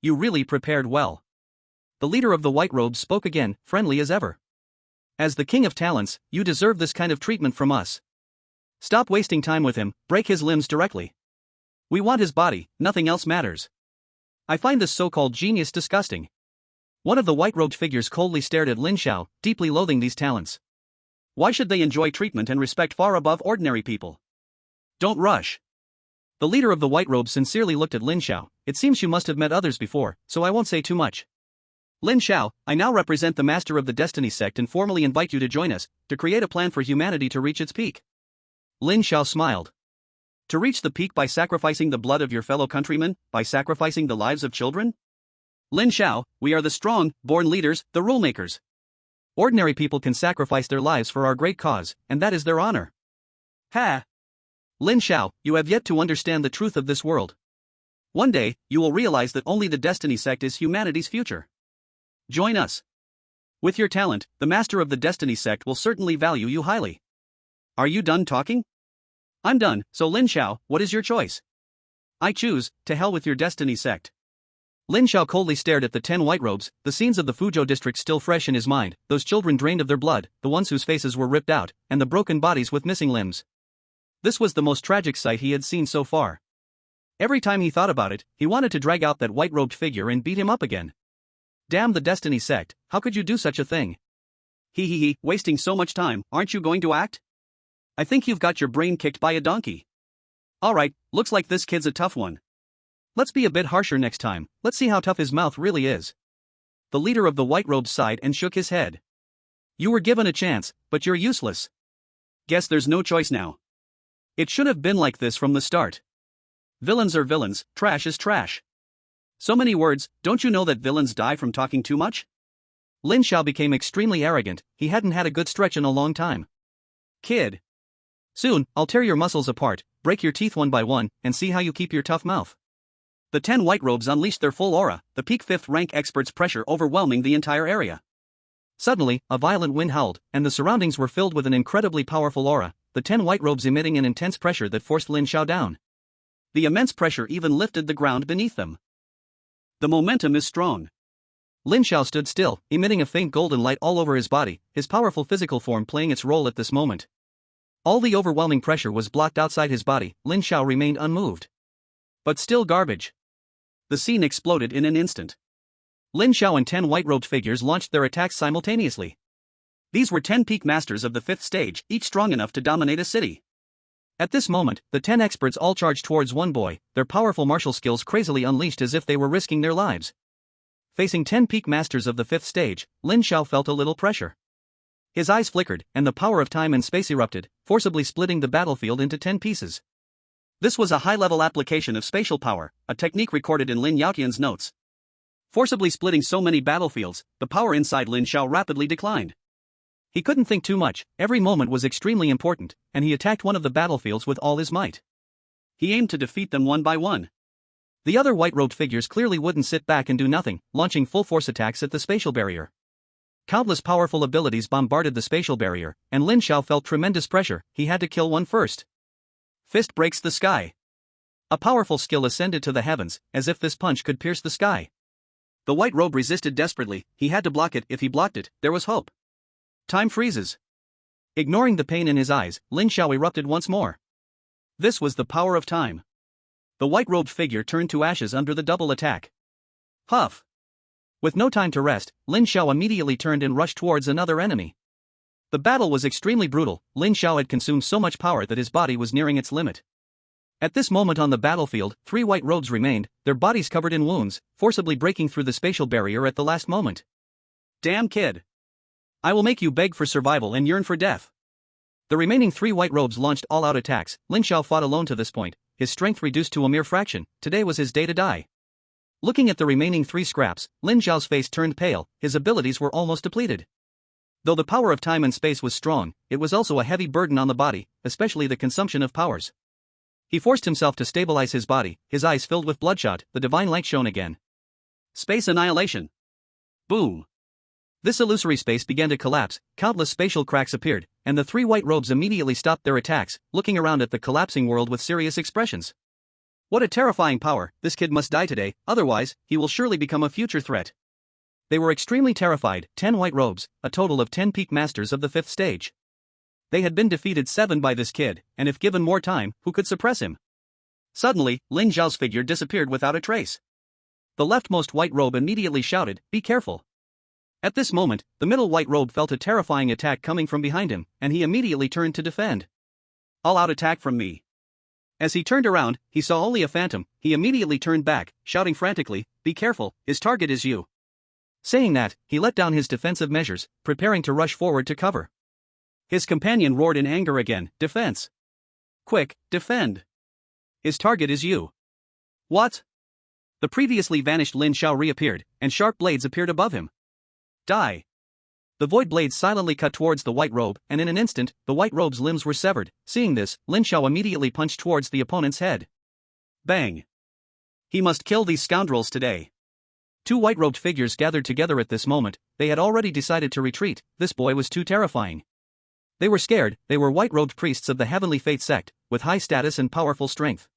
You really prepared well. The leader of the white robes spoke again, friendly as ever. As the king of talents, you deserve this kind of treatment from us. Stop wasting time with him, break his limbs directly. We want his body, nothing else matters. I find this so-called genius disgusting. One of the white-robed figures coldly stared at Lin Xiao, deeply loathing these talents. Why should they enjoy treatment and respect far above ordinary people? Don't rush. The leader of the white robes sincerely looked at Lin Xiao. It seems you must have met others before, so I won't say too much. Lin Xiao, I now represent the master of the Destiny sect and formally invite you to join us, to create a plan for humanity to reach its peak. Lin Xiao smiled. To reach the peak by sacrificing the blood of your fellow countrymen, by sacrificing the lives of children? Lin Xiao, we are the strong, born leaders, the rule makers. Ordinary people can sacrifice their lives for our great cause, and that is their honor. Ha! Lin Xiao, you have yet to understand the truth of this world. One day, you will realize that only the Destiny sect is humanity's future. Join us. With your talent, the master of the Destiny sect will certainly value you highly. Are you done talking? I'm done, so Lin Xiao, what is your choice? I choose, to hell with your Destiny sect. Lin Xiao coldly stared at the 10 white robes, the scenes of the Fuzhou district still fresh in his mind, those children drained of their blood, the ones whose faces were ripped out, and the broken bodies with missing limbs. This was the most tragic sight he had seen so far. Every time he thought about it, he wanted to drag out that white-robed figure and beat him up again. Damn the Destiny sect, how could you do such a thing? Wasting so much time, aren't you going to act? I think you've got your brain kicked by a donkey. Alright, looks like this kid's a tough one. Let's be a bit harsher next time, let's see how tough his mouth really is. the leader of the white robes sighed and shook his head. You were given a chance, but you're useless. Guess there's no choice now. It should have been like this from the start. Villains are villains, trash is trash. So many words, don't you know that villains die from talking too much? Lin Xiao became extremely arrogant, he hadn't had a good stretch in a long time. Kid. Soon, I'll tear your muscles apart, break your teeth one by one, and see how you keep your tough mouth. The 10 white robes unleashed their full aura, the peak 5th rank expert's pressure overwhelming the entire area. Suddenly, a violent wind howled, and the surroundings were filled with an incredibly powerful aura, the 10 white robes emitting an intense pressure that forced Lin Xiao down. The immense pressure even lifted the ground beneath them. The momentum is strong. Lin Xiao stood still, emitting a faint golden light all over his body, his powerful physical form playing its role at this moment. All the overwhelming pressure was blocked outside his body, Lin Xiao remained unmoved. But still garbage. The scene exploded in an instant. Lin Xiao and 10 white-robed figures launched their attacks simultaneously. These were 10 peak masters of the 5th stage, each strong enough to dominate a city. At this moment, the 10 experts all charged towards one boy, their powerful martial skills crazily unleashed as if they were risking their lives. Facing 10 peak masters of the 5th stage, Lin Xiao felt a little pressure. His eyes flickered, and the power of time and space erupted, forcibly splitting the battlefield into 10 pieces. This was a high-level application of spatial power, a technique recorded in Lin Yaotian's notes. Forcibly splitting so many battlefields, the power inside Lin Xiao rapidly declined. He couldn't think too much, every moment was extremely important, and he attacked one of the battlefields with all his might. He aimed to defeat them one by one. The other white-robed figures clearly wouldn't sit back and do nothing, launching full-force attacks at the spatial barrier. Countless powerful abilities bombarded the spatial barrier, and Lin Xiao felt tremendous pressure, he had to kill one first. Fist breaks the sky. A powerful skill ascended to the heavens, as if this punch could pierce the sky. The white robe resisted desperately, he had to block it, if he blocked it, there was hope. Time freezes. Ignoring the pain in his eyes, Lin Xiao erupted once more. This was the power of time. The white-robed figure turned to ashes under the double attack. Huff! With no time to rest, Lin Xiao immediately turned and rushed towards another enemy. The battle was extremely brutal, Lin Xiao had consumed so much power that his body was nearing its limit. At this moment on the battlefield, 3 white robes remained, their bodies covered in wounds, forcibly breaking through the spatial barrier at the last moment. Damn kid! I will make you beg for survival and yearn for death. The remaining 3 white robes launched all-out attacks, Lin Xiao fought alone to this point, his strength reduced to a mere fraction, today was his day to die. Looking at the remaining 3 scraps, Lin Xiao's face turned pale, his abilities were almost depleted. Though the power of time and space was strong, it was also a heavy burden on the body, especially the consumption of powers. He forced himself to stabilize his body, his eyes filled with bloodshot, the divine light shone again. Space annihilation. Boom. This illusory space began to collapse, countless spatial cracks appeared, and the 3 white robes immediately stopped their attacks, looking around at the collapsing world with serious expressions. What a terrifying power, this kid must die today, otherwise, he will surely become a future threat. They were extremely terrified, 10 white robes, a total of 10 peak masters of the 5th stage. They had been defeated 7 by this kid, and if given more time, who could suppress him? Suddenly, Lin Xiao's figure disappeared without a trace. The leftmost white robe immediately shouted, "Be careful." At this moment, the middle white robe felt a terrifying attack coming from behind him, and he immediately turned to defend. All-out attack from me. As he turned around, he saw only a phantom, he immediately turned back, shouting frantically, "Be careful, his target is you." Saying that, he let down his defensive measures, preparing to rush forward to cover. His companion roared in anger again, "Defense! Quick, defend! His target is you." What? The previously vanished Lin Xiao reappeared, and sharp blades appeared above him. Die! The void blades silently cut towards the white robe, and in an instant, the white robe's limbs were severed. Seeing this, Lin Xiao immediately punched towards the opponent's head. Bang! He must kill these scoundrels today. 2 white-robed figures gathered together at this moment, they had already decided to retreat, this boy was too terrifying. They were scared, they were white-robed priests of the Heavenly Fate sect, with high status and powerful strength.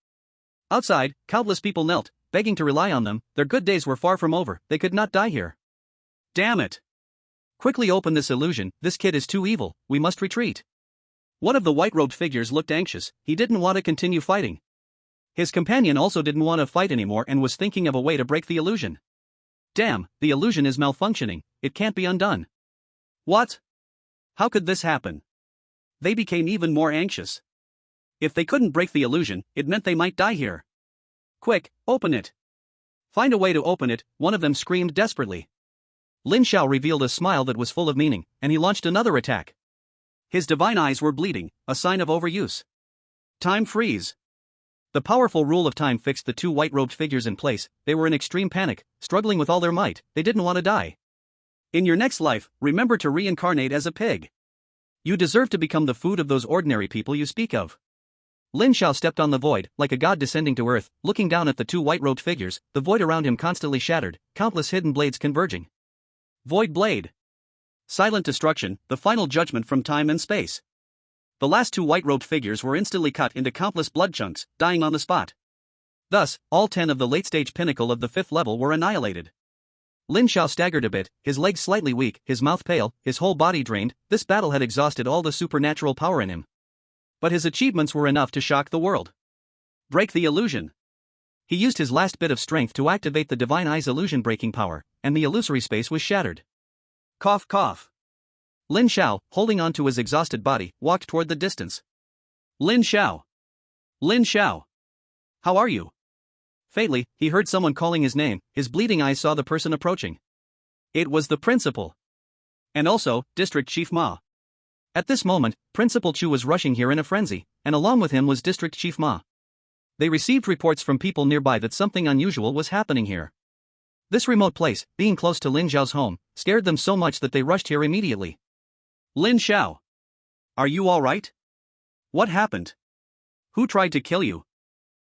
Outside, countless people knelt, begging to rely on them, their good days were far from over, they could not die here. Damn it! Quickly open this illusion, this kid is too evil, we must retreat. One of the white-robed figures looked anxious, he didn't want to continue fighting. His companion also didn't want to fight anymore and was thinking of a way to break the illusion. Damn, the illusion is malfunctioning, it can't be undone. What? How could this happen? They became even more anxious. If they couldn't break the illusion, it meant they might die here. Quick, open it. Find a way to open it, one of them screamed desperately. Lin Xiao revealed a smile that was full of meaning, and he launched another attack. His divine eyes were bleeding, a sign of overuse. Time freeze. The powerful rule of time fixed the two white-robed figures in place. They were in extreme panic, struggling with all their might. They didn't want to die. In your next life, remember to reincarnate as a pig. You deserve to become the food of those ordinary people you speak of. Lin Xiao stepped on the void, like a god descending to earth, looking down at the two white-robed figures. The void around him constantly shattered, countless hidden blades converging. Void blade. Silent destruction, the final judgment from time and space. The last two white-robed figures were instantly cut into countless blood chunks, dying on the spot. Thus, all 10 of the late-stage pinnacle of the 5th level were annihilated. Lin Xiao staggered a bit, his legs slightly weak, his mouth pale, his whole body drained. This battle had exhausted all the supernatural power in him. But his achievements were enough to shock the world. Break the illusion. He used his last bit of strength to activate the Divine Eye's illusion-breaking power, and the illusory space was shattered. Cough cough. Lin Xiao, holding on to his exhausted body, walked toward the distance. Lin Xiao. Lin Xiao. How are you? Faintly, he heard someone calling his name. His bleeding eyes saw the person approaching. It was the principal. And also, District Chief Ma. At this moment, Principal Chu was rushing here in a frenzy, and along with him was District Chief Ma. They received reports from people nearby that something unusual was happening here. This remote place, being close to Lin Xiao's home, scared them so much that they rushed here immediately. Lin Xiao. Are you all right? What happened? Who tried to kill you?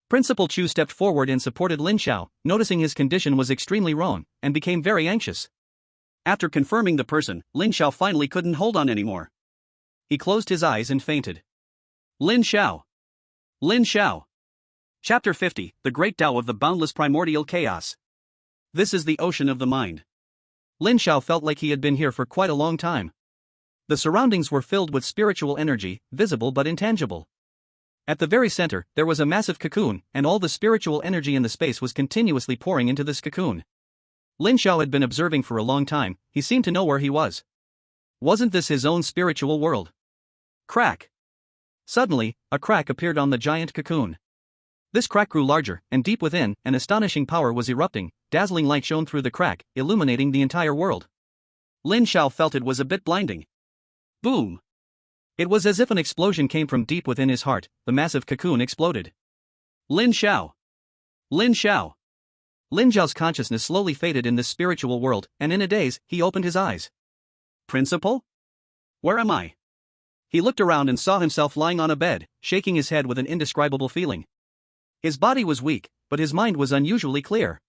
Principal Chu stepped forward and supported Lin Xiao, noticing his condition was extremely wrong, and became very anxious. After confirming the person, Lin Xiao finally couldn't hold on anymore. He closed his eyes and fainted. Lin Xiao. Lin Xiao. Chapter 50, The Great Tao of the Boundless Primordial Chaos. This is the ocean of the mind. Lin Xiao felt like he had been here for quite a long time. The surroundings were filled with spiritual energy, visible but intangible. At the very center, there was a massive cocoon, and all the spiritual energy in the space was continuously pouring into this cocoon. Lin Xiao had been observing for a long time. He seemed to know where he was. Wasn't this his own spiritual world? Crack! Suddenly, a crack appeared on the giant cocoon. This crack grew larger, and deep within, an astonishing power was erupting. Dazzling light shone through the crack, illuminating the entire world. Lin Xiao felt it was a bit blinding. Boom! It was as if an explosion came from deep within his heart. The massive cocoon exploded. Lin Xiao! Lin Xiao! Lin Xiao's consciousness slowly faded in this spiritual world, and in a daze, he opened his eyes. Principal? Where am I? He looked around and saw himself lying on a bed, shaking his head with an indescribable feeling. His body was weak, but his mind was unusually clear.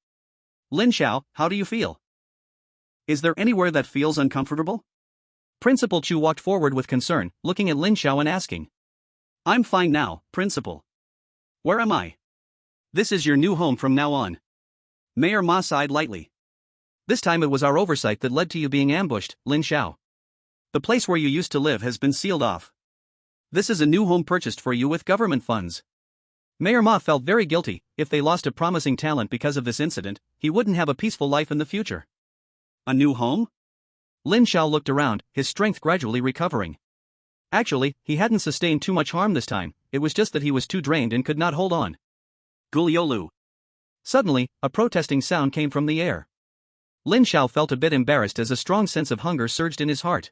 Lin Xiao, how do you feel? Is there anywhere that feels uncomfortable? Principal Chu walked forward with concern, looking at Lin Xiao and asking. I'm fine now, Principal. Where am I? This is your new home from now on. Mayor Ma sighed lightly. This time it was our oversight that led to you being ambushed, Lin Xiao. The place where you used to live has been sealed off. This is a new home purchased for you with government funds. Mayor Ma felt very guilty. If they lost a promising talent because of this incident, he wouldn't have a peaceful life in the future. A new home? Lin Xiao looked around, his strength gradually recovering. Actually, he hadn't sustained too much harm this time. It was just that he was too drained and could not hold on. Guliolu. Suddenly, a protesting sound came from the air. Lin Xiao felt a bit embarrassed as a strong sense of hunger surged in his heart.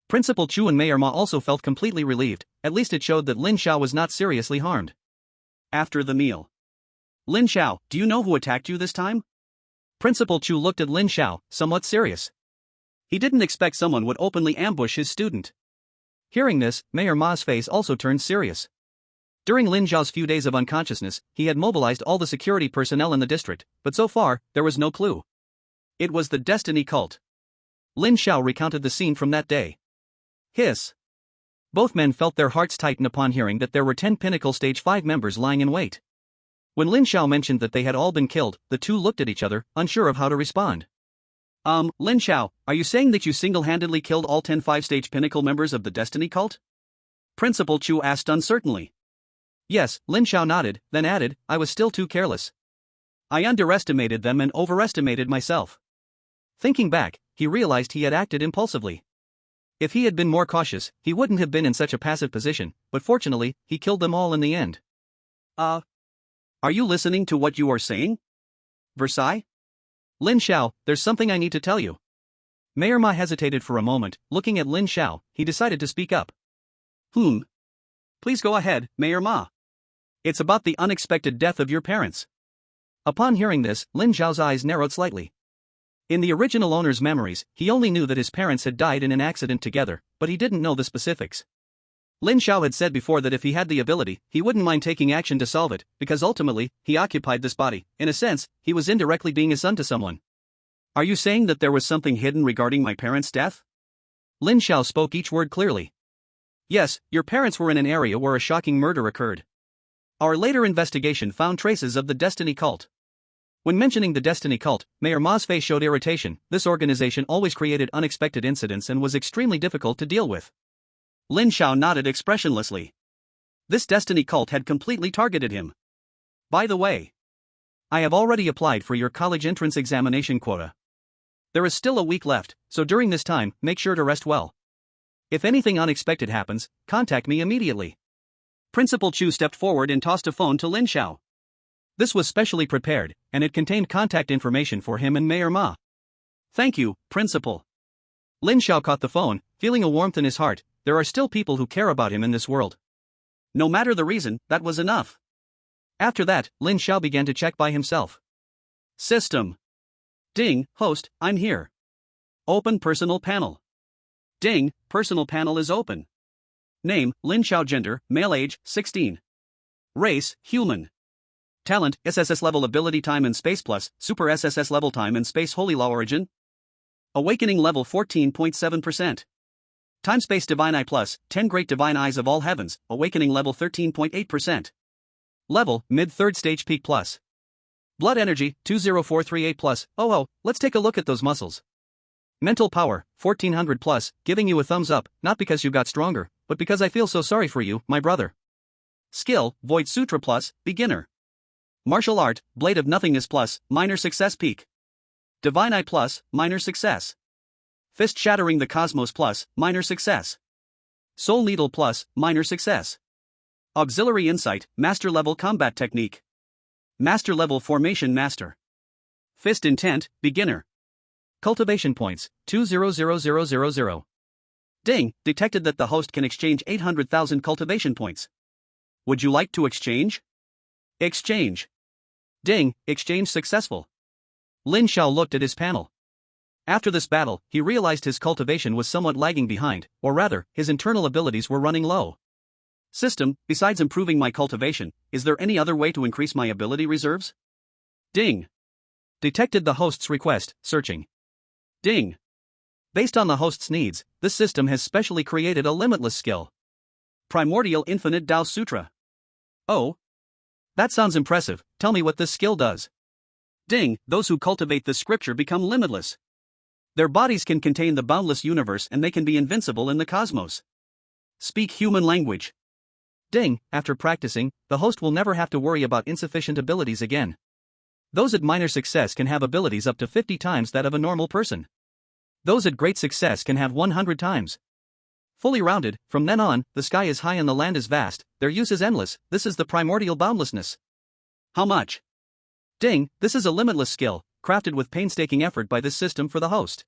Principal Chu and Mayor Ma also felt completely relieved. At least it showed that Lin Xiao was not seriously harmed. After the meal. Lin Xiao, do you know who attacked you this time? Principal Chu looked at Lin Xiao, somewhat serious. He didn't expect someone would openly ambush his student. Hearing this, Mayor Ma's face also turned serious. During Lin Xiao's few days of unconsciousness, he had mobilized all the security personnel in the district, but so far, there was no clue. It was the Destiny cult. Lin Xiao recounted the scene from that day. Hiss. Both men felt their hearts tighten upon hearing that there were 10 Pinnacle Stage 5 members lying in wait. When Lin Xiao mentioned that they had all been killed, the two looked at each other, unsure of how to respond. Lin Xiao, are you saying that you single-handedly killed all 10 5-stage Pinnacle members of the Destiny cult? Principal Chu asked uncertainly. Yes, Lin Xiao nodded, then added, I was still too careless. I underestimated them and overestimated myself. Thinking back, he realized he had acted impulsively. If he had been more cautious, he wouldn't have been in such a passive position, but fortunately, he killed them all in the end. Are you listening to what you are saying? Versailles? Lin Xiao, there's something I need to tell you. Mayor Ma hesitated for a moment, looking at Lin Xiao. He decided to speak up. Please go ahead, Mayor Ma. It's about the unexpected death of your parents. Upon hearing this, Lin Xiao's eyes narrowed slightly. In the original owner's memories, he only knew that his parents had died in an accident together, but he didn't know the specifics. Lin Xiao had said before that if he had the ability, he wouldn't mind taking action to solve it, because ultimately, he occupied this body. In a sense, he was indirectly being a son to someone. Are you saying that there was something hidden regarding my parents' death? Lin Xiao spoke each word clearly. Yes, your parents were in an area where a shocking murder occurred. Our later investigation found traces of the Destiny cult. When mentioning the Destiny cult, Mayor Ma's face showed irritation. This organization always created unexpected incidents and was extremely difficult to deal with. Lin Xiao nodded expressionlessly. This Destiny cult had completely targeted him. By the way, I have already applied for your college entrance examination quota. There is still a week left, so during this time, make sure to rest well. If anything unexpected happens, contact me immediately. Principal Chu stepped forward and tossed a phone to Lin Xiao. This was specially prepared, and it contained contact information for him and Mayor Ma. Thank you, Principal. Lin Xiao caught the phone, feeling a warmth in his heart. There are still people who care about him in this world. No matter the reason, that was enough. After that, Lin Xiao began to check by himself. System. Ding, host, I'm here. Open personal panel. Ding, personal panel is open. Name, Lin Xiao. Gender, male. Age, 16. Race, human. Talent, SSS level. Ability, time and space plus, super SSS level. Time and space. Holy law. Origin. Awakening level 14.7%. Time space divine eye plus, 10 great divine eyes of all heavens, awakening level 13.8%. Level, mid third stage peak plus. Blood energy, 20438 plus. Oh, let's take a look at those muscles. Mental power, 1400 plus, giving you a thumbs up, not because you got stronger, but because I feel so sorry for you, my brother. Skill, Void Sutra plus, beginner. Martial art, Blade of Nothingness plus, minor success peak. Divine eye plus, minor success. Fist Shattering the Cosmos plus, minor success. Soul Needle plus, minor success. Auxiliary Insight, Master Level Combat Technique. Master Level Formation Master. Fist Intent, Beginner. Cultivation points, 200000. Ding, detected that the host can exchange 800,000 cultivation points. Would you like to exchange? Exchange. Ding, exchange successful. Lin Xiao looked at his panel. After this battle, he realized his cultivation was somewhat lagging behind, or rather, his internal abilities were running low. System, besides improving my cultivation, is there any other way to increase my ability reserves? Ding. Detected the host's request, searching. Ding. Based on the host's needs, this system has specially created a limitless skill. Primordial Infinite Tao Sutra. Oh. That sounds impressive, tell me what this skill does. Ding, those who cultivate this scripture become limitless. Their bodies can contain the boundless universe and they can be invincible in the cosmos. Speak human language. Ding, after practicing, the host will never have to worry about insufficient abilities again. Those at minor success can have abilities up to 50 times that of a normal person. Those at great success can have 100 times. Fully rounded, from then on, the sky is high and the land is vast, their use is endless. This is the primordial boundlessness. How much? Ding, this is a limitless skill, crafted with painstaking effort by this system for the host.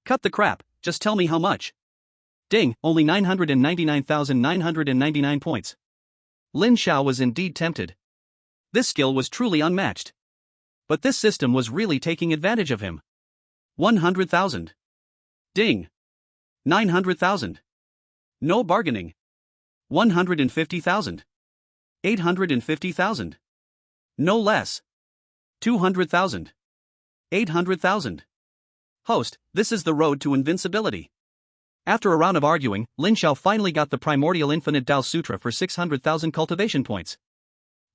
Cut the crap, just tell me how much. Ding, only 999,999 points. Lin Xiao was indeed tempted. This skill was truly unmatched. But this system was really taking advantage of him. 100,000. Ding. 900,000. No bargaining. 150,000. 850,000. No less. 200,000. 800,000. Host, this is the road to invincibility. After a round of arguing, Lin Xiao finally got the Primordial Infinite Tao Sutra for 600,000 cultivation points.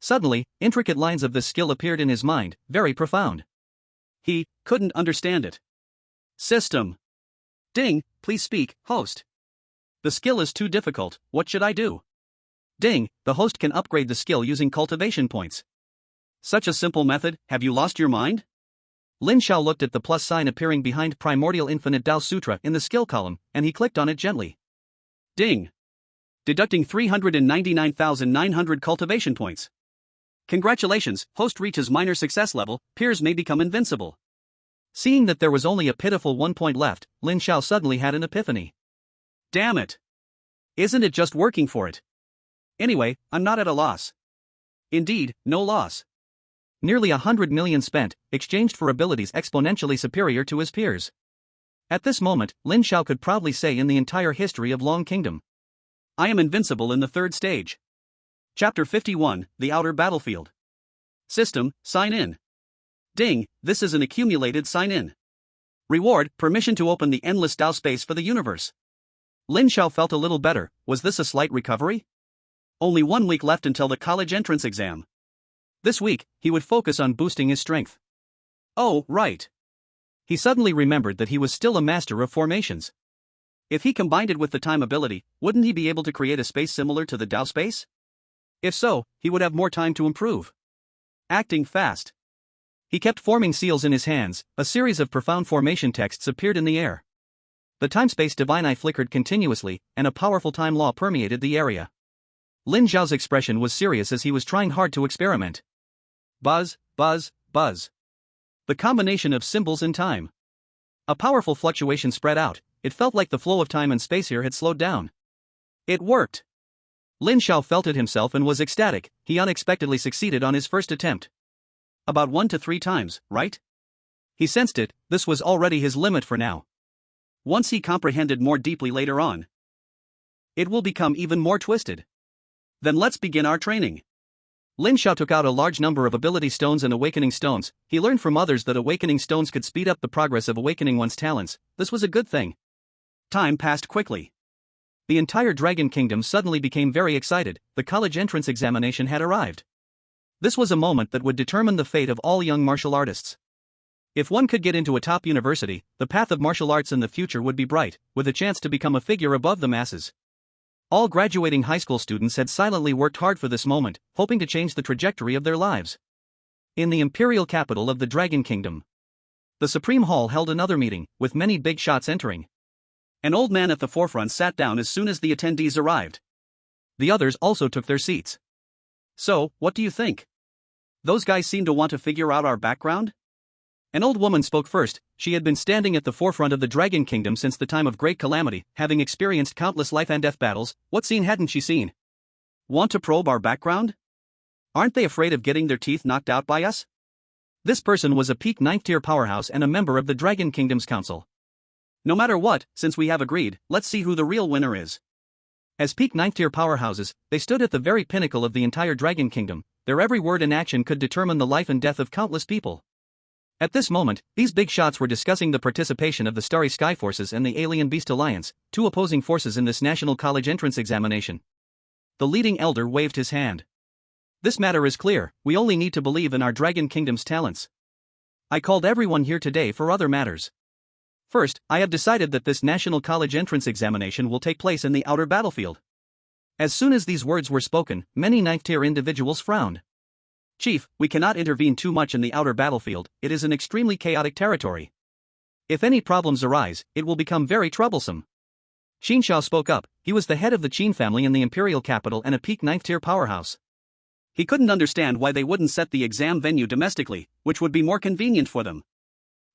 Suddenly, intricate lines of this skill appeared in his mind, very profound. He couldn't understand it. System. Ding, please speak, host. The skill is too difficult, what should I do? Ding, the host can upgrade the skill using cultivation points. Such a simple method, have you lost your mind? Lin Xiao looked at the plus sign appearing behind Primordial Infinite Tao Sutra in the skill column, and he clicked on it gently. Ding. Deducting 399,900 cultivation points. Congratulations, host reaches minor success level, peers may become invincible. Seeing that there was only a pitiful 1 point left, Lin Xiao suddenly had an epiphany. Damn it! Isn't it just working for it? Anyway, I'm not at a loss. Indeed, no loss. Nearly 100 million spent, exchanged for abilities exponentially superior to his peers. At this moment, Lin Xiao could proudly say in the entire history of Long Kingdom, I am invincible in the third stage. Chapter 51, The Outer Battlefield. System, sign in. Ding, this is an accumulated sign in. Reward, permission to open the endless Dao space for the universe. Lin Xiao felt a little better. Was this a slight recovery? Only 1 week left until the college entrance exam. This week, he would focus on boosting his strength. Oh, right. He suddenly remembered that he was still a master of formations. If he combined it with the time ability, wouldn't he be able to create a space similar to the Dao space? If so, he would have more time to improve. Acting fast. He kept forming seals in his hands. A series of profound formation texts appeared in the air. The time-space divine eye flickered continuously, and a powerful time law permeated the area. Lin Xiao's expression was serious as he was trying hard to experiment. Buzz, buzz, buzz. The combination of symbols and time. A powerful fluctuation spread out. It felt like the flow of time and space here had slowed down. It worked. Lin Xiao felt it himself and was ecstatic. He unexpectedly succeeded on his first attempt. About 1 to 3 times, right? He sensed it. This was already his limit for now. Once he comprehended more deeply later on, it will become even more twisted. Then let's begin our training. Lin Xiao took out a large number of ability stones and awakening stones. He learned from others that awakening stones could speed up the progress of awakening one's talents. This was a good thing. Time passed quickly. The entire Dragon Kingdom suddenly became very excited. The college entrance examination had arrived. This was a moment that would determine the fate of all young martial artists. If one could get into a top university, the path of martial arts in the future would be bright, with a chance to become a figure above the masses. All graduating high school students had silently worked hard for this moment, hoping to change the trajectory of their lives. In the imperial capital of the Dragon Kingdom, the Supreme Hall held another meeting, with many big shots entering. An old man at the forefront sat down as soon as the attendees arrived. The others also took their seats. So, what do you think? Those guys seem to want to figure out our background? An old woman spoke first. She had been standing at the forefront of the Dragon Kingdom since the time of great calamity, having experienced countless life and death battles. What scene hadn't she seen? Want to probe our background? Aren't they afraid of getting their teeth knocked out by us? This person was a peak 9th tier powerhouse and a member of the Dragon Kingdom's council. No matter what, since we have agreed, let's see who the real winner is. As peak 9th tier powerhouses, they stood at the very pinnacle of the entire Dragon Kingdom. Their every word and action could determine the life and death of countless people. At this moment, these big shots were discussing the participation of the Starry Sky Forces and the Alien Beast Alliance, 2 opposing forces in this national college entrance examination. The leading elder waved his hand. This matter is clear. We only need to believe in our Dragon Kingdom's talents. I called everyone here today for other matters. First, I have decided that this national college entrance examination will take place in the outer battlefield. As soon as these words were spoken, many 9th tier individuals frowned. Chief, we cannot intervene too much in the outer battlefield. It is an extremely chaotic territory. If any problems arise, it will become very troublesome. Qin Shao spoke up. He was the head of the Qin family in the imperial capital and a peak 9th tier powerhouse. He couldn't understand why they wouldn't set the exam venue domestically, which would be more convenient for them.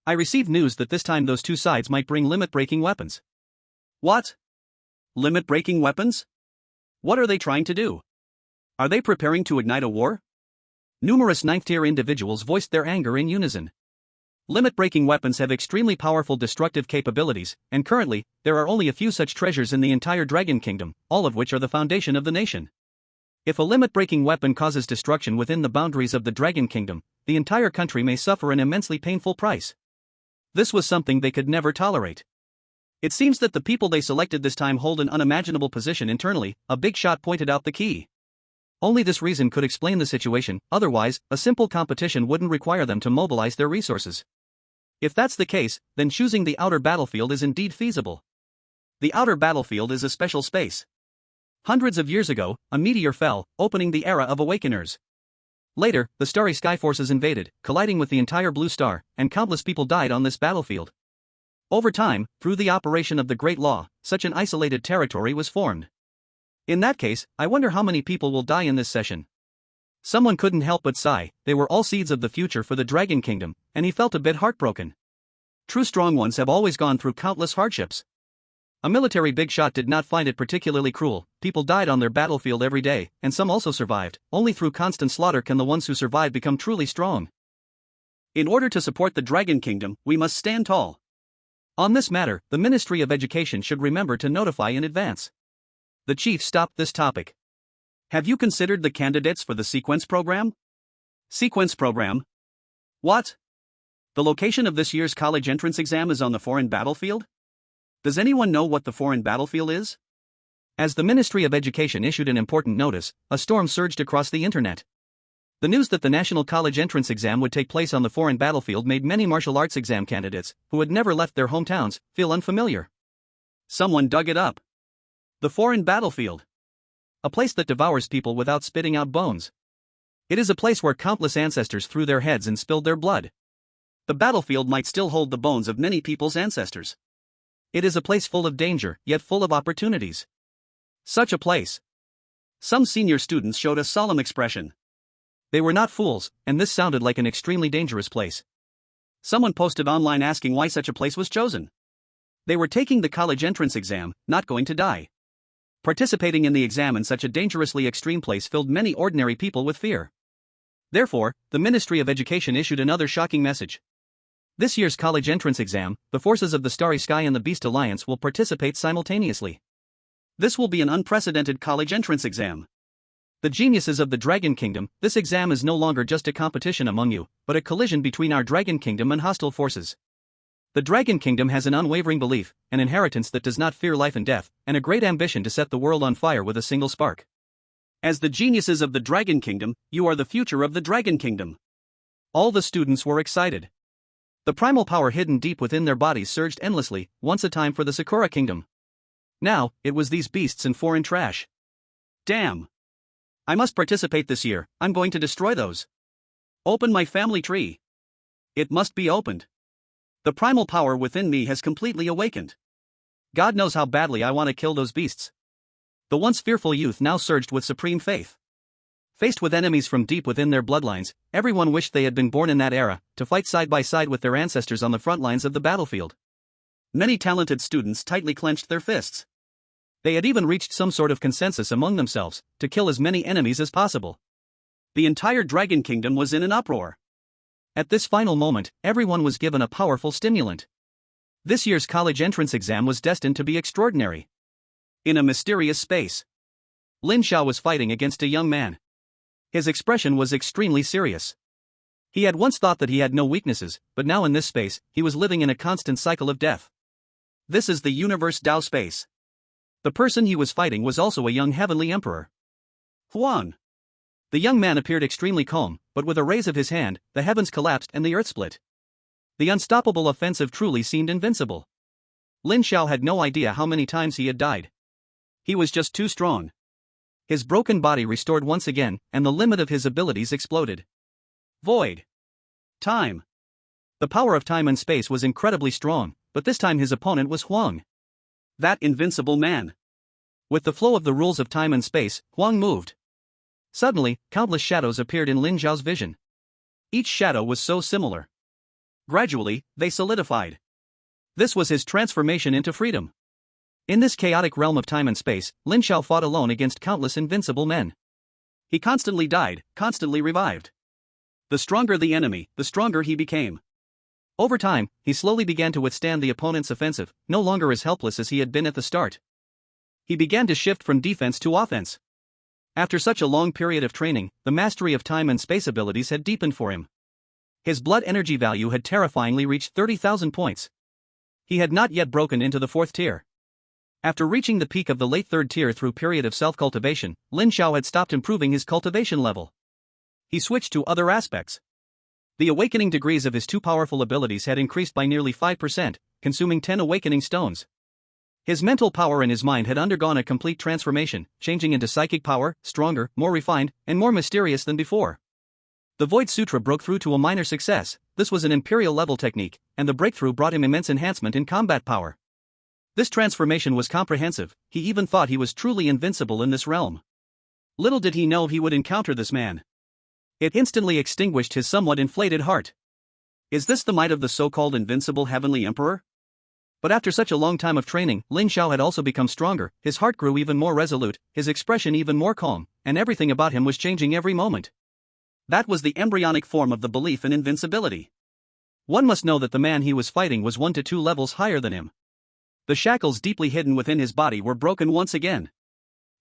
I received news that this time those 2 sides might bring limit-breaking weapons. What? Limit-breaking weapons? What are they trying to do? Are they preparing to ignite a war? Numerous 9th tier individuals voiced their anger in unison. Limit-breaking weapons have extremely powerful destructive capabilities, and currently, there are only a few such treasures in the entire Dragon Kingdom, all of which are the foundation of the nation. If a limit-breaking weapon causes destruction within the boundaries of the Dragon Kingdom, the entire country may suffer an immensely painful price. This was something they could never tolerate. It seems that the people they selected this time hold an unimaginable position internally. A big shot pointed out the key. Only this reason could explain the situation, otherwise, a simple competition wouldn't require them to mobilize their resources. If that's the case, then choosing the outer battlefield is indeed feasible. The outer battlefield is a special space. Hundreds of years ago, a meteor fell, opening the era of Awakeners. Later, the Starry Sky Forces invaded, colliding with the entire Blue Star, and countless people died on this battlefield. Over time, through the operation of the Great Law, such an isolated territory was formed. In that case, I wonder how many people will die in this session. Someone couldn't help but sigh. They were all seeds of the future for the Dragon Kingdom, and he felt a bit heartbroken. True strong ones have always gone through countless hardships. A military big shot did not find it particularly cruel. People died on their battlefield every day, and some also survived. Only through constant slaughter can the ones who survive become truly strong. In order to support the Dragon Kingdom, we must stand tall. On this matter, the Ministry of Education should remember to notify in advance. The chief stopped this topic. Have you considered the candidates for the sequence program? Sequence program? What? The location of this year's college entrance exam is on the foreign battlefield? Does anyone know what the foreign battlefield is? As the Ministry of Education issued an important notice, a storm surged across the internet. The news that the National College Entrance Exam would take place on the foreign battlefield made many martial arts exam candidates, who had never left their hometowns, feel unfamiliar. Someone dug it up. The foreign battlefield. A place that devours people without spitting out bones. It is a place where countless ancestors threw their heads and spilled their blood. The battlefield might still hold the bones of many people's ancestors. It is a place full of danger, yet full of opportunities. Such a place. Some senior students showed a solemn expression. They were not fools, and this sounded like an extremely dangerous place. Someone posted online asking why such a place was chosen. They were taking the college entrance exam, not going to die. Participating in the exam in such a dangerously extreme place filled many ordinary people with fear. Therefore, the Ministry of Education issued another shocking message. This year's college entrance exam, the forces of the Starry Sky and the Beast Alliance will participate simultaneously. This will be an unprecedented college entrance exam. The geniuses of the Dragon Kingdom, this exam is no longer just a competition among you, but a collision between our Dragon Kingdom and hostile forces. The Dragon Kingdom has an unwavering belief, an inheritance that does not fear life and death, and a great ambition to set the world on fire with a single spark. As the geniuses of the Dragon Kingdom, you are the future of the Dragon Kingdom. All the students were excited. The primal power hidden deep within their bodies surged endlessly. Once a time for the Sakura Kingdom. Now, it was these beasts and foreign trash. Damn. I must participate this year. I'm going to destroy those. Open my family tree. It must be opened. The primal power within me has completely awakened. God knows how badly I want to kill those beasts. The once fearful youth now surged with supreme faith. Faced with enemies from deep within their bloodlines, everyone wished they had been born in that era, to fight side by side with their ancestors on the front lines of the battlefield. Many talented students tightly clenched their fists. They had even reached some sort of consensus among themselves, to kill as many enemies as possible. The entire Dragon Kingdom was in an uproar. At this final moment, everyone was given a powerful stimulant. This year's college entrance exam was destined to be extraordinary. In a mysterious space, Lin Xiao was fighting against a young man. His expression was extremely serious. He had once thought that he had no weaknesses, but now in this space, he was living in a constant cycle of death. This is the universe Dao space. The person he was fighting was also a young heavenly emperor. Huang. The young man appeared extremely calm, but with a raise of his hand, the heavens collapsed and the earth split. The unstoppable offensive truly seemed invincible. Lin Xiao had no idea how many times he had died. He was just too strong. His broken body restored once again, and the limit of his abilities exploded. Void. Time. The power of time and space was incredibly strong, but this time his opponent was Huang. That invincible man. With the flow of the rules of time and space, Huang moved. Suddenly, countless shadows appeared in Lin Xiao's vision. Each shadow was so similar. Gradually, they solidified. This was his transformation into freedom. In this chaotic realm of time and space, Lin Xiao fought alone against countless invincible men. He constantly died, constantly revived. The stronger the enemy, the stronger he became. Over time, he slowly began to withstand the opponent's offensive, no longer as helpless as he had been at the start. He began to shift from defense to offense. After such a long period of training, the mastery of time and space abilities had deepened for him. His blood energy value had terrifyingly reached 30,000 points. He had not yet broken into the 4th tier. After reaching the peak of the late 3rd tier through period of self-cultivation, Lin Xiao had stopped improving his cultivation level. He switched to other aspects. The awakening degrees of his two powerful abilities had increased by nearly 5%, consuming 10 awakening stones. His mental power and his mind had undergone a complete transformation, changing into psychic power, stronger, more refined, and more mysterious than before. The Void Sutra broke through to a minor success. This was an imperial level technique, and the breakthrough brought him immense enhancement in combat power. This transformation was comprehensive. He even thought he was truly invincible in this realm. Little did he know he would encounter this man. It instantly extinguished his somewhat inflated heart. Is this the might of the so-called invincible heavenly emperor? But after such a long time of training, Lin Xiao had also become stronger, his heart grew even more resolute, his expression even more calm, and everything about him was changing every moment. That was the embryonic form of the belief in invincibility. One must know that the man he was fighting was 1 to 2 levels higher than him. The shackles deeply hidden within his body were broken once again.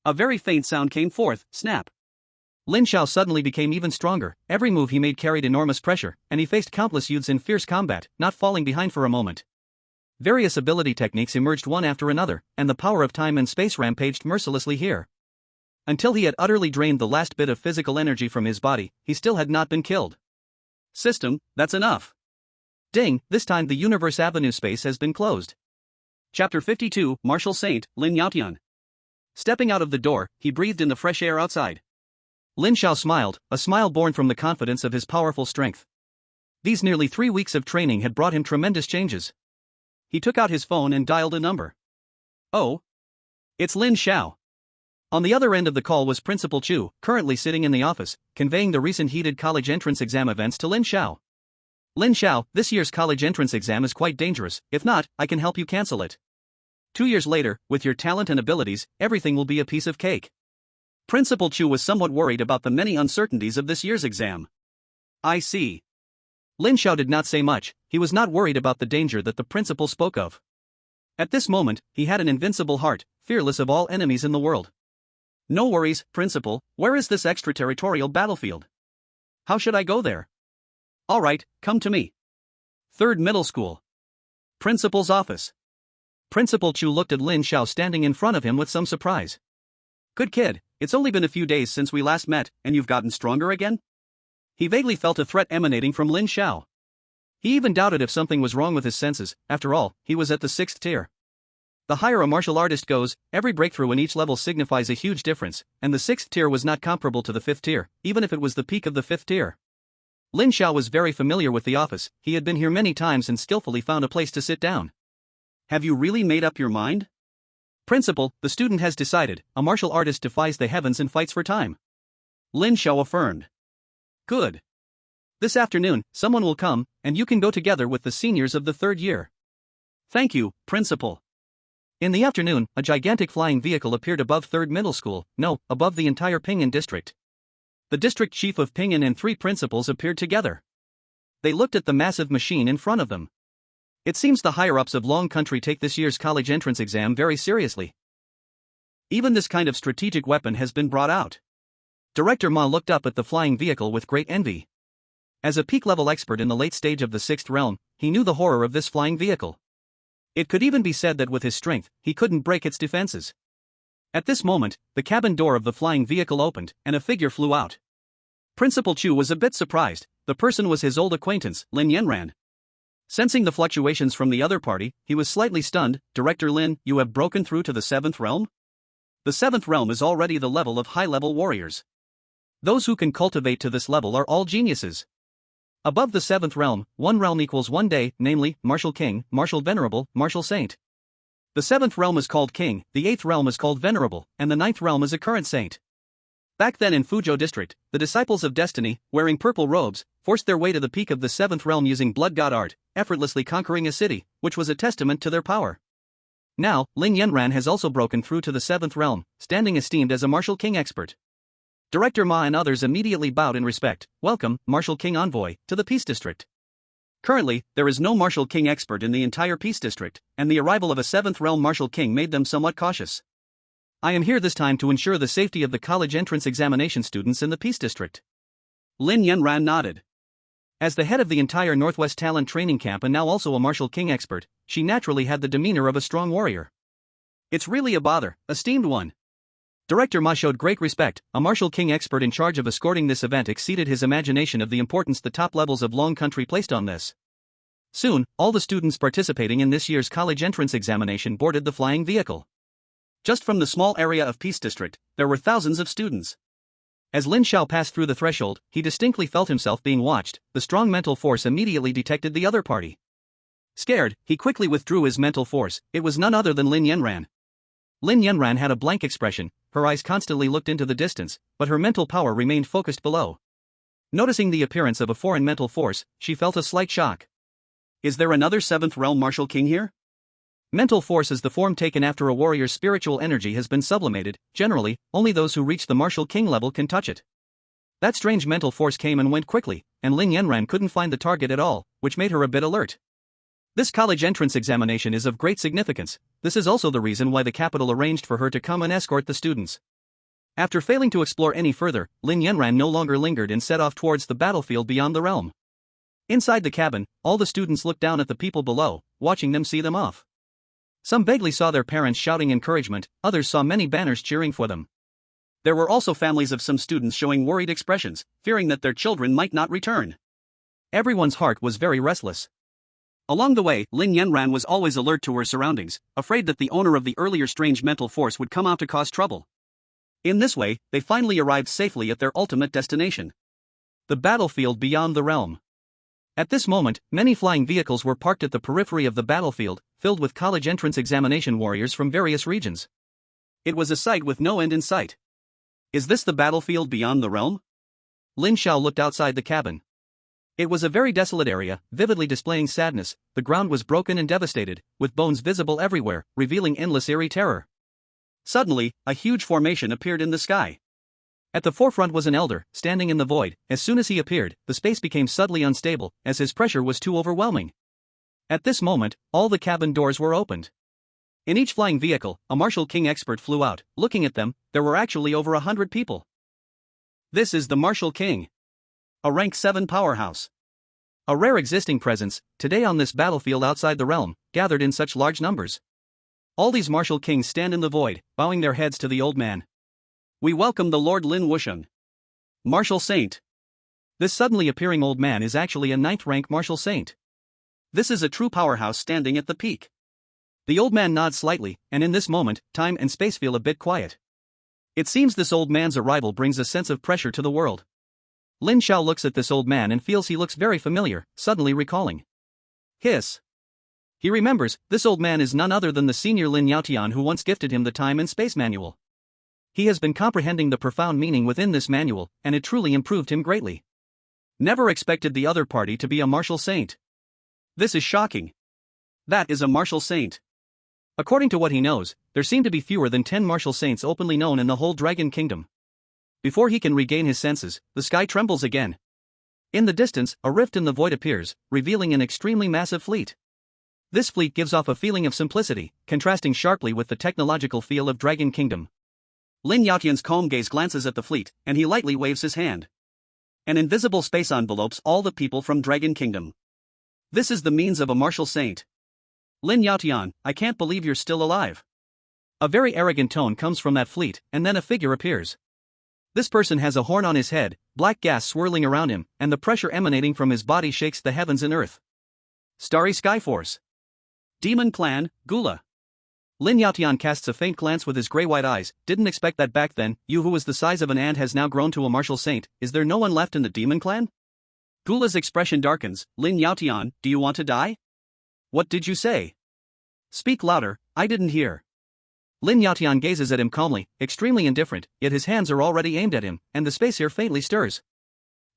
A very faint sound came forth, snap. Lin Xiao suddenly became even stronger, every move he made carried enormous pressure, and he faced countless youths in fierce combat, not falling behind for a moment. Various ability techniques emerged one after another, and the power of time and space rampaged mercilessly here. Until he had utterly drained the last bit of physical energy from his body, he still had not been killed. System, that's enough. Ding, this time the Universe Avenue space has been closed. Chapter 52, Martial Saint, Lin Yaotian. Stepping out of the door, he breathed in the fresh air outside. Lin Xiao smiled, a smile born from the confidence of his powerful strength. These nearly 3 weeks of training had brought him tremendous changes. He took out his phone and dialed a number. Oh. It's Lin Xiao. On the other end of the call was Principal Chu, currently sitting in the office, conveying the recent heated college entrance exam events to Lin Xiao. Lin Xiao, this year's college entrance exam is quite dangerous, if not, I can help you cancel it. 2 years later, with your talent and abilities, everything will be a piece of cake. Principal Chu was somewhat worried about the many uncertainties of this year's exam. I see. Lin Xiao did not say much, he was not worried about the danger that the principal spoke of. At this moment, he had an invincible heart, fearless of all enemies in the world. No worries, Principal, where is this extraterritorial battlefield? How should I go there? All right, come to me. 3rd Middle School. Principal's office. Principal Chu looked at Lin Xiao standing in front of him with some surprise. Good kid, it's only been a few days since we last met, and you've gotten stronger again? He vaguely felt a threat emanating from Lin Xiao. He even doubted if something was wrong with his senses, after all, he was at the 6th tier. The higher a martial artist goes, every breakthrough in each level signifies a huge difference, and the 6th tier was not comparable to the 5th tier, even if it was the peak of the 5th tier. Lin Xiao was very familiar with the office, he had been here many times and skillfully found a place to sit down. Have you really made up your mind? Principal, the student has decided, a martial artist defies the heavens and fights for time. Lin Xiao affirmed. Good. This afternoon, someone will come, and you can go together with the seniors of the 3rd year. Thank you, Principal. In the afternoon, a gigantic flying vehicle appeared above 3rd Middle School, no, above the entire Ping'an district. The district chief of Ping'an and 3 principals appeared together. They looked at the massive machine in front of them. It seems the higher-ups of Long Country take this year's college entrance exam very seriously. Even this kind of strategic weapon has been brought out. Director Ma looked up at the flying vehicle with great envy. As a peak-level expert in the late stage of the 6th realm, he knew the horror of this flying vehicle. It could even be said that with his strength, he couldn't break its defenses. At this moment, the cabin door of the flying vehicle opened, and a figure flew out. Principal Chu was a bit surprised, the person was his old acquaintance, Lin Yanran. Sensing the fluctuations from the other party, he was slightly stunned. Director Lin, you have broken through to the 7th realm? The 7th realm is already the level of high-level warriors. Those who can cultivate to this level are all geniuses. Above the 7th realm, 1 realm equals 1 day, namely, Martial King, Martial Venerable, Martial Saint. The 7th realm is called King, the 8th realm is called Venerable, and the 9th realm is a current saint. Back then in Fuzhou district, the disciples of destiny, wearing purple robes, forced their way to the peak of the 7th realm using blood god art, effortlessly conquering a city, which was a testament to their power. Now, Lin Yanran has also broken through to the 7th realm, standing esteemed as a Martial King expert. Director Ma and others immediately bowed in respect. Welcome, Martial King Envoy, to the Peace District. Currently, there is no Martial King expert in the entire Peace District, and the arrival of a 7th realm Martial King made them somewhat cautious. I am here this time to ensure the safety of the college entrance examination students in the Peace District. Lin Yanran nodded. As the head of the entire Northwest Talent Training Camp and now also a Martial King expert, she naturally had the demeanor of a strong warrior. It's really a bother, esteemed one. Director Ma showed great respect. A Martial King expert in charge of escorting this event exceeded his imagination of the importance the top levels of Long Country placed on this. Soon, all the students participating in this year's college entrance examination boarded the flying vehicle. Just from the small area of Peace District, there were thousands of students. As Lin Xiao passed through the threshold, he distinctly felt himself being watched. The strong mental force immediately detected the other party. Scared, he quickly withdrew his mental force. It was none other than Lin Yanran. Lin Yanran had a blank expression, her eyes constantly looked into the distance, but her mental power remained focused below. Noticing the appearance of a foreign mental force, she felt a slight shock. Is there another 7th realm martial king here? Mental force is the form taken after a warrior's spiritual energy has been sublimated. Generally, only those who reach the martial king level can touch it. That strange mental force came and went quickly, and Lin Yanran couldn't find the target at all, which made her a bit alert. This college entrance examination is of great significance. This is also the reason why the capital arranged for her to come and escort the students. After failing to explore any further, Lin Yanran no longer lingered and set off towards the battlefield beyond the realm. Inside the cabin, all the students looked down at the people below, watching them see them off. Some vaguely saw their parents shouting encouragement, others saw many banners cheering for them. There were also families of some students showing worried expressions, fearing that their children might not return. Everyone's heart was very restless. Along the way, Lin Yanran was always alert to her surroundings, afraid that the owner of the earlier strange mental force would come out to cause trouble. In this way, they finally arrived safely at their ultimate destination. The battlefield beyond the realm. At this moment, many flying vehicles were parked at the periphery of the battlefield, filled with college entrance examination warriors from various regions. It was a sight with no end in sight. Is this the battlefield beyond the realm? Lin Xiao looked outside the cabin. It was a very desolate area, vividly displaying sadness. The ground was broken and devastated, with bones visible everywhere, revealing endless eerie terror. Suddenly, a huge formation appeared in the sky. At the forefront was an elder, standing in the void. As soon as he appeared, the space became suddenly unstable, as his pressure was too overwhelming. At this moment, all the cabin doors were opened. In each flying vehicle, a martial king expert flew out. Looking at them, there were actually over 100 people. This is the martial king. A rank 7 powerhouse. A rare existing presence, today on this battlefield outside the realm, gathered in such large numbers. All these martial kings stand in the void, bowing their heads to the old man. We welcome the Lord Lin Wusheng, martial saint. This suddenly appearing old man is actually a 9th rank martial saint. This is a true powerhouse standing at the peak. The old man nods slightly, and in this moment, time and space feel a bit quiet. It seems this old man's arrival brings a sense of pressure to the world. Lin Xiao looks at this old man and feels he looks very familiar, suddenly recalling. Hiss. He remembers, this old man is none other than the senior Lin Yaotian who once gifted him the Time and Space Manual. He has been comprehending the profound meaning within this manual, and it truly improved him greatly. Never expected the other party to be a martial saint. This is shocking. That is a martial saint. According to what he knows, there seem to be fewer than 10 martial saints openly known in the whole Dragon Kingdom. Before he can regain his senses, the sky trembles again. In the distance, a rift in the void appears, revealing an extremely massive fleet. This fleet gives off a feeling of simplicity, contrasting sharply with the technological feel of Dragon Kingdom. Lin Yaotian's calm gaze glances at the fleet, and he lightly waves his hand. An invisible space envelopes all the people from Dragon Kingdom. This is the means of a martial saint. Lin Yaotian, I can't believe you're still alive. A very arrogant tone comes from that fleet, and then a figure appears. This person has a horn on his head, black gas swirling around him, and the pressure emanating from his body shakes the heavens and earth. Starry Skyforce. Demon Clan, Gula. Lin Yaotian casts a faint glance with his grey-white eyes. Didn't expect that back then. You who was the size of an ant has now grown to a martial saint. Is there no one left in the Demon Clan? Gula's expression darkens. Lin Yaotian, do you want to die? What did you say? Speak louder, I didn't hear. Lin Yaotian gazes at him calmly, extremely indifferent, yet his hands are already aimed at him, and the space here faintly stirs.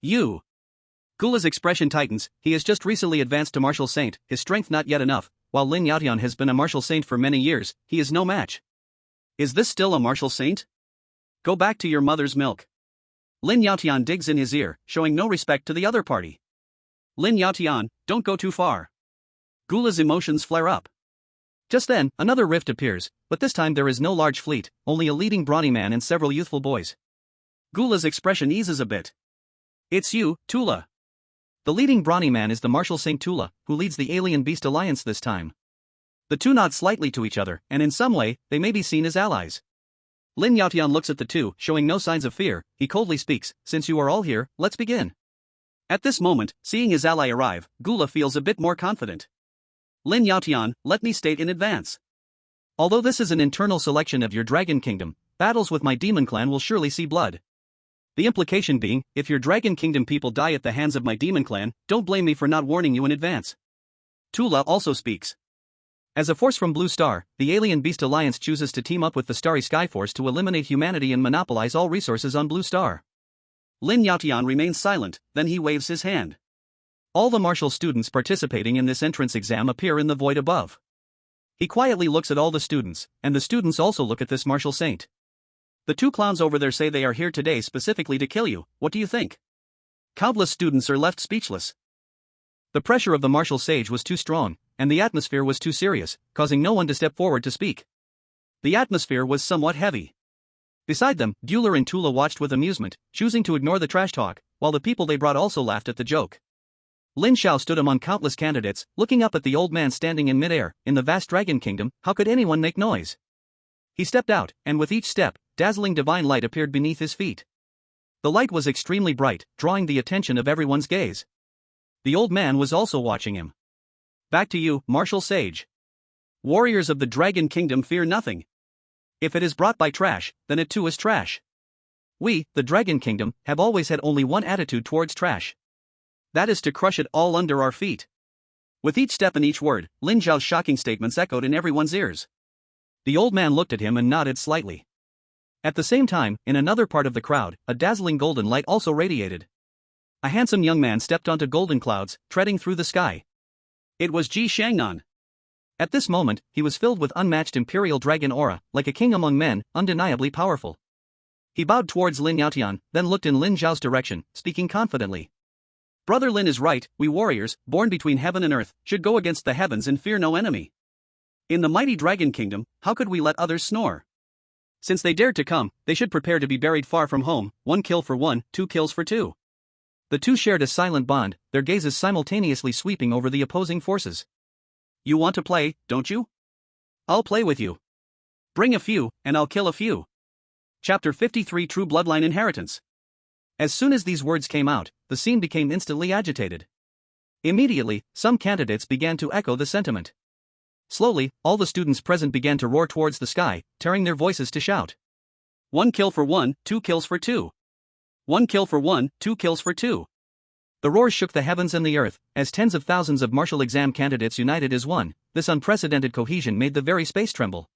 You. Gula's expression tightens. He has just recently advanced to martial saint, his strength not yet enough. While Lin Yaotian has been a martial saint for many years, he is no match. Is this still a martial saint? Go back to your mother's milk. Lin Yaotian digs in his ear, showing no respect to the other party. Lin Yaotian, don't go too far. Gula's emotions flare up. Just then, another rift appears, but this time there is no large fleet, only a leading brawny man and several youthful boys. Gula's expression eases a bit. It's you, Tula. The leading brawny man is the martial saint Tula, who leads the Alien Beast Alliance this time. The two nod slightly to each other, and in some way, they may be seen as allies. Lin Yaotian looks at the two, showing no signs of fear. He coldly speaks, since you are all here, let's begin. At this moment, seeing his ally arrive, Gula feels a bit more confident. Lin Yaotian, let me state in advance. Although this is an internal selection of your Dragon Kingdom, battles with my Demon Clan will surely see blood. The implication being, if your Dragon Kingdom people die at the hands of my Demon Clan, don't blame me for not warning you in advance. Tula also speaks. As a force from Blue Star, the Alien Beast Alliance chooses to team up with the Starry Skyforce to eliminate humanity and monopolize all resources on Blue Star. Lin Yaotian remains silent, then he waves his hand. All the martial students participating in this entrance exam appear in the void above. He quietly looks at all the students, and the students also look at this martial saint. The two clowns over there say they are here today specifically to kill you. What do you think? Countless students are left speechless. The pressure of the martial sage was too strong, and the atmosphere was too serious, causing no one to step forward to speak. The atmosphere was somewhat heavy. Beside them, Bueller and Tula watched with amusement, choosing to ignore the trash talk, while the people they brought also laughed at the joke. Lin Xiao stood among countless candidates, looking up at the old man standing in midair. In the vast dragon kingdom, how could anyone make noise? He stepped out, and with each step, dazzling divine light appeared beneath his feet. The light was extremely bright, drawing the attention of everyone's gaze. The old man was also watching him. Back to you, martial sage. Warriors of the Dragon Kingdom fear nothing. If it is brought by trash, then it too is trash. We, the Dragon Kingdom, have always had only one attitude towards trash. That is to crush it all under our feet. With each step and each word, Lin Zhao's shocking statements echoed in everyone's ears. The old man looked at him and nodded slightly. At the same time, in another part of the crowd, a dazzling golden light also radiated. A handsome young man stepped onto golden clouds, treading through the sky. It was Ji Shangnan. At this moment, he was filled with unmatched imperial dragon aura, like a king among men, undeniably powerful. He bowed towards Lin Yaotian, then looked in Lin Zhao's direction, speaking confidently. Brother Lin is right, we warriors, born between heaven and earth, should go against the heavens and fear no enemy. In the mighty Dragon Kingdom, how could we let others snore? Since they dared to come, they should prepare to be buried far from home, 1 kill for 1, 2 kills for 2. The two shared a silent bond, their gazes simultaneously sweeping over the opposing forces. You want to play, don't you? I'll play with you. Bring a few, and I'll kill a few. Chapter 53 True Bloodline Inheritance. As soon as these words came out, the scene became instantly agitated. Immediately, some candidates began to echo the sentiment. Slowly, all the students present began to roar towards the sky, tearing their voices to shout. 1 kill for 1, 2 kills for 2. 1 kill for 1, 2 kills for 2. The roars shook the heavens and the earth, as tens of thousands of martial exam candidates united as one. This unprecedented cohesion made the very space tremble.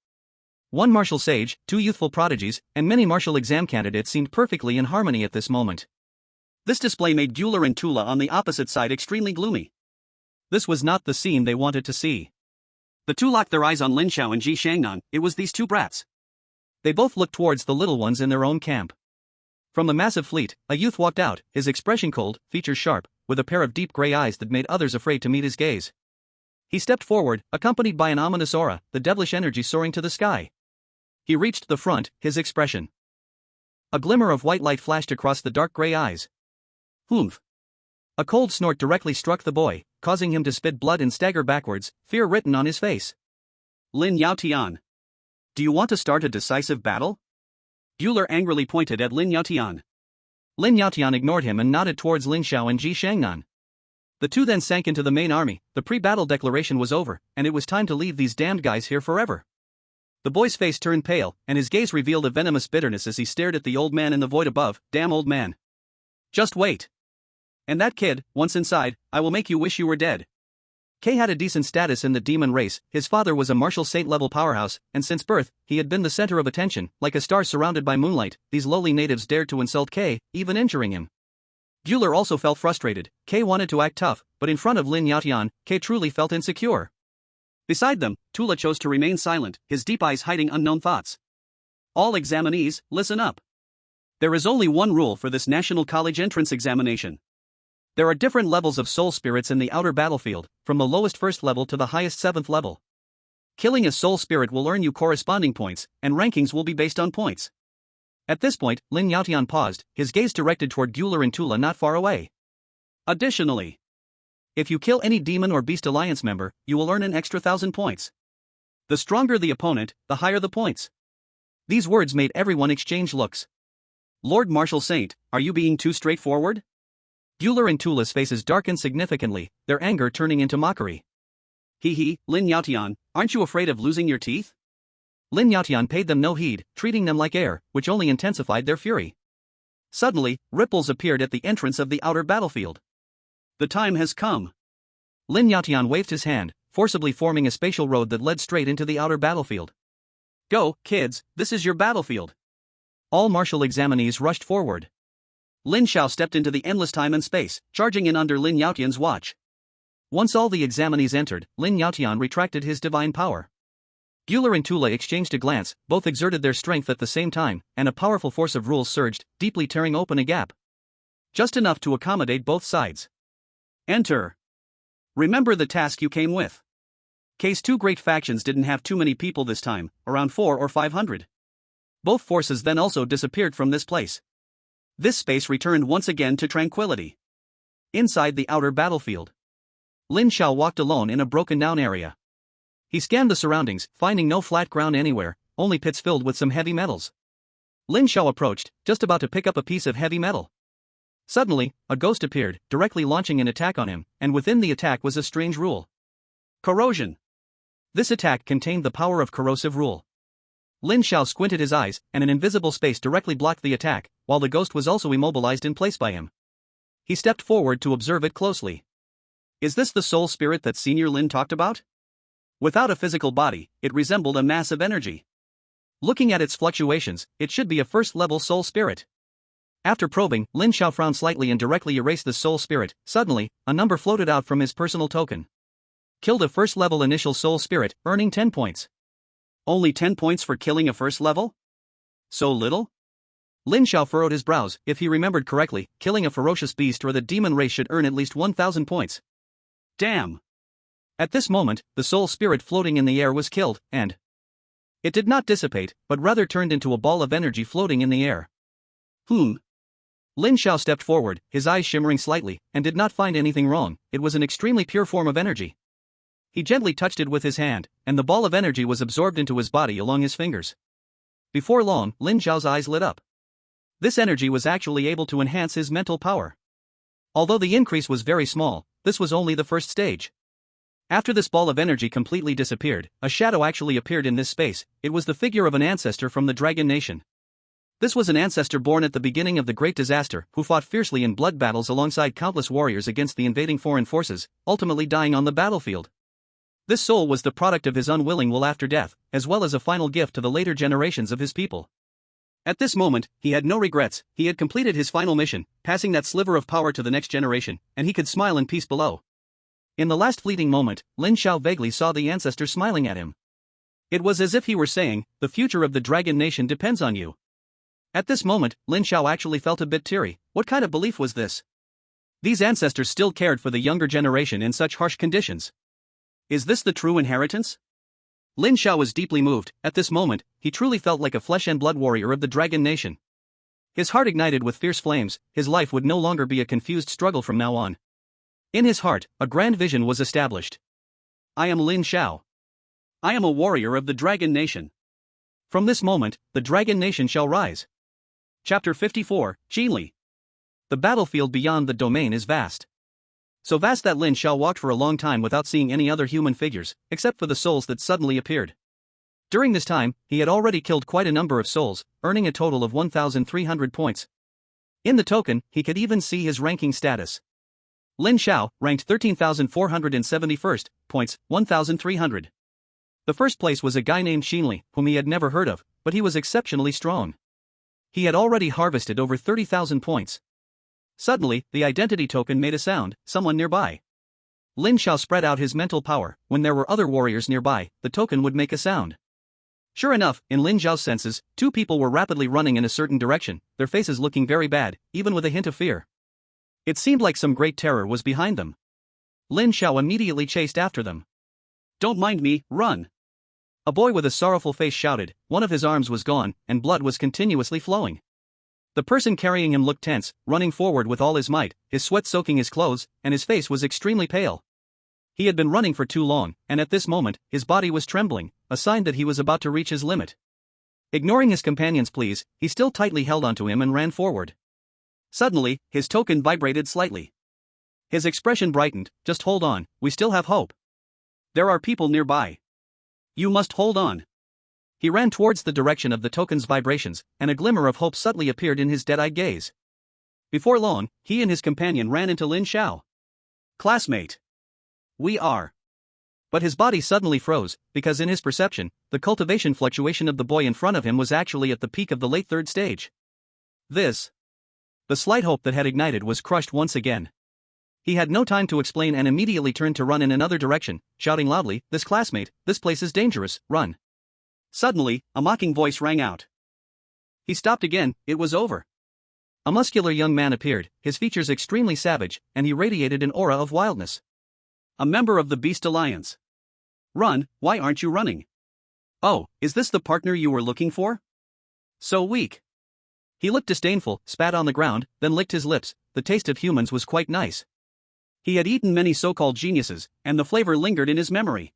One martial sage, 2 youthful prodigies, and many martial exam candidates seemed perfectly in harmony at this moment. This display made Bueller and Tula on the opposite side extremely gloomy. This was not the scene they wanted to see. The two locked their eyes on Lin Xiao and Ji Shangnan. It was these two brats. They both looked towards the little ones in their own camp. From the massive fleet, a youth walked out, his expression cold, features sharp, with a pair of deep gray eyes that made others afraid to meet his gaze. He stepped forward, accompanied by an ominous aura, the devilish energy soaring to the sky. He reached the front, his expression. A glimmer of white light flashed across the dark gray eyes. Humph. A cold snort directly struck the boy, causing him to spit blood and stagger backwards, fear written on his face. Lin Yaotian. Do you want to start a decisive battle? Bueller angrily pointed at Lin Yaotian. Lin Yaotian ignored him and nodded towards Lin Xiao and Ji Shangnan. The two then sank into the main army. The pre-battle declaration was over, and it was time to leave these damned guys here forever. The boy's face turned pale, and his gaze revealed a venomous bitterness as he stared at the old man in the void above. Damn old man. Just wait. And that kid, once inside, I will make you wish you were dead. K had a decent status in the demon race. His father was a martial saint-level powerhouse, and since birth, he had been the center of attention. Like a star surrounded by moonlight, these lowly natives dared to insult K, even injuring him. Bueller also felt frustrated. K wanted to act tough, but in front of Lin Yaotian, K truly felt insecure. Beside them, Tula chose to remain silent, his deep eyes hiding unknown thoughts. All examinees, listen up. There is only one rule for this National College entrance examination. There are different levels of soul spirits in the outer battlefield, from the lowest 1st level to the highest 7th level. Killing a soul spirit will earn you corresponding points, and rankings will be based on points. At this point, Lin Yaotian paused, his gaze directed toward Bueller and Tula not far away. Additionally, if you kill any demon or beast alliance member, you will earn an extra 1,000 points. The stronger the opponent, the higher the points. These words made everyone exchange looks. Lord Martial Saint, are you being too straightforward? Bueller and Tula's faces darkened significantly, their anger turning into mockery. Hee, Lin Yaotian, aren't you afraid of losing your teeth? Lin Yaotian paid them no heed, treating them like air, which only intensified their fury. Suddenly, ripples appeared at the entrance of the outer battlefield. The time has come. Lin Yaotian waved his hand, forcibly forming a spatial road that led straight into the outer battlefield. Go, kids, this is your battlefield. All martial examinees rushed forward. Lin Xiao stepped into the endless time and space, charging in under Lin Yaotian's watch. Once all the examinees entered, Lin Yaotian retracted his divine power. Gular and Tula exchanged a glance, both exerted their strength at the same time, and a powerful force of rules surged, deeply tearing open a gap. Just enough to accommodate both sides. Enter. Remember the task you came with. Case two great factions didn't have too many people this time, around 400 or 500. Both forces then also disappeared from this place. This space returned once again to tranquility. Inside the outer battlefield, Lin Xiao walked alone in a broken-down area. He scanned the surroundings, finding no flat ground anywhere, only pits filled with some heavy metals. Lin Xiao approached, just about to pick up a piece of heavy metal. Suddenly, a ghost appeared, directly launching an attack on him, and within the attack was a strange rule. Corrosion. This attack contained the power of corrosive rule. Lin Xiao squinted his eyes, and an invisible space directly blocked the attack, while the ghost was also immobilized in place by him. He stepped forward to observe it closely. Is this the soul spirit that Senior Lin talked about? Without a physical body, it resembled a mass of energy. Looking at its fluctuations, it should be a first-level soul spirit. After probing, Lin Xiao frowned slightly and directly erased the soul spirit. Suddenly, a number floated out from his personal token. Killed a first-level initial soul spirit, earning 10 points. Only 10 points for killing a first level? So little? Lin Xiao furrowed his brows. If he remembered correctly, killing a ferocious beast or the demon race should earn at least 1,000 points. Damn! At this moment, the soul spirit floating in the air was killed, and it did not dissipate, but rather turned into a ball of energy floating in the air. Lin Xiao stepped forward, his eyes shimmering slightly, and did not find anything wrong. It was an extremely pure form of energy. He gently touched it with his hand, and the ball of energy was absorbed into his body along his fingers. Before long, Lin Xiao's eyes lit up. This energy was actually able to enhance his mental power. Although the increase was very small, this was only the first stage. After this ball of energy completely disappeared, a shadow actually appeared in this space. It was the figure of an ancestor from the Dragon Nation. This was an ancestor born at the beginning of the Great Disaster, who fought fiercely in blood battles alongside countless warriors against the invading foreign forces, ultimately dying on the battlefield. This soul was the product of his unwilling will after death, as well as a final gift to the later generations of his people. At this moment, he had no regrets. He had completed his final mission, passing that sliver of power to the next generation, and he could smile in peace below. In the last fleeting moment, Lin Xiao vaguely saw the ancestor smiling at him. It was as if he were saying, "The future of the Dragon Nation depends on you." At this moment, Lin Xiao actually felt a bit teary. What kind of belief was this? These ancestors still cared for the younger generation in such harsh conditions. Is this the true inheritance? Lin Xiao was deeply moved. At this moment, he truly felt like a flesh and blood warrior of the Dragon Nation. His heart ignited with fierce flames. His life would no longer be a confused struggle from now on. In his heart, a grand vision was established. I am Lin Xiao. I am a warrior of the Dragon Nation. From this moment, the Dragon Nation shall rise. Chapter 54, Jinli. The battlefield beyond the domain is vast. So vast that Lin Xiao walked for a long time without seeing any other human figures, except for the souls that suddenly appeared. During this time, he had already killed quite a number of souls, earning a total of 1,300 points. In the token, he could even see his ranking status. Lin Xiao, ranked 13,471st, points, 1,300. The first place was a guy named Jinli, whom he had never heard of, but he was exceptionally strong. He had already harvested over 30,000 points. Suddenly, the identity token made a sound, someone nearby. Lin Xiao spread out his mental power. When there were other warriors nearby, the token would make a sound. Sure enough, in Lin Xiao's senses, two people were rapidly running in a certain direction, their faces looking very bad, even with a hint of fear. It seemed like some great terror was behind them. Lin Xiao immediately chased after them. Don't mind me, run! A boy with a sorrowful face shouted. One of his arms was gone, and blood was continuously flowing. The person carrying him looked tense, running forward with all his might, his sweat soaking his clothes, and his face was extremely pale. He had been running for too long, and at this moment, his body was trembling, a sign that he was about to reach his limit. Ignoring his companion's pleas, he still tightly held onto him and ran forward. Suddenly, his token vibrated slightly. His expression brightened. Just hold on, we still have hope. There are people nearby. You must hold on. He ran towards the direction of the token's vibrations, and a glimmer of hope suddenly appeared in his dead-eyed gaze. Before long, he and his companion ran into Lin Xiao. Classmate. We are. But his body suddenly froze, because in his perception, the cultivation fluctuation of the boy in front of him was actually at the peak of the late third stage. This The slight hope that had ignited was crushed once again. He had no time to explain and immediately turned to run in another direction, shouting loudly, "This classmate, this place is dangerous, run." Suddenly, a mocking voice rang out. He stopped again, it was over. A muscular young man appeared, his features extremely savage, and he radiated an aura of wildness. A member of the Beast Alliance. Run, why aren't you running? Oh, is this the partner you were looking for? So weak. He looked disdainful, spat on the ground, then licked his lips. The taste of humans was quite nice. He had eaten many so-called geniuses, and the flavor lingered in his memory.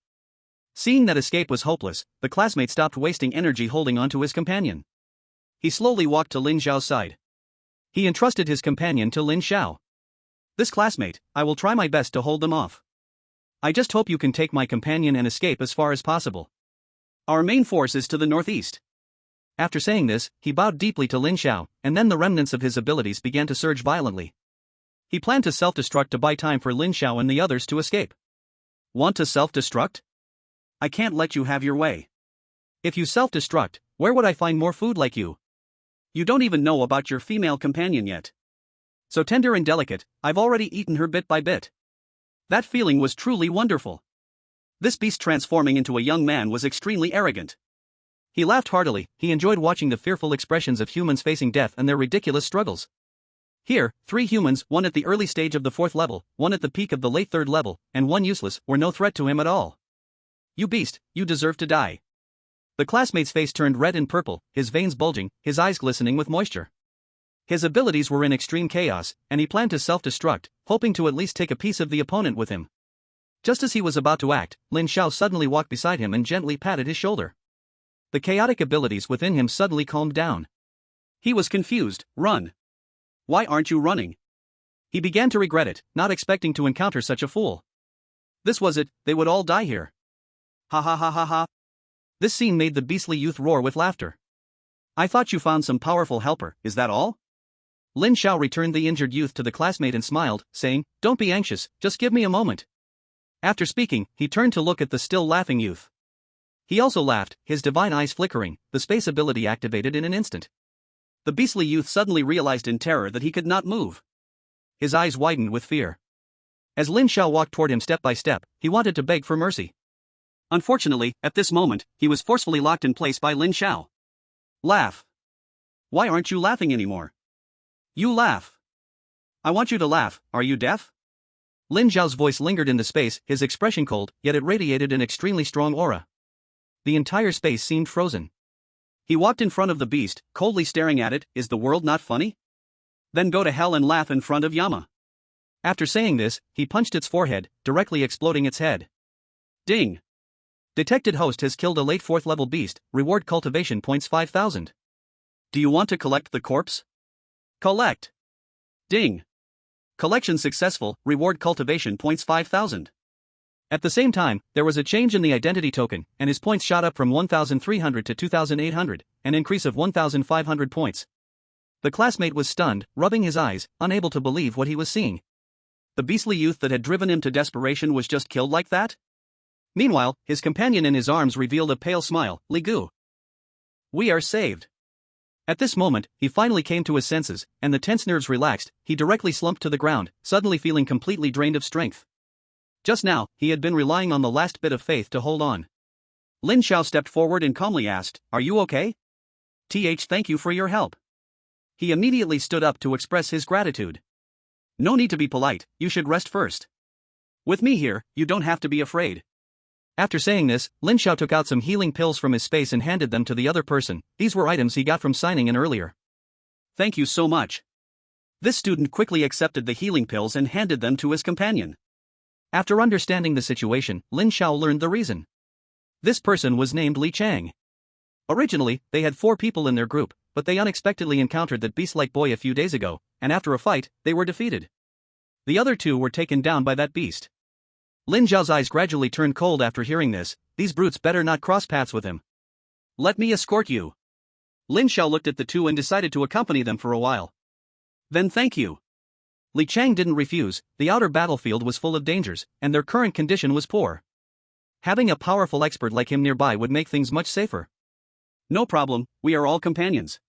Seeing that escape was hopeless, the classmate stopped wasting energy holding onto his companion. He slowly walked to Lin Xiao's side. He entrusted his companion to Lin Xiao. "This classmate, I will try my best to hold them off. I just hope you can take my companion and escape as far as possible. Our main force is to the northeast." After saying this, he bowed deeply to Lin Xiao, and then the remnants of his abilities began to surge violently. He planned to self-destruct to buy time for Lin Xiao and the others to escape. Want to self-destruct? I can't let you have your way. If you self-destruct, where would I find more food like you? You don't even know about your female companion yet. So tender and delicate, I've already eaten her bit by bit. That feeling was truly wonderful. This beast transforming into a young man was extremely arrogant. He laughed heartily, he enjoyed watching the fearful expressions of humans facing death and their ridiculous struggles. Here, 3 humans, one at the early stage of the 4th level, one at the peak of the late 3rd level, and one useless, were no threat to him at all. You beast, you deserve to die. The classmate's face turned red and purple, his veins bulging, his eyes glistening with moisture. His abilities were in extreme chaos, and he planned to self-destruct, hoping to at least take a piece of the opponent with him. Just as he was about to act, Lin Xiao suddenly walked beside him and gently patted his shoulder. The chaotic abilities within him suddenly calmed down. He was confused. Run. Why aren't you running? He began to regret it, not expecting to encounter such a fool. This was it, they would all die here. Ha ha ha ha ha. This scene made the beastly youth roar with laughter. I thought you found some powerful helper, is that all? Lin Xiao returned the injured youth to the classmate and smiled, saying, "Don't be anxious, just give me a moment." After speaking, he turned to look at the still laughing youth. He also laughed, his divine eyes flickering, the space ability activated in an instant. The beastly youth suddenly realized in terror that he could not move. His eyes widened with fear. As Lin Xiao walked toward him step by step, he wanted to beg for mercy. Unfortunately, at this moment, he was forcefully locked in place by Lin Xiao. Laugh. Why aren't you laughing anymore? You laugh. I want you to laugh, are you deaf? Lin Xiao's voice lingered in the space, his expression cold, yet it radiated an extremely strong aura. The entire space seemed frozen. He walked in front of the beast, coldly staring at it. Is the world not funny? Then go to hell and laugh in front of Yama. After saying this, he punched its forehead, directly exploding its head. Ding. Detected host has killed a late 4th level beast, reward cultivation points 5,000. Do you want to collect the corpse? Collect. Ding. Collection successful, reward cultivation points 5,000. At the same time, there was a change in the identity token, and his points shot up from 1,300 to 2,800, an increase of 1,500 points. The classmate was stunned, rubbing his eyes, unable to believe what he was seeing. The beastly youth that had driven him to desperation was just killed like that? Meanwhile, his companion in his arms revealed a pale smile. Li Gu. We are saved. At this moment, he finally came to his senses, and the tense nerves relaxed. He directly slumped to the ground, suddenly feeling completely drained of strength. Just now, he had been relying on the last bit of faith to hold on. Lin Xiao stepped forward and calmly asked, "Are you okay?" Thank you for your help." He immediately stood up to express his gratitude. "No need to be polite, you should rest first. With me here, you don't have to be afraid." After saying this, Lin Xiao took out some healing pills from his space and handed them to the other person. These were items he got from signing in earlier. "Thank you so much." This student quickly accepted the healing pills and handed them to his companion. After understanding the situation, Lin Xiao learned the reason. This person was named Li Chang. Originally, they had 4 people in their group, but they unexpectedly encountered that beast-like boy a few days ago, and after a fight, they were defeated. The other 2 were taken down by that beast. Lin Xiao's eyes gradually turned cold after hearing this. These brutes better not cross paths with him. "Let me escort you." Lin Xiao looked at the 2 and decided to accompany them for a while. "Then thank you." Li Chang didn't refuse. The outer battlefield was full of dangers, and their current condition was poor. Having a powerful expert like him nearby would make things much safer. "No problem, we are all companions."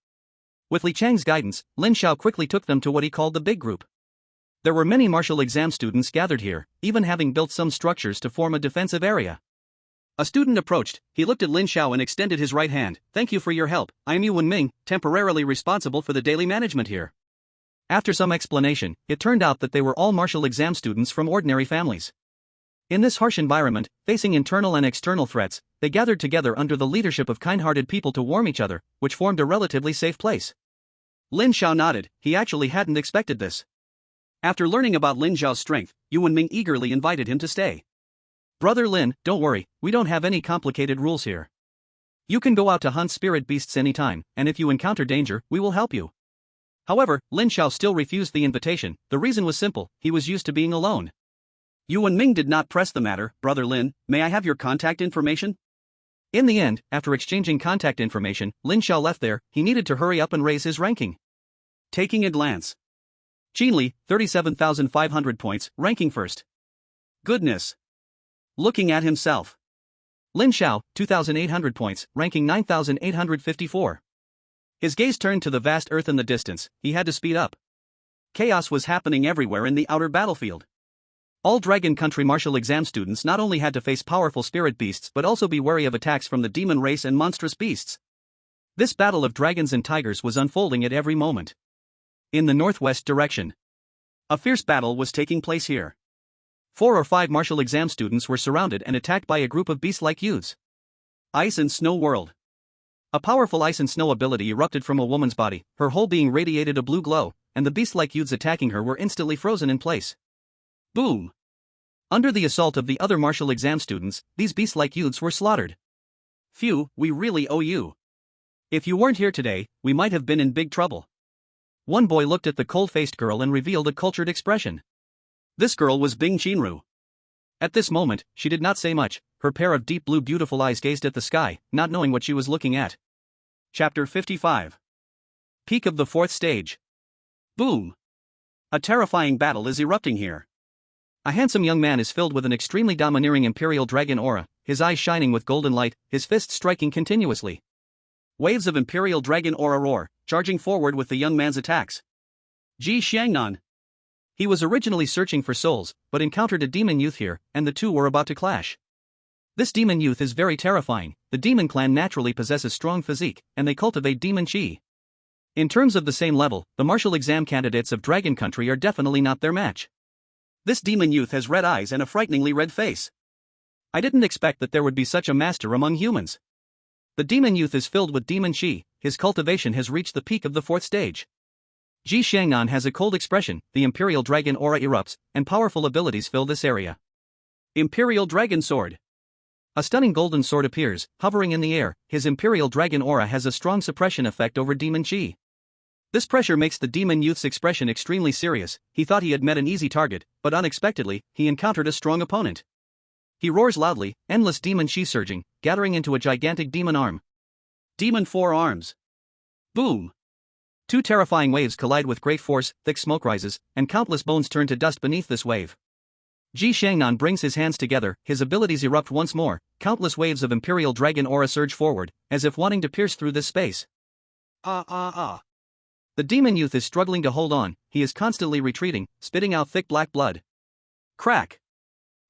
With Li Chang's guidance, Lin Xiao quickly took them to what he called the big group. There were many martial exam students gathered here, even having built some structures to form a defensive area. A student approached, he looked at Lin Xiao and extended his right hand. "Thank you for your help, I am Yu Wenming, temporarily responsible for the daily management here." After some explanation, it turned out that they were all martial exam students from ordinary families. In this harsh environment, facing internal and external threats, they gathered together under the leadership of kind-hearted people to warm each other, which formed a relatively safe place. Lin Xiao nodded, he actually hadn't expected this. After learning about Lin Xiao's strength, Yu Wenming eagerly invited him to stay. "Brother Lin, don't worry, we don't have any complicated rules here. You can go out to hunt spirit beasts anytime, and if you encounter danger, we will help you." However, Lin Xiao still refused the invitation. The reason was simple, he was used to being alone. Yu Wenming did not press the matter. "Brother Lin, may I have your contact information?" In the end, after exchanging contact information, Lin Xiao left there. He needed to hurry up and raise his ranking. Taking a glance. Qin Li, 37,500 points, ranking first. Goodness. Looking at himself. Lin Xiao, 2,800 points, ranking 9,854. His gaze turned to the vast earth in the distance. He had to speed up. Chaos was happening everywhere in the outer battlefield. All Dragon Country martial exam students not only had to face powerful spirit beasts but also be wary of attacks from the demon race and monstrous beasts. This battle of dragons and tigers was unfolding at every moment. In the northwest direction, a fierce battle was taking place here. 4 or 5 martial exam students were surrounded and attacked by a group of beast-like youths. Ice and Snow World. A powerful ice and snow ability erupted from a woman's body, her whole being radiated a blue glow, and the beast-like youths attacking her were instantly frozen in place. Boom! Under the assault of the other martial exam students, these beast-like youths were slaughtered. "Phew, we really owe you. If you weren't here today, we might have been in big trouble." One boy looked at the cold-faced girl and revealed a cultured expression. This girl was Bing Qinru. At this moment, she did not say much, her pair of deep blue beautiful eyes gazed at the sky, not knowing what she was looking at. Chapter 55. Peak of the 4th stage. Boom! A terrifying battle is erupting here. A handsome young man is filled with an extremely domineering imperial dragon aura, his eyes shining with golden light, his fists striking continuously. Waves of imperial dragon aura roar, charging forward with the young man's attacks. Ji Xiangnan. He was originally searching for souls, but encountered a demon youth here, and the two were about to clash. This demon youth is very terrifying. The demon clan naturally possesses strong physique, and they cultivate demon chi. In terms of the same level, the martial exam candidates of Dragon Country are definitely not their match. This demon youth has red eyes and a frighteningly red face. I didn't expect that there would be such a master among humans. The demon youth is filled with demon chi, his cultivation has reached the peak of the 4th stage. Ji Xiangnan has a cold expression, the imperial dragon aura erupts, and powerful abilities fill this area. Imperial Dragon Sword. A stunning golden sword appears, hovering in the air. His imperial dragon aura has a strong suppression effect over demon chi. This pressure makes the demon youth's expression extremely serious. He thought he had met an easy target, but unexpectedly, he encountered a strong opponent. He roars loudly, endless demon chi surging, gathering into a gigantic demon arm. Demon 4 arms. Boom! 2 terrifying waves collide with great force, thick smoke rises, and countless bones turn to dust beneath this wave. Ji Xiangnan brings his hands together, his abilities erupt once more, countless waves of imperial dragon aura surge forward, as if wanting to pierce through this space. The demon youth is struggling to hold on, he is constantly retreating, spitting out thick black blood. Crack!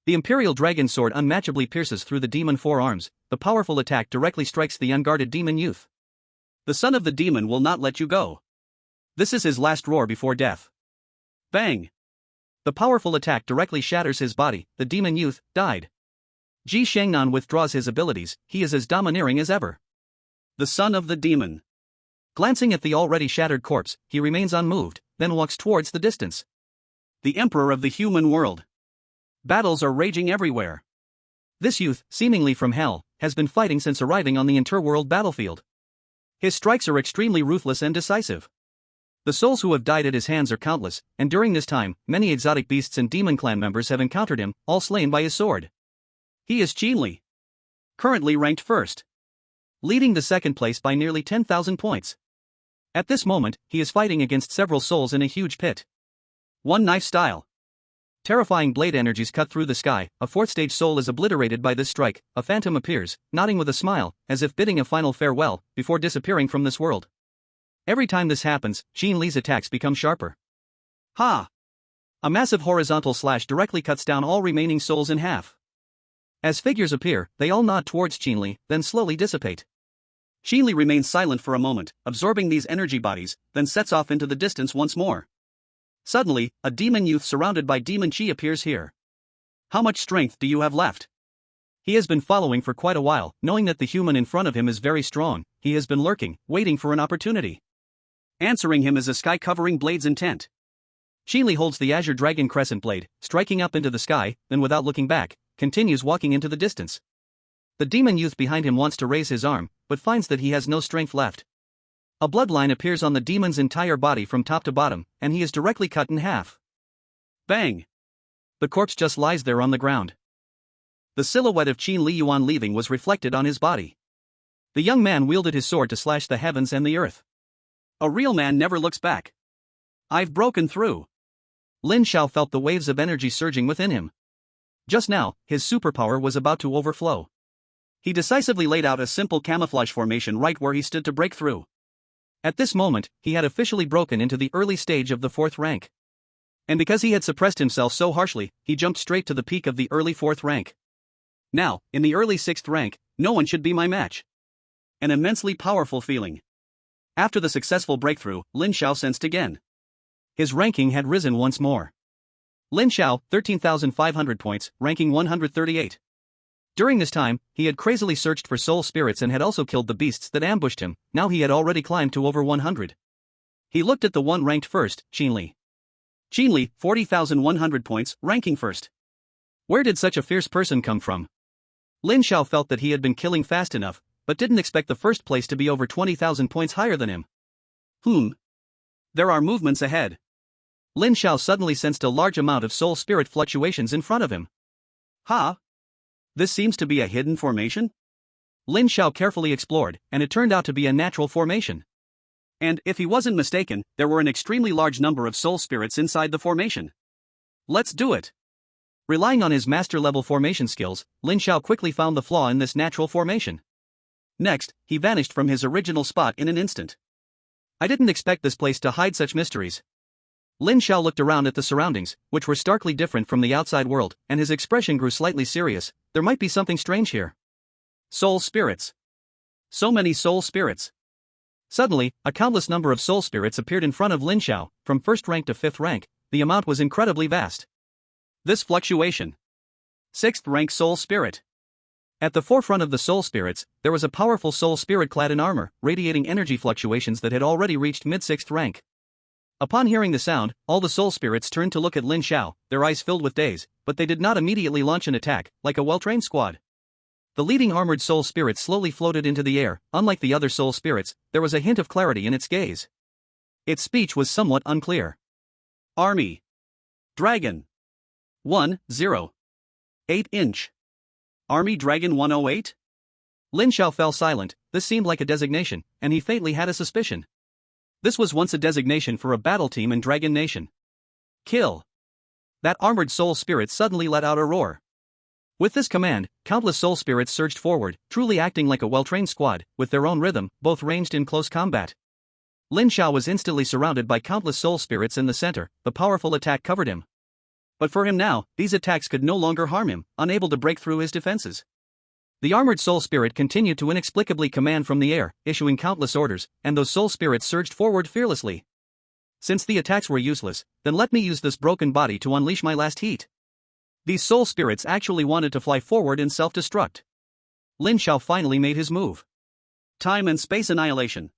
The imperial dragon sword unmatchably pierces through the demon 4 arms, the powerful attack directly strikes the unguarded demon youth. The son of the demon will not let you go. This is his last roar before death. Bang! The powerful attack directly shatters his body, the demon youth died. Ji Xiangnan withdraws his abilities, he is as domineering as ever. The son of the demon. Glancing at the already shattered corpse, he remains unmoved, then walks towards the distance. The emperor of the human world. Battles are raging everywhere. This youth, seemingly from hell, has been fighting since arriving on the interworld battlefield. His strikes are extremely ruthless and decisive. The souls who have died at his hands are countless, and during this time, many exotic beasts and demon clan members have encountered him, all slain by his sword. He is Qin Li. Currently ranked first. Leading the second place by nearly 10,000 points. At this moment, he is fighting against several souls in a huge pit. One knife style. Terrifying blade energies cut through the sky, a 4th stage soul is obliterated by this strike, a phantom appears, nodding with a smile, as if bidding a final farewell, before disappearing from this world. Every time this happens, Xin Li's attacks become sharper. Ha! A massive horizontal slash directly cuts down all remaining souls in half. As figures appear, they all nod towards Xin Li, then slowly dissipate. Xin Li remains silent for a moment, absorbing these energy bodies, then sets off into the distance once more. Suddenly, a demon youth surrounded by demon chi appears here. How much strength do you have left? He has been following for quite a while, knowing that the human in front of him is very strong. He has been lurking, waiting for an opportunity. Answering him is a sky-covering blade's intent. Xin Li holds the azure dragon crescent blade, striking up into the sky, then without looking back, continues walking into the distance. The demon youth behind him wants to raise his arm, but finds that he has no strength left. A bloodline appears on the demon's entire body from top to bottom, and he is directly cut in half. Bang! The corpse just lies there on the ground. The silhouette of Qin Li Yuan leaving was reflected on his body. The young man wielded his sword to slash the heavens and the earth. A real man never looks back. I've broken through. Lin Xiao felt the waves of energy surging within him. Just now, his superpower was about to overflow. He decisively laid out a simple camouflage formation right where he stood to break through. At this moment, he had officially broken into the early stage of the 4th rank. And because he had suppressed himself so harshly, he jumped straight to the peak of the early 4th rank. Now, in the early 6th rank, no one should be my match. An immensely powerful feeling. After the successful breakthrough, Lin Xiao sensed again. His ranking had risen once more. Lin Xiao, 13,500 points, ranking 138. During this time, he had crazily searched for soul spirits and had also killed the beasts that ambushed him. Now he had already climbed to over 100. He looked at the one ranked first, Qin Li. Qin Li, 40,100 points, ranking first. Where did such a fierce person come from? Lin Xiao felt that he had been killing fast enough, but didn't expect the first place to be over 20,000 points higher than him. There are movements ahead. Lin Xiao suddenly sensed a large amount of soul spirit fluctuations in front of him. Ha! This seems to be a hidden formation? Lin Xiao carefully explored, and it turned out to be a natural formation. And, if he wasn't mistaken, there were an extremely large number of soul spirits inside the formation. Let's do it. Relying on his master-level formation skills, Lin Xiao quickly found the flaw in this natural formation. Next, he vanished from his original spot in an instant. I didn't expect this place to hide such mysteries. Lin Xiao looked around at the surroundings, which were starkly different from the outside world, and his expression grew slightly serious. There might be something strange here. Soul spirits. So many soul spirits. Suddenly, a countless number of soul spirits appeared in front of Lin Xiao, from 1st rank to 5th rank. The amount was incredibly vast. This fluctuation. 6th rank soul spirit. At the forefront of the soul spirits, there was a powerful soul spirit clad in armor, radiating energy fluctuations that had already reached mid-6th rank. Upon hearing the sound, all the soul spirits turned to look at Lin Xiao, their eyes filled with daze, but they did not immediately launch an attack, like a well-trained squad. The leading armored soul spirit slowly floated into the air. Unlike the other soul spirits, there was a hint of clarity in its gaze. Its speech was somewhat unclear. Army. Dragon. 108 inch. Army Dragon 108? Lin Xiao fell silent. This seemed like a designation, and he faintly had a suspicion. This was once a designation for a battle team in Dragon Nation. Kill. That armored soul spirit suddenly let out a roar. With this command, countless soul spirits surged forward, truly acting like a well-trained squad, with their own rhythm, both ranged in close combat. Lin Xiao was instantly surrounded by countless soul spirits in the center. The powerful attack covered him. But for him now, these attacks could no longer harm him, unable to break through his defenses. The armored soul spirit continued to inexplicably command from the air, issuing countless orders, and those soul spirits surged forward fearlessly. Since the attacks were useless, then let me use this broken body to unleash my last heat. These soul spirits actually wanted to fly forward in self-destruct. Lin Xiao finally made his move. Time and space annihilation.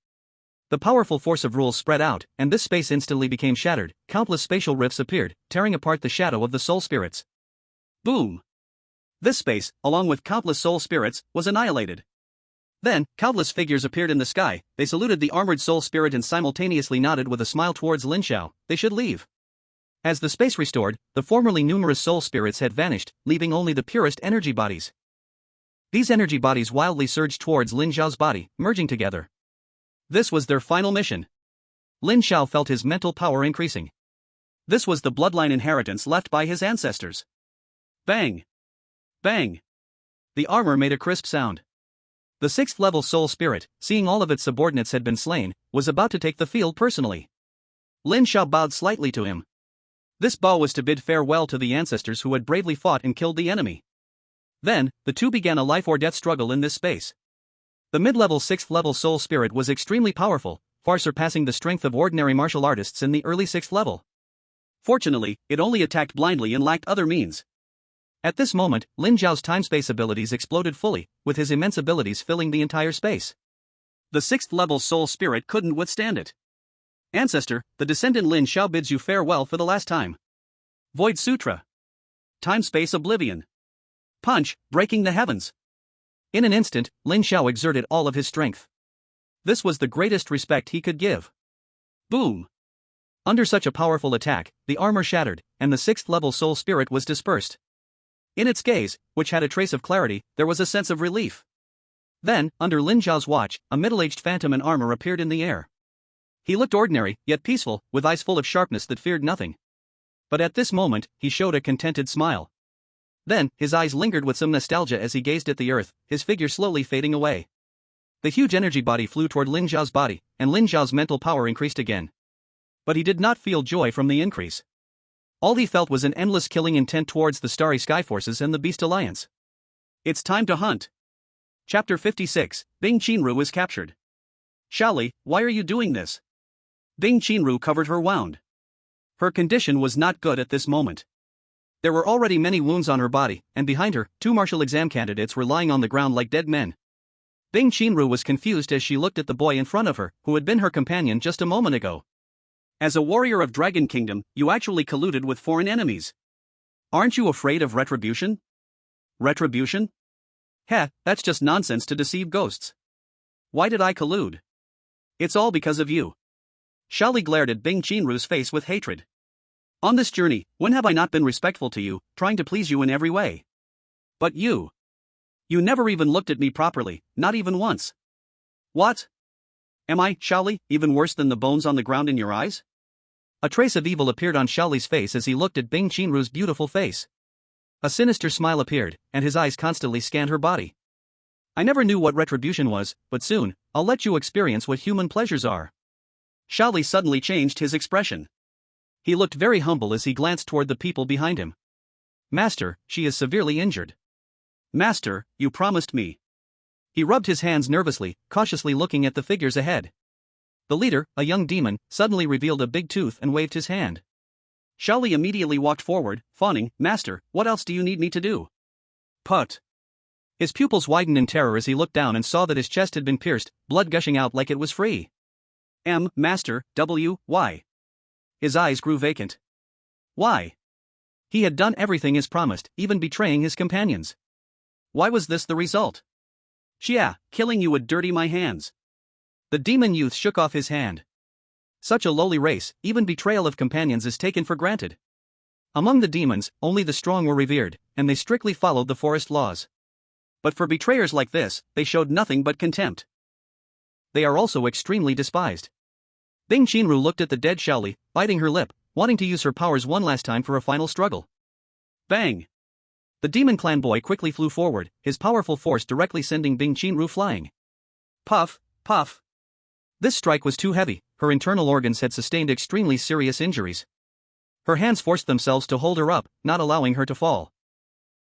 The powerful force of rules spread out, and this space instantly became shattered. Countless spatial rifts appeared, tearing apart the shadow of the soul spirits. Boom! This space, along with countless soul spirits, was annihilated. Then, countless figures appeared in the sky. They saluted the armored soul spirit and simultaneously nodded with a smile towards Lin Xiao. They should leave. As the space restored, the formerly numerous soul spirits had vanished, leaving only the purest energy bodies. These energy bodies wildly surged towards Lin Xiao's body, merging together. This was their final mission. Lin Xiao felt his mental power increasing. This was the bloodline inheritance left by his ancestors. Bang! Bang! The armor made a crisp sound. The 6th level soul spirit, seeing all of its subordinates had been slain, was about to take the field personally. Lin Xiao bowed slightly to him. This bow was to bid farewell to the ancestors who had bravely fought and killed the enemy. Then, the two began a life or death struggle in this space. The mid-level 6th level soul spirit was extremely powerful, far surpassing the strength of ordinary martial artists in the early 6th level. Fortunately, it only attacked blindly and lacked other means. At this moment, Lin Zhao's time-space abilities exploded fully, with his immense abilities filling the entire space. The 6th level soul spirit couldn't withstand it. Ancestor, the descendant Lin Xiao bids you farewell for the last time. Void Sutra. Time-space oblivion. Punch, breaking the heavens. In an instant, Lin Xiao exerted all of his strength. This was the greatest respect he could give. Boom! Under such a powerful attack, the armor shattered, and the 6th level soul spirit was dispersed. In its gaze, which had a trace of clarity, there was a sense of relief. Then, under Lin Zhao's watch, a middle-aged phantom in armor appeared in the air. He looked ordinary, yet peaceful, with eyes full of sharpness that feared nothing. But at this moment, he showed a contented smile. Then, his eyes lingered with some nostalgia as he gazed at the earth, his figure slowly fading away. The huge energy body flew toward Lin Zhao's body, and Lin Zhao's mental power increased again. But he did not feel joy from the increase. All he felt was an endless killing intent towards the Starry Sky Forces and the Beast Alliance. It's time to hunt. Chapter 56, Bing Qinru is captured. Xiaoli, why are you doing this? Bing Qinru covered her wound. Her condition was not good at this moment. There were already many wounds on her body, and behind her, 2 martial exam candidates were lying on the ground like dead men. Bing Qinru was confused as she looked at the boy in front of her, who had been her companion just a moment ago. As a warrior of Dragon Kingdom, you actually colluded with foreign enemies. Aren't you afraid of retribution? Retribution? Heh, that's just nonsense to deceive ghosts. Why did I collude? It's all because of you. Xiaoli glared at Bing Qinru's face with hatred. On this journey, when have I not been respectful to you, trying to please you in every way? But you never even looked at me properly, not even once. What? Am I, Xiaoli, even worse than the bones on the ground in your eyes? A trace of evil appeared on Xiaoli's face as he looked at Bing Qinru's beautiful face. A sinister smile appeared, and his eyes constantly scanned her body. I never knew what retribution was, but soon, I'll let you experience what human pleasures are. Xiaoli suddenly changed his expression. He looked very humble as he glanced toward the people behind him. Master, she is severely injured. Master, you promised me. He rubbed his hands nervously, cautiously looking at the figures ahead. The leader, a young demon, suddenly revealed a big tooth and waved his hand. Xiaoli immediately walked forward, fawning, Master, what else do you need me to do? Put. His pupils widened in terror as he looked down and saw that his chest had been pierced, blood gushing out like it was free. Master, why? His eyes grew vacant. Why? He had done everything as promised, even betraying his companions. Why was this the result? Xia, killing you would dirty my hands. The demon youth shook off his hand. Such a lowly race, even betrayal of companions is taken for granted. Among the demons, only the strong were revered, and they strictly followed the forest laws. But for betrayers like this, they showed nothing but contempt. They are also extremely despised. Bing Qinru looked at the dead Xiaoli, biting her lip, wanting to use her powers one last time for a final struggle. Bang! The demon clan boy quickly flew forward, his powerful force directly sending Bing Qinru flying. Puff, puff. This strike was too heavy, her internal organs had sustained extremely serious injuries. Her hands forced themselves to hold her up, not allowing her to fall.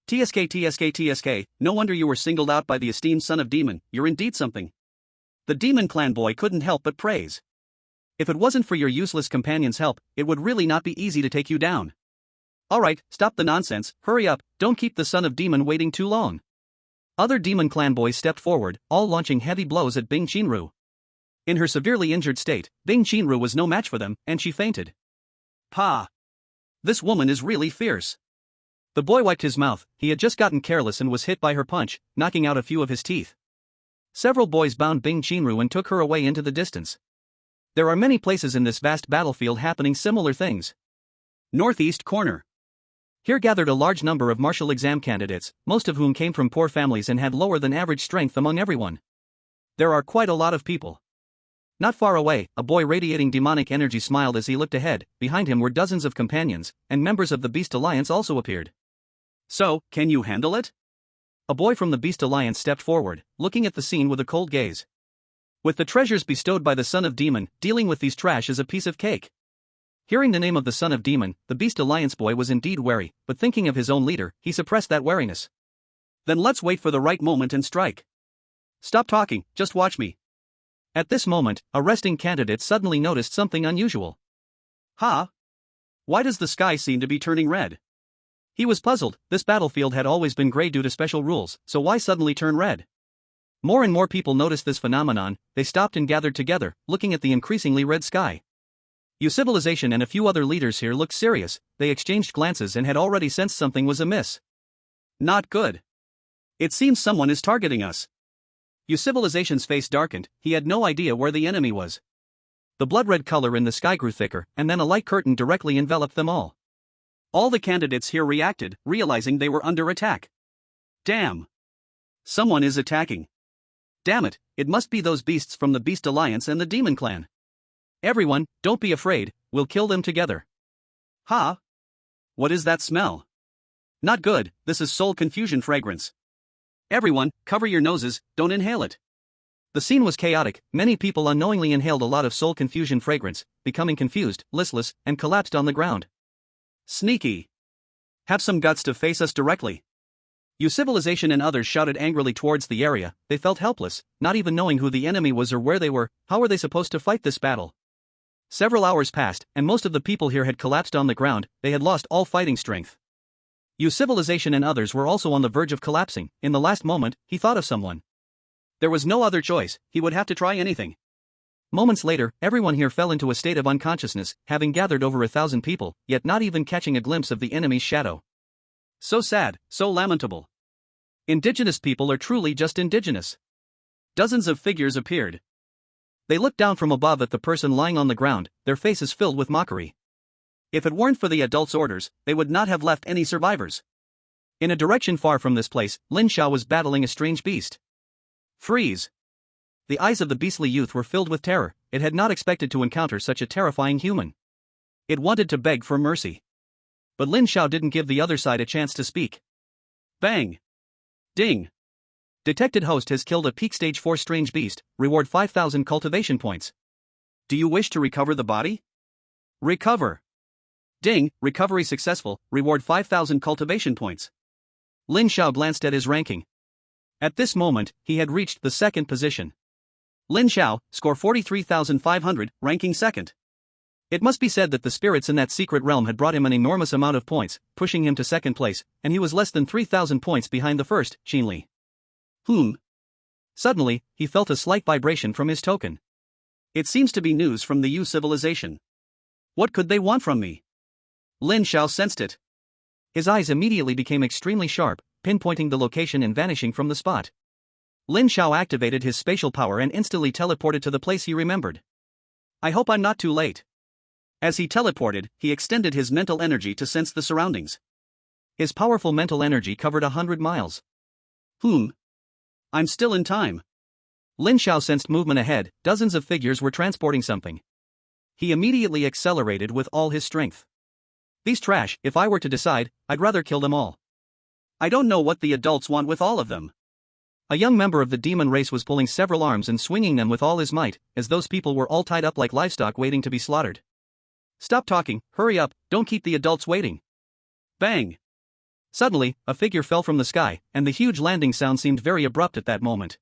TSK, no wonder you were singled out by the esteemed son of demon, you're indeed something. The demon clan boy couldn't help but praise. If it wasn't for your useless companion's help, it would really not be easy to take you down. Alright, stop the nonsense, hurry up, don't keep the son of demon waiting too long. Other demon clan boys stepped forward, all launching heavy blows at Bing Qinru. In her severely injured state, Bing Qinru was no match for them, and she fainted. Pa! This woman is really fierce. The boy wiped his mouth, he had just gotten careless and was hit by her punch, knocking out a few of his teeth. Several boys bound Bing Qinru and took her away into the distance. There are many places in this vast battlefield happening similar things. Northeast corner. Here gathered a large number of martial exam candidates, most of whom came from poor families and had lower than average strength among everyone. There are quite a lot of people. Not far away, a boy radiating demonic energy smiled as he looked ahead, behind him were dozens of companions, and members of the Beast Alliance also appeared. So, can you handle it? A boy from the Beast Alliance stepped forward, looking at the scene with a cold gaze. With the treasures bestowed by the son of Demon, dealing with these trash is a piece of cake. Hearing the name of the son of Demon, the Beast Alliance boy was indeed wary, but thinking of his own leader, he suppressed that wariness. Then let's wait for the right moment and strike. Stop talking, just watch me. At this moment, a resting candidate suddenly noticed something unusual. Huh? Why does the sky seem to be turning red? He was puzzled. This battlefield had always been gray due to special rules, so why suddenly turn red? More and more people noticed this phenomenon. They stopped and gathered together, looking at the increasingly red sky. Civilization and a few other leaders here looked serious. They exchanged glances and had already sensed something was amiss. Not good. It seems someone is targeting us. Civilization's face darkened. He had no idea where the enemy was. The blood-red color in the sky grew thicker, and then a light curtain directly enveloped them all. All the candidates here reacted, realizing they were under attack. Damn! Someone is attacking. Damn it, it must be those beasts from the Beast Alliance and the Demon Clan. Everyone, don't be afraid, we'll kill them together. Huh? What is that smell? Not good, this is soul confusion fragrance. Everyone, cover your noses, don't inhale it. The scene was chaotic. Many people unknowingly inhaled a lot of soul confusion fragrance, becoming confused, listless, and collapsed on the ground. Sneaky. Have some guts to face us directly. Civilization and others shouted angrily towards the area. They felt helpless, not even knowing who the enemy was or where they were. How were they supposed to fight this battle? Several hours passed, and most of the people here had collapsed on the ground. They had lost all fighting strength. Civilization and others were also on the verge of collapsing. In the last moment, he thought of someone. There was no other choice. He would have to try anything. Moments later, everyone here fell into a state of unconsciousness, having gathered over 1,000 people, yet not even catching a glimpse of the enemy's shadow. So sad, so lamentable. Indigenous people are truly just indigenous. Dozens of figures appeared. They looked down from above at the person lying on the ground, their faces filled with mockery. If it weren't for the adults' orders, they would not have left any survivors. In a direction far from this place, Lin Xiao was battling a strange beast. Freeze! The eyes of the beastly youth were filled with terror. It had not expected to encounter such a terrifying human. It wanted to beg for mercy. But Lin Xiao didn't give the other side a chance to speak. Bang! Ding! Detected host has killed a peak stage 4 strange beast, reward 5,000 cultivation points. Do you wish to recover the body? Recover! Ding, recovery successful, reward 5,000 cultivation points. Lin Xiao glanced at his ranking. At this moment, he had reached the second position. Lin Xiao, score 43,500, ranking second. It must be said that the spirits in that secret realm had brought him an enormous amount of points, pushing him to second place, and he was less than 3,000 points behind the first, Xinli. Suddenly, he felt a slight vibration from his token. It seems to be news from the civilization. What could they want from me? Lin Xiao sensed it. His eyes immediately became extremely sharp, pinpointing the location and vanishing from the spot. Lin Xiao activated his spatial power and instantly teleported to the place he remembered. I hope I'm not too late. As he teleported, he extended his mental energy to sense the surroundings. His powerful mental energy covered 100 miles. I'm still in time. Lin Xiao sensed movement ahead. Dozens of figures were transporting something. He immediately accelerated with all his strength. These trash, if I were to decide, I'd rather kill them all. I don't know what the adults want with all of them. A young member of the demon race was pulling several arms and swinging them with all his might, as those people were all tied up like livestock waiting to be slaughtered. Stop talking, hurry up, don't keep the adults waiting. Bang! Suddenly, a figure fell from the sky, and the huge landing sound seemed very abrupt at that moment.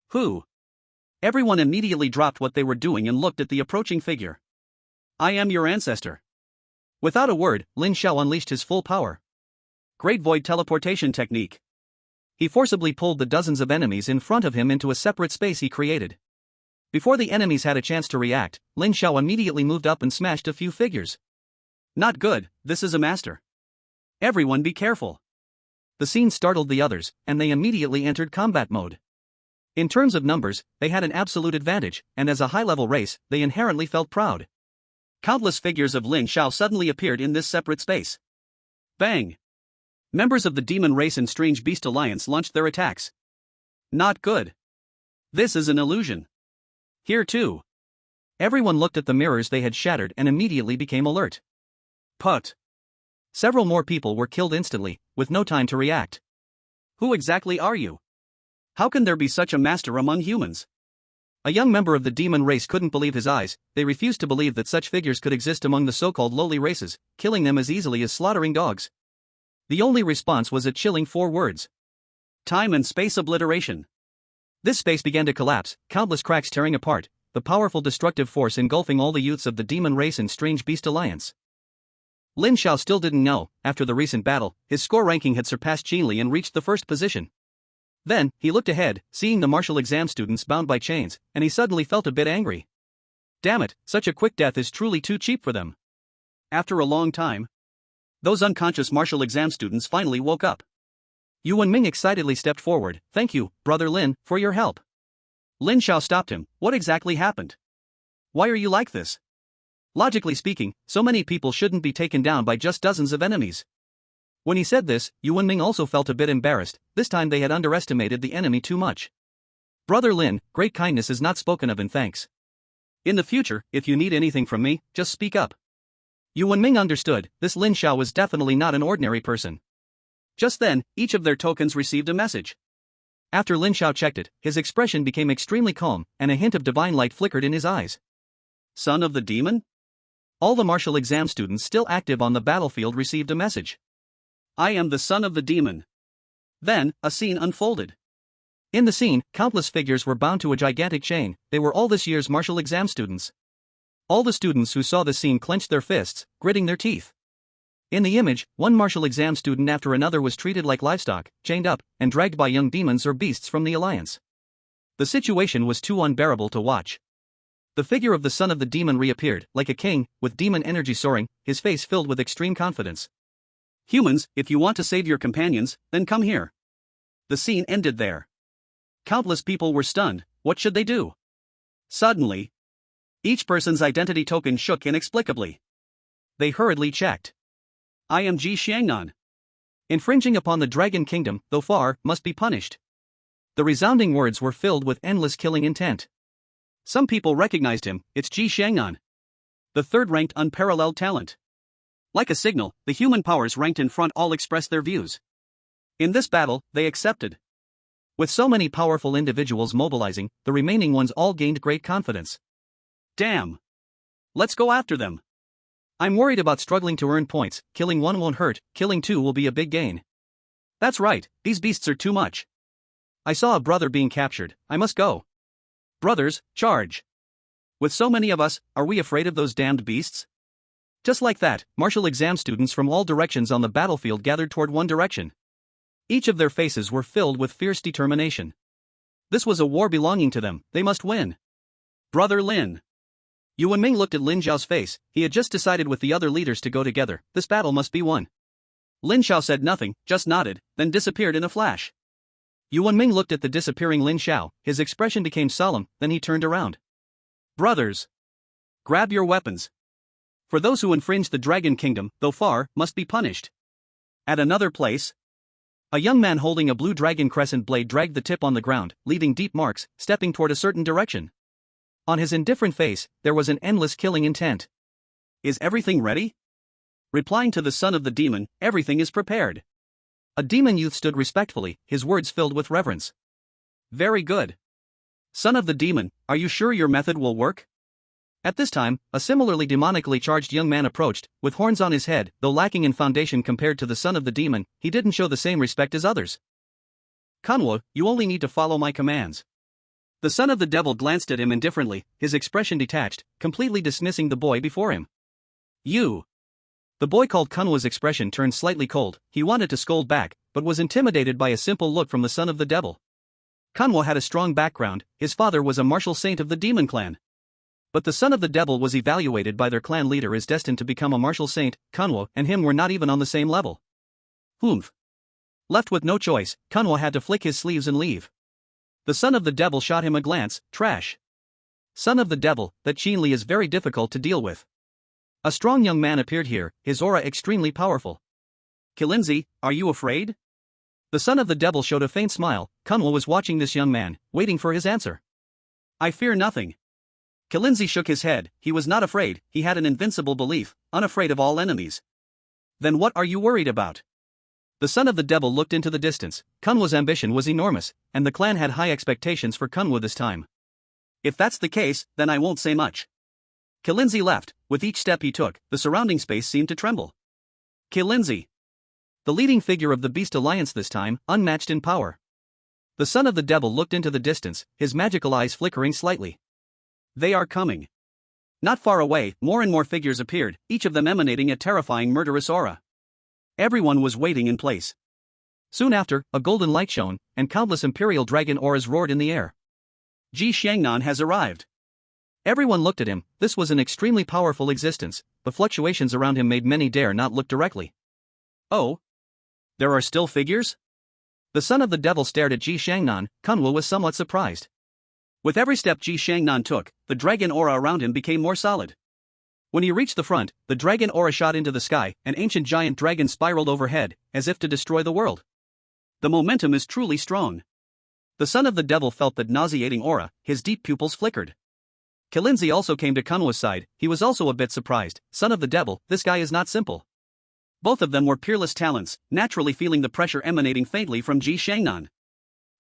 Who? Everyone immediately dropped what they were doing and looked at the approaching figure. I am your ancestor. Without a word, Lin Xiao unleashed his full power. Great void teleportation technique. He forcibly pulled the dozens of enemies in front of him into a separate space he created. Before the enemies had a chance to react, Lin Xiao immediately moved up and smashed a few figures. Not good, this is a master. Everyone be careful. The scene startled the others, and they immediately entered combat mode. In terms of numbers, they had an absolute advantage, and as a high-level race, they inherently felt proud. Countless figures of Lin Xiao suddenly appeared in this separate space. Bang! Members of the Demon Race and Strange Beast Alliance launched their attacks. Not good. This is an illusion. Here too. Everyone looked at the mirrors they had shattered and immediately became alert. Put. Several more people were killed instantly, with no time to react. Who exactly are you? How can there be such a master among humans? A young member of the demon race couldn't believe his eyes. They refused to believe that such figures could exist among the so-called lowly races, killing them as easily as slaughtering dogs. The only response was a chilling 4 words. Time and space obliteration. This space began to collapse, countless cracks tearing apart, the powerful destructive force engulfing all the youths of the demon race and strange beast alliance. Lin Xiao still didn't know, after the recent battle, his score ranking had surpassed Qin Li and reached the first position. Then, he looked ahead, seeing the martial exam students bound by chains, and he suddenly felt a bit angry. Damn it, such a quick death is truly too cheap for them. After a long time, those unconscious martial exam students finally woke up. Yu Wenming excitedly stepped forward. Thank you, Brother Lin, for your help. Lin Xiao stopped him. What exactly happened? Why are you like this? Logically speaking, so many people shouldn't be taken down by just dozens of enemies. When he said this, Yu Wenming also felt a bit embarrassed. This time they had underestimated the enemy too much. Brother Lin, great kindness is not spoken of in thanks. In the future, if you need anything from me, just speak up. Yu Wenming understood, this Lin Xiao was definitely not an ordinary person. Just then, each of their tokens received a message. After Lin Xiao checked it, his expression became extremely calm, and a hint of divine light flickered in his eyes. Son of the demon? All the martial exam students still active on the battlefield received a message. I am the son of the demon. Then, a scene unfolded. In the scene, countless figures were bound to a gigantic chain. They were all this year's martial exam students. All the students who saw the scene clenched their fists, gritting their teeth. In the image, one martial exam student after another was treated like livestock, chained up, and dragged by young demons or beasts from the alliance. The situation was too unbearable to watch. The figure of the son of the demon reappeared, like a king, with demon energy soaring, his face filled with extreme confidence. Humans, if you want to save your companions, then come here. The scene ended there. Countless people were stunned. What should they do? Suddenly, each person's identity token shook inexplicably. They hurriedly checked. I am Ji Xiangnan. Infringing upon the Dragon Kingdom, though far, must be punished. The resounding words were filled with endless killing intent. Some people recognized him. It's Ji Xiangnan, the third-ranked unparalleled talent. Like a signal, the human powers ranked in front all expressed their views. In this battle, they accepted. With so many powerful individuals mobilizing, the remaining ones all gained great confidence. Damn. Let's go after them. I'm worried about struggling to earn points. Killing one won't hurt, killing two will be a big gain. That's right, these beasts are too much. I saw a brother being captured. I must go. Brothers, charge. With so many of us, are we afraid of those damned beasts? Just like that, martial exam students from all directions on the battlefield gathered toward one direction. Each of their faces were filled with fierce determination. This was a war belonging to them, they must win. Brother Lin. Yu Wenming looked at Lin Xiao's face. He had just decided with the other leaders to go together. This battle must be won. Lin Xiao said nothing, just nodded, then disappeared in a flash. Yu Wenming looked at the disappearing Lin Xiao. His expression became solemn, then he turned around. Brothers, grab your weapons. For those who infringe the Dragon Kingdom, though far, must be punished. At another place, a young man holding a blue dragon crescent blade dragged the tip on the ground, leaving deep marks, stepping toward a certain direction. On his indifferent face, there was an endless killing intent. Is everything ready? Replying to the son of the demon, everything is prepared. A demon youth stood respectfully, his words filled with reverence. Very good. Son of the demon, are you sure your method will work? At this time, a similarly demonically charged young man approached, with horns on his head. Though lacking in foundation compared to the son of the demon, he didn't show the same respect as others. Kanwo, you only need to follow my commands. The son of the devil glanced at him indifferently, his expression detached, completely dismissing the boy before him. You. The boy called Kunwa's expression turned slightly cold. He wanted to scold back, but was intimidated by a simple look from the son of the devil. Kunwa had a strong background. His father was a martial saint of the demon clan. But the son of the devil was evaluated by their clan leader as destined to become a martial saint. Kunwa and him were not even on the same level. Humph. Left with no choice, Kunwa had to flick his sleeves and leave. The son of the devil shot him a glance. Trash. Son of the devil, that Qin Li is very difficult to deal with. A strong young man appeared here, his aura extremely powerful. Kilinzi, are you afraid? The son of the devil showed a faint smile. Kunwa was watching this young man, waiting for his answer. I fear nothing. Kilinzi shook his head. He was not afraid, he had an invincible belief, unafraid of all enemies. Then what are you worried about? The son of the devil looked into the distance. Kunwa's ambition was enormous, and the clan had high expectations for Kunwa this time. If that's the case, then I won't say much. Kilinzi left. With each step he took, the surrounding space seemed to tremble. Kilinzi, the leading figure of the Beast Alliance this time, unmatched in power. The son of the devil looked into the distance, his magical eyes flickering slightly. They are coming. Not far away, more and more figures appeared, each of them emanating a terrifying murderous aura. Everyone was waiting in place. Soon after, a golden light shone, and countless imperial dragon auras roared in the air. Ji Shangnan has arrived. Everyone looked at him. This was an extremely powerful existence. The fluctuations around him made many dare not look directly. Oh? There are still figures? The son of the devil stared at Ji Shangnan. Kunwa was somewhat surprised. With every step Ji Shangnan took, the dragon aura around him became more solid. When he reached the front, the dragon aura shot into the sky, an ancient giant dragon spiraled overhead, as if to destroy the world. The momentum is truly strong. The son of the devil felt that nauseating aura, his deep pupils flickered. Kilinzi also came to Kunwa's side. He was also a bit surprised. Son of the devil, this guy is not simple. Both of them were peerless talents, naturally feeling the pressure emanating faintly from Ji Shangnan.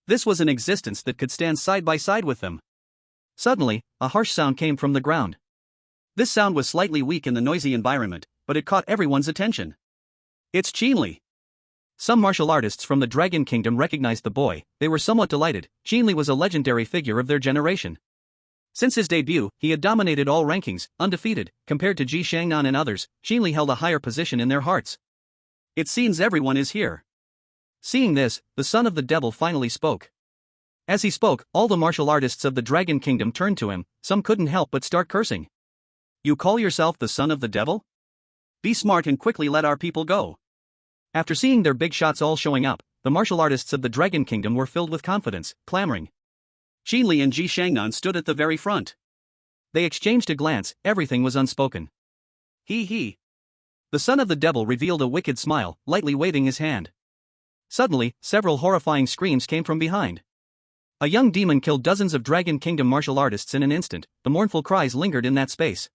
This was an existence that could stand side by side with them. Suddenly, a harsh sound came from the ground. This sound was slightly weak in the noisy environment, but it caught everyone's attention. It's Qinli. Some martial artists from the Dragon Kingdom recognized the boy. They were somewhat delighted. Qinli was a legendary figure of their generation. Since his debut, he had dominated all rankings, undefeated. Compared to Ji Shangnan and others, Qinli held a higher position in their hearts. It seems everyone is here. Seeing this, the son of the devil finally spoke. As he spoke, all the martial artists of the Dragon Kingdom turned to him. Some couldn't help but start cursing. You call yourself the son of the devil? Be smart and quickly let our people go. After seeing their big shots all showing up, the martial artists of the Dragon Kingdom were filled with confidence, clamoring. Qinli and Ji Shangnan stood at the very front. They exchanged a glance. Everything was unspoken. He. The son of the devil revealed a wicked smile, lightly waving his hand. Suddenly, several horrifying screams came from behind. A young demon killed dozens of Dragon Kingdom martial artists in an instant. The mournful cries lingered in that space.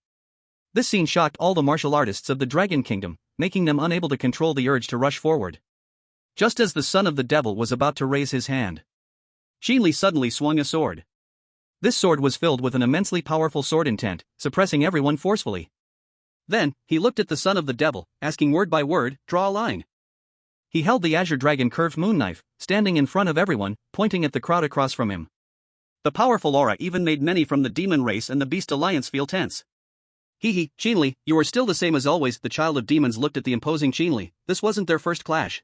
This scene shocked all the martial artists of the Dragon Kingdom, making them unable to control the urge to rush forward. Just as the son of the devil was about to raise his hand, Qinli suddenly swung a sword. This sword was filled with an immensely powerful sword intent, suppressing everyone forcefully. Then, he looked at the son of the devil, asking word by word, draw a line. He held the Azure Dragon curved moon knife, standing in front of everyone, pointing at the crowd across from him. The powerful aura even made many from the demon race and the Beast Alliance feel tense. Qinli, you are still the same as always. The child of demons looked at the imposing Qinli. This wasn't their first clash.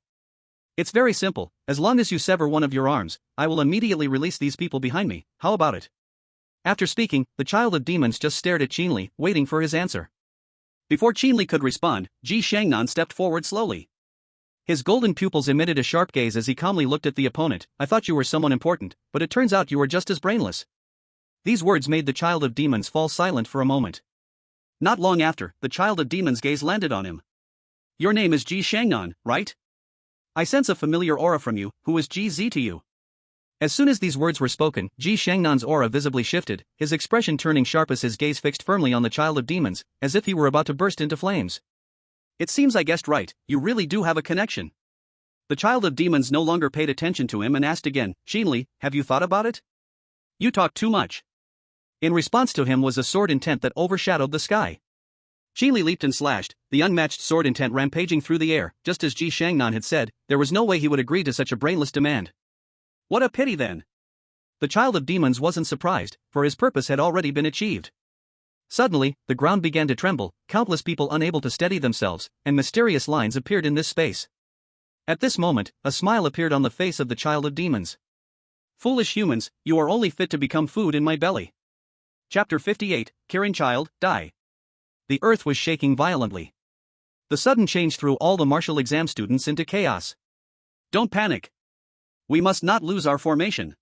It's very simple. As long as you sever one of your arms, I will immediately release these people behind me. How about it? After speaking, the child of demons just stared at Qinli, waiting for his answer. Before Qinli could respond, Ji Shangnan stepped forward slowly. His golden pupils emitted a sharp gaze as he calmly looked at the opponent. I thought you were someone important, but it turns out you were just as brainless. These words made the child of demons fall silent for a moment. Not long after, the child of demons' gaze landed on him. Your name is Ji Shangnan, right? I sense a familiar aura from you. Who is Ji Z to you? As soon as these words were spoken, Ji Shangnan's aura visibly shifted, his expression turning sharp as his gaze fixed firmly on the child of demons, as if he were about to burst into flames. It seems I guessed right, you really do have a connection. The child of demons no longer paid attention to him and asked again, Qinli, have you thought about it? You talk too much. In response to him was a sword intent that overshadowed the sky. Qinli leaped and slashed, the unmatched sword intent rampaging through the air. Just as Ji Shangnan had said, there was no way he would agree to such a brainless demand. What a pity then. The child of demons wasn't surprised, for his purpose had already been achieved. Suddenly, the ground began to tremble, countless people unable to steady themselves, and mysterious lines appeared in this space. At this moment, a smile appeared on the face of the child of demons. Foolish humans, you are only fit to become food in my belly. Chapter 58, Kirin Child, Die. The earth was shaking violently. The sudden change threw all the martial exam students into chaos. Don't panic. We must not lose our formation.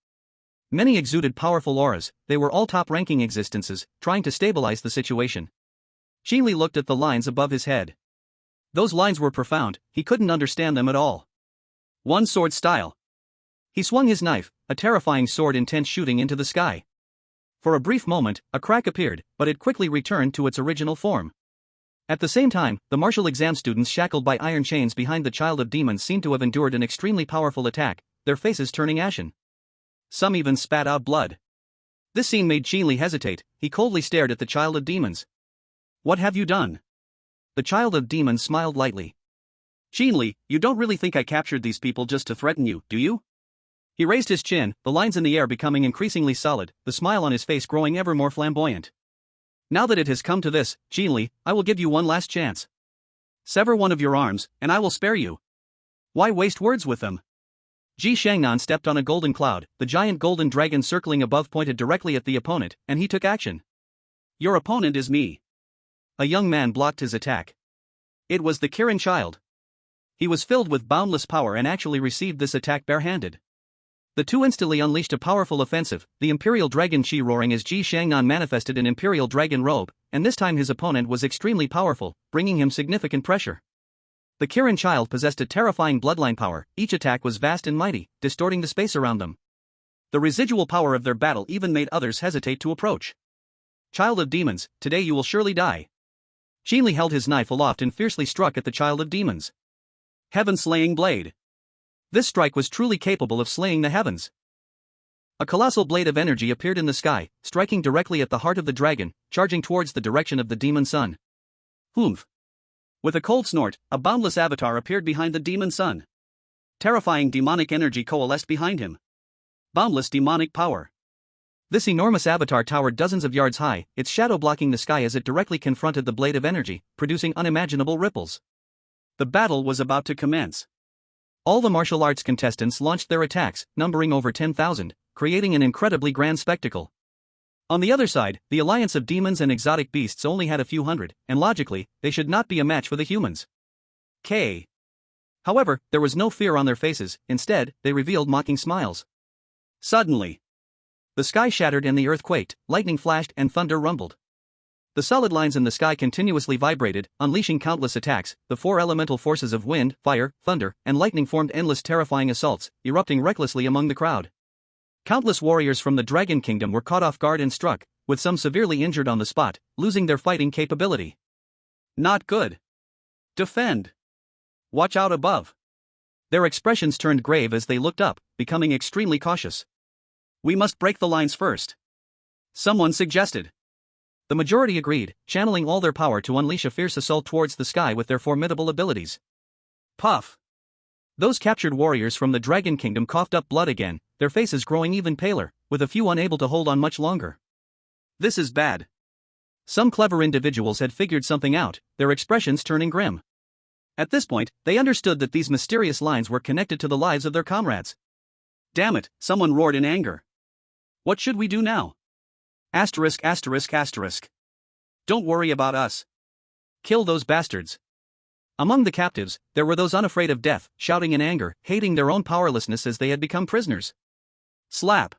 Many exuded powerful auras. They were all top-ranking existences, trying to stabilize the situation. Qinli looked at the lines above his head. Those lines were profound, he couldn't understand them at all. One sword style. He swung his knife, a terrifying sword intent shooting into the sky. For a brief moment, a crack appeared, but it quickly returned to its original form. At the same time, the martial exam students shackled by iron chains behind the Child of Demons seemed to have endured an extremely powerful attack, their faces turning ashen. Some even spat out blood. This scene made Qinli hesitate. He coldly stared at the Child of Demons. "What have you done?" The Child of Demons smiled lightly. "Qinli, you don't really think I captured these people just to threaten you, do you?" He raised his chin, the lines in the air becoming increasingly solid, the smile on his face growing ever more flamboyant. "Now that it has come to this, Qinli, I will give you one last chance. Sever one of your arms, and I will spare you." "Why waste words with them?" Ji Shangnan stepped on a golden cloud, the giant golden dragon circling above pointed directly at the opponent, and he took action. "Your opponent is me." A young man blocked his attack. It was the Kirin child. He was filled with boundless power and actually received this attack barehanded. The two instantly unleashed a powerful offensive, the Imperial Dragon Chi roaring as Ji Shangnan manifested an Imperial Dragon robe, and this time his opponent was extremely powerful, bringing him significant pressure. The Kirin child possessed a terrifying bloodline power, each attack was vast and mighty, distorting the space around them. The residual power of their battle even made others hesitate to approach. "Child of Demons, today you will surely die." Qinli held his knife aloft and fiercely struck at the Child of Demons. Heaven-slaying blade. This strike was truly capable of slaying the heavens. A colossal blade of energy appeared in the sky, striking directly at the heart of the dragon, charging towards the direction of the demon sun. Humph! With a cold snort, a boundless avatar appeared behind the demon sun. Terrifying demonic energy coalesced behind him. Boundless demonic power. This enormous avatar towered dozens of yards high, its shadow blocking the sky as it directly confronted the blade of energy, producing unimaginable ripples. The battle was about to commence. All the martial arts contestants launched their attacks, numbering over 10,000, creating an incredibly grand spectacle. On the other side, the alliance of demons and exotic beasts only had a few hundred, and logically, they should not be a match for the humans. However, there was no fear on their faces, instead, they revealed mocking smiles. Suddenly, the sky shattered and the earth quaked, lightning flashed and thunder rumbled. The solid lines in the sky continuously vibrated, unleashing countless attacks. The four elemental forces of wind, fire, thunder, and lightning formed endless terrifying assaults, erupting recklessly among the crowd. Countless warriors from the Dragon Kingdom were caught off guard and struck, with some severely injured on the spot, losing their fighting capability. Not good. Defend. Watch out above. Their expressions turned grave as they looked up, becoming extremely cautious. We must break the lines first. Someone suggested. The majority agreed, channeling all their power to unleash a fierce assault towards the sky with their formidable abilities. Puff! Those captured warriors from the Dragon Kingdom coughed up blood again, their faces growing even paler, with a few unable to hold on much longer. This is bad. Some clever individuals had figured something out, their expressions turning grim. At this point, they understood that these mysterious lines were connected to the lives of their comrades. Damn it, someone roared in anger. What should we do now? Asterisk. Don't worry about us. Kill those bastards. Among the captives, there were those unafraid of death, shouting in anger, hating their own powerlessness as they had become prisoners. Slap.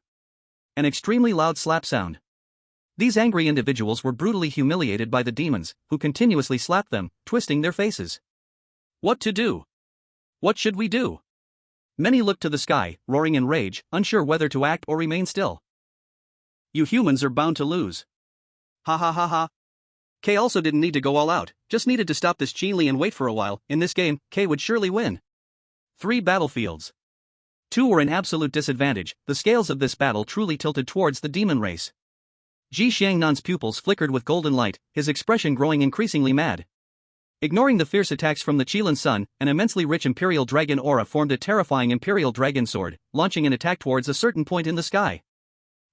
An extremely loud slap sound. These angry individuals were brutally humiliated by the demons, who continuously slapped them, twisting their faces. What to do? What should we do? Many looked to the sky, roaring in rage, unsure whether to act or remain still. You humans are bound to lose. Ha ha ha ha. K also didn't need to go all out, just needed to stop this Qinli and wait for a while. In this game, K would surely win. 3 battlefields. 2 were in absolute disadvantage, the scales of this battle truly tilted towards the demon race. Ji Xiangnan's pupils flickered with golden light, his expression growing increasingly mad. Ignoring the fierce attacks from the Qilin Sun, an immensely rich Imperial Dragon aura formed a terrifying Imperial Dragon sword, launching an attack towards a certain point in the sky.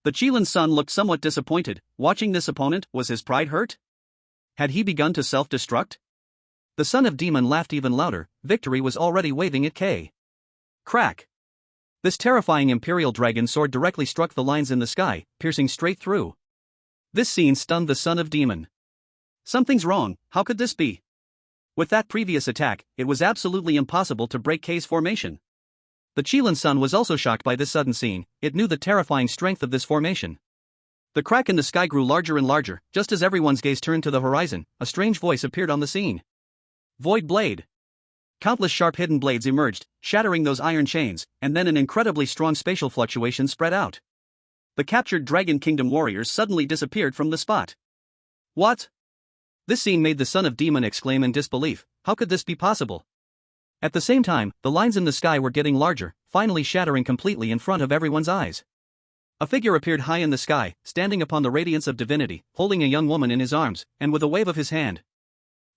The Qilin Sun looked somewhat disappointed. Watching this opponent, was his pride hurt? Had he begun to self-destruct? The Son of Demon laughed even louder, victory was already waving at K. Crack! This terrifying Imperial Dragon sword directly struck the lines in the sky, piercing straight through. This scene stunned the Son of Demon. Something's wrong, how could this be? With that previous attack, it was absolutely impossible to break K's formation. The Qilin Sun was also shocked by this sudden scene, it knew the terrifying strength of this formation. The crack in the sky grew larger and larger, just as everyone's gaze turned to the horizon, a strange voice appeared on the scene. Void Blade. Countless sharp hidden blades emerged, shattering those iron chains, and then an incredibly strong spatial fluctuation spread out. The captured Dragon Kingdom warriors suddenly disappeared from the spot. What? This scene made the son of demon exclaim in disbelief, how could this be possible? At the same time, the lines in the sky were getting larger, finally shattering completely in front of everyone's eyes. A figure appeared high in the sky, standing upon the radiance of divinity, holding a young woman in his arms, and with a wave of his hand.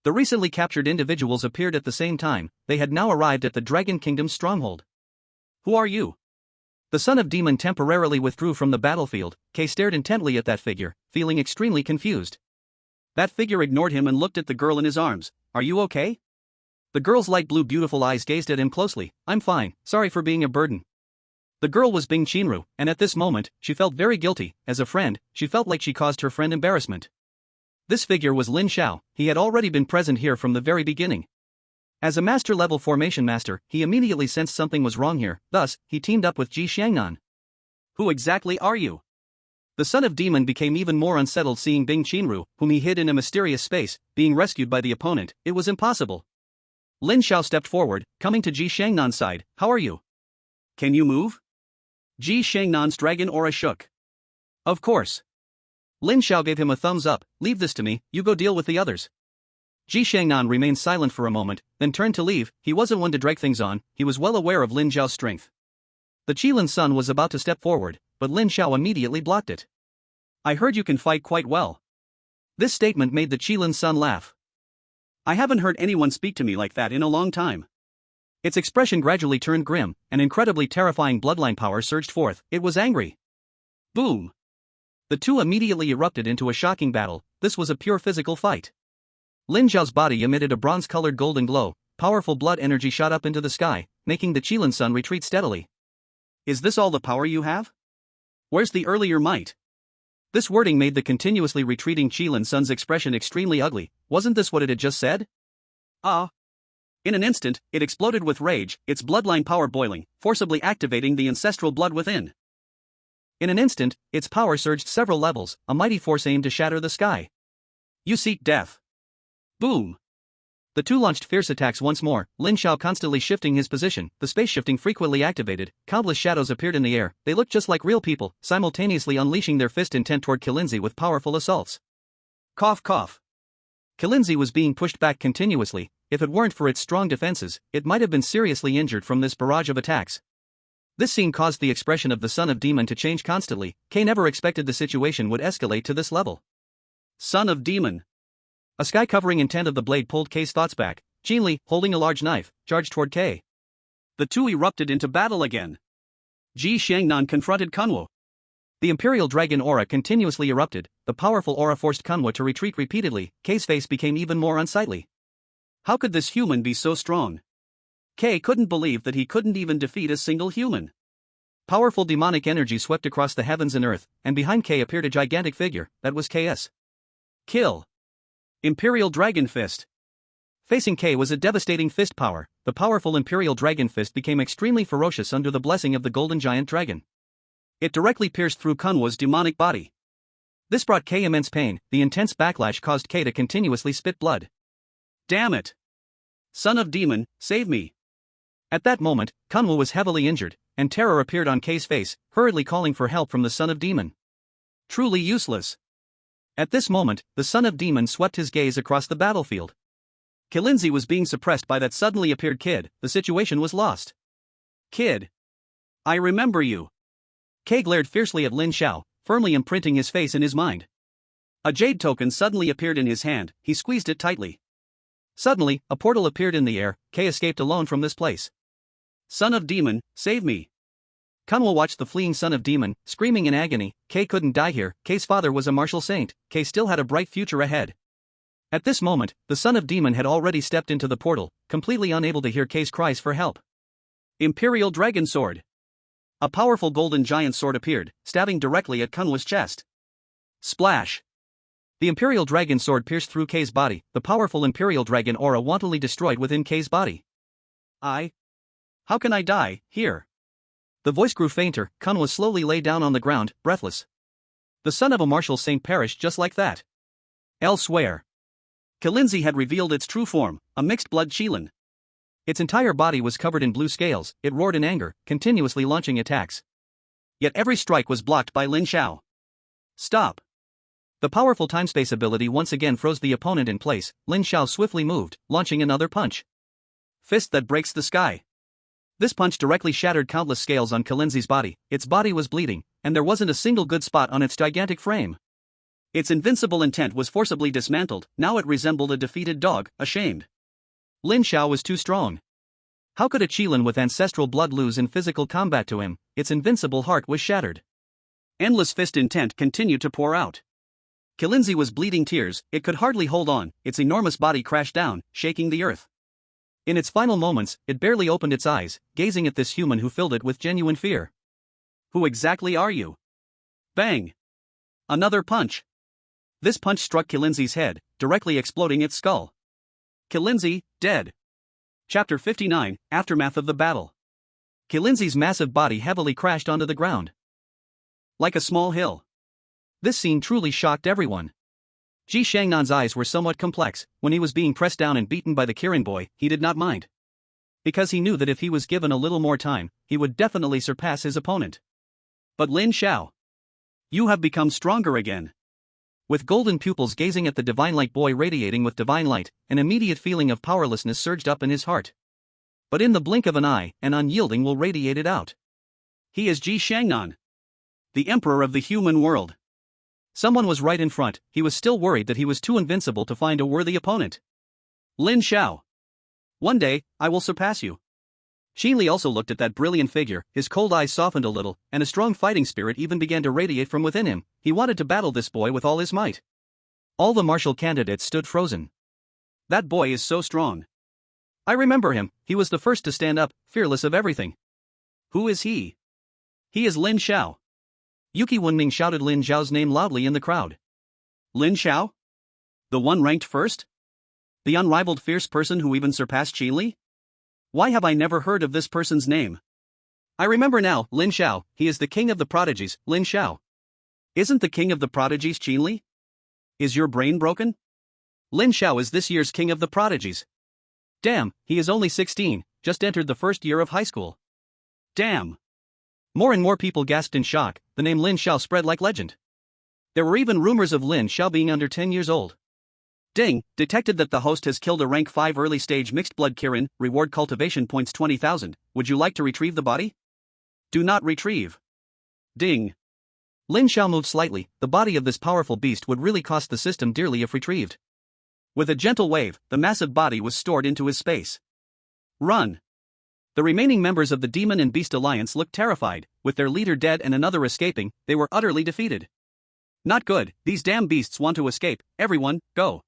The recently captured individuals appeared at the same time. They had now arrived at the Dragon Kingdom's stronghold. Who are you? The son of demon temporarily withdrew from the battlefield. Kay stared intently at that figure, feeling extremely confused. That figure ignored him and looked at the girl in his arms. Are you okay? The girl's light blue beautiful eyes gazed at him closely. I'm fine, sorry for being a burden. The girl was Bing Chinru, and at this moment, she felt very guilty. As a friend, she felt like she caused her friend embarrassment. This figure was Lin Xiao. He had already been present here from the very beginning. As a master-level formation master, he immediately sensed something was wrong here, thus, he teamed up with Ji Xiangnan. Who exactly are you? The son of demon became even more unsettled seeing Bing Chinru, whom he hid in a mysterious space, being rescued by the opponent. It was impossible. Lin Xiao stepped forward, coming to Ji Xiangnan's side. How are you? Can you move? Ji Xiangnan's dragon aura shook. Of course. Lin Xiao gave him a thumbs up. Leave this to me, you go deal with the others. Ji Xiangnan remained silent for a moment, then turned to leave. He wasn't one to drag things on, he was well aware of Lin Xiao's strength. The Qilin son was about to step forward, but Lin Xiao immediately blocked it. I heard you can fight quite well. This statement made the Qilin son laugh. I haven't heard anyone speak to me like that in a long time. Its expression gradually turned grim, an incredibly terrifying bloodline power surged forth. It was angry. Boom! The two immediately erupted into a shocking battle. This was a pure physical fight. Lin Xiao's body emitted a bronze-colored golden glow. Powerful blood energy shot up into the sky, making the Qilin son retreat steadily. Is this all the power you have? Where's the earlier might? This wording made the continuously retreating Qilin son's expression extremely ugly. Wasn't this what it had just said? In an instant, it exploded with rage, its bloodline power boiling, forcibly activating the ancestral blood within. In an instant, its power surged several levels, a mighty force aimed to shatter the sky. You seek death. Boom! The two launched fierce attacks once more, Lin Xiao constantly shifting his position, the space shifting frequently activated, countless shadows appeared in the air, they looked just like real people, simultaneously unleashing their fist intent toward Kilinzi with powerful assaults. Cough cough. Kilinzi was being pushed back continuously. If it weren't for its strong defenses, it might have been seriously injured from this barrage of attacks. This scene caused the expression of the son of demon to change constantly. Kay never expected the situation would escalate to this level. Son of demon. A sky-covering intent of the blade pulled Kay's thoughts back. Jinli, holding a large knife, charged toward Kay. The two erupted into battle again. Ji Xiangnan confronted Kunwu. The Imperial Dragon aura continuously erupted. The powerful aura forced Kunwu to retreat repeatedly. Kay's face became even more unsightly. How could this human be so strong? Kay couldn't believe that he couldn't even defeat a single human. Powerful demonic energy swept across the heavens and earth, and behind Kay appeared a gigantic figure. That was KS. Kill. Imperial Dragon Fist. Facing Kay was a devastating fist power. The powerful Imperial Dragon Fist became extremely ferocious under the blessing of the Golden Giant Dragon. It directly pierced through Kunwu's demonic body. This brought Kay immense pain. The intense backlash caused Kay to continuously spit blood. Damn it! Son of demon, save me! At that moment, Kunwu was heavily injured, and terror appeared on Kay's face, hurriedly calling for help from the son of demon. Truly useless. At this moment, the son of demon swept his gaze across the battlefield. Kilinzi was being suppressed by that suddenly appeared kid. The situation was lost. Kid. I remember you. Kay glared fiercely at Lin Xiao, firmly imprinting his face in his mind. A jade token suddenly appeared in his hand. He squeezed it tightly. Suddenly, a portal appeared in the air. Kay escaped alone from this place. Son of demon, save me. Kunwu watched the fleeing son of demon, screaming in agony. Kay couldn't die here. Kay's father was a martial saint. Kay still had a bright future ahead. At this moment, the son of demon had already stepped into the portal, completely unable to hear Kay's cries for help. Imperial Dragon Sword. A powerful golden giant sword appeared, stabbing directly at Kunwu's chest. Splash. The Imperial Dragon Sword pierced through Kay's body. The powerful Imperial Dragon aura wantonly destroyed within Kay's body. How can I die, here? The voice grew fainter. Kunwu slowly lay down on the ground, breathless. The son of a martial saint perished just like that. Elsewhere. Kilinzi had revealed its true form, a mixed-blood Qilin. Its entire body was covered in blue scales. It roared in anger, continuously launching attacks. Yet every strike was blocked by Lin Xiao. Stop. The powerful time-space ability once again froze the opponent in place. Lin Xiao swiftly moved, launching another punch. Fist that breaks the sky. This punch directly shattered countless scales on Kalinzi's body. Its body was bleeding, and there wasn't a single good spot on its gigantic frame. Its invincible intent was forcibly dismantled. Now it resembled a defeated dog, ashamed. Lin Xiao was too strong. How could a Qilin with ancestral blood lose in physical combat to him? Its invincible heart was shattered. Endless fist intent continued to pour out. Kalinzi was bleeding tears. It could hardly hold on. Its enormous body crashed down, shaking the earth. In its final moments, it barely opened its eyes, gazing at this human who filled it with genuine fear. Who exactly are you? Bang! Another punch. This punch struck Kalinzi's head, directly exploding its skull. Kalinzi, dead. Chapter 59, Aftermath of the Battle. Kalinzi's massive body heavily crashed onto the ground. Like a small hill. This scene truly shocked everyone. Ji Shangnan's eyes were somewhat complex. When he was being pressed down and beaten by the Kirin boy, he did not mind. Because he knew that if he was given a little more time, he would definitely surpass his opponent. But Lin Xiao, you have become stronger again. With golden pupils gazing at the divine-like boy radiating with divine light, an immediate feeling of powerlessness surged up in his heart. But in the blink of an eye, an unyielding will radiated out. He is Ji Shangnan, the emperor of the human world. Someone was right in front. He was still worried that he was too invincible to find a worthy opponent. Lin Xiao, one day, I will surpass you. Xinli also looked at that brilliant figure. His cold eyes softened a little, and a strong fighting spirit even began to radiate from within him. He wanted to battle this boy with all his might. All the martial candidates stood frozen. That boy is so strong. I remember him. He was the first to stand up, fearless of everything. Who is he? He is Lin Xiao. Yuki Wenming shouted Lin Xiao's name loudly in the crowd. Lin Xiao? The one ranked first? The unrivaled fierce person who even surpassed Qili? Why have I never heard of this person's name? I remember now, Lin Xiao. He is the king of the prodigies, Lin Xiao. Isn't the king of the prodigies Qili? Is your brain broken? Lin Xiao is this year's king of the prodigies. Damn, he is only 16, just entered the first year of high school. Damn. More and more people gasped in shock. The name Lin Xiao spread like legend. There were even rumors of Lin Xiao being under 10 years old. Ding, detected that the host has killed a rank 5 early stage mixed blood Kirin, reward cultivation points 20,000. Would you like to retrieve the body? Do not retrieve. Ding. Lin Xiao moved slightly. The body of this powerful beast would really cost the system dearly if retrieved. With a gentle wave, the massive body was stored into his space. Run. The remaining members of the Demon and Beast Alliance looked terrified. With their leader dead and another escaping, they were utterly defeated. Not good, these damn beasts want to escape. Everyone, go.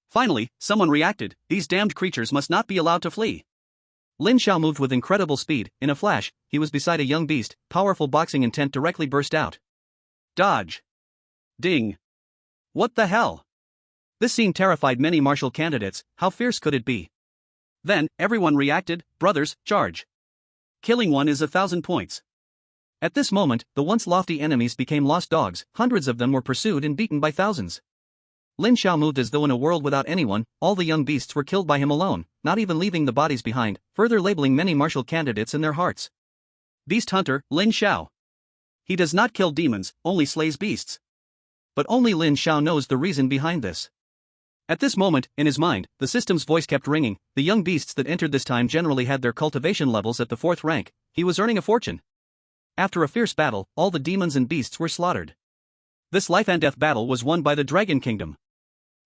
Finally, someone reacted. These damned creatures must not be allowed to flee. Lin Xiao moved with incredible speed. In a flash, he was beside a young beast. Powerful boxing intent directly burst out. Dodge. Ding. What the hell? This scene terrified many martial candidates. How fierce could it be? Then, everyone reacted. Brothers, charge. Killing one is 1,000 points. At this moment, the once lofty enemies became lost dogs. Hundreds of them were pursued and beaten by thousands. Lin Xiao moved as though in a world without anyone. All the young beasts were killed by him alone, not even leaving the bodies behind, further labeling many martial candidates in their hearts. Beast hunter, Lin Xiao. He does not kill demons, only slays beasts. But only Lin Xiao knows the reason behind this. At this moment, in his mind, the system's voice kept ringing. The young beasts that entered this time generally had their cultivation levels at the 4th rank. He was earning a fortune. After a fierce battle, all the demons and beasts were slaughtered. This life and death battle was won by the Dragon Kingdom.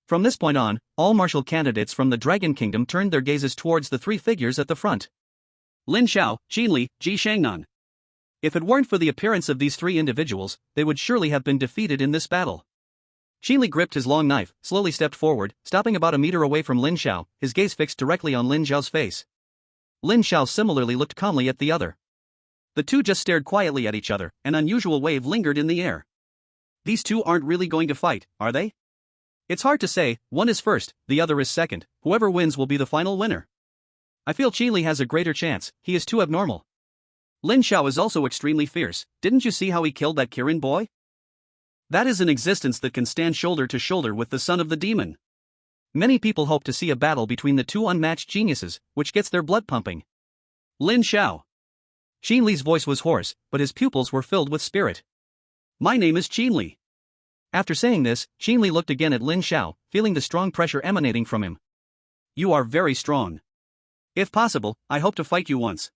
From this point on, all martial candidates from the Dragon Kingdom turned their gazes towards the 3 figures at the front. Lin Xiao, Qinli, Ji Shangnan. If it weren't for the appearance of these 3 individuals, they would surely have been defeated in this battle. Qinli gripped his long knife, slowly stepped forward, stopping about a meter away from Lin Xiao, his gaze fixed directly on Lin Xiao's face. Lin Xiao similarly looked calmly at the other. The two just stared quietly at each other. An unusual wave lingered in the air. These two aren't really going to fight, are they? It's hard to say. One is first, the other is second. Whoever wins will be the final winner. I feel Qinli has a greater chance. He is too abnormal. Lin Xiao is also extremely fierce. Didn't you see how he killed that Kirin boy? That is an existence that can stand shoulder to shoulder with the son of the demon. Many people hope to see a battle between the two unmatched geniuses, which gets their blood pumping. Lin Xiao. Qinli's voice was hoarse, but his pupils were filled with spirit. My name is Qinli. After saying this, Qinli looked again at Lin Xiao, feeling the strong pressure emanating from him. You are very strong. If possible, I hope to fight you once.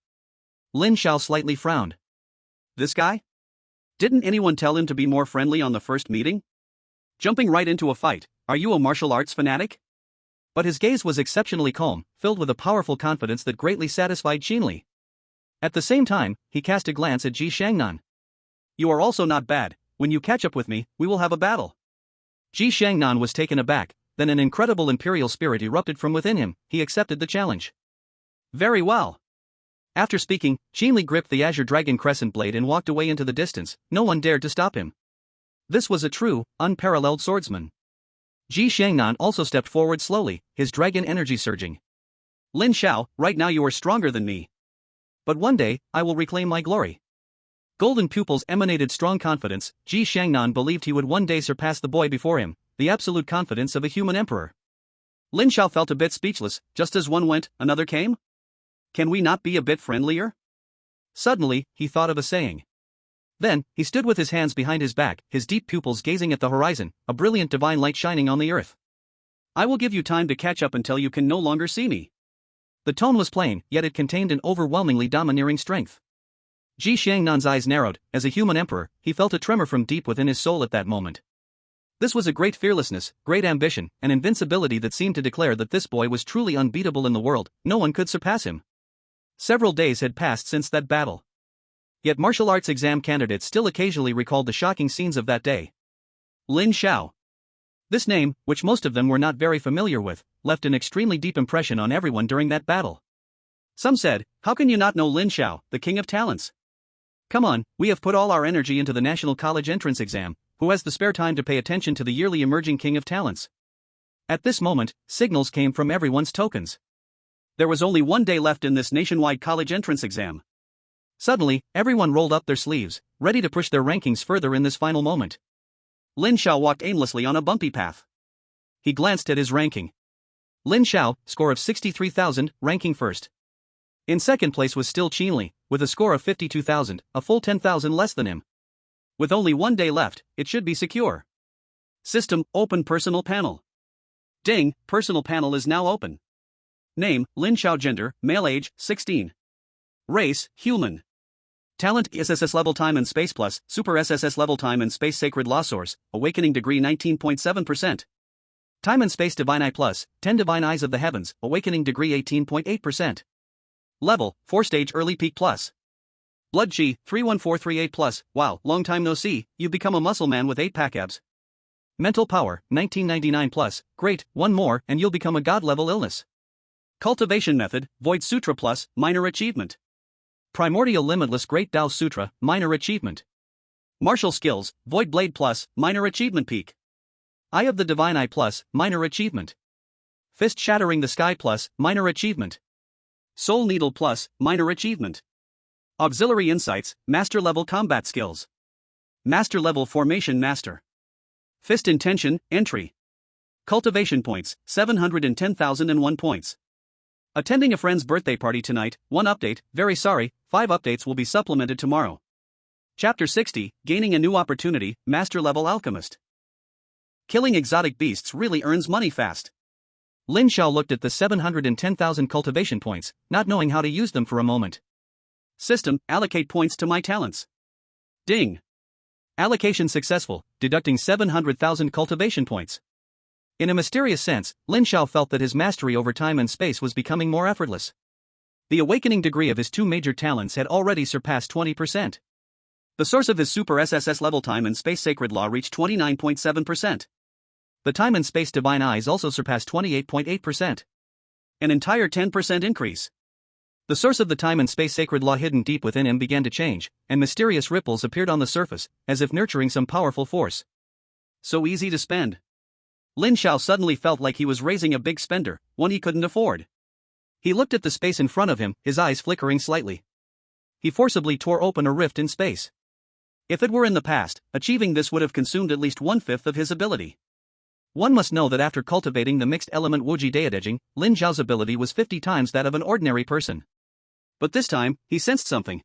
Lin Xiao slightly frowned. This guy? Didn't anyone tell him to be more friendly on the first meeting? Jumping right into a fight, are you a martial arts fanatic? But his gaze was exceptionally calm, filled with a powerful confidence that greatly satisfied Qinli. At the same time, he cast a glance at Ji Shangnan. You are also not bad. When you catch up with me, we will have a battle. Ji Shangnan was taken aback, then an incredible imperial spirit erupted from within him. He accepted the challenge. Very well. After speaking, Qinli gripped the azure dragon crescent blade and walked away into the distance. No one dared to stop him. This was a true, unparalleled swordsman. Ji Shangnan also stepped forward slowly, his dragon energy surging. Lin Xiao, right now you are stronger than me. But one day, I will reclaim my glory. Golden pupils emanated strong confidence. Ji Shangnan believed he would one day surpass the boy before him, the absolute confidence of a human emperor. Lin Xiao felt a bit speechless. Just as one went, another came? Can we not be a bit friendlier? Suddenly, he thought of a saying. Then, he stood with his hands behind his back, his deep pupils gazing at the horizon, a brilliant divine light shining on the earth. I will give you time to catch up until you can no longer see me. The tone was plain, yet it contained an overwhelmingly domineering strength. Ji Xiangnan's eyes narrowed. As a human emperor, he felt a tremor from deep within his soul at that moment. This was a great fearlessness, great ambition, an invincibility that seemed to declare that this boy was truly unbeatable in the world, no one could surpass him. Several days had passed since that battle. Yet martial arts exam candidates still occasionally recalled the shocking scenes of that day. Lin Xiao. This name, which most of them were not very familiar with, left an extremely deep impression on everyone during that battle. Some said, how can you not know Lin Xiao, the king of talents? Come on, we have put all our energy into the National College entrance exam, who has the spare time to pay attention to the yearly emerging king of talents? At this moment, signals came from everyone's tokens. There was only one day left in this nationwide college entrance exam. Suddenly, everyone rolled up their sleeves, ready to push their rankings further in this final moment. Lin Xiao walked aimlessly on a bumpy path. He glanced at his ranking. Lin Xiao, score of 63,000, ranking first. In second place was still Qinli, with a score of 52,000, a full 10,000 less than him. With only one day left, it should be secure. System, open personal panel. Ding, personal panel is now open. Name, Lin Xiao. Gender, male. Age, 16. Race, human. Talent, SSS level time and space plus, super SSS level time and space sacred law source, awakening degree 19.7%. Time and space divine eye plus, 10 divine eyes of the heavens, awakening degree 18.8%. Level, 4 stage early peak plus. Blood Chi, 31438 plus, wow, long time no see, you become a muscle man with 8-pack abs. Mental power, 1999 plus, great, one more and you'll become a god level illness. Cultivation method, Void Sutra plus, minor achievement. Primordial limitless Great Tao Sutra, minor achievement. Martial skills, Void Blade plus, minor achievement peak. Eye of the Divine Eye plus, minor achievement. Fist shattering the sky plus, minor achievement. Soul Needle plus, minor achievement. Auxiliary insights, master level combat skills. Master level formation master. Fist intention, entry. Cultivation points, 710,001 points. Attending a friend's birthday party tonight, 1 update, very sorry, 5 updates will be supplemented tomorrow. Chapter 60, Gaining a New Opportunity, Master Level Alchemist. Killing exotic beasts really earns money fast. Lin Xiao looked at the 710,000 cultivation points, not knowing how to use them for a moment. System, allocate points to my talents. Ding. Allocation successful, deducting 700,000 cultivation points. In a mysterious sense, Lin Xiao felt that his mastery over time and space was becoming more effortless. The awakening degree of his 2 major talents had already surpassed 20%. The source of his super SSS level time and space sacred law reached 29.7%. The time and space divine eyes also surpassed 28.8%. An entire 10% increase. The source of the time and space sacred law hidden deep within him began to change, and mysterious ripples appeared on the surface, as if nurturing some powerful force. So easy to spend. Lin Xiao suddenly felt like he was raising a big spender, one he couldn't afford. He looked at the space in front of him, his eyes flickering slightly. He forcibly tore open a rift in space. If it were in the past, achieving this would have consumed at least 1/5 of his ability. One must know that after cultivating the mixed element Wuji Daidejing, Lin Xiao's ability was 50 times that of an ordinary person. But this time, he sensed something.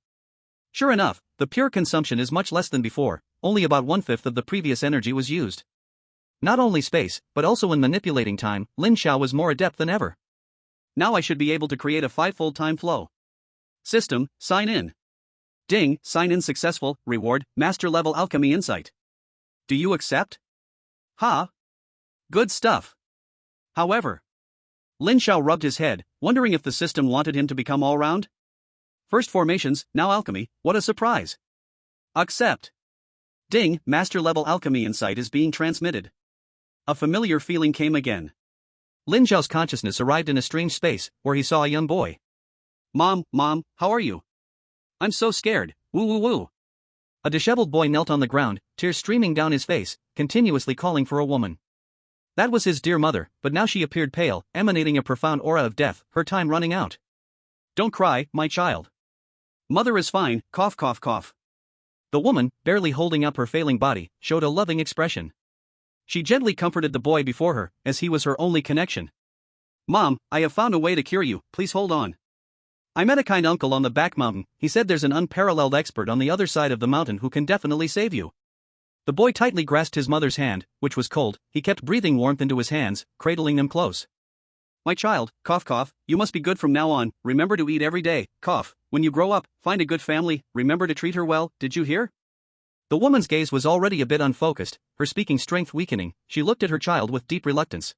Sure enough, the pure consumption is much less than before, only about 1/5 of the previous energy was used. Not only space, but also in manipulating time, Lin Xiao was more adept than ever. Now I should be able to create a 5-fold time flow. System, sign in. Ding, sign in successful, reward, master level alchemy insight. Do you accept? Ha! Good stuff. However, Lin Xiao rubbed his head, wondering if the system wanted him to become all-round. First formations, now alchemy, what a surprise. Accept. Ding, master level alchemy insight is being transmitted. A familiar feeling came again. Lin Xiao's consciousness arrived in a strange space, where he saw a young boy. Mom, how are you? I'm so scared, woo woo woo. A disheveled boy knelt on the ground, tears streaming down his face, continuously calling for a woman. That was his dear mother, but now she appeared pale, emanating a profound aura of death, her time running out. Don't cry, my child. Mother is fine, cough cough cough. The woman, barely holding up her failing body, showed a loving expression. She gently comforted the boy before her, as he was her only connection. Mom, I have found a way to cure you, please hold on. I met a kind uncle on the back mountain, he said there's an unparalleled expert on the other side of the mountain who can definitely save you. The boy tightly grasped his mother's hand, which was cold, he kept breathing warmth into his hands, cradling them close. My child, cough cough, you must be good from now on, remember to eat every day, cough, when you grow up, find a good family, remember to treat her well, did you hear? The woman's gaze was already a bit unfocused, her speaking strength weakening, she looked at her child with deep reluctance.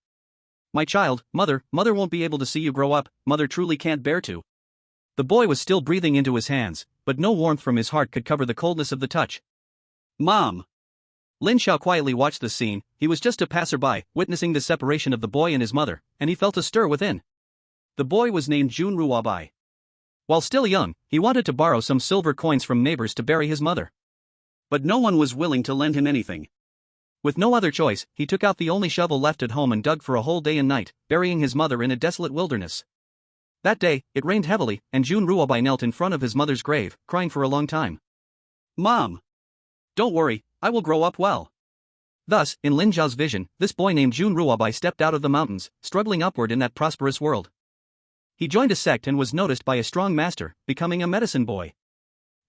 My child, mother won't be able to see you grow up, mother truly can't bear to. The boy was still breathing into his hands, but no warmth from his heart could cover the coldness of the touch. Mom! Lin Xiao quietly watched the scene, he was just a passerby, witnessing the separation of the boy and his mother, and he felt a stir within. The boy was named Jun Ruobai. While still young, he wanted to borrow some silver coins from neighbors to bury his mother. But no one was willing to lend him anything. With no other choice, he took out the only shovel left at home and dug for a whole day and night, burying his mother in a desolate wilderness. That day, it rained heavily, and Jun Ruobai knelt in front of his mother's grave, crying for a long time. Mom! Don't worry, I will grow up well. Thus, in Lin Xiao's vision, this boy named Jun Ruobai stepped out of the mountains, struggling upward in that prosperous world. He joined a sect and was noticed by a strong master, becoming a medicine boy.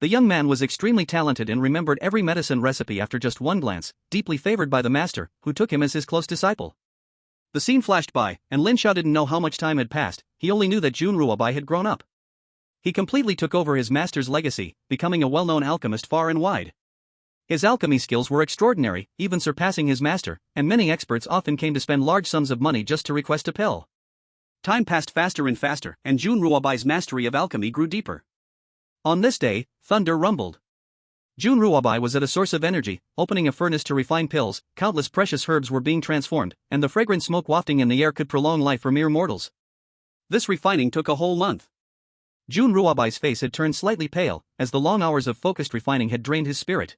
The young man was extremely talented and remembered every medicine recipe after just one glance, deeply favored by the master, who took him as his close disciple. The scene flashed by, and Lin Xiao didn't know how much time had passed, he only knew that Jun Ruobai had grown up. He completely took over his master's legacy, becoming a well-known alchemist far and wide. His alchemy skills were extraordinary, even surpassing his master, and many experts often came to spend large sums of money just to request a pill. Time passed faster and faster, and Jun Ruobai's mastery of alchemy grew deeper. On this day, thunder rumbled. Jun Ruobai was at a source of energy, opening a furnace to refine pills, countless precious herbs were being transformed, and the fragrant smoke wafting in the air could prolong life for mere mortals. This refining took a whole month. Jun Ruobai's face had turned slightly pale, as the long hours of focused refining had drained his spirit.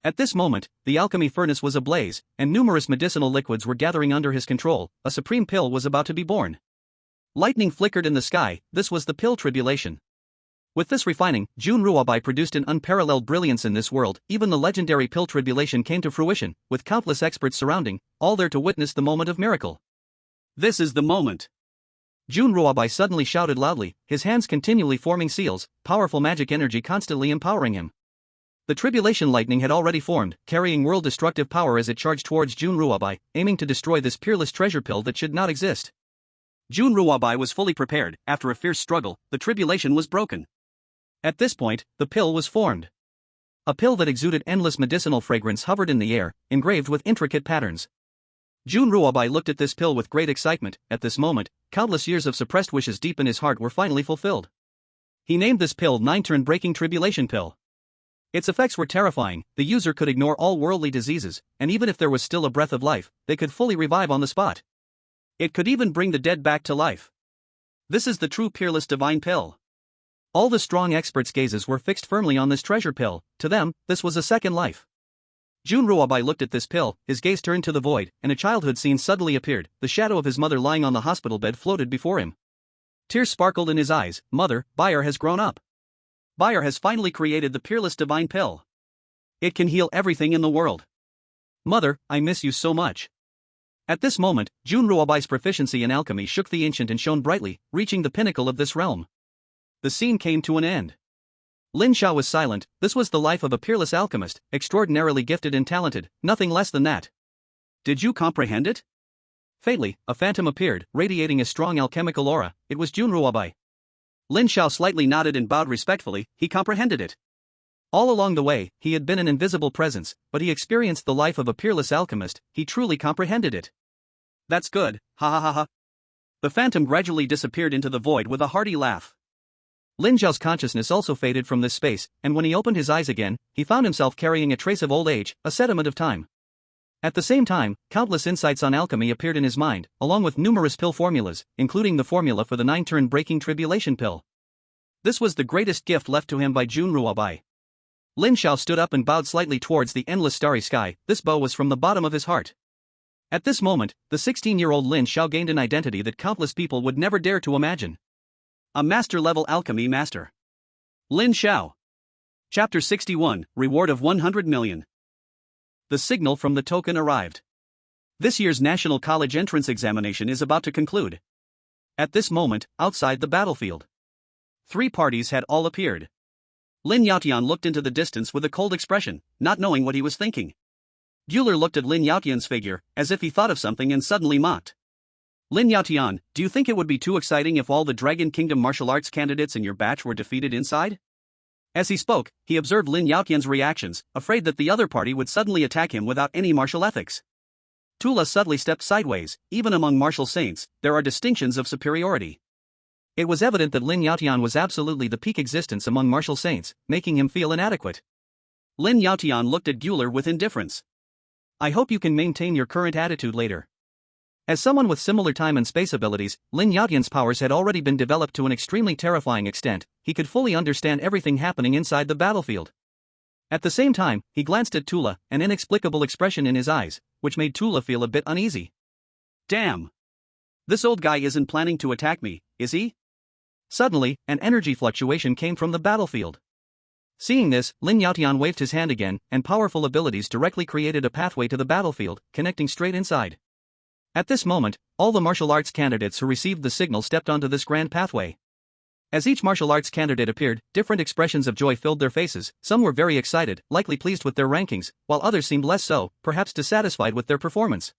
At this moment, the alchemy furnace was ablaze, and numerous medicinal liquids were gathering under his control, a supreme pill was about to be born. Lightning flickered in the sky, this was the pill tribulation. With this refining, Jun Ruobai produced an unparalleled brilliance in this world, even the legendary pill tribulation came to fruition, with countless experts surrounding, all there to witness the moment of miracle. This is the moment. Jun Ruobai suddenly shouted loudly, his hands continually forming seals, powerful magic energy constantly empowering him. The tribulation lightning had already formed, carrying world-destructive power as it charged towards Jun Ruobai, aiming to destroy this peerless treasure pill that should not exist. Jun Ruobai was fully prepared, after a fierce struggle, the tribulation was broken. At this point, the pill was formed. A pill that exuded endless medicinal fragrance hovered in the air, engraved with intricate patterns. Jun Ruobai looked at this pill with great excitement. At this moment, countless years of suppressed wishes deep in his heart were finally fulfilled. He named this pill Nine-Turn-Breaking Tribulation Pill. Its effects were terrifying, the user could ignore all worldly diseases, and even if there was still a breath of life, they could fully revive on the spot. It could even bring the dead back to life. This is the true peerless divine pill. All the strong experts' gazes were fixed firmly on this treasure pill, to them, this was a second life. Jun Ruobai looked at this pill, his gaze turned to the void, and a childhood scene suddenly appeared, the shadow of his mother lying on the hospital bed floated before him. Tears sparkled in his eyes, mother, Bayer has grown up. Bayer has finally created the peerless divine pill. It can heal everything in the world. Mother, I miss you so much. At this moment, Jun Ruobai's proficiency in alchemy shook the ancient and shone brightly, reaching the pinnacle of this realm. The scene came to an end. Lin Xiao was silent. This was the life of a peerless alchemist, extraordinarily gifted and talented, nothing less than that. Did you comprehend it? Faintly, a phantom appeared, radiating a strong alchemical aura. It was Junruobai. Lin Xiao slightly nodded and bowed respectfully. He comprehended it. All along the way, he had been an invisible presence, but he experienced the life of a peerless alchemist. He truly comprehended it. That's good, ha ha ha ha. The phantom gradually disappeared into the void with a hearty laugh. Lin Xiao's consciousness also faded from this space, and when he opened his eyes again, he found himself carrying a trace of old age, a sediment of time. At the same time, countless insights on alchemy appeared in his mind, along with numerous pill formulas, including the formula for the 9-turn breaking tribulation pill. This was the greatest gift left to him by Junruobai. Lin Xiao stood up and bowed slightly towards the endless starry sky. This bow was from the bottom of his heart. At this moment, the 16-year-old Lin Xiao gained an identity that countless people would never dare to imagine. A master-level alchemy master. Lin Xiao. Chapter 61, Reward of 100 million. The signal from the token arrived. This year's National College entrance examination is about to conclude. At this moment, outside the battlefield, 3 parties had all appeared. Lin Yaotian looked into the distance with a cold expression, not knowing what he was thinking. Guler looked at Lin Yaotian's figure, as if he thought of something and suddenly mocked. Lin Yaotian, do you think it would be too exciting if all the Dragon Kingdom martial arts candidates in your batch were defeated inside? As he spoke, he observed Lin Yaotian's reactions, afraid that the other party would suddenly attack him without any martial ethics. Tula suddenly stepped sideways. Even among martial saints, there are distinctions of superiority. It was evident that Lin Yaotian was absolutely the peak existence among martial saints, making him feel inadequate. Lin Yaotian looked at Guler with indifference. I hope you can maintain your current attitude later. As someone with similar time and space abilities, Lin Yaotian's powers had already been developed to an extremely terrifying extent. He could fully understand everything happening inside the battlefield. At the same time, he glanced at Tula, an inexplicable expression in his eyes, which made Tula feel a bit uneasy. Damn! This old guy isn't planning to attack me, is he? Suddenly, an energy fluctuation came from the battlefield. Seeing this, Lin Yaotian waved his hand again, and powerful abilities directly created a pathway to the battlefield, connecting straight inside. At this moment, all the martial arts candidates who received the signal stepped onto this grand pathway. As each martial arts candidate appeared, different expressions of joy filled their faces. Some were very excited, likely pleased with their rankings, while others seemed less so, perhaps dissatisfied with their performance.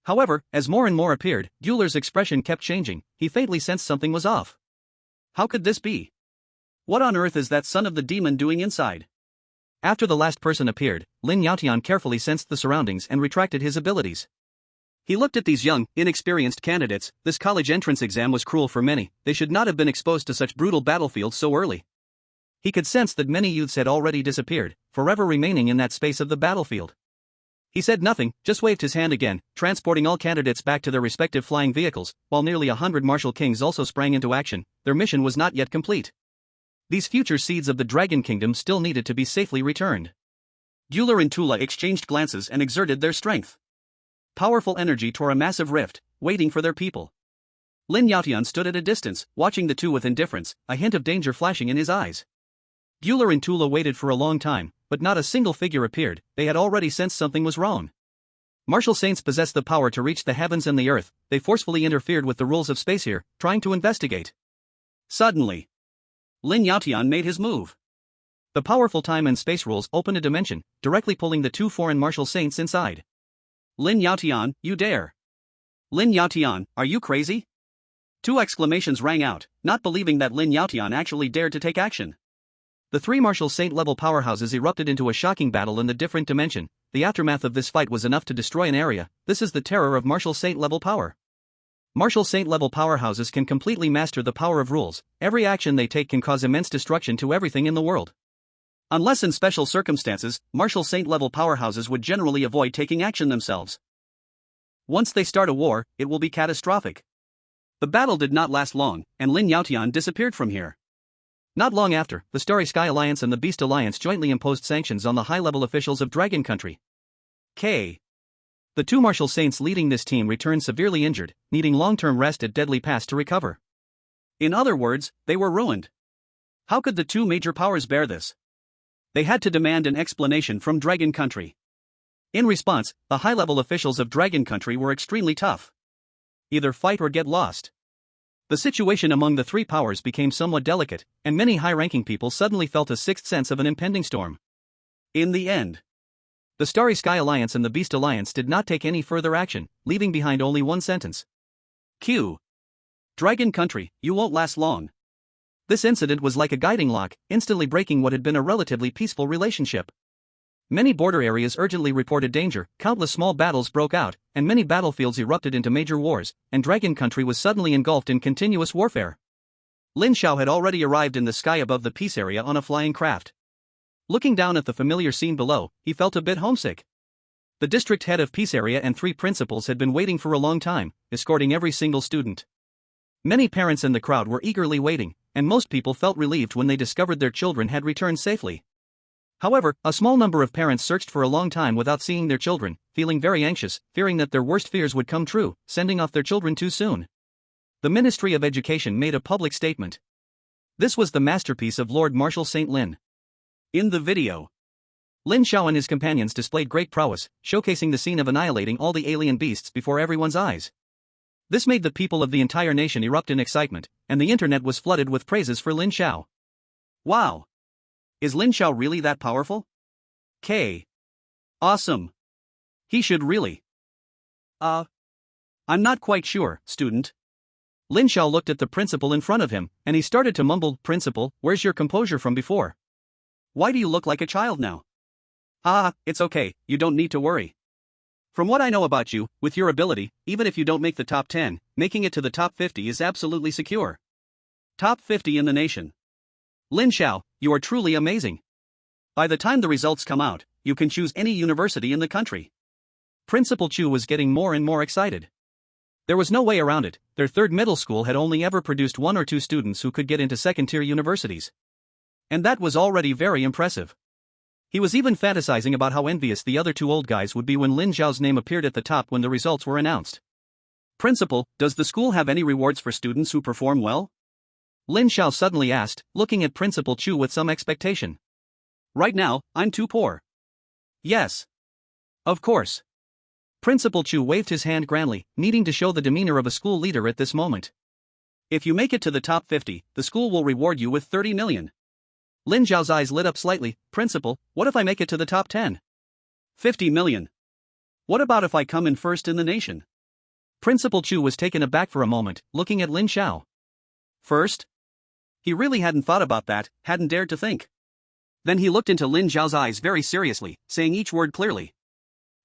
However, as more and more appeared, Guler's expression kept changing. He faintly sensed something was off. How could this be? What on earth is that son of the demon doing inside? After the last person appeared, Lin Yaotian carefully sensed the surroundings and retracted his abilities. He looked at these young, inexperienced candidates. This college entrance exam was cruel for many. They should not have been exposed to such brutal battlefields so early. He could sense that many youths had already disappeared, forever remaining in that space of the battlefield. He said nothing, just waved his hand again, transporting all candidates back to their respective flying vehicles, while nearly 100 martial kings also sprang into action. Their mission was not yet complete. These future seeds of the Dragon Kingdom still needed to be safely returned. Guler and Tula exchanged glances and exerted their strength. Powerful energy tore a massive rift, waiting for their people. Lin Yaotian stood at a distance, watching the two with indifference, a hint of danger flashing in his eyes. Guler and Tula waited for a long time, but not a single figure appeared. They had already sensed something was wrong. Martial saints possess the power to reach the heavens and the earth. They forcefully interfered with the rules of space here, trying to investigate. Suddenly, Lin Yaotian made his move. The powerful time and space rules opened a dimension, directly pulling the 2 foreign martial saints inside. Lin Yaotian, you dare! Lin Yaotian, are you crazy? 2 exclamations rang out, not believing that Lin Yaotian actually dared to take action. The 3 martial saint-level powerhouses erupted into a shocking battle in the different dimension. The aftermath of this fight was enough to destroy an area. This is the terror of martial saint-level power. Martial saint-level powerhouses can completely master the power of rules. Every action they take can cause immense destruction to everything in the world. Unless in special circumstances, martial saint-level powerhouses would generally avoid taking action themselves. Once they start a war, it will be catastrophic. The battle did not last long, and Lin Yaotian disappeared from here. Not long after, the Starry Sky Alliance and the Beast Alliance jointly imposed sanctions on the high-level officials of Dragon Country. The 2 martial saints leading this team returned severely injured, needing long-term rest at Deadly Pass to recover. In other words, they were ruined. How could the 2 major powers bear this? They had to demand an explanation from Dragon Country. In response, the high-level officials of Dragon Country were extremely tough. Either fight or get lost. The situation among the three powers became somewhat delicate, and many high-ranking people suddenly felt a sixth sense of an impending storm. In the end, the Starry Sky Alliance and the Beast Alliance did not take any further action, leaving behind only one sentence. Q. Dragon Country, you won't last long. This incident was like a guiding lock, instantly breaking what had been a relatively peaceful relationship. Many border areas urgently reported danger, countless small battles broke out, and many battlefields erupted into major wars, and Dragon Country was suddenly engulfed in continuous warfare. Lin Xiao had already arrived in the sky above the peace area on a flying craft. Looking down at the familiar scene below, he felt a bit homesick. The district head of peace area and three principals had been waiting for a long time, escorting every single student. Many parents in the crowd were eagerly waiting, and most people felt relieved when they discovered their children had returned safely. However, a small number of parents searched for a long time without seeing their children, feeling very anxious, fearing that their worst fears would come true, sending off their children too soon. The Ministry of Education made a public statement. This was the masterpiece of Lord Marshal St. Lin. In the video, Lin Xiao and his companions displayed great prowess, showcasing the scene of annihilating all the alien beasts before everyone's eyes. This made the people of the entire nation erupt in excitement, and the internet was flooded with praises for Lin Xiao. Wow! Is Lin Xiao really that powerful? Awesome! He should really. I'm not quite sure, student. Lin Xiao looked at the principal in front of him, and he started to mumble, "Principal, where's your composure from before? Why do you look like a child now?" It's okay, you don't need to worry. From what I know about you, with your ability, even if you don't make the top 10, making it to the top 50 is absolutely secure. Top 50 in the nation. Lin Xiao, you are truly amazing. By the time the results come out, you can choose any university in the country. Principal Chu was getting more and more excited. There was no way around it, their third middle school had only ever produced one or two students who could get into second-tier universities. And that was already very impressive. He was even fantasizing about how envious the other two old guys would be when Lin Xiao's name appeared at the top when the results were announced. Principal, does the school have any rewards for students who perform well? Lin Xiao suddenly asked, looking at Principal Chu with some expectation. Right now, I'm too poor. Yes. Of course. Principal Chu waved his hand grandly, needing to show the demeanor of a school leader at this moment. If you make it to the top 50, the school will reward you with 30 million. Lin Xiao's eyes lit up slightly. Principal, what if I make it to the top 10? 50 million. What about if I come in first in the nation? Principal Chu was taken aback for a moment, looking at Lin Xiao. First? He really hadn't thought about that, hadn't dared to think. Then he looked into Lin Xiao's eyes very seriously, saying each word clearly.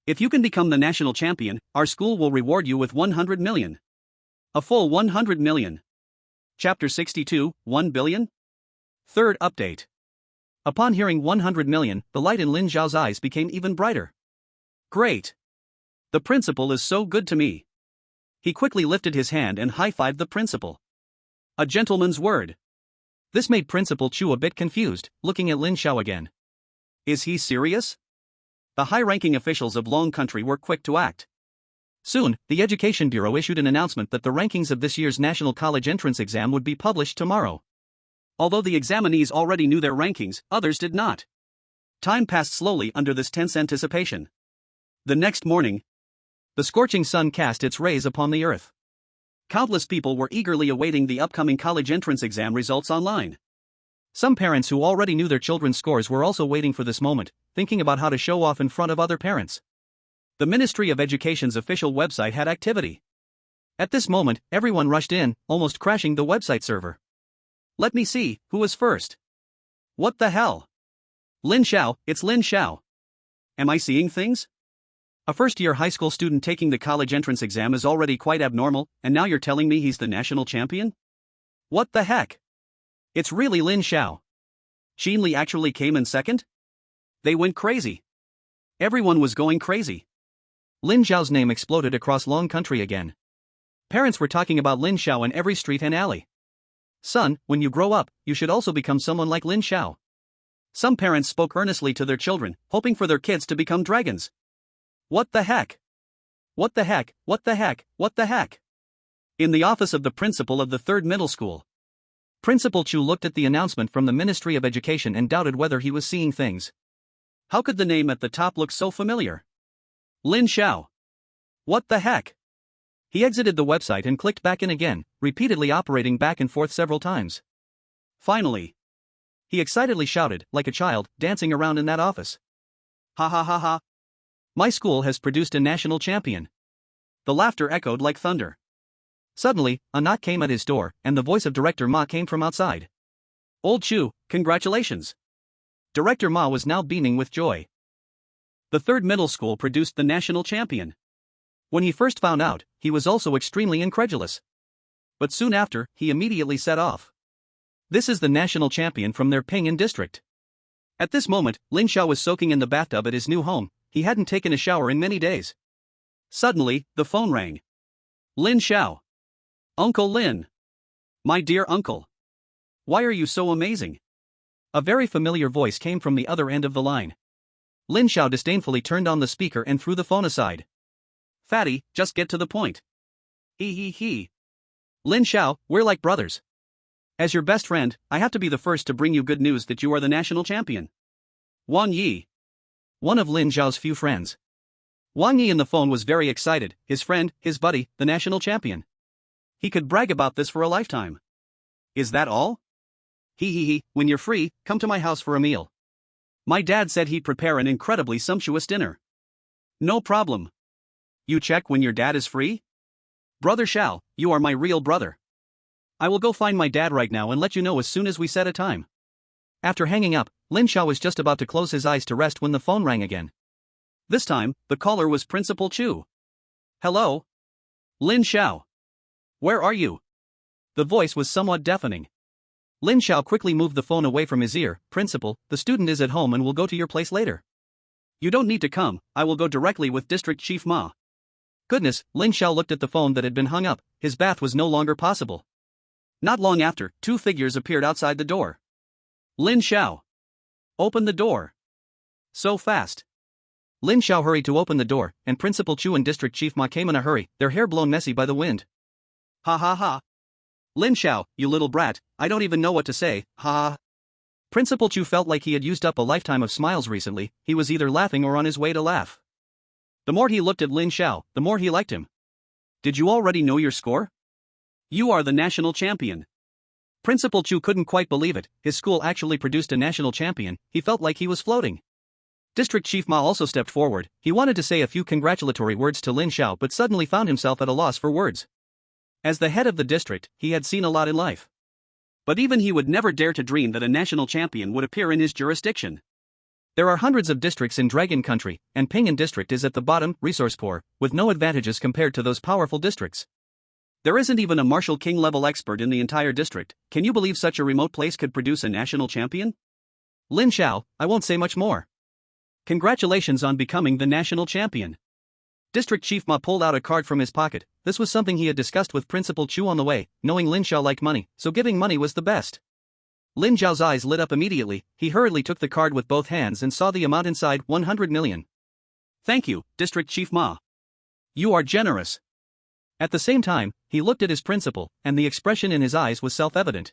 If you can become the national champion, our school will reward you with 100 million. A full 100 million. Chapter 62, 1 billion? Third update. Upon hearing 100 million, the light in Lin Xiao's eyes became even brighter. Great! The principal is so good to me. He quickly lifted his hand and high-fived the principal. A gentleman's word. This made Principal Chu a bit confused, looking at Lin Xiao again. Is he serious? The high-ranking officials of Long Country were quick to act. Soon, the Education Bureau issued an announcement that the rankings of this year's National College Entrance Exam would be published tomorrow. Although the examinees already knew their rankings, others did not. Time passed slowly under this tense anticipation. The next morning, the scorching sun cast its rays upon the earth. Countless people were eagerly awaiting the upcoming college entrance exam results online. Some parents who already knew their children's scores were also waiting for this moment, thinking about how to show off in front of other parents. The Ministry of Education's official website had activity. At this moment, everyone rushed in, almost crashing the website server. Let me see, who was first? What the hell? Lin Xiao, it's Lin Xiao. Am I seeing things? A first-year high school student taking the college entrance exam is already quite abnormal, and now you're telling me he's the national champion? What the heck? It's really Lin Xiao. Xin Li actually came in second? They went crazy. Everyone was going crazy. Lin Xiao's name exploded across Long Country again. Parents were talking about Lin Xiao in every street and alley. Son, when you grow up, you should also become someone like Lin Xiao. Some parents spoke earnestly to their children, hoping for their kids to become dragons. What the heck? What the heck? What the heck? What the heck? In the office of the principal of the third middle school, Principal Chu looked at the announcement from the Ministry of Education and doubted whether he was seeing things. How could the name at the top look so familiar? Lin Xiao. What the heck? He exited the website and clicked back in again, repeatedly operating back and forth several times. Finally, he excitedly shouted, like a child, dancing around in that office. Ha ha ha ha. My school has produced a national champion. The laughter echoed like thunder. Suddenly, a knock came at his door, and the voice of Director Ma came from outside. Old Chu, congratulations. Director Ma was now beaming with joy. The third middle school produced the national champion. When he first found out, he was also extremely incredulous. But soon after, he immediately set off. This is the national champion from their Pinyin district. At this moment, Lin Xiao was soaking in the bathtub at his new home. He hadn't taken a shower in many days. Suddenly, the phone rang. Lin Xiao. Uncle Lin. My dear uncle. Why are you so amazing? A very familiar voice came from the other end of the line. Lin Xiao disdainfully turned on the speaker and threw the phone aside. Fatty, just get to the point. He. Lin Xiao, we're like brothers. As your best friend, I have to be the first to bring you good news that you are the national champion. Wang Yi. One of Lin Xiao's few friends. Wang Yi in the phone was very excited, his friend, his buddy, the national champion. He could brag about this for a lifetime. Is that all? He, when you're free, come to my house for a meal. My dad said he'd prepare an incredibly sumptuous dinner. No problem. You check when your dad is free? Brother Xiao, you are my real brother. I will go find my dad right now and let you know as soon as we set a time. After hanging up, Lin Xiao was just about to close his eyes to rest when the phone rang again. This time, the caller was Principal Chu. Hello? Lin Xiao. Where are you? The voice was somewhat deafening. Lin Xiao quickly moved the phone away from his ear. Principal, the student is at home and will go to your place later. You don't need to come, I will go directly with District Chief Ma. Goodness, Lin Xiao looked at the phone that had been hung up. His bath was no longer possible. Not long after, two figures appeared outside the door. Lin Xiao. Open the door. So fast. Lin Xiao hurried to open the door, and Principal Chu and District Chief Ma came in a hurry, their hair blown messy by the wind. Ha ha ha. Lin Xiao, you little brat, I don't even know what to say, ha ha. Principal Chu felt like he had used up a lifetime of smiles recently. He was either laughing or on his way to laugh. The more he looked at Lin Xiao, the more he liked him. Did you already know your score? You are the national champion. Principal Chu couldn't quite believe it. His school actually produced a national champion. He felt like he was floating. District Chief Ma also stepped forward. He wanted to say a few congratulatory words to Lin Xiao but suddenly found himself at a loss for words. As the head of the district, he had seen a lot in life. But even he would never dare to dream that a national champion would appear in his jurisdiction. There are hundreds of districts in Dragon Country, and Pinyin District is at the bottom, resource poor, with no advantages compared to those powerful districts. There isn't even a Marshal King level expert in the entire district. Can you believe such a remote place could produce a national champion? Lin Xiao, I won't say much more. Congratulations on becoming the national champion. District Chief Ma pulled out a card from his pocket. This was something he had discussed with Principal Chu on the way, knowing Lin Xiao liked money, so giving money was the best. Lin Xiao's eyes lit up immediately. He hurriedly took the card with both hands and saw the amount inside, 100 million. Thank you, District Chief Ma. You are generous. At the same time, he looked at his principal, and the expression in his eyes was self-evident.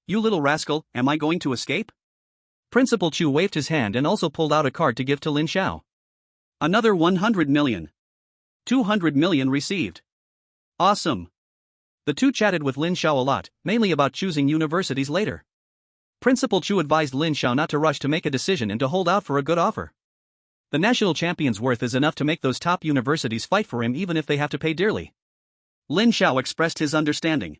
You little rascal, am I going to escape? Principal Chu waved his hand and also pulled out a card to give to Lin Xiao. Another 100 million. 200 million received. Awesome. The two chatted with Lin Xiao a lot, mainly about choosing universities later. Principal Chu advised Lin Xiao not to rush to make a decision and to hold out for a good offer. The national champion's worth is enough to make those top universities fight for him even if they have to pay dearly. Lin Xiao expressed his understanding.